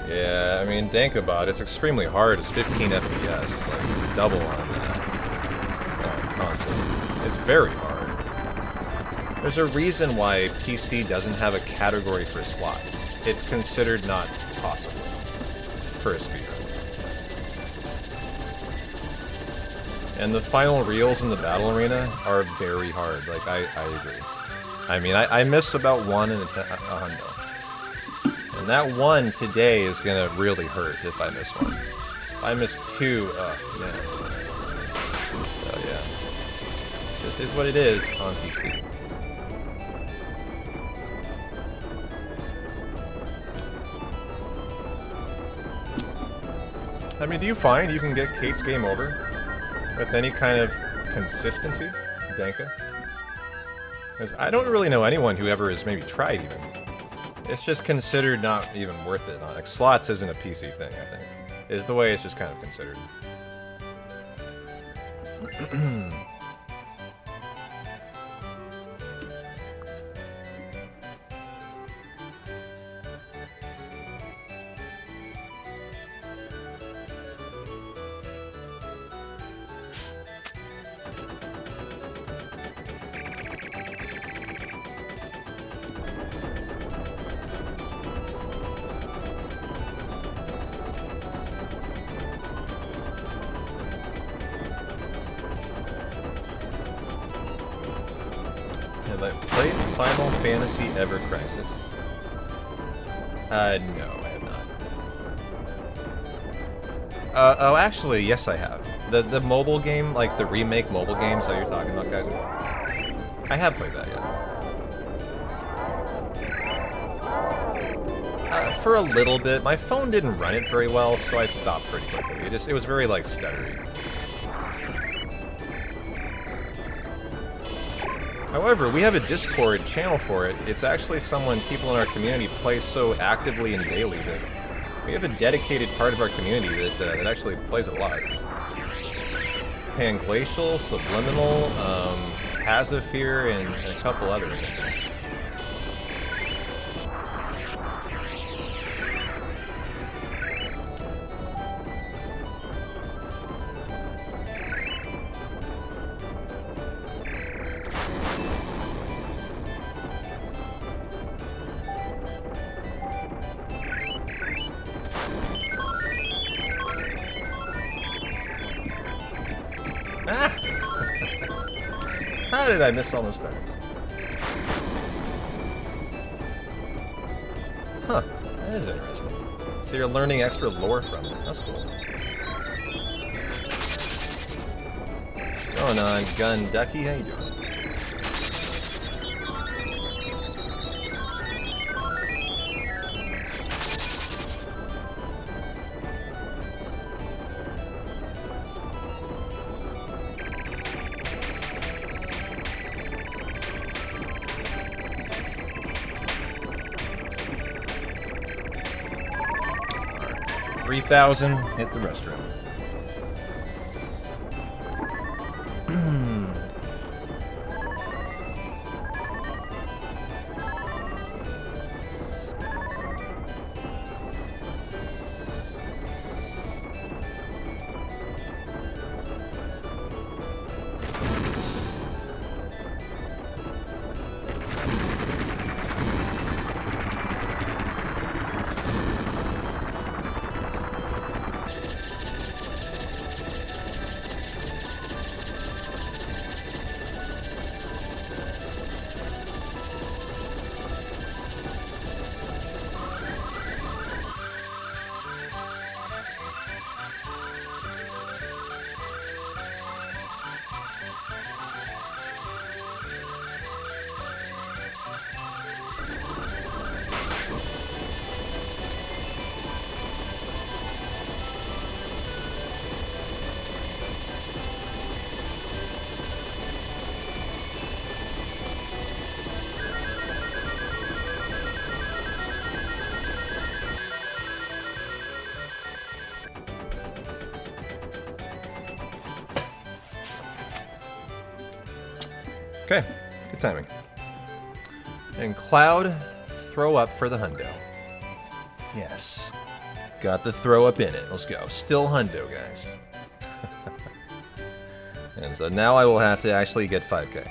Yeah, I mean, Dankabot, it's extremely hard. It's 15 FPS. Like, it's double on that console. It's very hard. There's a reason why PC doesn't have a category for slots. It's considered not possible for a speedrun. And the final reels in the battle arena are very hard. Like, I agree. I mean, I miss about 1 in a hundo. And that 1 today is gonna really hurt if I miss 1. If I miss 2, oh man. So yeah. This is what it is on PC. I mean, do you find you can get Kate's game over with any kind of consistency, Danka? Because I don't really know anyone who ever has maybe tried even. It's just considered not even worth it. Like, slots isn't a PC thing, I think. Is the way it's just kind of considered. Have I played Final Fantasy Ever Crisis? No, I have not. Oh, actually, yes, I have. The mobile game, like the remake mobile games that you're talking about, guys. I have played that, yeah. For a little bit. My phone didn't run it very well, so I stopped pretty quickly. It was very, like, stuttery. However, we have a Discord channel for it. It's actually someone people in our community play so actively and daily that we have a dedicated part of our community that actually plays a lot. Panglacial, Subliminal, Hazafir, and a couple others. How did I miss all those stars? Huh, that is interesting. So you're learning extra lore from it. That's cool. What's going on, Gun Ducky? How you doing? 3,000, hit the restroom. Okay, good timing. And Cloud, throw up for the hundo. Yes, got the throw up in it. Let's go. Still hundo, guys. And so now I will have to actually get 5K.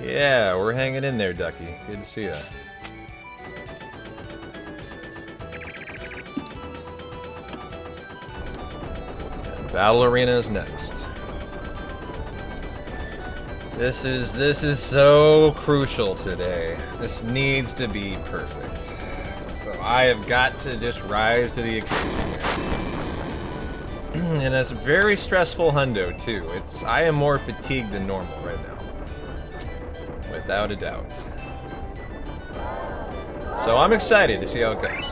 Yeah, we're hanging in there, Ducky. Good to see ya. Battle Arena is next. This is so crucial today. This needs to be perfect. So I have got to just rise to the occasion here. And it's a very stressful hundo too. I am more fatigued than normal right now. Without a doubt. So I'm excited to see how it goes.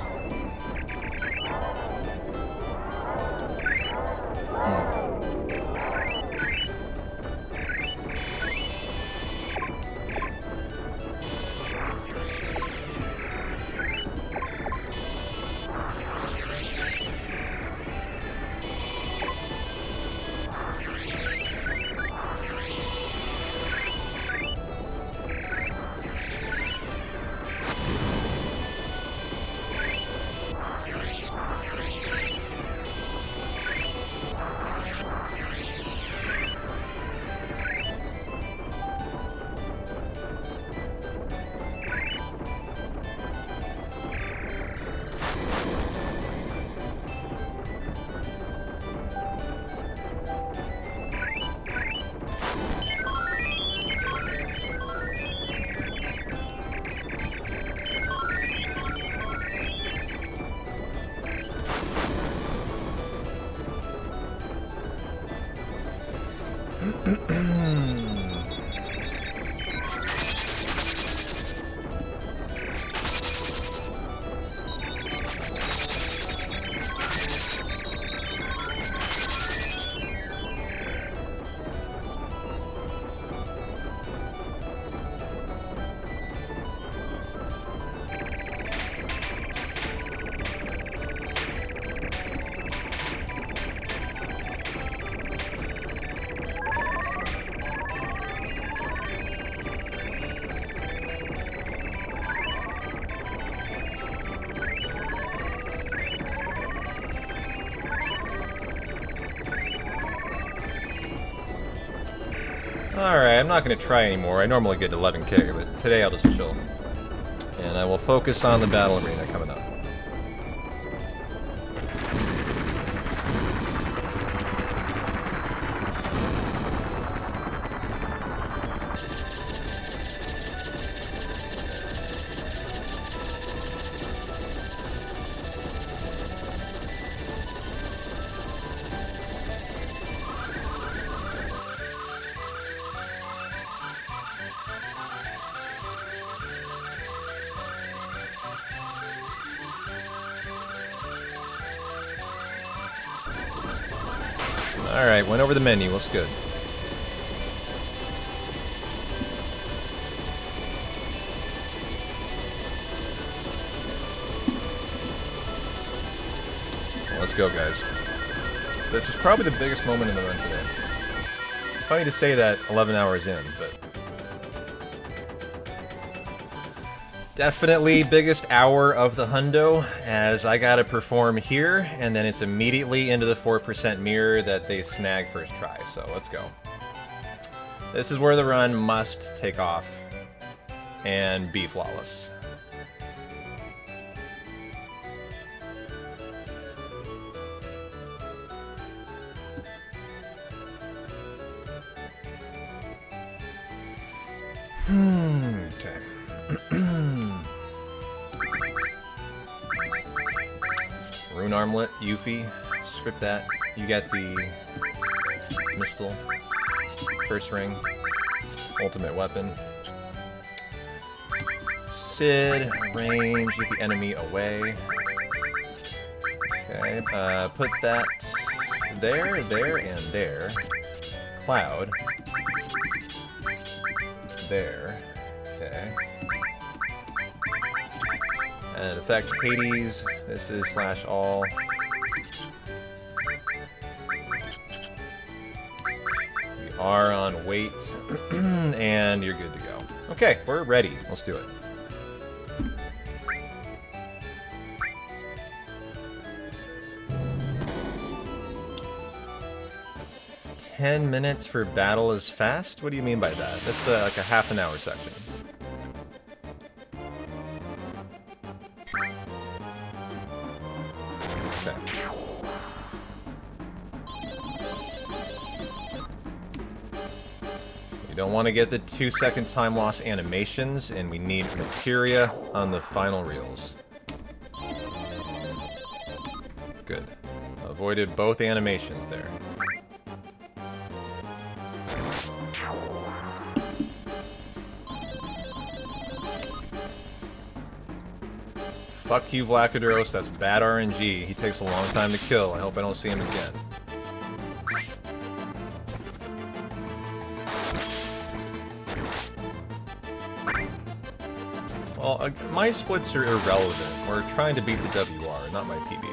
Alright, I'm not going to try anymore. I normally get 11k, but today I'll just chill. And I will focus on the battle arena coming up. Alright, went over the menu, looks good. Let's go, guys. This is probably the biggest moment in the run today. Funny to say that 11 hours in, but... definitely biggest hour of the hundo, as I gotta perform here, and then it's immediately into the 4% mirror that they snag first try, so let's go. This is where the run must take off and be flawless. Okay. Rune Armlet, Yuffie, strip that. You got the Mistle, Curse Ring, Ultimate Weapon. Sid, range, get the enemy away. Okay, put that there, there, and there. Cloud. There. Okay. And effect Hades. This is slash all. We are on wait. And you're good to go. Okay, we're ready. Let's do it. "10 minutes for battle is fast?" What do you mean by that? That's like a half an hour section. Okay. We don't want to get the 2-second time loss animations, and we need materia on the final reels. Good. Avoided both animations there. Fuck you, Vlakadros. That's bad RNG. He takes a long time to kill. I hope I don't see him again. Well, my splits are irrelevant. We're trying to beat the WR, not my PB.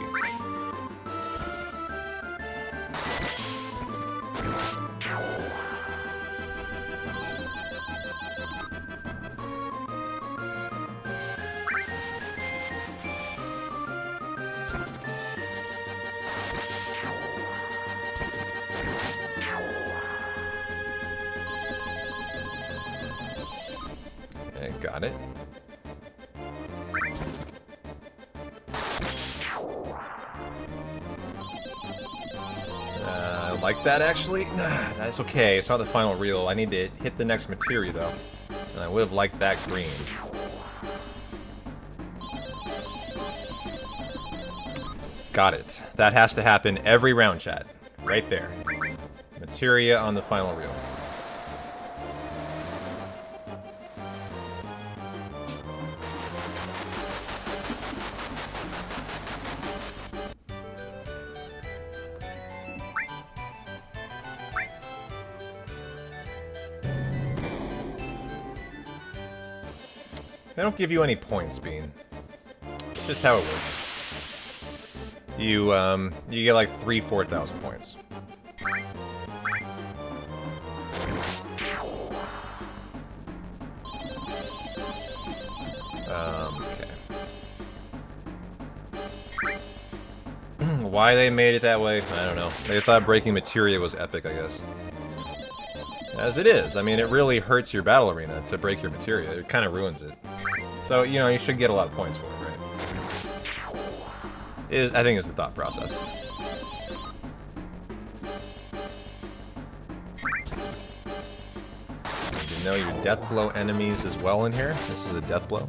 Got it. I like that, actually. That's okay. It's not the final reel. I need to hit the next materia, though. And I would have liked that green. Got it. That has to happen every round, chat. Right there. Materia on the final reel. They don't give you any points, Bean. It's just how it works. You get like 4,000 points. Okay. Why they made it that way, I don't know. They thought breaking materia was epic, I guess. As it is. I mean, it really hurts your battle arena to break your materia. It kind of ruins it. So, you know, you should get a lot of points for it, right? I think is the thought process. Need to know your death blow enemies as well in here. This is a death blow.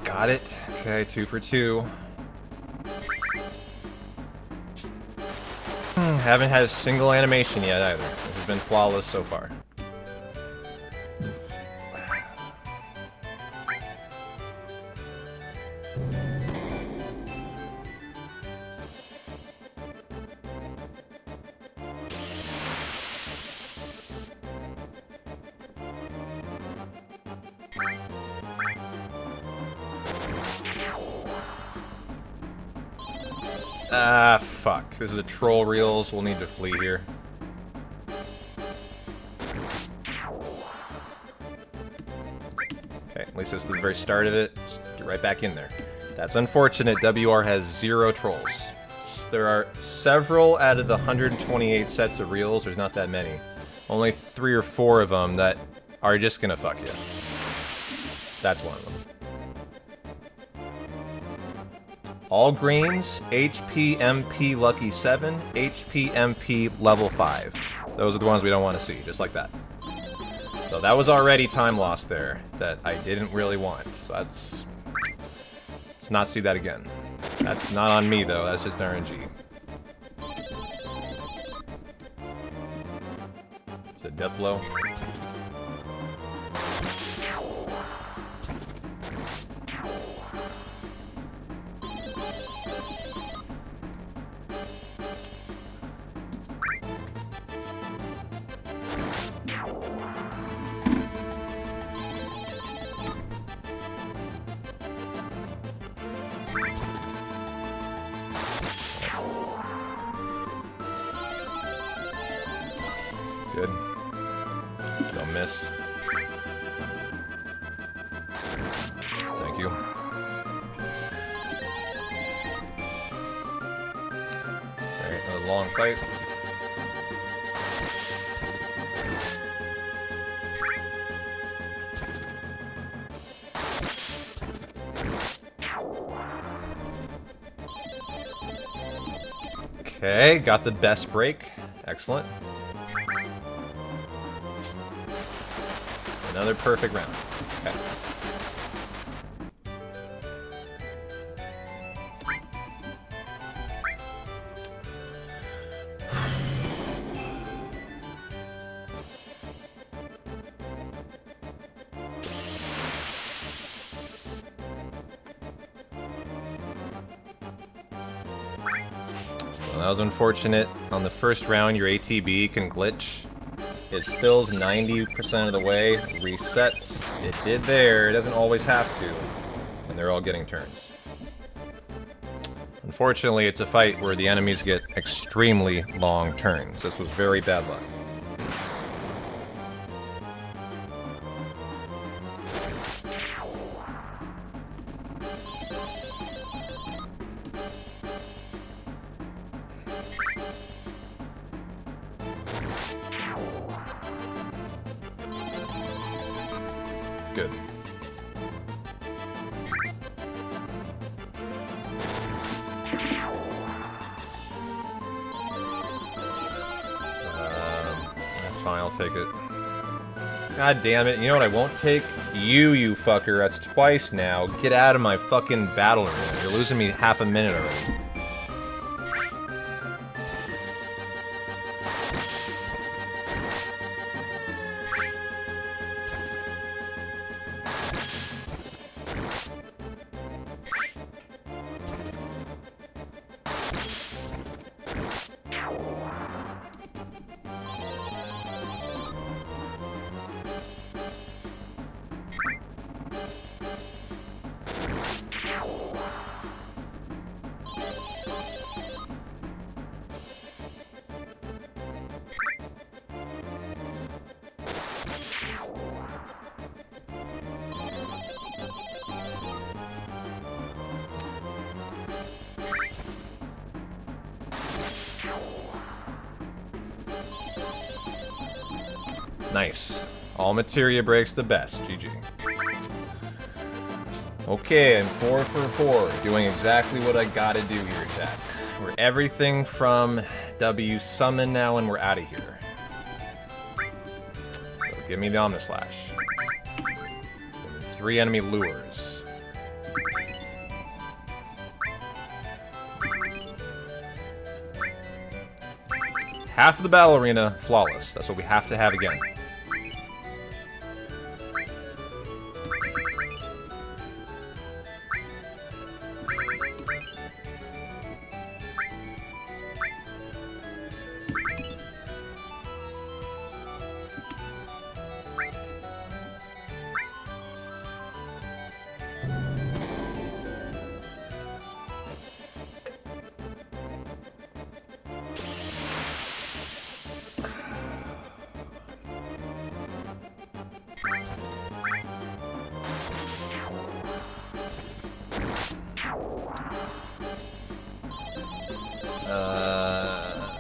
Got it. Okay, 2 for 2. Haven't had a single animation yet either. This has been flawless so far. Ah, fuck. This is a troll reels. We'll need to flee here. Okay, at least this is the very start of it. Just get right back in there. That's unfortunate. WR has 0 trolls. There are several out of the 128 sets of reels. There's not that many. Only 3 or 4 of them that are just gonna fuck you. That's one of them. All greens, HP MP Lucky 7, HP MP level 5. Those are the ones we don't want to see, just like that. So that was already time lost there that I didn't really want. So let's not see that again. That's not on me though, that's just RNG. It's a death blow. Good. Don't miss. Thank you. Alright, another long fight. Okay, got the best break. Excellent. Another perfect round. Okay. Well, that was unfortunate. On the first round, your ATB can glitch. It fills 90% of the way, resets. It did there. It doesn't always have to. And they're all getting turns. Unfortunately, it's a fight where the enemies get extremely long turns. This was very bad luck. Good. That's fine, I'll take it. God damn it, you know what I won't take? You fucker, that's twice now. Get out of my fucking battle arena. You're losing me half a minute already. Nice. All materia breaks the best. GG. Okay, I'm 4 for 4. Doing exactly what I gotta do here, chat. We're everything from W summon now, and we're out of here. So give me the Omnislash. 3 enemy lures. Half of the battle arena, flawless. That's what we have to have again.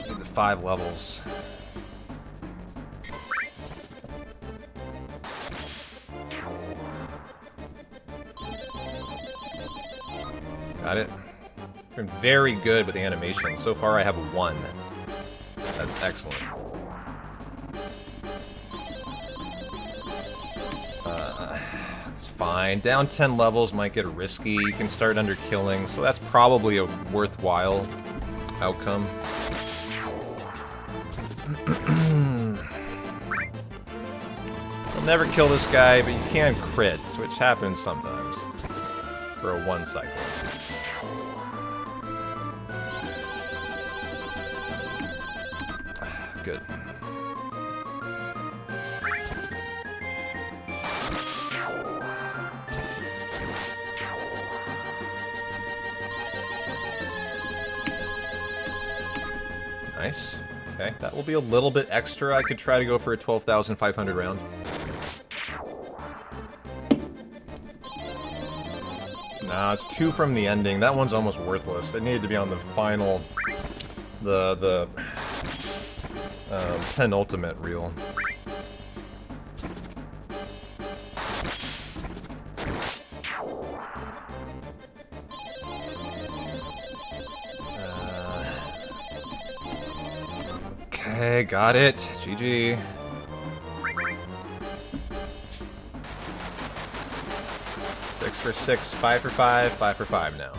Need the 5 levels. Got it. Been very good with the animation. So far I have 1. That's excellent. It's fine. Down 10 levels might get risky. You can start under killing, so that's probably a worthwhile outcome. You'll never kill this guy, but you can crit, which happens sometimes. For a 1 cycle. Good. Nice. Okay, that will be a little bit extra. I could try to go for a 12,500 round. Nah, it's 2 from the ending. That one's almost worthless. It needed to be on the final... the penultimate reel. Okay, got it. GG. Six for 6, 5 for 5, 5 for 5 now.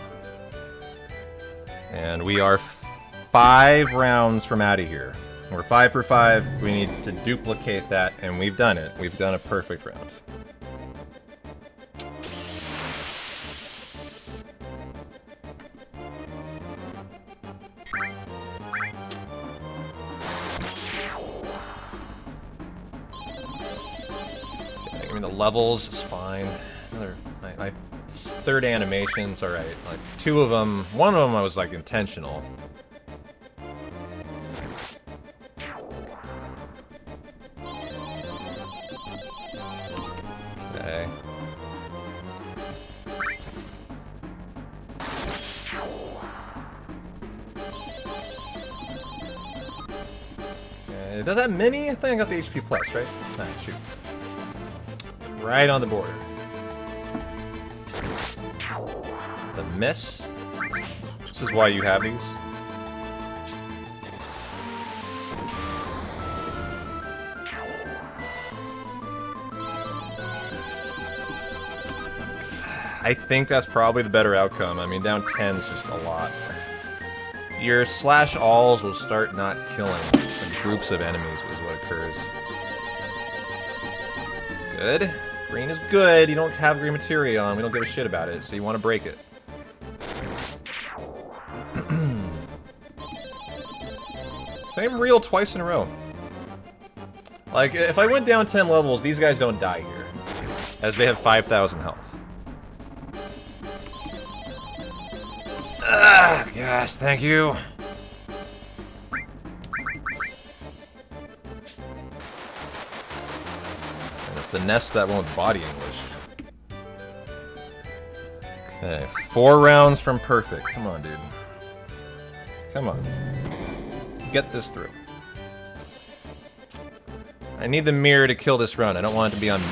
And we are 5 rounds from out of here. We're 5 for 5. We need to duplicate that, and we've done it. We've done a perfect round. Okay, give me the levels. It's fine. Another my 3rd animation's alright. Like 2 of them. 1 of them I was like intentional. Okay. Does that mini? I think I got the HP plus, right? Alright, shoot. Right on the border. The miss. This is why you have these. I think that's probably the better outcome. I mean, down 10 is just a lot. Your slash alls will start not killing groups of enemies, is what occurs. Good. Green is good. You don't have green materia on. We don't give a shit about it, so you want to break it. Same reel twice in a row. Like, if I went down 10 levels, these guys don't die here, as they have 5,000 health. Ah, yes, thank you. And finesse that one with body English. Okay, 4 rounds from perfect. Come on, dude. Come on. Get this through. I need the mirror to kill this run. I don't want it to be on me.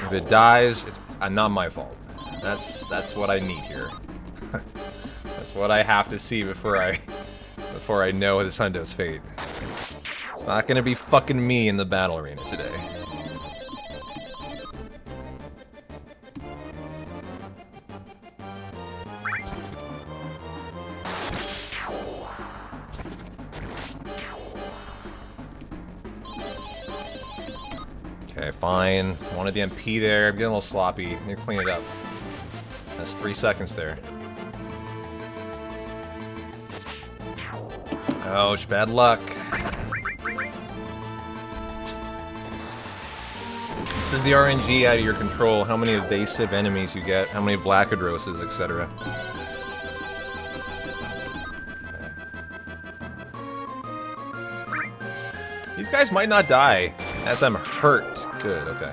If it dies, it's not my fault. That's what I need here. That's what I have to see before I know this hundo's fate. It's not gonna be fucking me in the battle arena today. Okay, fine. Wanted the MP there. I'm getting a little sloppy. Need to clean it up. That's 3 seconds there. Ouch, bad luck. This is the RNG out of your control. How many evasive enemies you get, how many Vlakadroses, etc. These guys might not die, as I'm hurt. Good, okay.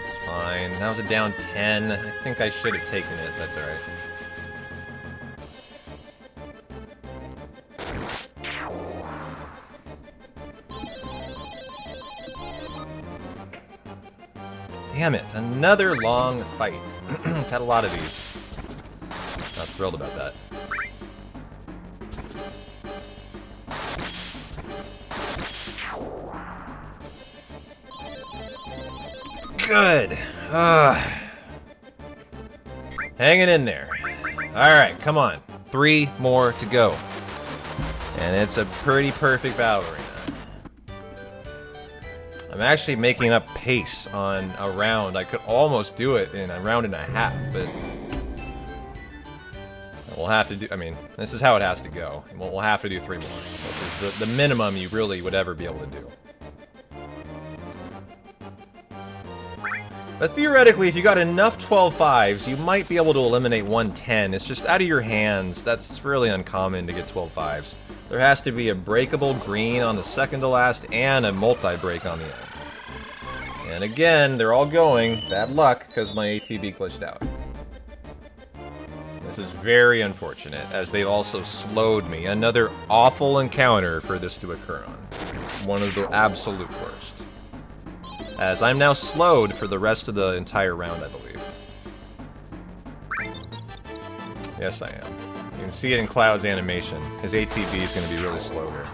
It's fine. That was a down 10. I think I should have taken it. That's alright. Damn it, another long fight. I've had a lot of these. Not thrilled about that. Good. Hanging in there. Alright, come on. 3 more to go. And it's a pretty perfect battle arena. I'm actually making up pace on a round. I could almost do it in a round and a half, but we'll have to do. I mean, this is how it has to go. We'll have to do 3 more, which is the minimum you really would ever be able to do. But theoretically, if you got enough 12-5s, you might be able to eliminate 110. It's just out of your hands. That's really uncommon to get 12-5s. There has to be a breakable green on the second to last and a multi-break on the end. And again, they're all going. Bad luck, because my ATB glitched out. This is very unfortunate, as they've also slowed me. Another awful encounter for this to occur on. One of the absolute worst. As I'm now slowed for the rest of the entire round, I believe. Yes, I am. You can see it in Cloud's animation. His ATB is going to be really slow here.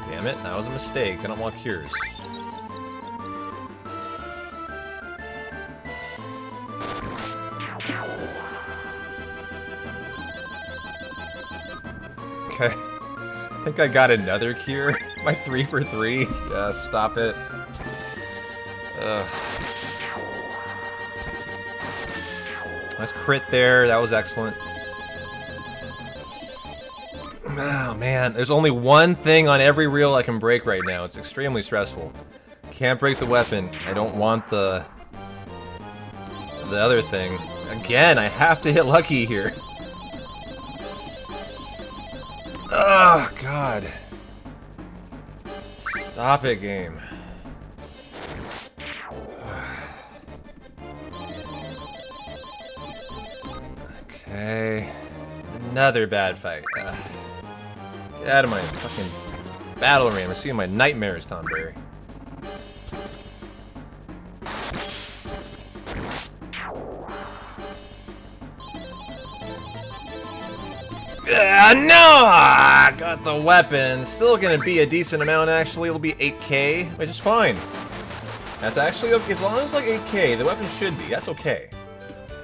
Damn it, that was a mistake. I don't want cures. Okay. I think I got another cure. My 3 for 3. Yeah, stop it. Ugh. Nice crit there. That was excellent. Oh, man. There's only one thing on every reel I can break right now. It's extremely stressful. Can't break the weapon. I don't want the other thing. Again, I have to hit lucky here. Oh, God. Stop it, game. Okay. Another bad fight. Get out of my fucking battle arena. I'm seeing my nightmares, Tom Berry. No! I got the weapon. Still gonna be a decent amount, actually. It'll be 8k, which is fine. That's actually okay. As long as it's like 8k, the weapon should be. That's okay.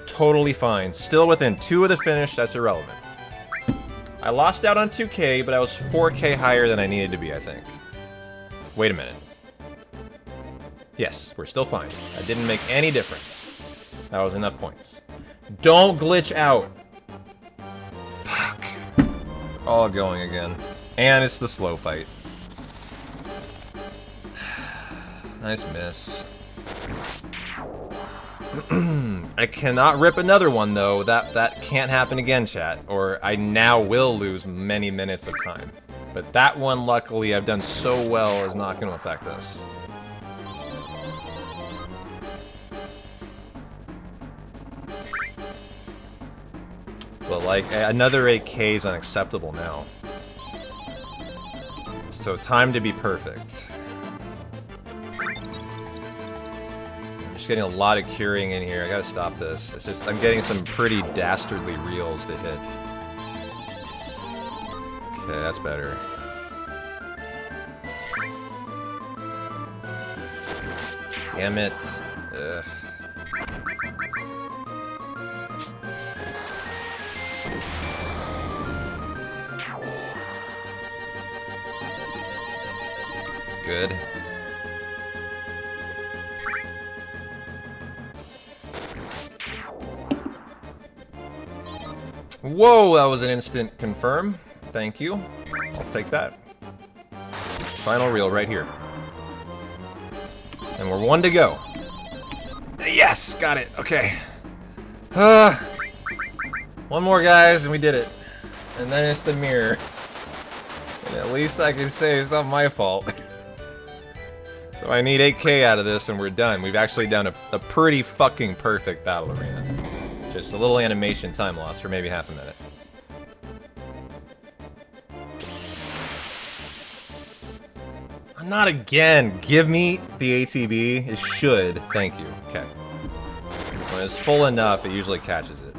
Totally fine. Still within 2 of the finish. That's irrelevant. I lost out on 2k, but I was 4k higher than I needed to be, I think. Wait a minute. Yes, we're still fine. That didn't make any difference. That was enough points. Don't glitch out. Fuck. All going again. And it's the slow fight. Nice miss. I cannot rip another one, though. That can't happen again, chat. Or I now will lose many minutes of time. But that one, luckily, I've done so well is not going to affect us. But like, another 8K is unacceptable now. So time to be perfect. I'm just getting a lot of curing in here. I gotta stop this. It's just, I'm getting some pretty dastardly reels to hit. Okay, that's better. Damn it. Ugh. Good. Whoa, that was an instant confirm. Thank you. I'll take that. Final reel right here. And we're one to go. Yes, got it. Okay. One more, guys, and we did it. And then it's the mirror. And at least I can say it's not my fault. So I need 8K out of this and we're done. We've actually done a pretty fucking perfect battle arena. Just a little animation time loss for maybe half a minute. Not again. Give me the ATB. It should. Thank you. Okay. When it's full enough, it usually catches it.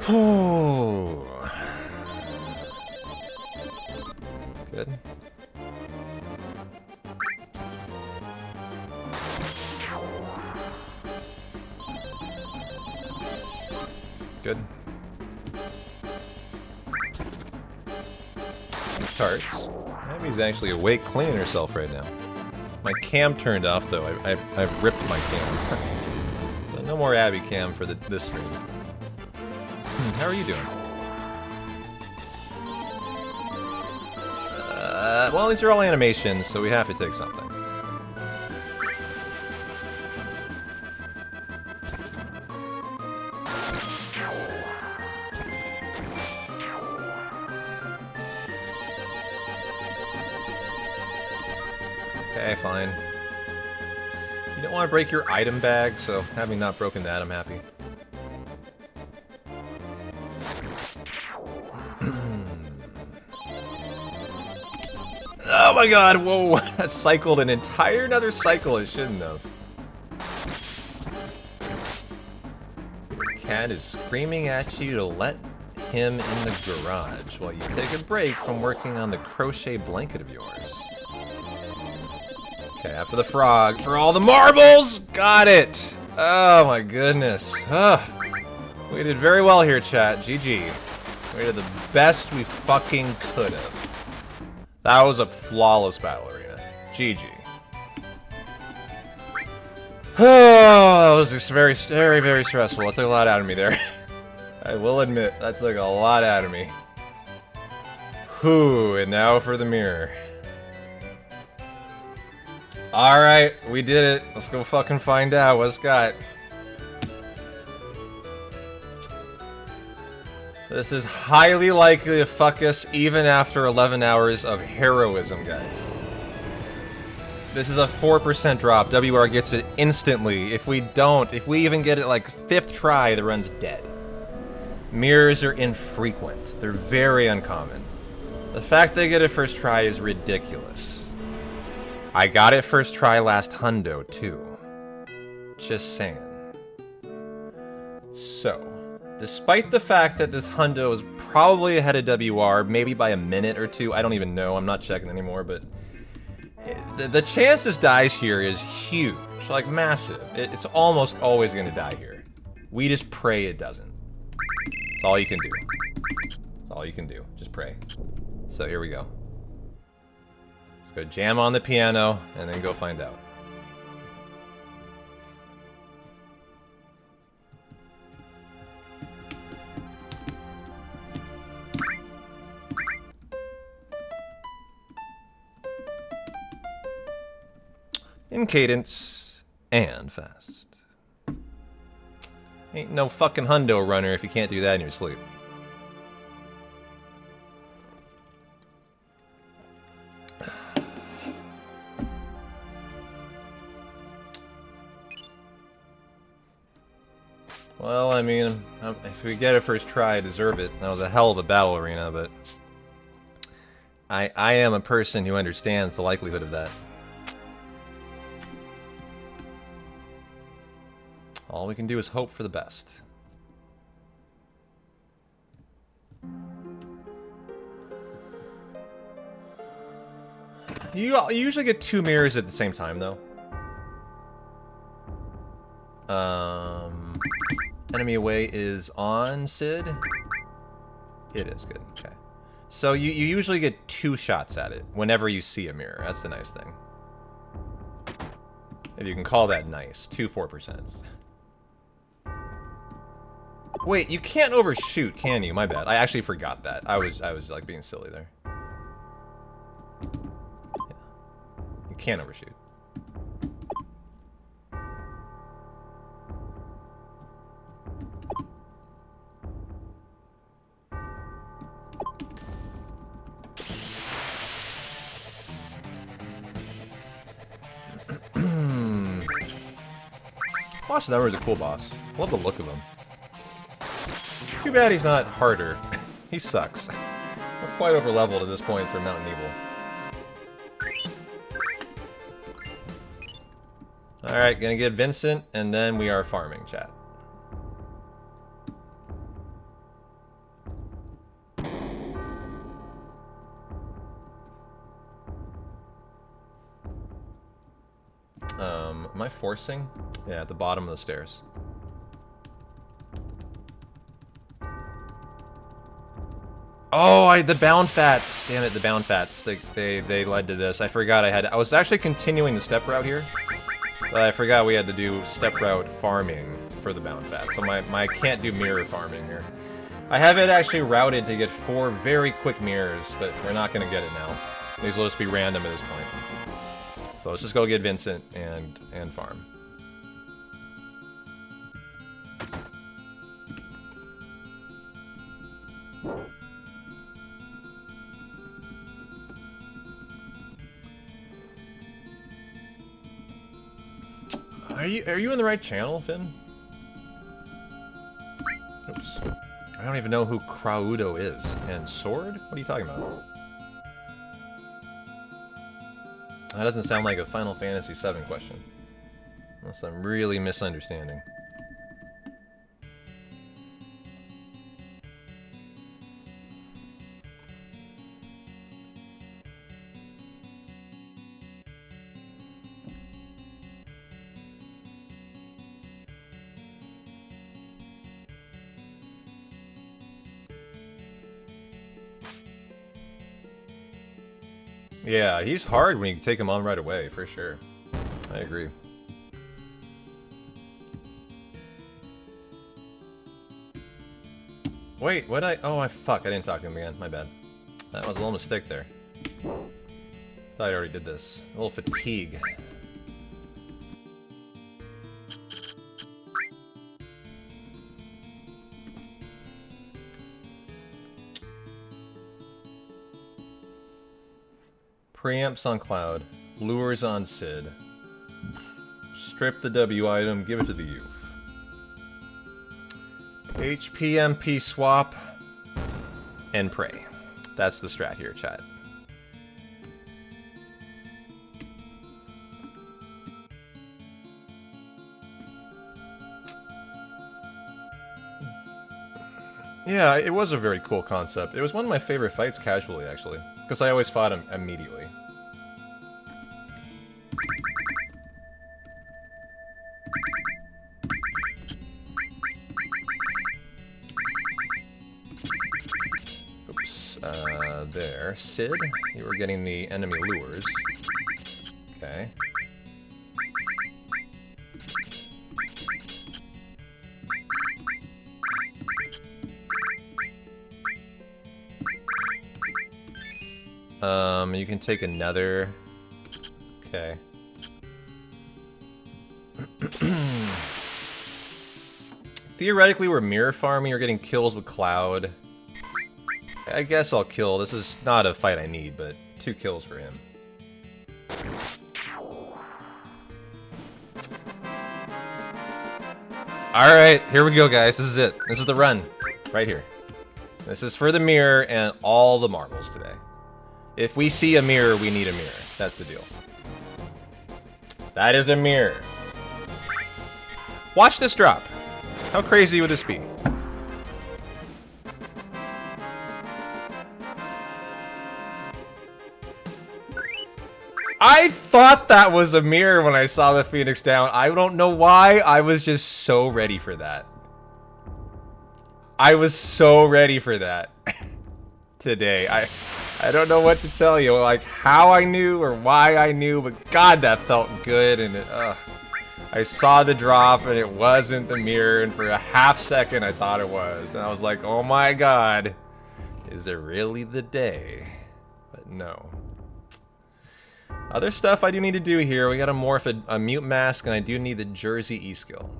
Oh. Good. Good. Tarts. Abby's actually awake cleaning herself right now. My cam turned off though. I've ripped my cam. So no more Abby cam for this stream. How are you doing? Well, these are all animations, so we have to take something. Okay, fine. You don't want to break your item bag, so having not broken that, I'm happy. Oh my god, whoa! I cycled an entire another cycle it shouldn't have. Your cat is screaming at you to let him in the garage while you take a break from working on the crochet blanket of yours. Okay, after the frog, for all the marbles! Got it! Oh my goodness. We did very well here, chat. GG. We did the best we fucking could have. That was a flawless battle arena. GG. Oh, that was just very, very, very stressful. That took a lot out of me there. I will admit, that took a lot out of me. Whew, and now for the mirror. Alright, we did it. Let's go fucking find out what it's got. This is highly likely to fuck us even after 11 hours of heroism, guys. This is a 4% drop. WR gets it instantly. If we don't, if we even get it like 5th try, the run's dead. Mirrors are infrequent. They're very uncommon. The fact they get it first try is ridiculous. I got it first try last hundo, too. Just saying. So, despite the fact that this hundo is probably ahead of WR, maybe by a minute or two, I don't even know, I'm not checking anymore, but the chance this dies here is huge, like massive. It's almost always gonna die here. We just pray it doesn't. That's all you can do. That's all you can do, just pray. So here we go. Let's go jam on the piano and then go find out. In cadence, and fast. Ain't no fucking hundo runner if you can't do that in your sleep. Well, I mean, if we get it first try, I deserve it. That was a hell of a battle arena, but I am a person who understands the likelihood of that. All we can do is hope for the best. You usually get 2 mirrors at the same time, though. Enemy away is on, Sid? It is, good, okay. So you usually get 2 shots at it whenever you see a mirror. That's the nice thing. If you can call that nice. 2 4%. Wait, you can't overshoot, can you? My bad. I actually forgot that. I was like being silly there. Yeah. You can't overshoot. Boss Number is a cool boss. I love the look of him. Too bad he's not harder. He sucks. We're quite over leveled at this point for Mountain Evil. Alright, gonna get Vincent, and then we are farming, chat. Am I forcing? Yeah, at the bottom of the stairs. Oh, the bound fats. Damn it, the bound fats. They led to this. I forgot I was actually continuing the step route here. But I forgot we had to do step route farming for the bound fats. So I can't do mirror farming here. I have it actually routed to get 4 very quick mirrors, but we're not gonna get it now. These will just be random at this point. So let's just go get Vincent and farm. Are you in the right channel, Finn? Oops. I don't even know who Craudo is. And Sword? What are you talking about? That doesn't sound like a Final Fantasy VII question. Unless I'm really misunderstanding. Yeah, he's hard when you take him on right away, for sure. I agree. Wait, what fuck, I didn't talk to him again, my bad. That was a little mistake there. Thought I already did this. A little fatigue. Preamps on Cloud. Lures on Sid. Strip the W item, give it to the youth. HPMP swap. And pray. That's the strat here, chat. Yeah, it was a very cool concept. It was one of my favorite fights casually, actually. Because I always fought him immediately. Oops. There. Sid, you were getting the enemy lures. Okay. You can take another. Okay. Theoretically, we're mirror farming. You're getting kills with Cloud. I guess I'll kill. This is not a fight I need, but 2 kills for him. Alright, here we go, guys. This is it. This is the run. Right here. This is for the mirror and all the marbles today. If we see a mirror, we need a mirror. That's the deal. That is a mirror. Watch this drop. How crazy would this be? I thought that was a mirror when I saw the Phoenix down. I don't know why. I was just so ready for that. I was so ready for that today. I don't know what to tell you, like how I knew or why I knew, but God, that felt good. And I saw the drop and it wasn't the mirror, and for a half second I thought it was, and I was like, oh my God, is it really the day? But no. Other stuff I do need to do here. We gotta morph a mute mask, and I do need the Jersey E skill.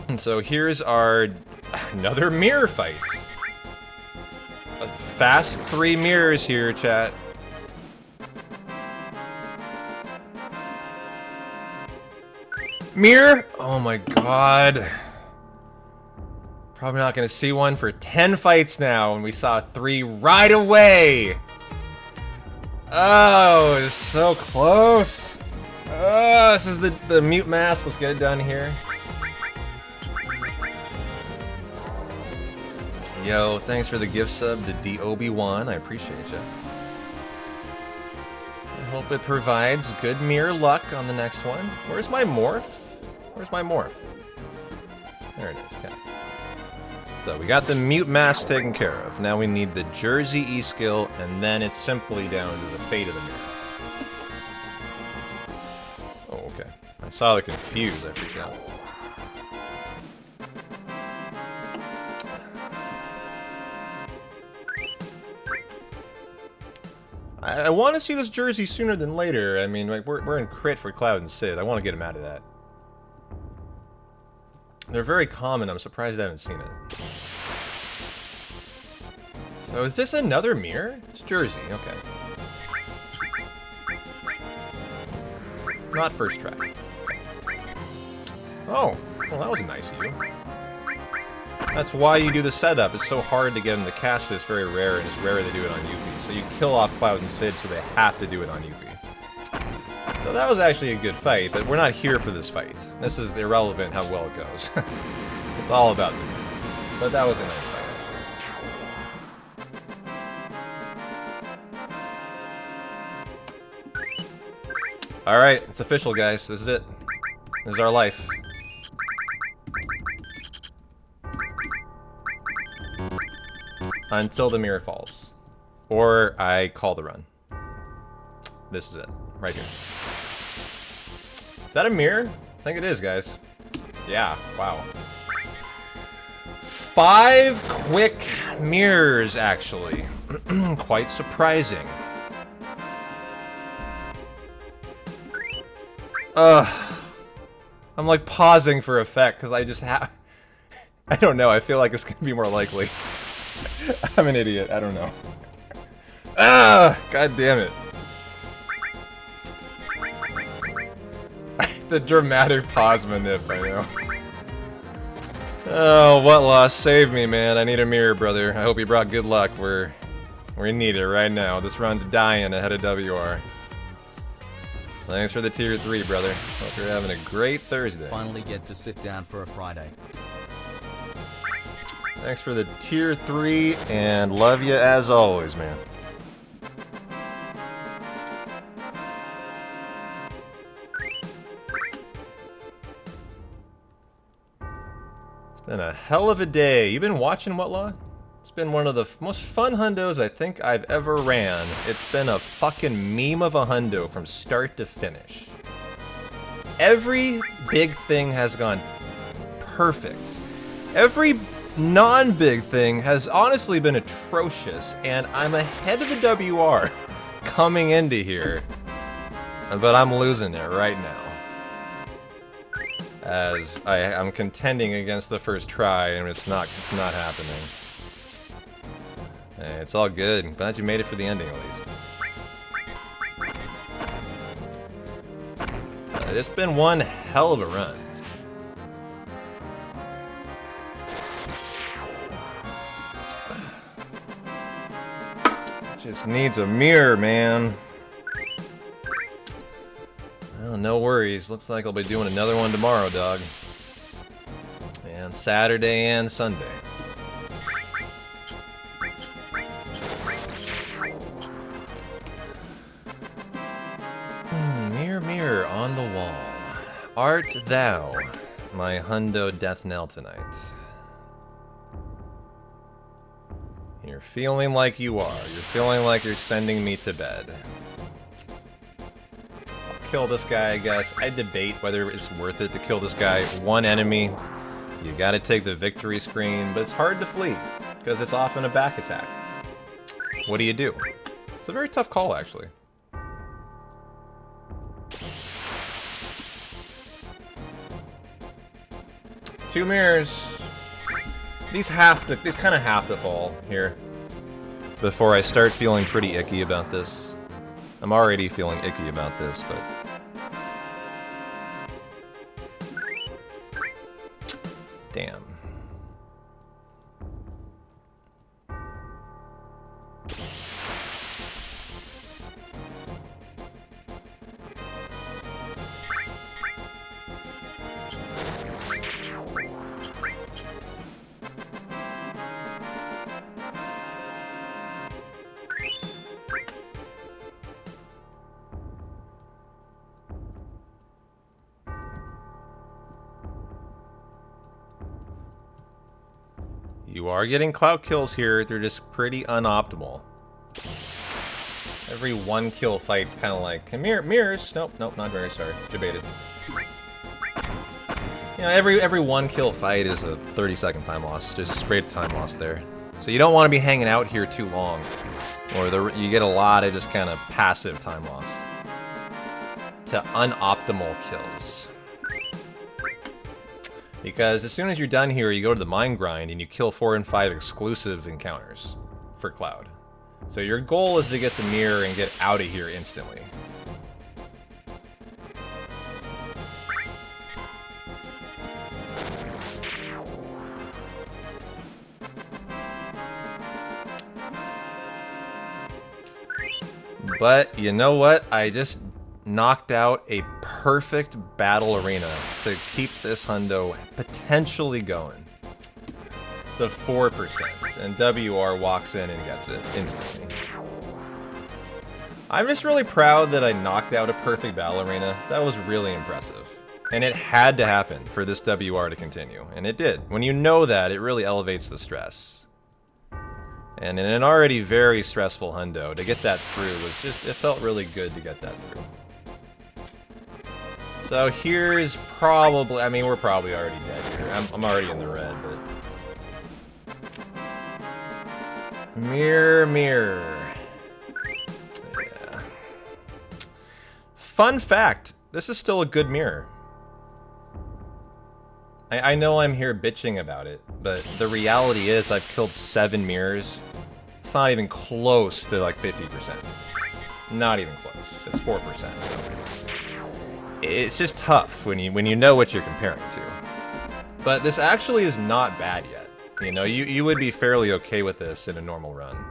And so here's our another mirror fight. A fast 3 mirrors here, chat. Mirror? Oh my God. Probably not gonna see one for 10 fights now, and we saw 3 right away. Oh, it's so close. Oh, this is the mute mask. Let's get it done here. Yo, thanks for the gift sub to D-Obi-Wan. I appreciate you. I hope it provides good mirror luck on the next one. Where's my morph? Where's my morph? There it is. Okay. So we got the mute mask taken care of. Now we need the Jersey E skill, and then it's simply down to the fate of the mirror. Oh, okay. I saw the confused. I freaked out. I want to see this Jersey sooner than later. I mean, like we're in crit for Cloud and Sid. I want to get him out of that. They're very common. I'm surprised I haven't seen it. So is this another mirror? It's Jersey. Okay. Not first try. Oh, well that was nice of you. That's why you do the setup. It's so hard to get them to cast this. Very rare, and it's rare to do it on Yuffie. So you kill off Cloud and Sid, so they have to do it on Yuffie. So that was actually a good fight, but we're not here for this fight. This is irrelevant how well it goes. It's all about the game. But that was a nice fight. Alright, it's official, guys. This is it. This is our life. Until the mirror falls. Or I call the run. This is it. Right here. Is that a mirror? I think it is, guys. Yeah, wow. 5 quick mirrors, actually. Quite surprising. I'm like pausing for effect, because I just have... I don't know, I feel like it's going to be more likely. I'm an idiot, I don't know. God damn it. The dramatic pause manip, I know. Oh, what loss? Save me, man. I need a mirror, brother. I hope you brought good luck. We need it right now. This run's dying ahead of WR. Thanks for the tier 3, brother. Hope you're having a great Thursday. Finally get to sit down for a Friday. Thanks for the tier 3, and love you as always, man. It's been a hell of a day. You been watching Whatlaw? It's been one of the most fun hundos I think I've ever ran. It's been a fucking meme of a hundo from start to finish. Every big thing has gone perfect. Every non-big thing has honestly been atrocious, and I'm ahead of the WR coming into here, but I'm losing it right now. As I'm contending against the first try, and it's not happening. Hey, it's all good. Glad you made it for the ending, at least. It's been one hell of a run. Just needs a mirror, man. Well, no worries. Looks like I'll be doing another one tomorrow, dog. And Saturday and Sunday. Mirror, mirror on the wall. Art thou my hundo death knell tonight? You're feeling like you are. You're feeling like you're sending me to bed. I'll kill this guy, I guess. I debate whether it's worth it to kill this guy. One enemy. You gotta take the victory screen, but it's hard to flee, because it's often a back attack. What do you do? It's a very tough call, actually. Two mirrors. These kind of have to fall here before I start feeling pretty icky about this. I'm already feeling icky about this, but... Damn. You are getting clout kills here, they're just pretty unoptimal. Every one kill fight's kind of like, mirrors? Nope, not mirrors, sorry, debated. You know, every one kill fight is a 30-second time loss, just straight time loss there. So you don't want to be hanging out here too long, or you get a lot of just kind of passive time loss to unoptimal kills. Because as soon as you're done here, you go to the mine grind and you kill 4 and 5 exclusive encounters for Cloud. So your goal is to get the mirror and get out of here instantly. But you know what? I just knocked out a perfect battle arena to keep this hundo potentially going. It's a 4%, and WR walks in and gets it instantly. I'm just really proud that I knocked out a perfect battle arena. That was really impressive. And it had to happen for this WR to continue, and it did. When you know that, it really elevates the stress. And in an already very stressful hundo, to get that through was just, it felt really good to get that through. So here's probably, I mean, we're probably already dead here. I'm already in the red, but... Mirror, mirror. Yeah. Fun fact, this is still a good mirror. I know I'm here bitching about it, but the reality is I've killed 7 mirrors. It's not even close to like 50%. Not even close. It's 4%. So. It's just tough when you know what you're comparing to. But this actually is not bad yet. You know, you would be fairly okay with this in a normal run.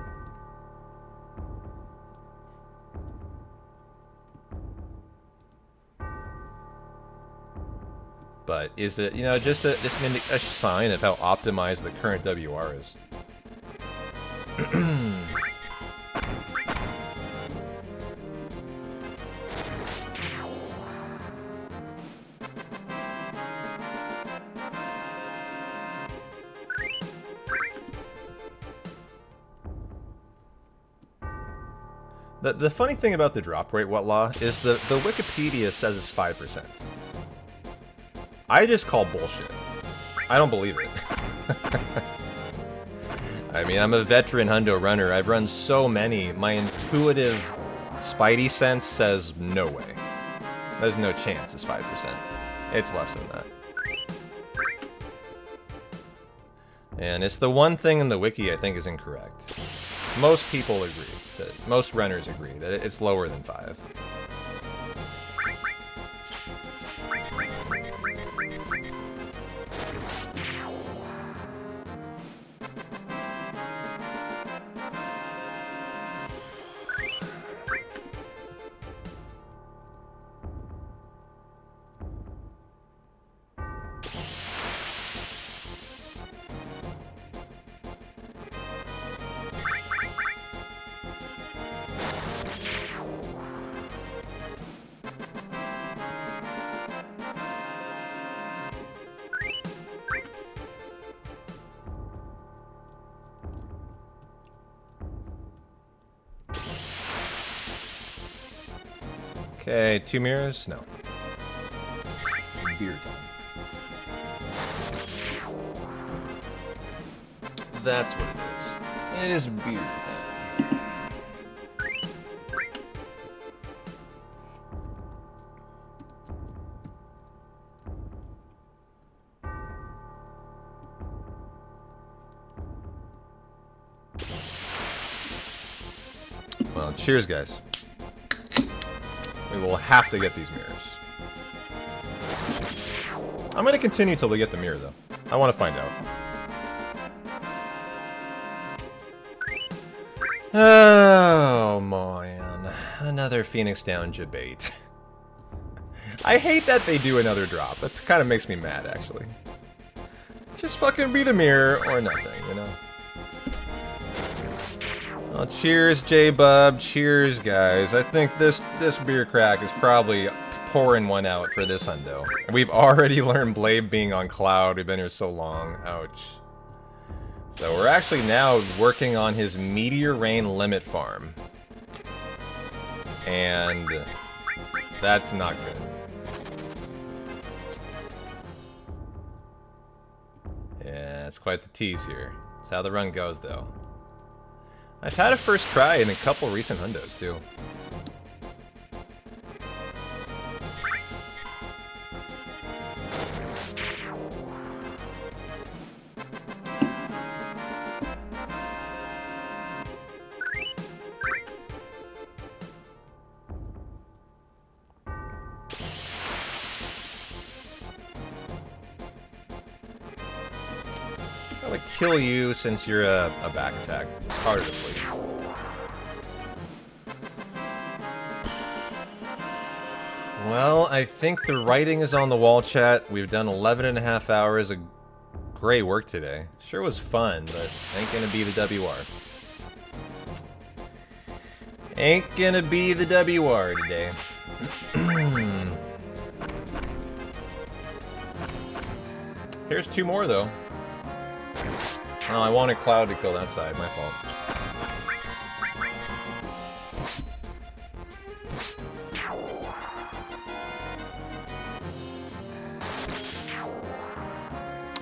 But is it, you know, just a sign of how optimized the current WR is? The funny thing about the drop rate, Whatlaw, is the Wikipedia says it's 5%. I just call bullshit. I don't believe it. I mean, I'm a veteran hundo runner. I've run so many. My intuitive spidey sense says no way. There's no chance it's 5%. It's less than that. And it's the one thing in the wiki I think is incorrect. Most people agree, most runners agree, that it's lower than 5. Okay, 2 mirrors? No. Beer time. That's what it is. It is beer time. Well, cheers, guys. We will have to get these mirrors. I'm going to continue till we get the mirror, though. I want to find out. Oh, man. Another Phoenix Down debate. I hate that they do another drop. That kind of makes me mad, actually. Just fucking be the mirror or nothing, you know? Well, cheers, J-Bub. Cheers, guys. I think this beer crack is probably pouring one out for this hundo. We've already learned Blade being on Cloud. We've been here so long. Ouch. So we're actually now working on his Meteor Rain limit farm. And that's not good. Yeah, it's quite the tease here. That's how the run goes, though. I've had a first try in a couple recent hundos, too. I would kill you since you're a back attack. It's harder to flee. Well, I think the writing is on the wall, chat. We've done 11.5 hours of great work today. Sure was fun, but ain't gonna be the WR. Ain't gonna be the WR today. Here's 2 more, though. Oh, I wanted Cloud to kill that side. My fault.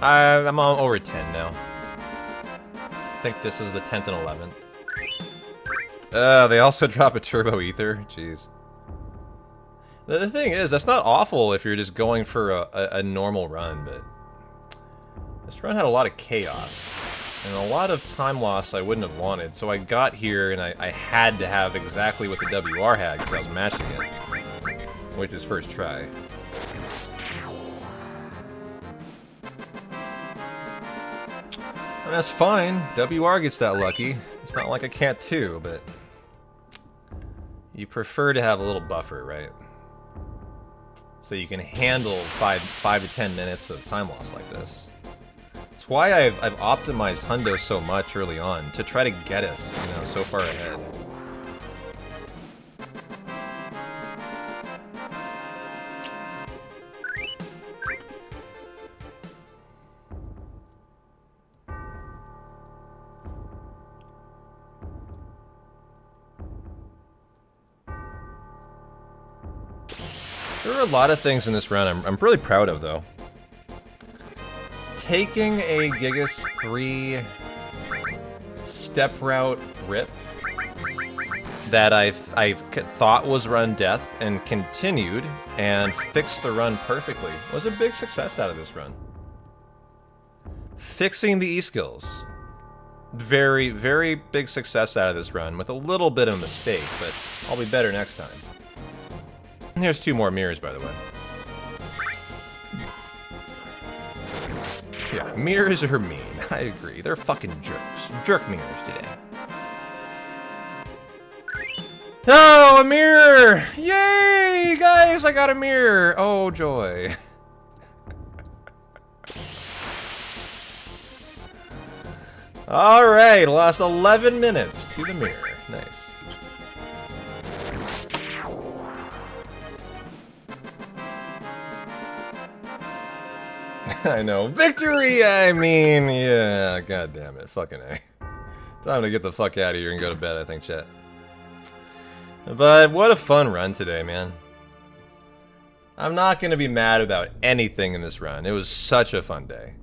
I'm on over 10 now. I think this is the 10th and 11th. They also drop a Turbo Ether. Jeez. The thing is, that's not awful if you're just going for a normal run, but this run had a lot of chaos. And a lot of time loss I wouldn't have wanted, so I got here and I had to have exactly what the WR had because I was matching it. Which is first try. And that's fine. WR gets that lucky. It's not like I can't too, but you prefer to have a little buffer, right? So you can handle 5 to 10 minutes of time loss like this. That's why I've optimized hundo so much early on, to try to get us, you know, so far ahead. There are a lot of things in this run I'm really proud of, though. Taking a Gigas 3 step route rip that I thought was run death and continued and fixed the run perfectly was a big success out of this run. Fixing the E-skills. Very, very big success out of this run with a little bit of a mistake, but I'll be better next time. And here's 2 more mirrors, by the way. Yeah, mirrors are mean. I agree. They're fucking jerks. Jerk mirrors today. Oh, a mirror! Yay, guys! I got a mirror. Oh, joy. All right, lost 11 minutes to the mirror. Nice. I know. Victory, I mean, yeah, god damn it. Fucking A. Time to get the fuck out of here and go to bed, I think, chat. But what a fun run today, man. I'm not going to be mad about anything in this run. It was such a fun day.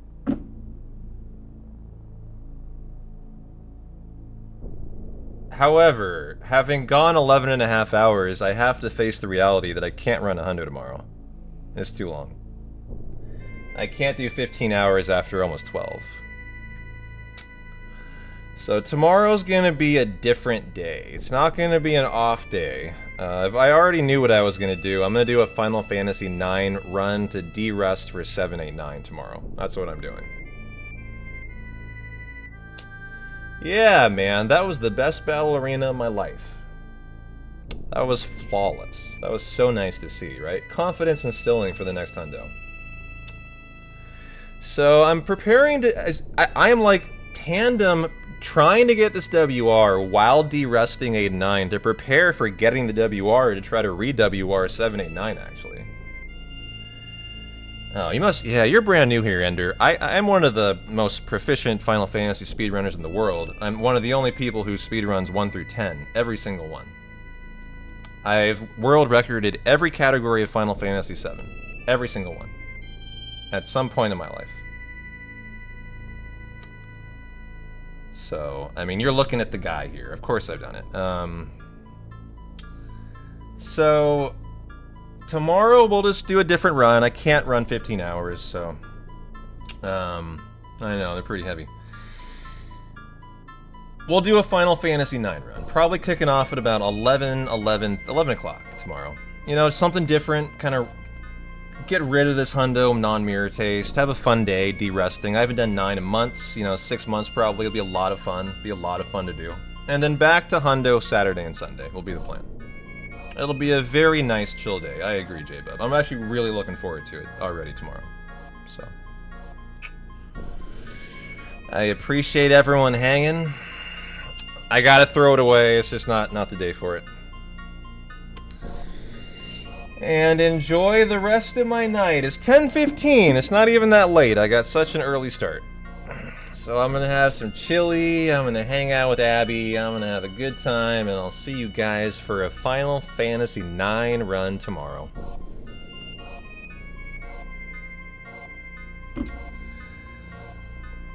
However, having gone 11 and a half hours, I have to face the reality that I can't run a hundo tomorrow. It's too long. I can't do 15 hours after almost 12. So tomorrow's gonna be a different day. It's not gonna be an off day. If I already knew what I was gonna do, I'm gonna do a Final Fantasy IX run to de-rust for 7, 8, 9 tomorrow. That's what I'm doing. Yeah, man, that was the best battle arena of my life. That was flawless. That was so nice to see, right? Confidence instilling for the next hundo. So I'm preparing to... I am like tandem trying to get this WR while de-rusting 8 and 9 to prepare for getting the WR to try to re-WR 7, 8, 9 actually. Oh, you must... Yeah, you're brand new here, Ender. I'm one of the most proficient Final Fantasy speedrunners in the world. I'm one of the only people who speedruns 1 through 10. Every single one. I've world recorded every category of Final Fantasy 7. Every single one. At some point in my life. So, I mean, you're looking at the guy here. Of course I've done it. So... Tomorrow we'll just do a different run. I can't run 15 hours, so... I know, they're pretty heavy. We'll do a Final Fantasy IX run. Probably kicking off at about 11 o'clock tomorrow. You know, something different, kind of get rid of this hundo non-mirror taste, have a fun day, de-resting. I haven't done 9 in months, 6 months probably. It'll be a lot of fun. Be a lot of fun to do. And then back to hundo Saturday and Sunday will be the plan. It'll be a very nice chill day. I agree, J-Bub. I'm actually really looking forward to it already tomorrow. So. I appreciate everyone hanging. I gotta throw it away. It's just not the day for it. And enjoy the rest of my night. It's 10:15. It's not even that late. I got such an early start. So I'm gonna have some chili, I'm gonna hang out with Abby, I'm gonna have a good time, and I'll see you guys for a Final Fantasy IX run tomorrow.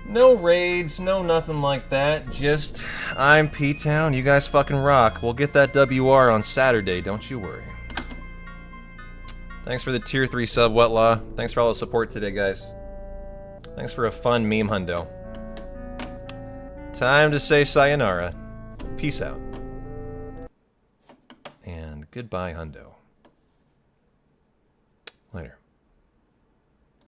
No raids, no nothing like that, just I'm P-Town, you guys fucking rock. We'll get that WR on Saturday, don't you worry. Thanks for the tier 3 sub, Wetlaw. Thanks for all the support today, guys. Thanks for a fun meme hundo. Time to say sayonara. Peace out. And goodbye, hundo.